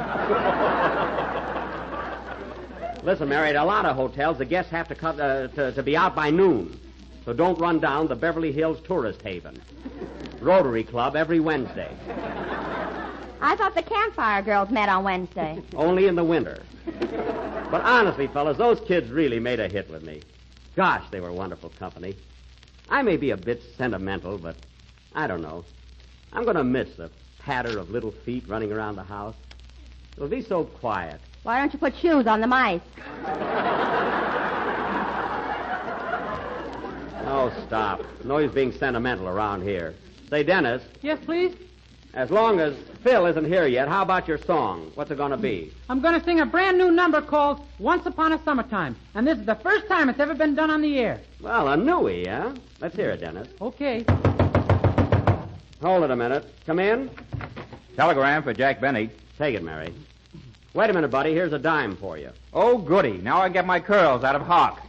Listen, Mary, at a lot of hotels, the guests have to come to be out by noon. So don't run down the Beverly Hills Tourist Haven. Rotary Club every Wednesday. I thought the Campfire Girls met on Wednesday. Only in the winter. But honestly, fellas, those kids really made a hit with me. Gosh, they were wonderful company. I may be a bit sentimental, but I don't know. I'm going to miss the patter of little feet running around the house. It'll be so quiet. Why don't you put shoes on the mice? Oh, stop. No use being sentimental around here. Say, Dennis. Yes, please? As long as Phil isn't here yet, how about your song? What's it going to be? I'm going to sing a brand new number called Once Upon a Summertime. And this is the first time it's ever been done on the air. Well, a newie, huh? Let's hear it, Dennis. Okay. Hold it a minute. Come in. Telegram for Jack Benny. Take it, Mary. Wait a minute, buddy. Here's a dime for you. Oh, goody. Now I get my curls out of Hawk.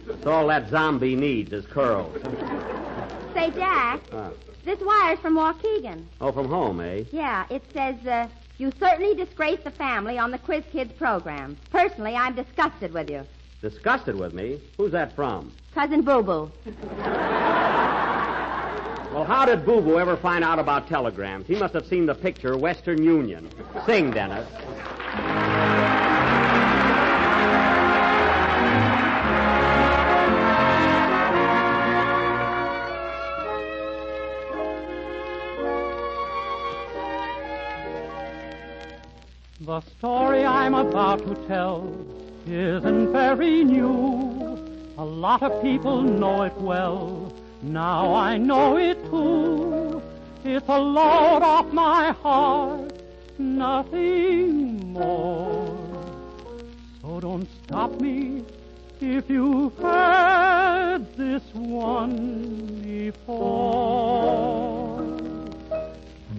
That's all that zombie needs is curls. Say, Jack, this wire's from Waukegan. Oh, from home, eh? Yeah, it says, you certainly disgrace the family on the Quiz Kids program. Personally, I'm disgusted with you. Disgusted with me? Who's that from? Cousin Boo Boo. Well, how did Boo Boo ever find out about telegrams? He must have seen the picture Western Union. Sing, Dennis. The story I'm about to tell isn't very new. A lot of people know it well. Now I know it too. It's a load off my heart, nothing more. So don't stop me if you've heard this one before.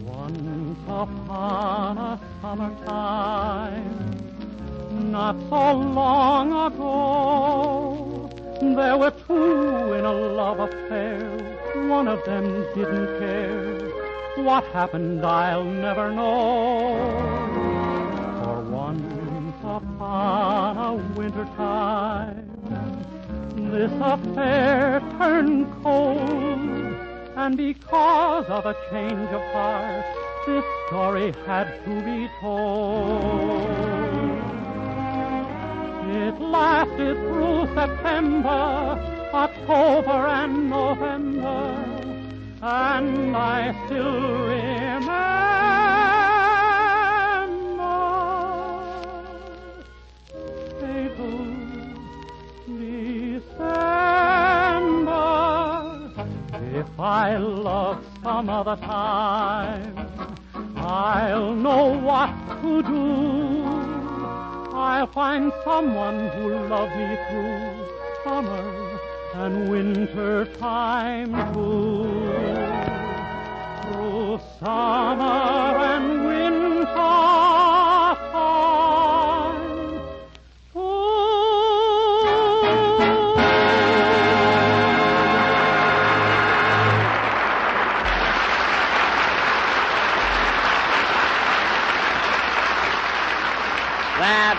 Once upon a summertime, not so long ago, there were two in a love affair. One of them didn't care. What happened I'll never know. For once upon a winter time, This affair turned cold, and because of a change of heart, this story had to be told. It lasted through September, October, and November, and I still remember fatal December. If I love some other time, I'll know what to do. I'll find someone who'll love me through summer and winter time too. Through summer and winter time too.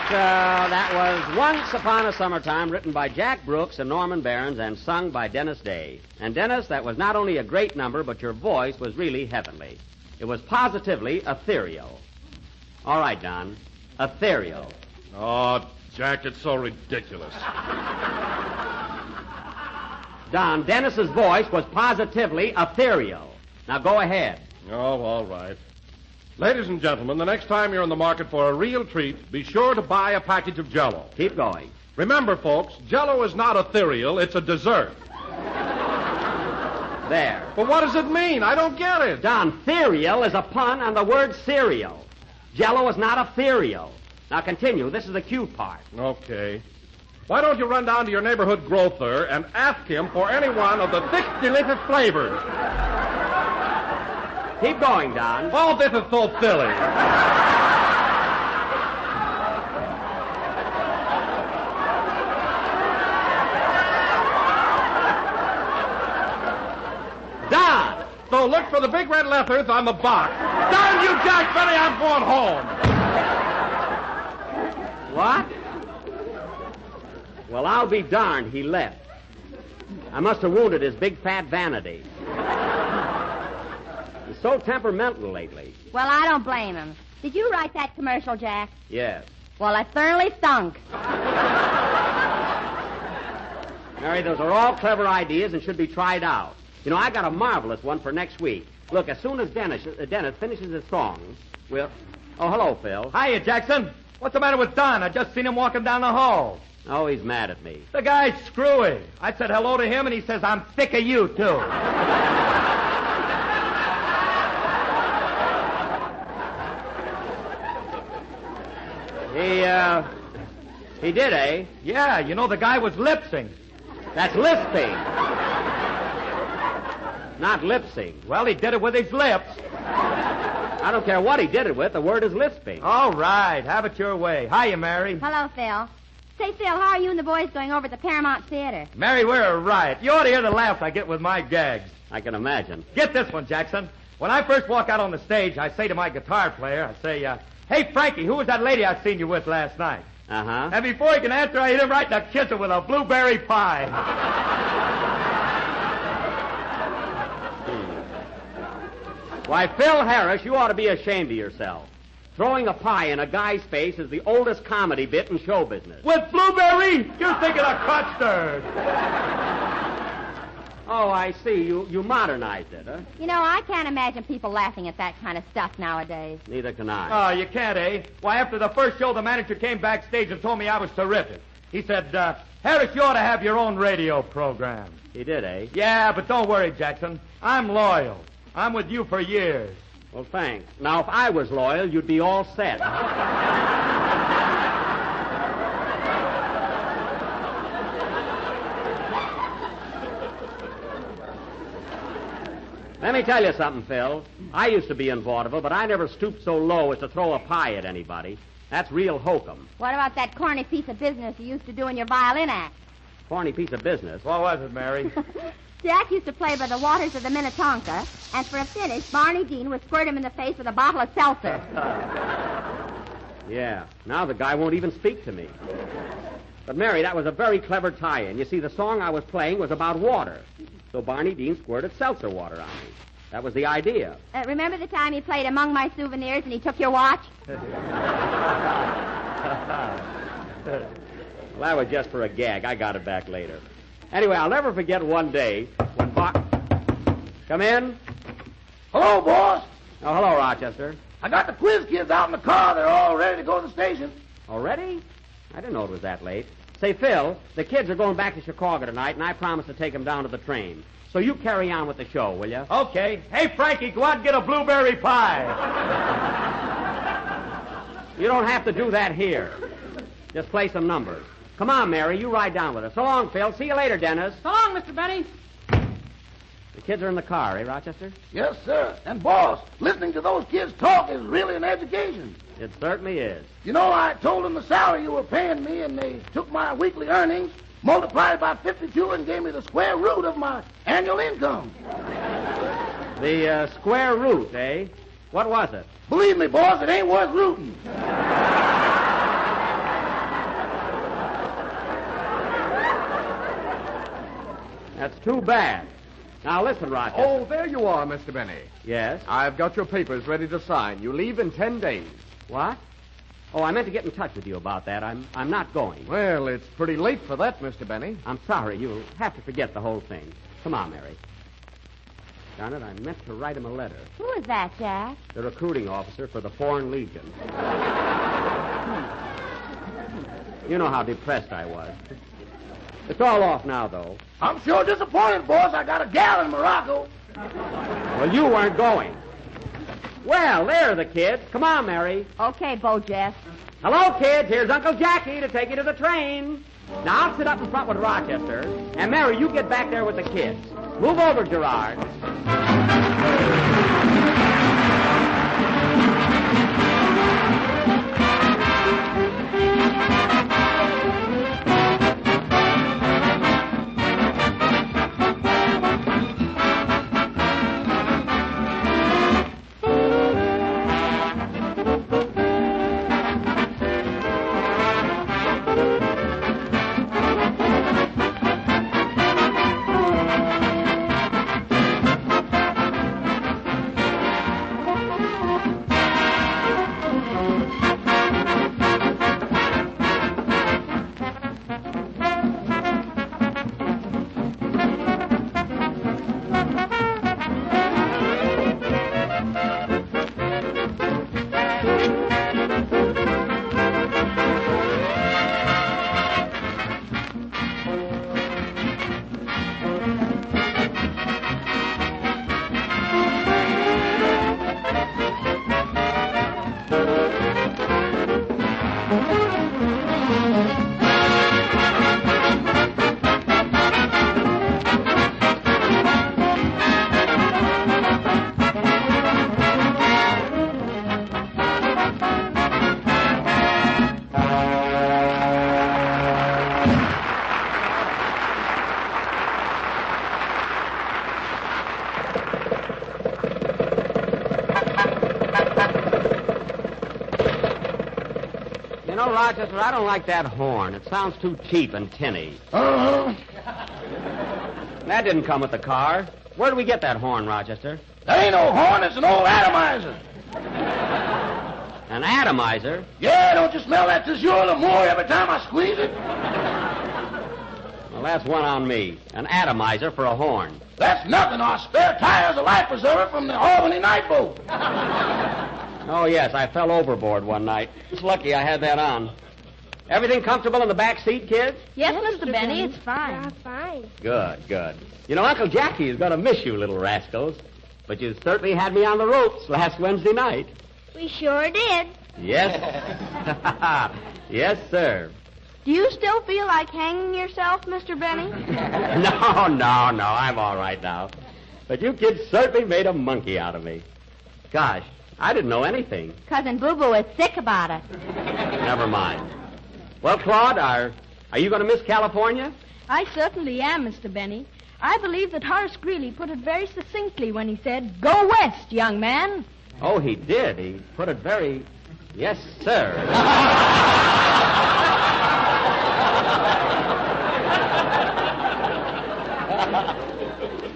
That was Once Upon a Summertime, written by Jack Brooks and Norman Barons and sung by Dennis Day. And Dennis, that was not only a great number, but your voice was really heavenly. It was positively ethereal. All right, Don. Ethereal. Oh, Jack, it's so ridiculous. Don, Dennis's voice was positively ethereal. Now go ahead. Oh, all right. Ladies and gentlemen, the next time you're in the market for a real treat, be sure to buy a package of Jell-O. Keep going. Remember, folks, Jell-O is not ethereal, it's a dessert. There. But what does it mean? I don't get it. Don, ethereal is a pun on the word cereal. Jell-O is not ethereal. Now continue. This is the cute part. Okay. Why don't you run down to your neighborhood grocer and ask him for any one of the thick, delicious flavors? Keep going, Don. Oh, this is so silly. Don! So look for the big red letters on the box. Darn you, Jack Benny, I'm going home. What? Well, I'll be darned, he left. I must have wounded his big fat vanity. He's so temperamental lately. Well, I don't blame him. Did you write that commercial, Jack? Yes. Well, it thoroughly stunk. Mary, those are all clever ideas and should be tried out. You know, I got a marvelous one for next week. Look, as soon as Dennis finishes his song, we'll... Oh, hello, Phil. Hiya, Jackson. What's the matter with Don? I just seen him walking down the hall. Oh, he's mad at me. The guy's screwy. I said hello to him, and he says, I'm sick of you, too. He did, eh? Yeah, you know, the guy was lip-synced. That's lisping. Not lip-sync. Well, he did it with his lips. I don't care what he did it with. The word is lisping. All right. Have it your way. Hiya, Mary. Hello, Phil. Say, Phil, how are you and the boys going over at the Paramount Theater? Mary, we're a riot. You ought to hear the laughs I get with my gags. I can imagine. Get this one, Jackson. When I first walk out on the stage, I say to my guitar player, I say, hey, Frankie, who was that lady I seen you with last night? Uh-huh. And before he can answer, I hit him right in the kisser with a blueberry pie. Why, Phil Harris, you ought to be ashamed of yourself. Throwing a pie in a guy's face is the oldest comedy bit in show business. With blueberry? You're thinking of custard. Oh, I see. You modernized it, huh? You know, I can't imagine people laughing at that kind of stuff nowadays. Neither can I. Oh, you can't, eh? Why, after the first show, the manager came backstage and told me I was terrific. He said, Harris, you ought to have your own radio program. He did, eh? Yeah, but don't worry, Jackson. I'm loyal. I'm with you for years. Well, thanks. Now, if I was loyal, you'd be all set. Let me tell you something, Phil. I used to be in vaudeville, but I never stooped so low as to throw a pie at anybody. That's real hokum. What about that corny piece of business you used to do in your violin act? Corny piece of business. What was it, Mary? Jack used to play by the waters of the Minnetonka, and for a finish, Barney Dean would squirt him in the face with a bottle of seltzer. Yeah. Now the guy won't even speak to me. But, Mary, that was a very clever tie-in. You see, the song I was playing was about water. So Barney Dean squirted seltzer water on me. That was the idea. Remember the time you played Among My Souvenirs and he took your watch? Well, that was just for a gag. I got it back later. Anyway, I'll never forget one day when Come in. Hello, boss. Oh, hello, Rochester. I got the quiz kids out in the car. They're all ready to go to the station. Already? I didn't know it was that late. Say, Phil, the kids are going back to Chicago tonight, and I promised to take them down to the train. So you carry on with the show, will you? Okay. Hey, Frankie, go out and get a blueberry pie. You don't have to do that here. Just play some numbers. Come on, Mary, you ride down with us. So long, Phil. See you later, Dennis. So long, Mr. Benny. The kids are in the car, eh, Rochester? Yes, sir. And, boss, listening to those kids talk is really an education. It certainly is. You know, I told them the salary you were paying me, and they took my weekly earnings, multiplied it by 52, and gave me the square root of my annual income. The square root, eh? What was it? Believe me, boss, it ain't worth rooting. That's too bad. Now, listen, Rochester. Oh, there you are, Mr. Benny. Yes? I've got your papers ready to sign. You leave in 10 days. What? Oh, I meant to get in touch with you about that. I'm not going. Well, it's pretty late for that, Mr. Benny. I'm sorry. You'll have to forget the whole thing. Come on, Mary. Darn it, I meant to write him a letter. Who is that, Jack? The recruiting officer for the Foreign Legion. You know how depressed I was. It's all off now, though. I'm sure disappointed, boss. I got a gal in Morocco. Well, you weren't going. Well, there are the kids. Come on, Mary. Okay, Bo Jeff. Hello, kids. Here's Uncle Jackie to take you to the train. Now, I'll sit up in front with Rochester. And, Mary, you get back there with the kids. Move over, Gerard. Rochester, I don't like that horn. It sounds too cheap and tinny. Uh-huh. That didn't come with the car. Where did we get that horn, Rochester? That ain't no horn. It's an old atomizer. An atomizer? Yeah, don't you smell that tissue l'amour every time I squeeze it? Well, that's one on me. An atomizer for a horn. That's nothing. Our spare tire's a life preserver from the Albany night boat. Oh, yes, I fell overboard one night. It's lucky I had that on. Everything comfortable in the back seat, kids? Yes, Mr. Benny, it's fine. Yeah, fine. Good, good. You know, Uncle Jackie is going to miss you, little rascals. But you certainly had me on the ropes last Wednesday night. We sure did. Yes. Yes, sir. Do you still feel like hanging yourself, Mr. Benny? No, I'm all right now. But you kids certainly made a monkey out of me. Gosh, I didn't know anything. Cousin Boo Boo is sick about it. Never mind. Well, Claude, are you going to miss California? I certainly am, Mr. Benny. I believe that Horace Greeley put it very succinctly when he said, "Go west, young man." Oh, he did. He put it very... Yes, sir.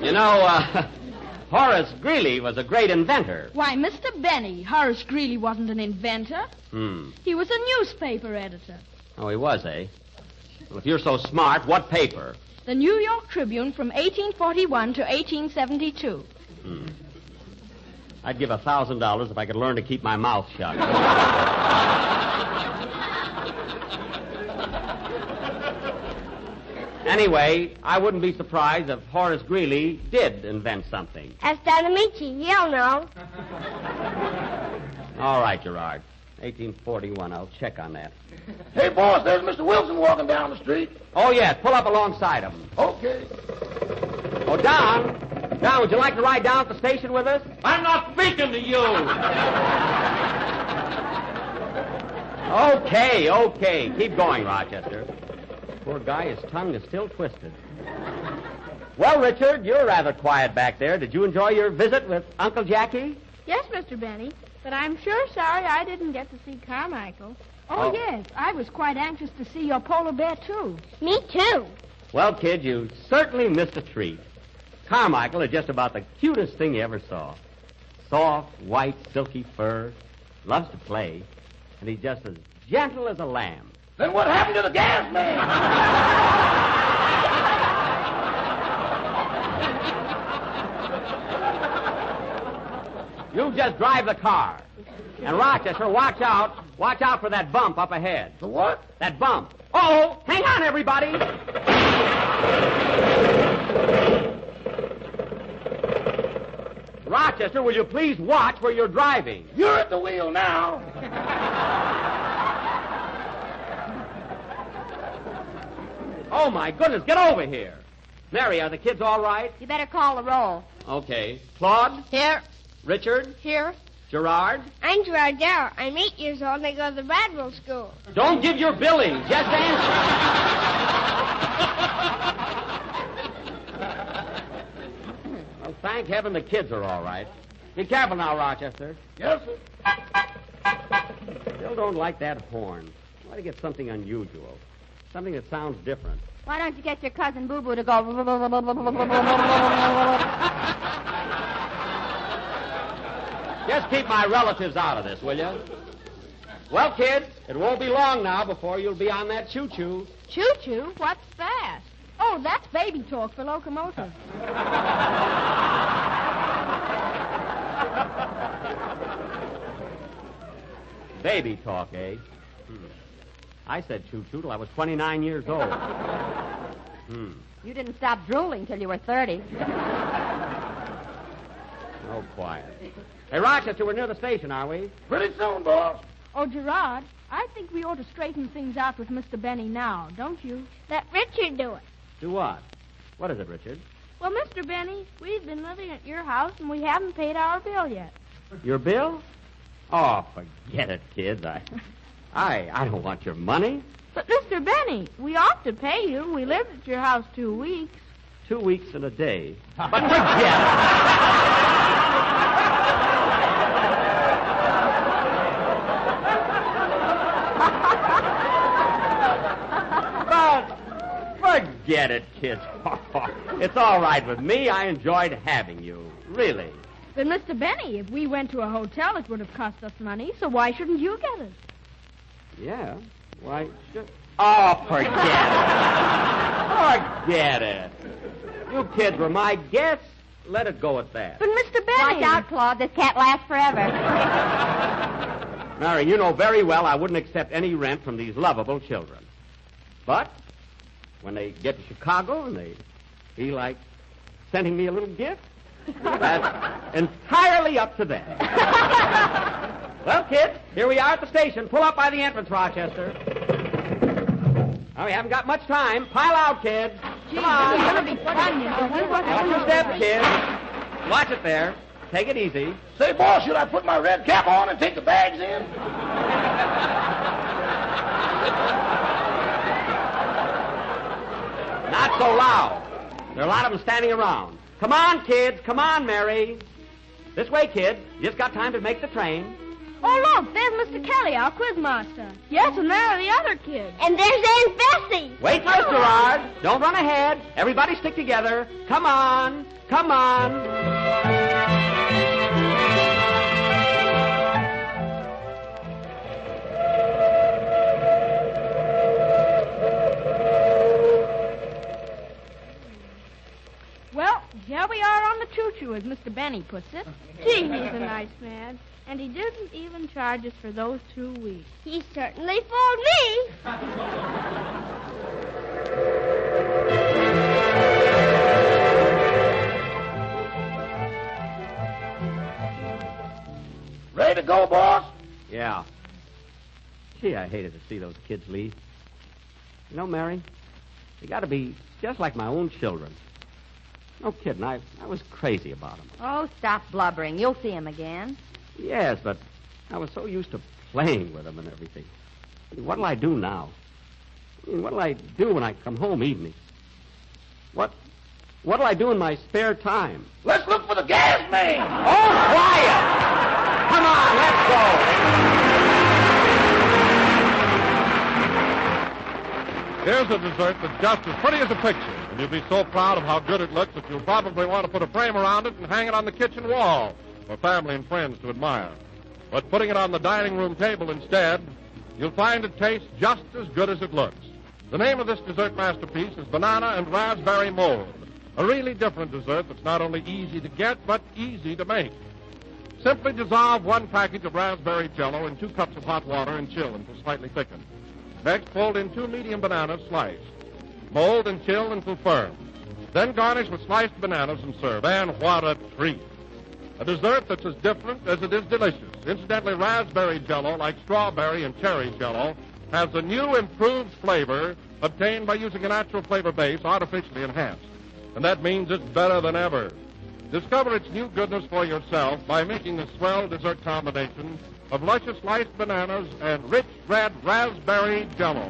You know, Horace Greeley was a great inventor. Why, Mr. Benny, Horace Greeley wasn't an inventor. He was a newspaper editor. Oh, he was, eh? Well, if you're so smart, what paper? The New York Tribune from 1841 to 1872. I'd give $1,000 if I could learn to keep my mouth shut. Anyway, I wouldn't be surprised if Horace Greeley did invent something. Ask Dad Amici. He'll know. All right, Gerard. 1841. I'll check on that. Hey, boss, there's Mr. Wilson walking down the street. Oh, yes. Pull up alongside him. Okay. Oh, Don. Don, would you like to ride down at the station with us? I'm not speaking to you. Okay. Keep going, Rochester. Poor guy, his tongue is still twisted. Well, Richard, you're rather quiet back there. Did you enjoy your visit with Uncle Jackie? Yes, Mr. Benny, but I'm sure sorry I didn't get to see Carmichael. Oh, yes. I was quite anxious to see your polar bear, too. Me, too. Well, kid, you certainly missed a treat. Carmichael is just about the cutest thing you ever saw. Soft, white, silky fur, loves to play, and he's just as gentle as a lamb. Then what happened to the gas man? You just drive the car. And Rochester, watch out. Watch out for that bump up ahead. The what? That bump. Oh, hang on, everybody. Rochester, will you please watch where you're driving? You're at the wheel now. Oh, my goodness, get over here. Mary, are the kids all right? You better call the roll. Okay. Claude? Here. Richard? Here. Gerard? I'm Gerard Darrow. I'm 8 years old and I go to the Bradwell School. Don't give your billing. Just answer. Well, thank heaven the kids are all right. Be careful now, Rochester. Yes, sir. Still don't like that horn. Why to get something unusual? Something that sounds different. Why don't you get your cousin Boo Boo to go... Just keep my relatives out of this, will you? Well, kids, it won't be long now before you'll be on that choo-choo. Choo-choo? What's that? Oh, that's baby talk for locomotive. Baby talk, eh? I said choo-choo till I was 29 years old. You didn't stop drooling till you were 30. Oh, quiet. Hey, Rochester, we're near the station, are we? Pretty soon, boss. Oh, Gerard, I think we ought to straighten things out with Mr. Benny now, don't you? Let Richard do it. Do what? What is it, Richard? Well, Mr. Benny, we've been living at your house and we haven't paid our bill yet. Your bill? Oh, forget it, kids. I don't want your money. But, Mr. Benny, we ought to pay you. We lived at your house 2 weeks. 2 weeks and a day. But forget it. Forget it, kids. It's all right with me. I enjoyed having you. Really. But, Mr. Benny, if we went to a hotel, it would have cost us money, so why shouldn't you get it? Yeah. Why should... Oh, forget it. Forget it. You kids were my guests. Let it go at that. But, Mr. Benny... Watch out, Claude. This can't last forever. Mary, you know very well I wouldn't accept any rent from these lovable children. But when they get to Chicago and they feel like sending me a little gift, that's entirely up to them. Well, kids, here we are at the station. Pull up by the entrance, Rochester. Oh, we haven't got much time. Pile out, kids. Come on. It's going to be fun, you know. Watch your steps, kids. Watch it there. Take it easy. Say, boss, should I put my red cap on and take the bags in? Not so loud. There are a lot of them standing around. Come on, kids. Come on, Mary. This way, kid. You just got time to make the train. Oh, look, there's Mr. Kelly, our quizmaster. Yes, and there are the other kids. And there's Aunt Bessie. Wait, Miss Gerard. Don't run ahead. Everybody stick together. Come on. Come on. Well, here we are on the choo-choo, as Mr. Benny puts it. Gee, he's a nice man. And he didn't even charge us for those 2 weeks. He certainly fooled me. Ready to go, boss? Yeah. Gee, I hated to see those kids leave. You know, Mary, they got to be just like my own children. No kidding, I was crazy about them. Oh, stop blubbering. You'll see him again. Yes, but I was so used to playing with them and everything. I mean, what'll I do now? I mean, what'll I do when I come home evenings? What'll I do in my spare time? Let's look for the gas main. Oh, quiet! Come on, let's go. Here's a dessert that's just as pretty as a picture, and you'll be so proud of how good it looks that you'll probably want to put a frame around it and hang it on the kitchen wall for family and friends to admire. But putting it on the dining room table instead, you'll find it tastes just as good as it looks. The name of this dessert masterpiece is Banana and Raspberry Mold, a really different dessert that's not only easy to get, but easy to make. Simply dissolve 1 package of raspberry Jell-O in 2 cups of hot water and chill until slightly thickened. Next, fold in 2 medium bananas sliced. Mold and chill until firm. Then garnish with sliced bananas and serve. And what a treat! A dessert that's as different as it is delicious. Incidentally, raspberry Jell-O, like strawberry and cherry Jell-O, has a new improved flavor obtained by using a natural flavor base artificially enhanced. And that means it's better than ever. Discover its new goodness for yourself by making the swell dessert combination of luscious sliced bananas and rich red raspberry Jell-O.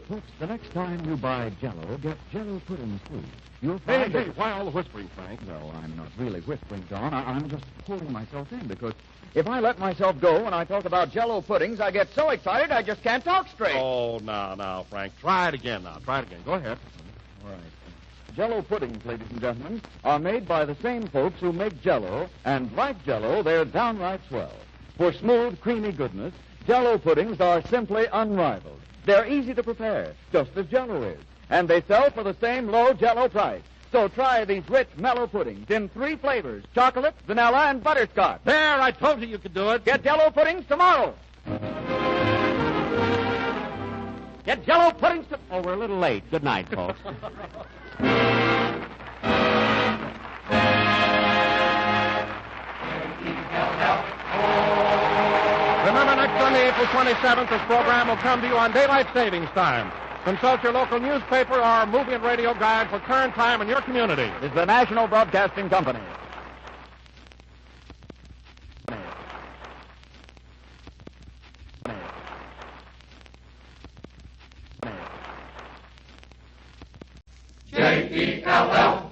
Folks, the next time you buy Jell-O, get Jell-O pudding, too. You'll Hey, find that... why all the whispering, Frank? No, I'm not really whispering, Don. I'm just holding myself in, because if I let myself go when I talk about Jell-O puddings, I get so excited I just can't talk straight. Oh, now, Frank. Try it again now. Try it again. Go ahead. All right. Jell-O puddings, ladies and gentlemen, are made by the same folks who make Jell-O, and like Jell-O, they're downright swell. For smooth, creamy goodness, Jell-O puddings are simply unrivaled. They're easy to prepare, just as Jell-O is. And they sell for the same low Jell-O price. So try these rich, mellow puddings in 3 flavors, chocolate, vanilla, and butterscotch. There, I told you could do it. Get Jell-O puddings tomorrow. Get Jell-O puddings to... Oh, we're a little late. Good night, folks. Remember, next Sunday, April 27th, this program will come to you on daylight savings time. Consult your local newspaper or movie and radio guide for current time in your community. This is the National Broadcasting Company. JELL-O.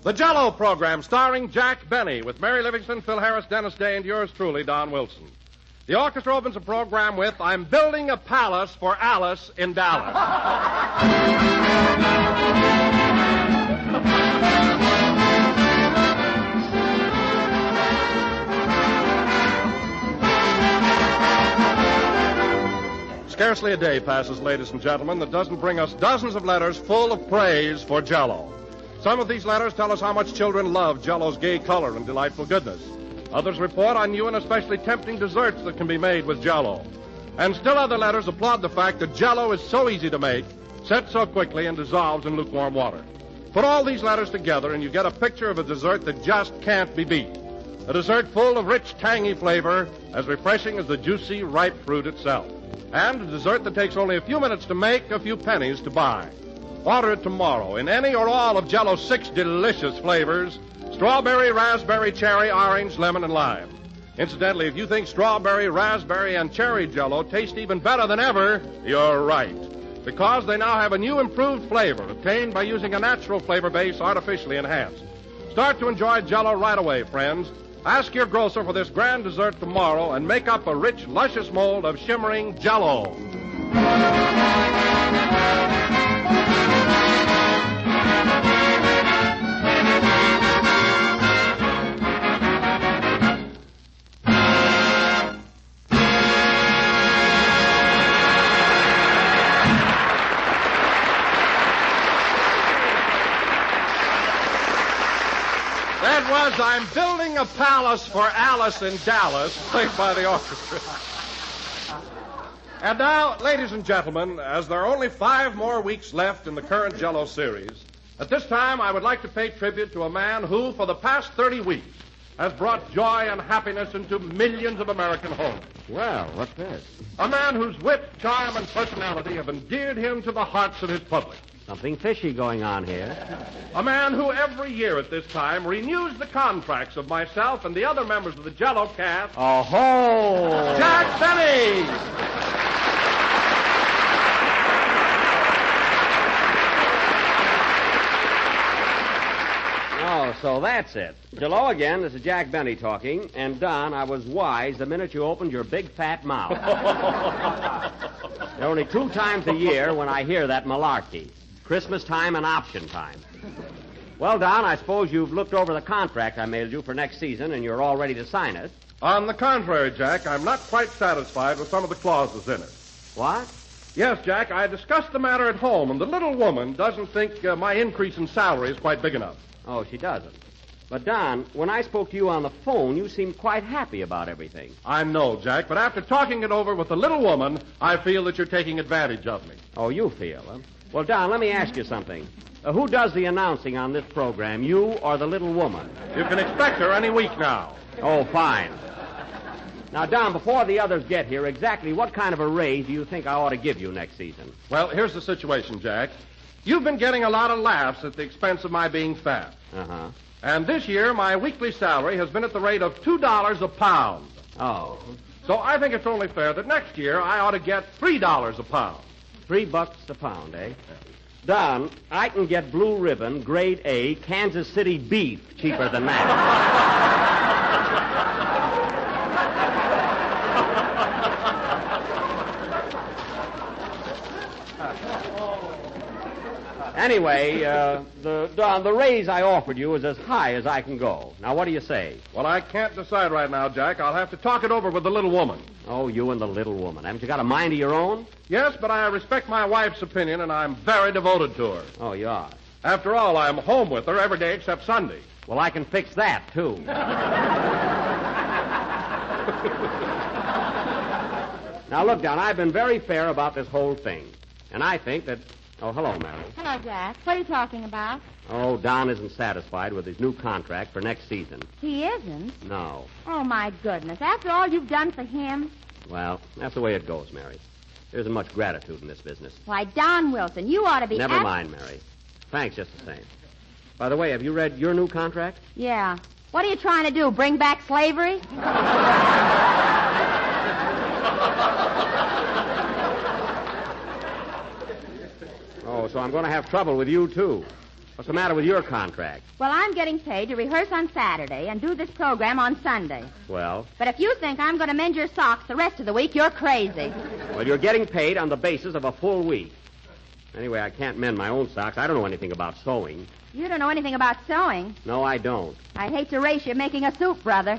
The Jell-O program starring Jack Benny with Mary Livingston, Phil Harris, Dennis Day, and yours truly, Don Wilson. The orchestra opens the program with I'm Building a Palace for Alice in Dallas. Scarcely a day passes, ladies and gentlemen, that doesn't bring us dozens of letters full of praise for Jell-O. Some of these letters tell us how much children love Jell-O's gay color and delightful goodness. Others report on new and especially tempting desserts that can be made with Jell-O. And still other letters applaud the fact that Jell-O is so easy to make, sets so quickly, and dissolves in lukewarm water. Put all these letters together and you get a picture of a dessert that just can't be beat. A dessert full of rich, tangy flavor, as refreshing as the juicy, ripe fruit itself. And a dessert that takes only a few minutes to make, a few pennies to buy. Order it tomorrow in any or all of Jell-O's 6 delicious flavors: strawberry, raspberry, cherry, orange, lemon, and lime. Incidentally, if you think strawberry, raspberry, and cherry Jell-O taste even better than ever, you're right. because they now have a new improved flavor obtained by using a natural flavor base artificially enhanced. Start to enjoy JELL-O right away, friends. Ask your grocer for this grand dessert tomorrow and make up a rich, luscious mold of shimmering JELL-O. Was I'm building a palace for Alice in Dallas, played by the orchestra. And now, ladies and gentlemen, as there are only 5 more weeks left in the current JELL-O series, at this time I would like to pay tribute to a man who, for the past 30 weeks, has brought joy and happiness into millions of American homes. Well, what's this? A man whose wit, charm, and personality have endeared him to the hearts of his public. Something fishy going on here. A man who every year at this time renews the contracts of myself and the other members of the JELL-O cast. Oh-ho! Jack Benny! Oh, so that's it. JELL-O again, this is Jack Benny talking. And, Don, I was wise the minute you opened your big fat mouth. There are only 2 times a year when I hear that malarkey. Christmas time and option time. Well, Don, I suppose you've looked over the contract I mailed you for next season, and you're all ready to sign it. On the contrary, Jack, I'm not quite satisfied with some of the clauses in it. What? Yes, Jack, I discussed the matter at home, and the little woman doesn't think my increase in salary is quite big enough. Oh, she doesn't. But, Don, when I spoke to you on the phone, you seemed quite happy about everything. I know, Jack, but after talking it over with the little woman, I feel that you're taking advantage of me. Oh, you feel, huh? Well, Don, let me ask you something. Who does the announcing on this program, you or the little woman? You can expect her any week now. Oh, fine. Now, Don, before the others get here, exactly what kind of a raise do you think I ought to give you next season? Well, here's the situation, Jack. You've been getting a lot of laughs at the expense of my being fat. Uh-huh. And this year, my weekly salary has been at the rate of $2 a pound. Oh. So I think it's only fair that next year I ought to get $3 a pound. $3 a pound, eh? Don, I can get blue ribbon, grade A, Kansas City beef cheaper than that. Anyway, the raise I offered you is as high as I can go. Now, what do you say? Well, I can't decide right now, Jack. I'll have to talk it over with the little woman. Oh, you and the little woman. Haven't you got a mind of your own? Yes, but I respect my wife's opinion, and I'm very devoted to her. Oh, you are? After all, I'm home with her every day except Sunday. Well, I can fix that, too. Now, look, Don, I've been very fair about this whole thing. And I think that... Oh, hello, Mary. Hello, Jack. What are you talking about? Oh, Don isn't satisfied with his new contract for next season. He isn't? No. Oh, my goodness. After all you've done for him? Well, that's the way it goes, Mary. There isn't much gratitude in this business. Why, Don Wilson, you ought to be... Never mind, Mary. Thanks just the same. By the way, have you read your new contract? Yeah. What are you trying to do, bring back slavery? Oh, so I'm going to have trouble with you, too. What's the matter with your contract? Well, I'm getting paid to rehearse on Saturday and do this program on Sunday. Well? But if you think I'm going to mend your socks the rest of the week, you're crazy. Well, you're getting paid on the basis of a full week. Anyway, I can't mend my own socks. I don't know anything about sewing. You don't know anything about sewing. No, I don't. I'd hate to race you making a soup, brother.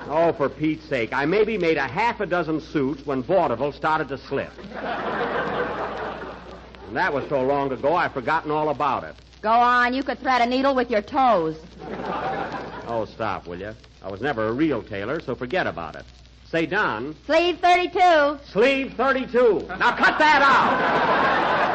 Oh, for Pete's sake. I maybe made a half a dozen suits when vaudeville started to slip. And that was so long ago, I've forgotten all about it. Go on. You could thread a needle with your toes. Oh, stop, will you? I was never a real tailor, so forget about it. Say, Don. Sleeve 32. Sleeve 32. Now cut that out.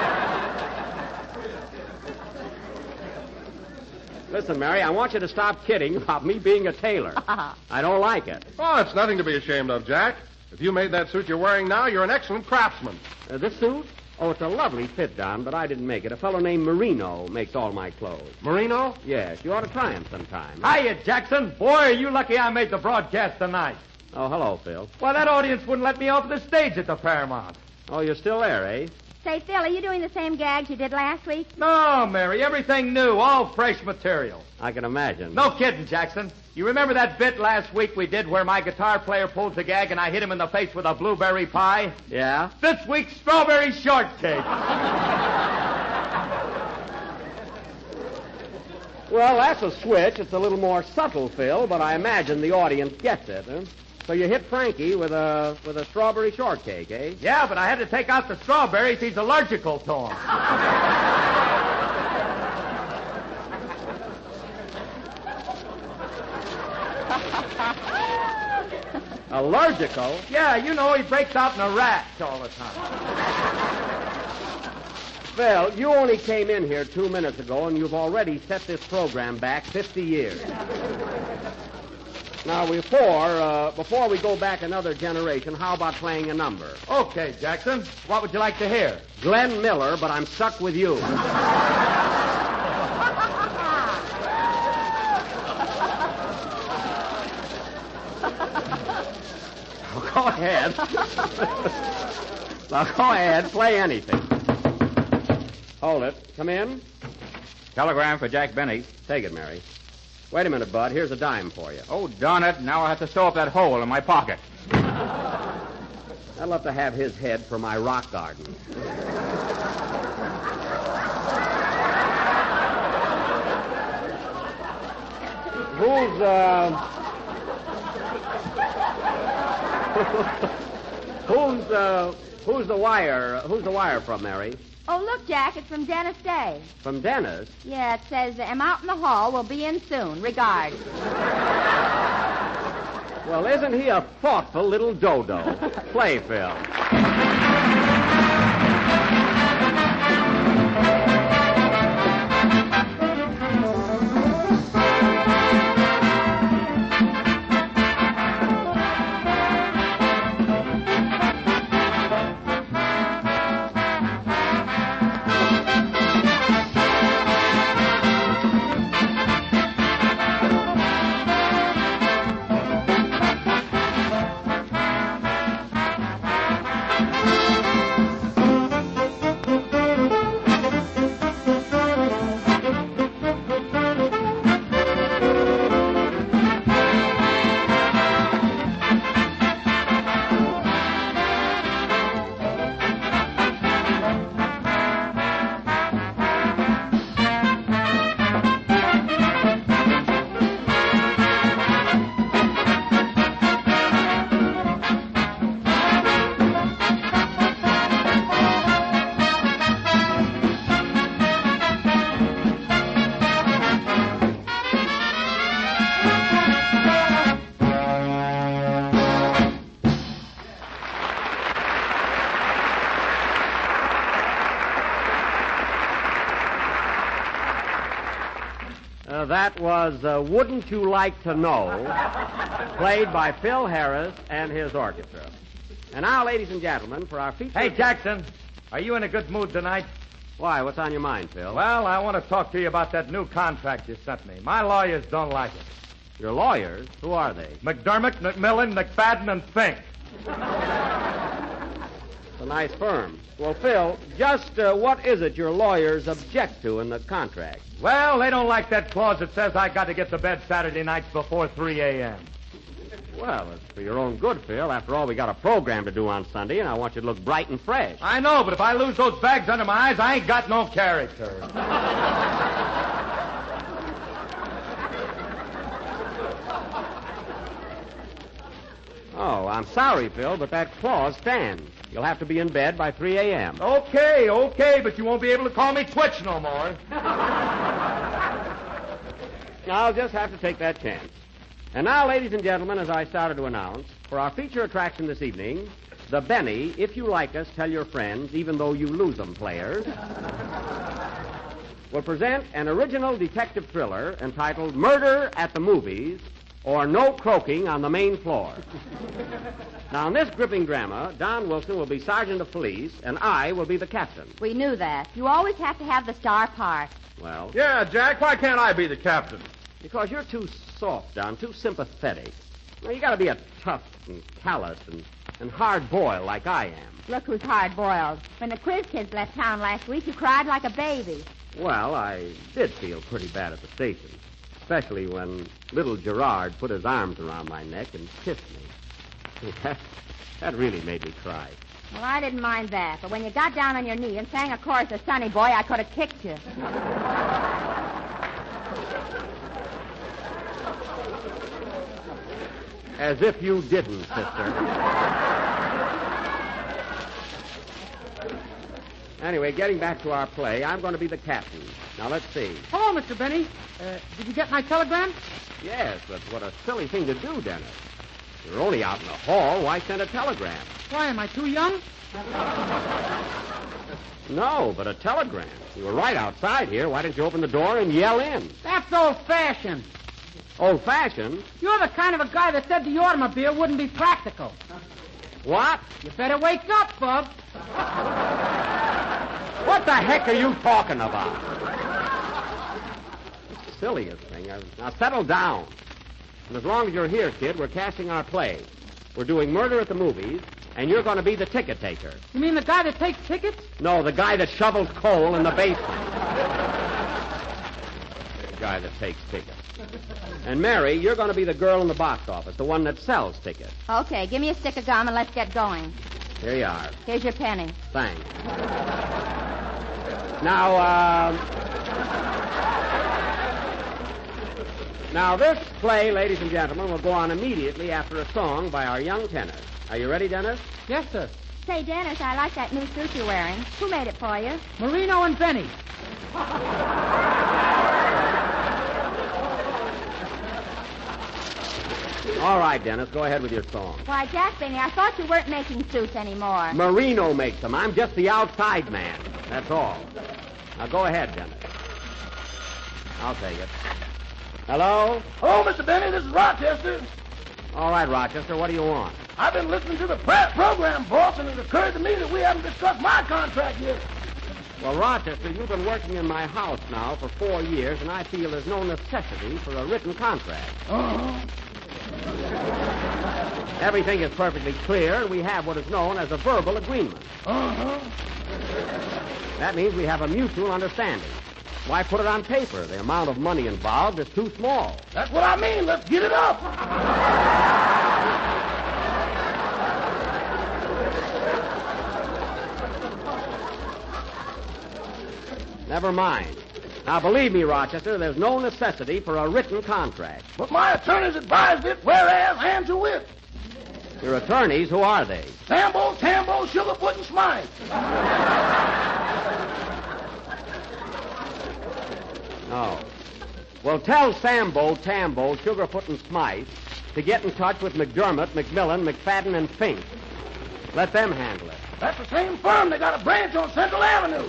Listen, Mary, I want you to stop kidding about me being a tailor. I don't like it. Oh, it's nothing to be ashamed of, Jack. If you made that suit you're wearing now, you're an excellent craftsman. This suit? Oh, it's a lovely fit, Don, but I didn't make it. A fellow named Marino makes all my clothes. Marino? Yes, you ought to try him sometime. Hiya, Jackson. Boy, are you lucky I made the broadcast tonight. Oh, hello, Phil. Well, that audience wouldn't let me off the stage at the Paramount. Oh, you're still there, eh? Say, Phil, are you doing the same gags you did last week? No, Mary, everything new, all fresh material. I can imagine. No kidding, Jackson. You remember that bit last week we did where my guitar player pulls a gag and I hit him in the face with a blueberry pie? Yeah? This week's strawberry shortcake. Well, that's a switch. It's a little more subtle, Phil, but I imagine the audience gets it, huh? So you hit Frankie with a strawberry shortcake, eh? Yeah, but I had to take out the strawberries. He's allergical to them. Allergical? Yeah, you know he breaks out in a rash all the time. Phil, you only came in here 2 minutes ago, and you've already set this program back 50 years. Now, before we go back another generation, how about playing a number? Okay, Jackson. What would you like to hear? Glenn Miller, but I'm stuck with you. Go ahead. Now, go ahead. Play anything. Hold it. Come in. Telegram for Jack Benny. Take it, Mary. Wait a minute, Bud. Here's a dime for you. Oh, darn it. Now I'll have to sew up that hole in my pocket. I'd love to have his head for my rock garden. Who's the wire from, Mary? Oh, look, Jack, it's from Dennis Day. From Dennis? Yeah, it says, I'm out in the hall. We'll be in soon. Regards. Well, isn't he a thoughtful little dodo? Play, Phil. That was Wouldn't You Like to Know, played by Phil Harris and his orchestra. And now, ladies and gentlemen, for our feature... Hey, Jackson, are you in a good mood tonight? Why, what's on your mind, Phil? Well, I want to talk to you about that new contract you sent me. My lawyers don't like it. Your lawyers? Who are they? McDermott, McMillan, McFadden, and Fink. It's a nice firm. Well, Phil, just what is it your lawyers object to in the contract? Well, they don't like that clause that says I got to get to bed Saturday nights before 3 a.m. Well, it's for your own good, Phil. After all, we got a program to do on Sunday, and I want you to look bright and fresh. I know, but if I lose those bags under my eyes, I ain't got no character. Oh, I'm sorry, Phil, but that clause stands. You'll have to be in bed by 3 a.m. Okay, but you won't be able to call me Twitch no more. I'll just have to take that chance. And now, ladies and gentlemen, as I started to announce, for our feature attraction this evening, the Benny, If You Like Us, Tell Your Friends, Even Though You Lose Them players, will present an original detective thriller entitled Murder at the Movies, or No Croaking on the Main Floor. Now, in this gripping drama, Don Wilson will be sergeant of police, and I will be the captain. We knew that. You always have to have the star part. Well... Yeah, Jack, why can't I be the captain? Because you're too soft, Don, too sympathetic. Well, you got to be a tough and callous and hard-boiled like I am. Look who's hard-boiled. When the quiz kids left town last week, you cried like a baby. Well, I did feel pretty bad at the station, especially when little Gerard put his arms around my neck and kissed me. That really made me cry. Well, I didn't mind that, but when you got down on your knee and sang a chorus of Sonny Boy, I could have kicked you. As if you didn't, sister. Anyway, getting back to our play, I'm going to be the captain. Now, let's see. Hello, Mr. Benny. Did you get my telegram? Yes, but what a silly thing to do, Dennis. You're only out in the hall. Why send a telegram? Why, am I too young? No, but a telegram. You were right outside here. Why didn't you open the door and yell in? That's old-fashioned. Old-fashioned? You're the kind of a guy that said the automobile wouldn't be practical. What? You better wake up, Bub. What the heck are you talking about? Silliest thing. Now, settle down. And as long as you're here, kid, we're casting our play. We're doing Murder at the Movies, and you're going to be the ticket taker. You mean the guy that takes tickets? No, the guy that shovels coal in the basement. The guy that takes tickets. And Mary, you're going to be the girl in the box office, the one that sells tickets. Okay, give me a stick of gum and let's get going. Here you are. Here's your penny. Thanks. Now, this play, ladies and gentlemen, will go on immediately after a song by our young tenor. Are you ready, Dennis? Yes, sir. Say, Dennis, I like that new suit you're wearing. Who made it for you? Marino and Benny. All right, Dennis, go ahead with your song. Why, Jack Benny, I thought you weren't making suits anymore. Marino makes them. I'm just the outside man. That's all. Now, go ahead, Dennis. I'll take it. Hello? Hello, Mr. Benny. This is Rochester. All right, Rochester, what do you want? I've been listening to the program, boss, and it occurred to me that we haven't discussed my contract yet. Well, Rochester, you've been working in my house now for 4 years, and I feel there's no necessity for a written contract. Uh-huh. Everything is perfectly clear, and we have what is known as a verbal agreement. Uh-huh. That means we have a mutual understanding. Why put it on paper? The amount of money involved is too small. That's what I mean. Let's get it up. Never mind. Now, believe me, Rochester, there's no necessity for a written contract. But my attorneys advised it, whereas and to wit. Your attorneys, who are they? Sambo, Tambo, Sugarfoot, and Smythe. Oh. Well, tell Sambo, Tambo, Sugarfoot, and Smythe to get in touch with McDermott, McMillan, McFadden, and Fink. Let them handle it. That's the same firm. They got a branch on Central Avenue.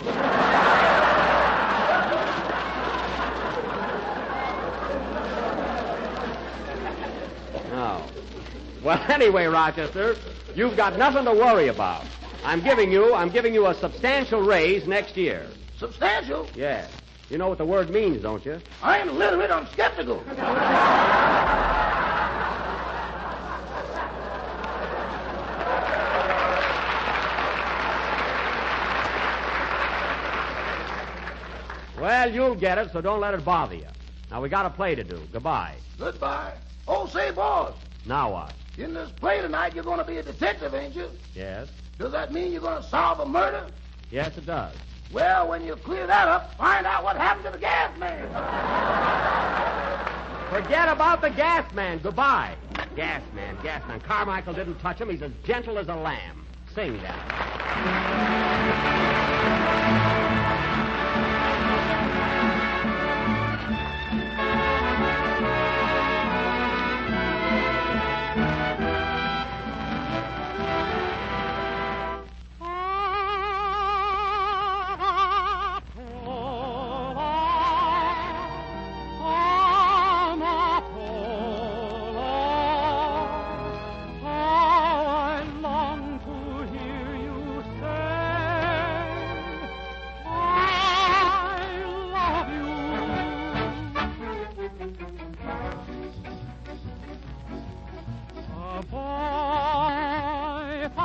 Oh. Well, anyway, Rochester, you've got nothing to worry about. I'm giving you a substantial raise next year. Substantial? Yes. You know what the word means, don't you? I ain't illiterate. I'm skeptical. Well, you'll get it, so don't let it bother you. Now, we got a play to do. Goodbye. Goodbye. Oh, say, boss. Now what? In this play tonight, you're going to be a detective, ain't you? Yes. Does that mean you're going to solve a murder? Yes, it does. Well, when you clear that up, find out what happened to the gas man. Forget about the gas man. Goodbye. Gas man. Carmichael didn't touch him. He's as gentle as a lamb. Sing that.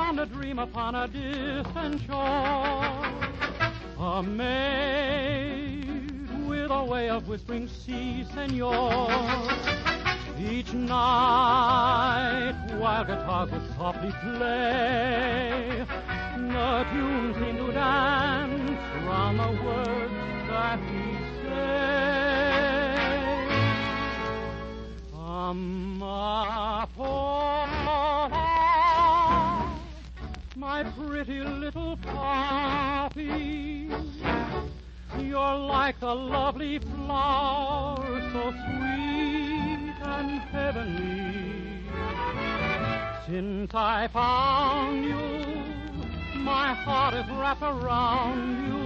found a dream upon a distant shore. A maid with a way of whispering, "Si, senor." Each night, while guitars would softly play, the tune seemed to dance round the words that we say. Amapola, my pretty little poppy, you're like a lovely flower, so sweet and heavenly. Since I found you, my heart is wrapped around you,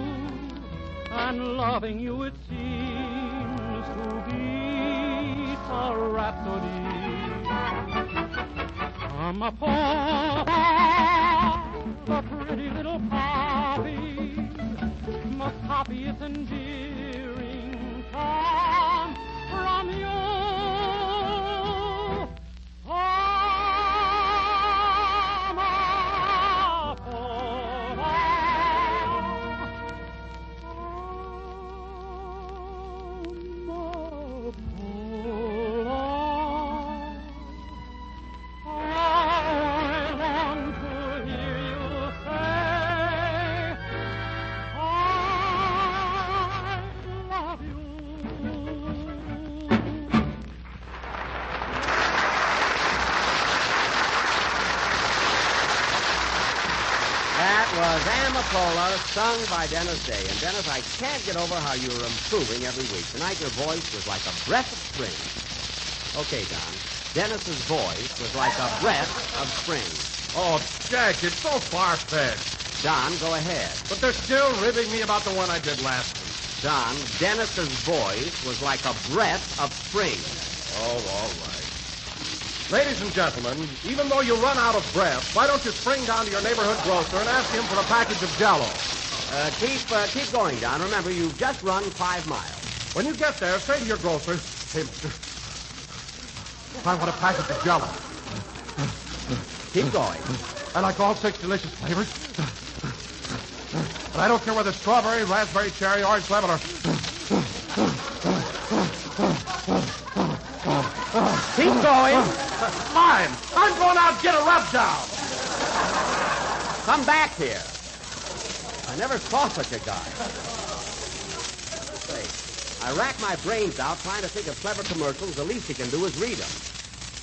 and loving you it seems to be a rhapsody. Amapola, the pretty little poppy, must copy its endearing charm from you. Was Amapola, sung by Dennis Day. And, Dennis, I can't get over how you're improving every week. Tonight your voice was like a breath of spring. Okay, Don. Dennis's voice was like a breath of spring. Oh, Jack, it's so far-fetched. Don, go ahead. But they're still ribbing me about the one I did last week. Don, Dennis's voice was like a breath of spring. Oh, all right. Ladies and gentlemen, even though you run out of breath, why don't you spring down to your neighborhood grocer and ask him for a package of JELL-O? Keep going, Don. Remember, you've just run 5 miles. When you get there, say to your grocer, "Hey, mister, I want a package of JELL-O." Keep going. I like all 6 delicious flavors. And I don't care whether it's strawberry, raspberry, cherry, orange, lemon, or... Keep going. Fine. I'm going out and get a rub down. Come back here. I never saw such a guy. Say, I rack my brains out trying to think of clever commercials. The least you can do is read them.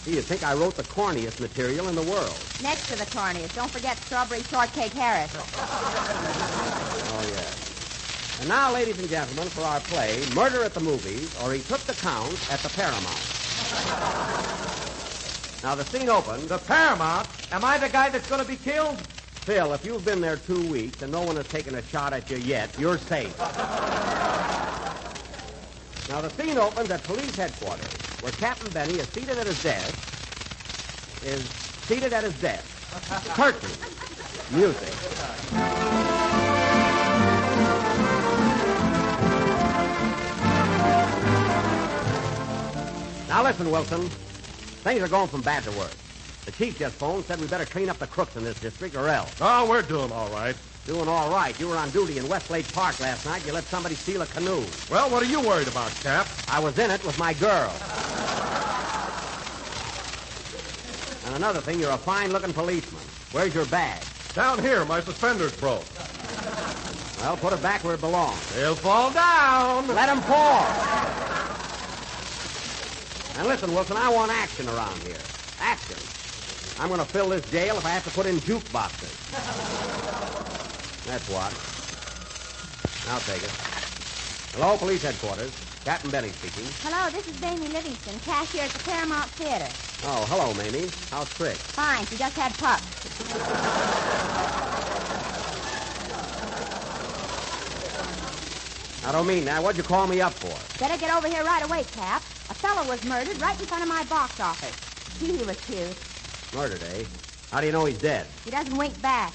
See, you'd think I wrote the corniest material in the world. Next to the corniest, don't forget Strawberry Shortcake Harris. Oh, yes. And now, ladies and gentlemen, for our play, Murder at the Movies, or He Took the Count at the Paramount. Now, the scene opens. The Paramount? Am I the guy that's going to be killed? Phil, if you've been there 2 weeks and no one has taken a shot at you yet, you're safe. Now, the scene opens at police headquarters, where Captain Benny is seated at his desk. Curtain. Music. Now listen, Wilson. Things are going from bad to worse. The chief just phoned, said we better clean up the crooks in this district or else. Oh, we're doing all right. Doing all right. You were on duty in Westlake Park last night. You let somebody steal a canoe. Well, what are you worried about, Cap? I was in it with my girl. And another thing, you're a fine-looking policeman. Where's your badge? Down here. My suspenders broke. Well, put it back where it belongs. They'll fall down. Let them fall. And listen, Wilson, I want action around here. Action. I'm going to fill this jail if I have to put in jukeboxes. That's what. I'll take it. Hello, police headquarters. Captain Benny speaking. Hello, this is Mamie Livingston, cashier at the Paramount Theater. Oh, hello, Mamie. How's Trick? Fine, she just had pups. I don't mean that. What'd you call me up for? Better get over here right away, Cap. A fellow was murdered right in front of my box office. Gee, he was cute. Murdered, eh? How do you know he's dead? He doesn't wink back.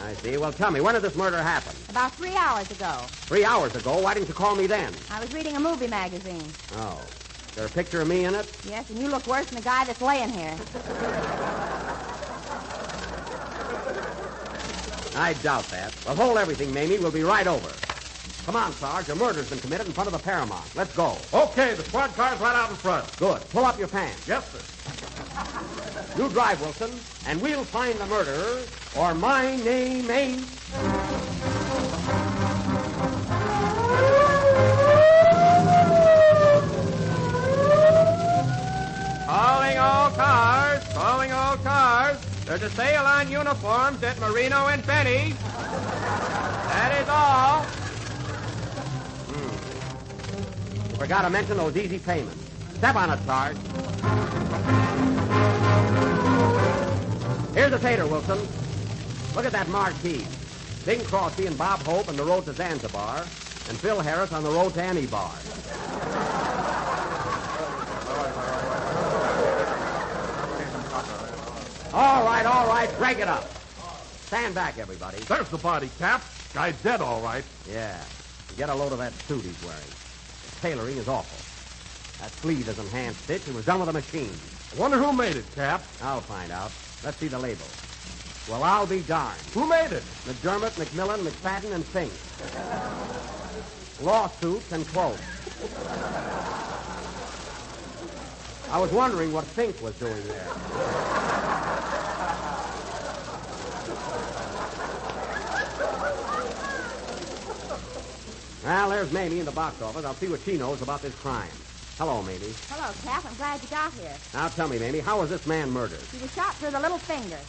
I see. Well, tell me, when did this murder happen? About 3 hours ago. 3 hours ago? Why didn't you call me then? I was reading a movie magazine. Oh. Is there a picture of me in it? Yes, and you look worse than the guy that's laying here. I doubt that. Well, hold everything, Mamie. We'll be right over. Come on, Sarge. A murder's been committed in front of the Paramount. Let's go. Okay, the squad car's right out in front. Good. Pull up your pants. Yes, sir. You drive, Wilson, and we'll find the murderer, or my name ain't... Calling all cars. Calling all cars. There's a sale on uniforms at Marino and Benny. That is all. Forgot to mention those easy payments. Step on it, Sarge. Here's the tater, Wilson. Look at that marquee. Bing Crosby and Bob Hope on the road to Zanzibar, and Phil Harris on the road to any bar. All right. Break it up. Stand back, everybody. There's the body, Cap. Guy's dead, all right. Yeah. Get a load of that suit he's wearing. Tailoring is awful. That sleeve isn't hand-stitched. It was done with a machine. I wonder who made it, Cap. I'll find out. Let's see the label. Well, I'll be darned. Who made it? McDermott, McMillan, McFadden, and Fink. Lawsuits and quotes. I was wondering what Fink was doing there. Well, there's Mamie in the box office. I'll see what she knows about this crime. Hello, Mamie. Hello, Cap. I'm glad you got here. Now tell me, Mamie, how was this man murdered? He was shot through the little finger.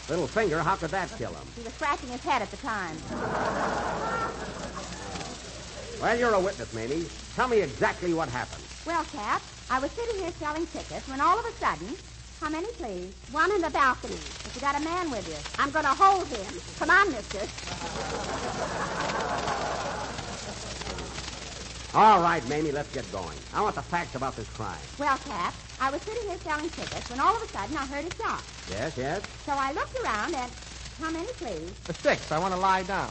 Little finger? How could that kill him? He was scratching his head at the time. Well, you're a witness, Mamie. Tell me exactly what happened. Well, Cap, I was sitting here selling tickets when all of a sudden... How many, please? One in the balcony. If you got a man with you, I'm going to hold him. Come on, mister. All right, Mamie, let's get going. I want the facts about this crime. Well, Cap, I was sitting here selling tickets when all of a sudden I heard a shot. Yes? So I looked around and... How many, please? The 6. I want to lie down.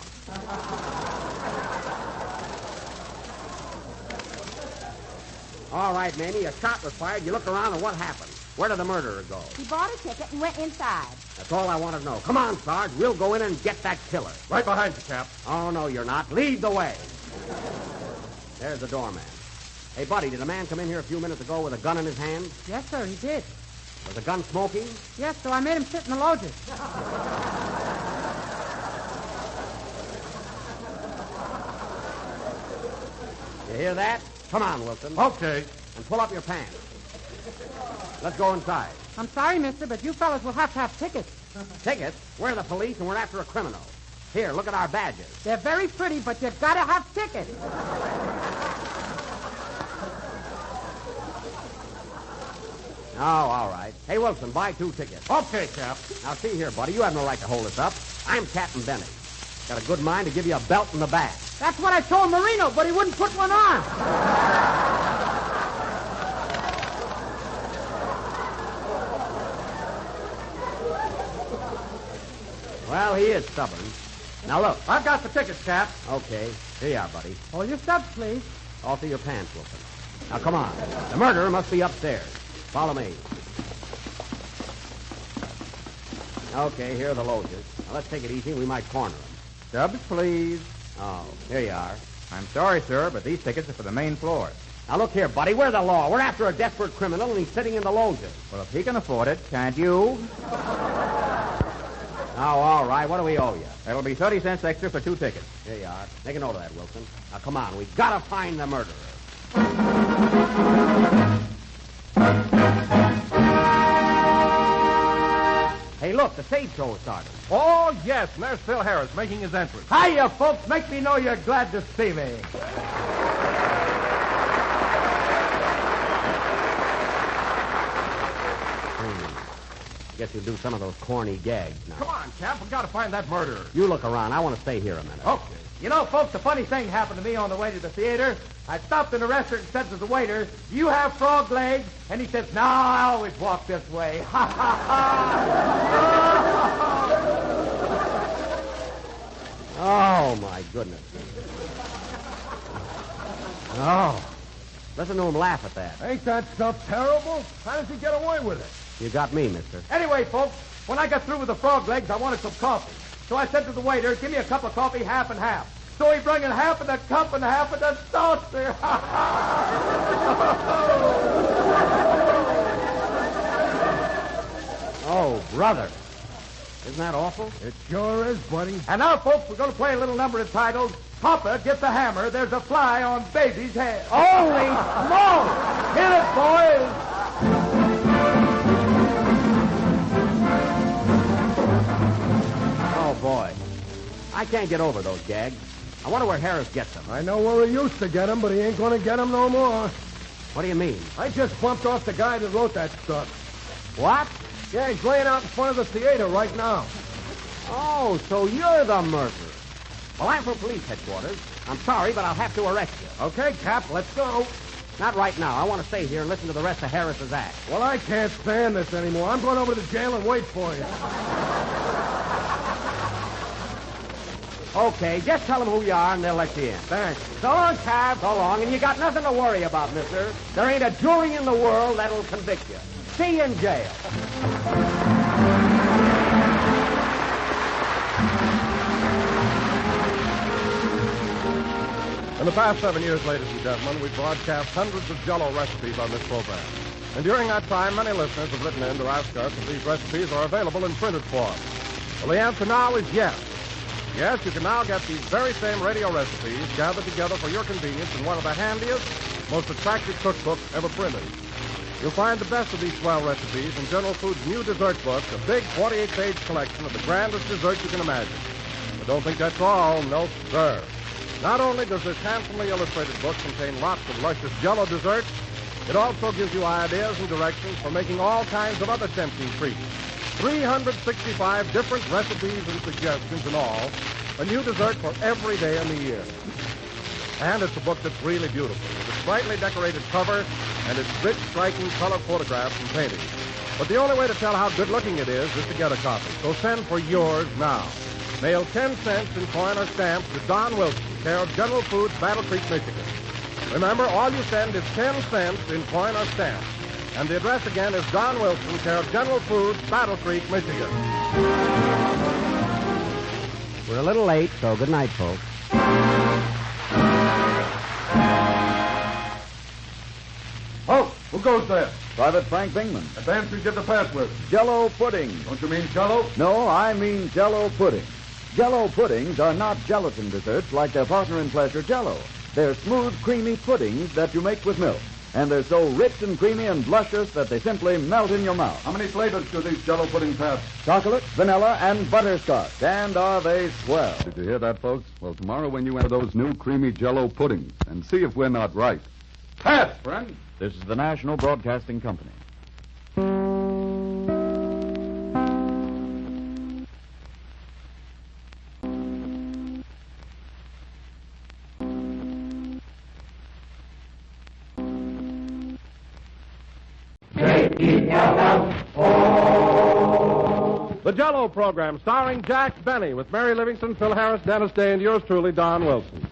All right, Mamie, a shot was fired. You looked around, and what happened? Where did the murderer go? He bought a ticket and went inside. That's all I want to know. Come on, Sarge. We'll go in and get that killer. Right behind you, Cap. Oh, no, you're not. Lead the way. There's the doorman. Hey, buddy, did a man come in here a few minutes ago with a gun in his hand? Yes, sir, he did. Was the gun smoking? Yes, so I made him sit in the loges. You hear that? Come on, Wilson. Okay. And pull up your pants. Let's go inside. I'm sorry, mister, but you fellas will have to have tickets. Tickets? We're the police, and we're after a criminal. Here, look at our badges. They're very pretty, but you've got to have tickets. Oh, all right. Hey, Wilson, buy 2 tickets. Okay, Cap. Now, see here, buddy. You have no right to hold us up. I'm Captain Benny. Got a good mind to give you a belt in the back. That's what I told Marino, but he wouldn't put one on. Well, he is stubborn. Now, look. I've got the tickets, Cap. Okay. Here you are, buddy. Hold your stubs, please. All through your pants, Wilson. Now, come on. The murderer must be upstairs. Follow me. Okay, here are the loges. Now, let's take it easy. We might corner him. Stubs, please. Oh, here you are. I'm sorry, sir, but these tickets are for the main floor. Now, look here, buddy. We're the law. We're after a desperate criminal, and he's sitting in the loges. Well, if he can afford it, can't you? Oh, all right. What do we owe you? It'll be 30 cents extra for 2 tickets. Here you are. Make a note of that, Wilson. Now, come on. We've got to find the murderer. Hey, look, the stage show started. Oh, yes, and there's Phil Harris making his entrance. Hiya, folks. Make me know you're glad to see me. Guess you'll do some of those corny gags now. Come on, Cap. We've got to find that murderer. You look around. I want to stay here a minute. Okay. You know, folks, a funny thing happened to me on the way to the theater. I stopped in a restaurant and said to the waiter, "Do you have frog legs?" And he says, "No, I always walk this way." Ha, ha, ha. Oh, my goodness. Oh. Listen to him laugh at that. Ain't that stuff terrible? How does he get away with it? You got me, mister. Anyway, folks, when I got through with the frog legs, I wanted some coffee. So I said to the waiter, give me a cup of coffee, half and half. So he brought in half of the cup and half of the saucer. Oh, brother. Isn't that awful? It sure is, buddy. And now, folks, we're going to play a little number entitled Papa Gets a Hammer. There's a fly on Baby's head. Holy smoke! Hit it, boys! Oh, boy. I can't get over those gags. I wonder where Harris gets them. I know where he used to get them, but he ain't going to get them no more. What do you mean? I just bumped off the guy that wrote that stuff. What? Yeah, he's laying out in front of the theater right now. Oh, so you're the murderer. Well, I'm from police headquarters. I'm sorry, but I'll have to arrest you. Okay, Cap, let's go. Not right now. I want to stay here and listen to the rest of Harris's act. Well, I can't stand this anymore. I'm going over to the jail and wait for you. Okay, just tell them who you are and they'll let you in. Thanks. So long, Cap. So long, and you got nothing to worry about, mister. There ain't a jury in the world that'll convict you. See you in jail. In the past 7 years, ladies and gentlemen, we've broadcast hundreds of Jell-O recipes on this program. And during that time, many listeners have written in to ask us if these recipes are available in printed form. Well, the answer now is yes. Yes, you can now get these very same radio recipes gathered together for your convenience in one of the handiest, most attractive cookbooks ever printed. You'll find the best of these swell recipes in General Foods' new dessert book, a big 48-page collection of the grandest desserts you can imagine. But don't think that's all. No, sir. Not only does this handsomely illustrated book contain lots of luscious Jell-O desserts, it also gives you ideas and directions for making all kinds of other tempting treats. 365 different recipes and suggestions in all, a new dessert for every day in the year. And it's a book that's really beautiful, with its brightly decorated cover and its rich, striking color photographs and paintings. But the only way to tell how good-looking it is to get a copy. So send for yours now. Mail 10 cents in coin or stamps to Don Wilson, care of General Foods, Battle Creek, Michigan. Remember, all you send is 10 cents in coin or stamps. And the address again is Don Wilson, care of General Foods, Battle Creek, Michigan. We're a little late, so good night, folks. Oh, who goes there? Private Frank Bingman. Advance and give the password. Jell-O pudding. Don't you mean Jell-O? No, I mean Jell-O pudding. Jell-O puddings are not gelatin desserts like their partner in pleasure, Jell-O. They're smooth, creamy puddings that you make with milk. And they're so rich and creamy and luscious that they simply melt in your mouth. How many flavors do these Jell-O puddings have? Chocolate, vanilla, and butterscotch. And are they swell? Did you hear that, folks? Well, tomorrow when you enter those new creamy Jell-O puddings and see if we're not right. Pass, friend. This is the National Broadcasting Company. The Jell-O program, starring Jack Benny, with Mary Livingston, Phil Harris, Dennis Day, and yours truly, Don Wilson.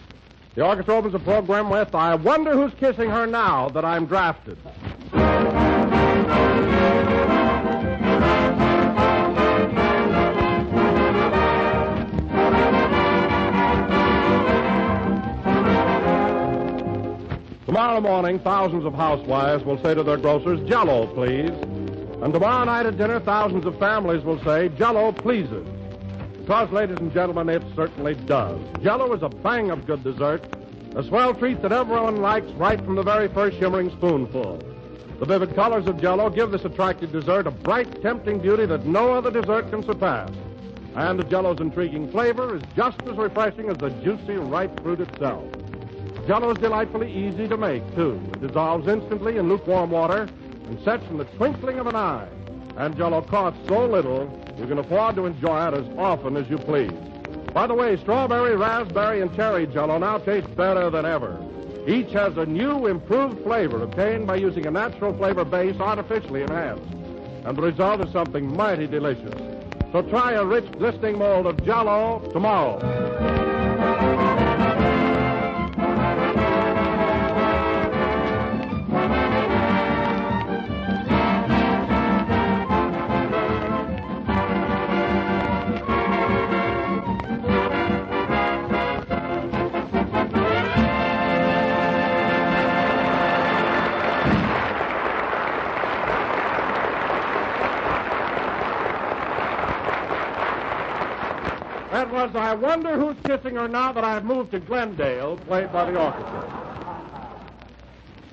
The orchestra opens the program with, I Wonder Who's Kissing Her Now That I'm Drafted. Tomorrow morning, thousands of housewives will say to their grocers, Jell-O, please. And tomorrow night at dinner, thousands of families will say, Jell-O pleases. Because, ladies and gentlemen, it certainly does. Jell-O is a bang of good dessert, a swell treat that everyone likes right from the very first shimmering spoonful. The vivid colors of Jell-O give this attractive dessert a bright, tempting beauty that no other dessert can surpass. And Jell-O's intriguing flavor is just as refreshing as the juicy, ripe fruit itself. Jell-O is delightfully easy to make, too. It dissolves instantly in lukewarm water and sets in the twinkling of an eye. And Jell-O costs so little, you can afford to enjoy it as often as you please. By the way, strawberry, raspberry, and cherry Jell-O now taste better than ever. Each has a new, improved flavor obtained by using a natural flavor base artificially enhanced. And the result is something mighty delicious. So try a rich, glistening mold of Jell-O tomorrow. was I Wonder Who's Kissing Her Now That I've Moved to Glendale, played by the orchestra.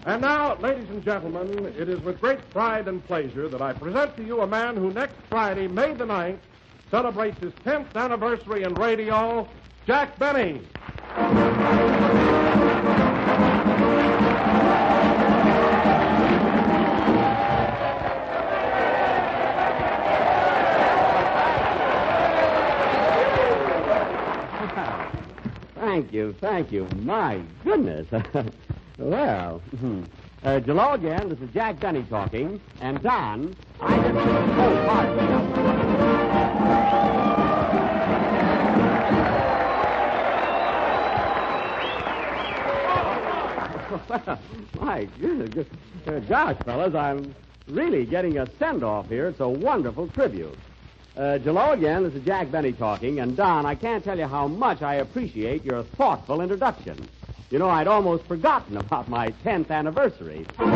And now, ladies and gentlemen, it is with great pride and pleasure that I present to you a man who next Friday, May the 9th, celebrates his 10th anniversary in radio, Jack Benny. Thank you. My goodness. Well, JELL-O again. This is Jack Benny talking. And Don, I just... Oh, pardon me. My goodness. Gosh, fellas, I'm really getting a send-off here. It's a wonderful tribute. JELL-O again, this is Jack Benny talking, and Don, I can't tell you how much I appreciate your thoughtful introduction. You know, I'd almost forgotten about my 10th anniversary. But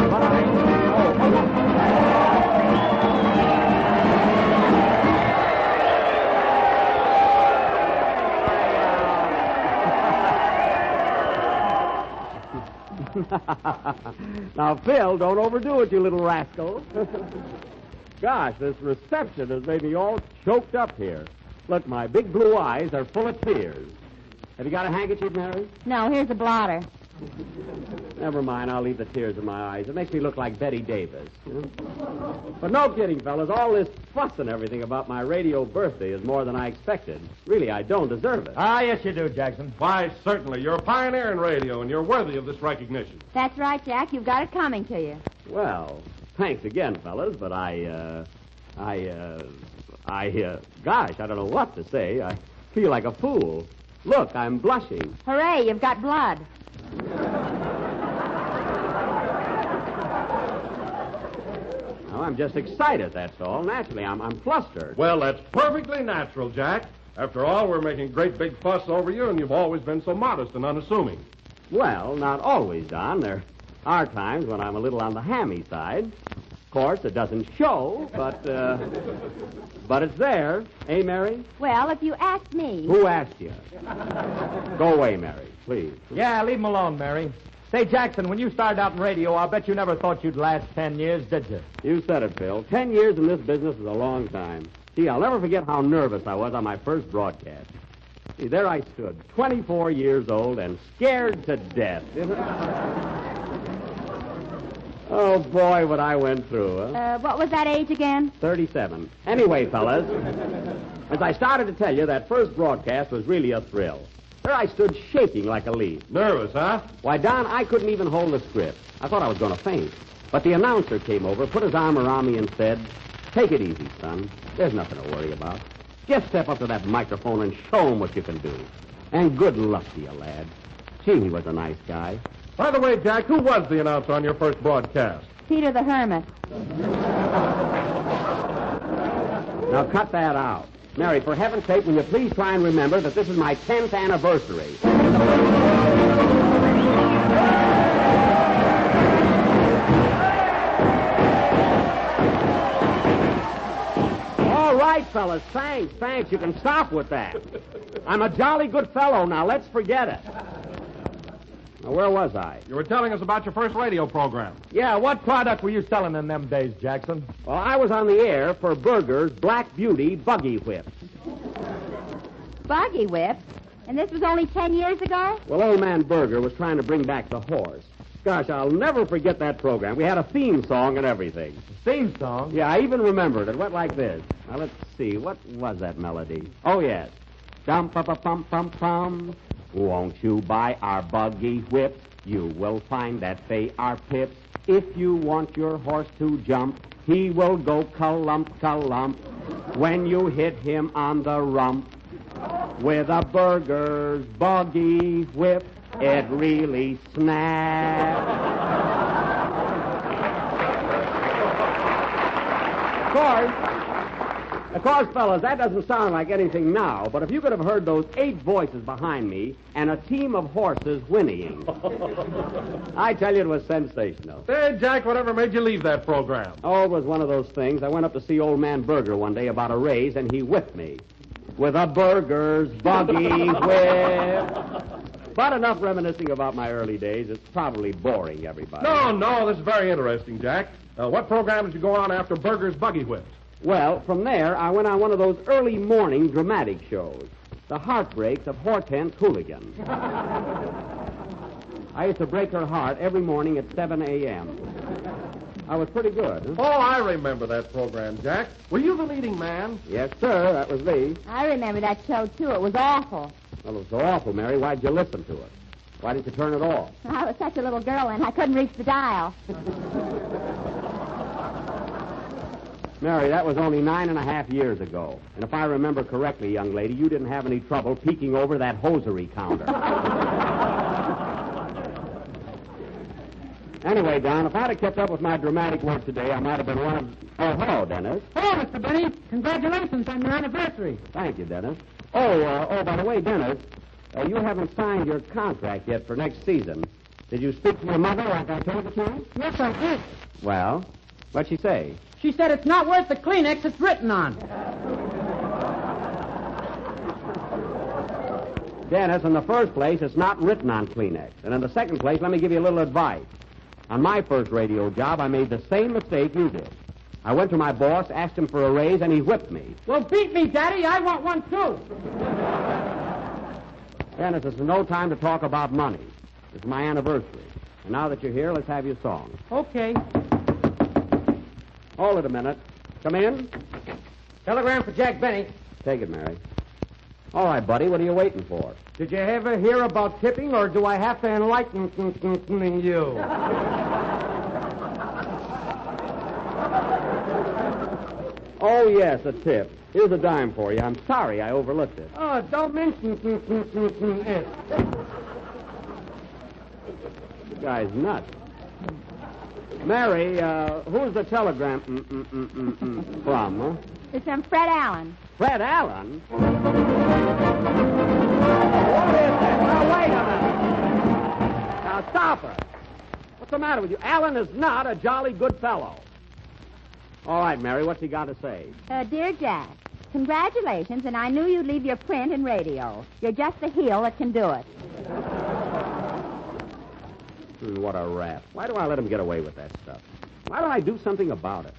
Now, Phil, don't overdo it, you little rascal. Gosh, this reception has made me all choked up here. Look, my big blue eyes are full of tears. Have you got a handkerchief, Mary? No, here's a blotter. Never mind, I'll leave the tears in my eyes. It makes me look like Betty Davis. But no kidding, fellas. All this fuss and everything about my radio birthday is more than I expected. Really, I don't deserve it. Ah, yes, you do, Jackson. Why, certainly. You're a pioneer in radio, and you're worthy of this recognition. That's right, Jack. You've got it coming to you. Well, thanks again, fellas, but gosh, I don't know what to say. I feel like a fool. Look, I'm blushing. Hooray, you've got blood. Well, I'm just excited, that's all. Naturally, I'm flustered. Well, that's perfectly natural, Jack. After all, we're making a great big fuss over you, and you've always been so modest and unassuming. Well, not always, Don. There are times when I'm a little on the hammy side. Of course, it doesn't show, but it's there. Eh, Mary? Well, if you ask me. Who asked you? Go away, Mary, please. Yeah, leave him alone, Mary. Say, Jackson, when you started out in radio, I'll bet you never thought you'd last 10 years, did you? You said it, Phil. 10 years in this business is a long time. Gee, I'll never forget how nervous I was on my first broadcast. See, there I stood, 24 years old and scared to death. Oh, boy, what I went through, huh? What was that age again? 37. Anyway, fellas, as I started to tell you, that first broadcast was really a thrill. There I stood shaking like a leaf. Nervous, huh? Why, Don, I couldn't even hold the script. I thought I was going to faint. But the announcer came over, put his arm around me and said, "Take it easy, son. There's nothing to worry about. Just step up to that microphone and show him what you can do. And good luck to you, lad." Gee, he was a nice guy. By the way, Jack, who was the announcer on your first broadcast? Peter the Hermit. Now, cut that out. Mary, for heaven's sake, will you please try and remember that this is my 10th anniversary? All right, fellas, thanks. You can stop with that. I'm a jolly good fellow now. Let's forget it. Now, where was I? You were telling us about your first radio program. Yeah, what product were you selling in them days, Jackson? Well, I was on the air for Burger's Black Beauty Buggy Whip. Buggy Whip? And this was only 10 years ago? Well, old man Burger was trying to bring back the horse. Gosh, I'll never forget that program. We had a theme song and everything. Theme song? Yeah, I even remember it. It went like this. Now, let's see. What was that melody? Oh, yes. Dum-pa-pa-pum-pum-pum. Won't you buy our buggy whips? You will find that they are pips. If you want your horse to jump, he will go clump. When you hit him on the rump with a Burger's buggy whip, it really snaps. Of course, fellas, that doesn't sound like anything now, but if you could have heard those 8 voices behind me and a team of horses whinnying, I tell you it was sensational. Hey, Jack, whatever made you leave that program? Oh, it was one of those things. I went up to see old man Burger one day about a raise, and he whipped me. with a burger's buggy whip. But enough reminiscing about my early days. It's probably boring everybody. No, this is very interesting, Jack. What program did you go on after Burger's Buggy Whips? Well, from there, I went on one of those early morning dramatic shows, The Heartbreaks of Hortense Hooligan. I used to break her heart every morning at 7 a.m. I was pretty good. Huh? Oh, I remember that program, Jack. Were you the leading man? Yes, sir, that was me. I remember that show, too. It was awful. Well, it was so awful, Mary. Why'd you listen to it? Why didn't you turn it off? I was such a little girl, and I couldn't reach the dial. Mary, that was only 9.5 years ago. And if I remember correctly, young lady, you didn't have any trouble peeking over that hosiery counter. Anyway, Don, if I'd have kept up with my dramatic work today, I might have been one of... Oh, hello, Dennis. Hello, Mr. Benny. Congratulations on your anniversary. Thank you, Dennis. Oh, by the way, Dennis, you haven't signed your contract yet for next season. Did you speak to your mother like I told you to? Yes, I did. Well, what'd she say? She said it's not worth the Kleenex it's written on. Dennis, in the first place, it's not written on Kleenex. And in the second place, let me give you a little advice. On my first radio job, I made the same mistake you did. I went to my boss, asked him for a raise, and he whipped me. Well, beat me, Daddy. I want one, too. Dennis, it's no time to talk about money. It's my anniversary. And now that you're here, let's have your song. Okay. Hold it a minute. Come in. Telegram for Jack Benny. Take it, Mary. All right, buddy, what are you waiting for? Did you ever hear about tipping, or do I have to enlighten you? Oh, yes, a tip. Here's a dime for you. I'm sorry I overlooked it. Oh, don't mention it. This guy's nuts. Mary, who's the telegram from, huh? It's from Fred Allen. Fred Allen? What is that? Now, wait a minute. Now, stop her. What's the matter with you? Allen is not a jolly good fellow. All right, Mary, what's he got to say? Dear Jack, congratulations, and I knew you'd leave your print and radio. You're just the heel that can do it. What a rat. Why do I let him get away with that stuff? Why don't I do something about it?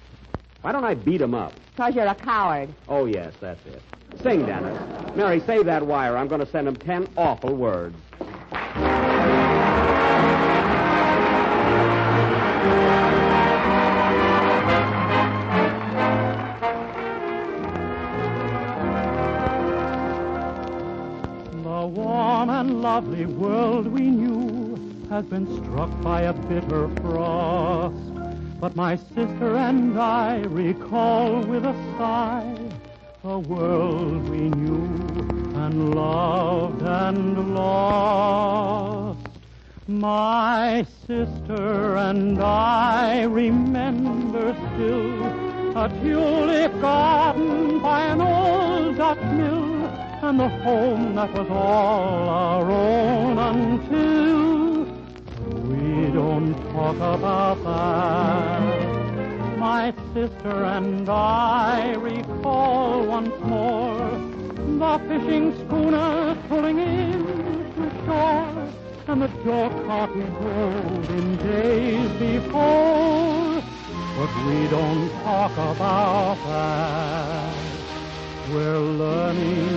Why don't I beat him up? Because you're a coward. Oh, yes, that's it. Sing, Dennis. Mary, save that wire. I'm going to send him 10 awful words. The warm and lovely world we knew has been struck by a bitter frost. But my sister and I recall with a sigh a world we knew and loved and lost. My sister and I remember still a tulip garden by an old Dutch mill, and the home that was all our own until we don't talk about that. My sister and I recall once more the fishing schooner pulling in to shore, and the door cart we drove in days before. But we don't talk about that. We're learning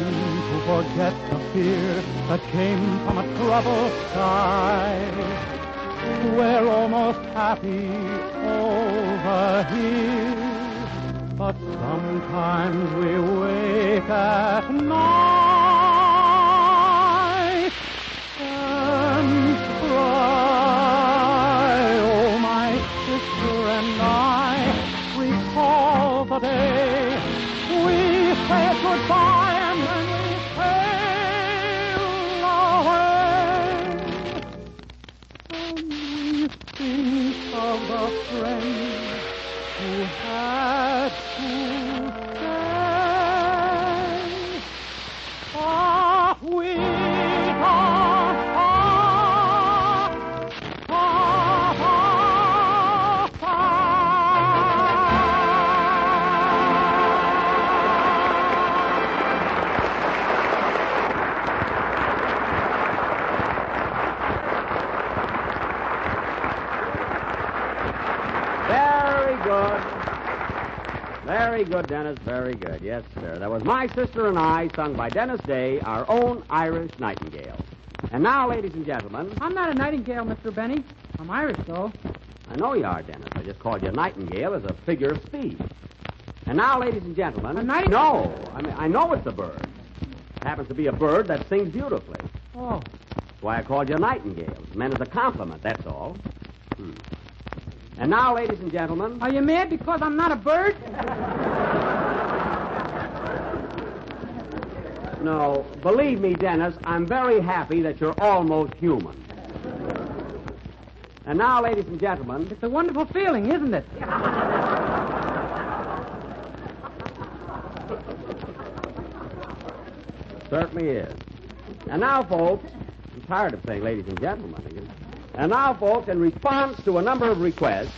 to forget the fear that came from a troubled sky. We're almost happy over here, but sometimes we wake at night and cry. Oh, my sister and I recall the day we said goodbye and then we sailed away. Think of the friends who had to stay. Ah, we Very good, Dennis. Very good. Yes, sir. That was My Sister and I, sung by Dennis Day, our own Irish nightingale. And now, ladies and gentlemen... I'm not a nightingale, Mr. Benny. I'm Irish, though. I know you are, Dennis. I just called you a nightingale as a figure of speech. And now, ladies and gentlemen... A nightingale? No. I know it's a bird. It happens to be a bird that sings beautifully. Oh. That's why I called you a nightingale. It's meant as a compliment, that's all. And now, ladies and gentlemen... Are you mad because I'm not a bird? No, believe me, Dennis, I'm very happy that you're almost human. And now, ladies and gentlemen... It's a wonderful feeling, isn't it? Certainly is. And now, folks... I'm tired of saying ladies and gentlemen again. And now, folks, in response to a number of requests,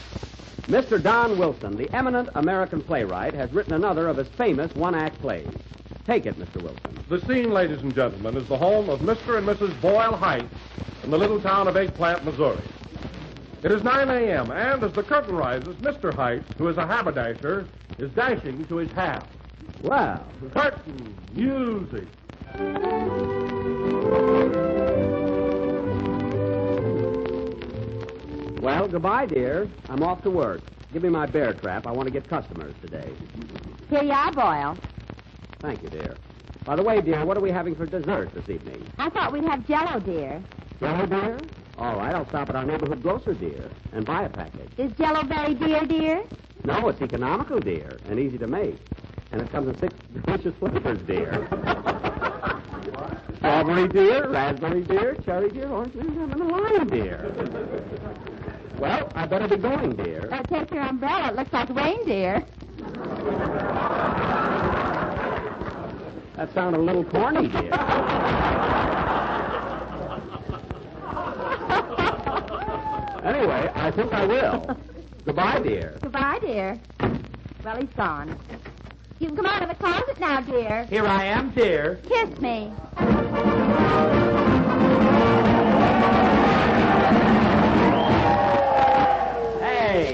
Mr. Don Wilson, the eminent American playwright, has written another of his famous one-act plays. Take it, Mr. Wilson. The scene, ladies and gentlemen, is the home of Mr. and Mrs. Boyle Heights in the little town of Eggplant, Missouri. It is 9 a.m., and as the curtain rises, Mr. Heights, who is a haberdasher, is dashing to his hat. Wow. Curtain, music. Well, goodbye, dear. I'm off to work. Give me my bear trap. I want to get customers today. Here you are, Boyle. Thank you, dear. By the way, dear, what are we having for dessert this evening? I thought we'd have Jell-O, dear. Jell-O, dear? All right, I'll stop at our neighborhood grocer, dear, and buy a package. Is Jell-O very dear, dear? No, it's economical, dear, and easy to make. And it comes in 6 delicious flavors, dear. Strawberry, dear, raspberry, dear, cherry, dear, orange, dear, lemon, and lime, dear. Well, I better be going, dear. Take your umbrella. It looks like reindeer. That sounded a little corny, dear. Anyway, I think I will. Goodbye, dear. Goodbye, dear. Well, he's gone. You can come out of the closet now, dear. Here I am, dear. Kiss me.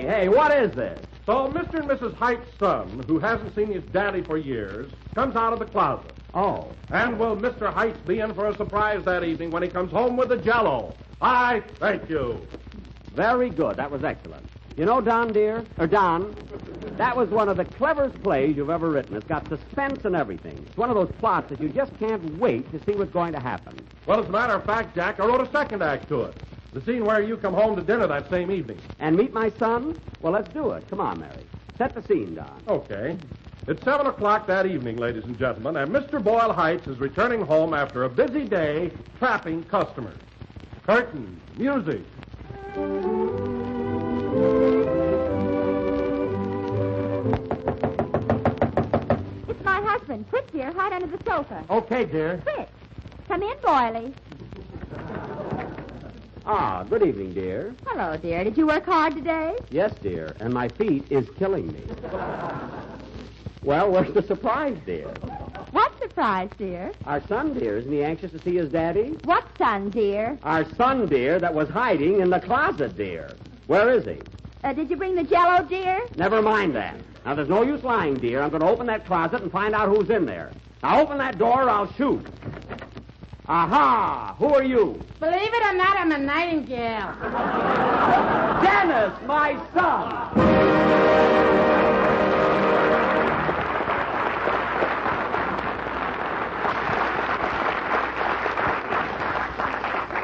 Hey, what is this? So Mr. and Mrs. Heights' son, who hasn't seen his daddy for years, comes out of the closet. Oh. And will Mr. Heights be in for a surprise that evening when he comes home with the Jell-O? I thank you. Very good. That was excellent. You know, Don, dear, Don, that was one of the cleverest plays you've ever written. It's got suspense and everything. It's one of those plots that you just can't wait to see what's going to happen. Well, as a matter of fact, Jack, I wrote a second act to it. The scene where you come home to dinner that same evening. And meet my son? Well, let's do it. Come on, Mary. Set the scene, Don. Okay. It's 7 o'clock that evening, ladies and gentlemen, and Mr. Boyle Heights is returning home after a busy day trapping customers. Curtain, music. It's my husband. Quick, dear, hide under the sofa. Okay, dear. Quick. Come in, Boyley. Ah, good evening, dear. Hello, dear. Did you work hard today? Yes, dear, and my feet is killing me. Well, where's the surprise, dear? What surprise, dear? Our son, dear. Isn't he anxious to see his daddy? What son, dear? Our son, dear, that was hiding in the closet, dear. Where is he? Did you bring the Jell-O, dear? Never mind that. Now, there's no use lying, dear. I'm going to open that closet and find out who's in there. Now, open that door or I'll shoot. Aha! Who are you? Believe it or not, I'm a nightingale. Dennis, my son!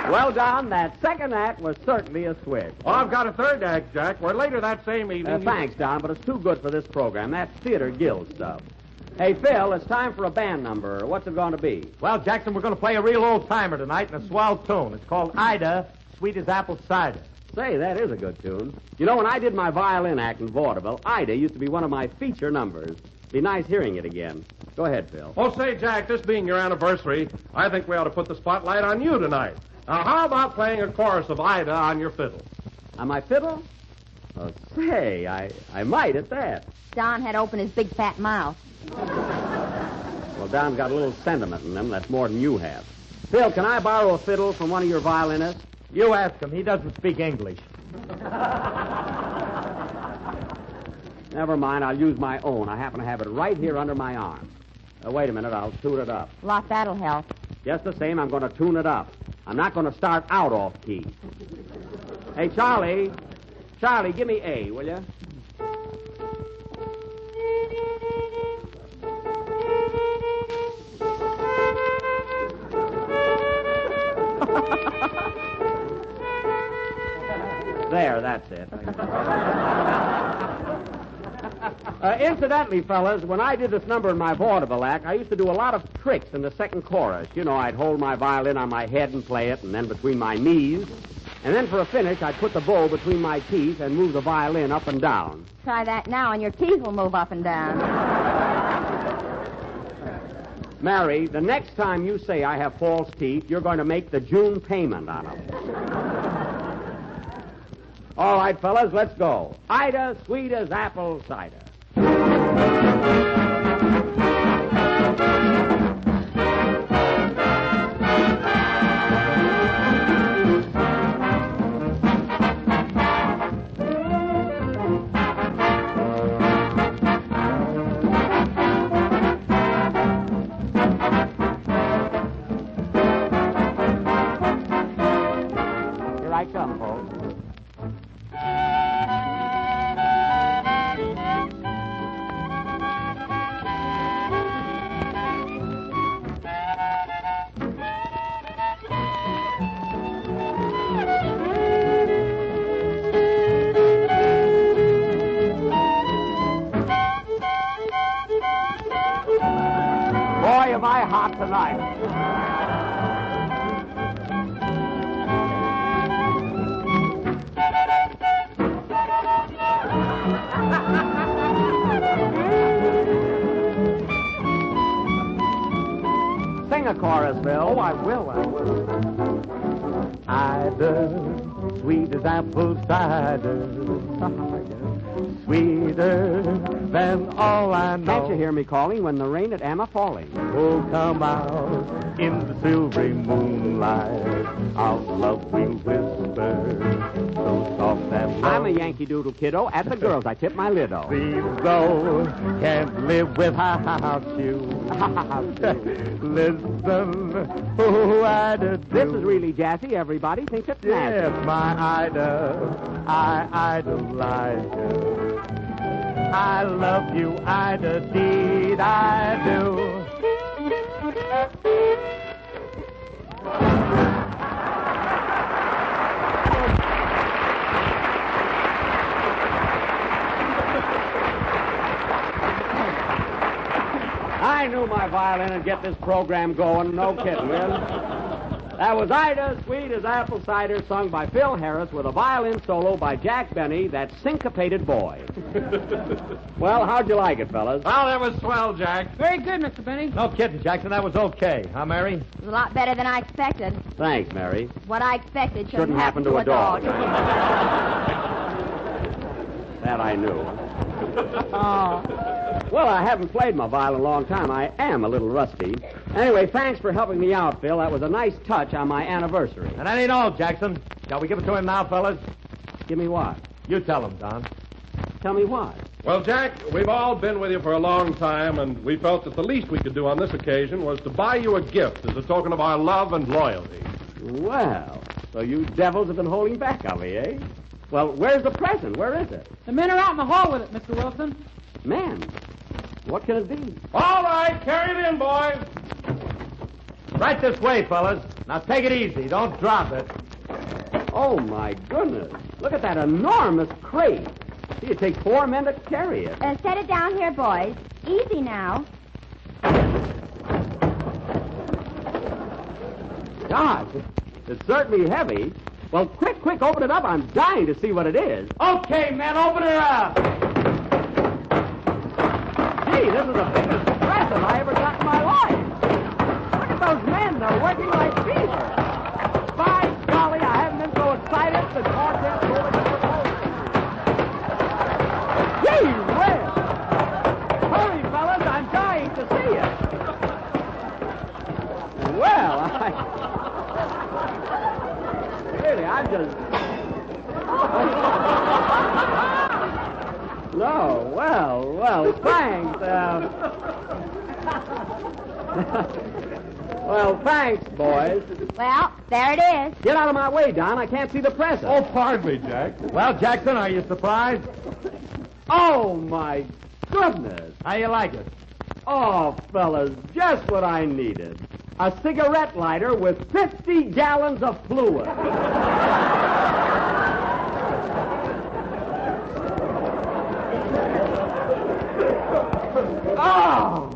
Well, Don, that second act was certainly a switch. Well, I've got a third act, Jack, where later that same evening... Thanks, Don, but it's too good for this program. That's Theater Guild stuff. Hey, Phil, it's time for a band number. What's it going to be? Well, Jackson, we're going to play a real old-timer tonight in a swell tune. It's called Ida, Sweet as Apple Cider. Say, that is a good tune. You know, when I did my violin act in vaudeville, Ida used to be one of my feature numbers. Be nice hearing it again. Go ahead, Phil. Oh, say, Jack, this being your anniversary, I think we ought to put the spotlight on you tonight. Now, how about playing a chorus of Ida on your fiddle? On my fiddle? Oh, say, I might at that. Don had opened his big fat mouth. Well, Don's got a little sentiment in them. That's more than you have. Phil, can I borrow a fiddle from one of your violinists? You ask him. He doesn't speak English. Never mind, I'll use my own. I happen to have it right here under my arm. Wait a minute, I'll tune it up. Lot, that'll help. Just the same, I'm going to tune it up. I'm not going to start out off key. Hey, Charlie. Charlie, give me A, will you? There, that's it. Incidentally, fellas, when I did this number in my vaudeville act, I used to do a lot of tricks in the second chorus. You know, I'd hold my violin on my head and play it, and then between my knees. And then for a finish, I'd put the bow between my teeth and move the violin up and down. Try that now, and your teeth will move up and down. Mary, the next time you say I have false teeth, you're going to make the June payment on them. All right, fellas, let's go. Ida, sweet as apple cider. Here I come, folks. Boy, am I hot tonight. Sing a chorus, Bill. Oh, I will. Ida, sweet as apple cider. Sweeter than all I know. Can't you hear me calling when the rain at Emma falling? Oh, come out in the silvery moonlight. Our love will whisper so soft and low. I'm a Yankee Doodle kiddo. At the girls, I tip my lid off. Seems though can't live without you. Listen, oh, Ida, This is really jazzy. Everybody thinks it's nasty. yes, my Ida, I idolize you. I love you, Ida, deed I do. I knew my violin would get this program going. No kidding, Will. That was Ida, sweet as apple cider, sung by Phil Harris with a violin solo by Jack Benny, that syncopated boy. Well, how'd you like it, fellas? Well, that was swell, Jack. Very good, Mr. Benny. No kidding, Jackson. That was okay. Huh, Mary? It was a lot better than I expected. Thanks, Mary. What I expected Shouldn't happen to a dog. That I knew. Oh. Well, I haven't played my violin a long time. I am a little rusty. Anyway, thanks for helping me out, Phil. That was a nice touch on my anniversary. And that ain't all, Jackson. Shall we give it to him now, fellas? Give me what? You tell him, Don. Tell me what? Well, Jack, we've all been with you for a long time, and we felt that the least we could do on this occasion was to buy you a gift as a token of our love and loyalty. Well, so you devils have been holding back on me, eh? Well, where's the present? Where is it? The men are out in the hall with it, Mr. Wilson. Man, what can it be? All right, carry it in, boys. Right this way, fellas. Now take it easy. Don't drop it. Oh, my goodness. Look at that enormous crate. See, it takes 4 men to carry it. Set it down here, boys. Easy now. Gosh, it's certainly heavy. Well, quick, open it up. I'm dying to see what it is. Okay, men, open it up. Gee, this is the biggest present I ever got in my life. Look at those men. They're working like beaver. By golly, I haven't been so excited since Orchard School. Gee whiz! Hurry, fellas, I'm dying to see it. Well, I'm just... No, well, thanks. Well, thanks, boys. Well, there it is. Get out of my way, Don. I can't see the present. Oh, pardon me, Jack. Well, Jackson, are you surprised? Oh, my goodness. How you like it? Oh, fellas, just what I needed. A cigarette lighter with 50 gallons of fluid. Oh!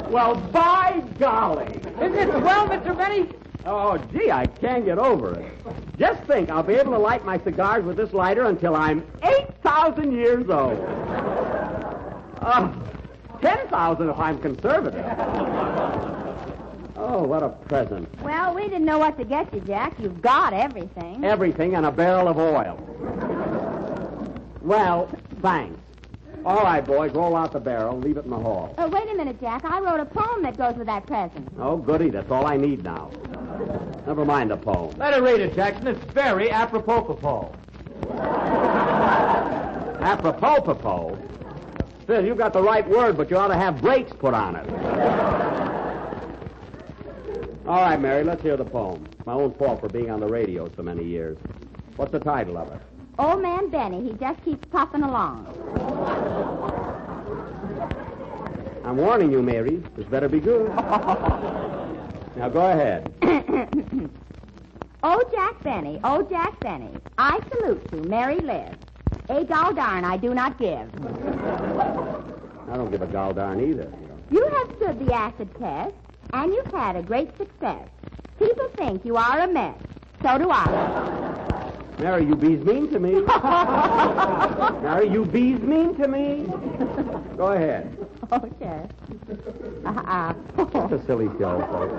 Well, by golly. Isn't it well, Mr. Benny? Oh, gee, I can't get over it. Just think, I'll be able to light my cigars with this lighter until I'm 8,000 years old. 10,000 if I'm conservative. Oh, what a present. Well, we didn't know what to get you, Jack. You've got everything. Everything and a barrel of oil. Well, thanks. All right, boys, roll out the barrel and leave it in the hall. Wait a minute, Jack. I wrote a poem that goes with that present. Oh, goody. That's all I need now. Never mind the poem. Let her read it, Jackson. It's very apropos. Apropos. Phil, you got the right word, but you ought to have brakes put on it. All right, Mary, let's hear the poem. It's my own fault for being on the radio so many years. What's the title of it? Old Man Benny, he just keeps puffing along. I'm warning you, Mary. This better be good. Now, go ahead. Oh, Jack Benny, I salute you, Mary live. A gol darn I do not give. I don't give a gol darn either. You have stood the acid test, and you've had a great success. People think you are a mess. So do I. Mary, you bees mean to me. Mary, you bees mean to me. Go ahead. Okay. It's a silly show, folks.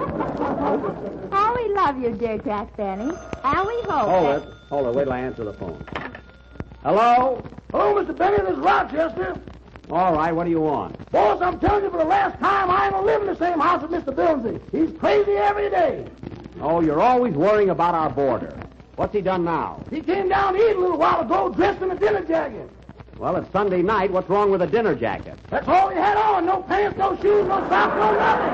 How we love you, dear Jack Benny. And we hope Hold it. Wait till I answer the phone. Hello? Hello, Mr. Benny. This is Rochester. All right, what do you want? Boss, I'm telling you for the last time, I ain't gonna live in the same house with Mr. Billsy. He's crazy every day. Oh, you're always worrying about our border. What's he done now? He came down to eat a little while ago dressed in a dinner jacket. Well, it's Sunday night. What's wrong with a dinner jacket? That's all he had on. No pants, no shoes, no socks, no nothing.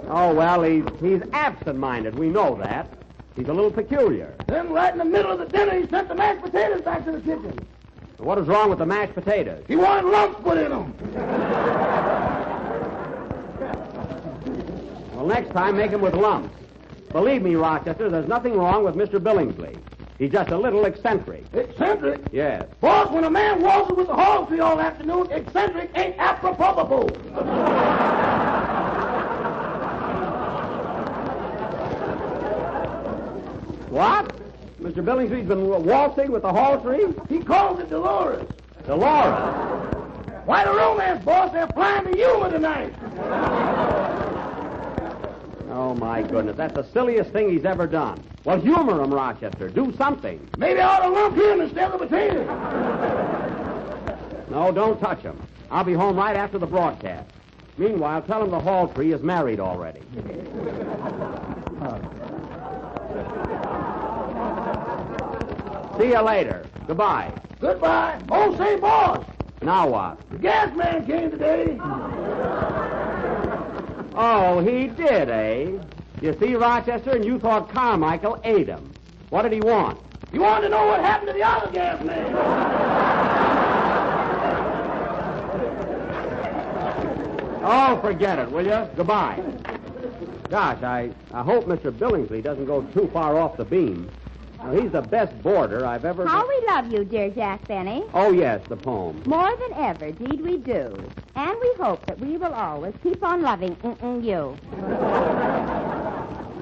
Oh, well, he's absent-minded. We know that. He's a little peculiar. Then right in the middle of the dinner, he sent the mashed potatoes back to the kitchen. What is wrong with the mashed potatoes? He wanted lumps put in them. Well, next time, make him with lumps. Believe me, Rochester, there's nothing wrong with Mr. Billingsley. He's just a little eccentric. Eccentric? Yes. Boss, when a man waltzes with the hog tree all afternoon, eccentric ain't apropos. What? Mr. Billingsley's been waltzing with the hall tree? He calls it Dolores. Dolores? Why the romance, boss? They're flying the humor tonight. Oh, my goodness. That's the silliest thing he's ever done. Well, humor him, Rochester. Do something. Maybe I ought to lump him instead of the potatoes. No, don't touch him. I'll be home right after the broadcast. Meanwhile, tell him the hall tree is married already. See you later. Goodbye. Goodbye. Oh, say, boss. Now what? The gas man came today. Oh, he did, eh? You see, Rochester, and you thought Carmichael ate him. What did he want? He wanted to know what happened to the other gas man. Oh, forget it, will you? Goodbye. Gosh, I hope Mr. Billingsley doesn't go too far off the beam. Now, he's the best boarder I've ever... How we love you, dear Jack Benny. Oh, yes, the poem. More than ever, deed we do. And we hope that we will always keep on loving you.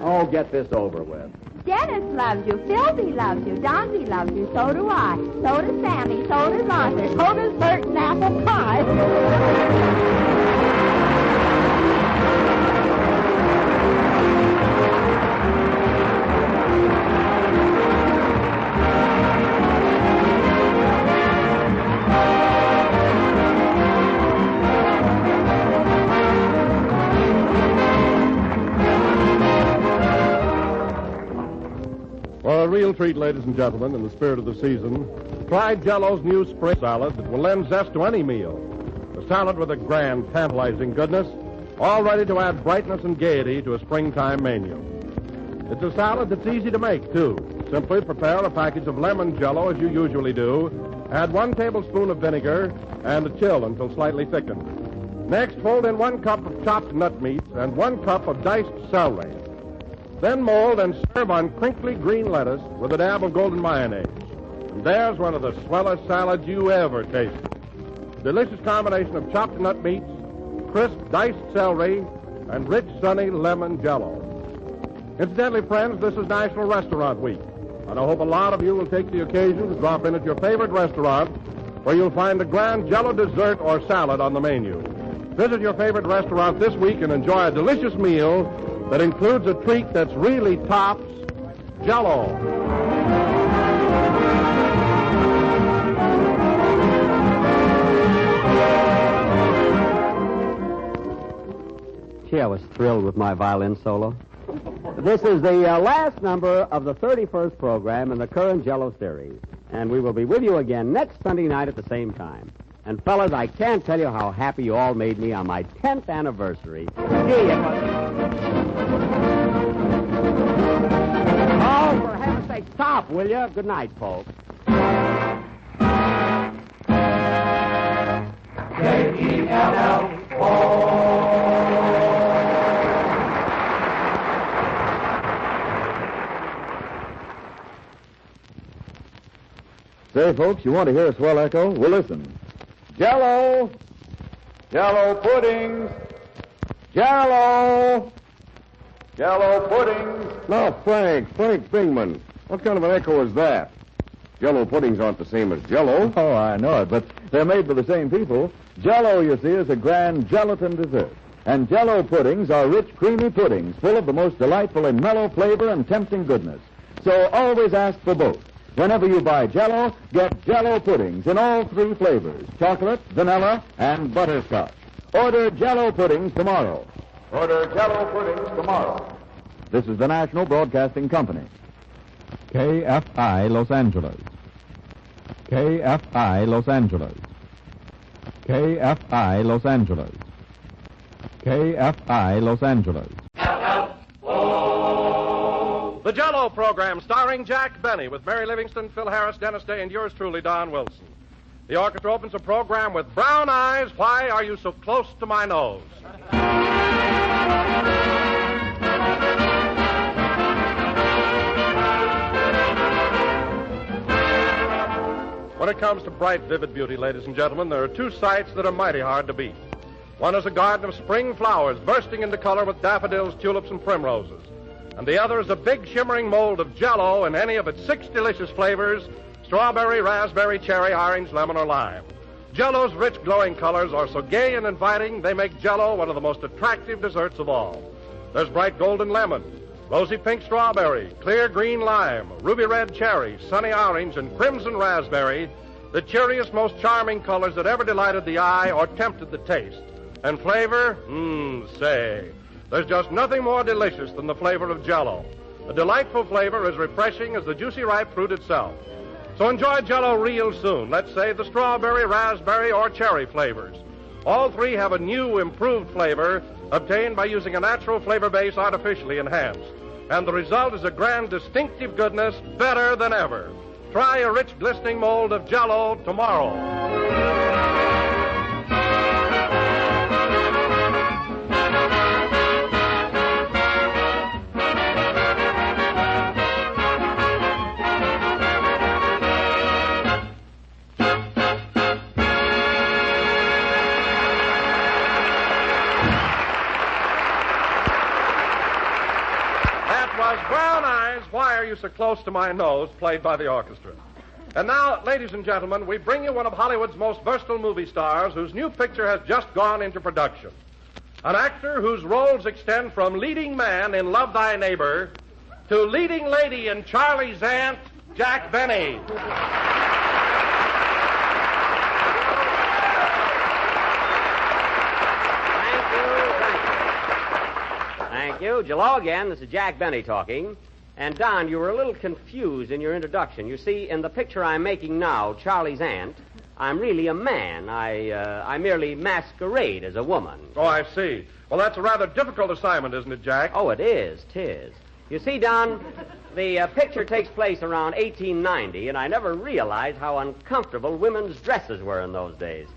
Oh, get this over with. Dennis loves you, Philby loves you, Donzy loves you, so do I. So does Sammy, so does Arthur, so does Bert and Apple Pie. For a real treat, ladies and gentlemen, in the spirit of the season. Try JELL-O's new spring salad that will lend zest to any meal. A salad with a grand, tantalizing goodness, all ready to add brightness and gaiety to a springtime menu. It's a salad that's easy to make, too. Simply prepare a package of lemon JELL-O as you usually do. Add 1 tablespoon of vinegar and chill until slightly thickened. Next, fold in 1 cup of chopped nut meats and 1 cup of diced celery. Then mold and serve on crinkly green lettuce with a dab of golden mayonnaise. And there's one of the swellest salads you ever tasted. Delicious combination of chopped nut meats, crisp diced celery, and rich, sunny lemon JELL-O. Incidentally, friends, this is National Restaurant Week, and I hope a lot of you will take the occasion to drop in at your favorite restaurant where you'll find a grand JELL-O dessert or salad on the menu. Visit your favorite restaurant this week and enjoy a delicious meal that includes a treat that's really tops JELL-O. Gee, I was thrilled with my violin solo. This is the last number of the 31st program in the current JELL-O series. And we will be with you again next Sunday night at the same time. And, fellas, I can't tell you how happy you all made me on my 10th anniversary. Gee, it was... Oh, for heaven's sake, stop, will you? Good night, folks. JELL-O. Say, folks, you want to hear a swell echo? Well, listen. JELL-O! JELL-O puddings! JELL-O! JELL-O puddings! Now, Frank Bingman, what kind of an echo is that? JELL-O puddings aren't the same as JELL-O. Oh, I know it, but they're made by the same people. JELL-O, you see, is a grand gelatin dessert. And JELL-O puddings are rich, creamy puddings full of the most delightful and mellow flavor and tempting goodness. So always ask for both. Whenever you buy JELL-O, get JELL-O puddings in all 3 flavors, chocolate, vanilla, and butterscotch. Order JELL-O puddings tomorrow. Order JELL-O puddings tomorrow. This is the National Broadcasting Company. KFI Los Angeles. KFI Los Angeles. KFI Los Angeles. KFI Los Angeles. The JELL-O program starring Jack Benny with Mary Livingston, Phil Harris, Dennis Day, and yours truly, Don Wilson. The orchestra opens the program with Brown Eyes, Why Are You So Close to My Nose? When it comes to bright, vivid beauty, ladies and gentlemen, there are 2 sights that are mighty hard to beat. One is a garden of spring flowers bursting into color with daffodils, tulips, and primroses. And the other is a big shimmering mold of JELL-O in any of its 6 delicious flavors: strawberry, raspberry, cherry, orange, lemon, or lime. JELL-O's rich, glowing colors are so gay and inviting, they make JELL-O one of the most attractive desserts of all. There's bright golden lemon, rosy pink strawberry, clear green lime, ruby red cherry, sunny orange, and crimson raspberry, the cheeriest, most charming colors that ever delighted the eye or tempted the taste. And flavor? Say... There's just nothing more delicious than the flavor of JELL-O. A delightful flavor as refreshing as the juicy ripe fruit itself. So enjoy JELL-O real soon. Let's say the strawberry, raspberry, or cherry flavors. All 3 have a new, improved flavor obtained by using a natural flavor base artificially enhanced. And the result is a grand, distinctive goodness better than ever. Try a rich, glistening mold of JELL-O tomorrow. Brown Eyes, Why Are You So Close to My Nose, played by the orchestra. And now, ladies and gentlemen, we bring you one of Hollywood's most versatile movie stars whose new picture has just gone into production. An actor whose roles extend from leading man in Love Thy Neighbor to leading lady in Charley's Aunt, Jack Benny. Thank you. JELL-O again. This is Jack Benny talking. And, Don, you were a little confused in your introduction. You see, in the picture I'm making now, Charlie's Aunt, I'm really a man. I merely masquerade as a woman. Oh, I see. Well, that's a rather difficult assignment, isn't it, Jack? Oh, it is. 'Tis. You see, Don, the picture takes place around 1890, and I never realized how uncomfortable women's dresses were in those days.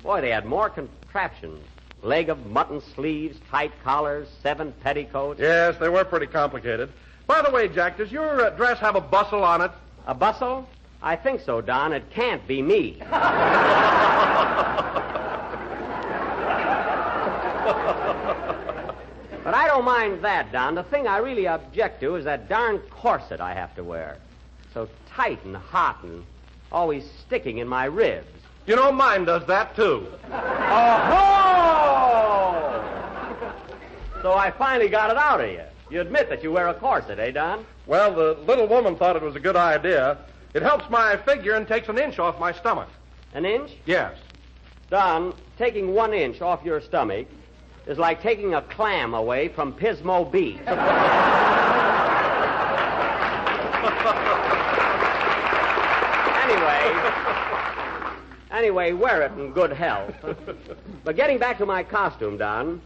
Boy, they had more contraptions. Leg of mutton sleeves, tight collars, 7 petticoats. Yes, they were pretty complicated. By the way, Jack, does your dress have a bustle on it? A bustle? I think so, Don. It can't be me. But I don't mind that, Don. The thing I really object to is that darn corset I have to wear. So tight and hot and always sticking in my ribs. You know, mine does that, too. Oh-ho! So I finally got it out of you. You admit that you wear a corset, eh, Don? Well, the little woman thought it was a good idea. It helps my figure and takes an inch off my stomach. An inch? Yes. Don, taking 1 inch off your stomach is like taking a clam away from Pismo Beach. Anyway, wear it in good health. But getting back to my costume, Don,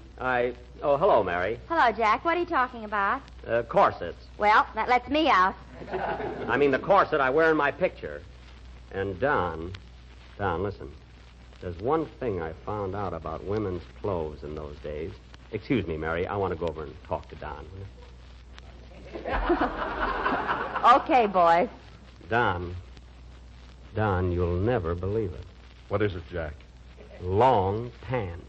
Oh, hello, Mary. Hello, Jack. What are you talking about? Corsets. Well, that lets me out. I mean the corset I wear in my picture. And Don, listen. There's one thing I found out about women's clothes in those days. Excuse me, Mary. I want to go over and talk to Don. Okay, boys. Don, you'll never believe it. What is it, Jack? Long pants.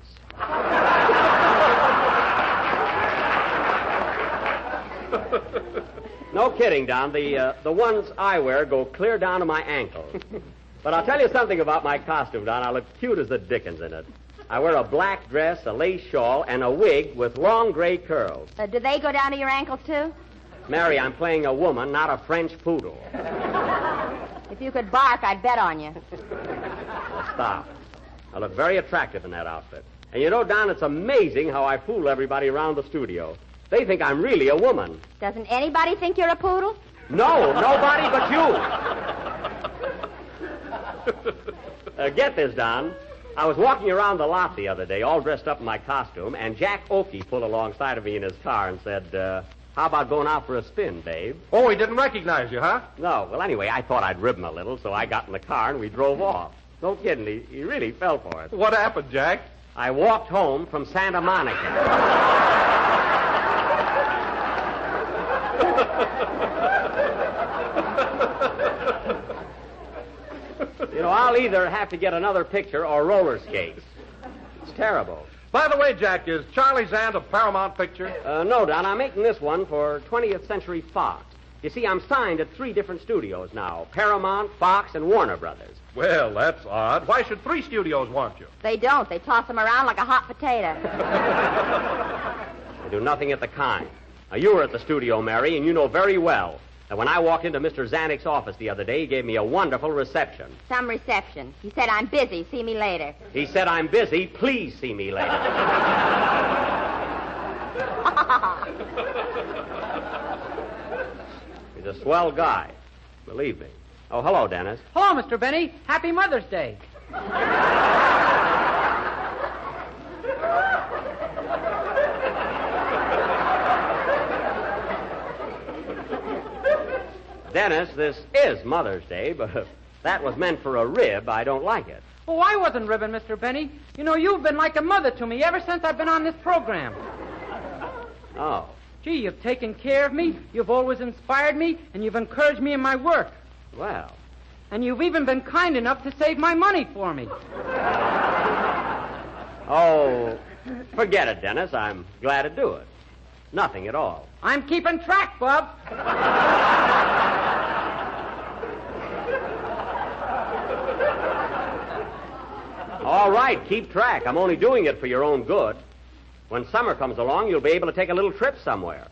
No kidding, Don. The ones I wear go clear down to my ankles. But I'll tell you something about my costume, Don. I look cute as the dickens in it. I wear a black dress, a lace shawl, and a wig with long gray curls. Do they go down to your ankles, too? Mary, I'm playing a woman, not a French poodle. If you could bark, I'd bet on you. Well, stop. I look very attractive in that outfit. And you know, Don, it's amazing how I fool everybody around the studio. They think I'm really a woman. Doesn't anybody think you're a poodle? No, nobody but you. Get this, Don. I was walking around the lot the other day, all dressed up in my costume, and Jack Oakey pulled alongside of me in his car and said, how about going out for a spin, Dave? Oh, he didn't recognize you, huh? No. Well, anyway, I thought I'd rib him a little, so I got in the car and we drove off. No kidding, he really fell for it. What happened, Jack? I walked home from Santa Monica. You know, I'll either have to get another picture or roller skates. It's terrible. By the way, Jack, is Charley's Aunt a Paramount picture? No, Don. I'm making this one for 20th Century Fox. You see, I'm signed at 3 different studios now. Paramount, Fox, and Warner Brothers. Well, that's odd. Why should 3 studios want you? They don't. They toss them around like a hot potato. They do nothing of the kind. Now, you were at the studio, Mary, and you know very well that when I walked into Mr. Zanuck's office the other day, he gave me a wonderful reception. Some reception. He said, I'm busy. See me later. He said, I'm busy. Please see me later. He's a swell guy. Believe me. Oh, hello, Dennis. Hello, Mr. Benny. Happy Mother's Day. Dennis, this is Mother's Day, but if that was meant for a rib, I don't like it. Oh, I wasn't ribbing, Mr. Benny. You know, you've been like a mother to me ever since I've been on this program. Oh. Gee, you've taken care of me, you've always inspired me, and you've encouraged me in my work. Well. And you've even been kind enough to save my money for me. Oh, forget it, Dennis. I'm glad to do it. Nothing at all. I'm keeping track, Bob. All right, keep track. I'm only doing it for your own good. When summer comes along, you'll be able to take a little trip somewhere.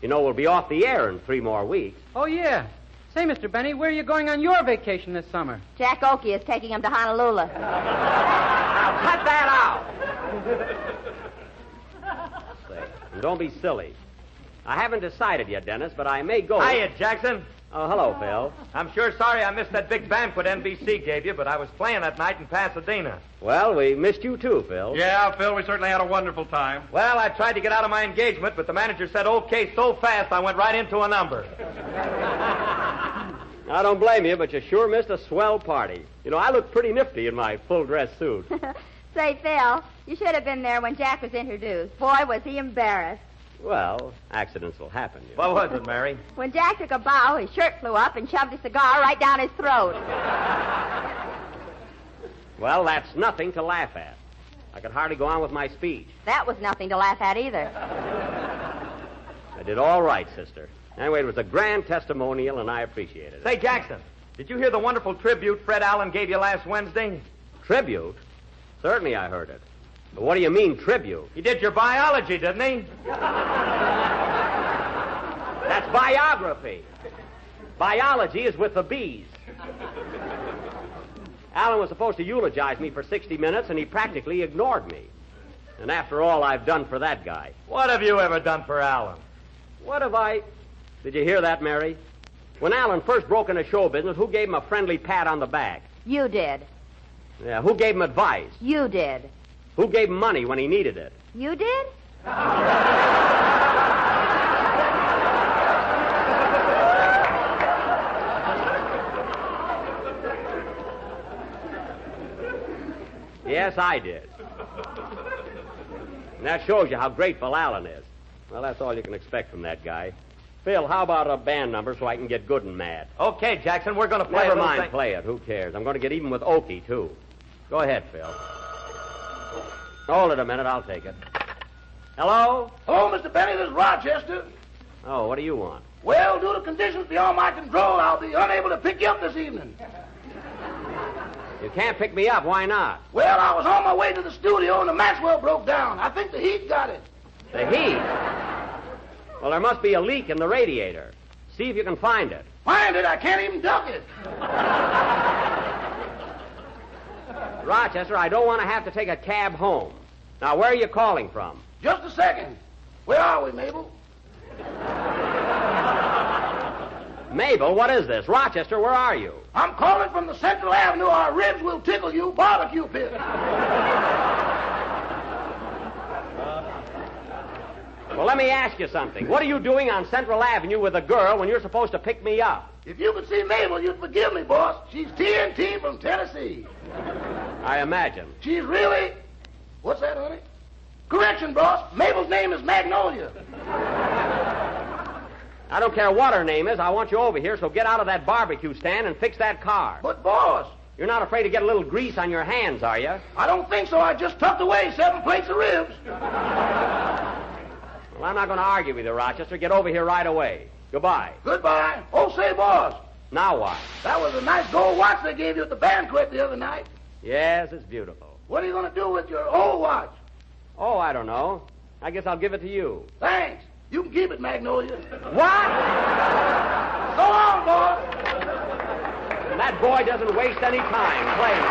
You know, we'll be off the air in 3 more weeks. Oh, yeah. Say, Mr. Benny, where are you going on your vacation this summer? Jack Oakey is taking him to Honolulu. Now, cut that out! And don't be silly. I haven't decided yet, Dennis, but I may go. Hiya, Jackson. Oh, hello, Phil. I'm sure sorry I missed that big banquet NBC gave you, but I was playing that night in Pasadena. Well, we missed you too, Phil. Yeah, Phil, we certainly had a wonderful time. Well, I tried to get out of my engagement, but the manager said okay so fast I went right into a number. I don't blame you, but you sure missed a swell party. You know, I looked pretty nifty in my full-dress suit. Say, Phil, you should have been there when Jack was introduced. Boy, was he embarrassed. Well, accidents will happen. You know. What was it, Mary? When Jack took a bow, his shirt flew up and shoved a cigar right down his throat. Well, that's nothing to laugh at. I could hardly go on with my speech. That was nothing to laugh at either. I did all right, sister. Anyway, it was a grand testimonial, and I appreciate it. Say, Jackson, did you hear the wonderful tribute Fred Allen gave you last Wednesday? Tribute? Certainly I heard it. But what do you mean, tribute? He did your biology, didn't he? That's biography. Biology is with the bees. Allen was supposed to eulogize me for 60 minutes, and he practically ignored me. And after all I've done for that guy. What have you ever done for Allen? What have I... Did you hear that, Mary? When Allen first broke into show business, who gave him a friendly pat on the back? You did. Yeah, who gave him advice? You did. Who gave him money when he needed it? You did? Yes, I did. And that shows you how grateful Allen is. Well, that's all you can expect from that guy. Phil, how about a band number so I can get good and mad? Okay, Jackson, we're going to play Never mind, play it. Who cares? I'm going to get even with Okie, too. Go ahead, Phil. Hold it a minute. I'll take it. Hello? Hello, Mr. Benny. This is Rochester. Oh, what do you want? Well, due to conditions beyond my control, I'll be unable to pick you up this evening. You can't pick me up. Why not? Well, I was on my way to the studio and the Maxwell broke down. I think the heat got it. The heat? Well, there must be a leak in the radiator. See if you can find it. Find it? I can't even duck it. Rochester, I don't want to have to take a cab home. Now, where are you calling from? Just a second. Where are we, Mabel? Mabel, what is this? Rochester, where are you? I'm calling from the Central Avenue. Our ribs will tickle you barbecue pit. Well, let me ask you something. What are you doing on Central Avenue with a girl when you're supposed to pick me up? If you could see Mabel, you'd forgive me, boss. She's TNT from Tennessee. I imagine. She's really... What's that, honey? Correction, boss. Mabel's name is Magnolia. I don't care what her name is. I want you over here, so get out of that barbecue stand and fix that car. But, boss... You're not afraid to get a little grease on your hands, are you? I don't think so. I just tucked away 7 plates of ribs. Well, I'm not going to argue with you, Rochester. Get over here right away. Goodbye. Goodbye. Oh, say, boss. Now what? That was a nice gold watch they gave you at the banquet the other night. Yes, it's beautiful. What are you going to do with your old watch? Oh, I don't know. I guess I'll give it to you. Thanks. You can keep it, Magnolia. What? So long, boss. And that boy doesn't waste any time playing.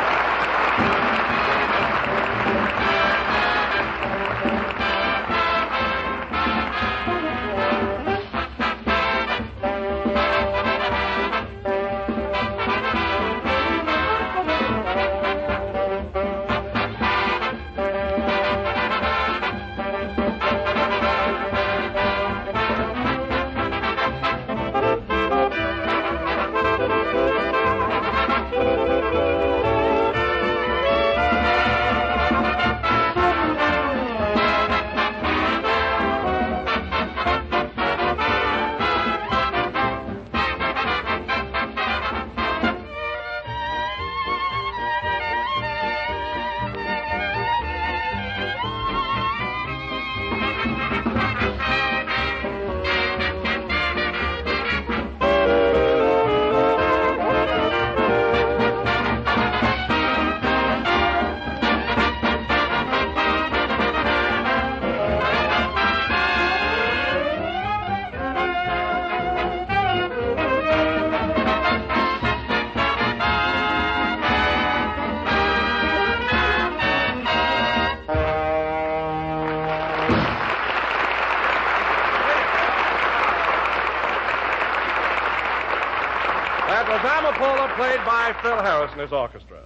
That was Amapola, played by Phil Harris and his orchestra.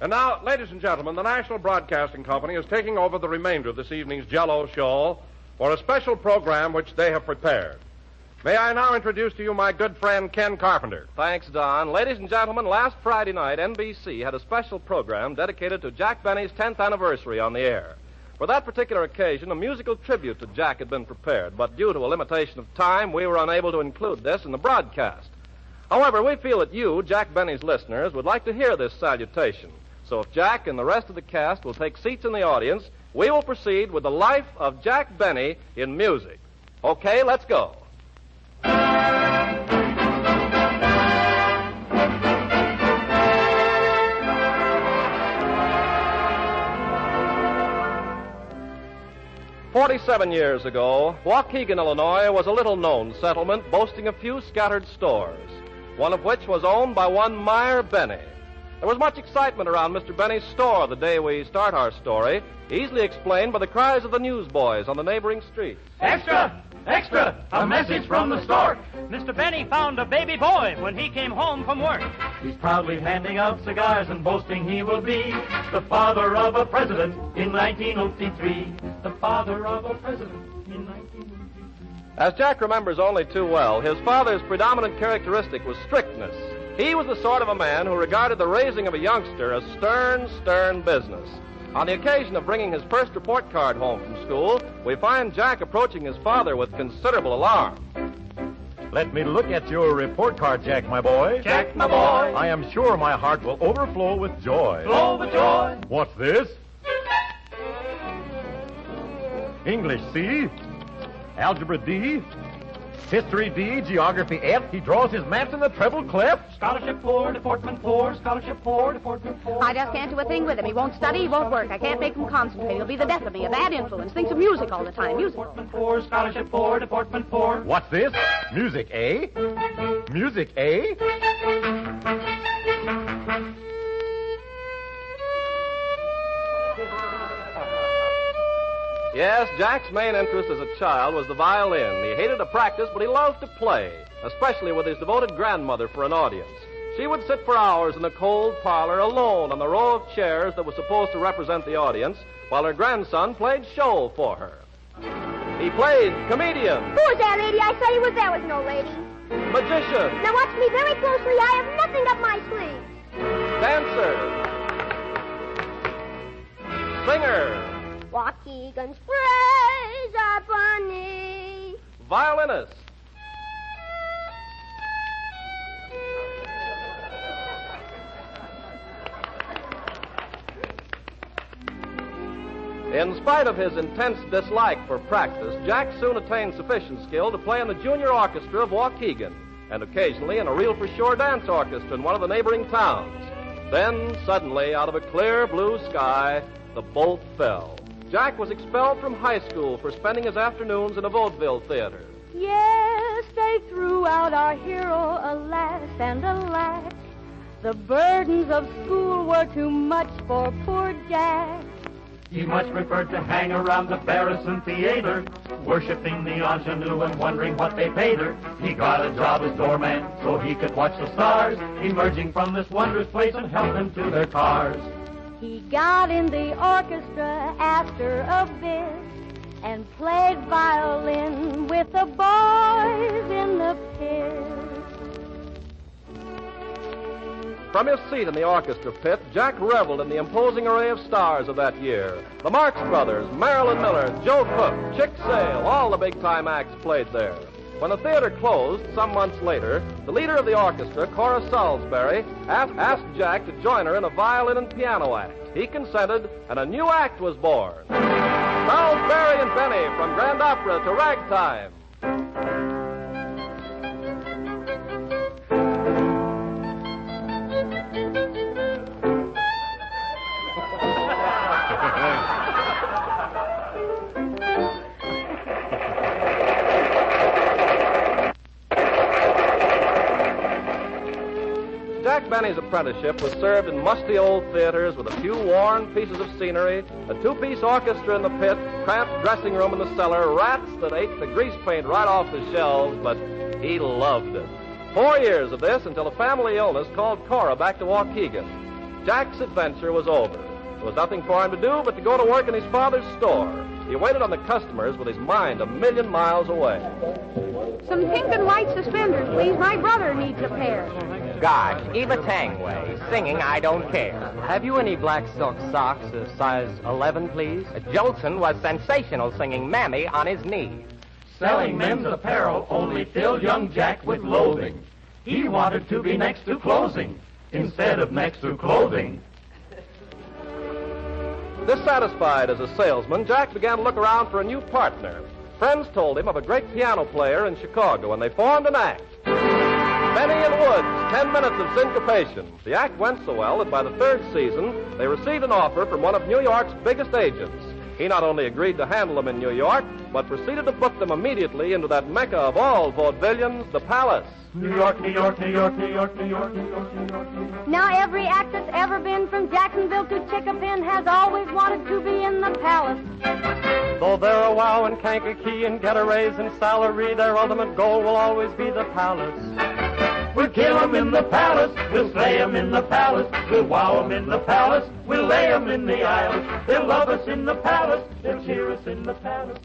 And now, ladies and gentlemen, the National Broadcasting Company is taking over the remainder of this evening's JELL-O show for a special program which they have prepared. May I now introduce to you my good friend Ken Carpenter. Thanks, Don. Ladies and gentlemen, last Friday night, NBC had a special program dedicated to Jack Benny's 10th anniversary on the air. For that particular occasion, a musical tribute to Jack had been prepared, but due to a limitation of time, we were unable to include this in the broadcast. However, we feel that you, Jack Benny's listeners, would like to hear this salutation. So if Jack and the rest of the cast will take seats in the audience, we will proceed with the life of Jack Benny in music. Okay, let's go. "47 years ago, Waukegan, Illinois, was a little-known settlement boasting a few scattered stores, one of which was owned by one Meyer Benny. There was much excitement around Mr. Benny's store the day we start our story, easily explained by the cries of the newsboys on the neighboring streets. Extra! Extra! A message from the store! Mr. Benny found a baby boy when he came home from work. He's proudly handing out cigars and boasting he will be the father of a president in 1903. The father of a president in 1903. As Jack remembers only too well, his father's predominant characteristic was strictness. He was the sort of a man who regarded the raising of a youngster as stern business. On the occasion of bringing his first report card home from school, we find Jack approaching his father with considerable alarm. Let me look at your report card, Jack, my boy. Jack, my boy. I am sure my heart will overflow with joy. Flow with joy. What's this? English C, Algebra D, History D, Geography F. He draws his maps in the treble clef. Scholarship 4, Deportment 4, Scholarship 4, Deportment 4. I just can't do a thing with him. He won't study, he won't work. I can't make him concentrate. He'll be the death of me, a bad influence. Thinks of music all the time. Music. Deportment 4, Scholarship 4, Deportment 4. What's this? Music A? Music A? Yes, Jack's main interest as a child was the violin. He hated to practice, but he loved to play, especially with his devoted grandmother for an audience. She would sit for hours in the cold parlor alone on the row of chairs that was supposed to represent the audience, while her grandson played show for her. He played comedian. Who was that lady? I saw you was there was no lady. Magician. Now watch me very closely. I have nothing up my sleeve. Dancer. Singer. Waukegan's praise are funny. Violinist. In spite of his intense dislike for practice, Jack soon attained sufficient skill to play in the junior orchestra of Waukegan, and occasionally in a reel-for-shore dance orchestra in one of the neighboring towns. Then, suddenly, out of a clear blue sky, the bolt fell. Jack was expelled from high school for spending his afternoons in a vaudeville theater. Yes, they threw out our hero, alas and alas. The burdens of school were too much for poor Jack. He much preferred to hang around the Barrison Theater, worshipping the ingenue and wondering what they paid her. He got a job as doorman so he could watch the stars emerging from this wondrous place and help them to their cars. He got in the orchestra after a bit and played violin with the boys in the pit. From his seat in the orchestra pit, Jack reveled in the imposing array of stars of that year. The Marx Brothers, Marilyn Miller, Joe Cook, Chick Sale, all the big-time acts played there. When the theater closed, some months later, the leader of the orchestra, Cora Salisbury, asked Jack to join her in a violin and piano act. He consented, and a new act was born. Salisbury and Benny, from Grand Opera to Ragtime. Jack Benny's apprenticeship was served in musty old theaters with a few worn pieces of scenery, a two-piece orchestra in the pit, cramped dressing room in the cellar, rats that ate the grease paint right off the shelves, but he loved it. 4 years of this until a family illness called Cora back to Waukegan. Jack's adventure was over. There was nothing for him to do but to go to work in his father's store. He waited on the customers with his mind 1,000,000 miles away. Some pink and white suspenders, please. My brother needs a pair. Gosh, Eva Tangway, singing I Don't Care. Have you any black silk socks, size 11, please? Jolson was sensational singing Mammy on his knees. Selling men's apparel only filled young Jack with loathing. He wanted to be next to closing instead of next to clothing. Dissatisfied as a salesman, Jack began to look around for a new partner. Friends told him of a great piano player in Chicago, and they formed an act. Benny and Woods, 10 Minutes of Syncopation. The act went so well that by the 3rd season, they received an offer from one of New York's biggest agents. He not only agreed to handle them in New York, but proceeded to book them immediately into that mecca of all vaudevillians, the Palace. New York, New York, New York, New York, New York, New York, New York, New York. Now every act that's ever been from Jacksonville to Chickapin has always wanted to be in the Palace. Though they're a wow and Kankakee and get a raise in salary, their ultimate goal will always be the Palace. We'll kill 'em in the palace, we'll slay 'em in the palace, we'll wow 'em in the palace, we'll lay 'em in the aisles. They'll love us in the palace, they'll cheer us in the palace.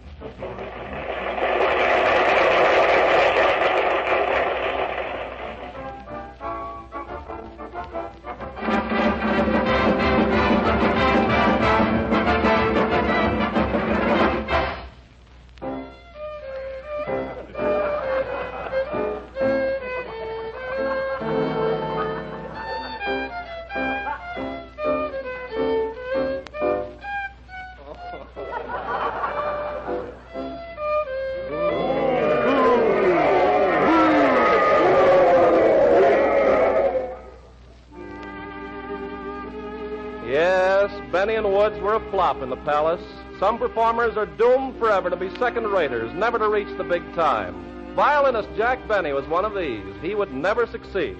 Benny and Woods were a flop in the Palace. Some performers are doomed forever to be second-raters, never to reach the big time. Violinist Jack Benny was one of these. He would never succeed.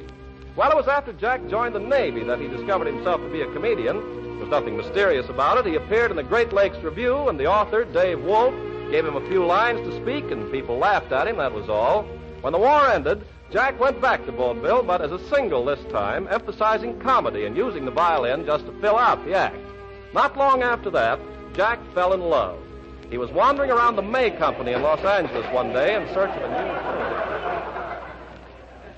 Well, it was after Jack joined the Navy that he discovered himself to be a comedian. There was nothing mysterious about it. He appeared in the Great Lakes Review, and the author, Dave Wolfe, gave him a few lines to speak, and people laughed at him, that was all. When the war ended, Jack went back to vaudeville, but as a single this time, emphasizing comedy and using the violin just to fill out the act. Not long after that, Jack fell in love. He was wandering around the May Company in Los Angeles one day in search of a new...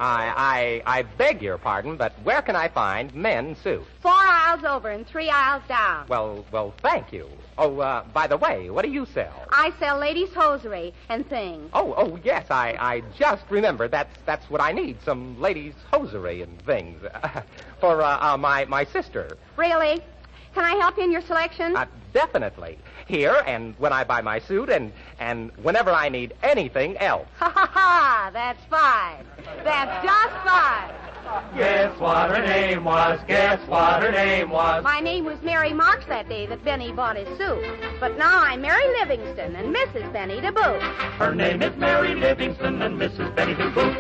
I beg your pardon, but where can I find men's suits? 4 aisles over and 3 aisles down. Well, thank you. Oh, by the way, what do you sell? I sell ladies' hosiery and things. Oh, yes, I just remembered. That's what I need, some ladies' hosiery and things. For my sister. Really? Can I help you in your selection? Definitely. Here, and when I buy my suit, and whenever I need anything else. Ha, ha, ha! That's fine. That's just fine. Guess what her name was, guess what her name was. My name was Mary Marks that day that Benny bought his suit. But now I'm Mary Livingston and Mrs. Benny to boot. Her name is Mary Livingston and Mrs. Benny to boot.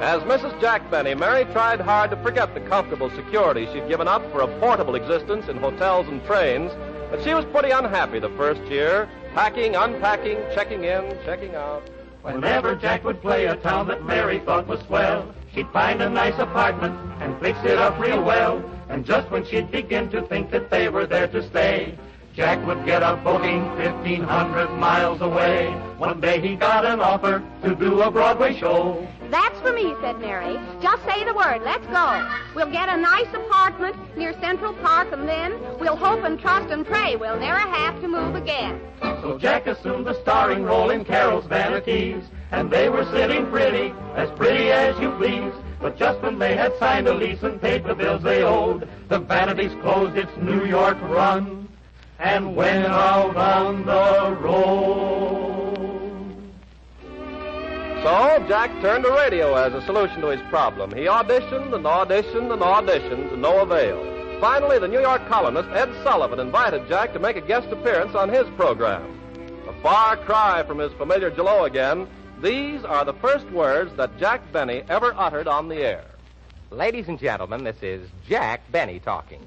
As Mrs. Jack Benny, Mary tried hard to forget the comfortable security she'd given up for a portable existence in hotels and trains, but she was pretty unhappy the first year, packing, unpacking, checking in, checking out. Whenever Jack would play a town that Mary thought was swell, she'd find a nice apartment and fix it up real well. And just when she'd begin to think that they were there to stay, Jack would get a booking 1,500 miles away. One day he got an offer to do a Broadway show. That's for me, said Mary. Just say the word. Let's go. We'll get a nice apartment near Central Park, and then we'll hope and trust and pray we'll never have to move again. So Jack assumed the starring role in Carol's Vanities, and they were sitting pretty as you please. But just when they had signed a lease and paid the bills they owed, the Vanities closed its New York run and went out on the road. So Jack turned to radio as a solution to his problem. He auditioned and auditioned and auditioned to no avail. Finally, the New York columnist Ed Sullivan invited Jack to make a guest appearance on his program. A far cry from his familiar JELL-O again, these are the first words that Jack Benny ever uttered on the air. Ladies and gentlemen, this is Jack Benny talking.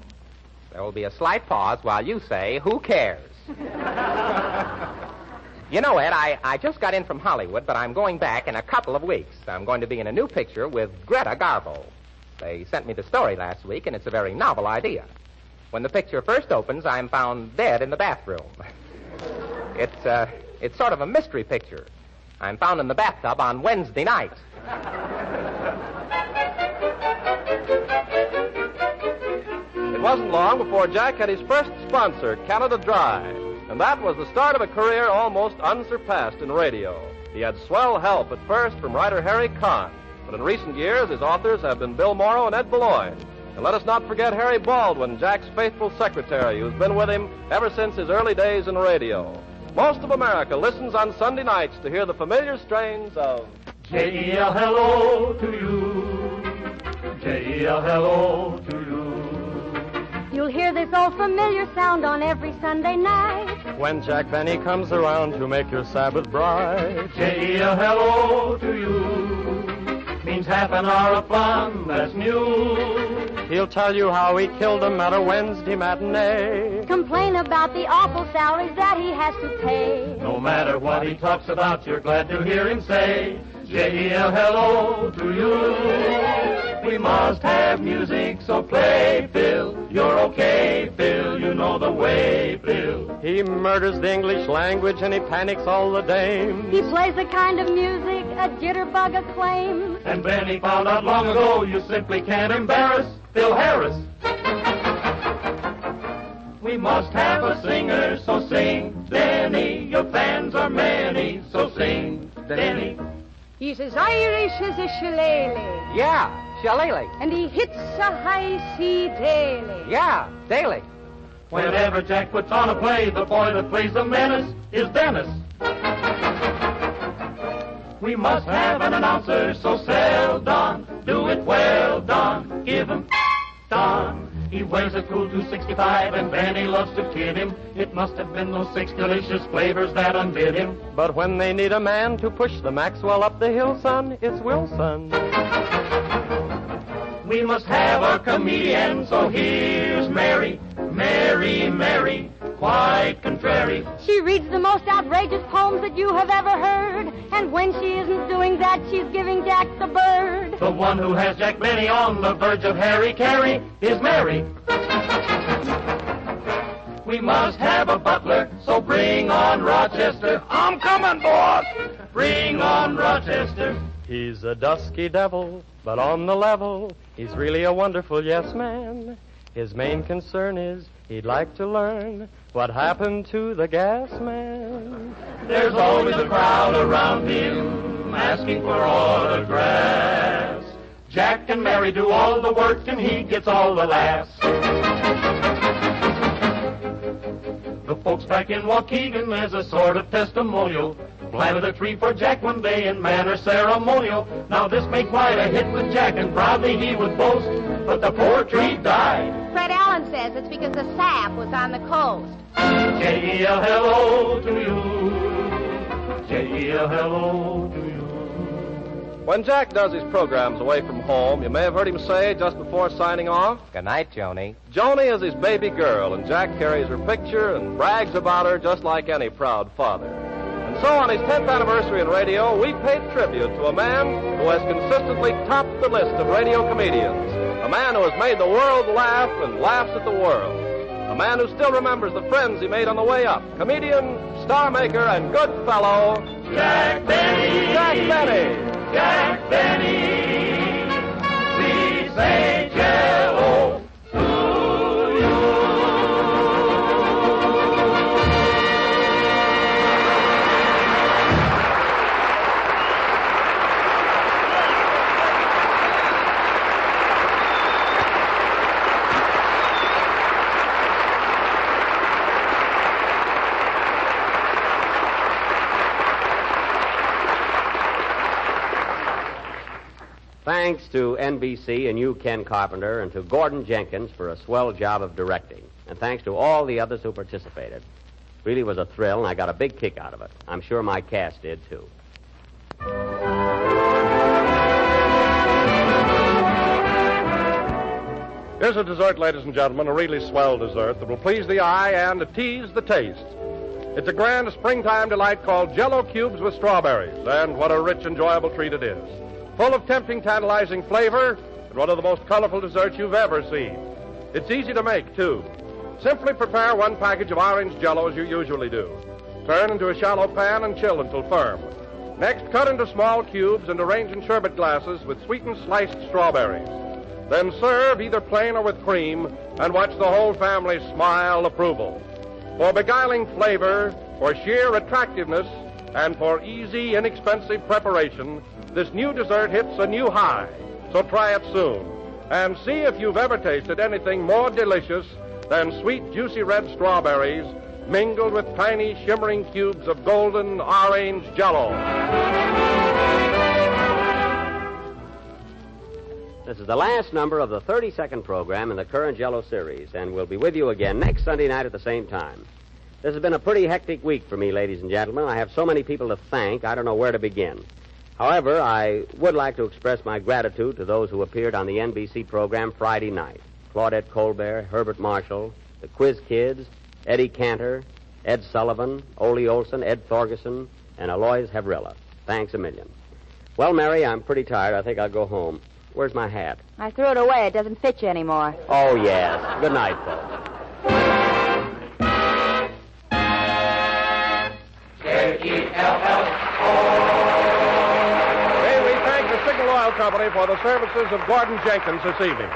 There will be a slight pause while you say, who cares? You know, Ed, I just got in from Hollywood, but I'm going back in a couple of weeks. I'm going to be in a new picture with Greta Garbo. They sent me the story last week, and it's a very novel idea. When the picture first opens, I'm found dead in the bathroom. It's sort of a mystery picture. I'm found in the bathtub on Wednesday night. It wasn't long before Jack had his first sponsor, Canada Dry. And that was the start of a career almost unsurpassed in radio. He had swell help at first from writer Harry Kahn. But in recent years, his authors have been Bill Morrow and Ed Beloin. And let us not forget Harry Baldwin, Jack's faithful secretary, who's been with him ever since his early days in radio. Most of America listens on Sunday nights to hear the familiar strains of J.E.L. hello to you. J.E.L. hello to you. You'll hear this old familiar sound on every Sunday night. When Jack Benny comes around to make your Sabbath bright. J.E.L. hello to you. Means half an hour of fun that's new. He'll tell you how he killed him at a Wednesday matinee. Complain about the awful salaries that he has to pay. No matter what he talks about, you're glad to hear him say, J.E.L. hello to you. We must have music, so play, Phil. You're okay, Phil. You know the way, Phil. He murders the English language and he panics all the dames. He plays the kind of music a jitterbug acclaims. And Benny found out long ago you simply can't embarrass Phil Harris. We must have a singer, so sing, Denny. Your fans are many, so sing, Denny. He's as Irish as a shillelagh. Yeah, shillelagh. And he hits a high C daily. Yeah, daily. Whenever Jack puts on a play, the boy that plays the menace is Dennis. We must have an announcer, so sell Don. Do it well, Don. Give him Don. He weighs a cool 265, and Benny loves to kid him. It must have been those 6 delicious flavors that undid him. But when they need a man to push the Maxwell up the hill, son, it's Wilson. We must have a comedian, so here's Mary. Mary, Mary, quite contrary. She reads the most outrageous poems that you have ever heard. And when she isn't doing that, she's giving Jack the bird. The one who has Jack Benny on the verge of Harry Carey is Mary. We must have a butler, so bring on Rochester. I'm coming, boss. Bring on Rochester. He's a dusky devil, but on the level, he's really a wonderful yes man. His main concern is he'd like to learn what happened to the gas man. There's always a crowd around him asking for autographs. Jack and Mary do all the work and he gets all the laughs. The folks back in Waukegan, as a sort of testimonial, planted a tree for Jack one day in manner ceremonial. Now this made quite a hit with Jack, and proudly he would boast, but the poor tree died. Fred Allen says it's because the sap was on the coast. J.E.L. hello to you. J.E.L. hello to you. When Jack does his programs away from home, you may have heard him say just before signing off, Good night, Joni. Joni is his baby girl, and Jack carries her picture and brags about her just like any proud father. And so on his 10th anniversary in radio, we paid tribute to a man who has consistently topped the list of radio comedians. A man who has made the world laugh and laughs at the world. A man who still remembers the friends he made on the way up. Comedian, star maker, and good fellow, Jack Benny. Jack Benny. Jack Benny. We say JELL-O to you. Thanks to NBC and you, Ken Carpenter, and to Gordon Jenkins for a swell job of directing. And thanks to all the others who participated. Really was a thrill, and I got a big kick out of it. I'm sure my cast did, too. Here's a dessert, ladies and gentlemen, a really swell dessert that will please the eye and tease the taste. It's a grand springtime delight called Jell-O cubes with strawberries, and what a rich, enjoyable treat it is. Full of tempting, tantalizing flavor, and one of the most colorful desserts you've ever seen. It's easy to make, too. Simply prepare one package of orange Jell-O as you usually do. Turn into a shallow pan and chill until firm. Next, cut into small cubes and arrange in sherbet glasses with sweetened sliced strawberries. Then serve either plain or with cream, and watch the whole family smile approval. For beguiling flavor, for sheer attractiveness, and for easy, inexpensive preparation, this new dessert hits a new high. So try it soon. And see if you've ever tasted anything more delicious than sweet, juicy red strawberries mingled with tiny, shimmering cubes of golden orange Jell-O. This is the last number of the 32nd program in the current Jell-O series, and we'll be with you again next Sunday night at the same time. This has been a pretty hectic week for me, ladies and gentlemen. I have so many people to thank, I don't know where to begin. However, I would like to express my gratitude to those who appeared on the NBC program Friday night. Claudette Colbert, Herbert Marshall, the Quiz Kids, Eddie Cantor, Ed Sullivan, Ole Olson, Ed Thorgerson, and Aloys Hevrilla. Thanks a million. Well, Mary, I'm pretty tired. I think I'll go home. Where's my hat? I threw it away. It doesn't fit you anymore. Oh, yes. Good night, folks. Hey, we thank the Signal Oil Company for the services of Gordon Jenkins this evening.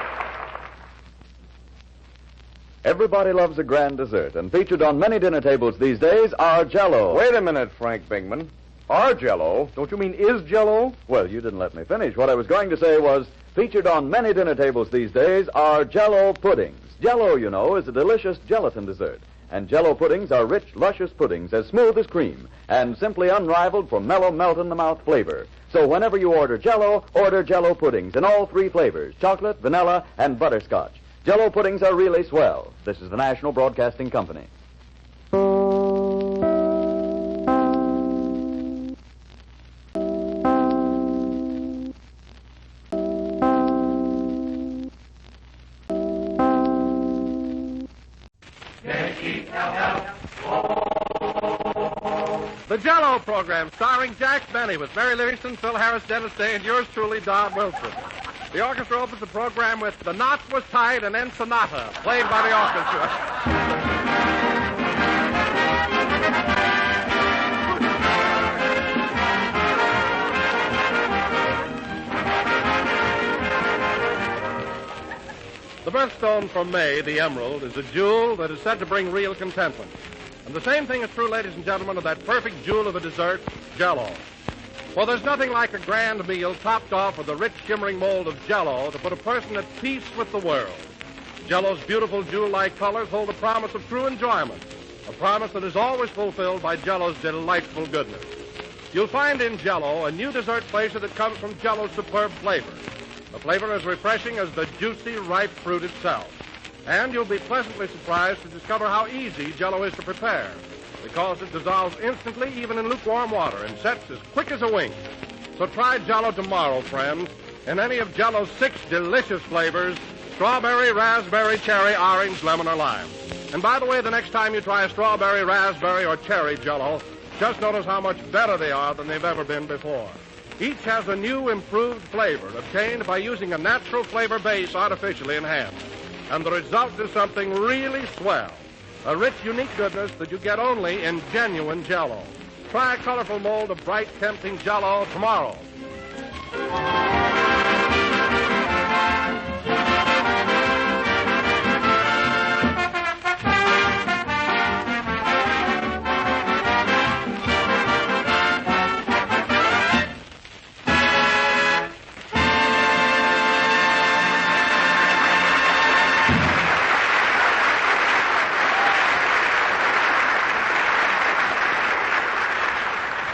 Everybody loves a grand dessert, and featured on many dinner tables these days are Jell-O. Wait a minute, Frank Bingman. Our Jell-O? Don't you mean is Jell-O? Well, you didn't let me finish. What I was going to say was, featured on many dinner tables these days are Jell-O puddings. Jell-O, you know, is a delicious gelatin dessert. And Jell-O puddings are rich, luscious puddings, as smooth as cream, and simply unrivaled for mellow, melt-in-the-mouth flavor. So whenever you order Jell-O puddings in all three flavors, chocolate, vanilla, and butterscotch. Jell-O puddings are really swell. This is the National Broadcasting Company. The Jell-O program, starring Jack Benny with Mary Livingston, Phil Harris, Dennis Day, and yours truly, Don Wilson. The orchestra opens the program with The Knot Was Tied and then Sonata, played by the orchestra. The birthstone from May, the emerald, is a jewel that is said to bring real contentment. And the same thing is true, ladies and gentlemen, of that perfect jewel of a dessert, Jell-O. Well, there's nothing like a grand meal topped off with a rich, shimmering mold of Jell-O to put a person at peace with the world. Jell-O's beautiful jewel-like colors hold a promise of true enjoyment, a promise that is always fulfilled by Jell-O's delightful goodness. You'll find in Jell-O a new dessert pleasure that comes from Jell-O's superb flavor. A flavor as refreshing as the juicy, ripe fruit itself. And you'll be pleasantly surprised to discover how easy Jell-O is to prepare, because it dissolves instantly even in lukewarm water and sets as quick as a wink. So try Jell-O tomorrow, friends, in any of Jell-O's 6 delicious flavors: strawberry, raspberry, cherry, orange, lemon, or lime. And by the way, the next time you try a strawberry, raspberry, or cherry Jell-O, just notice how much better they are than they've ever been before. Each has a new, improved flavor obtained by using a natural flavor base artificially enhanced. And the result is something really swell. A rich, unique goodness that you get only in genuine Jell-O. Try a colorful mold of bright, tempting Jell-O tomorrow.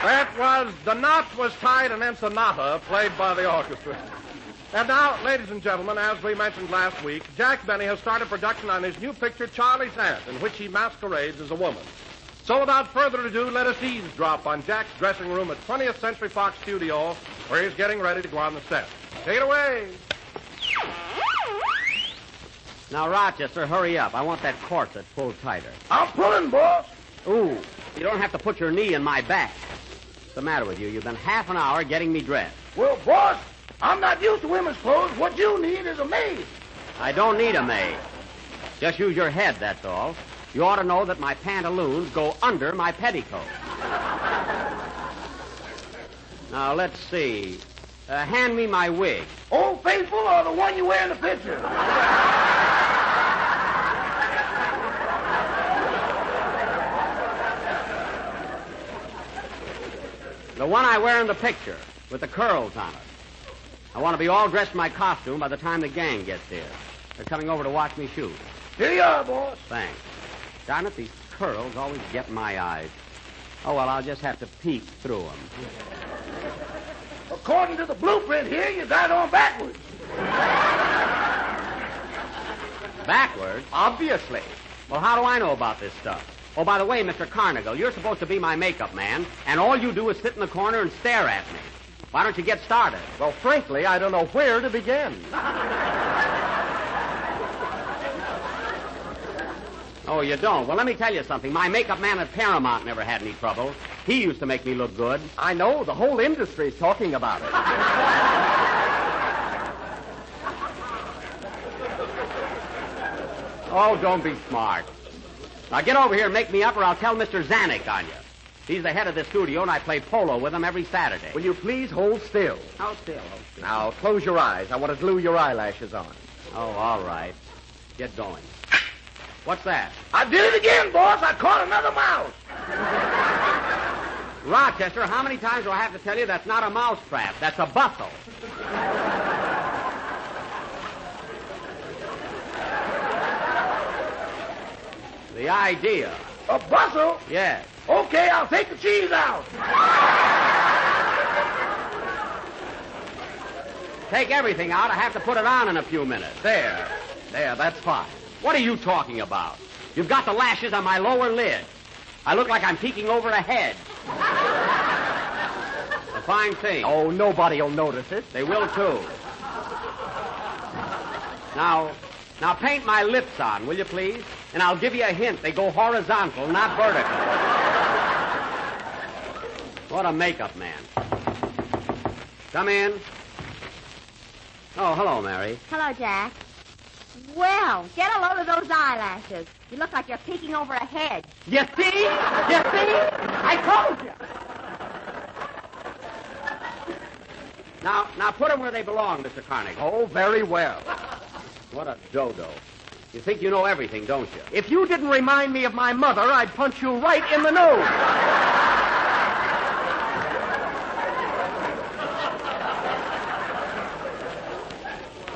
That was The Knot Was Tied and then Sonata, played by the orchestra. And now, ladies and gentlemen, as we mentioned last week, Jack Benny has started production on his new picture, Charley's Aunt, in which he masquerades as a woman. So without further ado, let us eavesdrop on Jack's dressing room at 20th Century Fox Studio, where he's getting ready to go on the set. Take it away. Now, Rochester, hurry up. I want that corset pulled tighter. I'm pulling, boss. Ooh, You don't have to put your knee in my back. What's the matter with you? You've been half an hour getting me dressed. Well, boss, I'm not used to women's clothes. What you need is a maid. I don't need a maid. Just use your head, that's all. You ought to know that my pantaloons go under my petticoat. Now, let's see. Hand me my wig. Old Faithful or the one you wear in the picture? The one I wear in the picture, with the curls on it. I want to be all dressed in my costume by the time the gang gets here. They're coming over to watch me shoot. Here you are, boss. Thanks. Darn it, these curls always get in my eyes. Oh, well, I'll just have to peek through them. According to the blueprint here, you got it on backwards. Backwards? Obviously. Well, how do I know about this stuff? Oh, by the way, Mr. Carnigal, you're supposed to be my makeup man, and all you do is sit in the corner and stare at me. Why don't you get started? Well, frankly, I don't know where to begin. Oh, you don't? Well, let me tell you something. My makeup man at Paramount never had any trouble. He used to make me look good. I know. The whole industry's talking about it. Oh, don't be smart. Now get over here and make me up, or I'll tell Mr. Zanuck on you. He's the head of the studio, and I play polo with him every Saturday. Will you please hold still? Hold still, hold still. Now, close your eyes. I want to glue your eyelashes on. Oh, all right. Get going. What's that? I did it again, boss. I caught another mouse. Rochester, how many times do I have to tell you that's not a mouse trap? That's a bustle. The idea. A bustle? Yes. Okay, I'll take the cheese out. Take everything out. I have to put it on in a few minutes. There, that's fine. What are you talking about? You've got the lashes on my lower lid. I look like I'm peeking over a head. A fine thing. Oh, nobody'll notice it. They will, too. Now paint my lips on, will you, please? And I'll give you a hint. They go horizontal, not vertical. What a makeup man. Come in. Oh, hello, Mary. Hello, Jack. Well, get a load of those eyelashes. You look like you're peeking over a head. You see? You see? I told you. Now put them where they belong, Mr. Carnegie. Oh, very well. What a dodo. You think you know everything, don't you? If you didn't remind me of my mother, I'd punch you right in the nose.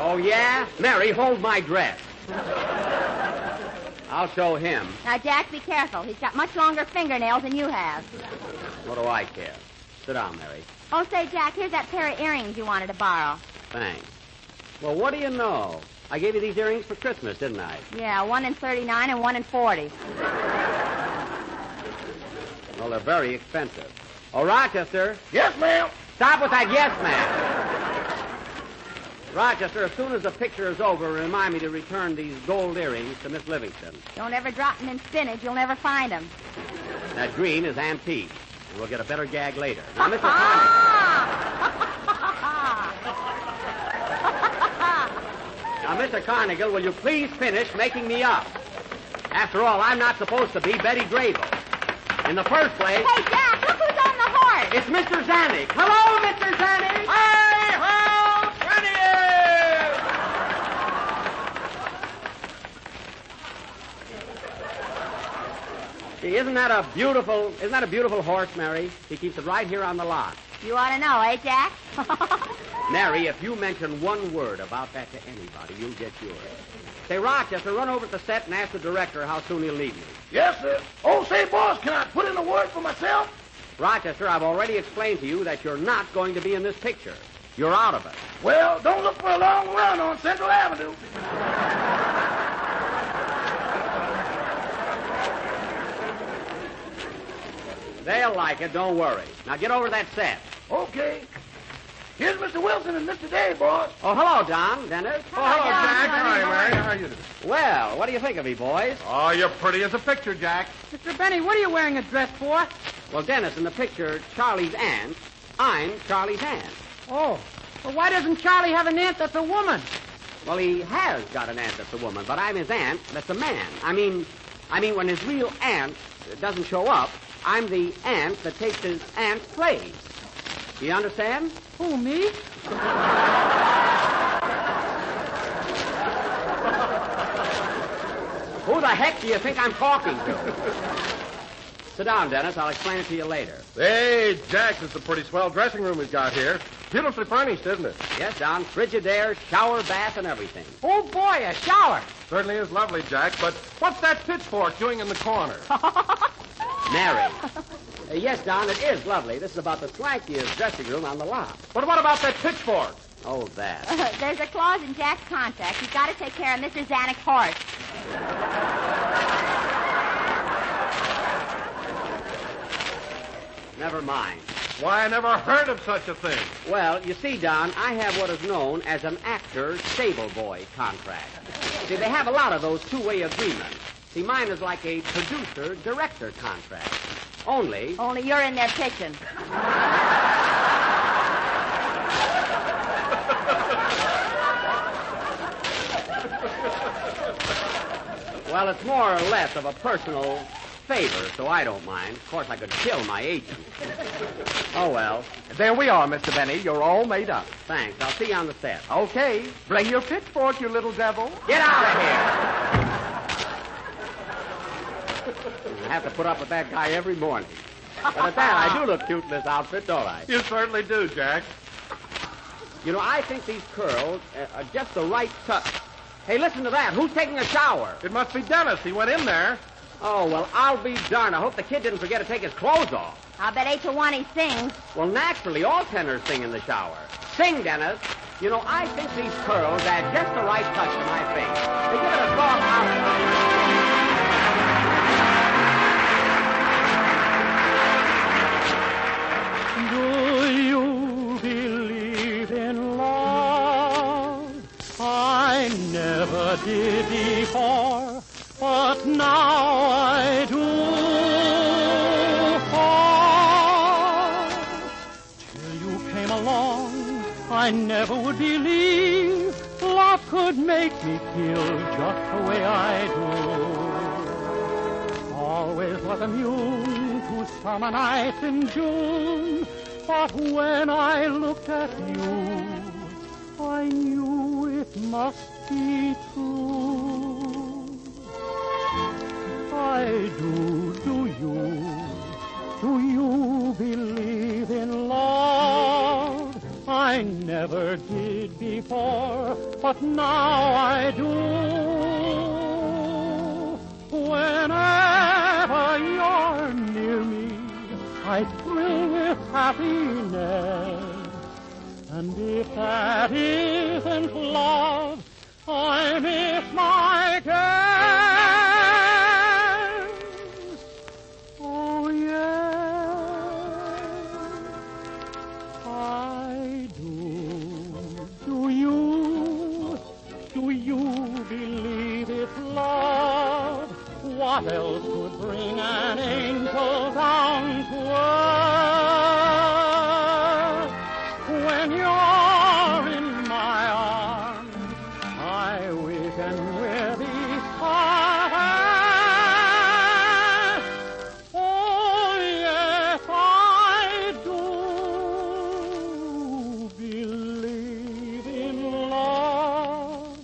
Oh, yeah? Mary, hold my dress. I'll show him. Now, Jack, be careful. He's got much longer fingernails than you have. What do I care? Sit down, Mary. Oh, say, Jack, here's that pair of earrings you wanted to borrow. Thanks. Well, what do you know? I gave you these earrings for Christmas, didn't I? Yeah, one in 39 and one in 40. Well, they're very expensive. Oh, Rochester. Yes, ma'am. Stop with that yes, ma'am. Rochester, as soon as the picture is over, remind me to return these gold earrings to Miss Livingston. Don't ever drop them in spinach. You'll never find them. That green is antique. And we'll get a better gag later. Now, Mr. Carnegie. Now, Mr. Carnegie, will you please finish making me up? After all, I'm not supposed to be Betty Grable. In the first place... Hey, Jack, look who's on the horse. It's Mr. Zanuck. Hello, Mr. Zanuck. Hi-ho, Phineas! Gee, isn't that a beautiful horse, Mary? He keeps it right here on the lot. You ought to know, eh, Jack? Mary, if you mention one word about that to anybody, you'll get yours. Say, Rochester, run over to the set and ask the director how soon he'll need me. Yes, sir. Oh, say, boss, can I put in a word for myself? Rochester, I've already explained to you that you're not going to be in this picture. You're out of it. Well, don't look for a long run on Central Avenue. They'll like it, don't worry. Now get over that set. Okay. Here's Mr. Wilson and Mr. Day, boss. Oh, hello, Don, Dennis. Oh, hello, Jack. Hi, Mary. How are you doing? Well, what do you think of me, boys? Oh, you're pretty as a picture, Jack. Mr. Benny, what are you wearing a dress for? Well, Dennis, in the picture, Charlie's aunt, I'm Charlie's aunt. Oh. Well, why doesn't Charlie have an aunt that's a woman? Well, he has got an aunt that's a woman, but I'm his aunt that's a man. I mean, when his real aunt doesn't show up, I'm the aunt that takes his aunt's place. Do you understand? Who, me? Who the heck do you think I'm talking to? Sit down, Dennis. I'll explain it to you later. Hey, Jack, this is a pretty swell dressing room we've got here. Beautifully furnished, isn't it? Yes, Don. Frigidaire, shower, bath, and everything. Oh, boy, a shower. Certainly is lovely, Jack, but what's that pitchfork doing in the corner? Mary. Yes, Don, it is lovely. This is about the swankiest dressing room on the lot. But what about that pitchfork? Oh, that. There's a clause in Jack's contract. You've got to take care of Mr. Zanuck's horse. Never mind. Why, I never heard of such a thing. Well, you see, Don, I have what is known as an actor stable boy contract. See, they have a lot of those two-way agreements. See, mine is like a producer-director contract. Only you're in there pitching. Well, it's more or less of a personal favor, so I don't mind. Of course, I could kill my agent. Oh, well. There we are, Mr. Benny. You're all made up. Thanks. I'll see you on the set. Okay. Bring your pitchfork, you little devil. Get out of here. I have to put up with that guy every morning. But at that, I do look cute in this outfit, don't I? You certainly do, Jack. You know, I think these curls are just the right touch. Hey, listen to that. Who's taking a shower? It must be Dennis. He went in there. Oh, well, I'll be darned. I hope the kid didn't forget to take his clothes off. I'll bet 8 to 1 he sings. Well, naturally, all tenors sing in the shower. Sing, Dennis. You know, I think these curls add just the right touch to my face. They give it a soft outline. Do you believe in love? I never did before, but now I do. For till you came along, I never would believe love could make me feel just the way I do. Always was immune to summer nights in June, but when I looked at you, I knew it must be true. I do you believe in love? I never did before, but now I do. Whenever you're near me, I thrill with happiness. And if that isn't love, I miss my guess. Oh, yes, I do. Do you believe it's love? What else could bring an angel down to earth? When you're in my arms, I waken with these heart. Oh, yes, I do believe in love.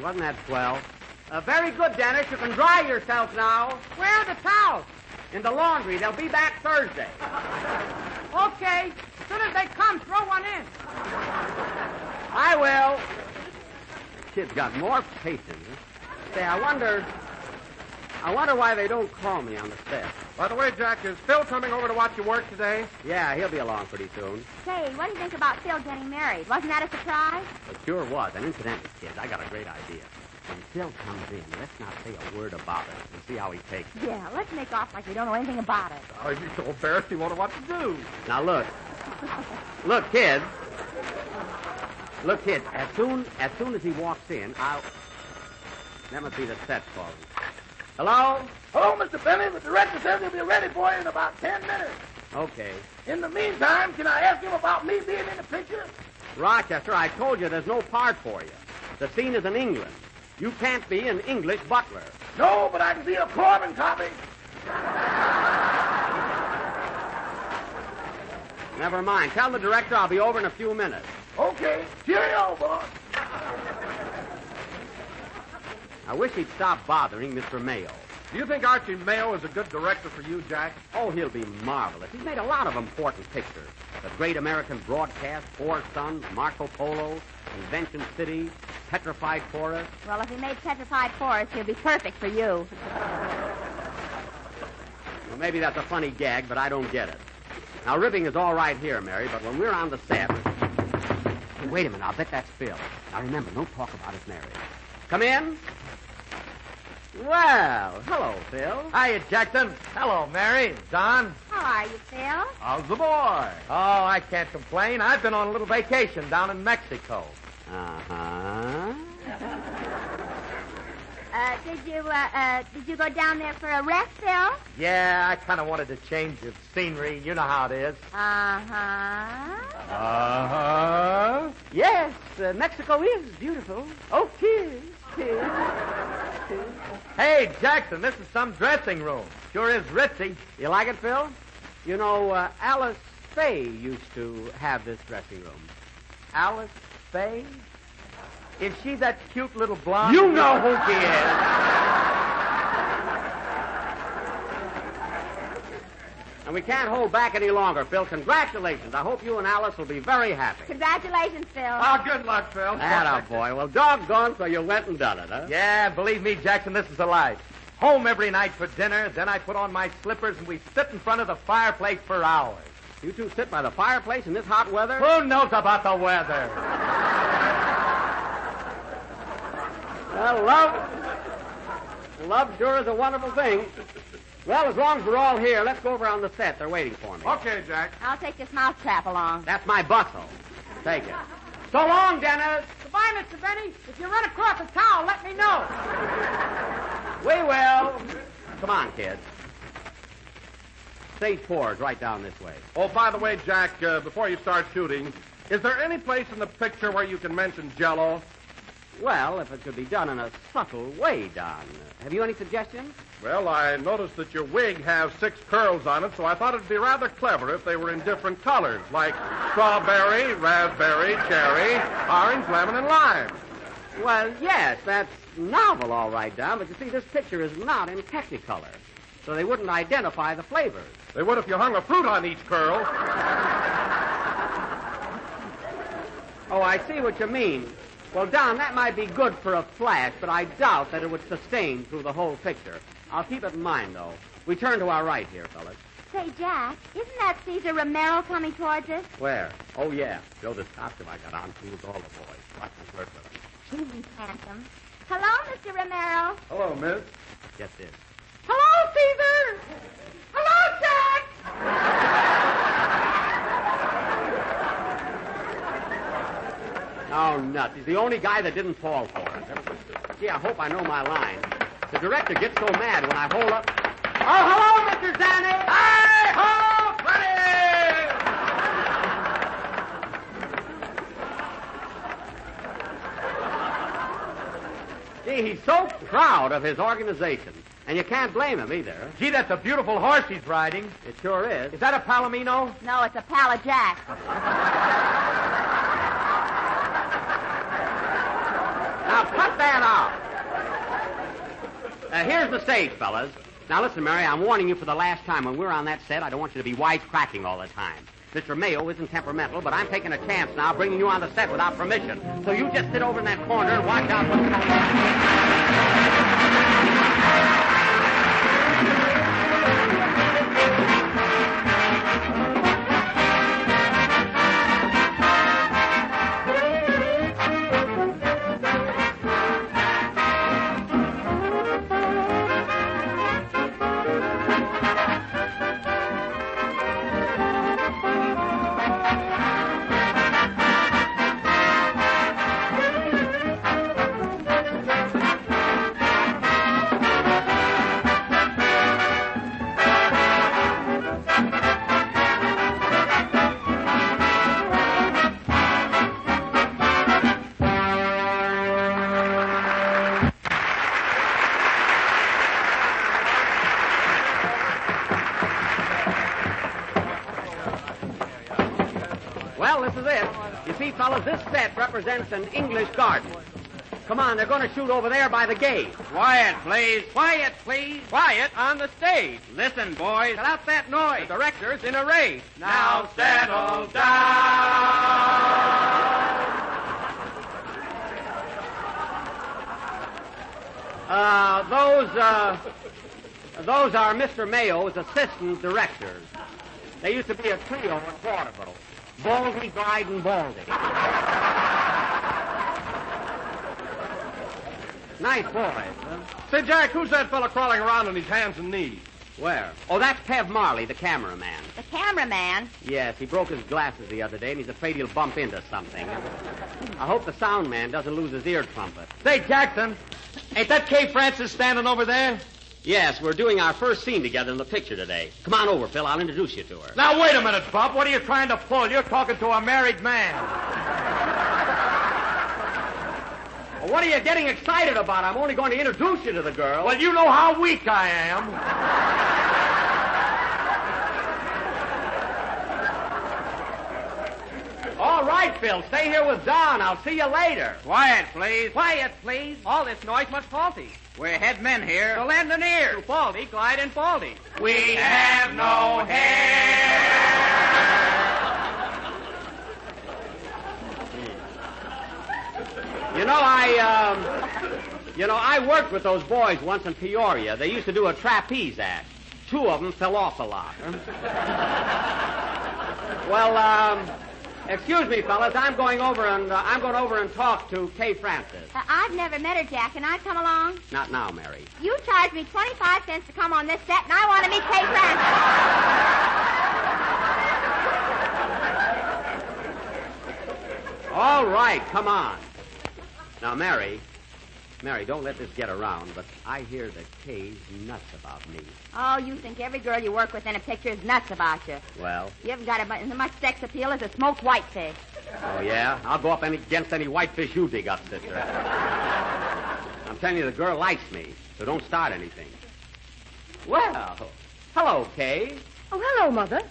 Wasn't that swell? Very good, Dennis. You can dry yourself now. Where are the towels? In the laundry. They'll be back Thursday. Okay. As soon as they come, throw one in. I will. Kid's got more patience. Say, I wonder why they don't call me on the set. By the way, Jack, is Phil coming over to watch you work today? Yeah, he'll be along pretty soon. Say, what do you think about Phil getting married? Wasn't that a surprise? It sure was. And incidentally, kids, I got a great idea. When Phil comes in, let's not say a word about it and see how he takes it. Yeah, let's make off like we don't know anything about it. Oh, he's so embarrassed he won't know what to do. Now, look. Look, kids. Look, kids, as soon as he walks in, That must be the set calling. Hello? Hello, Mr. Benny. The director says he'll be ready for you in about 10 minutes. Okay. In the meantime, can I ask him about me being in the picture? Rochester, I told you there's no part for you. The scene is in England. You can't be an English butler. No, but I can be a carbon copy. Never mind. Tell the director I'll be over in a few minutes. Okay. Cheerio, boss. I wish he'd stop bothering Mr. Mayo. Do you think Archie Mayo is a good director for you, Jack? Oh, he'll be marvelous. He's made a lot of important pictures. The Great American Broadcast, Four Sons, Marco Polo, Convention City, Petrified Forest. Well, if he made Petrified Forest, he'll be perfect for you. Well, maybe that's a funny gag, but I don't get it. Now, ribbing is all right here, Mary, but when we're on the set... Hey, wait a minute. I'll bet that's Phil. Now, remember, don't talk about it, Mary. Come in. Well, hello, Phil. Hiya, Jackson. Hello, Mary. Don. How are you, Phil? How's the boy? Oh, I can't complain. I've been on a little vacation down in Mexico. Uh-huh. Did you go down there for a rest, Phil? Yeah, I kind of wanted to change the scenery. You know how it is. Uh-huh. Uh-huh. Yes, Mexico is beautiful. Oh, tis. Hey, Jackson, this is some dressing room. Sure is ritzy. You like it, Phil? You know, Alice Faye used to have this dressing room. Alice Faye? Is she that cute little blonde? You know who she is. And we can't hold back any longer, Phil. Congratulations. I hope you and Alice will be very happy. Congratulations, Phil. Oh, good luck, Phil. Atta-boy. Well, doggone, so you went and done it, huh? Yeah, believe me, Jackson, this is a life. Home every night for dinner, then I put on my slippers and we sit in front of the fireplace for hours. You two sit by the fireplace in this hot weather? Who knows about the weather? Well, love sure is a wonderful thing. Well, as long as we're all here, let's go over on the set. They're waiting for me. Okay, Jack. I'll take this mousetrap along. That's my bustle. Take it. So long, Dennis. Goodbye, Mr. Benny. If you run across a towel, let me know. We will. Come on, kids. Stage 4 is right down this way. Oh, by the way, Jack, before you start shooting, is there any place in the picture where you can mention Jell-O? Well, if it could be done in a subtle way, Don. Have you any suggestions? Well, I noticed that your wig has 6 curls on it, so I thought it'd be rather clever if they were in different colors, like strawberry, raspberry, cherry, orange, lemon, and lime. Well, yes, that's novel, all right, Don, but you see, this picture is not in Technicolor, so they wouldn't identify the flavors. They would if you hung a fruit on each curl. Oh, I see what you mean. Well, Don, that might be good for a flash, but I doubt that it would sustain through the whole picture. I'll keep it in mind, though. We turn to our right here, fellas. Say, Jack, isn't that Caesar Romero coming towards us? Where? Oh, yeah. Joe, this costume I got on fools all the boys. Watch me flirt with him. He's handsome. Hello, Mr. Romero. Hello, miss. Get this. Hello, Caesar. Hello, Jack. Oh, nuts. He's the only guy that didn't fall for it. Gee, I hope I know my line. The director gets so mad when I hold up. Oh, hello, Mr. Zanny! Hey, ho, Gee, he's so proud of his organization. And you can't blame him either. Gee, that's a beautiful horse he's riding. It sure is. Is that a Palomino? No, it's a pal of Jack. Now, cut that out. Here's the stage, fellas. Now, listen, Mary, I'm warning you for the last time. When we're on that set, I don't want you to be wisecracking all the time. Mr. Mayo isn't temperamental, but I'm taking a chance now bringing you on the set without permission. So you just sit over in that corner and watch out what's going on. Well, this is it. You see, fellas, this set represents an English garden. Come on, they're going to shoot over there by the gate. Quiet, please. Quiet, please. Quiet on the stage. Listen, boys. Cut out that noise. The director's in a race. Now settle Those are Mr. Mayo's assistant directors. They used to be a trio in vaudeville. Baldy, Glide, and Baldy. Nice boys, huh? Say, Jack, who's that fella crawling around on his hands and knees? Where? Oh, that's Pev Marley, the cameraman. The cameraman? Yes, he broke his glasses the other day, and he's afraid he'll bump into something. I hope the sound man doesn't lose his ear trumpet. Say, Jackson, ain't that Kay Francis standing over there? Yes, we're doing our first scene together in the picture today. Come on over, Phil. I'll introduce you to her. Now, wait a minute, Bub. What are you trying to pull? You're talking to a married man. Well, what are you getting excited about? I'm only going to introduce you to the girl. Well, you know how weak I am. All right, Phil. Stay here with Don. I'll see you later. Quiet, please. Quiet, please. All this noise must faulty. We're head men here. So lend an ear. To Baldy, Glide, and Baldy. We have no hair. I worked with those boys once in Peoria. They used to do a trapeze act. 2 of them fell off a lot. Well, excuse me, fellas. I'm going over and talk to Kay Francis. I've never met her, Jack. Can I come along? Not now, Mary. You charged me 25 cents to come on this set, and I want to meet Kay Francis. All right, come on. Now, Mary, don't let this get around, but I hear that Kay's nuts about me. Oh, you think every girl you work with in a picture is nuts about you. Well? You haven't got as much sex appeal as a smoked whitefish. Oh, yeah? I'll go up against any whitefish you dig up, sister. I'm telling you, the girl likes me, so don't start anything. Well, hello, Kay. Oh, hello, Mother.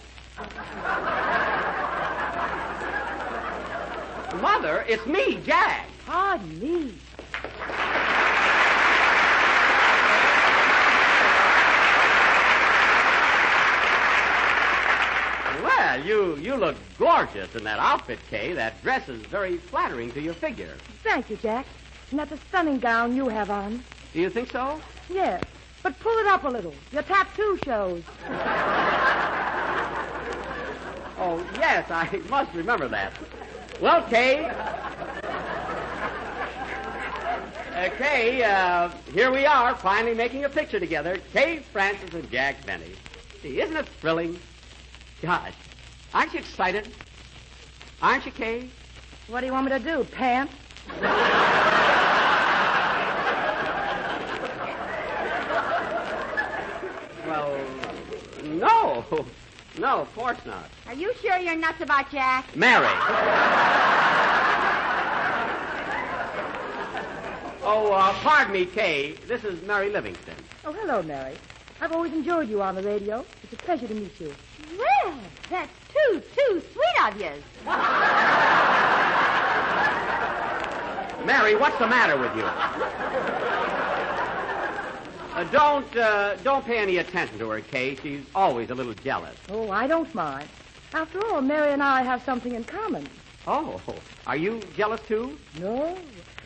Mother, it's me, Jack. Pardon me. Well, you look gorgeous in that outfit, Kay. That dress is very flattering to your figure. Thank you, Jack. And that's a stunning gown you have on. Do you think so? Yes. But pull it up a little. Your tattoo shows. Oh, yes, I must remember that. Well, Kay. Kay, here we are, finally making a picture together. Kay Francis and Jack Benny. See, isn't it thrilling? Gosh, aren't you excited? Aren't you, Kay? What do you want me to do, pants? Well, no. No, of course not. Are you sure you're nuts about Jack? Mary. Pardon me, Kay. This is Mary Livingston. Oh, hello, Mary. I've always enjoyed you on the radio. It's a pleasure to meet you. Well, that's too sweet of you. Mary, what's the matter with you? Don't pay any attention to her, Kay. She's always a little jealous. Oh, I don't mind. After all, Mary and I have something in common. Oh, are you jealous, too? No,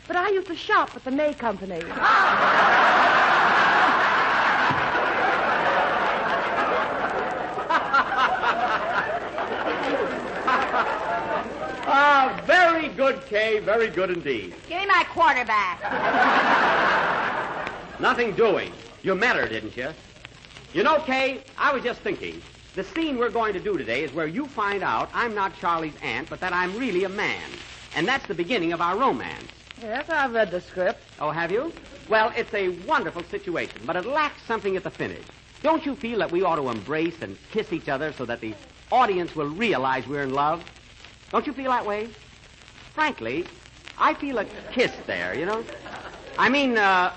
but I used to shop at the May Company. Very good, Kay. Very good indeed. Give me my quarter back. Nothing doing. You met her, didn't you? You know, Kay, I was just thinking. The scene we're going to do today is where you find out I'm not Charley's aunt, but that I'm really a man. And that's the beginning of our romance. Yes, I've read the script. Oh, have you? Well, it's a wonderful situation, but it lacks something at the finish. Don't you feel that we ought to embrace and kiss each other so that the audience will realize we're in love? Don't you feel that way? Frankly, I feel a kiss there, you know? I mean, a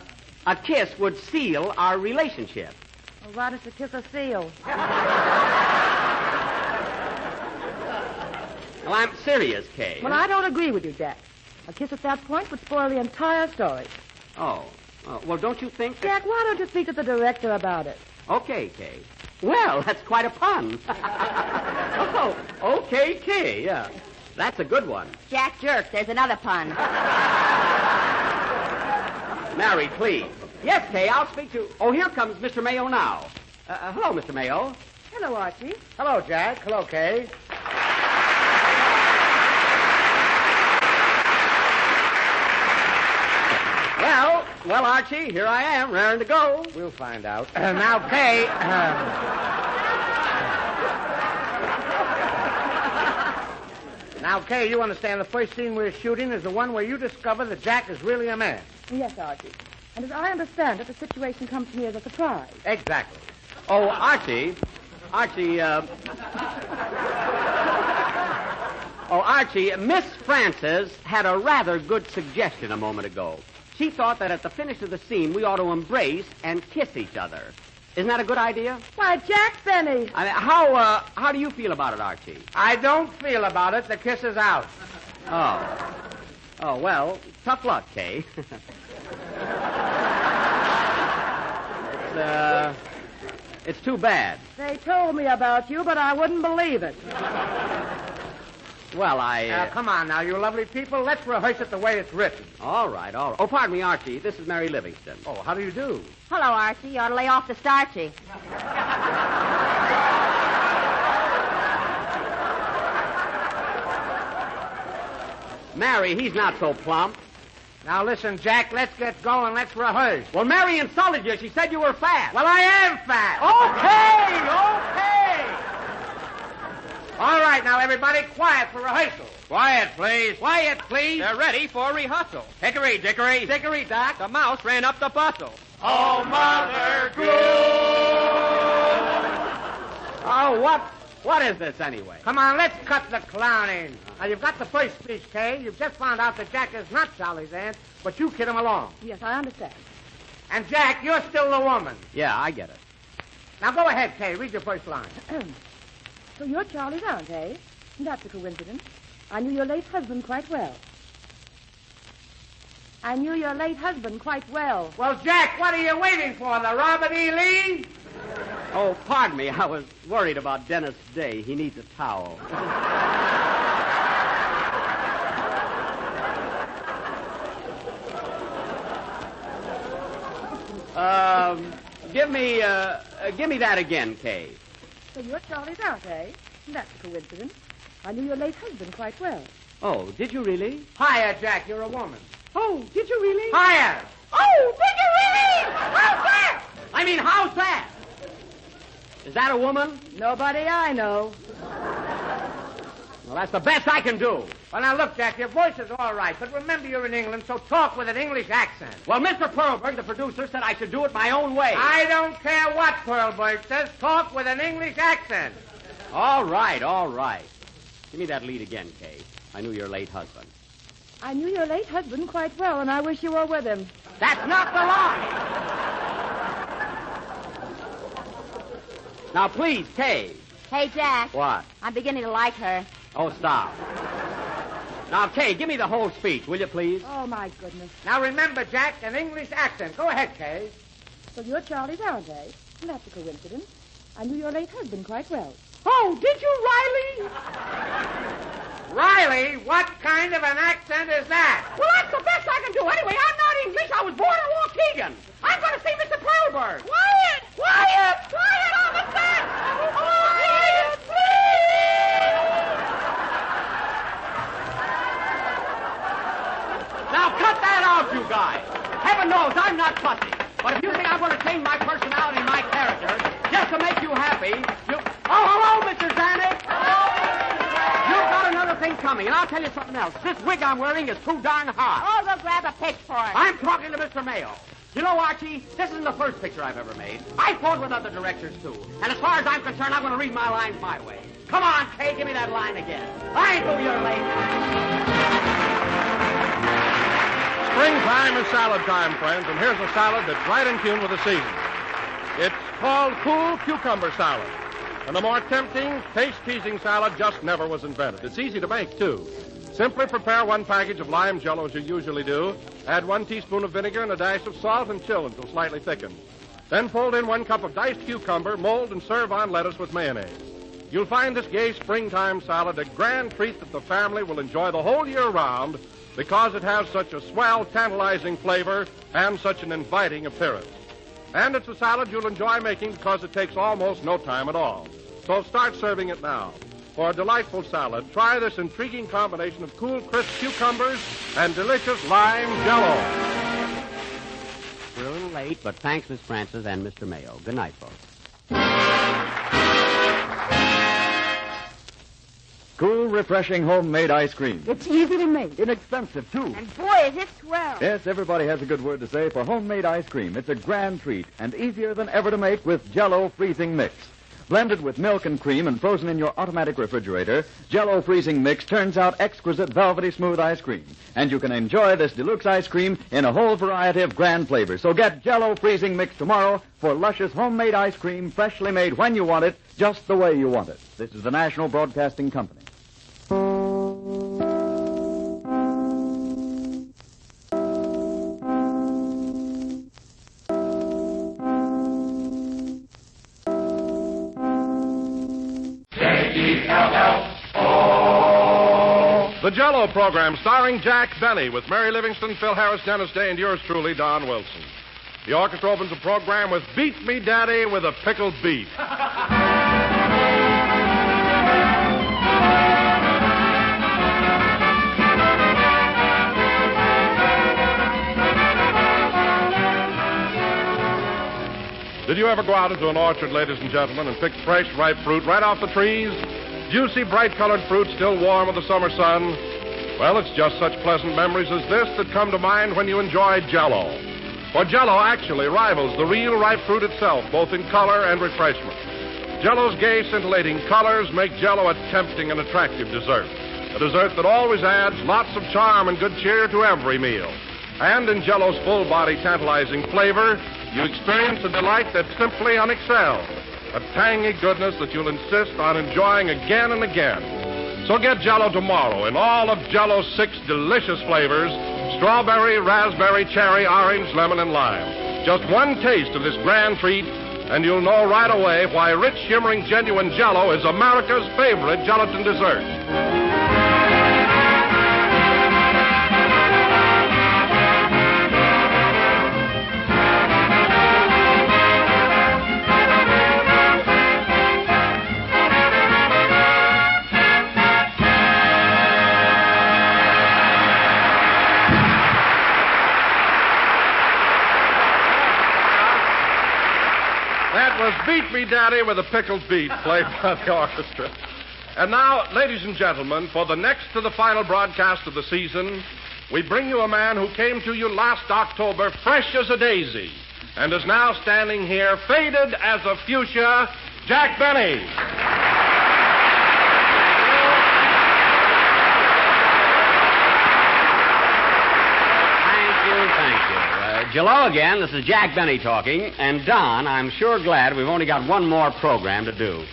kiss would seal our relationship. Well, why does the kiss a seal? Well, I'm serious, Kay. Well, I don't agree with you, Jack. A kiss at that point would spoil the entire story. Oh. Well, don't you think... Jack, why don't you speak to the director about it? Okay, Kay. Well, that's quite a pun. Oh, okay, Kay, yeah. That's a good one. Jack jerk, there's another pun. Mary, please. Yes, Kay, I'll speak to... Oh, here comes Mr. Mayo now. Hello, Mr. Mayo. Hello, Archie. Hello, Jack. Hello, Kay. Well, Archie, here I am, raring to go. We'll find out. Now, Kay... Now, Kay, you understand the first scene we're shooting is the one where you discover that Jack is really a man. Yes, Archie. And as I understand it, the situation comes to me as a surprise. Exactly. Oh, Archie, Miss Frances had a rather good suggestion a moment ago. She thought that at the finish of the scene, we ought to embrace and kiss each other. Isn't that a good idea? Why, Jack Benny. I mean, how do you feel about it, Archie? I don't feel about it. The kiss is out. Oh, well, tough luck, Kay. It's too bad. They told me about you, but I wouldn't believe it. Well, come on now, you lovely people. Let's rehearse it the way it's written. All right. Oh, pardon me, Archie. This is Mary Livingston. Oh, how do you do? Hello, Archie. You ought to lay off the starchy. Mary, he's not so plump. Now, listen, Jack, let's get going. Let's rehearse. Well, Mary insulted you. She said you were fat. Well, I am fat. Okay. All right, now, everybody, quiet for rehearsal. Quiet, please. Quiet, please. They're ready for rehearsal. Hickory, dickory. Dickory, Doc. The mouse ran up the bustle. Oh, Mother Goose. Oh, what is this, anyway? Come on, let's cut the clowning. Now, you've got the first speech, Kay. You've just found out that Jack is not Charley's aunt, but you kid him along. Yes, I understand. And, Jack, you're still the woman. Yeah, I get it. Now, go ahead, Kay. Read your first line. So you're Charley's aunt, eh? That's a coincidence. I knew your late husband quite well. Well, Jack, what are you waiting for? The Robert E. Lee? Oh, pardon me. I was worried about Dennis Day. He needs a towel. Give me that again, Kay. So you're Charley's aunt, eh? That's a coincidence. I knew your late husband quite well. Oh, did you really? Hiya, Jack. You're a woman. Oh, did you really? Hiya. Oh, did you really? How's that? I mean, how's that? Is that a woman? Nobody I know. Well, that's the best I can do. Well, now, look, Jack, your voice is all right, but remember you're in England, so talk with an English accent. Well, Mr. Pearlberg, the producer, said I should do it my own way. I don't care what Pearlberg says. Talk with an English accent. All right. Give me that lead again, Kay. I knew your late husband. I knew your late husband quite well, and I wish you were with him. That's not the line. Now, please, Kay. Hey, Jack. What? I'm beginning to like her. Oh, stop. Now, Kay, give me the whole speech, will you, please? Oh, my goodness. Now, remember, Jack, an English accent. Go ahead, Kay. So you're Charley's aunt, eh? That's a coincidence. I knew your late husband quite well. Oh, did you, Riley? Riley, what kind of an accent is that? Well, that's the best I can do. Anyway, I'm not English. I was born in Waukegan. I'm going to see Mr. Pearlberg. Quiet on the set. Quiet, please. Now, cut that out, you guys. Heaven knows I'm not fussy. But if you think I'm going to change my personality and my character just to make you happy, you... Oh, hello, Mr. Zanuck. You've got another thing coming, and I'll tell you something else. This wig I'm wearing is too darn hot. Oh, go grab a pitchfork. I'm talking to Mr. Mayo. You know, Archie, this isn't the first picture I've ever made. I fought with other directors, too. And as far as I'm concerned, I'm going to read my lines my way. Come on, Kay, give me that line again. I know you're late. Springtime is salad time, friends, and here's a salad that's right in tune with the season. It's called cool cucumber salad. And a more tempting, taste-teasing salad just never was invented. It's easy to make, too. Simply prepare 1 package of lime Jell-O as you usually do. Add 1 teaspoon of vinegar and a dash of salt and chill until slightly thickened. Then fold in 1 cup of diced cucumber, mold, and serve on lettuce with mayonnaise. You'll find this gay springtime salad a grand treat that the family will enjoy the whole year round because it has such a swell, tantalizing flavor and such an inviting appearance. And it's a salad you'll enjoy making because it takes almost no time at all. So start serving it now. For a delightful salad, try this intriguing combination of cool, crisp cucumbers and delicious lime Jell-O. We're a little late, but thanks, Miss Francis and Mr. Mayo. Good night, folks. Cool, refreshing homemade ice cream. It's easy to make. Inexpensive, too. And boy, is it swell. Yes, everybody has a good word to say for homemade ice cream. It's a grand treat and easier than ever to make with Jell-O freezing mix. Blended with milk and cream and frozen in your automatic refrigerator, Jell-O freezing mix turns out exquisite, velvety smooth ice cream. And you can enjoy this deluxe ice cream in a whole variety of grand flavors. So get Jell-O freezing mix tomorrow for luscious homemade ice cream, freshly made when you want it, just the way you want it. This is the National Broadcasting Company. The Jell-O program starring Jack Benny with Mary Livingston, Phil Harris, Dennis Day, and yours truly, Don Wilson. The orchestra opens the program with Beat Me Daddy with a Pickled Beef. Did you ever go out into an orchard, ladies and gentlemen, and pick fresh, ripe fruit right off the trees? Juicy, bright-colored fruit still warm with the summer sun? Well, it's just such pleasant memories as this that come to mind when you enjoy Jell-O. For Jell-O actually rivals the real ripe fruit itself, both in color and refreshment. Jell-O's gay, scintillating colors make Jell-O a tempting and attractive dessert. A dessert that always adds lots of charm and good cheer to every meal. And in Jell-O's full-body, tantalizing flavor, you experience a delight that's simply unexcelled. A tangy goodness that you'll insist on enjoying again and again. So get Jell-O tomorrow in all of Jell-O's 6 delicious flavors: strawberry, raspberry, cherry, orange, lemon, and lime. Just one taste of this grand treat, and you'll know right away why rich, shimmering, genuine Jell-O is America's favorite gelatin dessert. Was Beat Me Daddy with a Pickled Beef, played by the orchestra. And now, ladies and gentlemen, for the next to the final broadcast of the season, we bring you a man who came to you last October fresh as a daisy and is now standing here faded as a fuchsia, Jack Benny. Jell-O again. This is Jack Benny talking. And, Don, I'm sure glad we've only got one more program to do.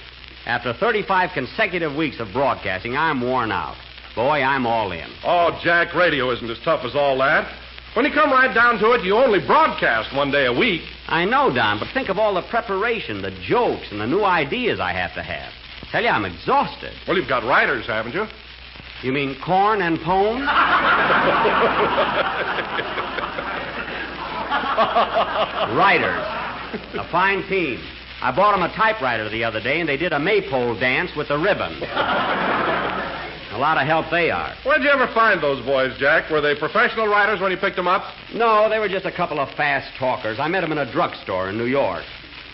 After 35 consecutive weeks of broadcasting, I'm worn out. Boy, I'm all in. Oh, Jack, radio isn't as tough as all that. When you come right down to it, you only broadcast one day a week. I know, Don, but think of all the preparation, the jokes, and the new ideas I have to have. Tell you, I'm exhausted. Well, you've got writers, haven't you? You mean corn and pone? Writers. A fine team. I bought them a typewriter the other day, and they did a maypole dance with the ribbon. A lot of help they are. Where'd you ever find those boys, Jack? Were they professional writers when you picked them up? No, they were just a couple of fast talkers. I met them in a drugstore in New York.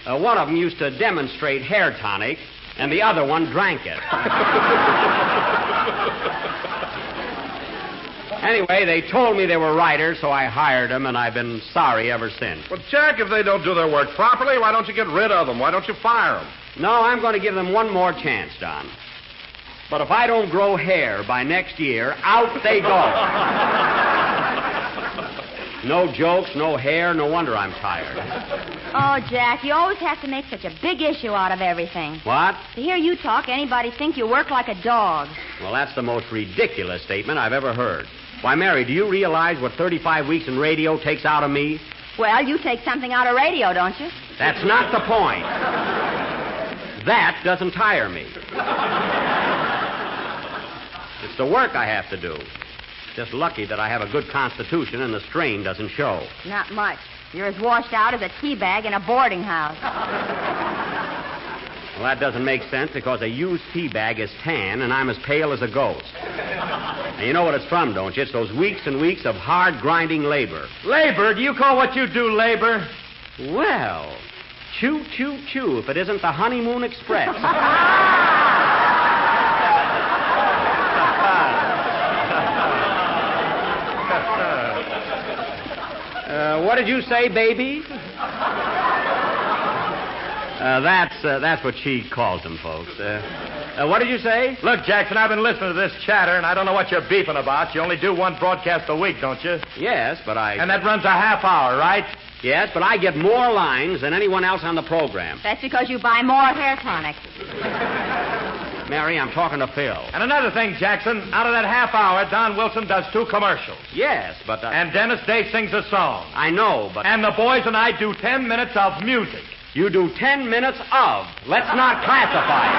One of them used to demonstrate hair tonic, and the other one drank it. Anyway, they told me they were writers, so I hired them, and I've been sorry ever since. Well, Jack, if they don't do their work properly, why don't you get rid of them? Why don't you fire them? No, I'm going to give them one more chance, Don. But if I don't grow hair by next year, out they go. No jokes, no hair. No wonder I'm tired. Oh, Jack, you always have to make such a big issue out of everything. What? To hear you talk, anybody think you work like a dog. Well, that's the most ridiculous statement I've ever heard. Why, Mary, do you realize what 35 weeks in radio takes out of me? Well, you take something out of radio, don't you? That's not the point. That doesn't tire me. It's the work I have to do. Just lucky that I have a good constitution and the strain doesn't show. Not much. You're as washed out as a tea bag in a boarding house. Well, that doesn't make sense because a used tea bag is tan and I'm as pale as a ghost. Now, you know what it's from, don't you? It's those weeks and weeks of hard grinding labor. Labor? Do you call what you do labor? Well, choo, choo, choo, if it isn't the Honeymoon Express. What did you say, baby? That's what she calls them, folks. What did you say? Look, Jackson, I've been listening to this chatter, and I don't know what you're beefing about. You only do one broadcast a week, don't you? Yes, but I... And that runs a half hour, right? Yes, but I get more lines than anyone else on the program. That's because you buy more hair tonic. Mary, I'm talking to Phil. And another thing, Jackson, out of that half hour, Don Wilson does 2 commercials. Yes, but... And Dennis Day sings a song. I know, but... And the boys and I do 10 minutes of music. You do 10 minutes of. Let's not classify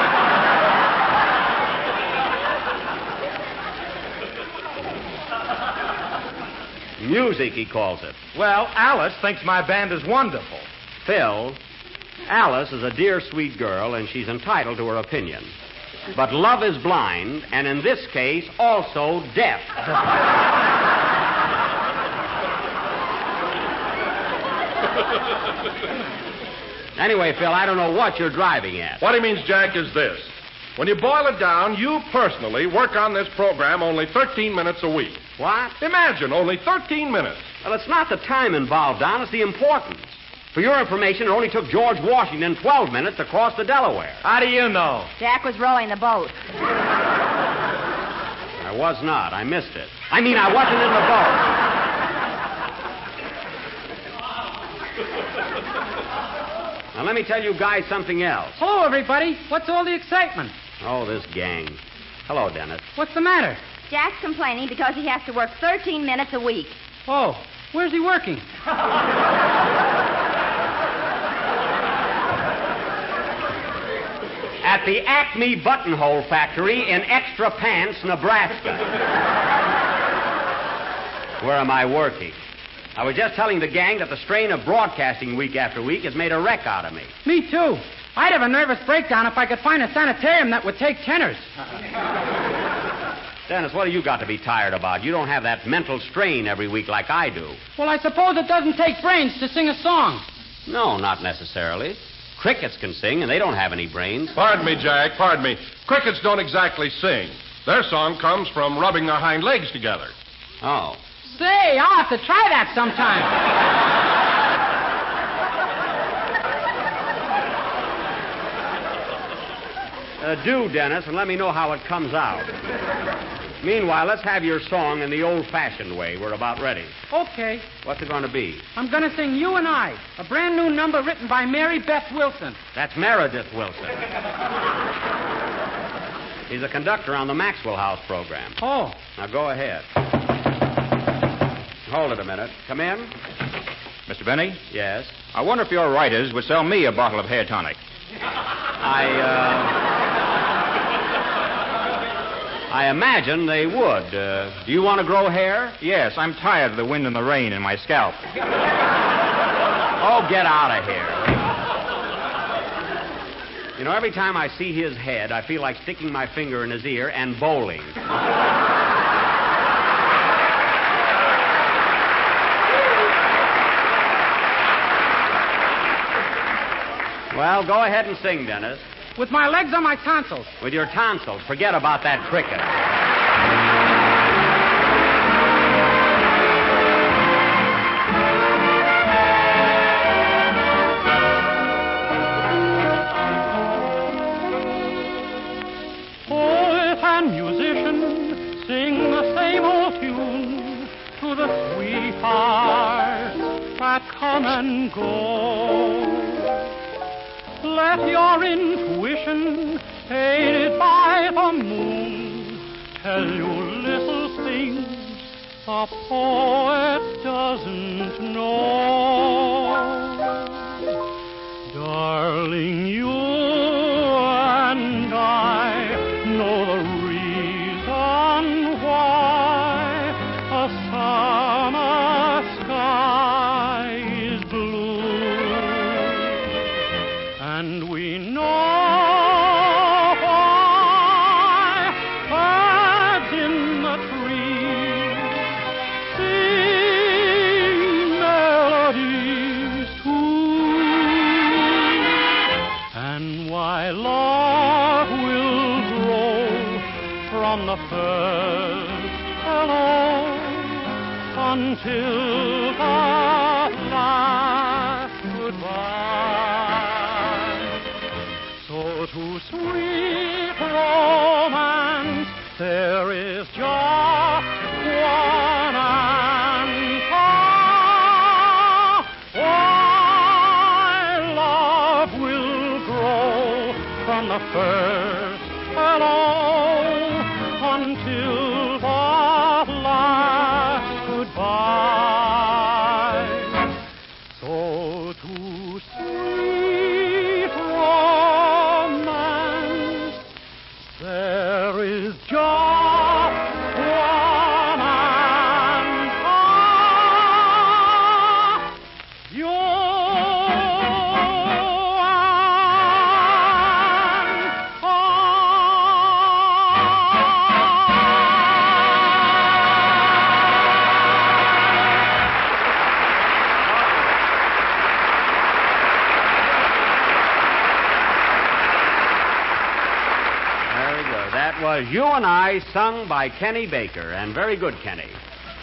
it. Music, he calls it. Well, Alice thinks my band is wonderful. Phil, Alice is a dear, sweet girl, and she's entitled to her opinion. But love is blind, and in this case, also deaf. Anyway, Phil, I don't know what you're driving at. What he means, Jack, is this. When you boil it down, you personally work on this program only 13 minutes a week. What? Imagine, only 13 minutes. Well, it's not the time involved, Don. It's the importance. For your information, it only took George Washington 12 minutes to cross the Delaware. How do you know? Jack was rowing the boat. I was not. I missed it. I mean, I wasn't in the boat. Now, let me tell you guys something else. Hello, everybody. What's all the excitement? Oh, this gang. Hello, Dennis. What's the matter? Jack's complaining because he has to work 13 minutes a week. Oh, where's he working? At the Acme Buttonhole Factory in Extra Pants, Nebraska. Where am I working? I was just telling the gang that the strain of broadcasting week after week has made a wreck out of me. Me, too. I'd have a nervous breakdown if I could find a sanitarium that would take tenors. Dennis, what have you got to be tired about? You don't have that mental strain every week like I do. Well, I suppose it doesn't take brains to sing a song. No, not necessarily. Crickets can sing, and they don't have any brains. Pardon me, Jack, pardon me. Crickets don't exactly sing. Their song comes from rubbing their hind legs together. Oh. Say, I'll have to try that sometime. Do, Dennis, and let me know how it comes out. Meanwhile, let's have your song in the old-fashioned way. We're about ready. Okay. What's it going to be? I'm going to sing You and I, a brand new number written by Mary Beth Wilson. That's Meredith Wilson. He's a conductor on the Maxwell House program. Oh. Now, go ahead. Hold it a minute. Come in. Mr. Benny? Yes? I wonder if your writers would sell me a bottle of hair tonic. I imagine they would. Do you want to grow hair? Yes, I'm tired of the wind and the rain in my scalp. Oh, get out of here. You know, every time I see his head, I feel like sticking my finger in his ear and bowling. Well, go ahead and sing, Dennis. With my legs on my tonsils. With your tonsils. Forget about that cricket. Poet and musician sing the same old tune to the sweetheart come and go. Let your intuition, aided by the moon, tell you little things a poet doesn't know. Darling, you and I know the reason why a summer sky is blue, and we know why birds in the trees sing melodies too, and why love will grow from the first hello until the last goodbye. So to sweet romance there is just one answer. Why love will grow from the first hello until the last goodbye. So to sweet romance there is just one answer. You That was You and I, sung by Kenny Baker, and very good, Kenny.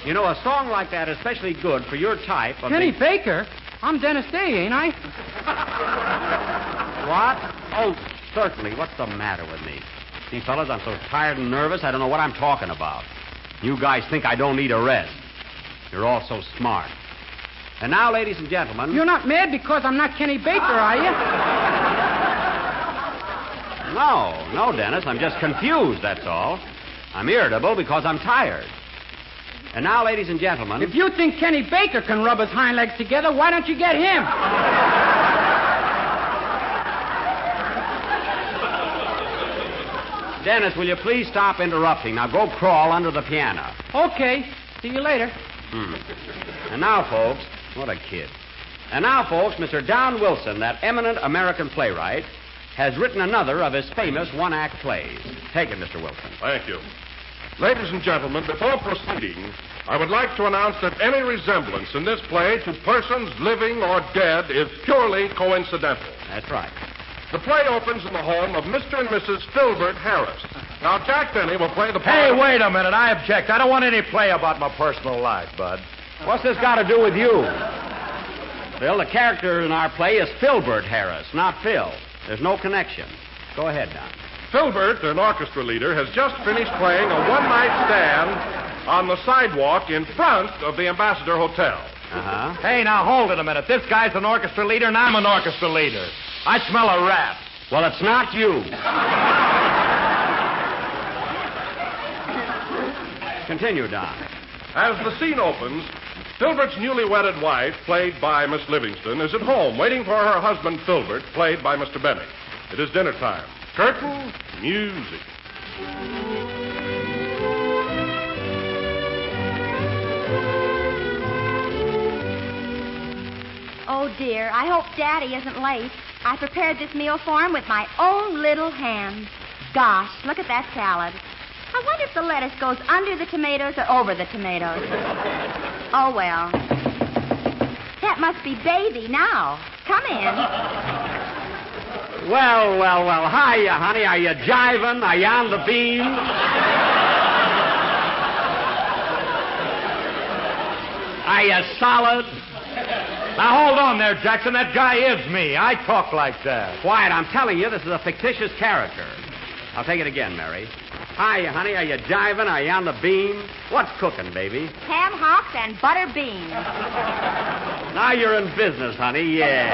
You know, a song like that is especially good for your type of... Kenny Baker? I'm Dennis Day, ain't I? What? Oh, certainly. What's the matter with me? See, fellas, I'm so tired and nervous, I don't know what I'm talking about. You guys think I don't need a rest. You're all so smart. And now, ladies and gentlemen... You're not mad because I'm not Kenny Baker, are you? No, Dennis. I'm just confused, that's all. I'm irritable because I'm tired. And now, ladies and gentlemen... If you think Kenny Baker can rub his hind legs together, why don't you get him? Dennis, will you please stop interrupting? Now go crawl under the piano. Okay. See you later. And now, folks... What a kid. And now, folks, Mr. Don Wilson, that eminent American playwright, has written another of his famous one-act plays. Take it, Mr. Wilson. Thank you. Ladies and gentlemen, before proceeding, I would like to announce that any resemblance in this play to persons living or dead is purely coincidental. That's right. The play opens in the home of Mr. and Mrs. PHILBERT Harris. Now, Jack Benny will play the part... Hey, wait a minute. I object. I don't want any play about my personal life, Bud. What's this got to do with you? Bill, the character in our play is PHILBERT Harris, not Phil. There's no connection. Go ahead, Don. PHILBERT, an orchestra leader, has just finished playing a one-night stand on the sidewalk in front of the Ambassador Hotel. Uh-huh. Hey, now, hold it a minute. This guy's an orchestra leader, and I'm an orchestra leader. I smell a rat. Well, it's not you. Continue, Don. As the scene opens, PHILBERT's newly wedded wife, played by Miss Livingston, is at home waiting for her husband, PHILBERT, played by Mr. Benny. It is dinner time. Curtain, music. Oh, dear, I hope Daddy isn't late. I prepared this meal for him with my own little hands. Gosh, look at that salad. I wonder if the lettuce goes under the tomatoes or over the tomatoes. Oh, well. That must be Baby now. Come in. Well. Hiya, honey. Are you jiving? Are you on the beam? Are you solid? Now, hold on there, Jackson. That guy is me. I talk like that. Quiet. I'm telling you, this is a fictitious character. I'll take it again, Mary. Hiya, honey. Are you jiving? Are you on the beam? What's cooking, baby? Ham hocks and butter beans. Now you're in business, honey. Yeah.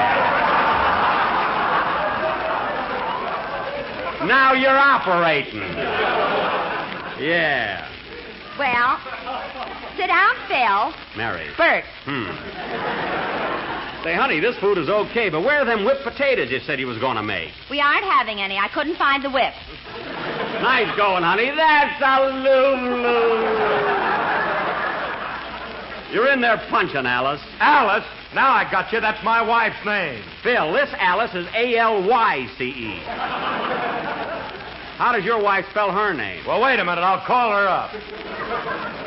Now you're operating. Yeah. Well, sit down, Phil. Mary. Bert. Say, honey, this food is okay, but where are them whipped potatoes you said you was going to make? We aren't having any. I couldn't find the whip. Nice going, honey. That's a Lulu. You're in there punching, Alice. Alice? Now I got you. That's my wife's name. Phil, this Alice is A-L-Y-C-E. How does your wife spell her name? Well, wait a minute. I'll call her up.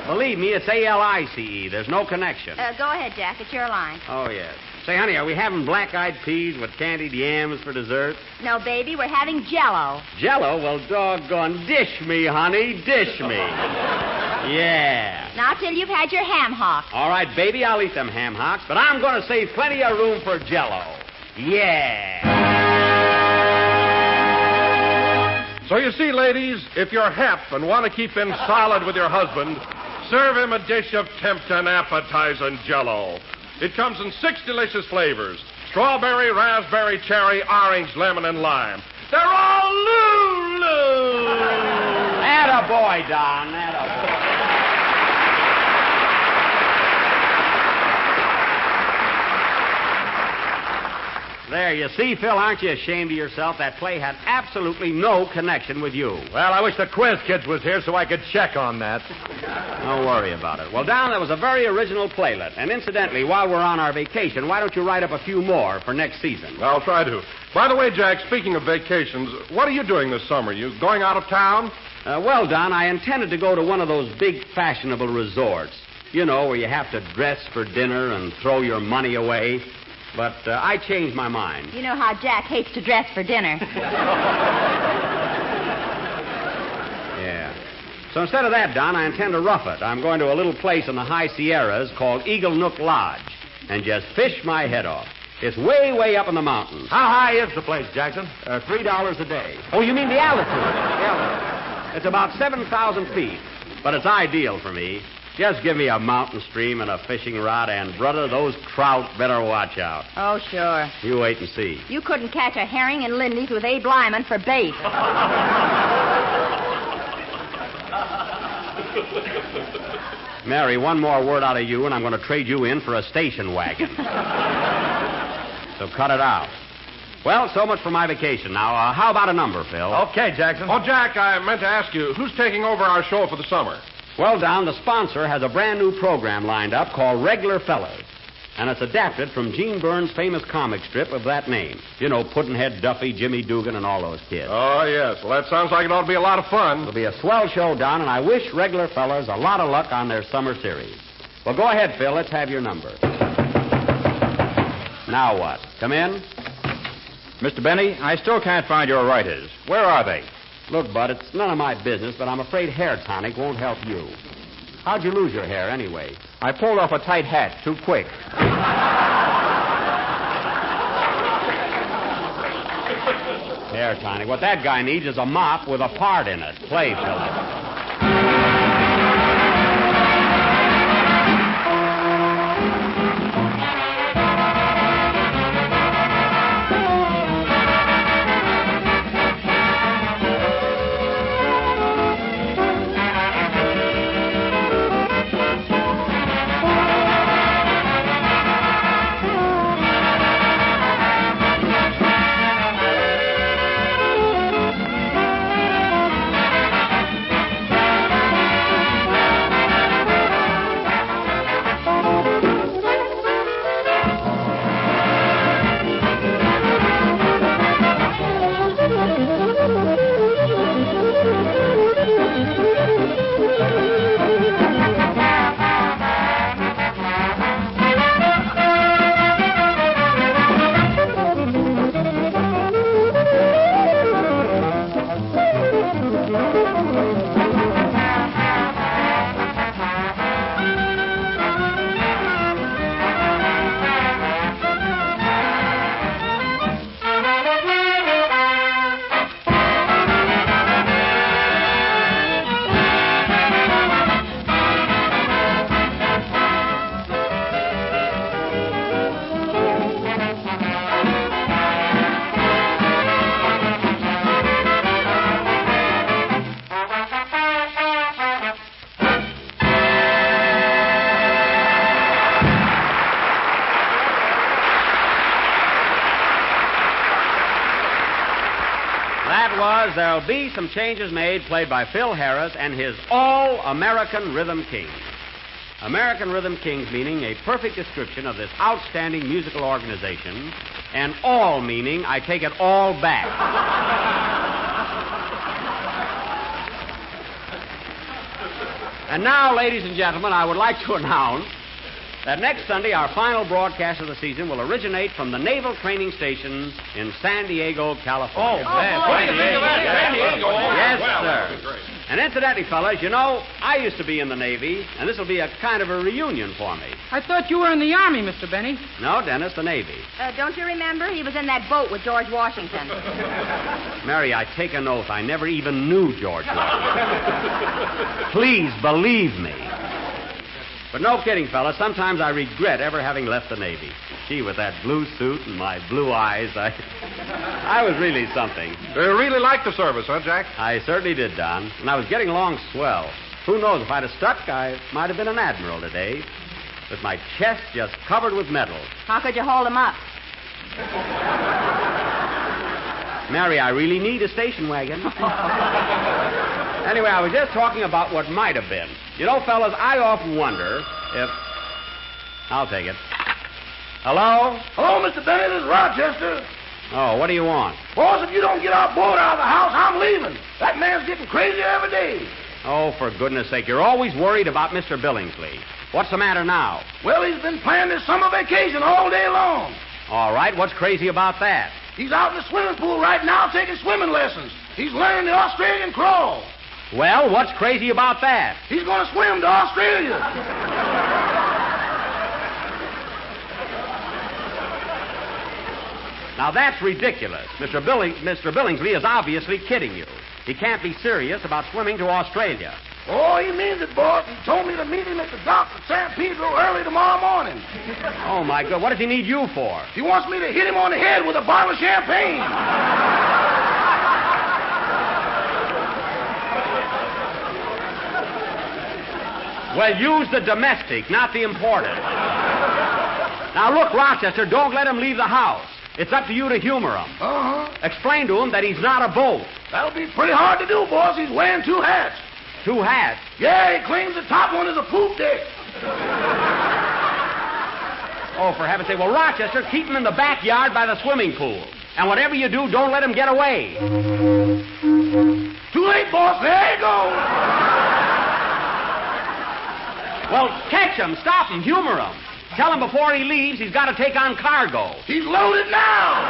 Believe me, it's A-L-I-C-E. There's no connection. Go ahead, Jack. It's your line. Oh, yes. Say, honey, are we having black-eyed peas with candied yams for dessert? No, baby. We're having Jell-O. Jell-O? Well, doggone, dish me, honey. Dish me. Yeah. Not till you've had your ham hock. All right, baby, I'll eat them ham hocks, but I'm going to save plenty of room for Jell-O. Yeah. So you see, ladies, if you're hep and want to keep in solid with your husband, serve him a dish of tempting, appetizing Jell-O. It comes in 6 delicious flavors: strawberry, raspberry, cherry, orange, lemon, and lime. They're all Lulu. Attaboy, Don. Attaboy. There, you see, Phil, aren't you ashamed of yourself? That play had absolutely no connection with you. Well, I wish the quiz kids was here so I could check on that. Don't worry about it. Well, Don, that was a very original playlet. And incidentally, while we're on our vacation, why don't you write up a few more for next season? I'll try to. By the way, Jack, speaking of vacations, what are you doing this summer? You going out of town? Well, Don, I intended to go to one of those big fashionable resorts. You know, where you have to dress for dinner and throw your money away. But I changed my mind. You know how Jack hates to dress for dinner. Yeah. So instead of that, Don, I intend to rough it. I'm going to a little place in the high Sierras called Eagle Nook Lodge and just fish my head off. It's way, way up in the mountains. How high is the place, Jackson? $3 a day. Oh, you mean the altitude? The altitude. It's about 7,000 feet, but it's ideal for me. Just give me a mountain stream and a fishing rod, and, brother, those trout better watch out. Oh, sure. You wait and see. You couldn't catch a herring in Lindy's with Abe Lyman for bait. Mary, one more word out of you, and I'm going to trade you in for a station wagon. So cut it out. Well, so much for my vacation. Now, how about a number, Phil? Okay, Jackson. Oh, Jack, I meant to ask you, who's taking over our show for the summer? Well, Don, the sponsor has a brand new program lined up called Regular Fellas. And it's adapted from Gene Burns' famous comic strip of that name. You know, Pudd'nhead Duffy, Jimmy Dugan, and all those kids. Oh, yes. Well, that sounds like it ought to be a lot of fun. It'll be a swell show, Don, and I wish Regular Fellas a lot of luck on their summer series. Well, go ahead, Phil. Let's have your number. Now what? Come in? Mr. Benny, I still can't find your writers. Where are they? Look, Bud, it's none of my business, but I'm afraid hair tonic won't help you. How'd you lose your hair, anyway? I pulled off a tight hat too quick. Hair tonic. What that guy needs is a mop with a part in it. Play, Philip. because there'll be some changes made played by Phil Harris and his All-American Rhythm Kings. American Rhythm Kings meaning a perfect description of this outstanding musical organization, and all meaning I take it all back. And now, ladies and gentlemen, I would like to announce that next Sunday our final broadcast of the season will originate from the Naval Training Station in San Diego, California. San Diego. Yes, Well, sir. that'd be great. And incidentally, fellas, you know, I used to be in the Navy, and this will be a kind of a reunion for me. I thought you were in the Army, Mr. Benny. No, Dennis, the Navy. Don't you remember? He was in that boat with George Washington. Mary, I take an oath I never even knew George Washington. Please believe me. But no kidding, fellas. Sometimes I regret ever having left the Navy. Gee, with that blue suit and my blue eyes, I was really something. You really liked the service, huh, Jack? I certainly did, Don. And I was getting along swell. Who knows, if I'd have stuck, I might have been an admiral today. With my chest just covered with medals. How could you hold him up? Mary, I really need a station wagon. Anyway, I was just talking about what might have been. You know, fellas, I often wonder if... I'll take it. Hello? Hello, Mr. Bennett. This is Rochester. Oh, what do you want? Boss, if you don't get our board out of the house, I'm leaving. That man's getting crazier every day. Oh, for goodness sake, you're always worried about Mr. Billingsley. What's the matter now? Well, he's been planning his summer vacation all day long. All right, what's crazy about that? He's out in the swimming pool right now taking swimming lessons. He's learning the Australian crawl. Well, what's crazy about that? He's going to swim to Australia. Now, that's ridiculous. Mr. Billingsley is obviously kidding you. He can't be serious about swimming to Australia. Oh, he means it, boss. He told me to meet him at the docks at San Pedro early tomorrow morning. Oh, my God. What does he need you for? He wants me to hit him on the head with a bottle of champagne. Well, use the domestic, not the imported. Now, look, Rochester, don't let him leave the house. It's up to you to humor him. Uh-huh. Explain to him that he's not a boat. That'll be pretty hard to do, boss. He's wearing 2 hats. 2 hats? Yeah, he claims the top one is a poop deck. Oh, for heaven's sake. Well, Rochester, keep him in the backyard by the swimming pool. And whatever you do, don't let him get away. Too late, boss. There he goes. Well, catch him, stop him, humor him. Tell him before he leaves he's got to take on cargo. He's loaded now.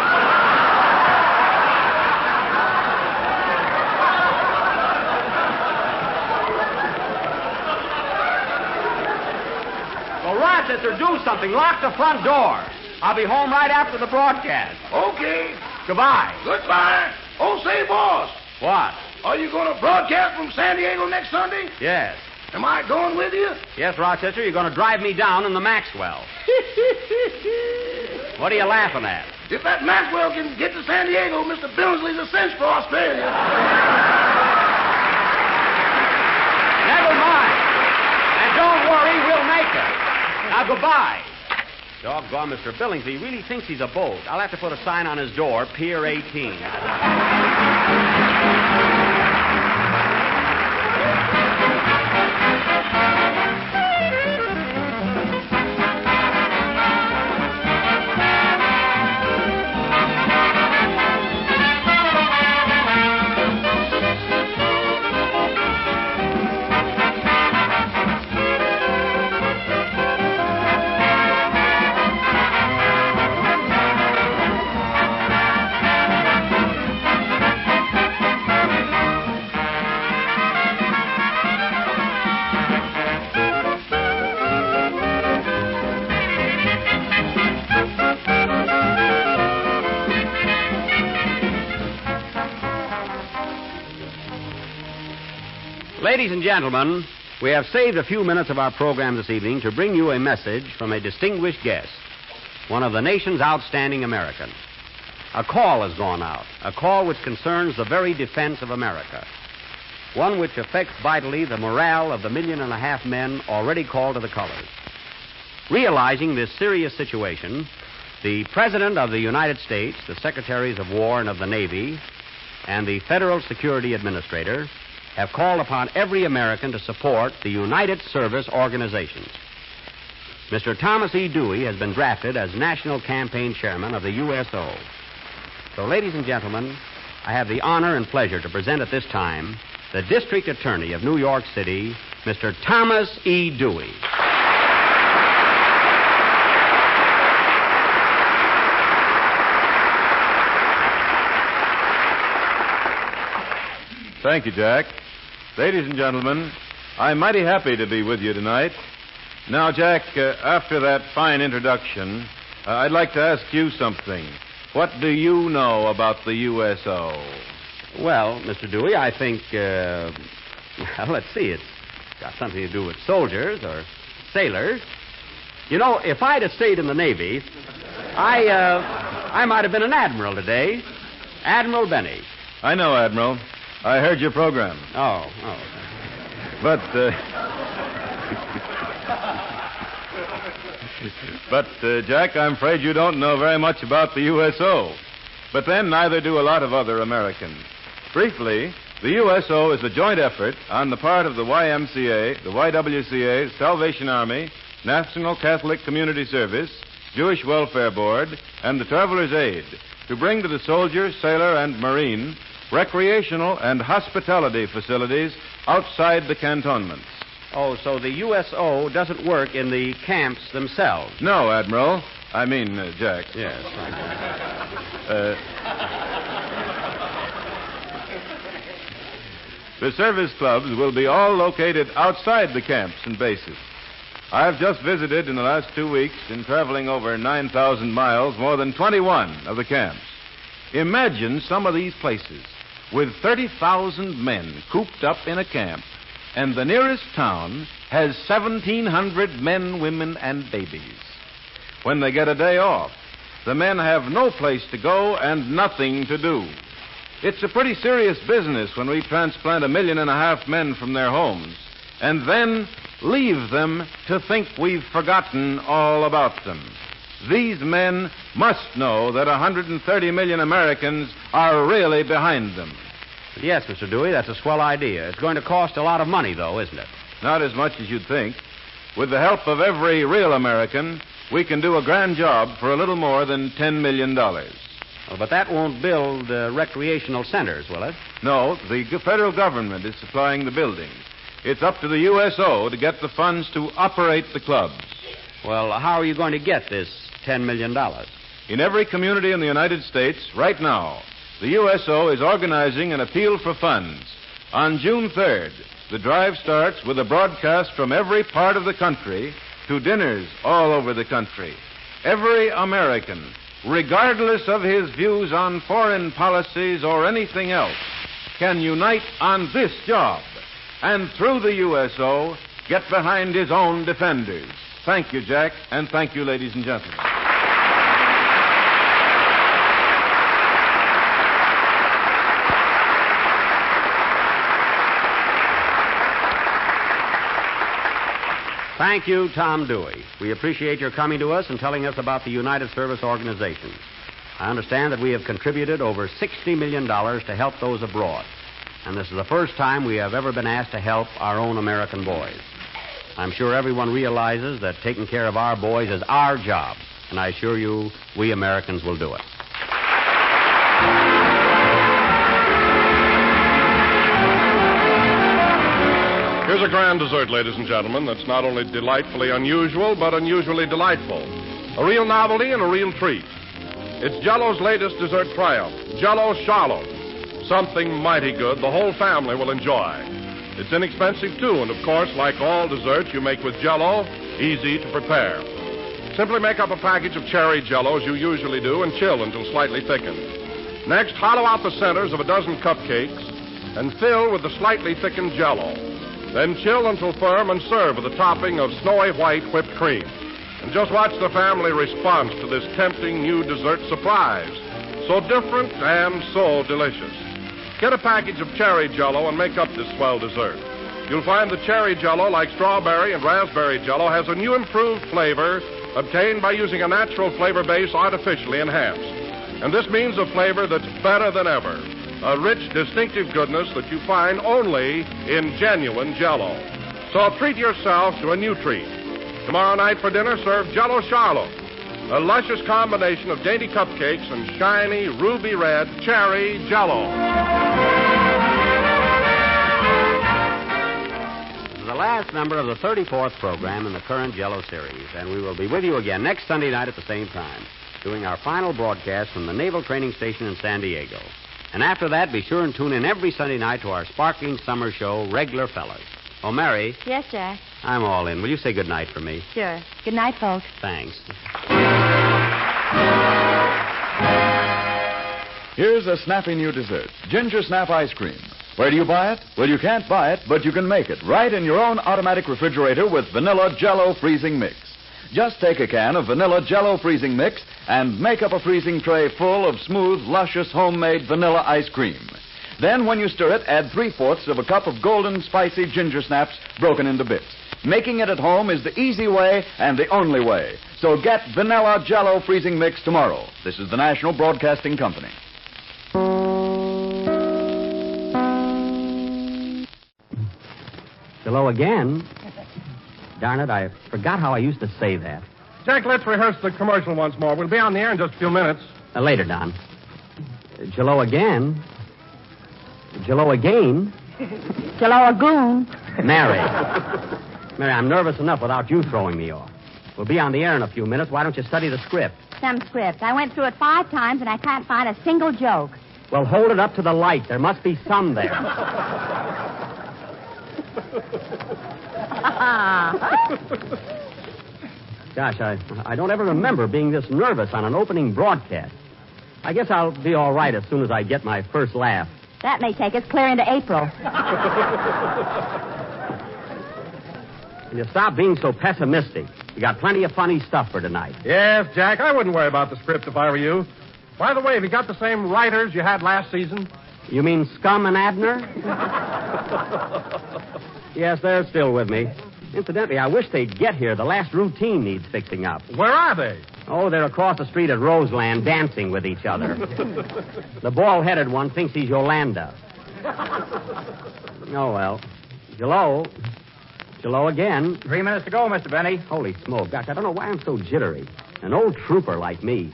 Well, Rochester, do something. Lock the front door. I'll be home right after the broadcast. Okay. Goodbye. Goodbye. Oh, say, boss. What? Are you going to broadcast from San Diego next Sunday? Yes. Am I going with you? Yes, Rochester, you're going to drive me down in the Maxwell. What are you laughing at? If that Maxwell can get to San Diego, Mr. Billingsley's a cinch for Australia. Never mind. And don't worry, we'll make it. Now, goodbye. Doggone, Mr. Billingsley really thinks he's a boat. I'll have to put a sign on his door, Pier 18. Ladies and gentlemen, we have saved a few minutes of our program this evening to bring you a message from a distinguished guest, one of the nation's outstanding Americans. A call has gone out, a call which concerns the very defense of America, one which affects vitally the morale of the 1.5 million men already called to the colors. Realizing this serious situation, the President of the United States, the Secretaries of War and of the Navy, and the Federal Security Administrator have called upon every American to support the United Service Organizations. Mr. Thomas E. Dewey has been drafted as National Campaign Chairman of the USO. So, ladies and gentlemen, I have the honor and pleasure to present at this time the District Attorney of New York City, Mr. Thomas E. Dewey. Thank you, Jack. Ladies and gentlemen, I'm mighty happy to be with you tonight. Now, Jack, after that fine introduction, I'd like to ask you something. What do you know about the USO? Well, Mr. Dewey, I think, well, let's see, it's got something to do with soldiers or sailors. You know, if I'd have stayed in the Navy, I might have been an admiral today. Admiral Benny. I know, Admiral. I heard your program. Oh. But, Jack, I'm afraid you don't know very much about the USO. But then neither do a lot of other Americans. Briefly, the USO is a joint effort on the part of the YMCA, the YWCA, Salvation Army, National Catholic Community Service, Jewish Welfare Board, and the Traveler's Aid to bring to the soldier, sailor, and Marine recreational and hospitality facilities outside the cantonments. Oh, so the USO doesn't work in the camps themselves? No, Admiral. I mean, Jack. Yes. The service clubs will be all located outside the camps and bases. I've just visited in the last 2 weeks, in traveling over 9,000 miles, more than 21 of the camps. Imagine some of these places with 30,000 men cooped up in a camp, and the nearest town has 1,700 men, women, and babies. When they get a day off, the men have no place to go and nothing to do. It's a pretty serious business when we transplant 1.5 million men from their homes and then leave them to think we've forgotten all about them. These men must know that 130 million Americans are really behind them. Yes, Mr. Dewey, that's a swell idea. It's going to cost a lot of money, though, isn't it? Not as much as you'd think. With the help of every real American, we can do a grand job for a little more than $10 million. Well, but that won't build recreational centers, will it? No, the federal government is supplying the buildings. It's up to the USO to get the funds to operate the clubs. Well, how are you going to get this $10 million? In every community in the United States, right now, the USO is organizing an appeal for funds. On June 3rd, the drive starts with a broadcast from every part of the country to dinners all over the country. Every American, regardless of his views on foreign policies or anything else, can unite on this job and through the USO get behind his own defenders. Thank you, Jack, and thank you, ladies and gentlemen. Thank you, Tom Dewey. We appreciate your coming to us and telling us about the United Service Organizations. I understand that we have contributed over $60 million to help those abroad. And this is the first time we have ever been asked to help our own American boys. I'm sure everyone realizes that taking care of our boys is our job. And I assure you, we Americans will do it. Here's a grand dessert, ladies and gentlemen, that's not only delightfully unusual, but unusually delightful. A real novelty and a real treat. It's JELL-O's latest dessert triumph, JELL-O Shallow. Something mighty good the whole family will enjoy. It's inexpensive, too, and of course, like all desserts you make with JELL-O, easy to prepare. Simply make up a package of cherry JELL-O as you usually do and chill until slightly thickened. Next, hollow out the centers of a dozen cupcakes and fill with the slightly thickened JELL-O. Then chill until firm and serve with a topping of snowy white whipped cream. And just watch the family response to this tempting new dessert surprise. So different and so delicious. Get a package of cherry JELL-O and make up this swell dessert. You'll find the cherry JELL-O, like strawberry and raspberry JELL-O, has a new improved flavor obtained by using a natural flavor base artificially enhanced. And this means a flavor that's better than ever. a rich, distinctive goodness that you find only in genuine JELL-O. So treat yourself to a new treat. Tomorrow night for dinner, serve JELL-O Charlotte, a luscious combination of dainty cupcakes and shiny, ruby red cherry JELL-O. The last number of the 34th program in the current JELL-O series, and we will be with you again next Sunday night at the same time, doing our final broadcast from the Naval Training Station in San Diego. And after that, be sure and tune in every Sunday night to our sparkling summer show, Regular Fellas. Oh, Mary. Yes, Jack. I'm all in. Will you say good night for me? Sure. Good night, folks. Thanks. Here's a snappy new dessert, Ginger Snap Ice Cream. Where do you buy it? Well, you can't buy it, but you can make it right in your own automatic refrigerator with vanilla JELL-O freezing mix. Just take a can of vanilla JELL-O freezing mix and make up a freezing tray full of smooth, luscious, homemade vanilla ice cream. Then, when you stir it, add 3/4 of a cup of golden, spicy ginger snaps broken into bits. Making it at home is the easy way and the only way. So get vanilla JELL-O freezing mix tomorrow. This is the National Broadcasting Company. JELL-O again? Darn it, I forgot how I used to say that. Jack, let's rehearse the commercial once more. We'll be on the air in just a few minutes. Later, Don. JELL-O again? JELL-O again? JELL-O a goon. Mary. Mary, I'm nervous enough without you throwing me off. We'll be on the air in a few minutes. Why don't you study the script? Some script. I went through it 5 times, and I can't find a single joke. Well, hold it up to the light. There must be some there. Gosh, I don't ever remember being this nervous on an opening broadcast. I guess I'll be all right as soon as I get my first laugh. That may take us clear into April. Will you stop being so pessimistic? We got plenty of funny stuff for tonight. Yes, Jack, I wouldn't worry about the script if I were you. By the way, have you got the same writers you had last season? You mean Scum and Abner? Yes, they're still with me. Incidentally, I wish they'd get here. The last routine needs fixing up. Where are they? Oh, they're across the street at Roseland dancing with each other. The bald-headed one thinks he's Yolanda. Oh, well. JELL-O. JELL-O again. 3 minutes to go, Mr. Benny. Holy smoke. Gosh, I don't know why I'm so jittery. An old trooper like me.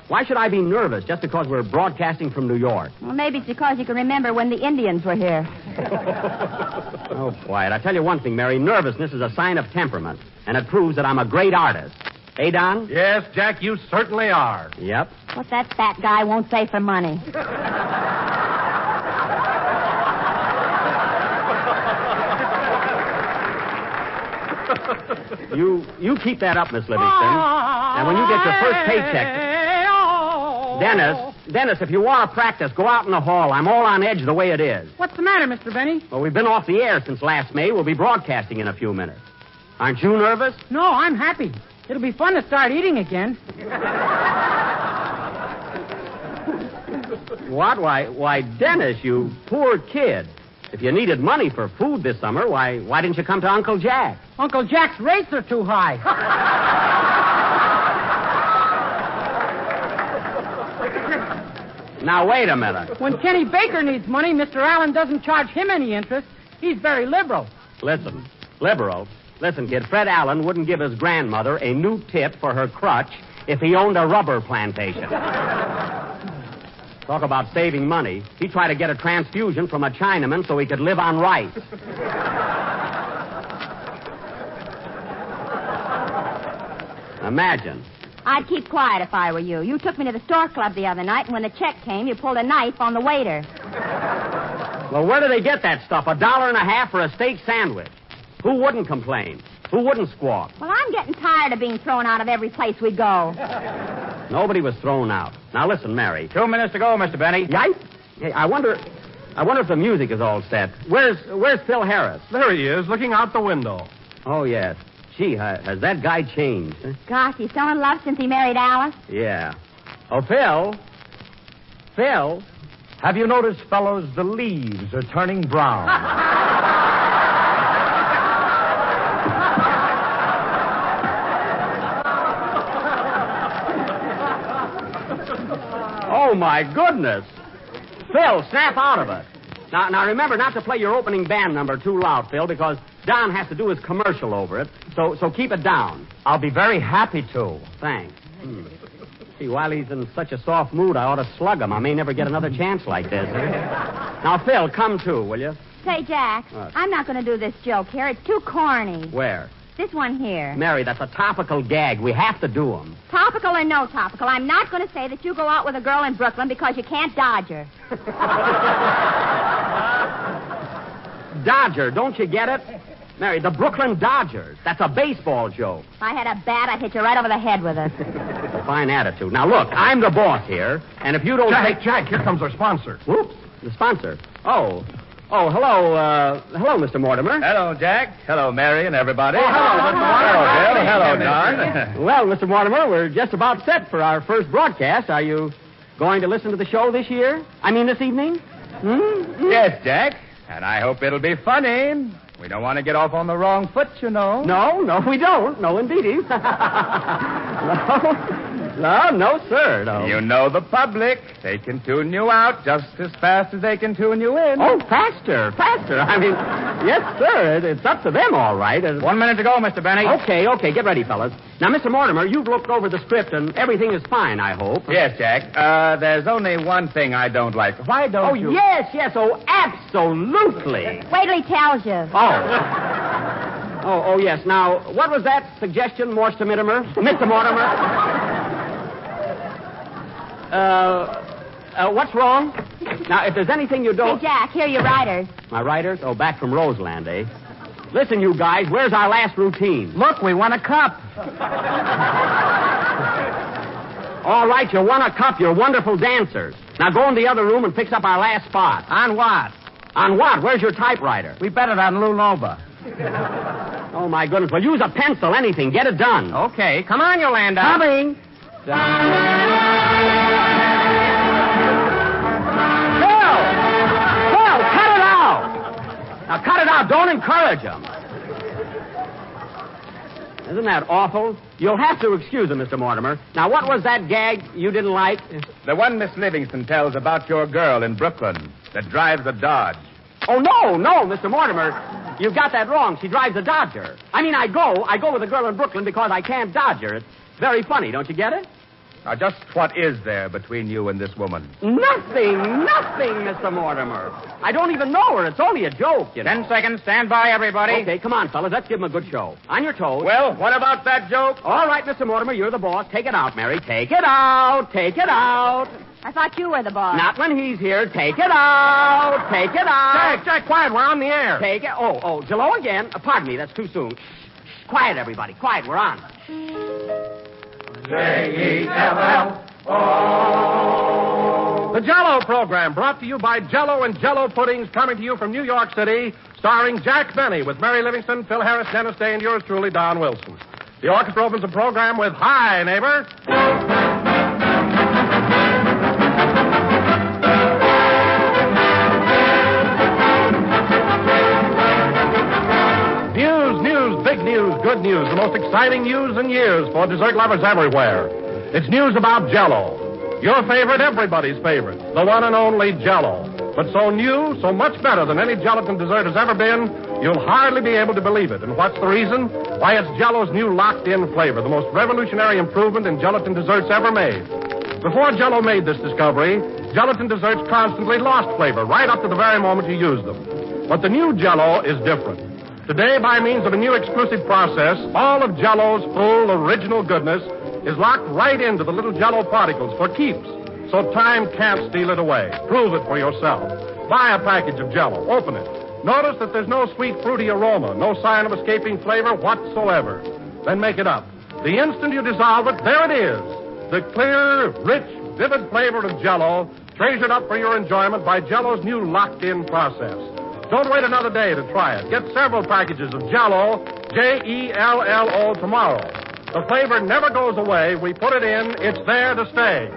Why should I be nervous just because we're broadcasting from New York? Well, maybe it's because you can remember when the Indians were here. Oh, quiet. I tell you one thing, Mary. Nervousness is a sign of temperament, and it proves that I'm a great artist. Hey, Don? Yes, Jack, you certainly are. Yep. What that fat guy won't say for money. You keep that up, Miss Livingston. And when you get your first paycheck... Dennis, if you want to practice, go out in the hall. I'm all on edge the way it is. What's the matter, Mr. Benny? Well, we've been off the air since last May. We'll be broadcasting in a few minutes. Aren't you nervous? No, I'm happy. It'll be fun to start eating again. What? Why, Dennis, you poor kid. If you needed money for food this summer, why didn't you come to Uncle Jack? Uncle Jack's rates are too high. Now, wait a minute. When Kenny Baker needs money, Mr. Allen doesn't charge him any interest. He's very liberal. Listen, liberal? Listen, kid, Fred Allen wouldn't give his grandmother a new tip for her crutch if he owned a rubber plantation. Talk about saving money. He tried to get a transfusion from a Chinaman so he could live on rice. Imagine. I'd keep quiet if I were you. You took me to the store club the other night, and when the check came, you pulled a knife on the waiter. Well, where do they get that stuff? $1.50 for a steak sandwich? Who wouldn't complain? Who wouldn't squawk? Well, I'm getting tired of being thrown out of every place we go. Nobody was thrown out. Now, listen, Mary. 2 minutes to go, Mr. Benny. Yipe. Hey, I wonder if the music is all set. Where's Phil Harris? There he is, looking out the window. Oh, yes. Gee, has that guy changed? Huh? Gosh, he's so in love since he married Alice. Yeah. Oh, Phil? Phil? Have you noticed, fellows, the leaves are turning brown? Oh, my goodness. Phil, snap out of it. Now, remember not to play your opening band number too loud, Phil, because Don has to do his commercial over it. So keep it down. I'll be very happy to. Thanks. See, while he's in such a soft mood, I ought to slug him. I may never get another chance like this. Now, Phil, come too, will you? Say, Jack, What? I'm not going to do this joke here. It's too corny. Where? This one here. Mary, that's a topical gag. We have to do them. Topical or no topical, I'm not going to say that you go out with a girl in Brooklyn because you can't dodge her. Dodger, don't you get it? Mary, the Brooklyn Dodgers. That's a baseball joke. If I had a bat, I'd hit you right over the head with it. A fine attitude. Now, look, I'm the boss here, and if you don't Jack, here comes our sponsor. Whoops, the sponsor. Oh, hello, hello, Mr. Mortimer. Hello, Jack. Hello, Mary and everybody. Oh, hello, Mr. Mortimer. Hello, Bill. Hello, Don. Well, Mr. Mortimer, we're just about set for our first broadcast. Are you going to listen to the show this year? I mean, this evening? Yes, Jack. And I hope it'll be funny. We don't want to get off on the wrong foot, you know. No, we don't. No, indeedy. No, sir. No. You know the public. They can tune you out just as fast as they can tune you in. Oh, faster. I mean, yes, sir. It's up to them, all right. 1 minute to go, Mr. Benny. Okay. Get ready, fellas. Now, Mr. Mortimer, you've looked over the script, and everything is fine, I hope. Yes, Jack. There's only one thing I don't like. Why don't you... Yes. Oh, absolutely. Wait till he tells you. Oh, yes. Now, what was that suggestion, Mr. Mortimer? What's wrong? Now, if there's anything you don't... Hey, Jack, here are your riders. My riders? Oh, back from Roseland, eh? Listen, you guys, where's our last routine? Look, we won a cup. All right, you won a cup. You're wonderful dancers. Now go in the other room and fix up our last spot. On what? On what? Where's your typewriter? We bet it on Lou Loba. Oh, my goodness. Well, use a pencil, anything. Get it done. Okay. Come on, Yolanda. Coming. Phil, cut it out. Now, cut it out. Don't encourage them. Isn't that awful? You'll have to excuse him, Mr. Mortimer. Now, what was that gag you didn't like? The one Miss Livingston tells about your girl in Brooklyn that drives a Dodge. Oh, no, Mr. Mortimer. You've got that wrong. She drives a Dodger. I mean, I go with a girl in Brooklyn because I can't dodge her. It's very funny, don't you get it? Now, just what is there between you and this woman? Nothing, Mr. Mortimer. I don't even know her. It's only a joke, you know. 10 seconds. Stand by, everybody. Okay, come on, fellas. Let's give him a good show. On your toes. Well, what about that joke? All right, Mr. Mortimer, you're the boss. Take it out, Mary. Take it out. I thought you were the boss. Not when he's here. Take it out. Jack, quiet. We're on the air. Take it. Oh, JELL-O again. Pardon me, that's too soon. Quiet, everybody. Quiet, we're on. JELL-O. The JELL-O program brought to you by JELL-O and JELL-O puddings, coming to you from New York City, starring Jack Benny with Mary Livingston, Phil Harris, Dennis Day, and yours truly, Don Wilson. The orchestra opens the program with Hi, Neighbor. News, big news, good news, the most exciting news in years for dessert lovers everywhere. It's news about JELL-O. Your favorite, everybody's favorite, the one and only JELL-O. But so new, so much better than any gelatin dessert has ever been, you'll hardly be able to believe it. And what's the reason? Why, it's JELL-O's new locked-in flavor, the most revolutionary improvement in gelatin desserts ever made. Before JELL-O made this discovery, gelatin desserts constantly lost flavor right up to the very moment you used them. But the new JELL-O is different. Today, by means of a new exclusive process, all of JELL-O's full, original goodness is locked right into the little JELL-O particles for keeps, so time can't steal it away. Prove it for yourself. Buy a package of JELL-O. Open it. Notice that there's no sweet, fruity aroma, no sign of escaping flavor whatsoever. Then make it up. The instant you dissolve it, there it is. The clear, rich, vivid flavor of JELL-O, treasured up for your enjoyment by JELL-O's new locked-in process. Don't wait another day to try it. Get several packages of JELL-O, JELL-O, tomorrow. The flavor never goes away. We put it in. It's there to stay.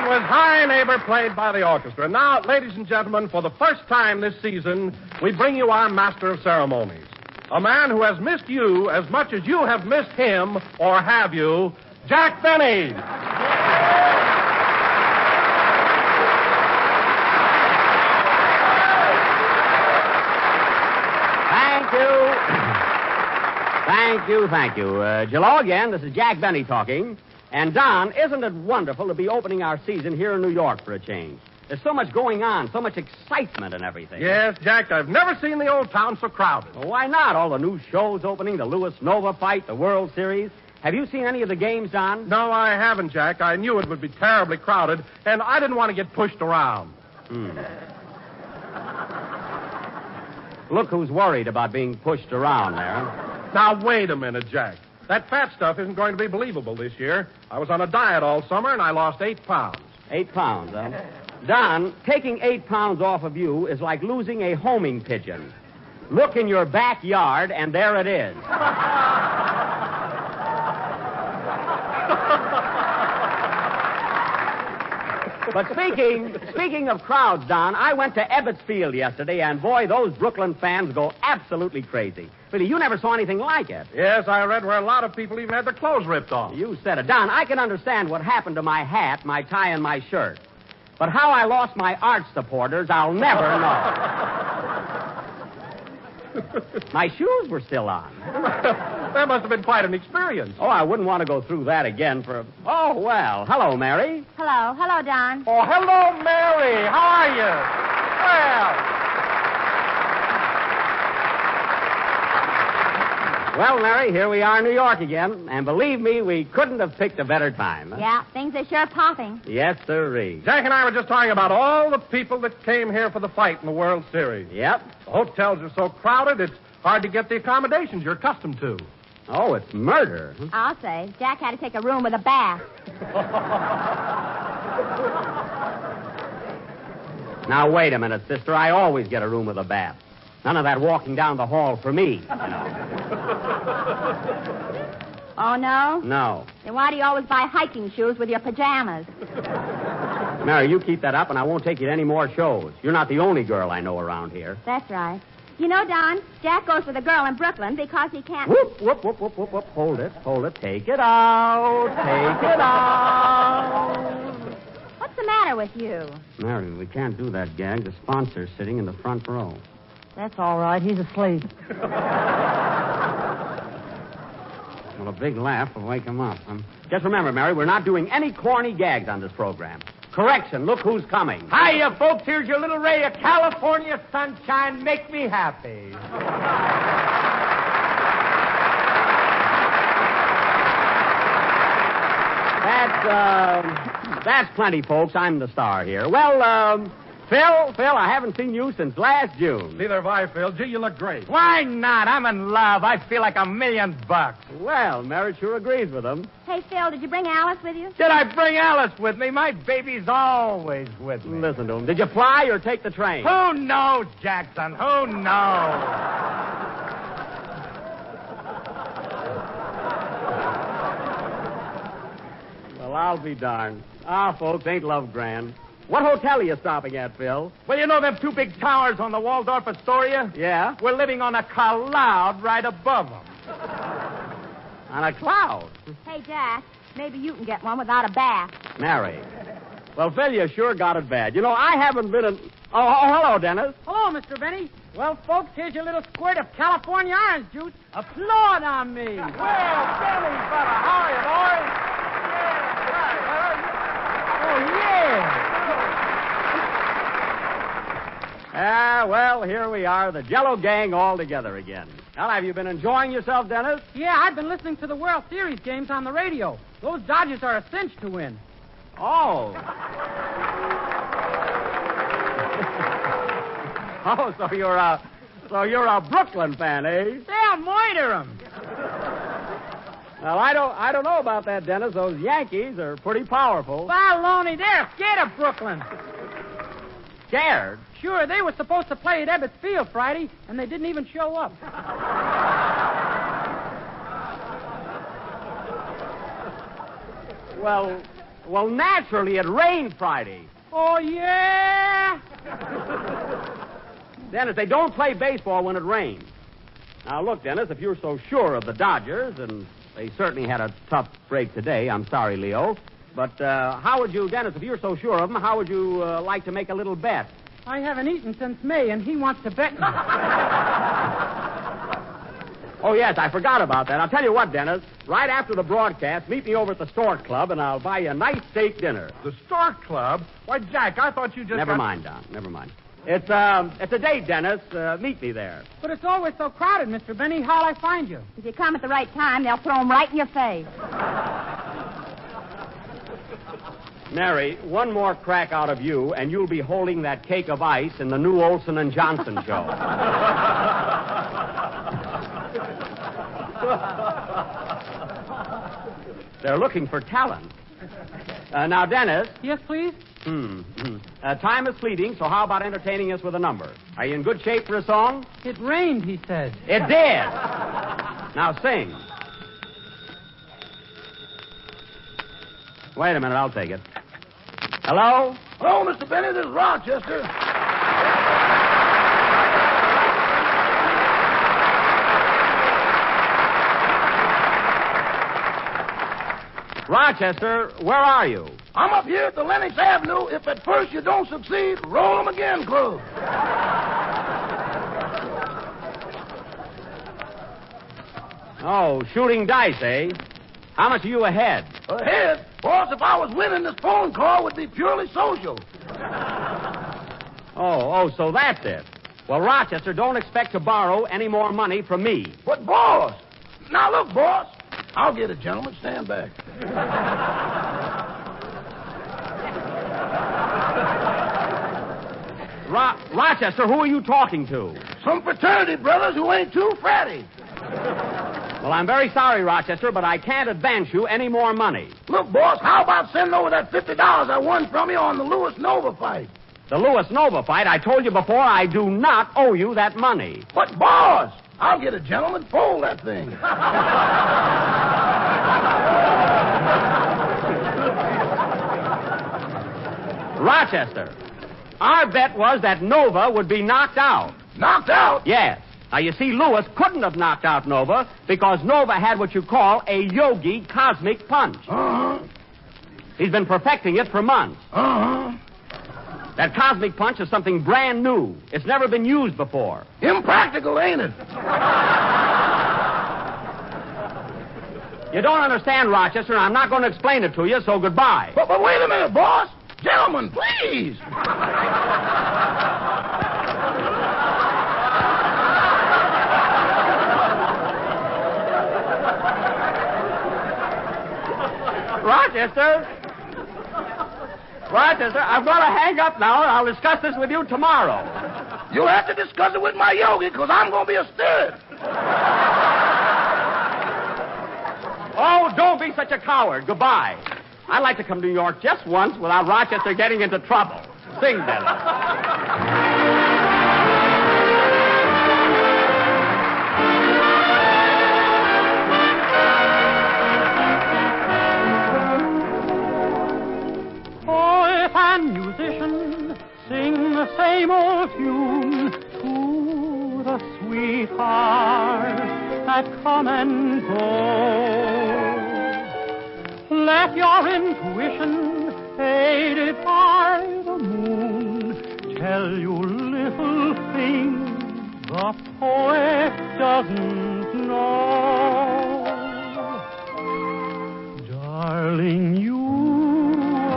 That was High Neighbor, played by the orchestra. Now, ladies and gentlemen, for the first time this season, we bring you our master of ceremonies. A man who has missed you as much as you have missed him, or have you, Jack Benny. Thank you. JELL-O again. This is Jack Benny talking. And, Don, isn't it wonderful to be opening our season here in New York for a change? There's so much going on, so much excitement and everything. Yes, Jack, I've never seen the old town so crowded. Well, why not? All the new shows opening, the Lewis Nova fight, the World Series. Have you seen any of the games, Don? No, I haven't, Jack. I knew it would be terribly crowded, and I didn't want to get pushed around. Look who's worried about being pushed around there. Now, wait a minute, Jack. That fat stuff isn't going to be believable this year. I was on a diet all summer, and I lost 8 pounds. 8 pounds, huh? Don, taking 8 pounds off of you is like losing a homing pigeon. Look in your backyard, and there it is. But speaking of crowds, Don, I went to Ebbets Field yesterday, and boy, those Brooklyn fans go absolutely crazy. Billy, you never saw anything like it. Yes, I read where a lot of people even had their clothes ripped off. You said it. Don, I can understand what happened to my hat, my tie, and my shirt. But how I lost my art supporters, I'll never know. My shoes were still on. That must have been quite an experience. Oh, I wouldn't want to go through that again for a... Oh, well. Hello, Mary. Hello. Hello, Don. Oh, hello, Mary. How are you? Well, Mary, here we are in New York again. And believe me, we couldn't have picked a better time. Huh? Yeah, things are sure popping. Yes, sirree. Jack and I were just talking about all the people that came here for the fight in the World Series. Yep. The hotels are so crowded, it's hard to get the accommodations you're accustomed to. Oh, it's murder. I'll say. Jack had to take a room with a bath. Now, wait a minute, sister. I always get a room with a bath. None of that walking down the hall for me, you know. Oh, no? No. Then why do you always buy hiking shoes with your pajamas? Mary, you keep that up, and I won't take you to any more shows. You're not the only girl I know around here. That's right. You know, Don, Jack goes with a girl in Brooklyn because he can't... Whoop, whoop, whoop, whoop, whoop, whoop. Hold it. Take it out. Take it out. What's the matter with you? Mary, we can't do that gag. The sponsor's sitting in the front row. That's all right. He's asleep. Well, a big laugh will wake him up. Just remember, Mary, we're not doing any corny gags on this program. Correction, look who's coming. Hiya, folks. Here's your little ray of California sunshine. Make me happy. That's plenty, folks. I'm the star here. Well, Phil, I haven't seen you since last June. Neither have I, Phil. Gee, you look great. Why not? I'm in love. I feel like $1 million. Well, Mary sure agrees with him. Hey, Phil, did you bring Alice with you? Did I bring Alice with me? My baby's always with me. Listen to him. Did you fly or take the train? Who knows, Jackson? Who knows? Well, I'll be darned. Folks, ain't love grand. What hotel are you stopping at, Phil? Well, you know them 2 big towers on the Waldorf Astoria? Yeah? We're living on a cloud right above them. On a cloud? Hey, Jack, maybe you can get one without a bath. Mary. Well, Phil, you sure got it bad. You know, I haven't been in... Oh, hello, Dennis. Hello, Mr. Benny. Well, folks, here's your little squirt of California orange juice. Applaud on me. Well, Benny, brother, how are you, boys? Oh, yeah. Well, here we are, the JELL-O gang all together again. Well, have you been enjoying yourself, Dennis? Yeah, I've been listening to the World Series games on the radio. Those Dodgers are a cinch to win. Oh. So you're a Brooklyn fan, eh? Yeah, murder 'em. Well, I don't know about that, Dennis. Those Yankees are pretty powerful. Baloney, they're scared of Brooklyn. Scared? Sure, they were supposed to play at Ebbets Field Friday, and they didn't even show up. Well, Well, naturally, it rained Friday. Oh, yeah? Dennis, they don't play baseball when it rains. Now, look, Dennis, if you're so sure of the Dodgers, and they certainly had a tough break today, I'm sorry, Leo, but how would you, Dennis, if you're so sure of them, how would you like to make a little bet? I haven't eaten since May, and he wants to bet me. Oh, yes, I forgot about that. I'll tell you what, Dennis. Right after the broadcast, meet me over at the Stork Club, and I'll buy you a nice steak dinner. The Stork Club? Why, Jack, I thought you just Never mind, Don. Never mind. It's a date, Dennis. Meet me there. But it's always so crowded, Mr. Benny. How'll I find you? If you come at the right time, they'll throw 'em right in your face. Mary, one more crack out of you, and you'll be holding that cake of ice in the new Olson and Johnson show. They're looking for talent. Now, Dennis. Yes, please? Time is fleeting, so how about entertaining us with a number? Are you in good shape for a song? It rained, he said. It did. Now sing. Wait a minute, I'll take it. Hello? Hello, Mr. Benny. This is Rochester. Rochester, where are you? I'm up here at the Lenox Avenue. If at first you don't succeed, roll 'em again, Club. Oh, shooting dice, eh? How much are you ahead? Ahead? Boss, if I was winning, this phone call would be purely social. Oh, so that's it. Well, Rochester, don't expect to borrow any more money from me. But, boss, now look, boss. I'll get it, gentlemen. Stand back. Rochester, who are you talking to? Some fraternity brothers who ain't too fratty. Well, I'm very sorry, Rochester, but I can't advance you any more money. Look, boss, how about sending over that $50 I won from you on the Lewis Nova fight? The Lewis Nova fight? I told you before I do not owe you that money. But, boss, I'll get it, gentlemen. Fold that thing. Rochester, our bet was that Nova would be knocked out. Knocked out? Yes. Now, you see, Lewis couldn't have knocked out Nova because Nova had what you call a yogi cosmic punch. Uh-huh. He's been perfecting it for months. Uh-huh. That cosmic punch is something brand new. It's never been used before. Impractical, ain't it? You don't understand, Rochester, and I'm not going to explain it to you, so goodbye. But wait a minute, boss. Gentlemen, please. Rochester, I'm going to hang up now, and I'll discuss this with you tomorrow. You'll have to discuss it with my yogi, because I'm going to be a stud. Oh, don't be such a coward. Goodbye. I'd like to come to New York just once without Rochester getting into trouble. Sing, Dennis. Musician, sing the same old tune to the sweethearts that come and go. Let your intuition, aided by the moon, tell you little things the poet doesn't know. Darling, you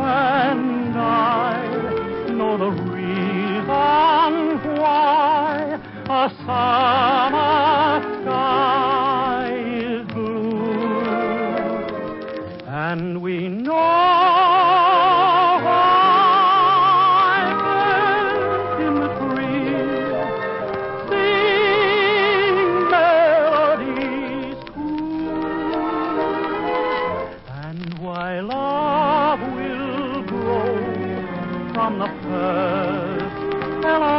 and I know the reason why a summer sky is blue, and we know why birds in the trees sing melodies too, and why love will grow from the first hello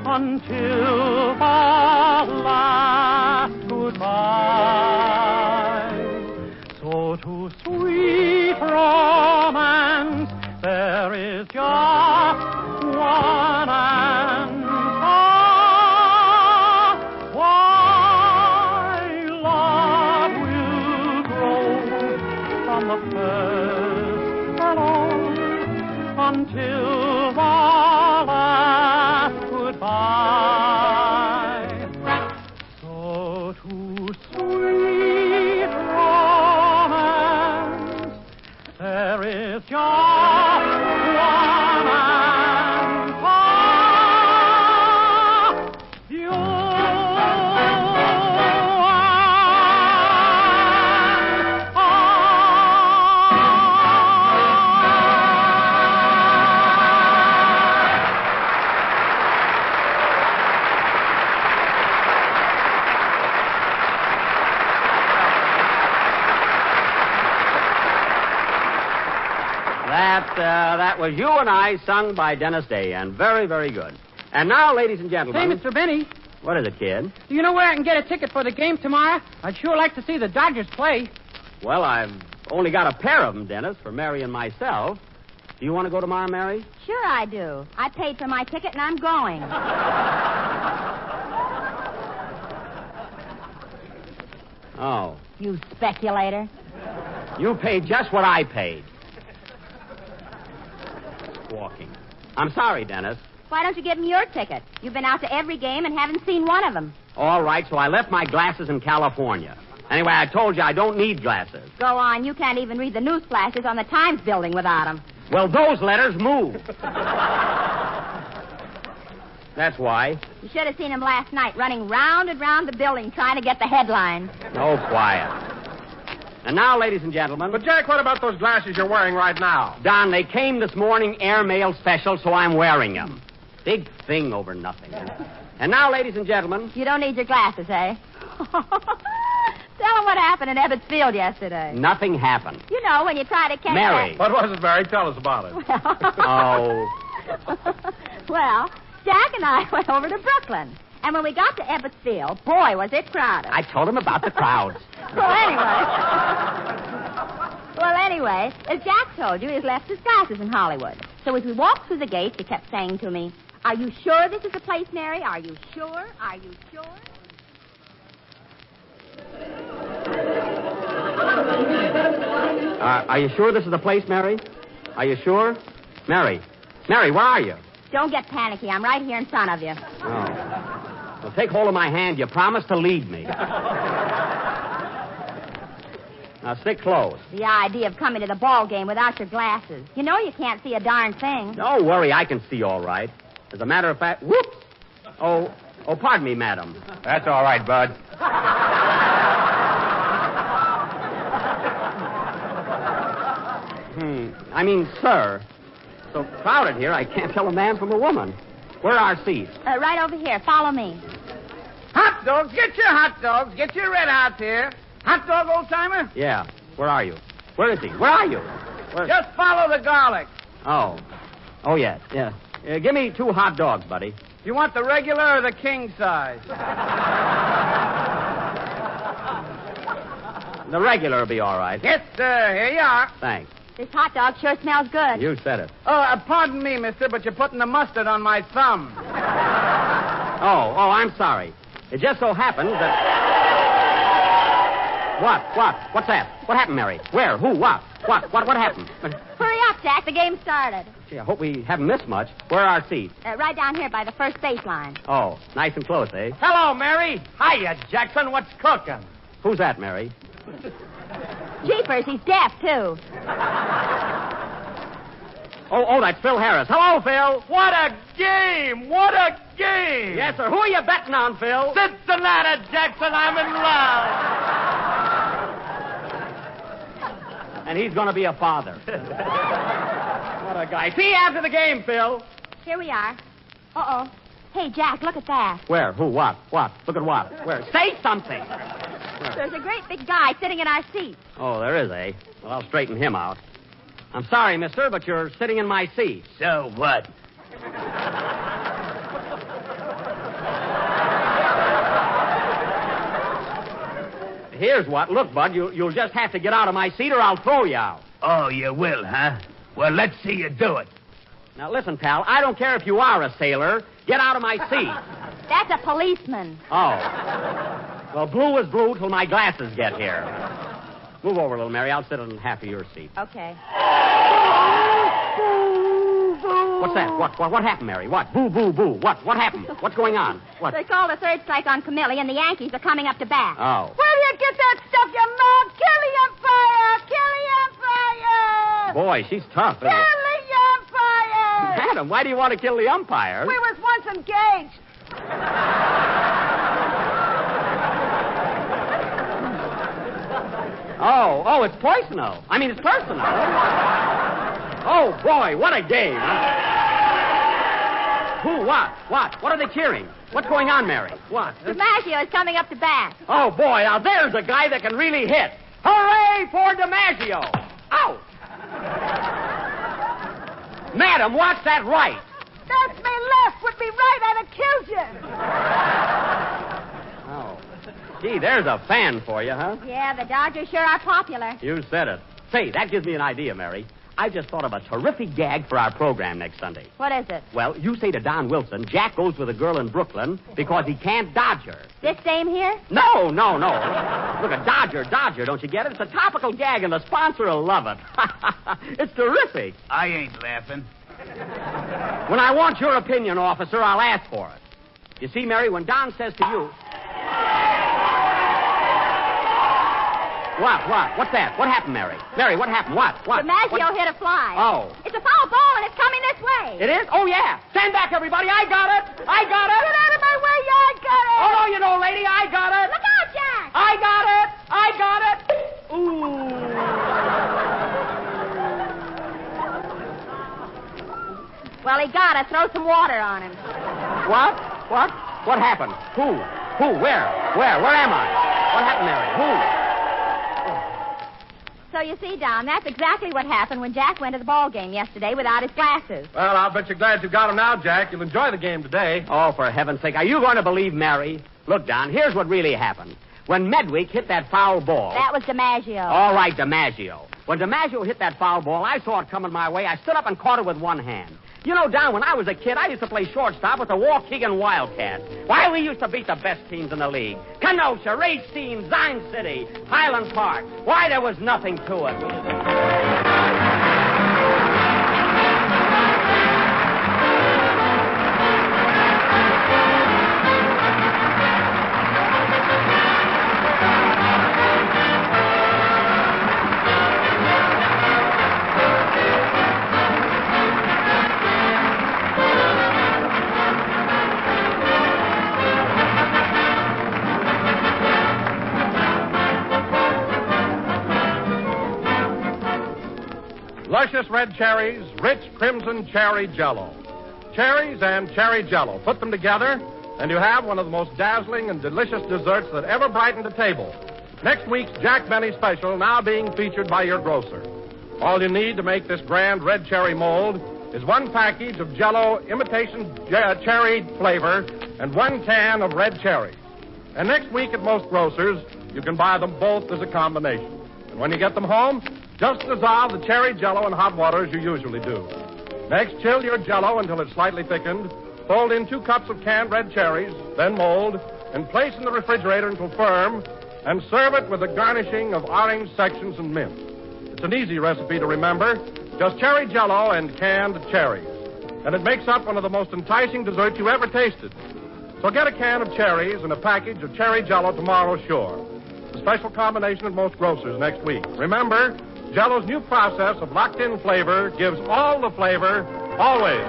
until the last goodbye. So to sweet romance, there is just one answer. Why love will grow from the first alone until the last goodbye. So to sweet romance, there is just one answer. You That was You and I, sung by Dennis Day, and very, very good. And now, ladies and gentlemen... Hey, Mr. Benny, What is it, kid? do you know where I can get a ticket for the game tomorrow? I'd sure like to see the Dodgers play. Well, I've only got a pair of them, Dennis, for Mary and myself. Do you want to go tomorrow, Mary? Sure I do. I paid for my ticket and I'm going. Oh. You speculator. You paid just what I paid. Walking. I'm sorry, Dennis. Why don't you give him your ticket? You've been out to every game and haven't seen one of them. All right, so I left my glasses in California. Anyway, I told you I don't need glasses. Go on. You can't even read the news flashes on the Times building without them. Well, those letters move. That's why. You should have seen him last night running round and round the building trying to get the headlines. Oh, quiet. And now, ladies and gentlemen... But, Jack, what about those glasses you're wearing right now? Don, they came this morning, airmail special, so I'm wearing them. Big thing over nothing. And now, ladies and gentlemen... You don't need your glasses, eh? Tell him what happened in Ebbets Field yesterday. Nothing happened. You know, when you try to catch Mary. What was it, Mary? Tell us about it. Oh. Well, Jack and I went over to Brooklyn. And when we got to Ebbets Field, boy, was it crowded. I told him about the crowds. Well, anyway, as Jack told you, he's left his glasses in Hollywood. So as we walked through the gates, he kept saying to me, "Are you sure this is the place, Mary? Are you sure? Are you sure?" Are you sure this is the place, Mary? Are you sure? Mary. Mary, where are you? Don't get panicky. I'm right here in front of you. Oh. Well, take hold of my hand. You promised to lead me. Now, stick close. The idea of coming to the ball game without your glasses. You know you can't see a darn thing. Don't worry. I can see all right. As a matter of fact... Whoops! Oh, pardon me, madam. That's all right, Bud. I mean, sir. So crowded here, I can't tell a man from a woman. Where are our seats? Right over here. Follow me. Hot dogs, get your hot dogs. Get your red hots here. Hot dog, old-timer? Yeah. Where are you? Where is he? Where are you? Where... Just follow the garlic. Oh. Oh, yes. Yeah. Give me 2 hot dogs, buddy. You want the regular or the king size? The regular will be all right. Yes, sir. Here you are. Thanks. This hot dog sure smells good. You said it. Oh, pardon me, mister, but you're putting the mustard on my thumb. Oh, I'm sorry. It just so happens that... What? What's that? What happened, Mary? Where? Who? What happened? Hurry up, Jack. The game started. Gee, I hope we haven't missed much. Where are our seats? Right down here by the first baseline. Oh, nice and close, eh? Hello, Mary. Hiya, Jackson. What's cooking? Who's that, Mary? Jeepers, he's deaf, too. Oh, that's Phil Harris. Hello, Phil. What a game! What a game! Yes, sir. Who are you betting on, Phil? Cincinnati, Jackson. I'm in love. And he's going to be a father. What a guy. See you after the game, Phil. Here we are. Uh-oh. Hey, Jack, look at that. Where? Who? What? Look at what? Where? Say something. Where? There's a great big guy sitting in our seat. Oh, there is, eh? Well, I'll straighten him out. I'm sorry, mister, but you're sitting in my seat. So what? here's what. Look, Bud, you'll just have to get out of my seat or I'll throw you out. Oh, you will, huh? Well, let's see you do it. Now, listen, pal, I don't care if you are a sailor. Get out of my seat. That's a policeman. Oh. Well, blue is blue till my glasses get here. Move over, little Mary. I'll sit on half of your seat. Okay. What's that? What happened, Mary? What? Boo, boo, boo. What happened? What's going on? What? They called a third strike on Camille, and the Yankees are coming up to bat. Oh. Where do you get that stuff, you mouth? Kill the umpire! Kill the umpire! Boy, she's tough, isn't Kill it? the umpire! Madam, why do you want to kill the umpire? We was once engaged. Oh, it's personal. I mean, it's personal. Oh, boy, what a game. Who, what? What are they cheering? What's going on, Mary? What? DiMaggio is coming up to bat. Oh, boy, now there's a guy that can really hit. Hooray for DiMaggio. Out. Madam, what's that right? That's me left. Would be right. I'd accuse you. Oh. Gee, there's a fan for you, huh? Yeah, the Dodgers sure are popular. You said it. Say, that gives me an idea, Mary. I just thought of a terrific gag for our program next Sunday. What is it? Well, you say to Don Wilson, Jack goes with a girl in Brooklyn because he can't dodge her. This dame here? No. Look, a Dodger, don't you get it? It's a topical gag, and the sponsor will love it. It's terrific. I ain't laughing. When I want your opinion, officer, I'll ask for it. You see, Mary, when Don says to you... What? What's that? What happened, Mary? Mary, what happened? What? DiMaggio hit a fly. Oh. It's a foul ball, and it's coming this way. It is? Oh, yeah. Stand back, everybody. I got it. Get out of my way. I got it. Oh, no, you know, lady, I got it. Look out, Jack. I got it. Ooh. Well, he got it. Throw some water on him. What? What happened? Who? Where? Where am I? What happened, Mary? Who? So you see, Don, that's exactly what happened when Jack went to the ball game yesterday without his glasses. Well, I'll bet you're glad you got him now, Jack. You'll enjoy the game today. Oh, for heaven's sake. Are you going to believe Mary? Look, Don, here's what really happened. When Medwick hit that foul ball... That was DiMaggio. All right, DiMaggio. When DiMaggio hit that foul ball, I saw it coming my way. I stood up and caught it with one hand. You know, Don, when I was a kid, I used to play shortstop with the Waukegan Wildcats. Why, we used to beat the best teams in the league. Kenosha, Racine, Zion City, Highland Park. Why, there was nothing to it. Luscious red cherries, rich crimson cherry Jell-O. Cherries and cherry Jell-O. Put them together, and you have one of the most dazzling and delicious desserts that ever brightened a table. Next week's Jack Benny special now being featured by your grocer. All you need to make this grand red cherry mold is one package of Jell-O imitation cherry flavor and one can of red cherries. And next week at most grocers, you can buy them both as a combination. And when you get them home, just dissolve the cherry Jell-O in hot water as you usually do. Next, chill your Jell-O until it's slightly thickened. Fold in 2 cups of canned red cherries, then mold, and place in the refrigerator until firm, and serve it with a garnishing of orange sections and mint. It's an easy recipe to remember. Just cherry Jell-O and canned cherries. And it makes up one of the most enticing desserts you ever tasted. So get a can of cherries and a package of cherry Jell-O tomorrow, sure. A special combination at most grocers next week. Remember, Jell-O's new process of locked-in flavor gives all the flavor, always.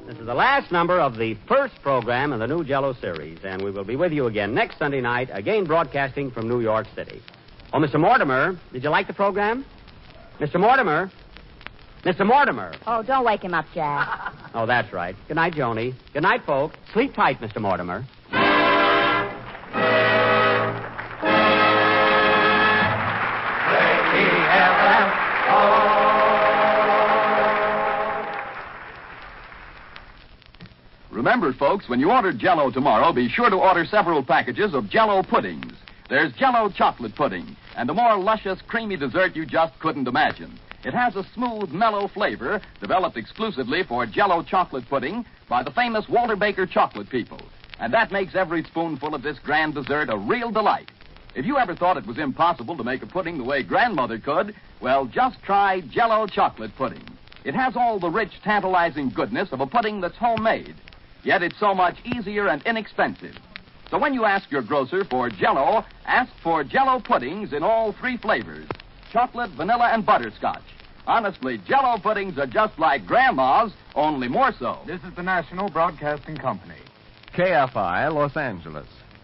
This is the last number of the first program in the new Jell-O series, and we will be with you again next Sunday night, again broadcasting from New York City. Oh, Mr. Mortimer, did you like the program? Mr. Mortimer? Mr. Mortimer. Oh, don't wake him up, Jack. Oh, that's right. Good night, Joni. Good night, folks. Sleep tight, Mr. Mortimer. remember, folks, when you order JELL-O tomorrow, be sure to order several packages of JELL-O puddings. There's JELL-O chocolate pudding, and a more luscious, creamy dessert you just couldn't imagine. It has a smooth, mellow flavor developed exclusively for JELL-O chocolate pudding by the famous Walter Baker chocolate people. And that makes every spoonful of this grand dessert a real delight. If you ever thought it was impossible to make a pudding the way Grandmother could, well, just try JELL-O chocolate pudding. It has all the rich, tantalizing goodness of a pudding that's homemade. Yet it's so much easier and inexpensive. So when you ask your grocer for JELL-O, ask for JELL-O puddings in all three flavors: chocolate, vanilla, and butterscotch. Honestly, JELL-O puddings are just like Grandma's, only more so. This is the National Broadcasting Company. KFI, Los Angeles.